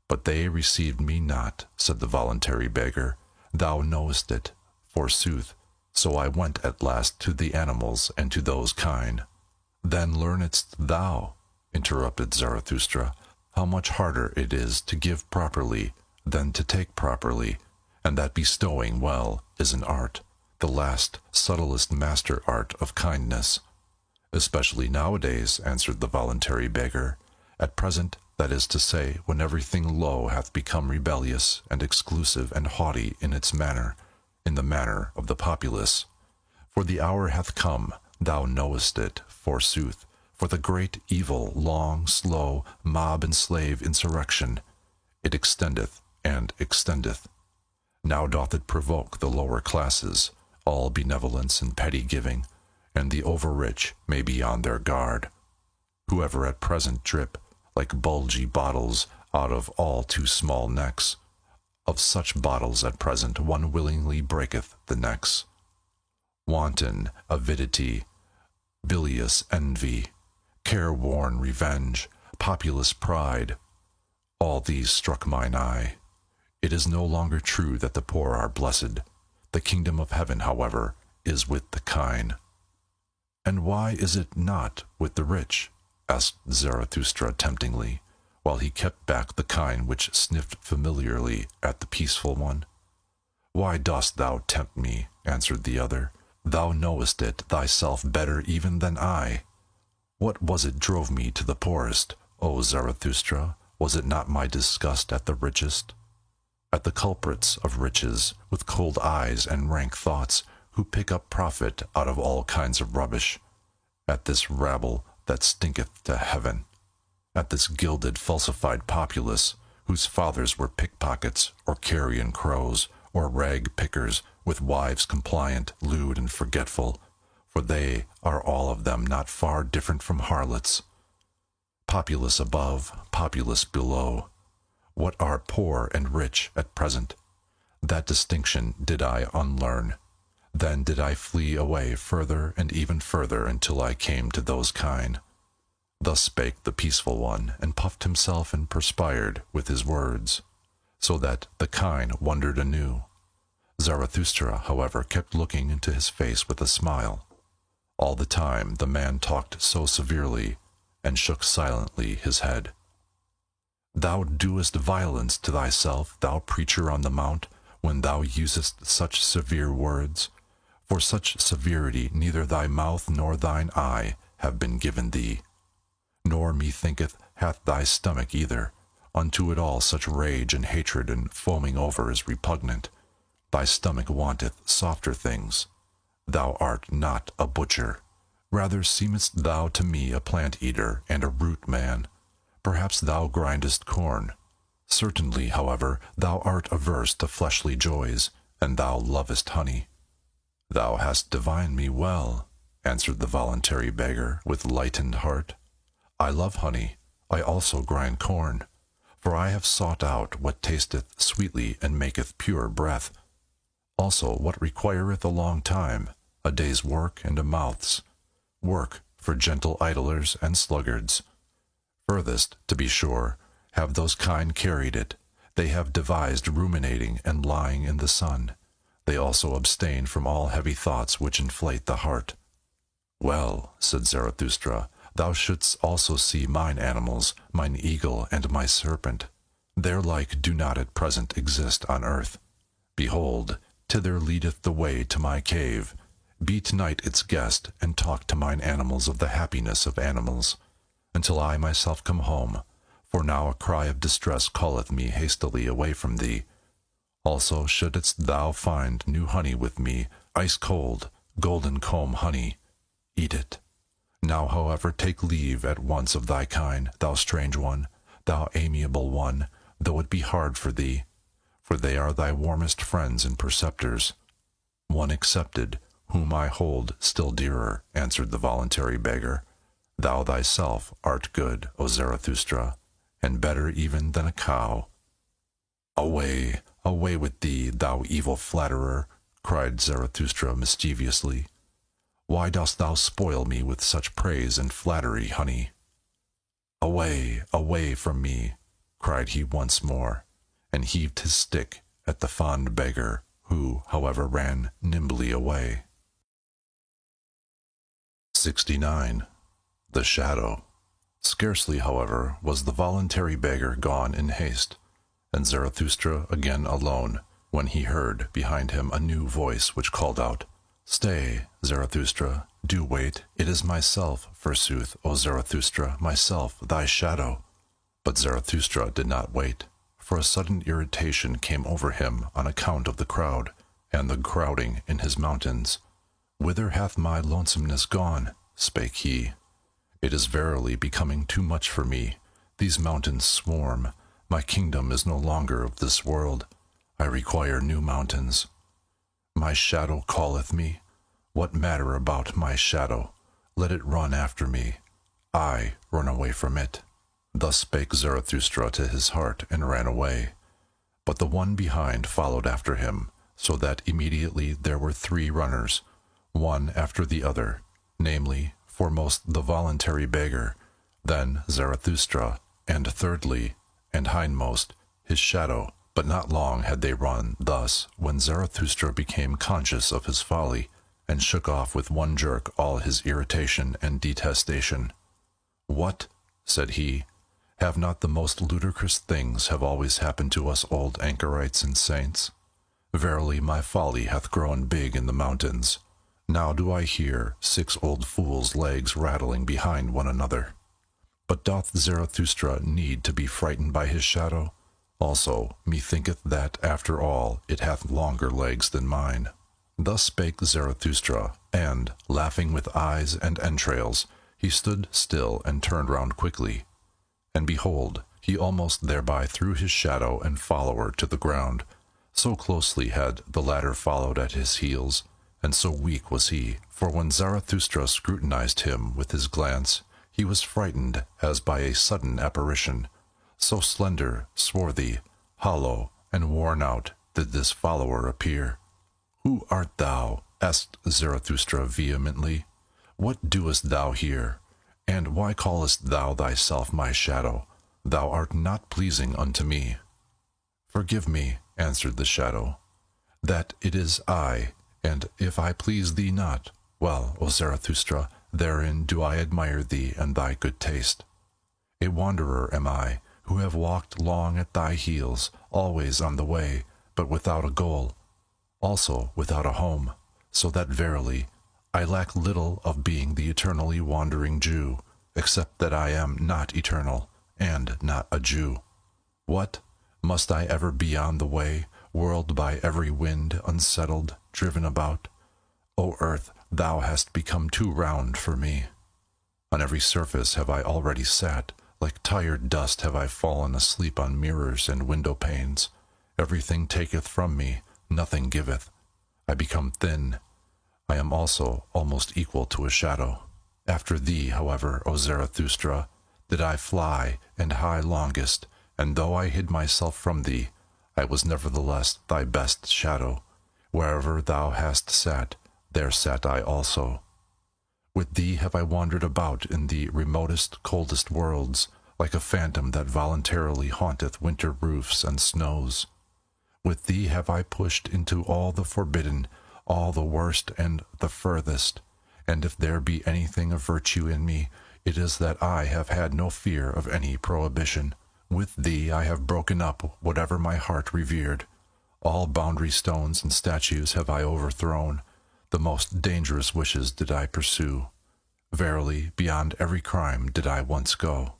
But they received me not," said the voluntary beggar. "Thou knowest it, forsooth. So I went at last to the animals and to those kine." "Then learnedst thou," interrupted Zarathustra, "how much harder it is to give properly than to take properly, and that bestowing well is an art, the last, subtlest master art of kindness." "Especially nowadays," answered the voluntary beggar. "At present, that is to say, when everything low hath become rebellious and exclusive and haughty in its manner, in the manner of the populace. For the hour hath come, thou knowest it, forsooth, for the great evil, long, slow, mob and slave insurrection. It extendeth and extendeth. Now doth it provoke the lower classes, all benevolence and petty giving, and the over-rich may be on their guard. Whoever at present drip, like bulgy bottles, out of all too small necks, of such bottles at present one willingly breaketh the necks. Wanton avidity, bilious envy, careworn revenge, populous pride, all these struck mine eye. It is no longer true that the poor are blessed. The kingdom of heaven, however, is with the kine." "And why is it not with the rich?" asked Zarathustra temptingly, while he kept back the kine which sniffed familiarly at the peaceful one. "Why dost thou tempt me?" answered the other. "Thou knowest it thyself better even than I. What was it drove me to the poorest, O Zarathustra? Was it not my disgust at the richest? At the culprits of riches, with cold eyes and rank thoughts, who pick up profit out of all kinds of rubbish? At this rabble that stinketh to heaven? At this gilded, falsified populace, whose fathers were pickpockets, or carrion crows, or rag-pickers, with wives compliant, lewd, and forgetful, for they are all of them not far different from harlots. Populace above, populace below. What are poor and rich at present? That distinction did I unlearn. Then did I flee away further and even further until I came to those kine." Thus spake the peaceful one, and puffed himself and perspired with his words, so that the kine wondered anew. Zarathustra, however, kept looking into his face with a smile. All the time the man talked so severely, and shook silently his head. "Thou doest violence to thyself, thou preacher on the mount, when thou usest such severe words. For such severity neither thy mouth nor thine eye have been given thee. Nor, methinketh, hath thy stomach either. Unto it all such rage and hatred and foaming over is repugnant. Thy stomach wanteth softer things. Thou art not a butcher. Rather seemest thou to me a plant-eater and a root-man. Perhaps thou grindest corn. Certainly, however, thou art averse to fleshly joys, and thou lovest honey." "Thou hast divined me well," answered the voluntary beggar with lightened heart. "I love honey. I also grind corn, for I have sought out what tasteth sweetly and maketh pure breath. Also what requireth a long time, a day's work and a mouth's work, for gentle idlers and sluggards. Furthest, to be sure, have those kind carried it. They have devised ruminating and lying in the sun. They also abstain from all heavy thoughts which inflate the heart. Well, said Zarathustra, thou shouldst also see mine animals, mine eagle and my serpent. Their like do not at present exist on earth. Behold, thither leadeth the way to my cave. Be tonight its guest, and talk to mine animals of the happiness of animals, until I myself come home, for now a cry of distress calleth me hastily away from thee. Also shouldst thou find new honey with me, ice-cold, golden comb honey. Eat it. Now, however, take leave at once of thy kind, thou strange one, thou amiable one, though it be hard for thee, for they are thy warmest friends and preceptors. One excepted, whom I hold still dearer, answered the voluntary beggar. Thou thyself art good, O Zarathustra, and better even than a cow. Away, away with thee, thou evil flatterer, cried Zarathustra mischievously. Why dost thou spoil me with such praise and flattery, honey? Away, away from me, cried he once more, and heaved his stick at the fond beggar, who, however, ran nimbly away. 69. The Shadow. Scarcely, however, was the voluntary beggar gone in haste, and Zarathustra again alone, when he heard behind him a new voice which called out, Stay, Zarathustra, do wait. It is myself, forsooth, O Zarathustra, myself, thy shadow. But Zarathustra did not wait, for a sudden irritation came over him on account of the crowd, and the crowding in his mountains. Whither hath my lonesomeness gone? Spake he. It is verily becoming too much for me. These mountains swarm. My kingdom is no longer of this world. I require new mountains. My shadow calleth me. What matter about my shadow? Let it run after me. I run away from it. Thus spake Zarathustra to his heart, and ran away. But the one behind followed after him, so that immediately there were 3 runners, one after the other, namely, foremost the voluntary beggar, then Zarathustra, and thirdly, and hindmost, his shadow. But not long had they run thus, when Zarathustra became conscious of his folly, and shook off with one jerk all his irritation and detestation. What? Said he. Have not the most ludicrous things have always happened to us old anchorites and saints? Verily my folly hath grown big in the mountains. Now do I hear 6 old fools' legs rattling behind one another. But doth Zarathustra need to be frightened by his shadow? Also, methinketh that, after all, it hath longer legs than mine. Thus spake Zarathustra, and, laughing with eyes and entrails, he stood still and turned round quickly. And behold, he almost thereby threw his shadow and follower to the ground. So closely had the latter followed at his heels, and so weak was he, for when Zarathustra scrutinized him with his glance, he was frightened as by a sudden apparition. So slender, swarthy, hollow, and worn out did this follower appear. Who art thou? Asked Zarathustra vehemently. What doest thou here? And why callest thou thyself my shadow? Thou art not pleasing unto me. Forgive me, answered the shadow, that it is I, and if I please thee not, well, O Zarathustra, therein do I admire thee and thy good taste. A wanderer am I, who have walked long at thy heels, always on the way, but without a goal, also without a home, so that verily I lack little of being the eternally wandering Jew, except that I am not eternal, and not a Jew. What? Must I ever be on the way, whirled by every wind, unsettled, driven about? O earth, thou hast become too round for me. On every surface have I already sat, like tired dust have I fallen asleep on mirrors and window panes. Everything taketh from me, nothing giveth. I become thin. I am also almost equal to a shadow. After thee, however, O Zarathustra, did I fly and high longest, and though I hid myself from thee, I was nevertheless thy best shadow. Wherever thou hast sat, there sat I also. With thee have I wandered about in the remotest, coldest worlds, like a phantom that voluntarily haunteth winter roofs and snows. With thee have I pushed into all the forbidden, all the worst and the furthest, and if there be anything of virtue in me, it is that I have had no fear of any prohibition. With thee I have broken up whatever my heart revered. All boundary stones and statues have I overthrown. The most dangerous wishes did I pursue. Verily, beyond every crime did I once go.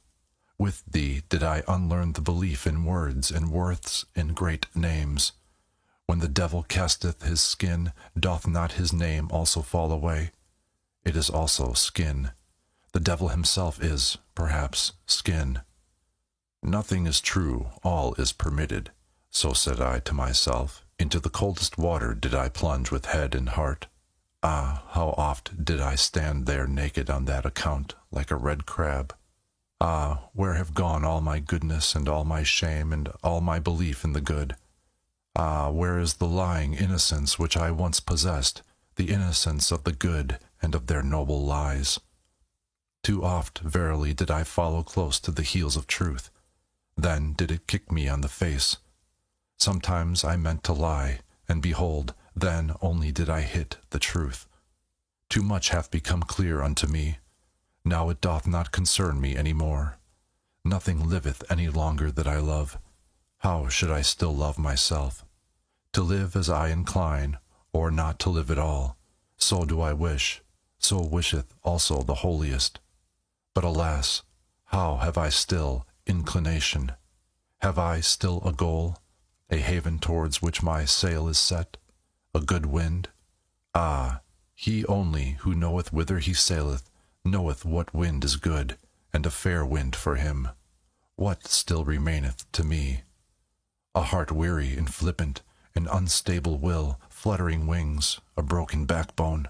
With thee did I unlearn the belief in words and worths in great names. When the devil casteth his skin, doth not his name also fall away? It is also skin. The devil himself is, perhaps, skin. Nothing is true, all is permitted. So said I to myself. Into the coldest water did I plunge with head and heart. Ah, how oft did I stand there naked on that account, like a red crab. Ah, where have gone all my goodness and all my shame and all my belief in the good? Ah, where is the lying innocence which I once possessed, the innocence of the good and of their noble lies? Too oft, verily, did I follow close to the heels of truth. Then did it kick me on the face. Sometimes I meant to lie, and behold, then only did I hit the truth. Too much hath become clear unto me. Now it doth not concern me any more. Nothing liveth any longer that I love. How should I still love myself? To live as I incline, or not to live at all, so do I wish, so wisheth also the holiest. But alas, how have I still inclination? Have I still a goal, a haven towards which my sail is set, a good wind? Ah, he only who knoweth whither he saileth knoweth what wind is good, and a fair wind for him. What still remaineth to me? A heart weary and flippant, an unstable will, fluttering wings, a broken backbone.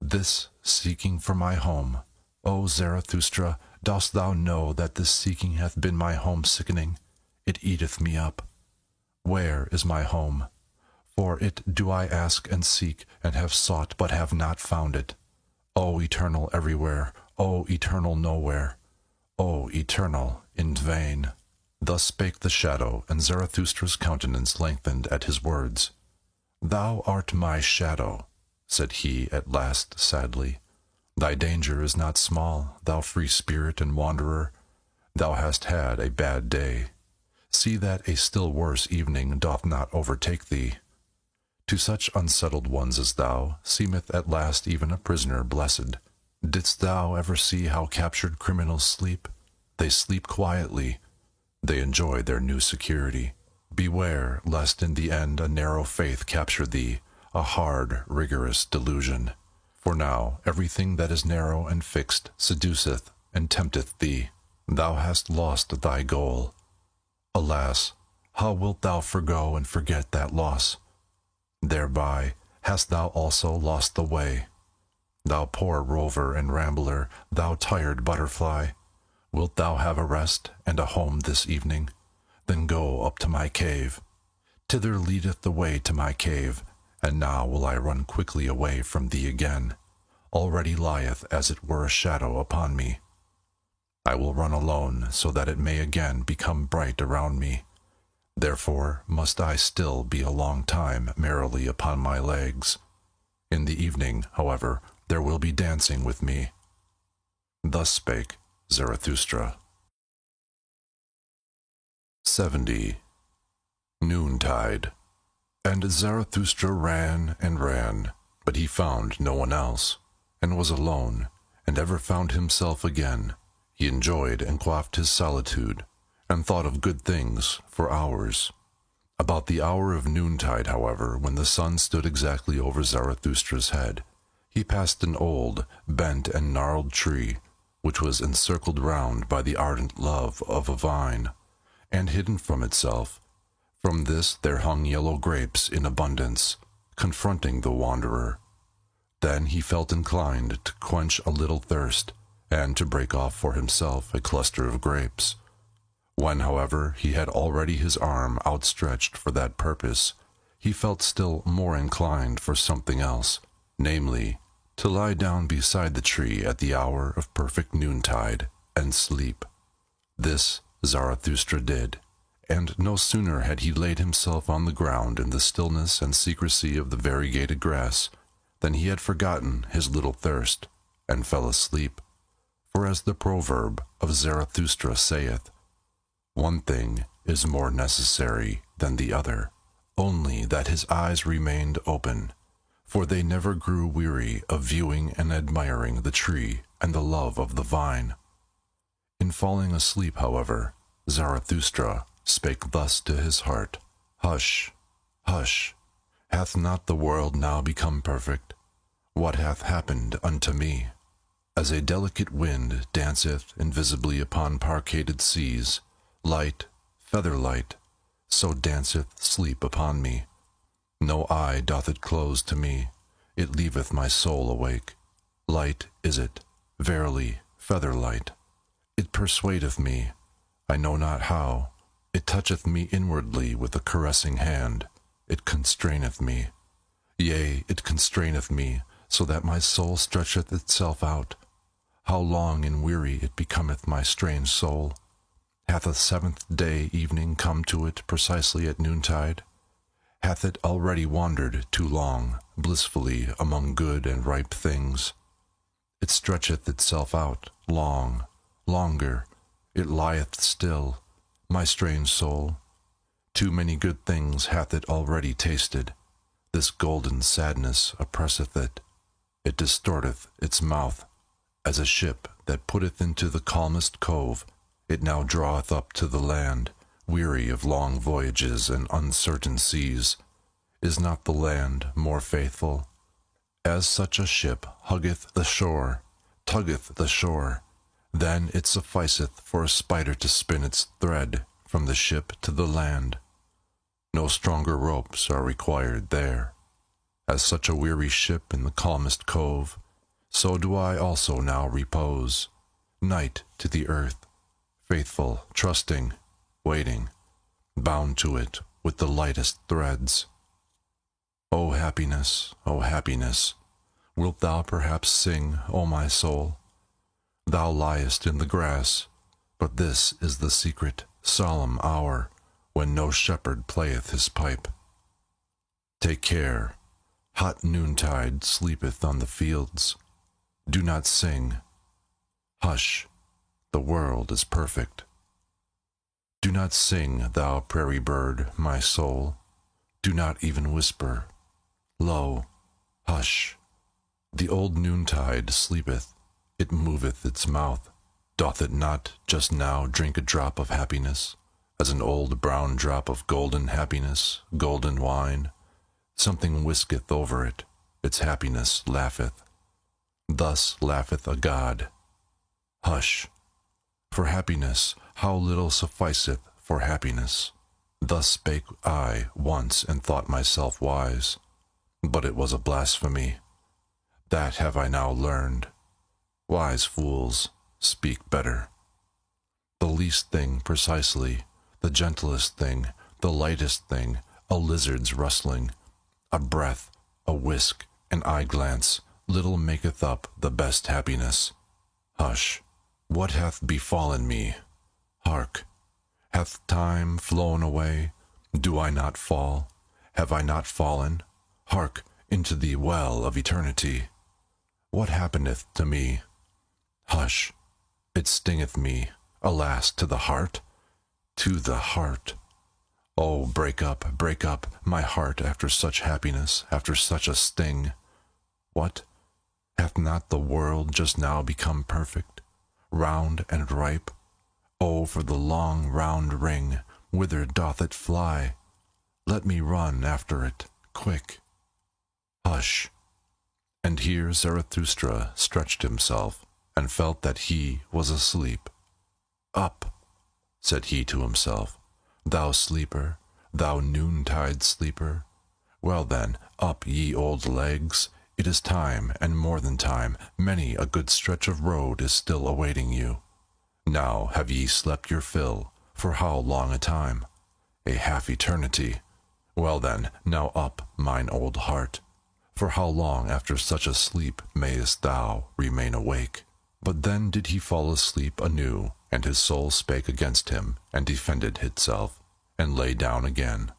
This seeking for my home. O Zarathustra, dost thou know that this seeking hath been my home sickening? It eateth me up. Where is my home? For it do I ask and seek, and have sought, but have not found it. O eternal everywhere, O eternal nowhere, O eternal in vain. Thus spake the shadow, and Zarathustra's countenance lengthened at his words. Thou art my shadow, said he at last sadly. Thy danger is not small, thou free spirit and wanderer. Thou hast had a bad day. See that a still worse evening doth not overtake thee. To such unsettled ones as thou, seemeth at last even a prisoner blessed. Didst thou ever see how captured criminals sleep? They sleep quietly. They enjoy their new security. Beware, lest in the end a narrow faith capture thee, a hard, rigorous delusion. For now everything that is narrow and fixed seduceth and tempteth thee. Thou hast lost thy goal. Alas, how wilt thou forgo and forget that loss? Thereby hast thou also lost the way. Thou poor rover and rambler, thou tired butterfly, wilt thou have a rest and a home this evening? Then go up to my cave. Thither leadeth the way to my cave, and now will I run quickly away from thee again. Already lieth as it were a shadow upon me. I will run alone, so that it may again become bright around me. Therefore must I still be a long time merrily upon my legs. In the evening, however, there will be dancing with me. Thus spake Zarathustra. 70. Noontide. And Zarathustra ran and ran, but he found no one else, and was alone, and ever found himself again. He enjoyed and quaffed his solitude, and thought of good things for hours. About the hour of noontide, however, when the sun stood exactly over Zarathustra's head, he passed an old, bent and gnarled tree, which was encircled round by the ardent love of a vine, and hidden from itself. From this there hung yellow grapes in abundance, confronting the wanderer. Then he felt inclined to quench a little thirst, and to break off for himself a cluster of grapes. When, however, he had already his arm outstretched for that purpose, he felt still more inclined for something else, namely, to lie down beside the tree at the hour of perfect noontide, and sleep. This Zarathustra did, and no sooner had he laid himself on the ground in the stillness and secrecy of the variegated grass, than he had forgotten his little thirst, and fell asleep. For as the proverb of Zarathustra saith, one thing is more necessary than the other, only that his eyes remained open, for they never grew weary of viewing and admiring the tree and the love of the vine. In falling asleep, however, Zarathustra spake thus to his heart, Hush, hush, hath not the world now become perfect? What hath happened unto me? As a delicate wind danceth invisibly upon parcated seas, light, feather light, so danceth sleep upon me. No eye doth it close to me, it leaveth my soul awake. Light is it, verily, feather light. It persuadeth me, I know not how, it toucheth me inwardly with a caressing hand, it constraineth me. Yea, it constraineth me, so that my soul stretcheth itself out. How long and weary it becometh my strange soul! Hath a seventh day evening come to it precisely at noontide? Hath it already wandered too long, blissfully among good and ripe things? It stretcheth itself out, long, longer, it lieth still, my strange soul. Too many good things hath it already tasted. This golden sadness oppresseth it. It distorteth its mouth. As a ship that putteth into the calmest cove, it now draweth up to the land, weary of long voyages and uncertain seas. Is not the land more faithful? As such a ship huggeth the shore, tuggeth the shore, then it sufficeth for a spider to spin its thread from the ship to the land. No stronger ropes are required there. As such a weary ship in the calmest cove, so do I also now repose, night to the earth, faithful, trusting, waiting, bound to it with the lightest threads. O happiness, wilt thou perhaps sing, O my soul? Thou liest in the grass, but this is the secret, solemn hour when no shepherd playeth his pipe. Take care, hot noontide sleepeth on the fields. Do not sing. Hush, the world is perfect. Do not sing, thou prairie bird, my soul. Do not even whisper. Lo, hush, the old noontide sleepeth, it moveth its mouth. Doth it not just now drink a drop of happiness, as an old brown drop of golden happiness, golden wine? Something whisketh over it, its happiness laugheth. Thus laugheth a god. Hush, for happiness, how little sufficeth for happiness. Thus spake I once and thought myself wise, but it was a blasphemy. That have I now learned. Wise fools speak better. The least thing precisely, the gentlest thing, the lightest thing, a lizard's rustling, a breath, a whisk, an eye-glance, little maketh up the best happiness. Hush, what hath befallen me? Hark, hath time flown away? Do I not fall? Have I not fallen? Hark, into the well of eternity. What happeneth to me? Hush, it stingeth me, alas, to the heart? To the heart. Oh, break up, my heart after such happiness, after such a sting. What? Hath not the world just now become perfect, round and ripe? Oh, for the long round ring, whither doth it fly? Let me run after it, quick. Hush. And here Zarathustra stretched himself, and felt that he was asleep. Up, said he to himself, thou sleeper, thou noontide sleeper. Well then, up, ye old legs. It is time, and more than time. Many a good stretch of road is still awaiting you. Now have ye slept your fill, for how long a time? A half eternity. Well then, now up, mine old heart. For how long after such a sleep mayest thou remain awake? But then did he fall asleep anew, and his soul spake against him, and defended itself, and lay down again.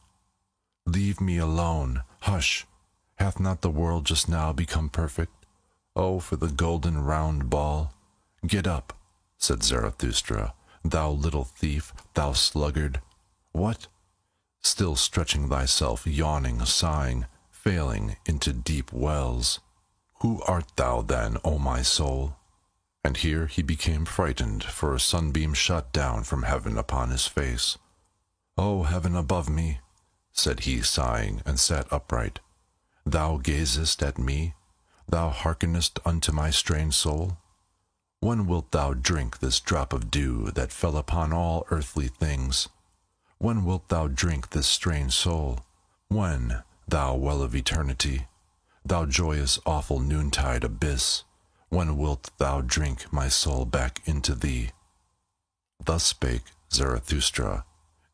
Leave me alone, hush! Hath not the world just now become perfect? Oh, for the golden round ball! Get up, said Zarathustra, thou little thief, thou sluggard. What? Still stretching thyself, yawning, sighing, failing into deep wells. Who art thou then, O my soul? And here he became frightened, for a sunbeam shot down from heaven upon his face. O heaven above me, said he, sighing, and sat upright. Thou gazest at me, thou hearkenest unto my strange soul. When wilt thou drink this drop of dew that fell upon all earthly things? When wilt thou drink this strange soul? When, thou well of eternity? Thou joyous awful noontide abyss, when wilt thou drink my soul back into thee? Thus spake Zarathustra,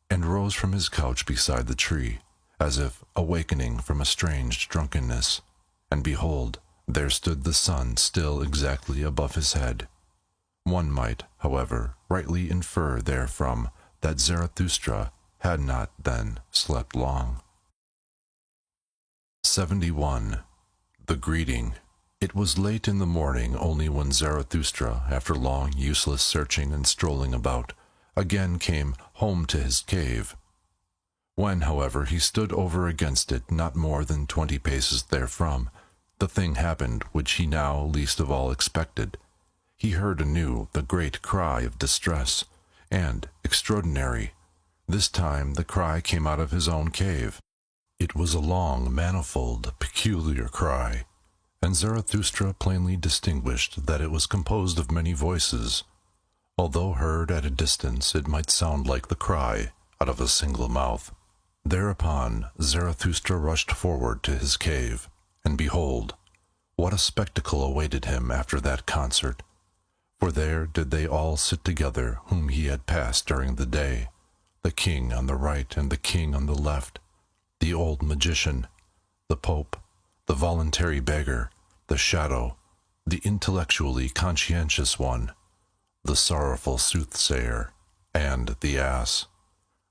and rose from his couch beside the tree, as if awakening from a strange drunkenness. And behold, there stood the sun still exactly above his head. One might, however, rightly infer therefrom that Zarathustra had not then slept long. 71. The Greeting. It was late in the morning only when Zarathustra, after long useless searching and strolling about, again came home to his cave. When, however, he stood over against it not more than 20 paces therefrom, the thing happened which he now least of all expected. He heard anew the great cry of distress, and, extraordinary, this time the cry came out of his own cave. It was a long, manifold, peculiar cry, and Zarathustra plainly distinguished that it was composed of many voices. Although heard at a distance, it might sound like the cry out of a single mouth. Thereupon Zarathustra rushed forward to his cave, and behold, what a spectacle awaited him after that concert! For there did they all sit together whom he had passed during the day, the king on the right and the king on the left, the old magician, the pope, the voluntary beggar, the shadow, the intellectually conscientious one, the sorrowful soothsayer, and the ass.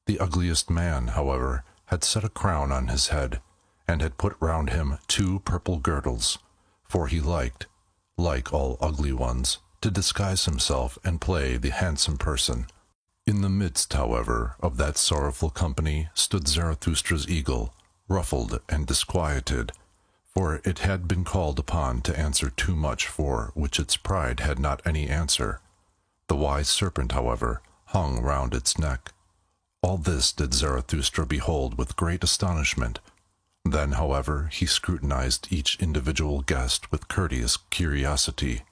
The ugliest man, however, had set a crown on his head, and had put round him 2 purple girdles, for he liked, like all ugly ones, to disguise himself and play the handsome person. In the midst, however, of that sorrowful company stood Zarathustra's eagle, ruffled and disquieted, for it had been called upon to answer too much for which its pride had not any answer. The wise serpent, however, hung round its neck. All this did Zarathustra behold with great astonishment. Then, however, he scrutinized each individual guest with courteous curiosity,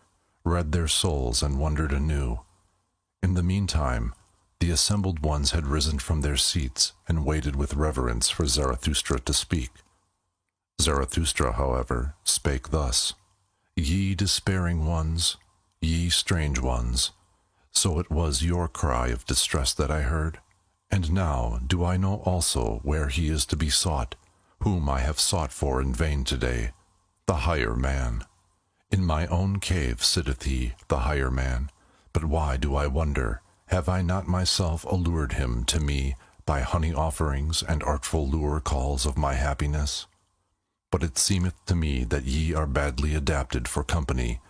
read their souls, and wondered anew. In the meantime, the assembled ones had risen from their seats and waited with reverence for Zarathustra to speak. Zarathustra, however, spake thus: Ye despairing ones, ye strange ones, so it was your cry of distress that I heard? And now do I know also where he is to be sought, whom I have sought for in vain today, the higher man. In my own cave sitteth he, the higher man. But why do I wonder? Have I not myself allured him to me by honey offerings and artful lure calls of my happiness? But it seemeth to me that ye are badly adapted for company.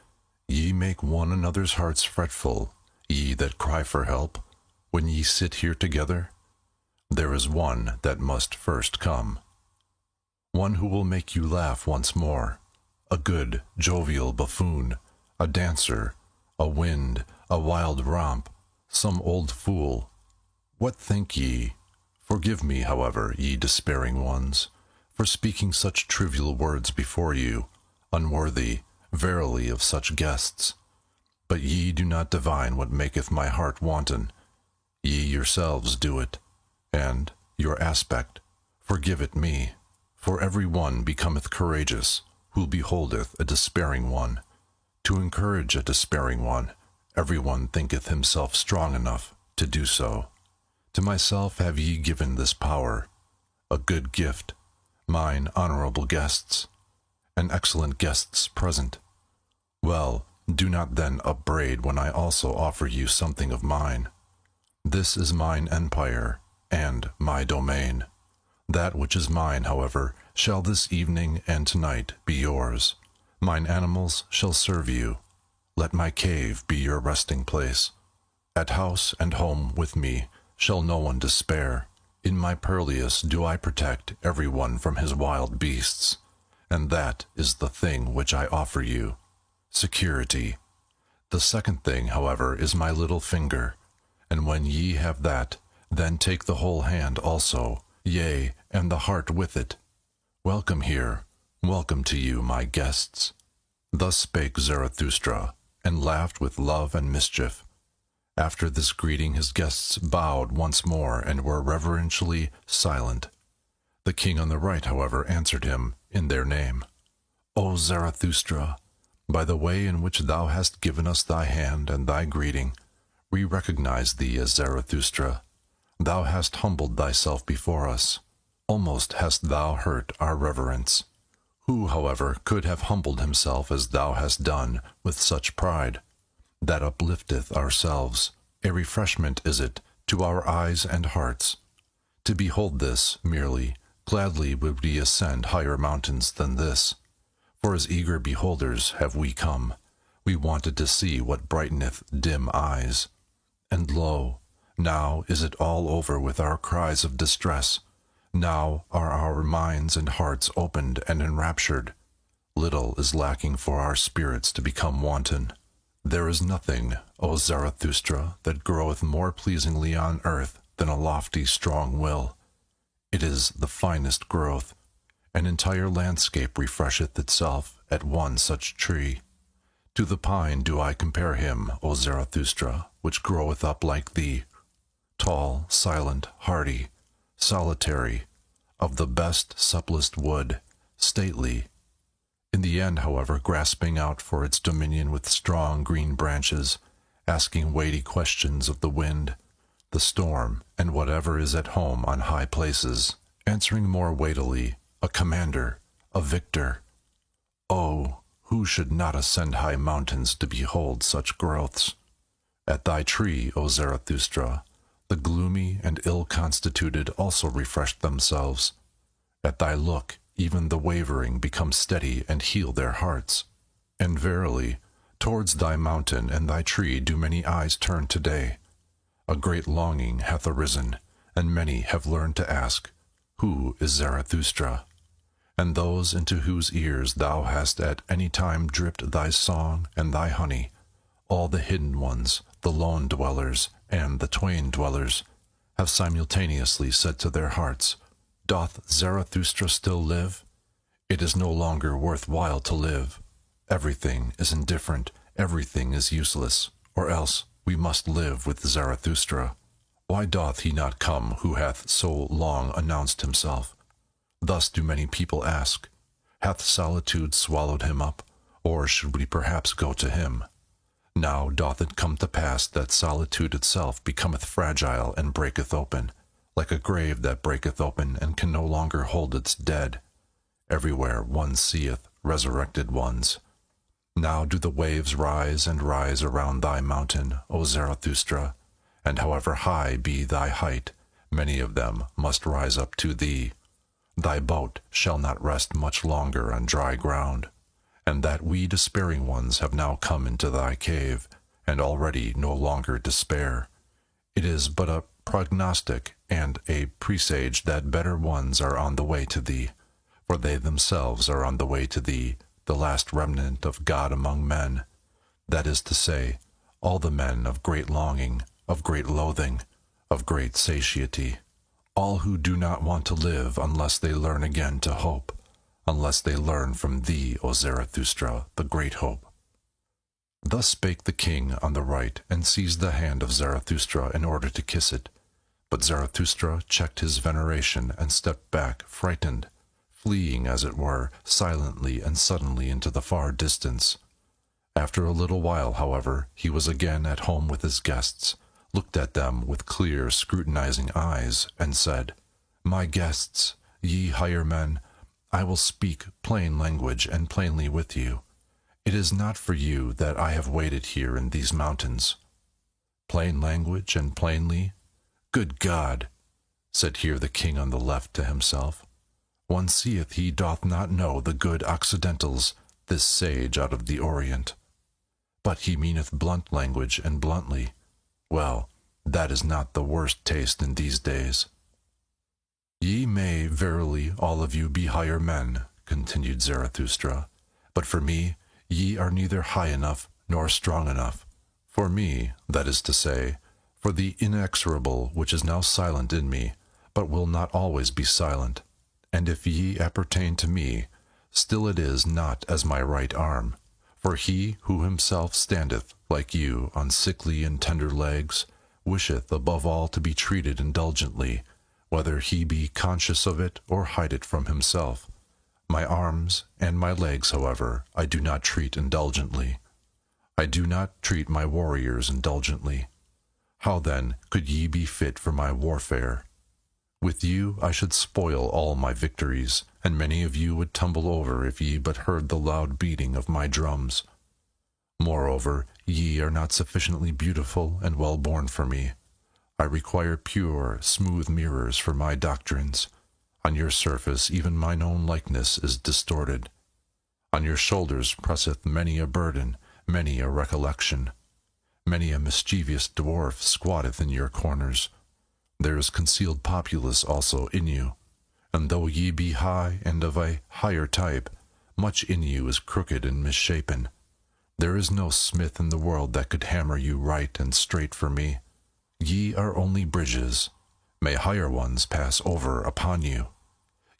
Ye make one another's hearts fretful, ye that cry for help, when ye sit here together. There is one that must first come, one who will make you laugh once more, a good, jovial buffoon, a dancer, a wind, a wild romp, some old fool. What think ye? Forgive me, however, ye despairing ones, for speaking such trivial words before you, unworthy, verily, of such guests. But ye do not divine what maketh my heart wanton. Ye yourselves do it, and your aspect, forgive it me. For every one becometh courageous, who beholdeth a despairing one. To encourage a despairing one, every one thinketh himself strong enough to do so. To myself have ye given this power, a good gift, mine honorable guests. and excellent guests present. Well, do not then upbraid when I also offer you something of mine. This is mine empire, and my domain. That which is mine, however, shall this evening and tonight be yours. Mine animals shall serve you. Let my cave be your resting place. At house and home with me shall no one despair. In my purlieus do I protect every one from his wild beasts. And that is the thing which I offer you, security. The second thing, however, is my little finger. And when ye have that, then take the whole hand also, yea, and the heart with it. Welcome here, welcome to you, my guests. Thus spake Zarathustra, and laughed with love and mischief. After this greeting his guests bowed once more and were reverentially silent. The king on the right, however, answered him in their name. O Zarathustra, by the way in which thou hast given us thy hand and thy greeting, we recognize thee as Zarathustra. Thou hast humbled thyself before us. Almost hast thou hurt our reverence. Who, however, could have humbled himself as thou hast done with such pride? That uplifteth ourselves. A refreshment is it to our eyes and hearts. To behold this, merely, gladly would we ascend higher mountains than this. For as eager beholders have we come. We wanted to see what brighteneth dim eyes. And lo, now is it all over with our cries of distress. Now are our minds and hearts opened and enraptured. Little is lacking for our spirits to become wanton. There is nothing, O Zarathustra, that groweth more pleasingly on earth than a lofty, strong will. It is the finest growth. An entire landscape refresheth itself at one such tree. To the pine do I compare him, O Zarathustra, which groweth up like thee, tall, silent, hardy, solitary, of the best, supplest wood, stately, in the end, however, grasping out for its dominion with strong green branches, asking weighty questions of the wind, the storm, and whatever is at home on high places, answering more weightily, a commander, a victor. Oh, who should not ascend high mountains to behold such growths? At thy tree, O Zarathustra, the gloomy and ill-constituted also refreshed themselves. At thy look, even the wavering become steady and heal their hearts. And verily, towards thy mountain and thy tree do many eyes turn today. A great longing hath arisen, and many have learned to ask, Who is Zarathustra? And those into whose ears thou hast at any time dripped thy song and thy honey, all the hidden ones, the lone dwellers, and the twain dwellers, have simultaneously said to their hearts, Doth Zarathustra still live? It is no longer worth while to live. Everything is indifferent, everything is useless, or else we must live with Zarathustra. Why doth he not come who hath so long announced himself? Thus do many people ask, Hath solitude swallowed him up, or should we perhaps go to him? Now doth it come to pass that solitude itself becometh fragile and breaketh open, like a grave that breaketh open and can no longer hold its dead. Everywhere one seeth resurrected ones. Now do the waves rise and rise around thy mountain, O Zarathustra, and however high be thy height, many of them must rise up to thee. Thy boat shall not rest much longer on dry ground, and that we despairing ones have now come into thy cave, and already no longer despair. It is but a prognostic and a presage that better ones are on the way to thee, for they themselves are on the way to thee, the last remnant of God among men, that is to say, all the men of great longing, of great loathing, of great satiety, all who do not want to live unless they learn again to hope, unless they learn from thee, O Zarathustra, the great hope. Thus spake the king on the right, and seized the hand of Zarathustra in order to kiss it. But Zarathustra checked his veneration and stepped back, frightened, fleeing, as it were, silently and suddenly into the far distance. After a little while, however, he was again at home with his guests, looked at them with clear, scrutinizing eyes, and said, My guests, ye higher men, I will speak plain language and plainly with you. It is not for you that I have waited here in these mountains. Plain language and plainly? Good God! Said here the king on the left to himself. One seeth he doth not know the good Occidentals, this sage out of the Orient. But he meaneth blunt language and bluntly. Well, that is not the worst taste in these days. Ye may verily all of you be higher men, continued Zarathustra, but for me ye are neither high enough nor strong enough. For me, that is to say, for the inexorable which is now silent in me, but will not always be silent. And if ye appertain to me, still it is not as my right arm. For he who himself standeth, like you, on sickly and tender legs, wisheth above all to be treated indulgently, whether he be conscious of it or hide it from himself. My arms and my legs, however, I do not treat indulgently. I do not treat my warriors indulgently. How then could ye be fit for my warfare? With you I should spoil all my victories, and many of you would tumble over if ye but heard the loud beating of my drums. Moreover, ye are not sufficiently beautiful and well-born for me. I require pure, smooth mirrors for my doctrines. On your surface even mine own likeness is distorted. On your shoulders presseth many a burden, many a recollection. Many a mischievous dwarf squatteth in your corners. There is concealed populace also in you, and though ye be high and of a higher type, much in you is crooked and misshapen. There is no smith in the world that could hammer you right and straight for me. Ye are only bridges. May higher ones pass over upon you.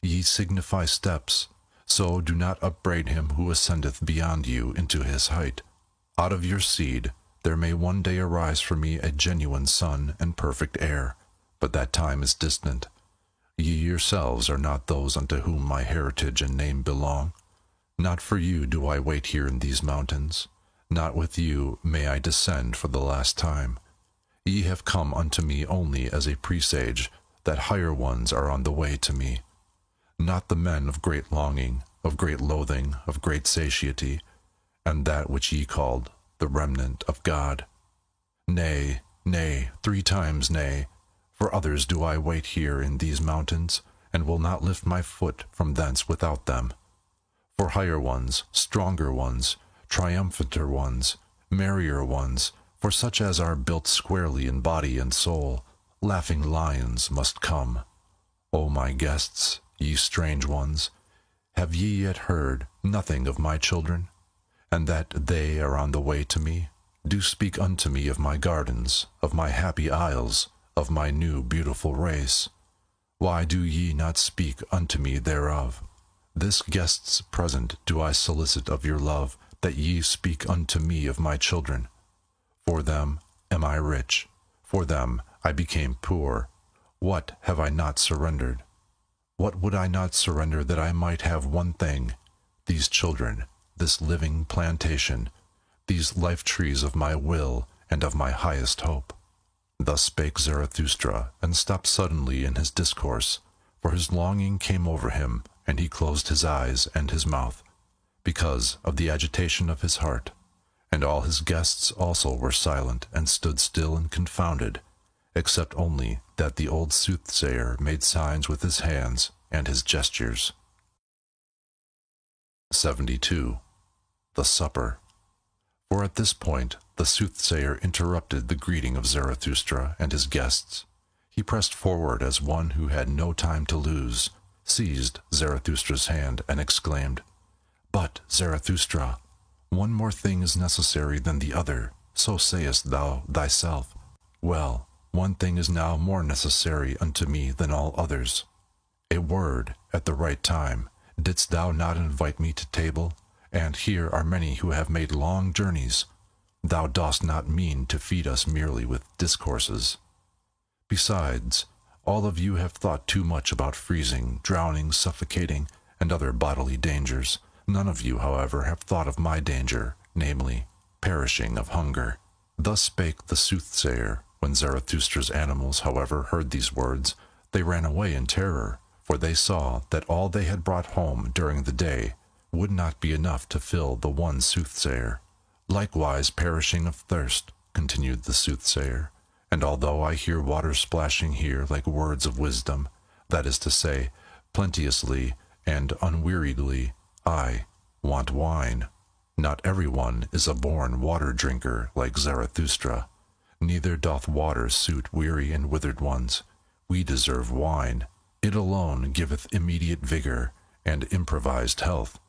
Ye signify steps, so do not upbraid him who ascendeth beyond you into his height. Out of your seed there may one day arise for me a genuine son and perfect heir, but that time is distant. Ye yourselves are not those unto whom my heritage and name belong. Not for you do I wait here in these mountains. Not with you may I descend for the last time. Ye have come unto me only as a presage that higher ones are on the way to me. Not the men of great longing, of great loathing, of great satiety, and that which ye called the remnant of God. Nay, nay, 3 times nay. For others do I wait here in these mountains, and will not lift my foot from thence without them. For higher ones, stronger ones, triumphanter ones, merrier ones, for such as are built squarely in body and soul, laughing lions must come. O my guests, ye strange ones, have ye yet heard nothing of my children, and that they are on the way to me? Do speak unto me of my gardens, of my happy isles, of my new beautiful race. Why do ye not speak unto me thereof? This guest's present do I solicit of your love, that ye speak unto me of my children. For them am I rich, for them I became poor. What have I not surrendered? What would I not surrender that I might have one thing, these children, this living plantation, these life trees of my will and of my highest hope? Thus spake Zarathustra, and stopped suddenly in his discourse, for his longing came over him, and he closed his eyes and his mouth, because of the agitation of his heart. And all his guests also were silent, and stood still and confounded, except only that the old soothsayer made signs with his hands and his gestures. 72. The Supper. For at this point the soothsayer interrupted the greeting of Zarathustra and his guests. He pressed forward as one who had no time to lose, seized Zarathustra's hand, and exclaimed, "But, Zarathustra, one more thing is necessary than the other, so sayest thou thyself. Well, one thing is now more necessary unto me than all others. A word at the right time. Didst thou not invite me to table? And here are many who have made long journeys. Thou dost not mean to feed us merely with discourses. Besides, all of you have thought too much about freezing, drowning, suffocating, and other bodily dangers. None of you, however, have thought of my danger, namely, perishing of hunger." Thus spake the soothsayer. When Zarathustra's animals, however, heard these words, they ran away in terror, for they saw that all they had brought home during the day would not be enough to fill the one soothsayer. Likewise perishing of thirst, continued the soothsayer, and although I hear water splashing here like words of wisdom, that is to say, plenteously and unweariedly, I want wine. Not every one is a born water-drinker like Zarathustra, neither doth water suit weary and withered ones. We deserve wine. It alone giveth immediate vigor and improvised health.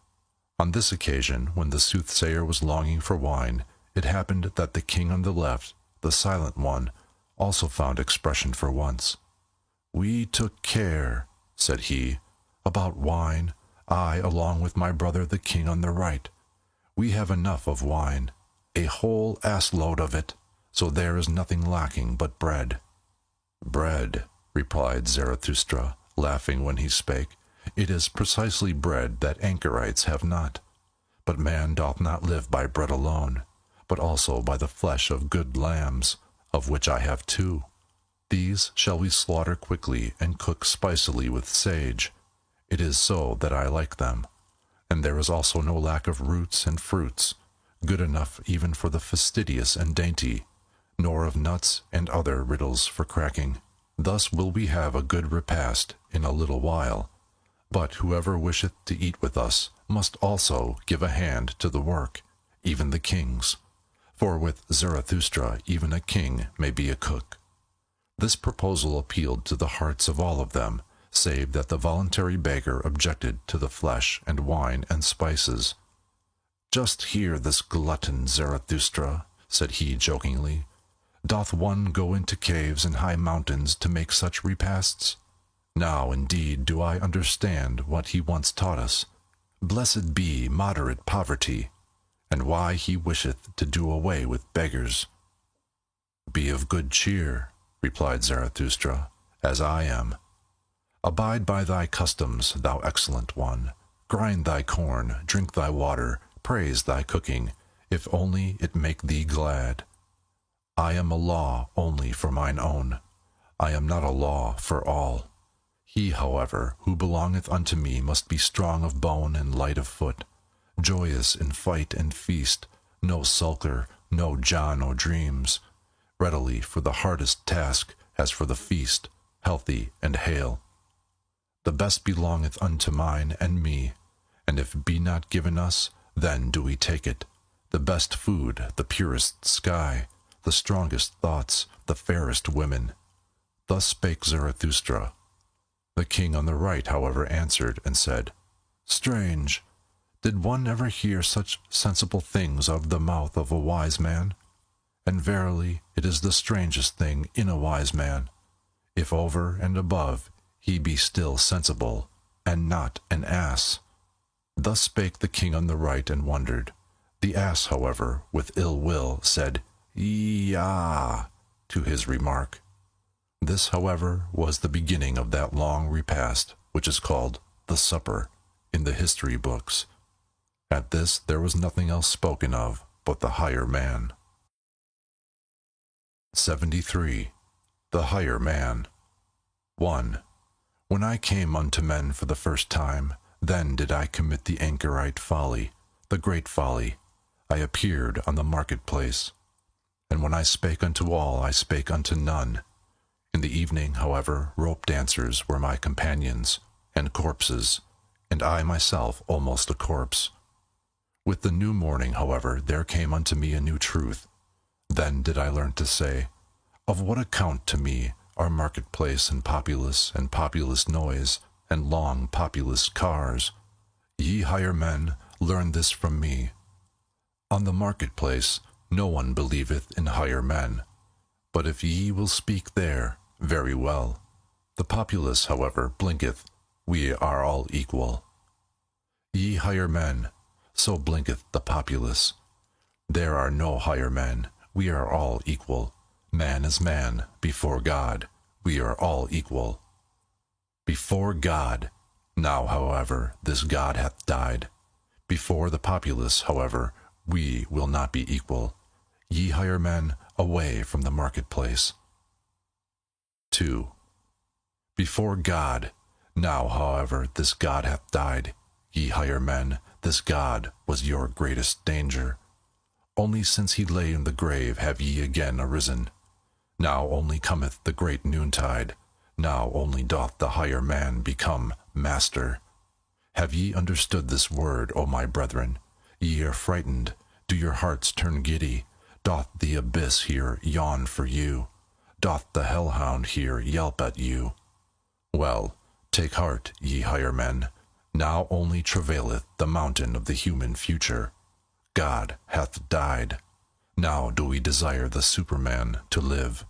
On this occasion, when the soothsayer was longing for wine, it happened that the king on the left, the silent one, also found expression for once. "We took care," said he, "about wine, I along with my brother the king on the right. We have enough of wine, a whole ass-load of it, so there is nothing lacking but bread." "Bread," replied Zarathustra, laughing when he spake, "it is precisely bread that anchorites have not. But man doth not live by bread alone, but also by the flesh of good lambs, of which I have 2. These shall we slaughter quickly and cook spicily with sage. It is so that I like them. And there is also no lack of roots and fruits, good enough even for the fastidious and dainty, nor of nuts and other riddles for cracking. Thus will we have a good repast in a little while. But whoever wisheth to eat with us must also give a hand to the work, even the kings. For with Zarathustra even a king may be a cook." This proposal appealed to the hearts of all of them, save that the voluntary beggar objected to the flesh and wine and spices. "Just hear this glutton, Zarathustra," said he jokingly. "Doth one go into caves and high mountains to make such repasts? Now, indeed, do I understand what he once taught us. Blessed be moderate poverty, and why he wisheth to do away with beggars." "Be of good cheer," replied Zarathustra, "as I am. Abide by thy customs, thou excellent one. Grind thy corn, drink thy water, praise thy cooking, if only it make thee glad. I am a law only for mine own. I am not a law for all. He, however, who belongeth unto me must be strong of bone and light of foot, joyous in fight and feast, no sulker, no John o' dreams, readily for the hardest task as for the feast, healthy and hale. The best belongeth unto mine and me, and if it be not given us, then do we take it. The best food, the purest sky, the strongest thoughts, the fairest women. Thus spake Zarathustra. The king on the right, however, answered and said, "Strange! Did one ever hear such sensible things out of the mouth of a wise man? And verily it is the strangest thing in a wise man, if over and above he be still sensible, and not an ass." Thus spake the king on the right and wondered. The ass, however, with ill will, said, "Yea," to his remark. This, however, was the beginning of that long repast which is called the supper in the history books. At this there was nothing else spoken of but the higher man. 73. The higher man. 1. When I came unto men for the first time, then did I commit the anchorite folly, the great folly. I appeared on the marketplace. And when I spake unto all, I spake unto none. In the evening, however, rope dancers were my companions, and corpses, and I myself almost a corpse. With the new morning, however, there came unto me a new truth. Then did I learn to say, Of what account to me are marketplace and populace noise, and long populous cars? Ye higher men, learn this from me. On the marketplace no one believeth in higher men, but if ye will speak there, very well. The populace, however, blinketh, we are all equal. Ye higher men, so blinketh the populace. There are no higher men, we are all equal. Man is man, before God, we are all equal. Before God, now, however, this God hath died. Before the populace, however, we will not be equal. Ye higher men, away from the marketplace. 2. Before God, Now, however, this God hath died. Ye higher men, this God was your greatest danger. Only since he lay in the grave have ye again arisen. Now only cometh the great noontide. Now only doth the higher man become master. Have ye understood this word, O my brethren? Ye are frightened. Do your hearts turn giddy? Doth the abyss here yawn for you? Doth the hellhound here yelp at you? Well, take heart, ye higher men. Now only travaileth the mountain of the human future. God hath died. Now do we desire the Superman to live.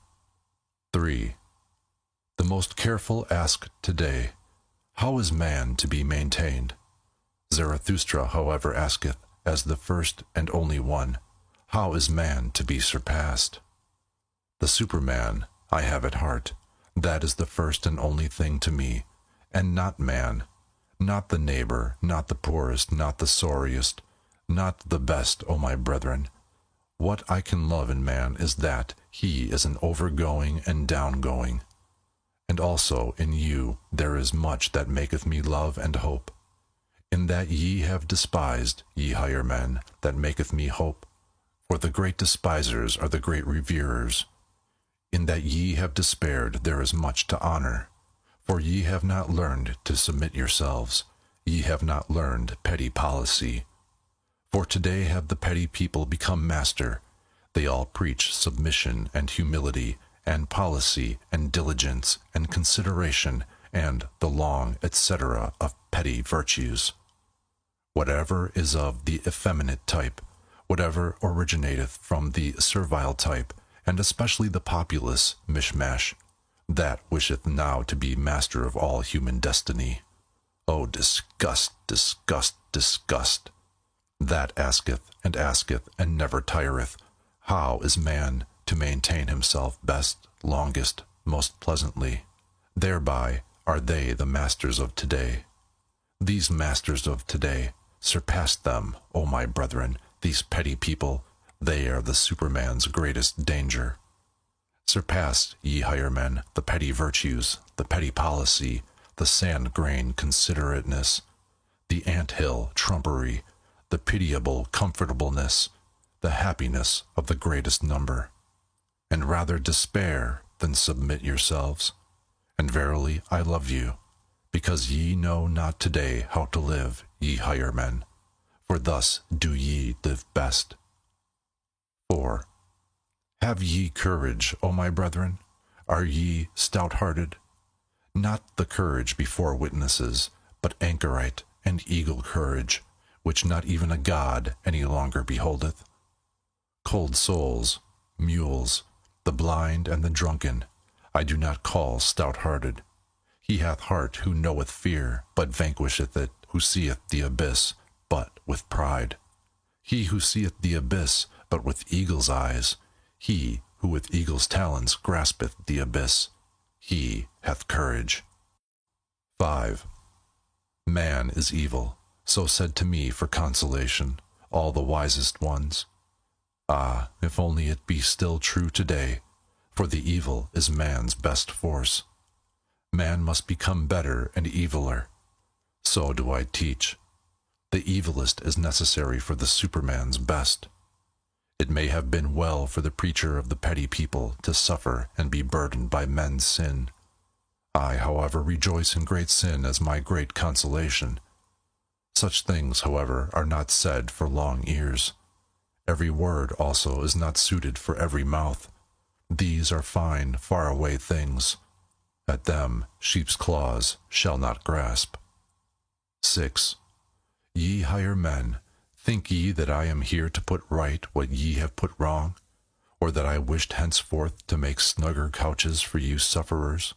3. The most careful ask today, how is man to be maintained? Zarathustra, however, asketh, as the first and only one, how is man to be surpassed? The Superman I have at heart, that is the first and only thing to me, and not man, not the neighbor, not the poorest, not the sorriest, not the best, O my brethren. What I can love in man is that he is an overgoing and downgoing. And also in you there is much that maketh me love and hope. In that ye have despised, ye higher men, that maketh me hope. For the great despisers are the great reverers. In that ye have despaired there is much to honor. For ye have not learned to submit yourselves. Ye have not learned petty policy. For today have the petty people become master. They all preach submission and humility, and policy and diligence and consideration, and the long etc. of petty virtues. Whatever is of the effeminate type, whatever originateth from the servile type, and especially the populace mishmash, that wisheth now to be master of all human destiny. O disgust, disgust, disgust! That asketh and never tireth, how is man to maintain himself best, longest, most pleasantly? Thereby are they the masters of today. These masters of today, surpass them, O my brethren, these petty people, they are the Superman's greatest danger. Surpass, ye higher men, the petty virtues, the petty policy, the sand-grain considerateness, the ant-hill trumpery, the pitiable comfortableness, the happiness of the greatest number. And rather despair than submit yourselves. And verily I love you, because ye know not today how to live, ye higher men, for thus do ye live best. 4. Have ye courage, O my brethren? Are ye stout-hearted? Not the courage before witnesses, but anchorite and eagle courage, which not even a god any longer beholdeth. Cold souls, mules, the blind and the drunken, I do not call stout-hearted. He hath heart who knoweth fear, but vanquisheth it, who seeth the abyss, but with pride. He who seeth the abyss, but with eagle's eyes, he who with eagle's talons graspeth the abyss, he hath courage. 5. Man is evil, so said to me for consolation, all the wisest ones. Ah, if only it be still true today, for the evil is man's best force. Man must become better and eviler. So do I teach. The evilest is necessary for the Superman's best. It may have been well for the preacher of the petty people to suffer and be burdened by men's sin. I, however, rejoice in great sin as my great consolation. Such things, however, are not said for long ears. Every word also is not suited for every mouth. These are fine, far-away things. At them sheep's claws shall not grasp. 6. Ye higher men, think ye that I am here to put right what ye have put wrong, or that I wished henceforth to make snugger couches for you sufferers,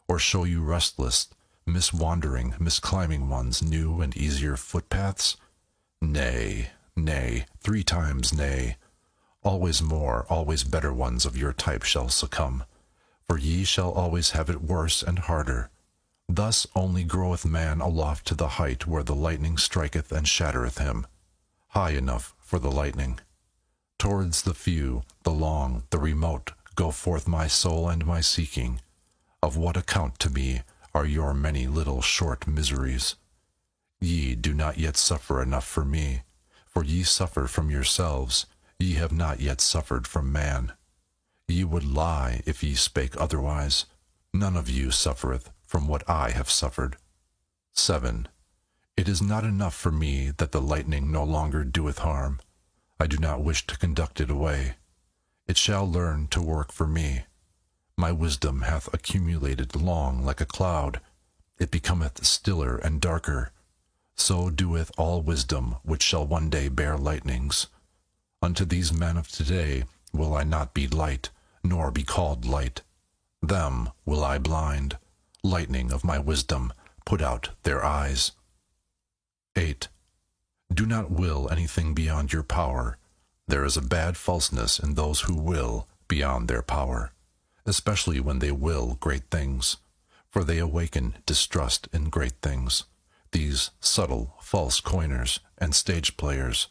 or show you restless, miswandering, misclimbing ones new and easier footpaths? Nay, nay, 3 times nay. Always more, always better ones of your type shall succumb, for ye shall always have it worse and harder. Thus only groweth man aloft to the height where the lightning striketh and shattereth him, high enough for the lightning. Towards the few, the long, the remote, go forth my soul and my seeking. Of what account to me are your many little short miseries. Ye do not yet suffer enough for me, for ye suffer from yourselves, ye have not yet suffered from man. Ye would lie if ye spake otherwise. None of you suffereth from what I have suffered. 7. It is not enough for me that the lightning no longer doeth harm. I do not wish to conduct it away. It shall learn to work for me. My wisdom hath accumulated long like a cloud. It becometh stiller and darker. So doeth all wisdom which shall one day bear lightnings. Unto these men of today will I not be light, nor be called light. Them will I blind. Lightning of my wisdom, put out their eyes. 8. Do not will anything beyond your power. There is a bad falseness in those who will beyond their power, especially when they will great things, for they awaken distrust in great things, these subtle, false coiners and stage players,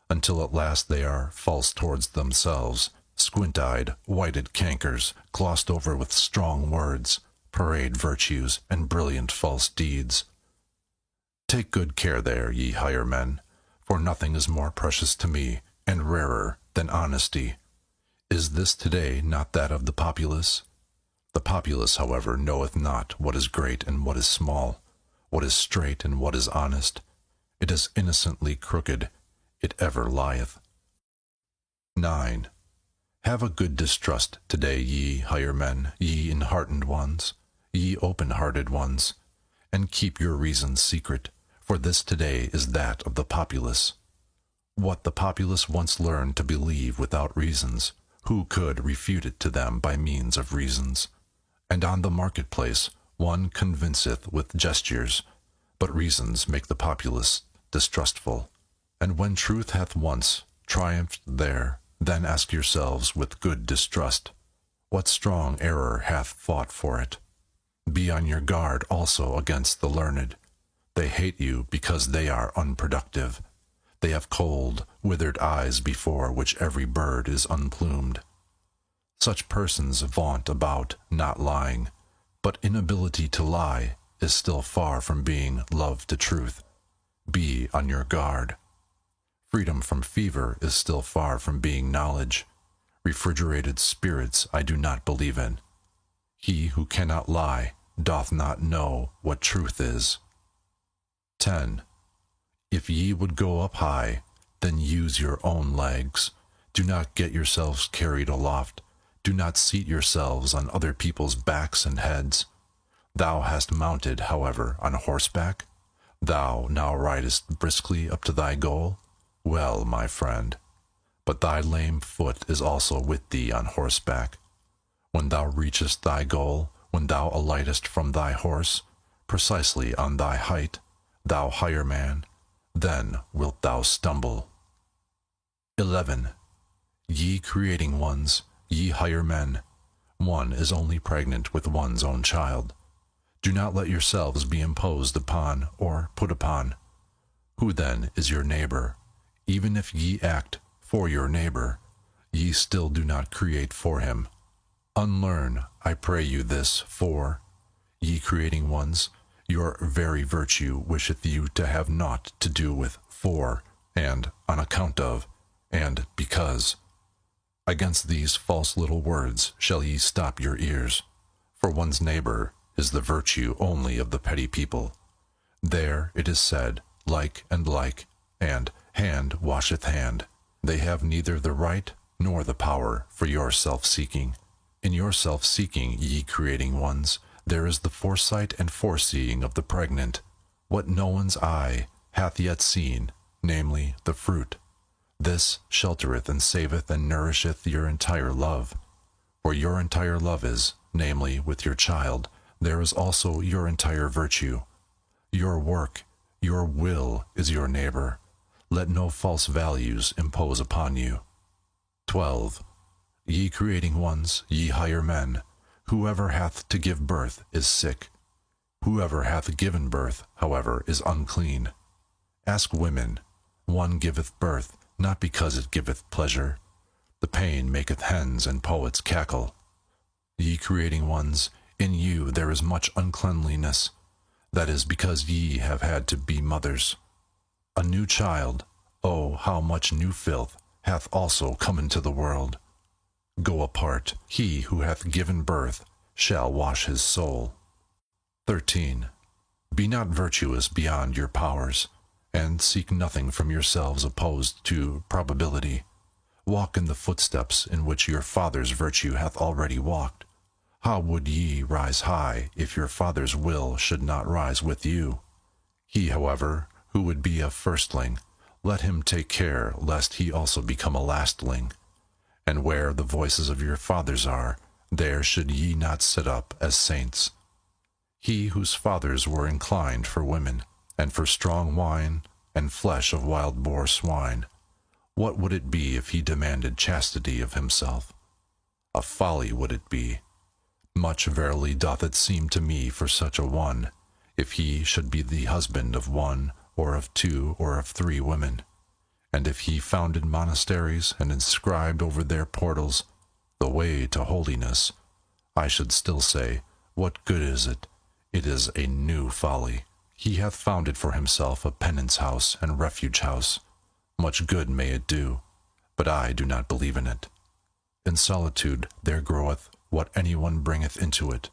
until at last they are false towards themselves, squint-eyed, whited cankers, glossed over with strong words, parade virtues, and brilliant false deeds. Take good care there, ye higher men, for nothing is more precious to me, and rarer than honesty. Is this today not that of the populace? The populace, however, knoweth not what is great and what is small, what is straight and what is honest. It is innocently crooked, it ever lieth. 9. Have a good distrust today, ye higher men, ye enheartened ones, ye open-hearted ones, and keep your reasons secret, for this today is that of the populace. What the populace once learned to believe without reasons, who could refute it to them by means of reasons? And on the marketplace one convinceth with gestures, but reasons make the populace distrustful. And when truth hath once triumphed there, then ask yourselves with good distrust, what strong error hath fought for it? Be on your guard also against the learned. They hate you because they are unproductive. They have cold, withered eyes before which every bird is unplumed. Such persons vaunt about not lying, but inability to lie is still far from being love to truth. Be on your guard. Freedom from fever is still far from being knowledge. Refrigerated spirits I do not believe in. He who cannot lie doth not know what truth is. 10. If ye would go up high, then use your own legs. Do not get yourselves carried aloft. Do not seat yourselves on other people's backs and heads. Thou hast mounted, however, on horseback. Thou now ridest briskly up to thy goal. Well, my friend, but thy lame foot is also with thee on horseback. When thou reachest thy goal, when thou alightest from thy horse, precisely on thy height, thou higher man, then wilt thou stumble. 11. Ye creating ones, ye higher men, one is only pregnant with one's own child. Do not let yourselves be imposed upon or put upon. Who then is your neighbor? Even if ye act for your neighbor, ye still do not create for him. Unlearn, I pray you this, for, ye creating ones, your very virtue wisheth you to have naught to do with for, and on account of, and because. Against these false little words shall ye stop your ears, for one's neighbor is the virtue only of the petty people. There it is said, like and like, and hand washeth hand. They have neither the right nor the power for your self-seeking. In your self-seeking, ye creating ones, there is the foresight and foreseeing of the pregnant, what no one's eye hath yet seen, namely, the fruit. This sheltereth and saveth and nourisheth your entire love. For your entire love is, namely, with your child, there is also your entire virtue. Your work, your will is your neighbor. Let no false values impose upon you. 12. Ye creating ones, ye higher men, whoever hath to give birth is sick. Whoever hath given birth, however, is unclean. Ask women. One giveth birth, not because it giveth pleasure. The pain maketh hens and poets cackle. Ye creating ones, In you there is much uncleanliness. That is because ye have had to be mothers. A new child, oh, how much new filth, hath also come into the world. Go apart, he who hath given birth shall wash his soul. 13. Be not virtuous beyond your powers, and seek nothing from yourselves opposed to probability. Walk in the footsteps in which your father's virtue hath already walked. How would ye rise high if your father's will should not rise with you? He, however, who would be a firstling, let him take care lest he also become a lastling. And where the voices of your fathers are, there should ye not sit up as saints. He whose fathers were inclined for women, and for strong wine, and flesh of wild boar swine, what would it be if he demanded chastity of himself? A folly would it be. Much verily doth it seem to me for such a one, if he should be the husband of one, or of two, or of three women, and if he founded monasteries and inscribed over their portals the way to holiness, I should still say, what good is it? It is a new folly. He hath founded for himself a penance house and refuge house. Much good may it do, but I do not believe in it. In solitude there groweth what anyone bringeth into it,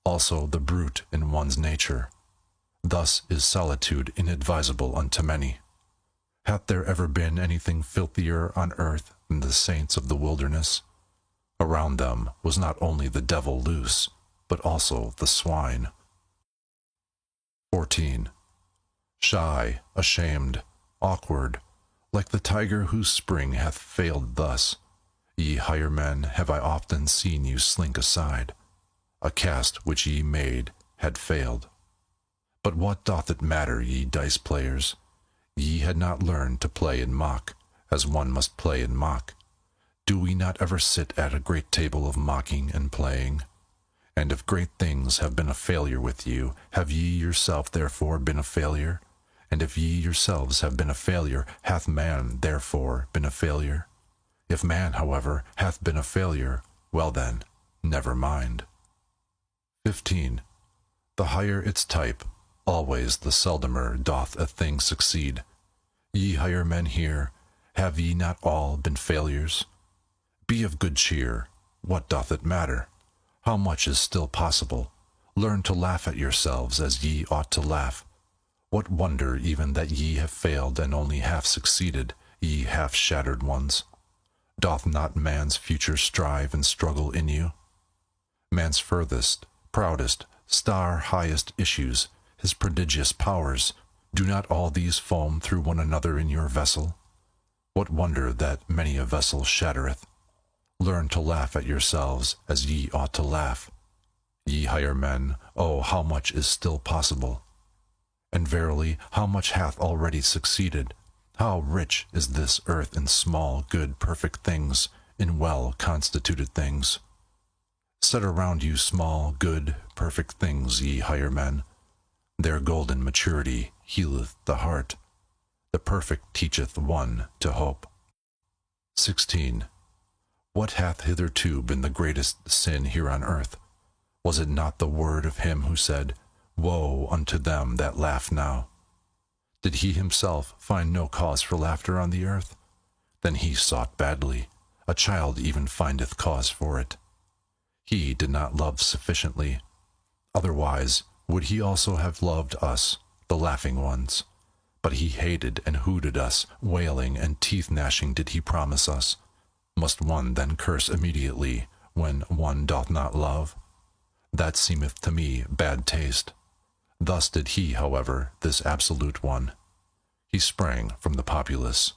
also the brute in one's nature. Thus is solitude inadvisable unto many. Hath there ever been anything filthier on earth than the saints of the wilderness? Around them was not only the devil loose, but also the swine. 14. Shy, ashamed, awkward, like the tiger whose spring hath failed thus, ye higher men have I often seen you slink aside. A cast which ye made had failed. But what doth it matter, ye dice players? Ye had not learned to play in mock, as one must play in mock. Do we not ever sit at a great table of mocking and playing? And if great things have been a failure with you, have ye yourself therefore been a failure? And if ye yourselves have been a failure, hath man therefore been a failure? If man, however, hath been a failure, well then, never mind. 15. The higher its type, always the seldomer doth a thing succeed. Ye higher men here, have ye not all been failures? Be of good cheer. What doth it matter? How much is still possible? Learn to laugh at yourselves as ye ought to laugh. What wonder even that ye have failed and only half succeeded, ye half-shattered ones? Doth not man's future strive and struggle in you? Man's furthest, proudest, star-highest issues, his prodigious powers, do not all these foam through one another in your vessel? What wonder that many a vessel shattereth? Learn to laugh at yourselves as ye ought to laugh. Ye higher men, oh, how much is still possible! And verily, how much hath already succeeded? How rich is this earth in small, good, perfect things, in well-constituted things! Set around you small, good, perfect things, ye higher men. Their golden maturity healeth the heart. The perfect teacheth one to hope. 16. What hath hitherto been the greatest sin here on earth? Was it not the word of him who said, Woe unto them that laugh now? Did he himself find no cause for laughter on the earth? Then he sought badly. A child even findeth cause for it. He did not love sufficiently. Otherwise would he also have loved us, the laughing ones. But he hated and hooted us, wailing and teeth-gnashing did he promise us. Must one then curse immediately, when one doth not love? That seemeth to me bad taste. Thus did he, however, this absolute one. He sprang from the populace,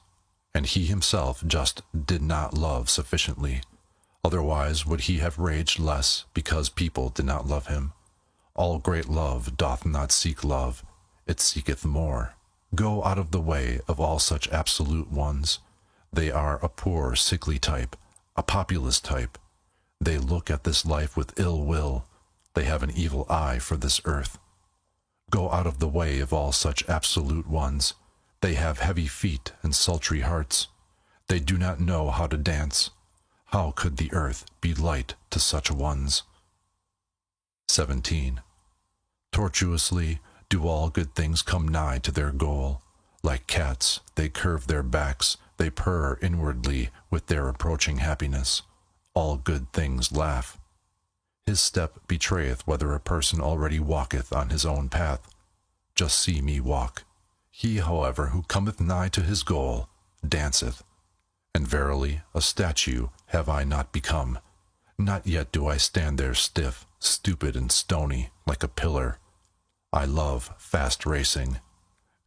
and he himself just did not love sufficiently. Otherwise would he have raged less, because people did not love him. All great love doth not seek love, it seeketh more. Go out of the way of all such absolute ones. They are a poor, sickly type, a populist type. They look at this life with ill will. They have an evil eye for this earth. Go out of the way of all such absolute ones. They have heavy feet and sultry hearts. They do not know how to dance. How could the earth be light to such ones? 17. Tortuously do all good things come nigh to their goal. Like cats, they curve their backs, they purr inwardly with their approaching happiness. All good things laugh. His step betrayeth whether a person already walketh on his own path. Just see me walk. He, however, who cometh nigh to his goal, danceth. And verily, a statue have I not become. Not yet do I stand there stiff, stupid, and stony, like a pillar. I love fast racing.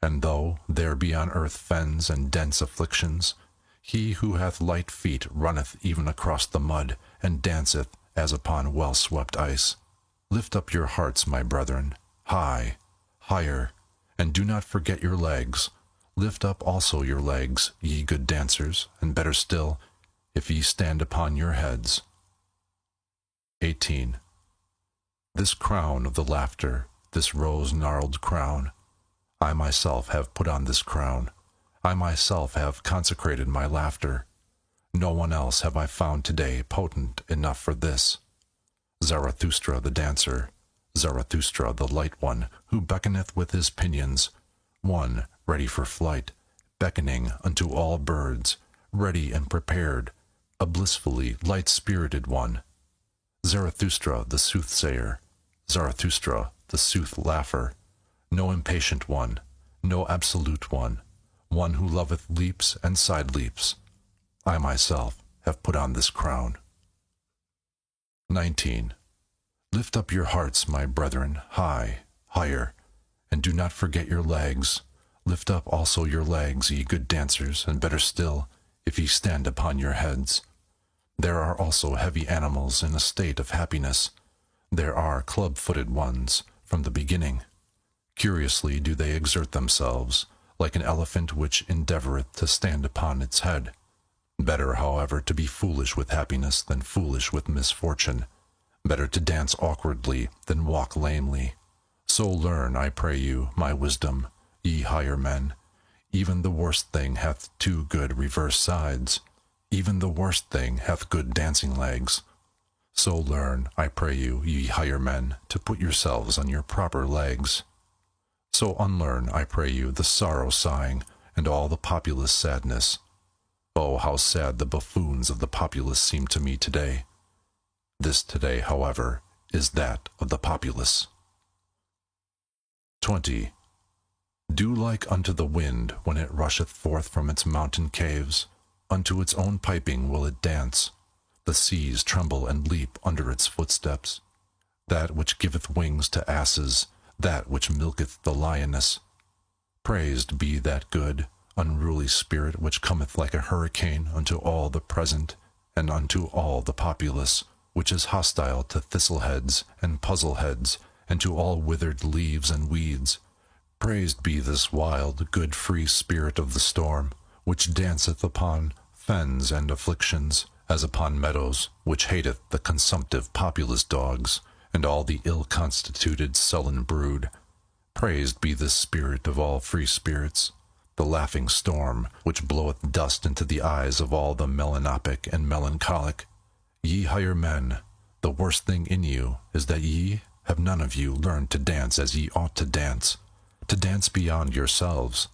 And though there be on earth fens and dense afflictions, he who hath light feet runneth even across the mud, and danceth as upon well-swept ice. Lift up your hearts, my brethren, high, higher, and do not forget your legs. Lift up also your legs, ye good dancers, and better still, if ye stand upon your heads. 18. This crown of the laughter, this rose-gnarled crown, I myself have put on this crown. I myself have consecrated my laughter. No one else have I found today potent enough for this. Zarathustra the dancer, Zarathustra the light one, who beckoneth with his pinions, one ready for flight, beckoning unto all birds, ready and prepared, a blissfully light-spirited one. Zarathustra the soothsayer, Zarathustra the sooth-laugher, no impatient one, no absolute one, one who loveth leaps and side-leaps. I myself have put on this crown. 19. Lift up your hearts, my brethren, high, higher, and do not forget your legs. Lift up also your legs, ye good dancers, and better still, if ye stand upon your heads. There are also heavy animals in a state of happiness. There are club-footed ones from the beginning. Curiously do they exert themselves, like an elephant which endeavoureth to stand upon its head. Better, however, to be foolish with happiness than foolish with misfortune. Better to dance awkwardly than walk lamely. So learn, I pray you, my wisdom, ye higher men. Even the worst thing hath two good reverse sides. Even the worst thing hath good dancing legs. So learn, I pray you, ye higher men, to put yourselves on your proper legs. So unlearn, I pray you, the sorrow-sighing, and all the populace sadness. Oh, how sad the buffoons of the populace seem to me today. This today, however, is that of the populace. 20. Do like unto the wind when it rusheth forth from its mountain caves. Unto its own piping will it dance. The seas tremble and leap under its footsteps. That which giveth wings to asses, that which milketh the lioness. Praised be that good, unruly spirit which cometh like a hurricane unto all the present, and unto all the populace, which is hostile to thistleheads and puzzleheads, and to all withered leaves and weeds. Praised be this wild, good, free spirit of the storm, which danceth upon fens and afflictions, as upon meadows, which hateth the consumptive populace dogs, and all the ill-constituted sullen brood. Praised be this spirit of all free spirits, the laughing storm, which bloweth dust into the eyes of all the melanopic and melancholic. Ye higher men, the worst thing in you is that ye have none of you learned to dance as ye ought to dance beyond yourselves.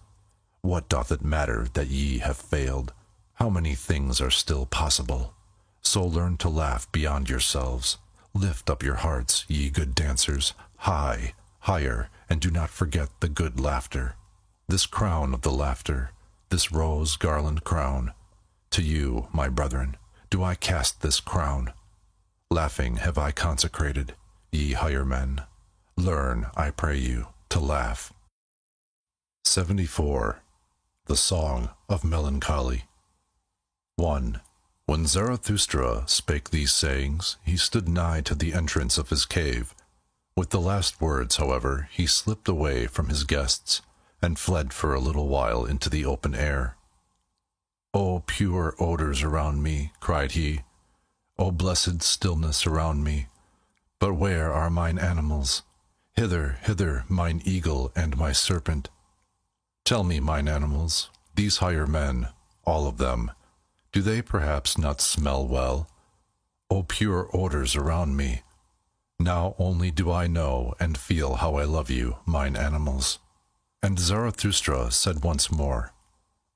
What doth it matter that ye have failed? How many things are still possible? So learn to laugh beyond yourselves. Lift up your hearts, ye good dancers, high, higher, and do not forget the good laughter. This crown of the laughter, this rose garland crown, to you, my brethren, do I cast this crown. Laughing have I consecrated, ye higher men. Learn, I pray you, to laugh. 74. The Song of Melancholy. 1. When Zarathustra spake these sayings, he stood nigh to the entrance of his cave. With the last words, however, he slipped away from his guests, and fled for a little while into the open air. "O pure odours around me," cried he, "O blessed stillness around me! But where are mine animals? Hither, hither, mine eagle and my serpent. Tell me, mine animals, these higher men, all of them, do they perhaps not smell well? O pure odours around me! Now only do I know and feel how I love you, mine animals. And Zarathustra said once more,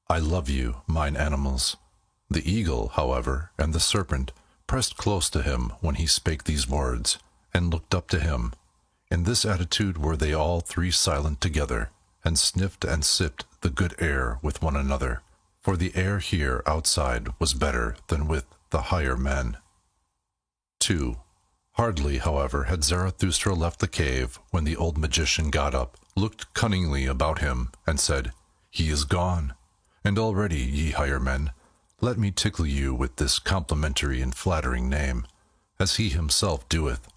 I love you, mine animals. The eagle, however, and the serpent pressed close to him when he spake these words, and looked up to him. In this attitude were they all three silent together, and sniffed and sipped the good air with one another, for the air here outside was better than with the higher men. 2. Hardly, however, had Zarathustra left the cave when the old magician got up, looked cunningly about him, and said, He is gone. And already, ye higher men, let me tickle you with this complimentary and flattering name, as he himself doeth.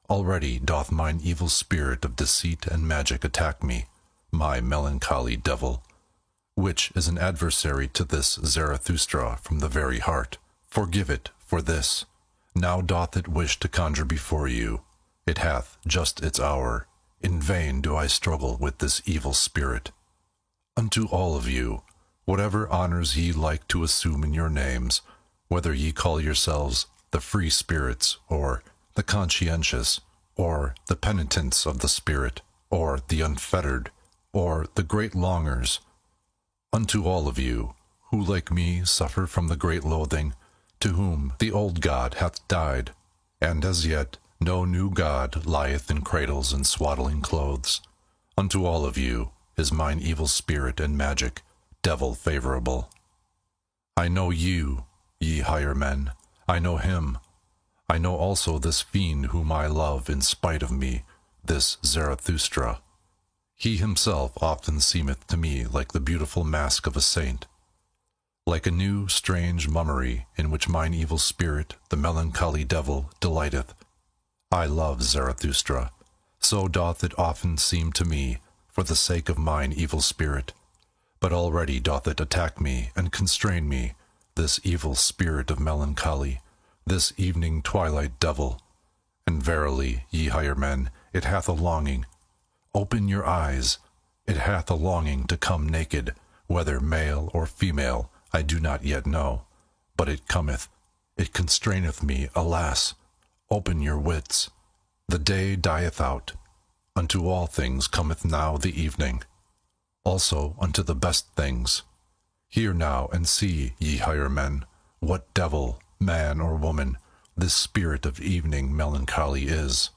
Already doth mine evil spirit of deceit and magic attack me, my melancholy devil, which is an adversary to this Zarathustra from the very heart. Forgive it for this. Now doth it wish to conjure before you. It hath just its hour. In vain do I struggle with this evil spirit. Unto all of you, whatever honors ye like to assume in your names, whether ye call yourselves the free spirits, or the conscientious, or the penitents of the spirit, or the unfettered, or the great longers, unto all of you, who like me suffer from the great loathing, to whom the old God hath died, and as yet no new God lieth in cradles and swaddling clothes, unto all of you is mine evil spirit and magic, devil favorable. I know you, ye higher men, I know him. I know also this fiend whom I love in spite of me, this Zarathustra. He himself often seemeth to me like the beautiful mask of a saint, like a new strange mummery in which mine evil spirit, the melancholy devil, delighteth. I love Zarathustra, so doth it often seem to me, for the sake of mine evil spirit. But already doth it attack me and constrain me, this evil spirit of melancholy, this evening twilight devil. And verily, ye higher men, it hath a longing. Open your eyes. It hath a longing to come naked, whether male or female, I do not yet know. But it cometh. It constraineth me, alas. Open your wits. The day dieth out. Unto all things cometh now the evening. Also unto the best things. Hear now and see, ye higher men, what devil, man or woman, this spirit of evening melancholy is.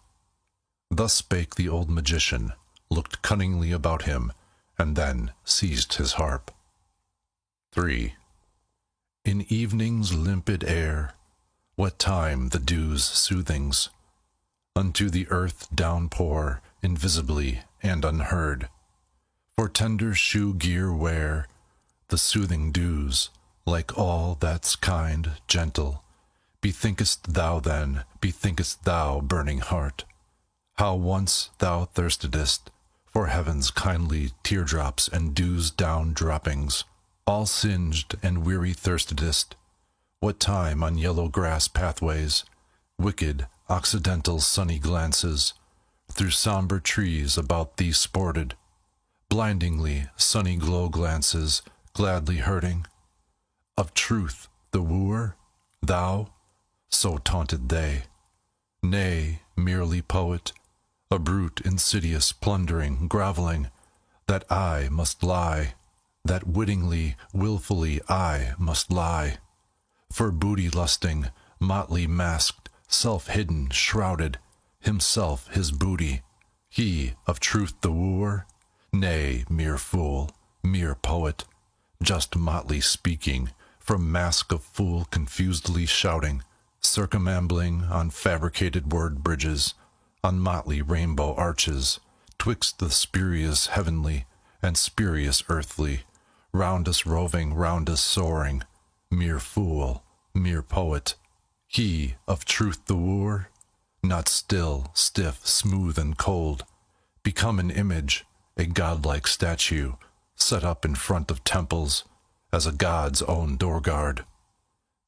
Thus spake the old magician, looked cunningly about him, and then seized his harp. 3. In evening's limpid air, what time the dew's soothings unto the earth downpour invisibly and unheard, for tender shoe gear wear the soothing dews, like all that's kind, gentle. Bethinkest thou then, bethinkest thou, burning heart, how once thou thirstedest for heaven's kindly teardrops and dew's down droppings, all singed and weary thirstedest, what time on yellow grass pathways, wicked occidental sunny glances, through sombre trees about thee sported, blindingly sunny glow glances, gladly hurting. Of truth the wooer, thou? So taunted they. Nay, merely poet, a brute insidious, plundering, grovelling, that I must lie, that wittingly, wilfully I must lie, for booty lusting, motley masked, self-hidden, shrouded, himself his booty, he of truth the wooer? Nay, mere fool, mere poet, just motley speaking, from mask of fool confusedly shouting, circumambling on fabricated word bridges, on motley rainbow arches, twixt the spurious heavenly and spurious earthly, round us roving, round us soaring, mere fool, mere poet, he of truth the wooer? Not still, stiff, smooth, and cold, become an image, a godlike statue, set up in front of temples, as a god's own door-guard.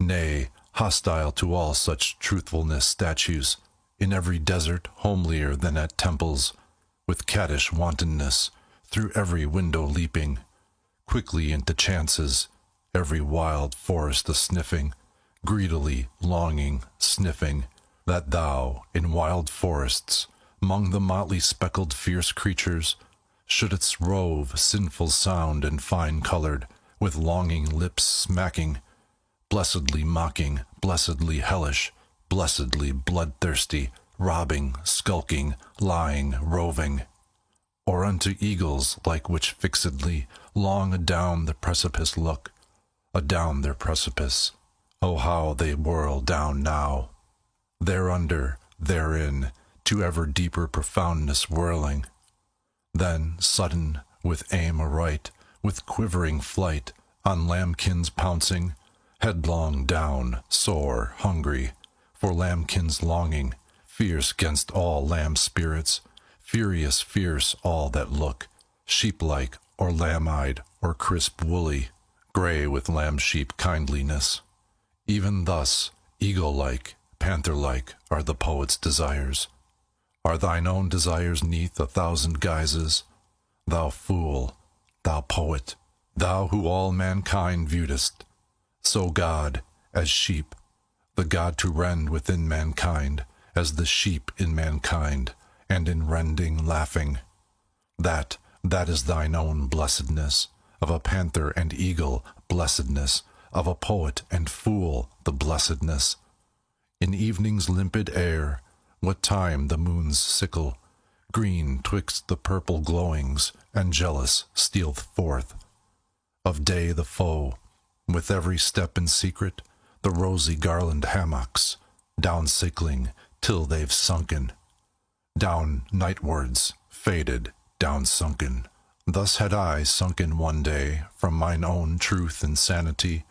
Nay, hostile to all such truthfulness statues, in every desert homelier than at temples, with caddish wantonness, through every window leaping, quickly into chances, every wild forest a-sniffing, greedily longing, sniffing, that thou, in wild forests, 'mong the motley speckled fierce creatures, shouldst rove, sinful sound and fine-colored, with longing lips smacking, blessedly mocking, blessedly hellish, blessedly bloodthirsty, robbing, skulking, lying, roving, or unto eagles like which fixedly long adown the precipice look, adown their precipice, oh how they whirl down now, thereunder, therein, to ever deeper profoundness whirling, then sudden, with aim aright, with quivering flight, on lambkins pouncing, headlong down, sore, hungry, for lambkins longing, fierce 'gainst all lamb spirits, furious fierce all that look, sheep-like, or lamb-eyed, or crisp woolly, grey with lamb-sheep kindliness. Even thus, eagle-like, panther-like, are the poet's desires. Are thine own desires 'neath 1,000 guises? Thou fool, thou poet, thou who all mankind viewedst, so God, as sheep, the God to rend within mankind, as the sheep in mankind, and in rending laughing. That is thine own blessedness, of a panther and eagle blessedness, of a poet and fool the blessedness. In evening's limpid air, what time the moon's sickle, green twixt the purple glowings, and jealous stealeth forth. Of day the foe, with every step in secret, the rosy garland hammocks, down sickling till they've sunken, down nightwards, faded, down sunken. Thus had I sunken one day from mine own truth and sanity,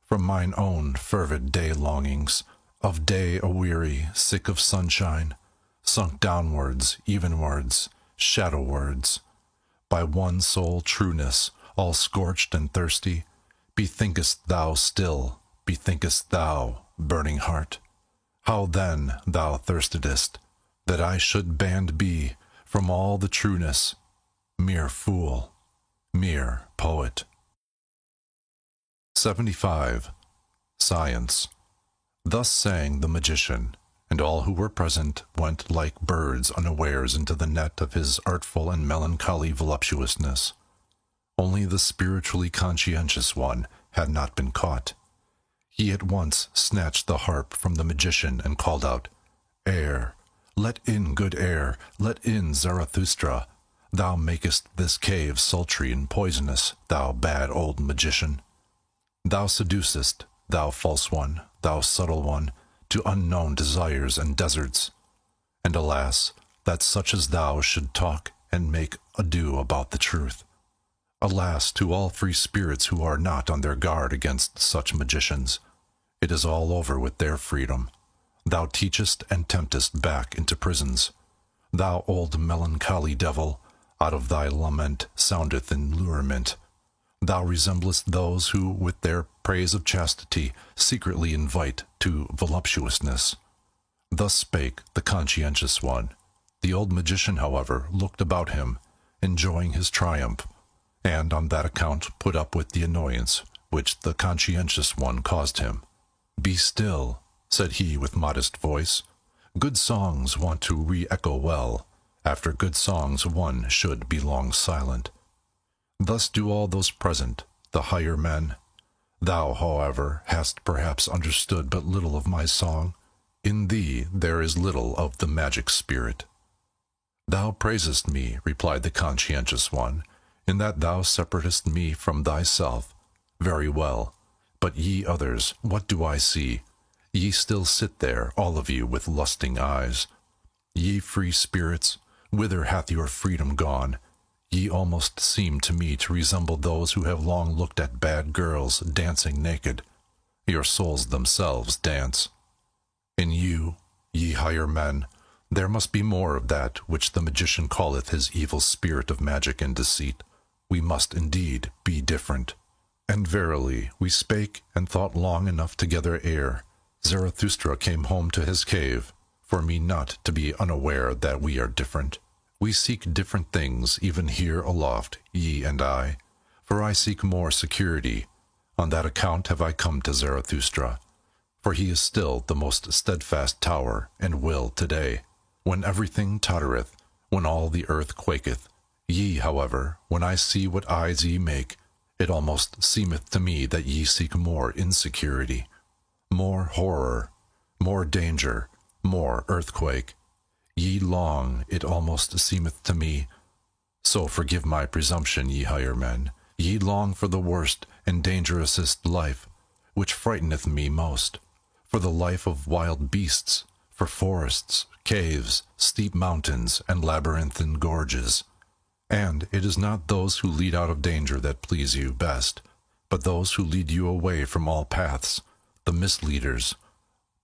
from mine own fervid day longings, of day aweary, sick of sunshine, sunk downwards, evenwards, shadowwards, by one sole trueness, all scorched and thirsty. Bethinkest thou still, bethinkest thou, burning heart, how then thou thirstedest, that I should banned be from all the trueness, mere fool, mere poet. 75. Science. Thus sang the magician, and all who were present went like birds unawares into the net of his artful and melancholy voluptuousness. Only the spiritually conscientious one had not been caught. He at once snatched the harp from the magician and called out, "Air! Let in good air! Let in Zarathustra! Thou makest this cave sultry and poisonous, thou bad old magician! Thou seducest, thou false one, thou subtle one, to unknown desires and deserts. And alas, that such as thou should talk and make ado about the truth. Alas to all free spirits who are not on their guard against such magicians. It is all over with their freedom. Thou teachest and temptest back into prisons. Thou old melancholy devil, out of thy lament soundeth allurement. Thou resemblest those who, with their praise of chastity, secretly invite to voluptuousness." Thus spake the conscientious one. The old magician, however, looked about him, enjoying his triumph, and on that account put up with the annoyance which the conscientious one caused him. "Be still," said he with modest voice. "Good songs want to re-echo well. After good songs one should be long silent. Thus do all those present, the higher men. Thou, however, hast perhaps understood but little of my song. In thee there is little of the magic spirit." "Thou praisest me," replied the conscientious one, "in that thou separatest me from thyself. Very well. But ye others, what do I see? Ye still sit there, all of you, with lusting eyes. Ye free spirits, whither hath your freedom gone? Ye almost seem to me to resemble those who have long looked at bad girls dancing naked. Your souls themselves dance. In you, ye higher men, there must be more of that which the magician calleth his evil spirit of magic and deceit. We must indeed be different. And verily, we spake and thought long enough together ere Zarathustra came home to his cave, for me not to be unaware that we are different. We seek different things even here aloft, ye and I, for I seek more security. On that account have I come to Zarathustra. for he is still the most steadfast tower and will today, when everything tottereth, when all the earth quaketh. Ye, however, when I see what eyes ye make, it almost seemeth to me that ye seek more insecurity, more horror, more danger, more earthquake. Ye long, it almost seemeth to me, so forgive my presumption, ye higher men, ye long for the worst and dangerousest life, which frighteneth me most, for the life of wild beasts, for forests, caves, steep mountains, and labyrinthine gorges. And it is not those who lead out of danger that please you best, but those who lead you away from all paths, the misleaders.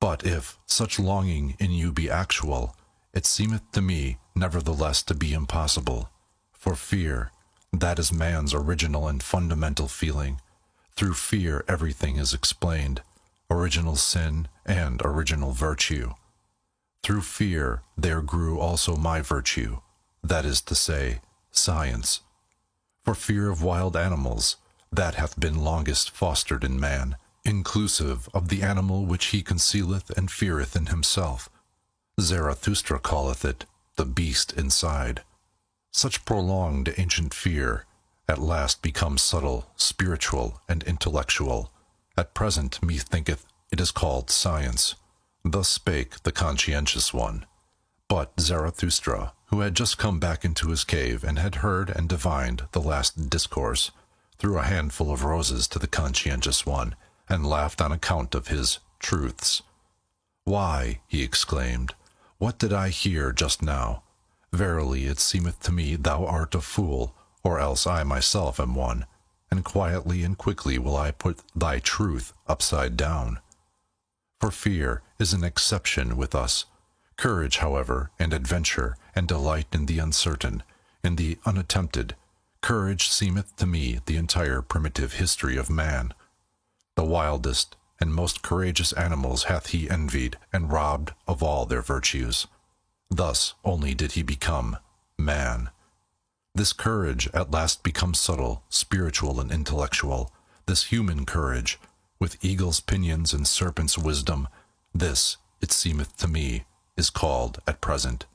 But if such longing in you be actual, it seemeth to me nevertheless to be impossible. For fear, that is man's original and fundamental feeling. Through fear everything is explained, original sin and original virtue. Through fear there grew also my virtue, that is to say, science. For fear of wild animals, that hath been longest fostered in man, inclusive of the animal which he concealeth and feareth in himself. Zarathustra calleth it the beast inside. Such prolonged ancient fear at last becomes subtle, spiritual, and intellectual. At present, methinketh, it is called science. Thus spake the conscientious one. But Zarathustra, who had just come back into his cave and had heard and divined the last discourse, threw a handful of roses to the conscientious one, and laughed on account of his truths. "Why," he exclaimed, "what did I hear just now? Verily it seemeth to me thou art a fool, or else I myself am one, and quietly and quickly will I put thy truth upside down." For fear is an exception with us. Courage, however, and adventure, and delight in the uncertain, in the unattempted, courage seemeth to me the entire primitive history of man. The wildest and most courageous animals hath he envied and robbed of all their virtues. Thus only did he become man. This courage at last becomes subtle, spiritual, and intellectual. This human courage, with eagle's pinions and serpent's wisdom, this, it seemeth to me, is called at present.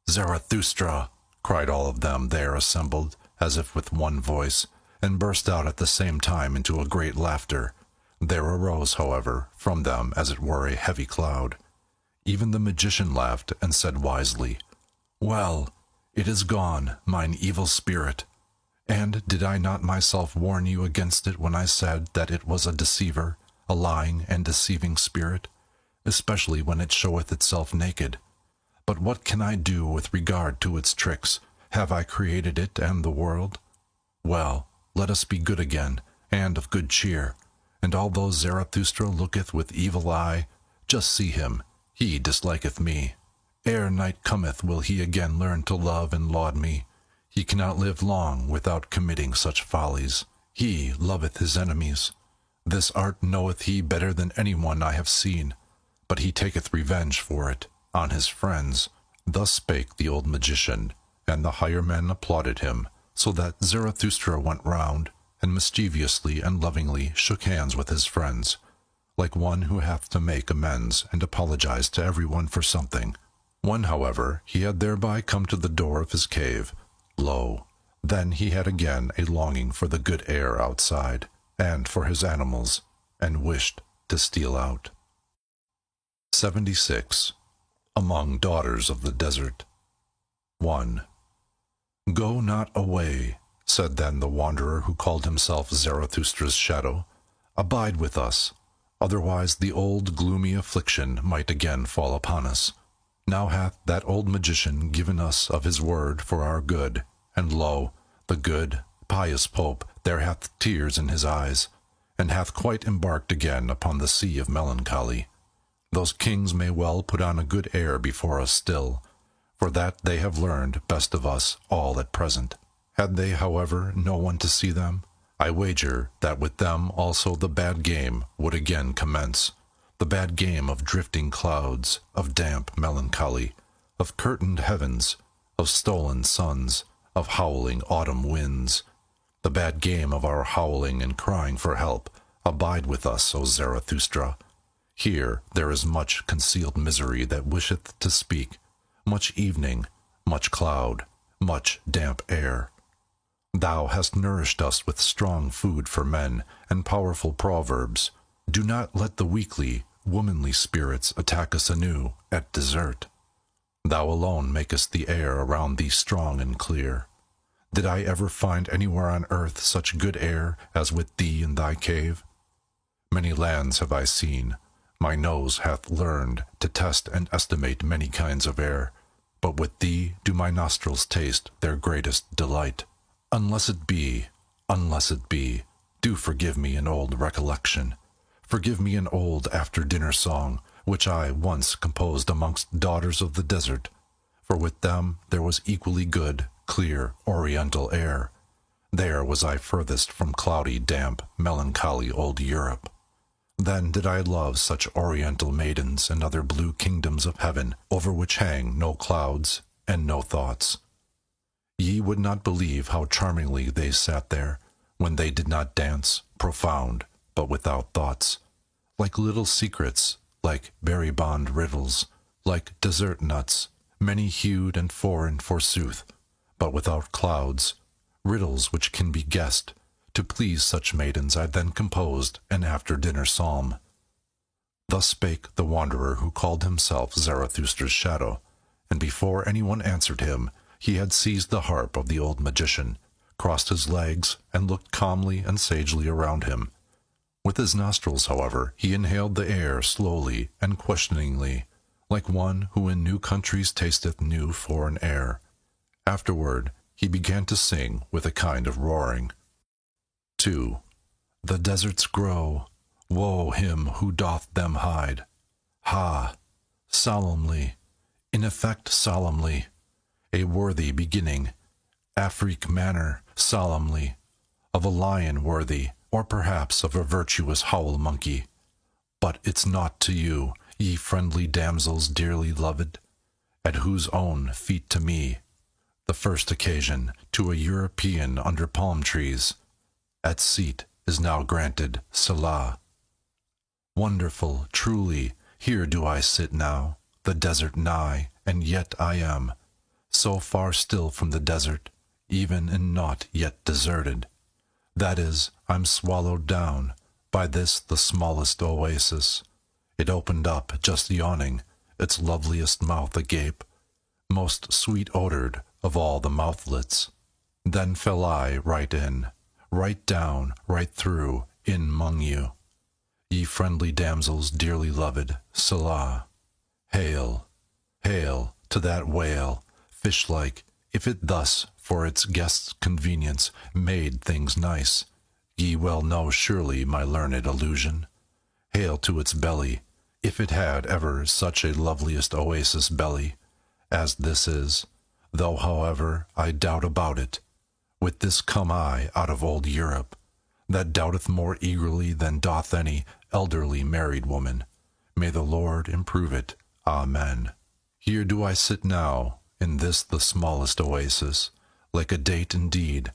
"Zarathustra!" cried all of them there assembled, as if with one voice, and burst out at the same time into a great laughter. There arose, however, from them as it were a heavy cloud. Even the magician laughed and said wisely, "Well, it is gone, mine evil spirit. And did I not myself warn you against it when I said that it was a deceiver, a lying and deceiving spirit, especially when it showeth itself naked? But what can I do with regard to its tricks? Have I created it and the world? Well, let us be good again, and of good cheer. And although Zarathustra looketh with evil eye, just see him, he disliketh me. Ere night cometh will he again learn to love and laud me. He cannot live long without committing such follies. He loveth his enemies. This art knoweth he better than any one I have seen, but he taketh revenge for it on his friends." Thus spake the old magician, and the higher men applauded him, so that Zarathustra went round, and mischievously and lovingly shook hands with his friends, like one who hath to make amends and apologize to everyone for something. When, however, he had thereby come to the door of his cave, lo, then he had again a longing for the good air outside, and for his animals, and wished to steal out. 76. Among Daughters of the Desert. 1. "Go not away," said then the wanderer who called himself Zarathustra's shadow. "Abide with us, otherwise the old gloomy affliction might again fall upon us. Now hath that old magician given us of his word for our good, and lo, the good, pious Pope there hath tears in his eyes, and hath quite embarked again upon the sea of melancholy. Those kings may well put on a good air before us still, for that they have learned best of us all at present. Had they, however, no one to see them, I wager that with them also the bad game would again commence, the bad game of drifting clouds, of damp melancholy, of curtained heavens, of stolen suns, of howling autumn winds, the bad game of our howling and crying for help. Abide with us, O Zarathustra. Here there is much concealed misery that wisheth to speak, much evening, much cloud, much damp air. Thou hast nourished us with strong food for men and powerful proverbs. Do not let the weakly, womanly spirits attack us anew at dessert. Thou alone makest the air around thee strong and clear. Did I ever find anywhere on earth such good air as with thee in thy cave? Many lands have I seen. My nose hath learned to test and estimate many kinds of air, but with thee do my nostrils taste their greatest delight. Unless it be, do forgive me an old recollection. Forgive me an old after-dinner song, which I once composed amongst daughters of the desert, for with them there was equally good, clear, oriental air. There was I furthest from cloudy, damp, melancholy old Europe. Then did I love such oriental maidens and other blue kingdoms of heaven, over which hang no clouds and no thoughts. Ye would not believe how charmingly they sat there, when they did not dance, profound, but without thoughts, like little secrets, like berry-bond riddles, like dessert nuts, many-hued and foreign forsooth, but without clouds, riddles which can be guessed. To please such maidens I then composed an after-dinner psalm. Thus spake the wanderer who called himself Zarathustra's shadow, and before anyone answered him, he had seized the harp of the old magician, crossed his legs, and looked calmly and sagely around him. With his nostrils, however, he inhaled the air slowly and questioningly, like one who in new countries tasteth new foreign air. Afterward he began to sing with a kind of roaring. 2. The deserts grow, woe him who doth them hide. Ha! Solemnly, in effect solemnly, a worthy beginning, Afrique manner, solemnly, of a lion worthy, or perhaps of a virtuous howl monkey. But it's naught to you, ye friendly damsels dearly loved, at whose own feet to me, the first occasion to a European under palm trees, at seat is now granted, Selah. Wonderful, truly, here do I sit now, the desert nigh, and yet I am so far still from the desert, even in naught yet deserted. That is, I'm swallowed down by this the smallest oasis. It opened up, just yawning, its loveliest mouth agape, most sweet-odored of all the mouthlets. Then fell I right in, right down, right through, in 'mong you. Ye friendly damsels dearly loved, Selah. Hail, hail to that whale, fish-like, if it thus, for its guest's convenience, made things nice. Ye well know surely my learned allusion. Hail to its belly, if it had ever such a loveliest oasis belly as this is, though however I doubt about it. With this come I out of old Europe, that doubteth more eagerly than doth any elderly married woman. May the Lord improve it. Amen. Here do I sit now, in this the smallest oasis, like a date indeed,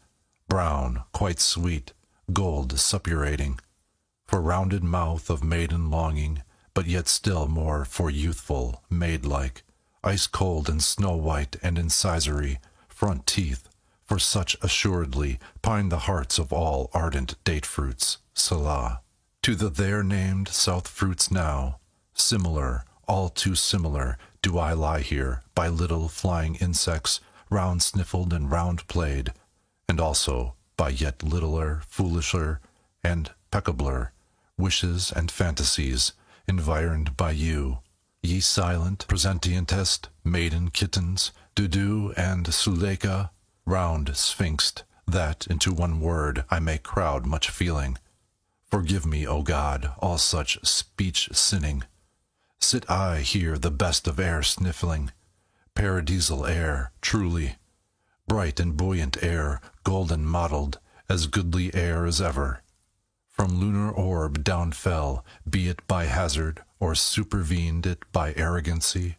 brown, quite sweet, gold suppurating, for rounded mouth of maiden longing, but yet still more for youthful, maid-like, ice-cold and snow-white and incisory, front teeth, for such assuredly pine the hearts of all ardent date-fruits, Selah. To the there named south fruits now, similar, all too similar, do I lie here, by little flying insects, round-sniffled and round-played, and also by yet littler, foolisher, and peccabler, wishes and fantasies, environed by you, ye silent, presentientest, maiden kittens, Dudu and Suleika, round sphinxed, that into one word I may crowd much feeling. Forgive me, O God, all such speech-sinning. Sit I here the best of air sniffling, paradisal air, truly, bright and buoyant air, golden mottled, as goodly air as ever. From lunar orb down fell, be it by hazard, or supervened it by arrogancy,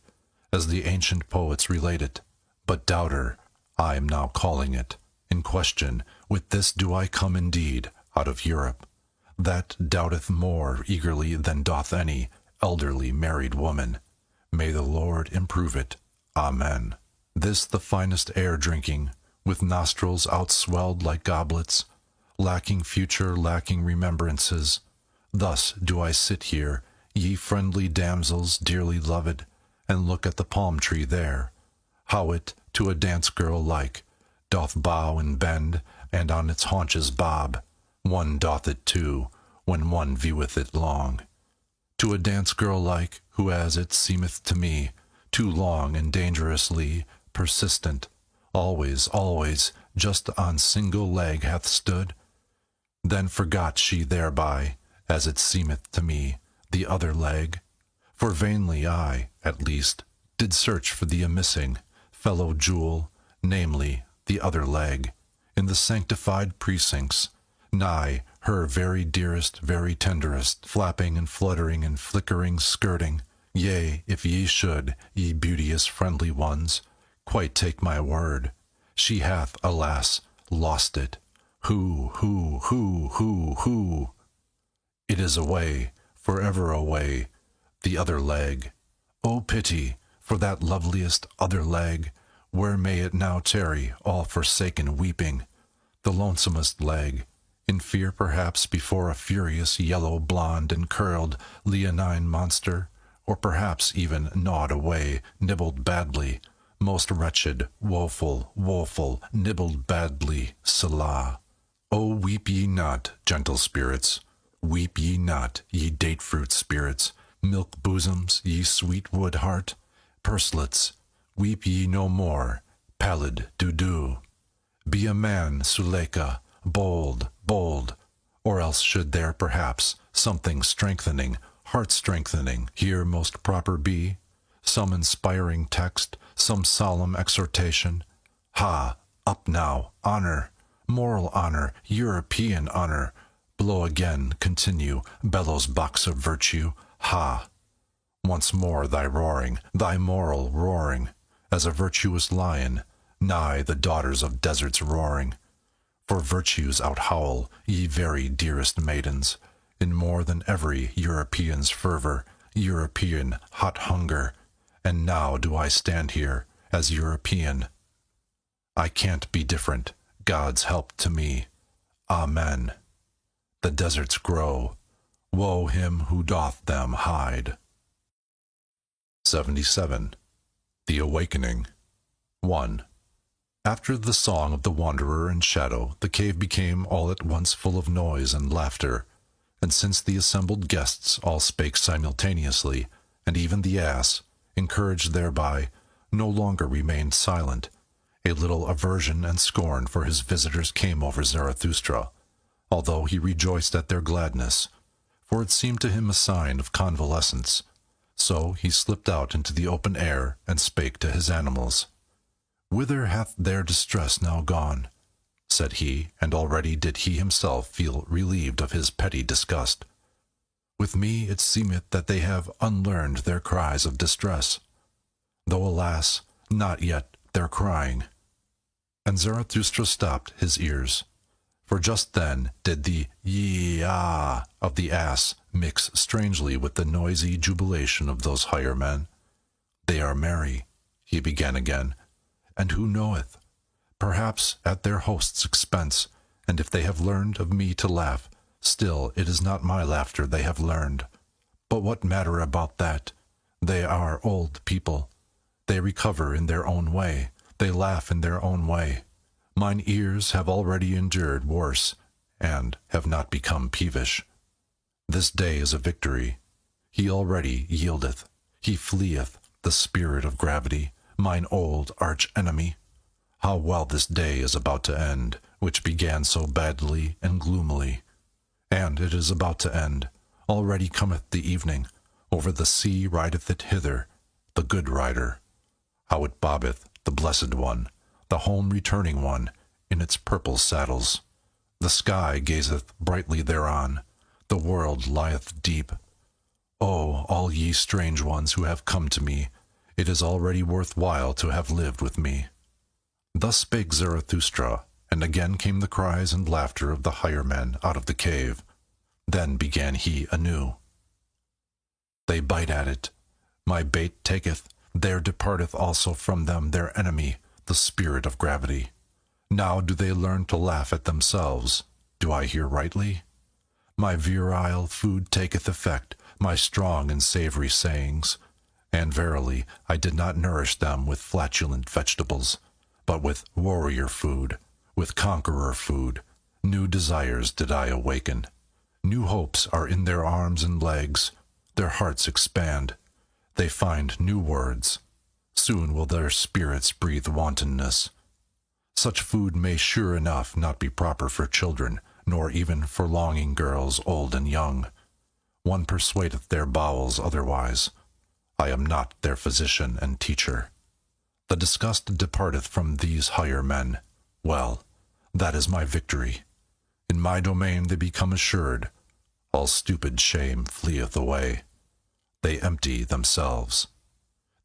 as the ancient poets relate it, but doubter, I am now calling it, in question, with this do I come indeed, out of Europe, that doubteth more eagerly than doth any elderly married woman. May the Lord improve it. Amen. This the finest air drinking, with nostrils outswelled like goblets, lacking future, lacking remembrances. Thus do I sit here, ye friendly damsels dearly loved, and look at the palm tree there, how it, to a dance girl like, doth bow and bend, and on its haunches bob. One doth it too, when one vieweth it long. To a dance girl like, who as it seemeth to me, too long and dangerously persistent, always, always, just on single leg hath stood, then forgot she thereby, as it seemeth to me, the other leg. For vainly I, at least, did search for the amissing fellow jewel, namely, the other leg, in the sanctified precincts, nigh her very dearest, very tenderest, flapping and fluttering and flickering skirting. Yea, if ye should, ye beauteous friendly ones, quite take my word, she hath, alas, lost it. Who? It is away, forever away, the other leg. O pity for that loveliest other leg! Where may it now tarry, all forsaken weeping? The lonesomest leg, in fear perhaps before a furious yellow blonde and curled leonine monster, or perhaps even gnawed away, nibbled badly, most wretched, woeful, nibbled badly, Selah. O weep ye not, gentle spirits, weep ye not, ye date-fruit spirits, milk bosoms, ye sweet wood heart, purslets, weep ye no more, pallid do. Be a man, Suleika, bold, or else should there perhaps something strengthening, heart-strengthening, here most proper be, some inspiring text, some solemn exhortation. Ha! Up now, honor, moral honor, European honor. Blow again, continue, bellows box of virtue. Ha! Once more thy roaring, thy moral roaring, as a virtuous lion, nigh the daughters of deserts roaring. For virtues outhowl, ye very dearest maidens, in more than every European's fervor, European hot hunger. And now do I stand here, as European. I can't be different, God's help to me. Amen. The deserts grow, woe him who doth them hide. 77. The Awakening. 1. After the song of the wanderer and shadow, the cave became all at once full of noise and laughter, and since the assembled guests all spake simultaneously, and even the ass, encouraged thereby, no longer remained silent, a little aversion and scorn for his visitors came over Zarathustra, although he rejoiced at their gladness, for it seemed to him a sign of convalescence. So he slipped out into the open air and spake to his animals. "Whither hath their distress now gone?" said he, and already did he himself feel relieved of his petty disgust. "With me it seemeth that they have unlearned their cries of distress, though alas, not yet their crying." And Zarathustra stopped his ears, for just then did the yee-ah of the ass mix strangely with the noisy jubilation of those higher men. "They are merry," he began again, "and who knoweth? Perhaps at their host's expense, and if they have learned of me to laugh, still it is not my laughter they have learned. But what matter about that? They are old people. They recover in their own way. They laugh in their own way. Mine ears have already endured worse, and have not become peevish. This day is a victory. He already yieldeth. He fleeth, the spirit of gravity, mine old arch-enemy. How well this day is about to end, which began so badly and gloomily. And it is about to end. Already cometh the evening. Over the sea rideth it hither, the good rider. How it bobbeth, the blessed one, the home-returning one, in its purple saddles. The sky gazeth brightly thereon. The world lieth deep. Oh, all ye strange ones who have come to me, it is already worth while to have lived with me." Thus spake Zarathustra, and again came the cries and laughter of the higher men out of the cave. Then began he anew. They bite at it. My bait taketh, there departeth also from them their enemy, the spirit of gravity. Now do they learn to laugh at themselves. Do I hear rightly? My virile food taketh effect, my strong and savory sayings. And verily, I did not nourish them with flatulent vegetables, but with warrior food, with conqueror food. New desires did I awaken. New hopes are in their arms and legs. Their hearts expand. They find new words. Soon will their spirits breathe wantonness. Such food may sure enough not be proper for children, nor even for longing girls old and young. One persuadeth their bowels otherwise. I am not their physician and teacher. The disgust departeth from these higher men. Well, that is my victory. In my domain they become assured. All stupid shame fleeth away. They empty themselves.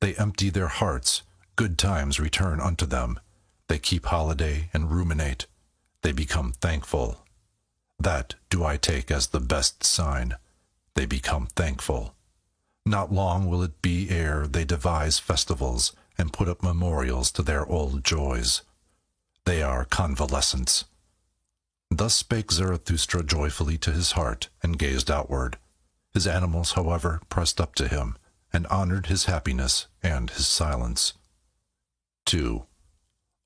They empty their hearts. Good times return unto them. They keep holiday and ruminate. They become thankful. That do I take as the best sign. They become thankful. Not long will it be ere they devise festivals and put up memorials to their old joys. They are convalescents. Thus spake Zarathustra joyfully to his heart, and gazed outward. His animals, however, pressed up to him, and honored his happiness and his silence. 2.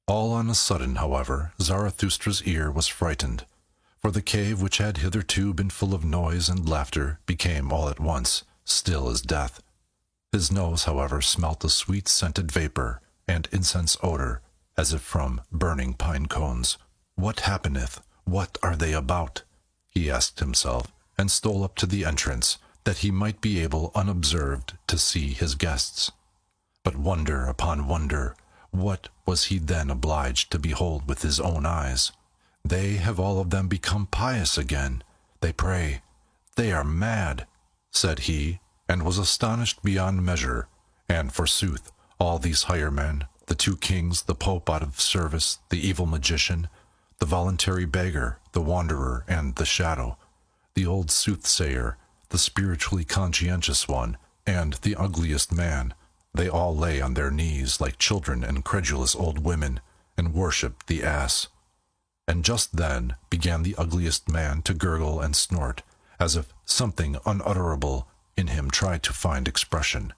All on a sudden, however, Zarathustra's ear was frightened, for the cave which had hitherto been full of noise and laughter became all at once still as death. His nose, however, smelt a sweet-scented vapor and incense odor, as if from burning pine cones. What happeneth? What are they about? He asked himself, and stole up to the entrance, that he might be able unobserved to see his guests. But wonder upon wonder, what was he then obliged to behold with his own eyes? They have all of them become pious again. They pray. They are mad, said he, and was astonished beyond measure. And forsooth, all these higher men, the 2 kings, the Pope out of service, the evil magician, the voluntary beggar, the wanderer, and the shadow, the old soothsayer, the spiritually conscientious one, and the ugliest man, they all lay on their knees like children and credulous old women, and worshipped the ass. And just then began the ugliest man to gurgle and snort, as if something unutterable in him tried to find expression.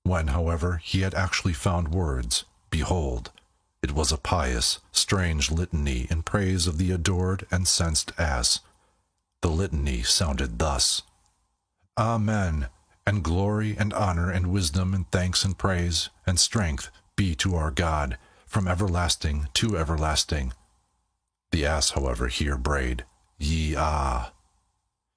When, however, he had actually found words, behold, it was a pious, strange litany in praise of the adored and censed ass. The litany sounded thus: Amen, and glory and honor and wisdom and thanks and praise and strength be to our God, from everlasting to everlasting. The ass, however, here brayed, Ye-ah.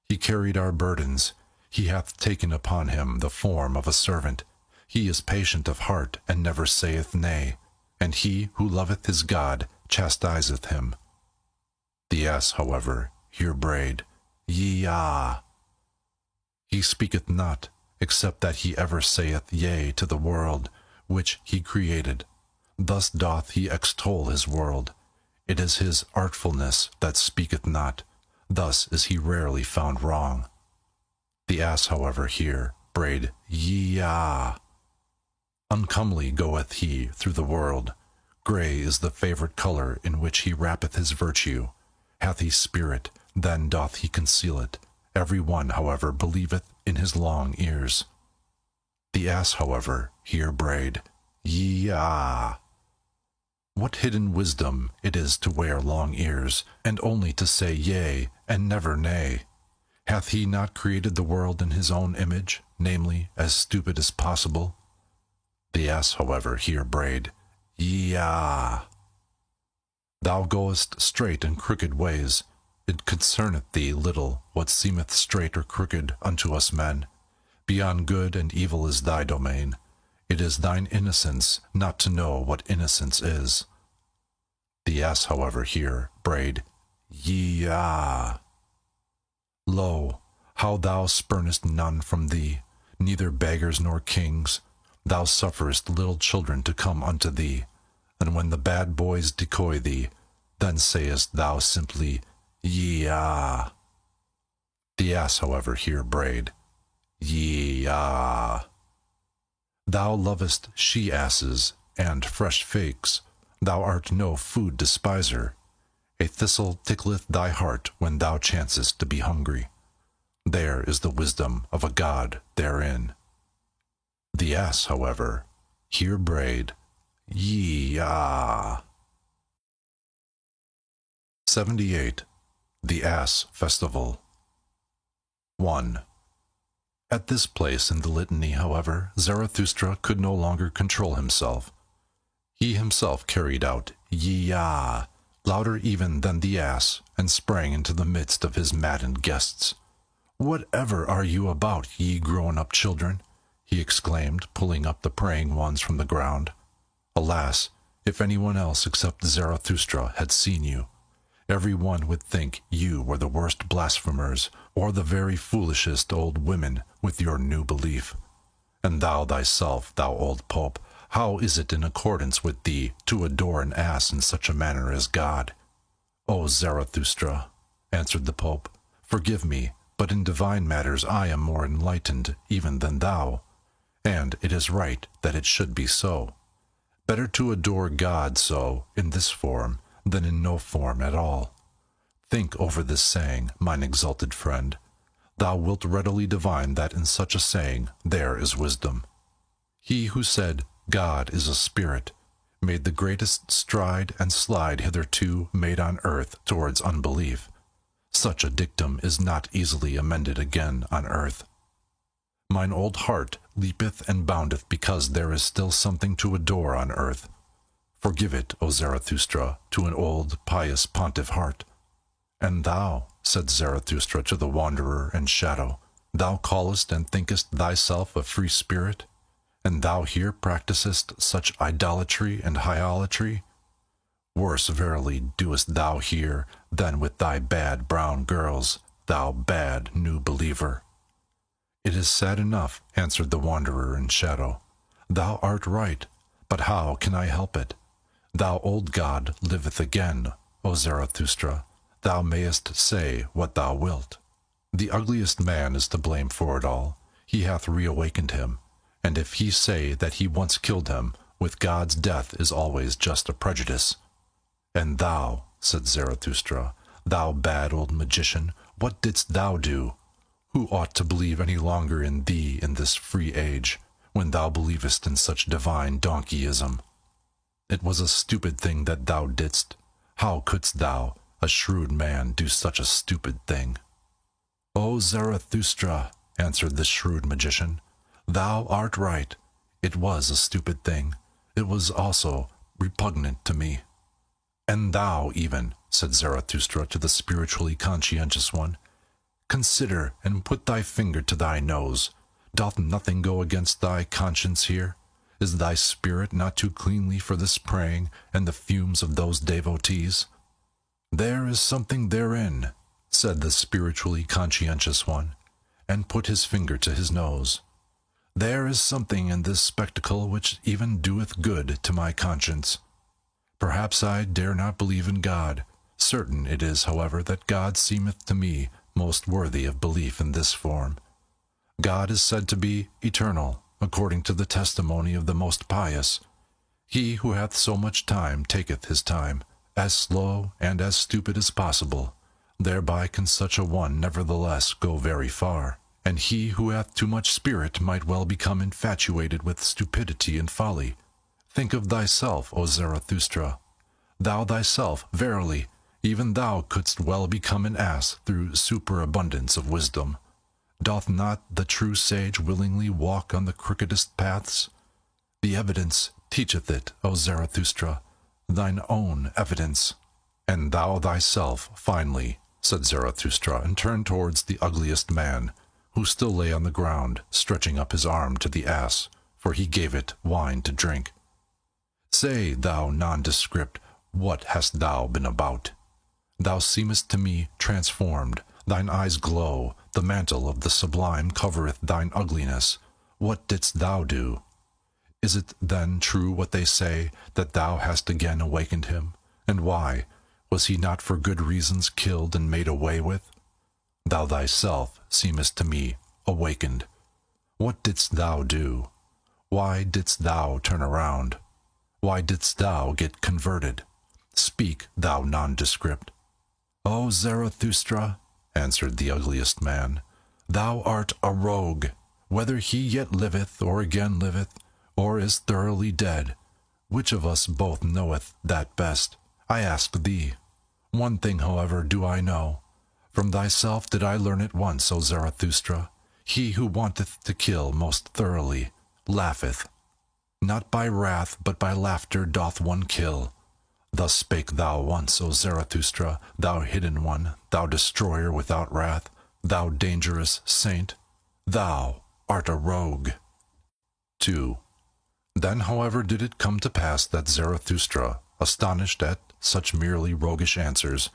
He carried our burdens. He hath taken upon him the form of a servant. He is patient of heart, and never saith nay. And he who loveth his God chastiseth him. The ass, however, here brayed, Ye-ah. He speaketh not, except that he ever saith yea to the world, which he created. Thus doth he extol his world. It is his artfulness that speaketh not. Thus is he rarely found wrong. The ass, however, here brayed, Ye-ah. Uncomely goeth he through the world. Grey is the favourite colour in which he wrappeth his virtue. Hath he spirit, then doth he conceal it. Every one, however, believeth in his long ears. The ass, however, here brayed, Ye-ah. What hidden wisdom it is to wear long ears, and only to say yea, and never nay. Hath he not created the world in his own image, namely, as stupid as possible? The ass, however, here brayed, Ye-ah. Thou goest straight in crooked ways. It concerneth thee little what seemeth straight or crooked unto us men. Beyond good and evil is thy domain. It is thine innocence not to know what innocence is. The ass, however, here brayed, Ye-ah. Lo, how thou spurnest none from thee, neither beggars nor kings. Thou sufferest little children to come unto thee, and when the bad boys decoy thee, then sayest thou simply, Ye-ah. The ass, however, here brayed, Ye-ah. Yee-ah! Thou lovest she-asses and fresh fakes, thou art no food despiser. A thistle tickleth thy heart when thou chancest to be hungry. There is the wisdom of a god therein. The ass, however, here brayed, Yee-ah! 78. The Ass Festival. 1. At this place in the litany, however, Zarathustra could no longer control himself. He himself carried out Yee-ah, louder even than the ass, and sprang into the midst of his maddened guests. "Whatever are you about, ye grown-up children?" he exclaimed, pulling up the praying ones from the ground. Alas, if anyone else except Zarathustra had seen you, every one would think you were the worst blasphemers, or the very foolishest old women with your new belief. And thou thyself, thou old pope, how is it in accordance with thee to adore an ass in such a manner as God? "O Zarathustra," answered the pope, "forgive me, but in divine matters I am more enlightened even than thou, and it is right that it should be so. Better to adore God so, in this form, than in no form at all. Think over this saying, mine exalted friend. Thou wilt readily divine that in such a saying there is wisdom. He who said, God is a spirit, made the greatest stride and slide hitherto made on earth towards unbelief. Such a dictum is not easily amended again on earth. Mine old heart leapeth and boundeth because there is still something to adore on earth. Forgive it, O Zarathustra, to an old, pious pontiff heart. And thou, said Zarathustra to the wanderer and shadow, thou callest and thinkest thyself a free spirit, and thou here practisest such idolatry and hyolatry? Worse verily doest thou here than with thy bad brown girls, thou bad new believer. It is sad enough, answered the wanderer in shadow. Thou art right, but how can I help it? Thou old god liveth again, O Zarathustra. Thou mayest say what thou wilt. The ugliest man is to blame for it all. He hath reawakened him, and if he say that he once killed him, with God's death is always just a prejudice. And thou, said Zarathustra, thou bad old magician, what didst thou do? Who ought to believe any longer in thee in this free age, when thou believest in such divine donkeyism? It was a stupid thing that thou didst. How couldst thou, a shrewd man, do such a stupid thing? O Zarathustra, answered the shrewd magician, thou art right. It was a stupid thing. It was also repugnant to me. And thou even, said Zarathustra to the spiritually conscientious one, consider and put thy finger to thy nose. Doth nothing go against thy conscience here? Is thy spirit not too cleanly for this praying and the fumes of those devotees? There is something therein, said the spiritually conscientious one, and put his finger to his nose. There is something in this spectacle which even doeth good to my conscience. Perhaps I dare not believe in God. Certain it is, however, that God seemeth to me most worthy of belief in this form. God is said to be eternal, according to the testimony of the most pious. He who hath so much time taketh his time, as slow and as stupid as possible. Thereby can such a one nevertheless go very far, and he who hath too much spirit might well become infatuated with stupidity and folly. Think of thyself, O Zarathustra. Thou thyself, verily, even thou couldst well become an ass through superabundance of wisdom. Doth not the true sage willingly walk on the crookedest paths? The evidence teacheth it, O Zarathustra, thine own evidence. And thou thyself, finally, said Zarathustra, and turned towards the ugliest man, who still lay on the ground, stretching up his arm to the ass, for he gave it wine to drink. Say, thou nondescript, what hast thou been about? Thou seemest to me transformed, thine eyes glow, the mantle of the sublime covereth thine ugliness. What didst thou do? Is it then true what they say, that thou hast again awakened him? And why? Was he not for good reasons killed and made away with? Thou thyself seemest to me awakened. What didst thou do? Why didst thou turn around? Why didst thou get converted? Speak, thou nondescript. O Zarathustra, answered the ugliest man, thou art a rogue. Whether he yet liveth, or again liveth, or is thoroughly dead, which of us both knoweth that best? I ask thee. One thing, however, do I know. From thyself did I learn it once, O Zarathustra. He who wanteth to kill most thoroughly laugheth. Not by wrath, but by laughter doth one kill. Thus spake thou once, O Zarathustra, thou hidden one, thou destroyer without wrath, thou dangerous saint. Thou art a rogue. 2. Then, however, did it come to pass that Zarathustra, astonished at such merely roguish answers,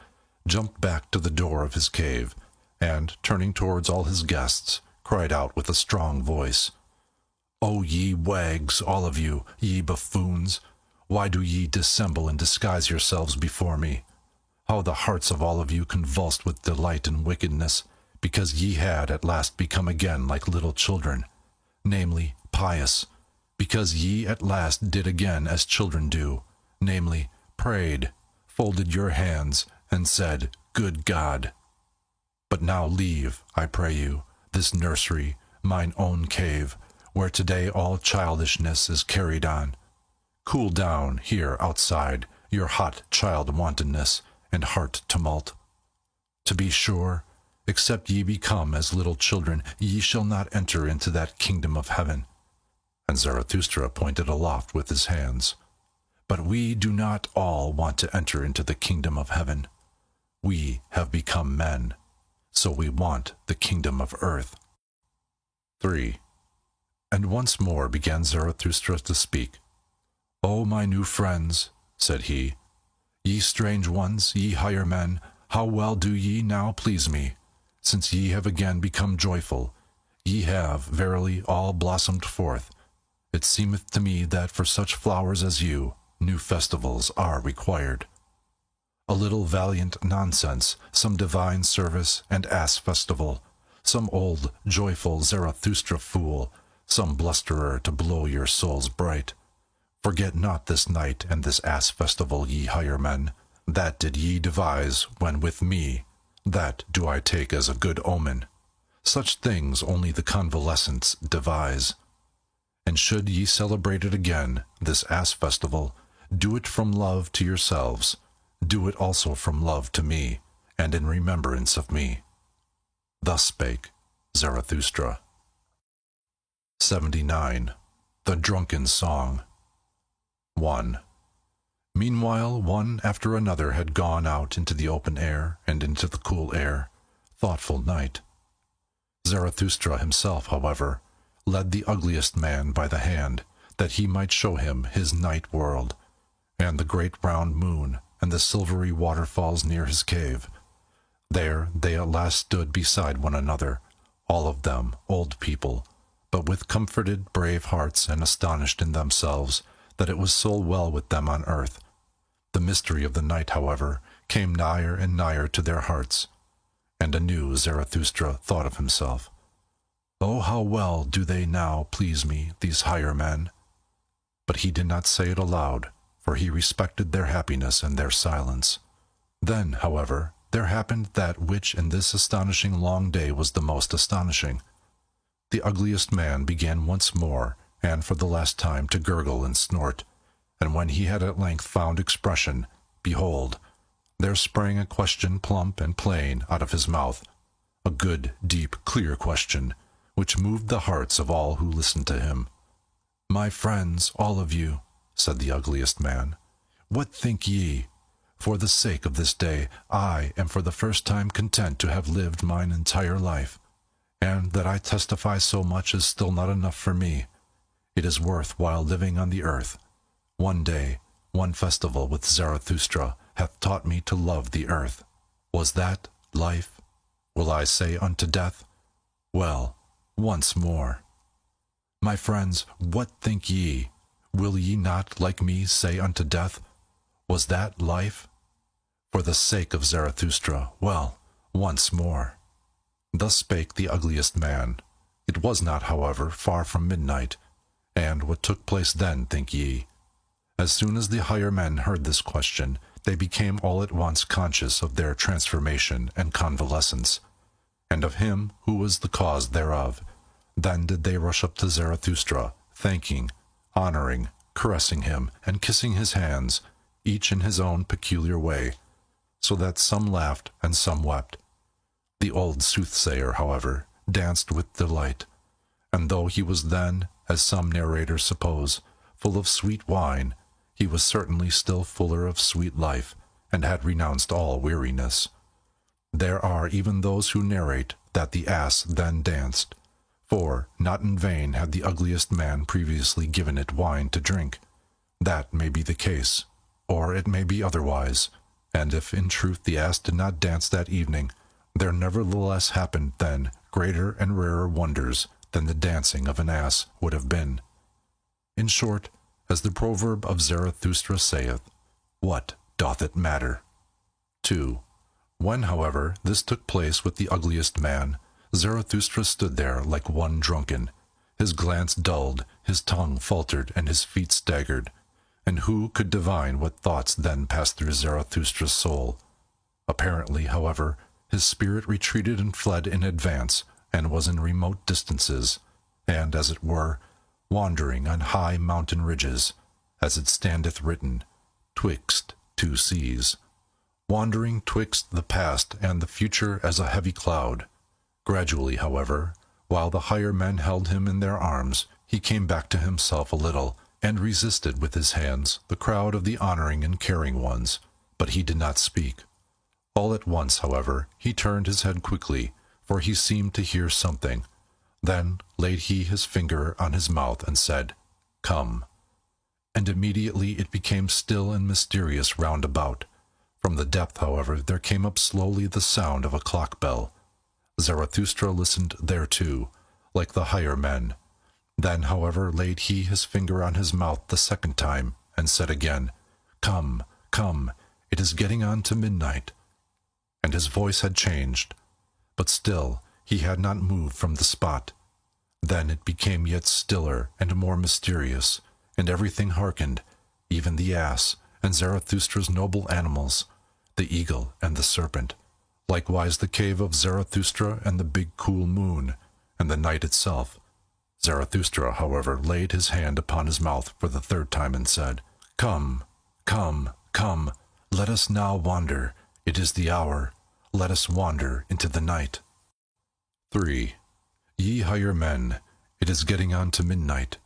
jumped back to the door of his cave, and, turning towards all his guests, cried out with a strong voice, O ye wags, all of you, ye buffoons, why do ye dissemble and disguise yourselves before me? How the hearts of all of you convulsed with delight and wickedness, because ye had at last become again like little children, namely, pious, because ye at last did again as children do, namely, prayed, folded your hands, and said, Good God! But now leave, I pray you, this nursery, mine own cave, where today all childishness is carried on. Cool down here outside your hot child-wantonness and heart tumult. To be sure, except ye become as little children, ye shall not enter into that kingdom of heaven. And Zarathustra pointed aloft with his hands. But we do not all want to enter into the kingdom of heaven. We have become men, so we want the kingdom of earth. 3. And once more began Zarathustra to speak. O my new friends, said he, ye strange ones, ye higher men, how well do ye now please me, since ye have again become joyful. Ye have, verily, all blossomed forth. It seemeth to me that for such flowers as you, new festivals are required. A little valiant nonsense, some divine service and ass festival, some old joyful Zarathustra fool, some blusterer to blow your souls bright. Forget not this night and this ass festival, ye higher men. That did ye devise when with me. That do I take as a good omen. Such things only the convalescents devise. And should ye celebrate it again, this ass festival, do it from love to yourselves. Do it also from love to me, and in remembrance of me. Thus spake Zarathustra. 79. The Drunken Song. 1. Meanwhile, one after another had gone out into the open air and into the cool air, thoughtful night. Zarathustra himself, however, led the ugliest man by the hand, that he might show him his night world, and the great round moon, and the silvery waterfalls near his cave. There they at last stood beside one another, all of them old people, but with comforted, brave hearts, and astonished in themselves that it was so well with them on earth. The mystery of the night, however, came nigher and nigher to their hearts, and anew Zarathustra thought of himself, Oh, how well do they now please me, these higher men! But he did not say it aloud, for he respected their happiness and their silence. Then, however, there happened that which in this astonishing long day was the most astonishing. The ugliest man began once more, and for the last time, to gurgle and snort, and when he had at length found expression, behold, there sprang a question plump and plain out of his mouth, a good, deep, clear question, which moved the hearts of all who listened to him. My friends, all of you, said the ugliest man, what think ye? For the sake of this day, I am for the first time content to have lived mine entire life, and that I testify so much is still not enough for me. It is worth while living on the earth. One day, one festival with Zarathustra hath taught me to love the earth. Was that life? Will I say unto death? Well, once more. My friends, what think ye? Will ye not, like me, say unto death, was that life? For the sake of Zarathustra, well, once more. Thus spake the ugliest man, It was not, however, far from midnight. And what took place then, think ye? As soon as the higher men heard this question, they became all at once conscious of their transformation and convalescence, and of him who was the cause thereof. Then did they rush up to Zarathustra, thanking, honoring, caressing him, and kissing his hands, each in his own peculiar way, so that some laughed and some wept. The old soothsayer, however, danced with delight, and though he was then, as some narrators suppose, full of sweet wine, he was certainly still fuller of sweet life, and had renounced all weariness. There are even those who narrate that the ass then danced, for not in vain had the ugliest man previously given it wine to drink. That may be the case, or it may be otherwise, and if in truth the ass did not dance that evening, there nevertheless happened then greater and rarer wonders than the dancing of an ass would have been. In short, as the proverb of Zarathustra saith, what doth it matter? 2. When, however, this took place with the ugliest man, Zarathustra stood there like one drunken. His glance dulled, his tongue faltered, and his feet staggered. And who could divine what thoughts then passed through Zarathustra's soul? Apparently, however, his spirit retreated and fled in advance, and was in remote distances, and, as it were, wandering on high mountain ridges, as it standeth written, twixt two seas, wandering twixt the past and the future as a heavy cloud. Gradually, however, while the higher men held him in their arms, he came back to himself a little, and resisted with his hands the crowd of the honoring and caring ones, but he did not speak. All at once, however, he turned his head quickly, for he seemed to hear something. Then laid he his finger on his mouth and said, Come. And immediately it became still and mysterious round about. From the depth, however, there came up slowly the sound of a clock bell. Zarathustra listened thereto, like the higher men. Then, however, laid he his finger on his mouth the second time, and said again, Come, come, it is getting on to midnight. And his voice had changed, but still he had not moved from the spot. Then it became yet stiller and more mysterious, and everything hearkened, even the ass, and Zarathustra's noble animals, the eagle and the serpent, likewise the cave of Zarathustra and the big cool moon, and the night itself. Zarathustra, however, laid his hand upon his mouth for the third time and said, Come, come, come, let us now wander. It is the hour. Let us wander into the night. 3. Ye higher men, it is getting on to midnight.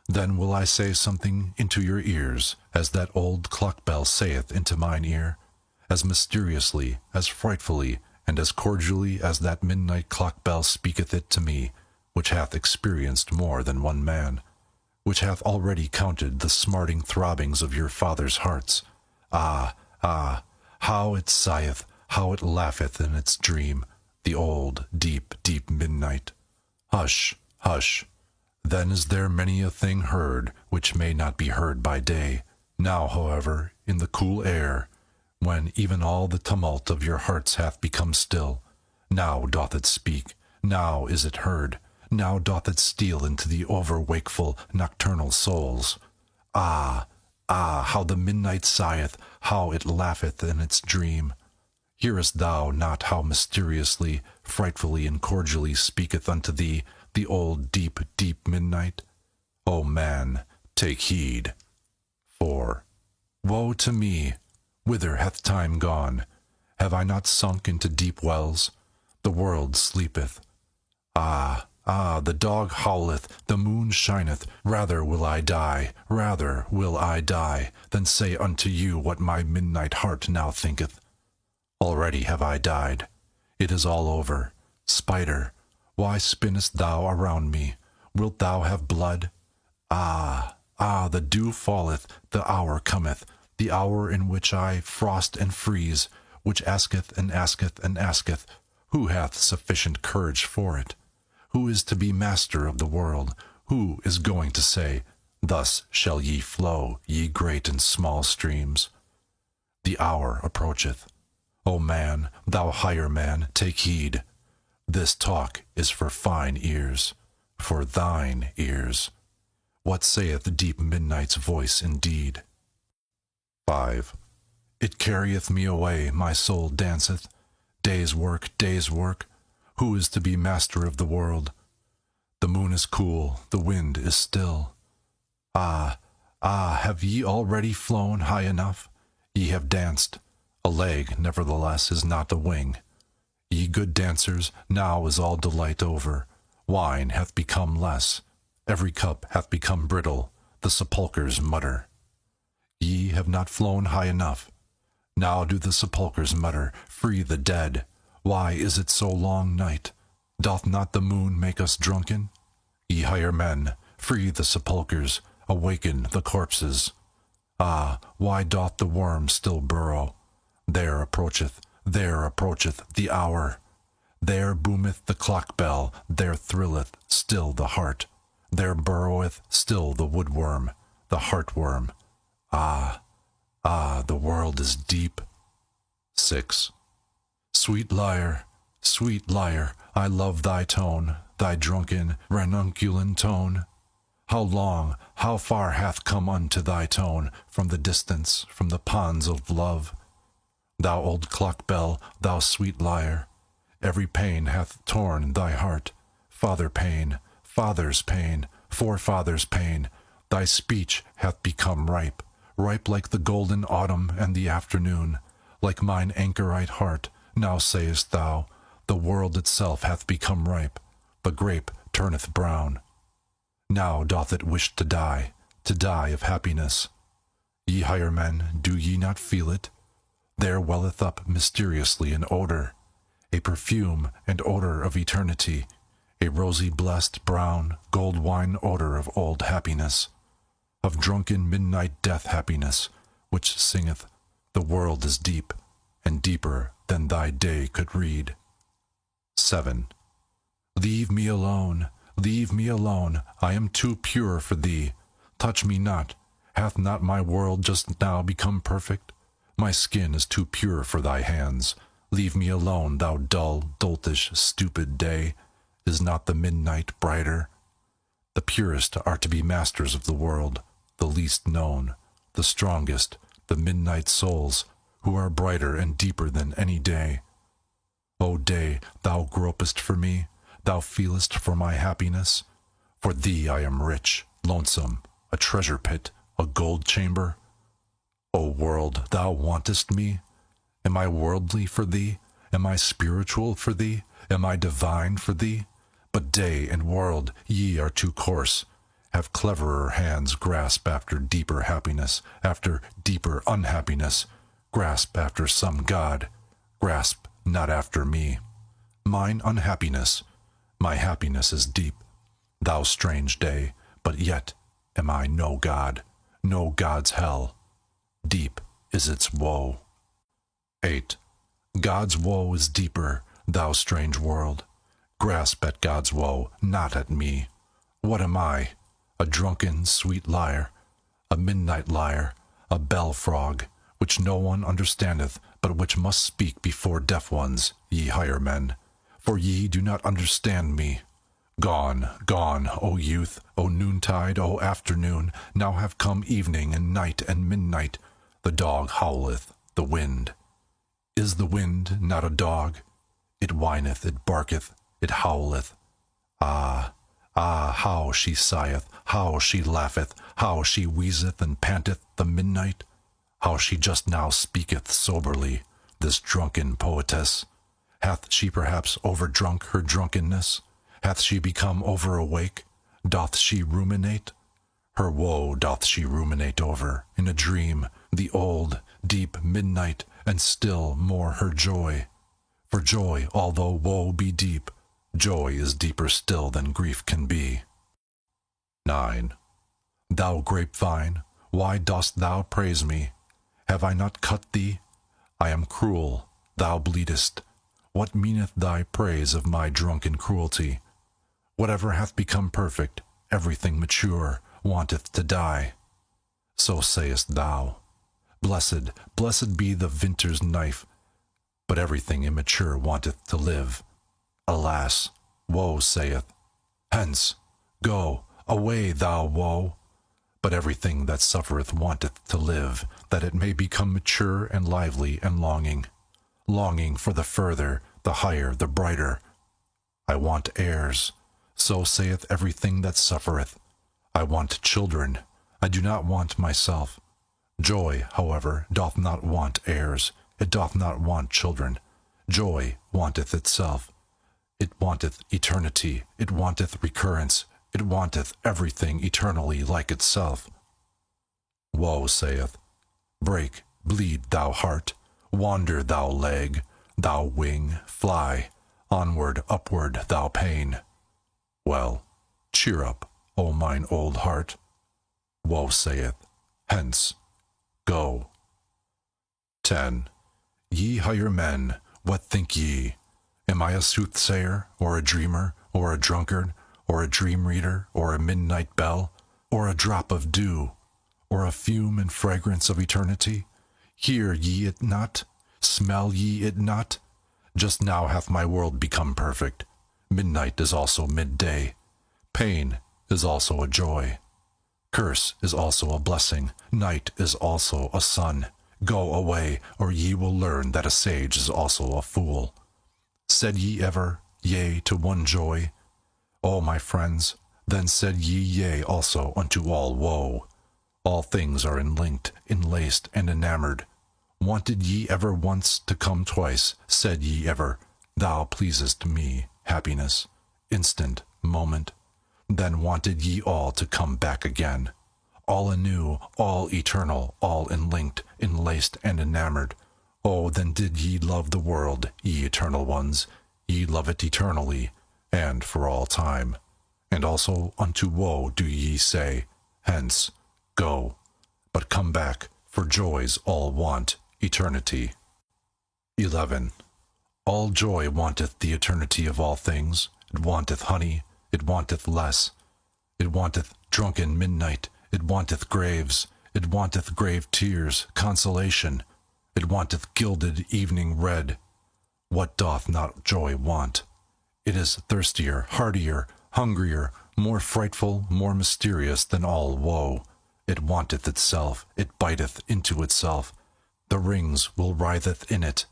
Then will I say something into your ears, as that old clock bell saith into mine ear, as mysteriously, as frightfully, and as cordially as that midnight clock bell speaketh it to me, which hath experienced more than one man, which hath already counted the smarting throbbings of your fathers' hearts. Ah, ah, how it sigheth, how it laugheth in its dream, the old, deep, deep midnight. Hush, hush. Then is there many a thing heard which may not be heard by day. Now, however, in the cool air, when even all the tumult of your hearts hath become still, now doth it speak, now is it heard, now doth it steal into the over-wakeful nocturnal souls. Ah, ah, how the midnight sigheth, how it laugheth in its dream. Hearest thou not how mysteriously, frightfully, and cordially speaketh unto thee the old deep, deep midnight? O man, take heed. 4. Woe to me! Whither hath time gone? Have I not sunk into deep wells? The world sleepeth. Ah, ah, the dog howleth, the moon shineth. Rather will I die, rather will I die, than say unto you what my midnight heart now thinketh. Already have I died. It is all over. Spider, why spinnest thou around me? Wilt thou have blood? Ah, ah, the dew falleth, the hour cometh, the hour in which I frost and freeze, which asketh and asketh and asketh, who hath sufficient courage for it? Who is to be master of the world? Who is going to say, Thus shall ye flow, ye great and small streams? The hour approacheth. O man, thou higher man, take heed. This talk is for fine ears. for thine ears. What saith deep midnight's voice indeed? 5. It carrieth me away, my soul danceth. Day's work, who is to be master of the world? The moon is cool, the wind is still. Ah, have ye already flown high enough? Ye have danced. A leg, nevertheless, is not a wing. Ye good dancers, now is all delight over. Wine hath become less. Every cup hath become brittle. The sepulchres mutter. Ye have not flown high enough. Now do the sepulchres mutter, free the dead. Why is it so long night? Doth not the moon make us drunken? Ye higher men, free the sepulchres, awaken the corpses. Ah, why doth the worm still burrow? There approacheth the hour. There boometh the clock bell, there thrilleth still the heart. There burroweth still the woodworm, the heartworm. Ah, the world is deep. 6. Sweet lyre, I love thy tone, thy drunken, ranunculin tone. How long, how far hath come unto thy tone from the distance, from the ponds of love? Thou old clock bell, thou sweet lyre, every pain hath torn thy heart. Father pain, father's pain, forefathers' pain. Thy speech hath become ripe, ripe like the golden autumn and the afternoon, like mine anchorite heart. Now sayest thou, the world itself hath become ripe, the grape turneth brown. Now doth it wish to die of happiness. Ye higher men, do ye not feel it? There welleth up mysteriously an odor, a perfume and odor of eternity, a rosy blessed brown gold wine odor of old happiness, of drunken midnight death happiness, which singeth, the world is deep, and deeper than thy day could read. 7. Leave me alone, I am too pure for thee. Touch me not, hath not my world just now become perfect? My skin is too pure for thy hands. Leave me alone, thou dull, doltish, stupid day. Is not the midnight brighter? The purest are to be masters of the world, the least known, the strongest, the midnight souls, who are brighter and deeper than any day. O day, thou gropest for me, thou feelest for my happiness. For thee I am rich, lonesome, a treasure pit, a gold chamber. O world, thou wantest me? Am I worldly for thee? Am I spiritual for thee? Am I divine for thee? But day and world, ye are too coarse. Have cleverer hands grasp after deeper happiness, after deeper unhappiness. Grasp after some God. Grasp not after me. Mine unhappiness, my happiness is deep. Thou strange day, but yet am I no God, no God's hell. Deep is its woe. 8. God's woe is deeper, thou strange world. Grasp at God's woe, not at me. What am I? A drunken, sweet lyre, a midnight lyre, a bell frog, which no one understandeth, but which must speak before deaf ones, ye higher men. For ye do not understand me. Gone, gone, O youth, O noontide, O afternoon, now have come evening and night and midnight. The dog howleth, the wind. Is the wind not a dog? It whineth, it barketh, it howleth. Ah, how she sigheth, how she laugheth, how she wheezeth and panteth, the midnight. How she just now speaketh soberly, this drunken poetess. Hath she perhaps overdrunk her drunkenness? Hath she become overawake? Doth she ruminate? Her woe doth she ruminate over, in a dream, the old, deep midnight, and still more her joy. For joy, although woe be deep, joy is deeper still than grief can be. 9. Thou grapevine, why dost thou praise me? Have I not cut thee? I am cruel, thou bleedest. What meaneth thy praise of my drunken cruelty? Whatever hath become perfect, everything mature, wanteth to die. So sayest thou. Blessed, blessed be the vinter's knife, but everything immature wanteth to live. Alas, woe saith, Hence, Go, away, thou woe! But everything that suffereth wanteth to live, that it may become mature and lively and longing for the further, the higher, the brighter. I want heirs, so saith everything that suffereth. I want children, I do not want myself. Joy, however, doth not want heirs, it doth not want children. Joy wanteth itself. It wanteth eternity, it wanteth recurrence, it wanteth everything eternally like itself. Woe saith, break, bleed, thou heart, wander, thou leg, thou wing, fly, onward, upward, thou pain. Well, cheer up, O mine old heart. Woe saith, hence, go. 10. Ye higher men, what think ye? Am I a soothsayer, or a dreamer, or a drunkard, or a dream reader, or a midnight bell, or a drop of dew, or a fume and fragrance of eternity? Hear ye it not? Smell ye it not? Just now hath my world become perfect. Midnight is also midday. Pain is also a joy. Curse is also a blessing. Night is also a sun. Go away, or ye will learn that a sage is also a fool. Said ye ever, yea, to one joy? O my friends, then said ye yea also unto all woe. All things are enlinked, enlaced, and enamored. Wanted ye ever once to come twice? Said ye ever, thou pleasest me, happiness, instant, moment? Then wanted ye all to come back again, all anew, all eternal, all enlinked, enlaced, and enamored. Oh, then did ye love the world, ye eternal ones, ye love it eternally, and for all time. And also unto woe do ye say, hence, go, but come back, for joys all want eternity. 11. All joy wanteth the eternity of all things. It wanteth honey, it wanteth less. It wanteth drunken midnight, it wanteth graves, it wanteth grave tears, consolation. It wanteth gilded evening red. What doth not joy want? It is thirstier, hardier, hungrier, more frightful, more mysterious than all woe. It wanteth itself, it biteth into itself. The rings will writheth in it.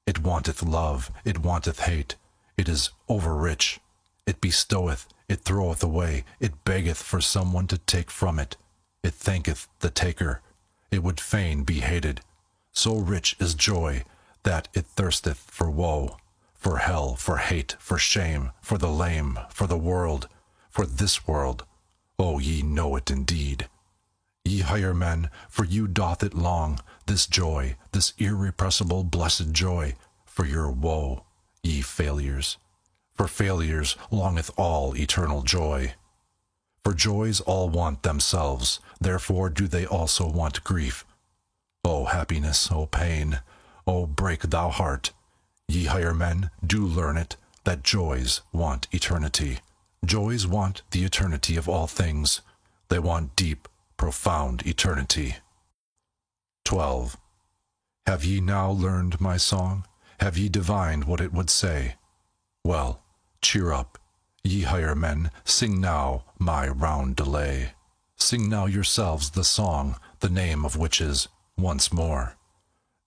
It wanteth love, it wanteth hate. It is over-rich. It bestoweth, it throweth away, it beggeth for someone to take from it. It thanketh the taker. It would fain be hated. So rich is joy, that it thirsteth for woe, for hell, for hate, for shame, for the lame, for the world, for this world. Oh, ye know it indeed. Ye higher men, for you doth it long, this joy, this irrepressible blessed joy, for your woe, ye failures. For failures longeth all eternal joy. For joys all want themselves, therefore do they also want grief. O happiness, O pain, O break thou heart. Ye higher men, do learn it, that joys want eternity. Joys want the eternity of all things. They want deep, profound eternity. 12. Have ye now learned my song? Have ye divined what it would say? Well, cheer up, ye higher men, sing now my roundelay. Sing now yourselves the song, the name of which is once more,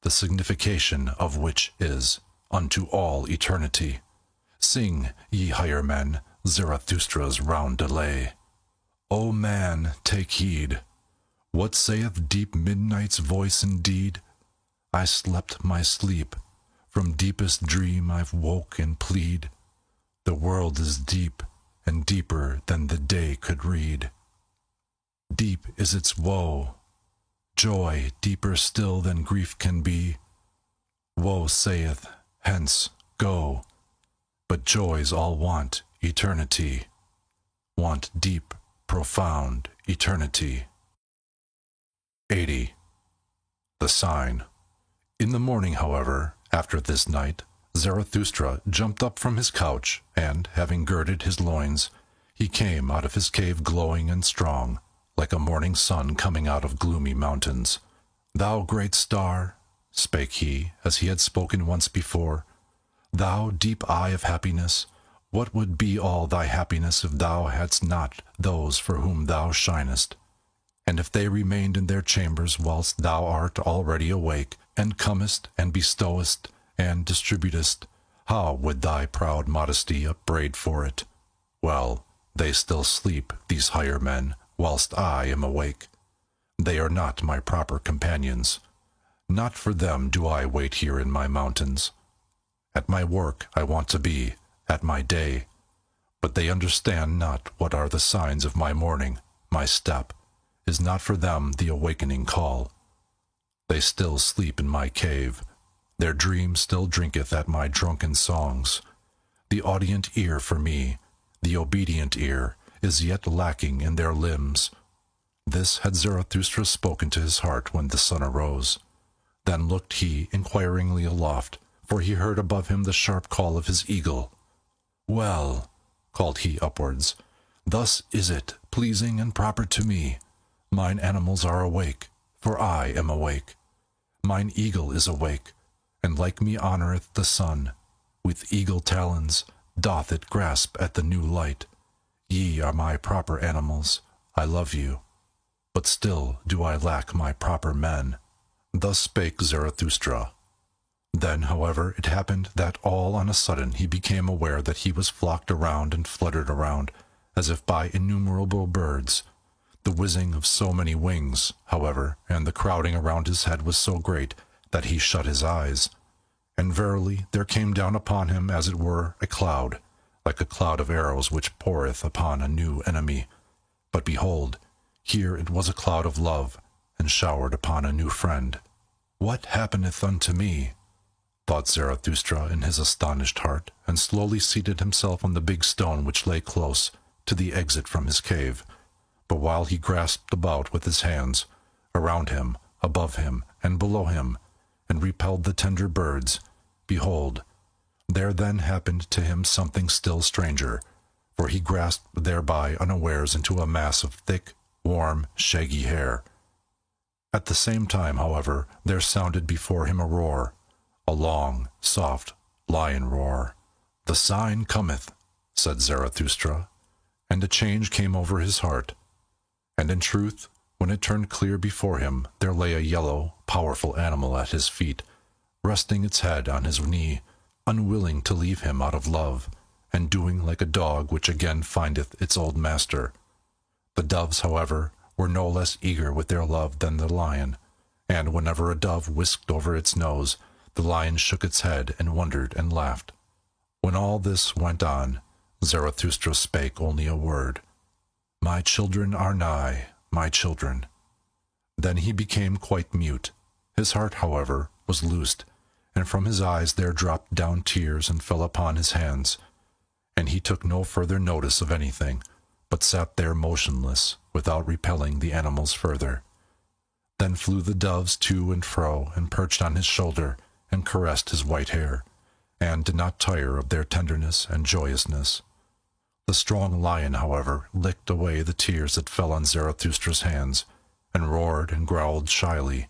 the signification of which is unto all eternity. Sing, ye higher men, Zarathustra's roundelay. O man, take heed. What saith deep midnight's voice indeed? I slept my sleep, from deepest dream I've woke and plead. The world is deep, and deeper than the day could read. Deep is its woe, joy deeper still than grief can be. Woe saith, hence, go, but joys all want eternity, want deep, profound eternity. 80. The sign. In the morning, however, after this night, Zarathustra jumped up from his couch, and, having girded his loins, he came out of his cave glowing and strong, like a morning sun coming out of gloomy mountains. Thou great star, spake he, as he had spoken once before, thou deep eye of happiness, What would be all thy happiness if thou hadst not those for whom thou shinest? And if they remained in their chambers whilst thou art already awake, and comest, and bestowest, and distributest, how would thy proud modesty upbraid for it? Well, they still sleep, these higher men, whilst I am awake. They are not my proper companions. Not for them do I wait here in my mountains. At my work I want to be, at my day. But they understand not what are the signs of my morning. My step is not for them the awakening call. They still sleep in my cave. Their dream still drinketh at my drunken songs. The audient ear for me, the obedient ear, is yet lacking in their limbs. This had Zarathustra spoken to his heart when the sun arose. Then looked he inquiringly aloft, for he heard above him the sharp call of his eagle. "Well," called he upwards, "thus is it pleasing and proper to me. Mine animals are awake, for I am awake. Mine eagle is awake, and like me honoureth the sun. With eagle talons doth it grasp at the new light. Ye are my proper animals, I love you. But still do I lack my proper men." Thus spake Zarathustra. Then, however, it happened that all on a sudden he became aware that he was flocked around and fluttered around, as if by innumerable birds. The whizzing of so many wings, however, and the crowding around his head was so great that he shut his eyes. And verily there came down upon him as it were a cloud, like a cloud of arrows which poureth upon a new enemy. But behold, here it was a cloud of love, and showered upon a new friend. "What happeneth unto me?" thought Zarathustra in his astonished heart, and slowly seated himself on the big stone which lay close to the exit from his cave. But while he grasped about with his hands, around him, above him, and below him, and repelled the tender birds, behold, there then happened to him something still stranger, for he grasped thereby unawares into a mass of thick, warm, shaggy hair. At the same time, however, there sounded before him a roar, a long, soft, lion roar. "The sign cometh," said Zarathustra, and a change came over his heart. And in truth, when it turned clear before him, there lay a yellow, powerful animal at his feet, resting its head on his knee, unwilling to leave him out of love, and doing like a dog which again findeth its old master. The doves, however, were no less eager with their love than the lion, and whenever a dove whisked over its nose, the lion shook its head and wondered and laughed. When all this went on, Zarathustra spake only a word. "My children are nigh, my children." Then he became quite mute. His heart, however, was loosed, and from his eyes there dropped down tears and fell upon his hands, and he took no further notice of anything, but sat there motionless, without repelling the animals further. Then flew the doves to and fro, and perched on his shoulder, and caressed his white hair, and did not tire of their tenderness and joyousness. The strong lion, however, licked away the tears that fell on Zarathustra's hands, and roared and growled shyly.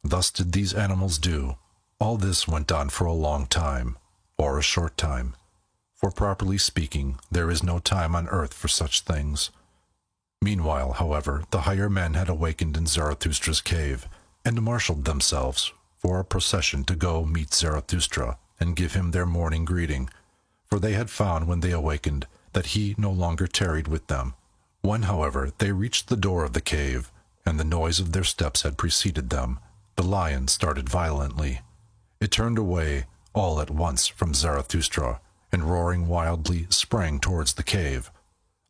Thus did these animals do. All this went on for a long time, or a short time, for properly speaking, there is no time on earth for such things. Meanwhile, however, the higher men had awakened in Zarathustra's cave, and marshalled themselves for a procession to go meet Zarathustra and give him their morning greeting, for they had found when they awakened that he no longer tarried with them. When, however, they reached the door of the cave, and the noise of their steps had preceded them, the lion started violently. It turned away all at once from Zarathustra, and roaring wildly sprang towards the cave.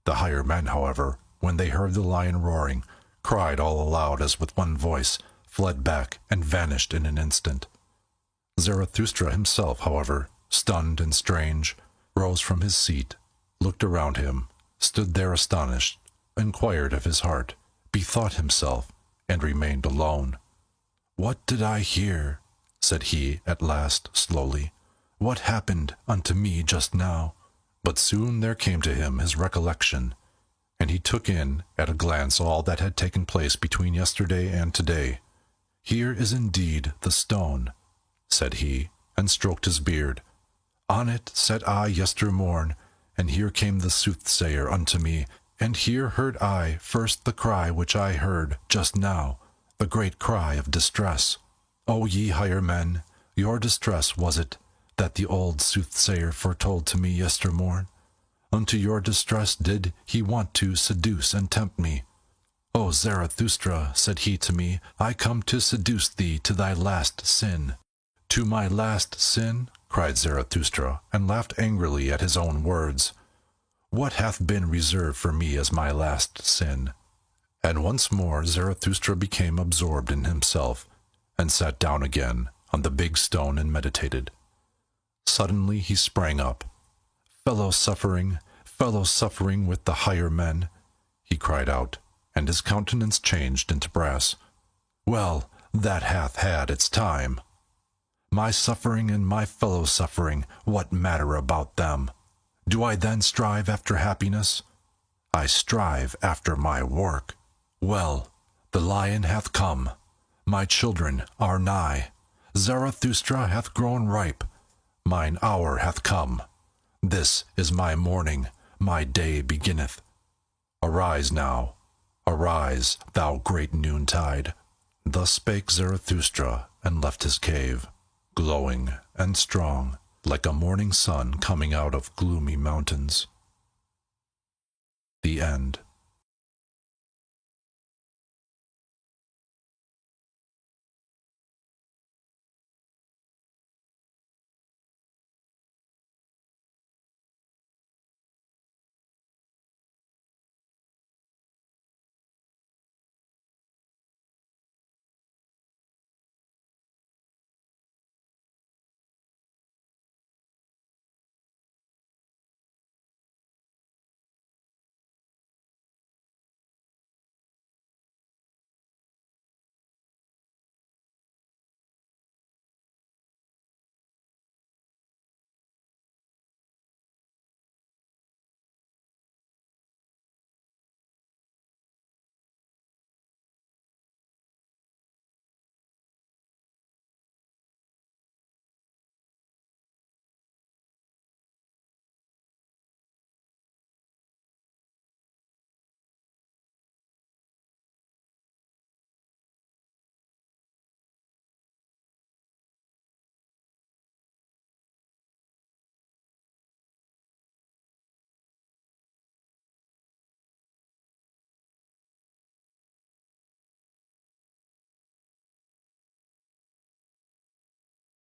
The higher men, however, when they heard the lion roaring, cried all aloud as with one voice, fled back, and vanished in an instant. Zarathustra himself, however, stunned and strange, rose from his seat, looked around him, stood there astonished, inquired of his heart, bethought himself, and remained alone. "What did I hear?" said he at last slowly. "What happened unto me just now?" But soon there came to him his recollection, and he took in at a glance all that had taken place between yesterday and today. "Here is indeed the stone," said he, and stroked his beard. "On it sat I yestermorn, And here came the soothsayer unto me, and here heard I first the cry which I heard just now, the great cry of distress. O ye higher men, your distress was it, that the old soothsayer foretold to me yestermorn? Unto your distress did he want to seduce and tempt me. O Zarathustra, said he to me, I come to seduce thee to thy last sin. To my last sin? Cried Zarathustra, and laughed angrily at his own words. What hath been reserved for me as my last sin? And once more Zarathustra became absorbed in himself, and sat down again on the big stone and meditated. Suddenly he sprang up. fellow suffering with the higher men, he cried out, and his countenance changed into brass. Well, that hath had its time. My suffering and my fellow-suffering, what matter about them? Do I then strive after happiness? I strive after my work. Well, the lion hath come. My children are nigh. Zarathustra hath grown ripe. Mine hour hath come. This is my morning. My day beginneth. Arise now. Arise, thou great noontide. Thus spake Zarathustra, and left his cave, glowing and strong, like a morning sun coming out of gloomy mountains. The End.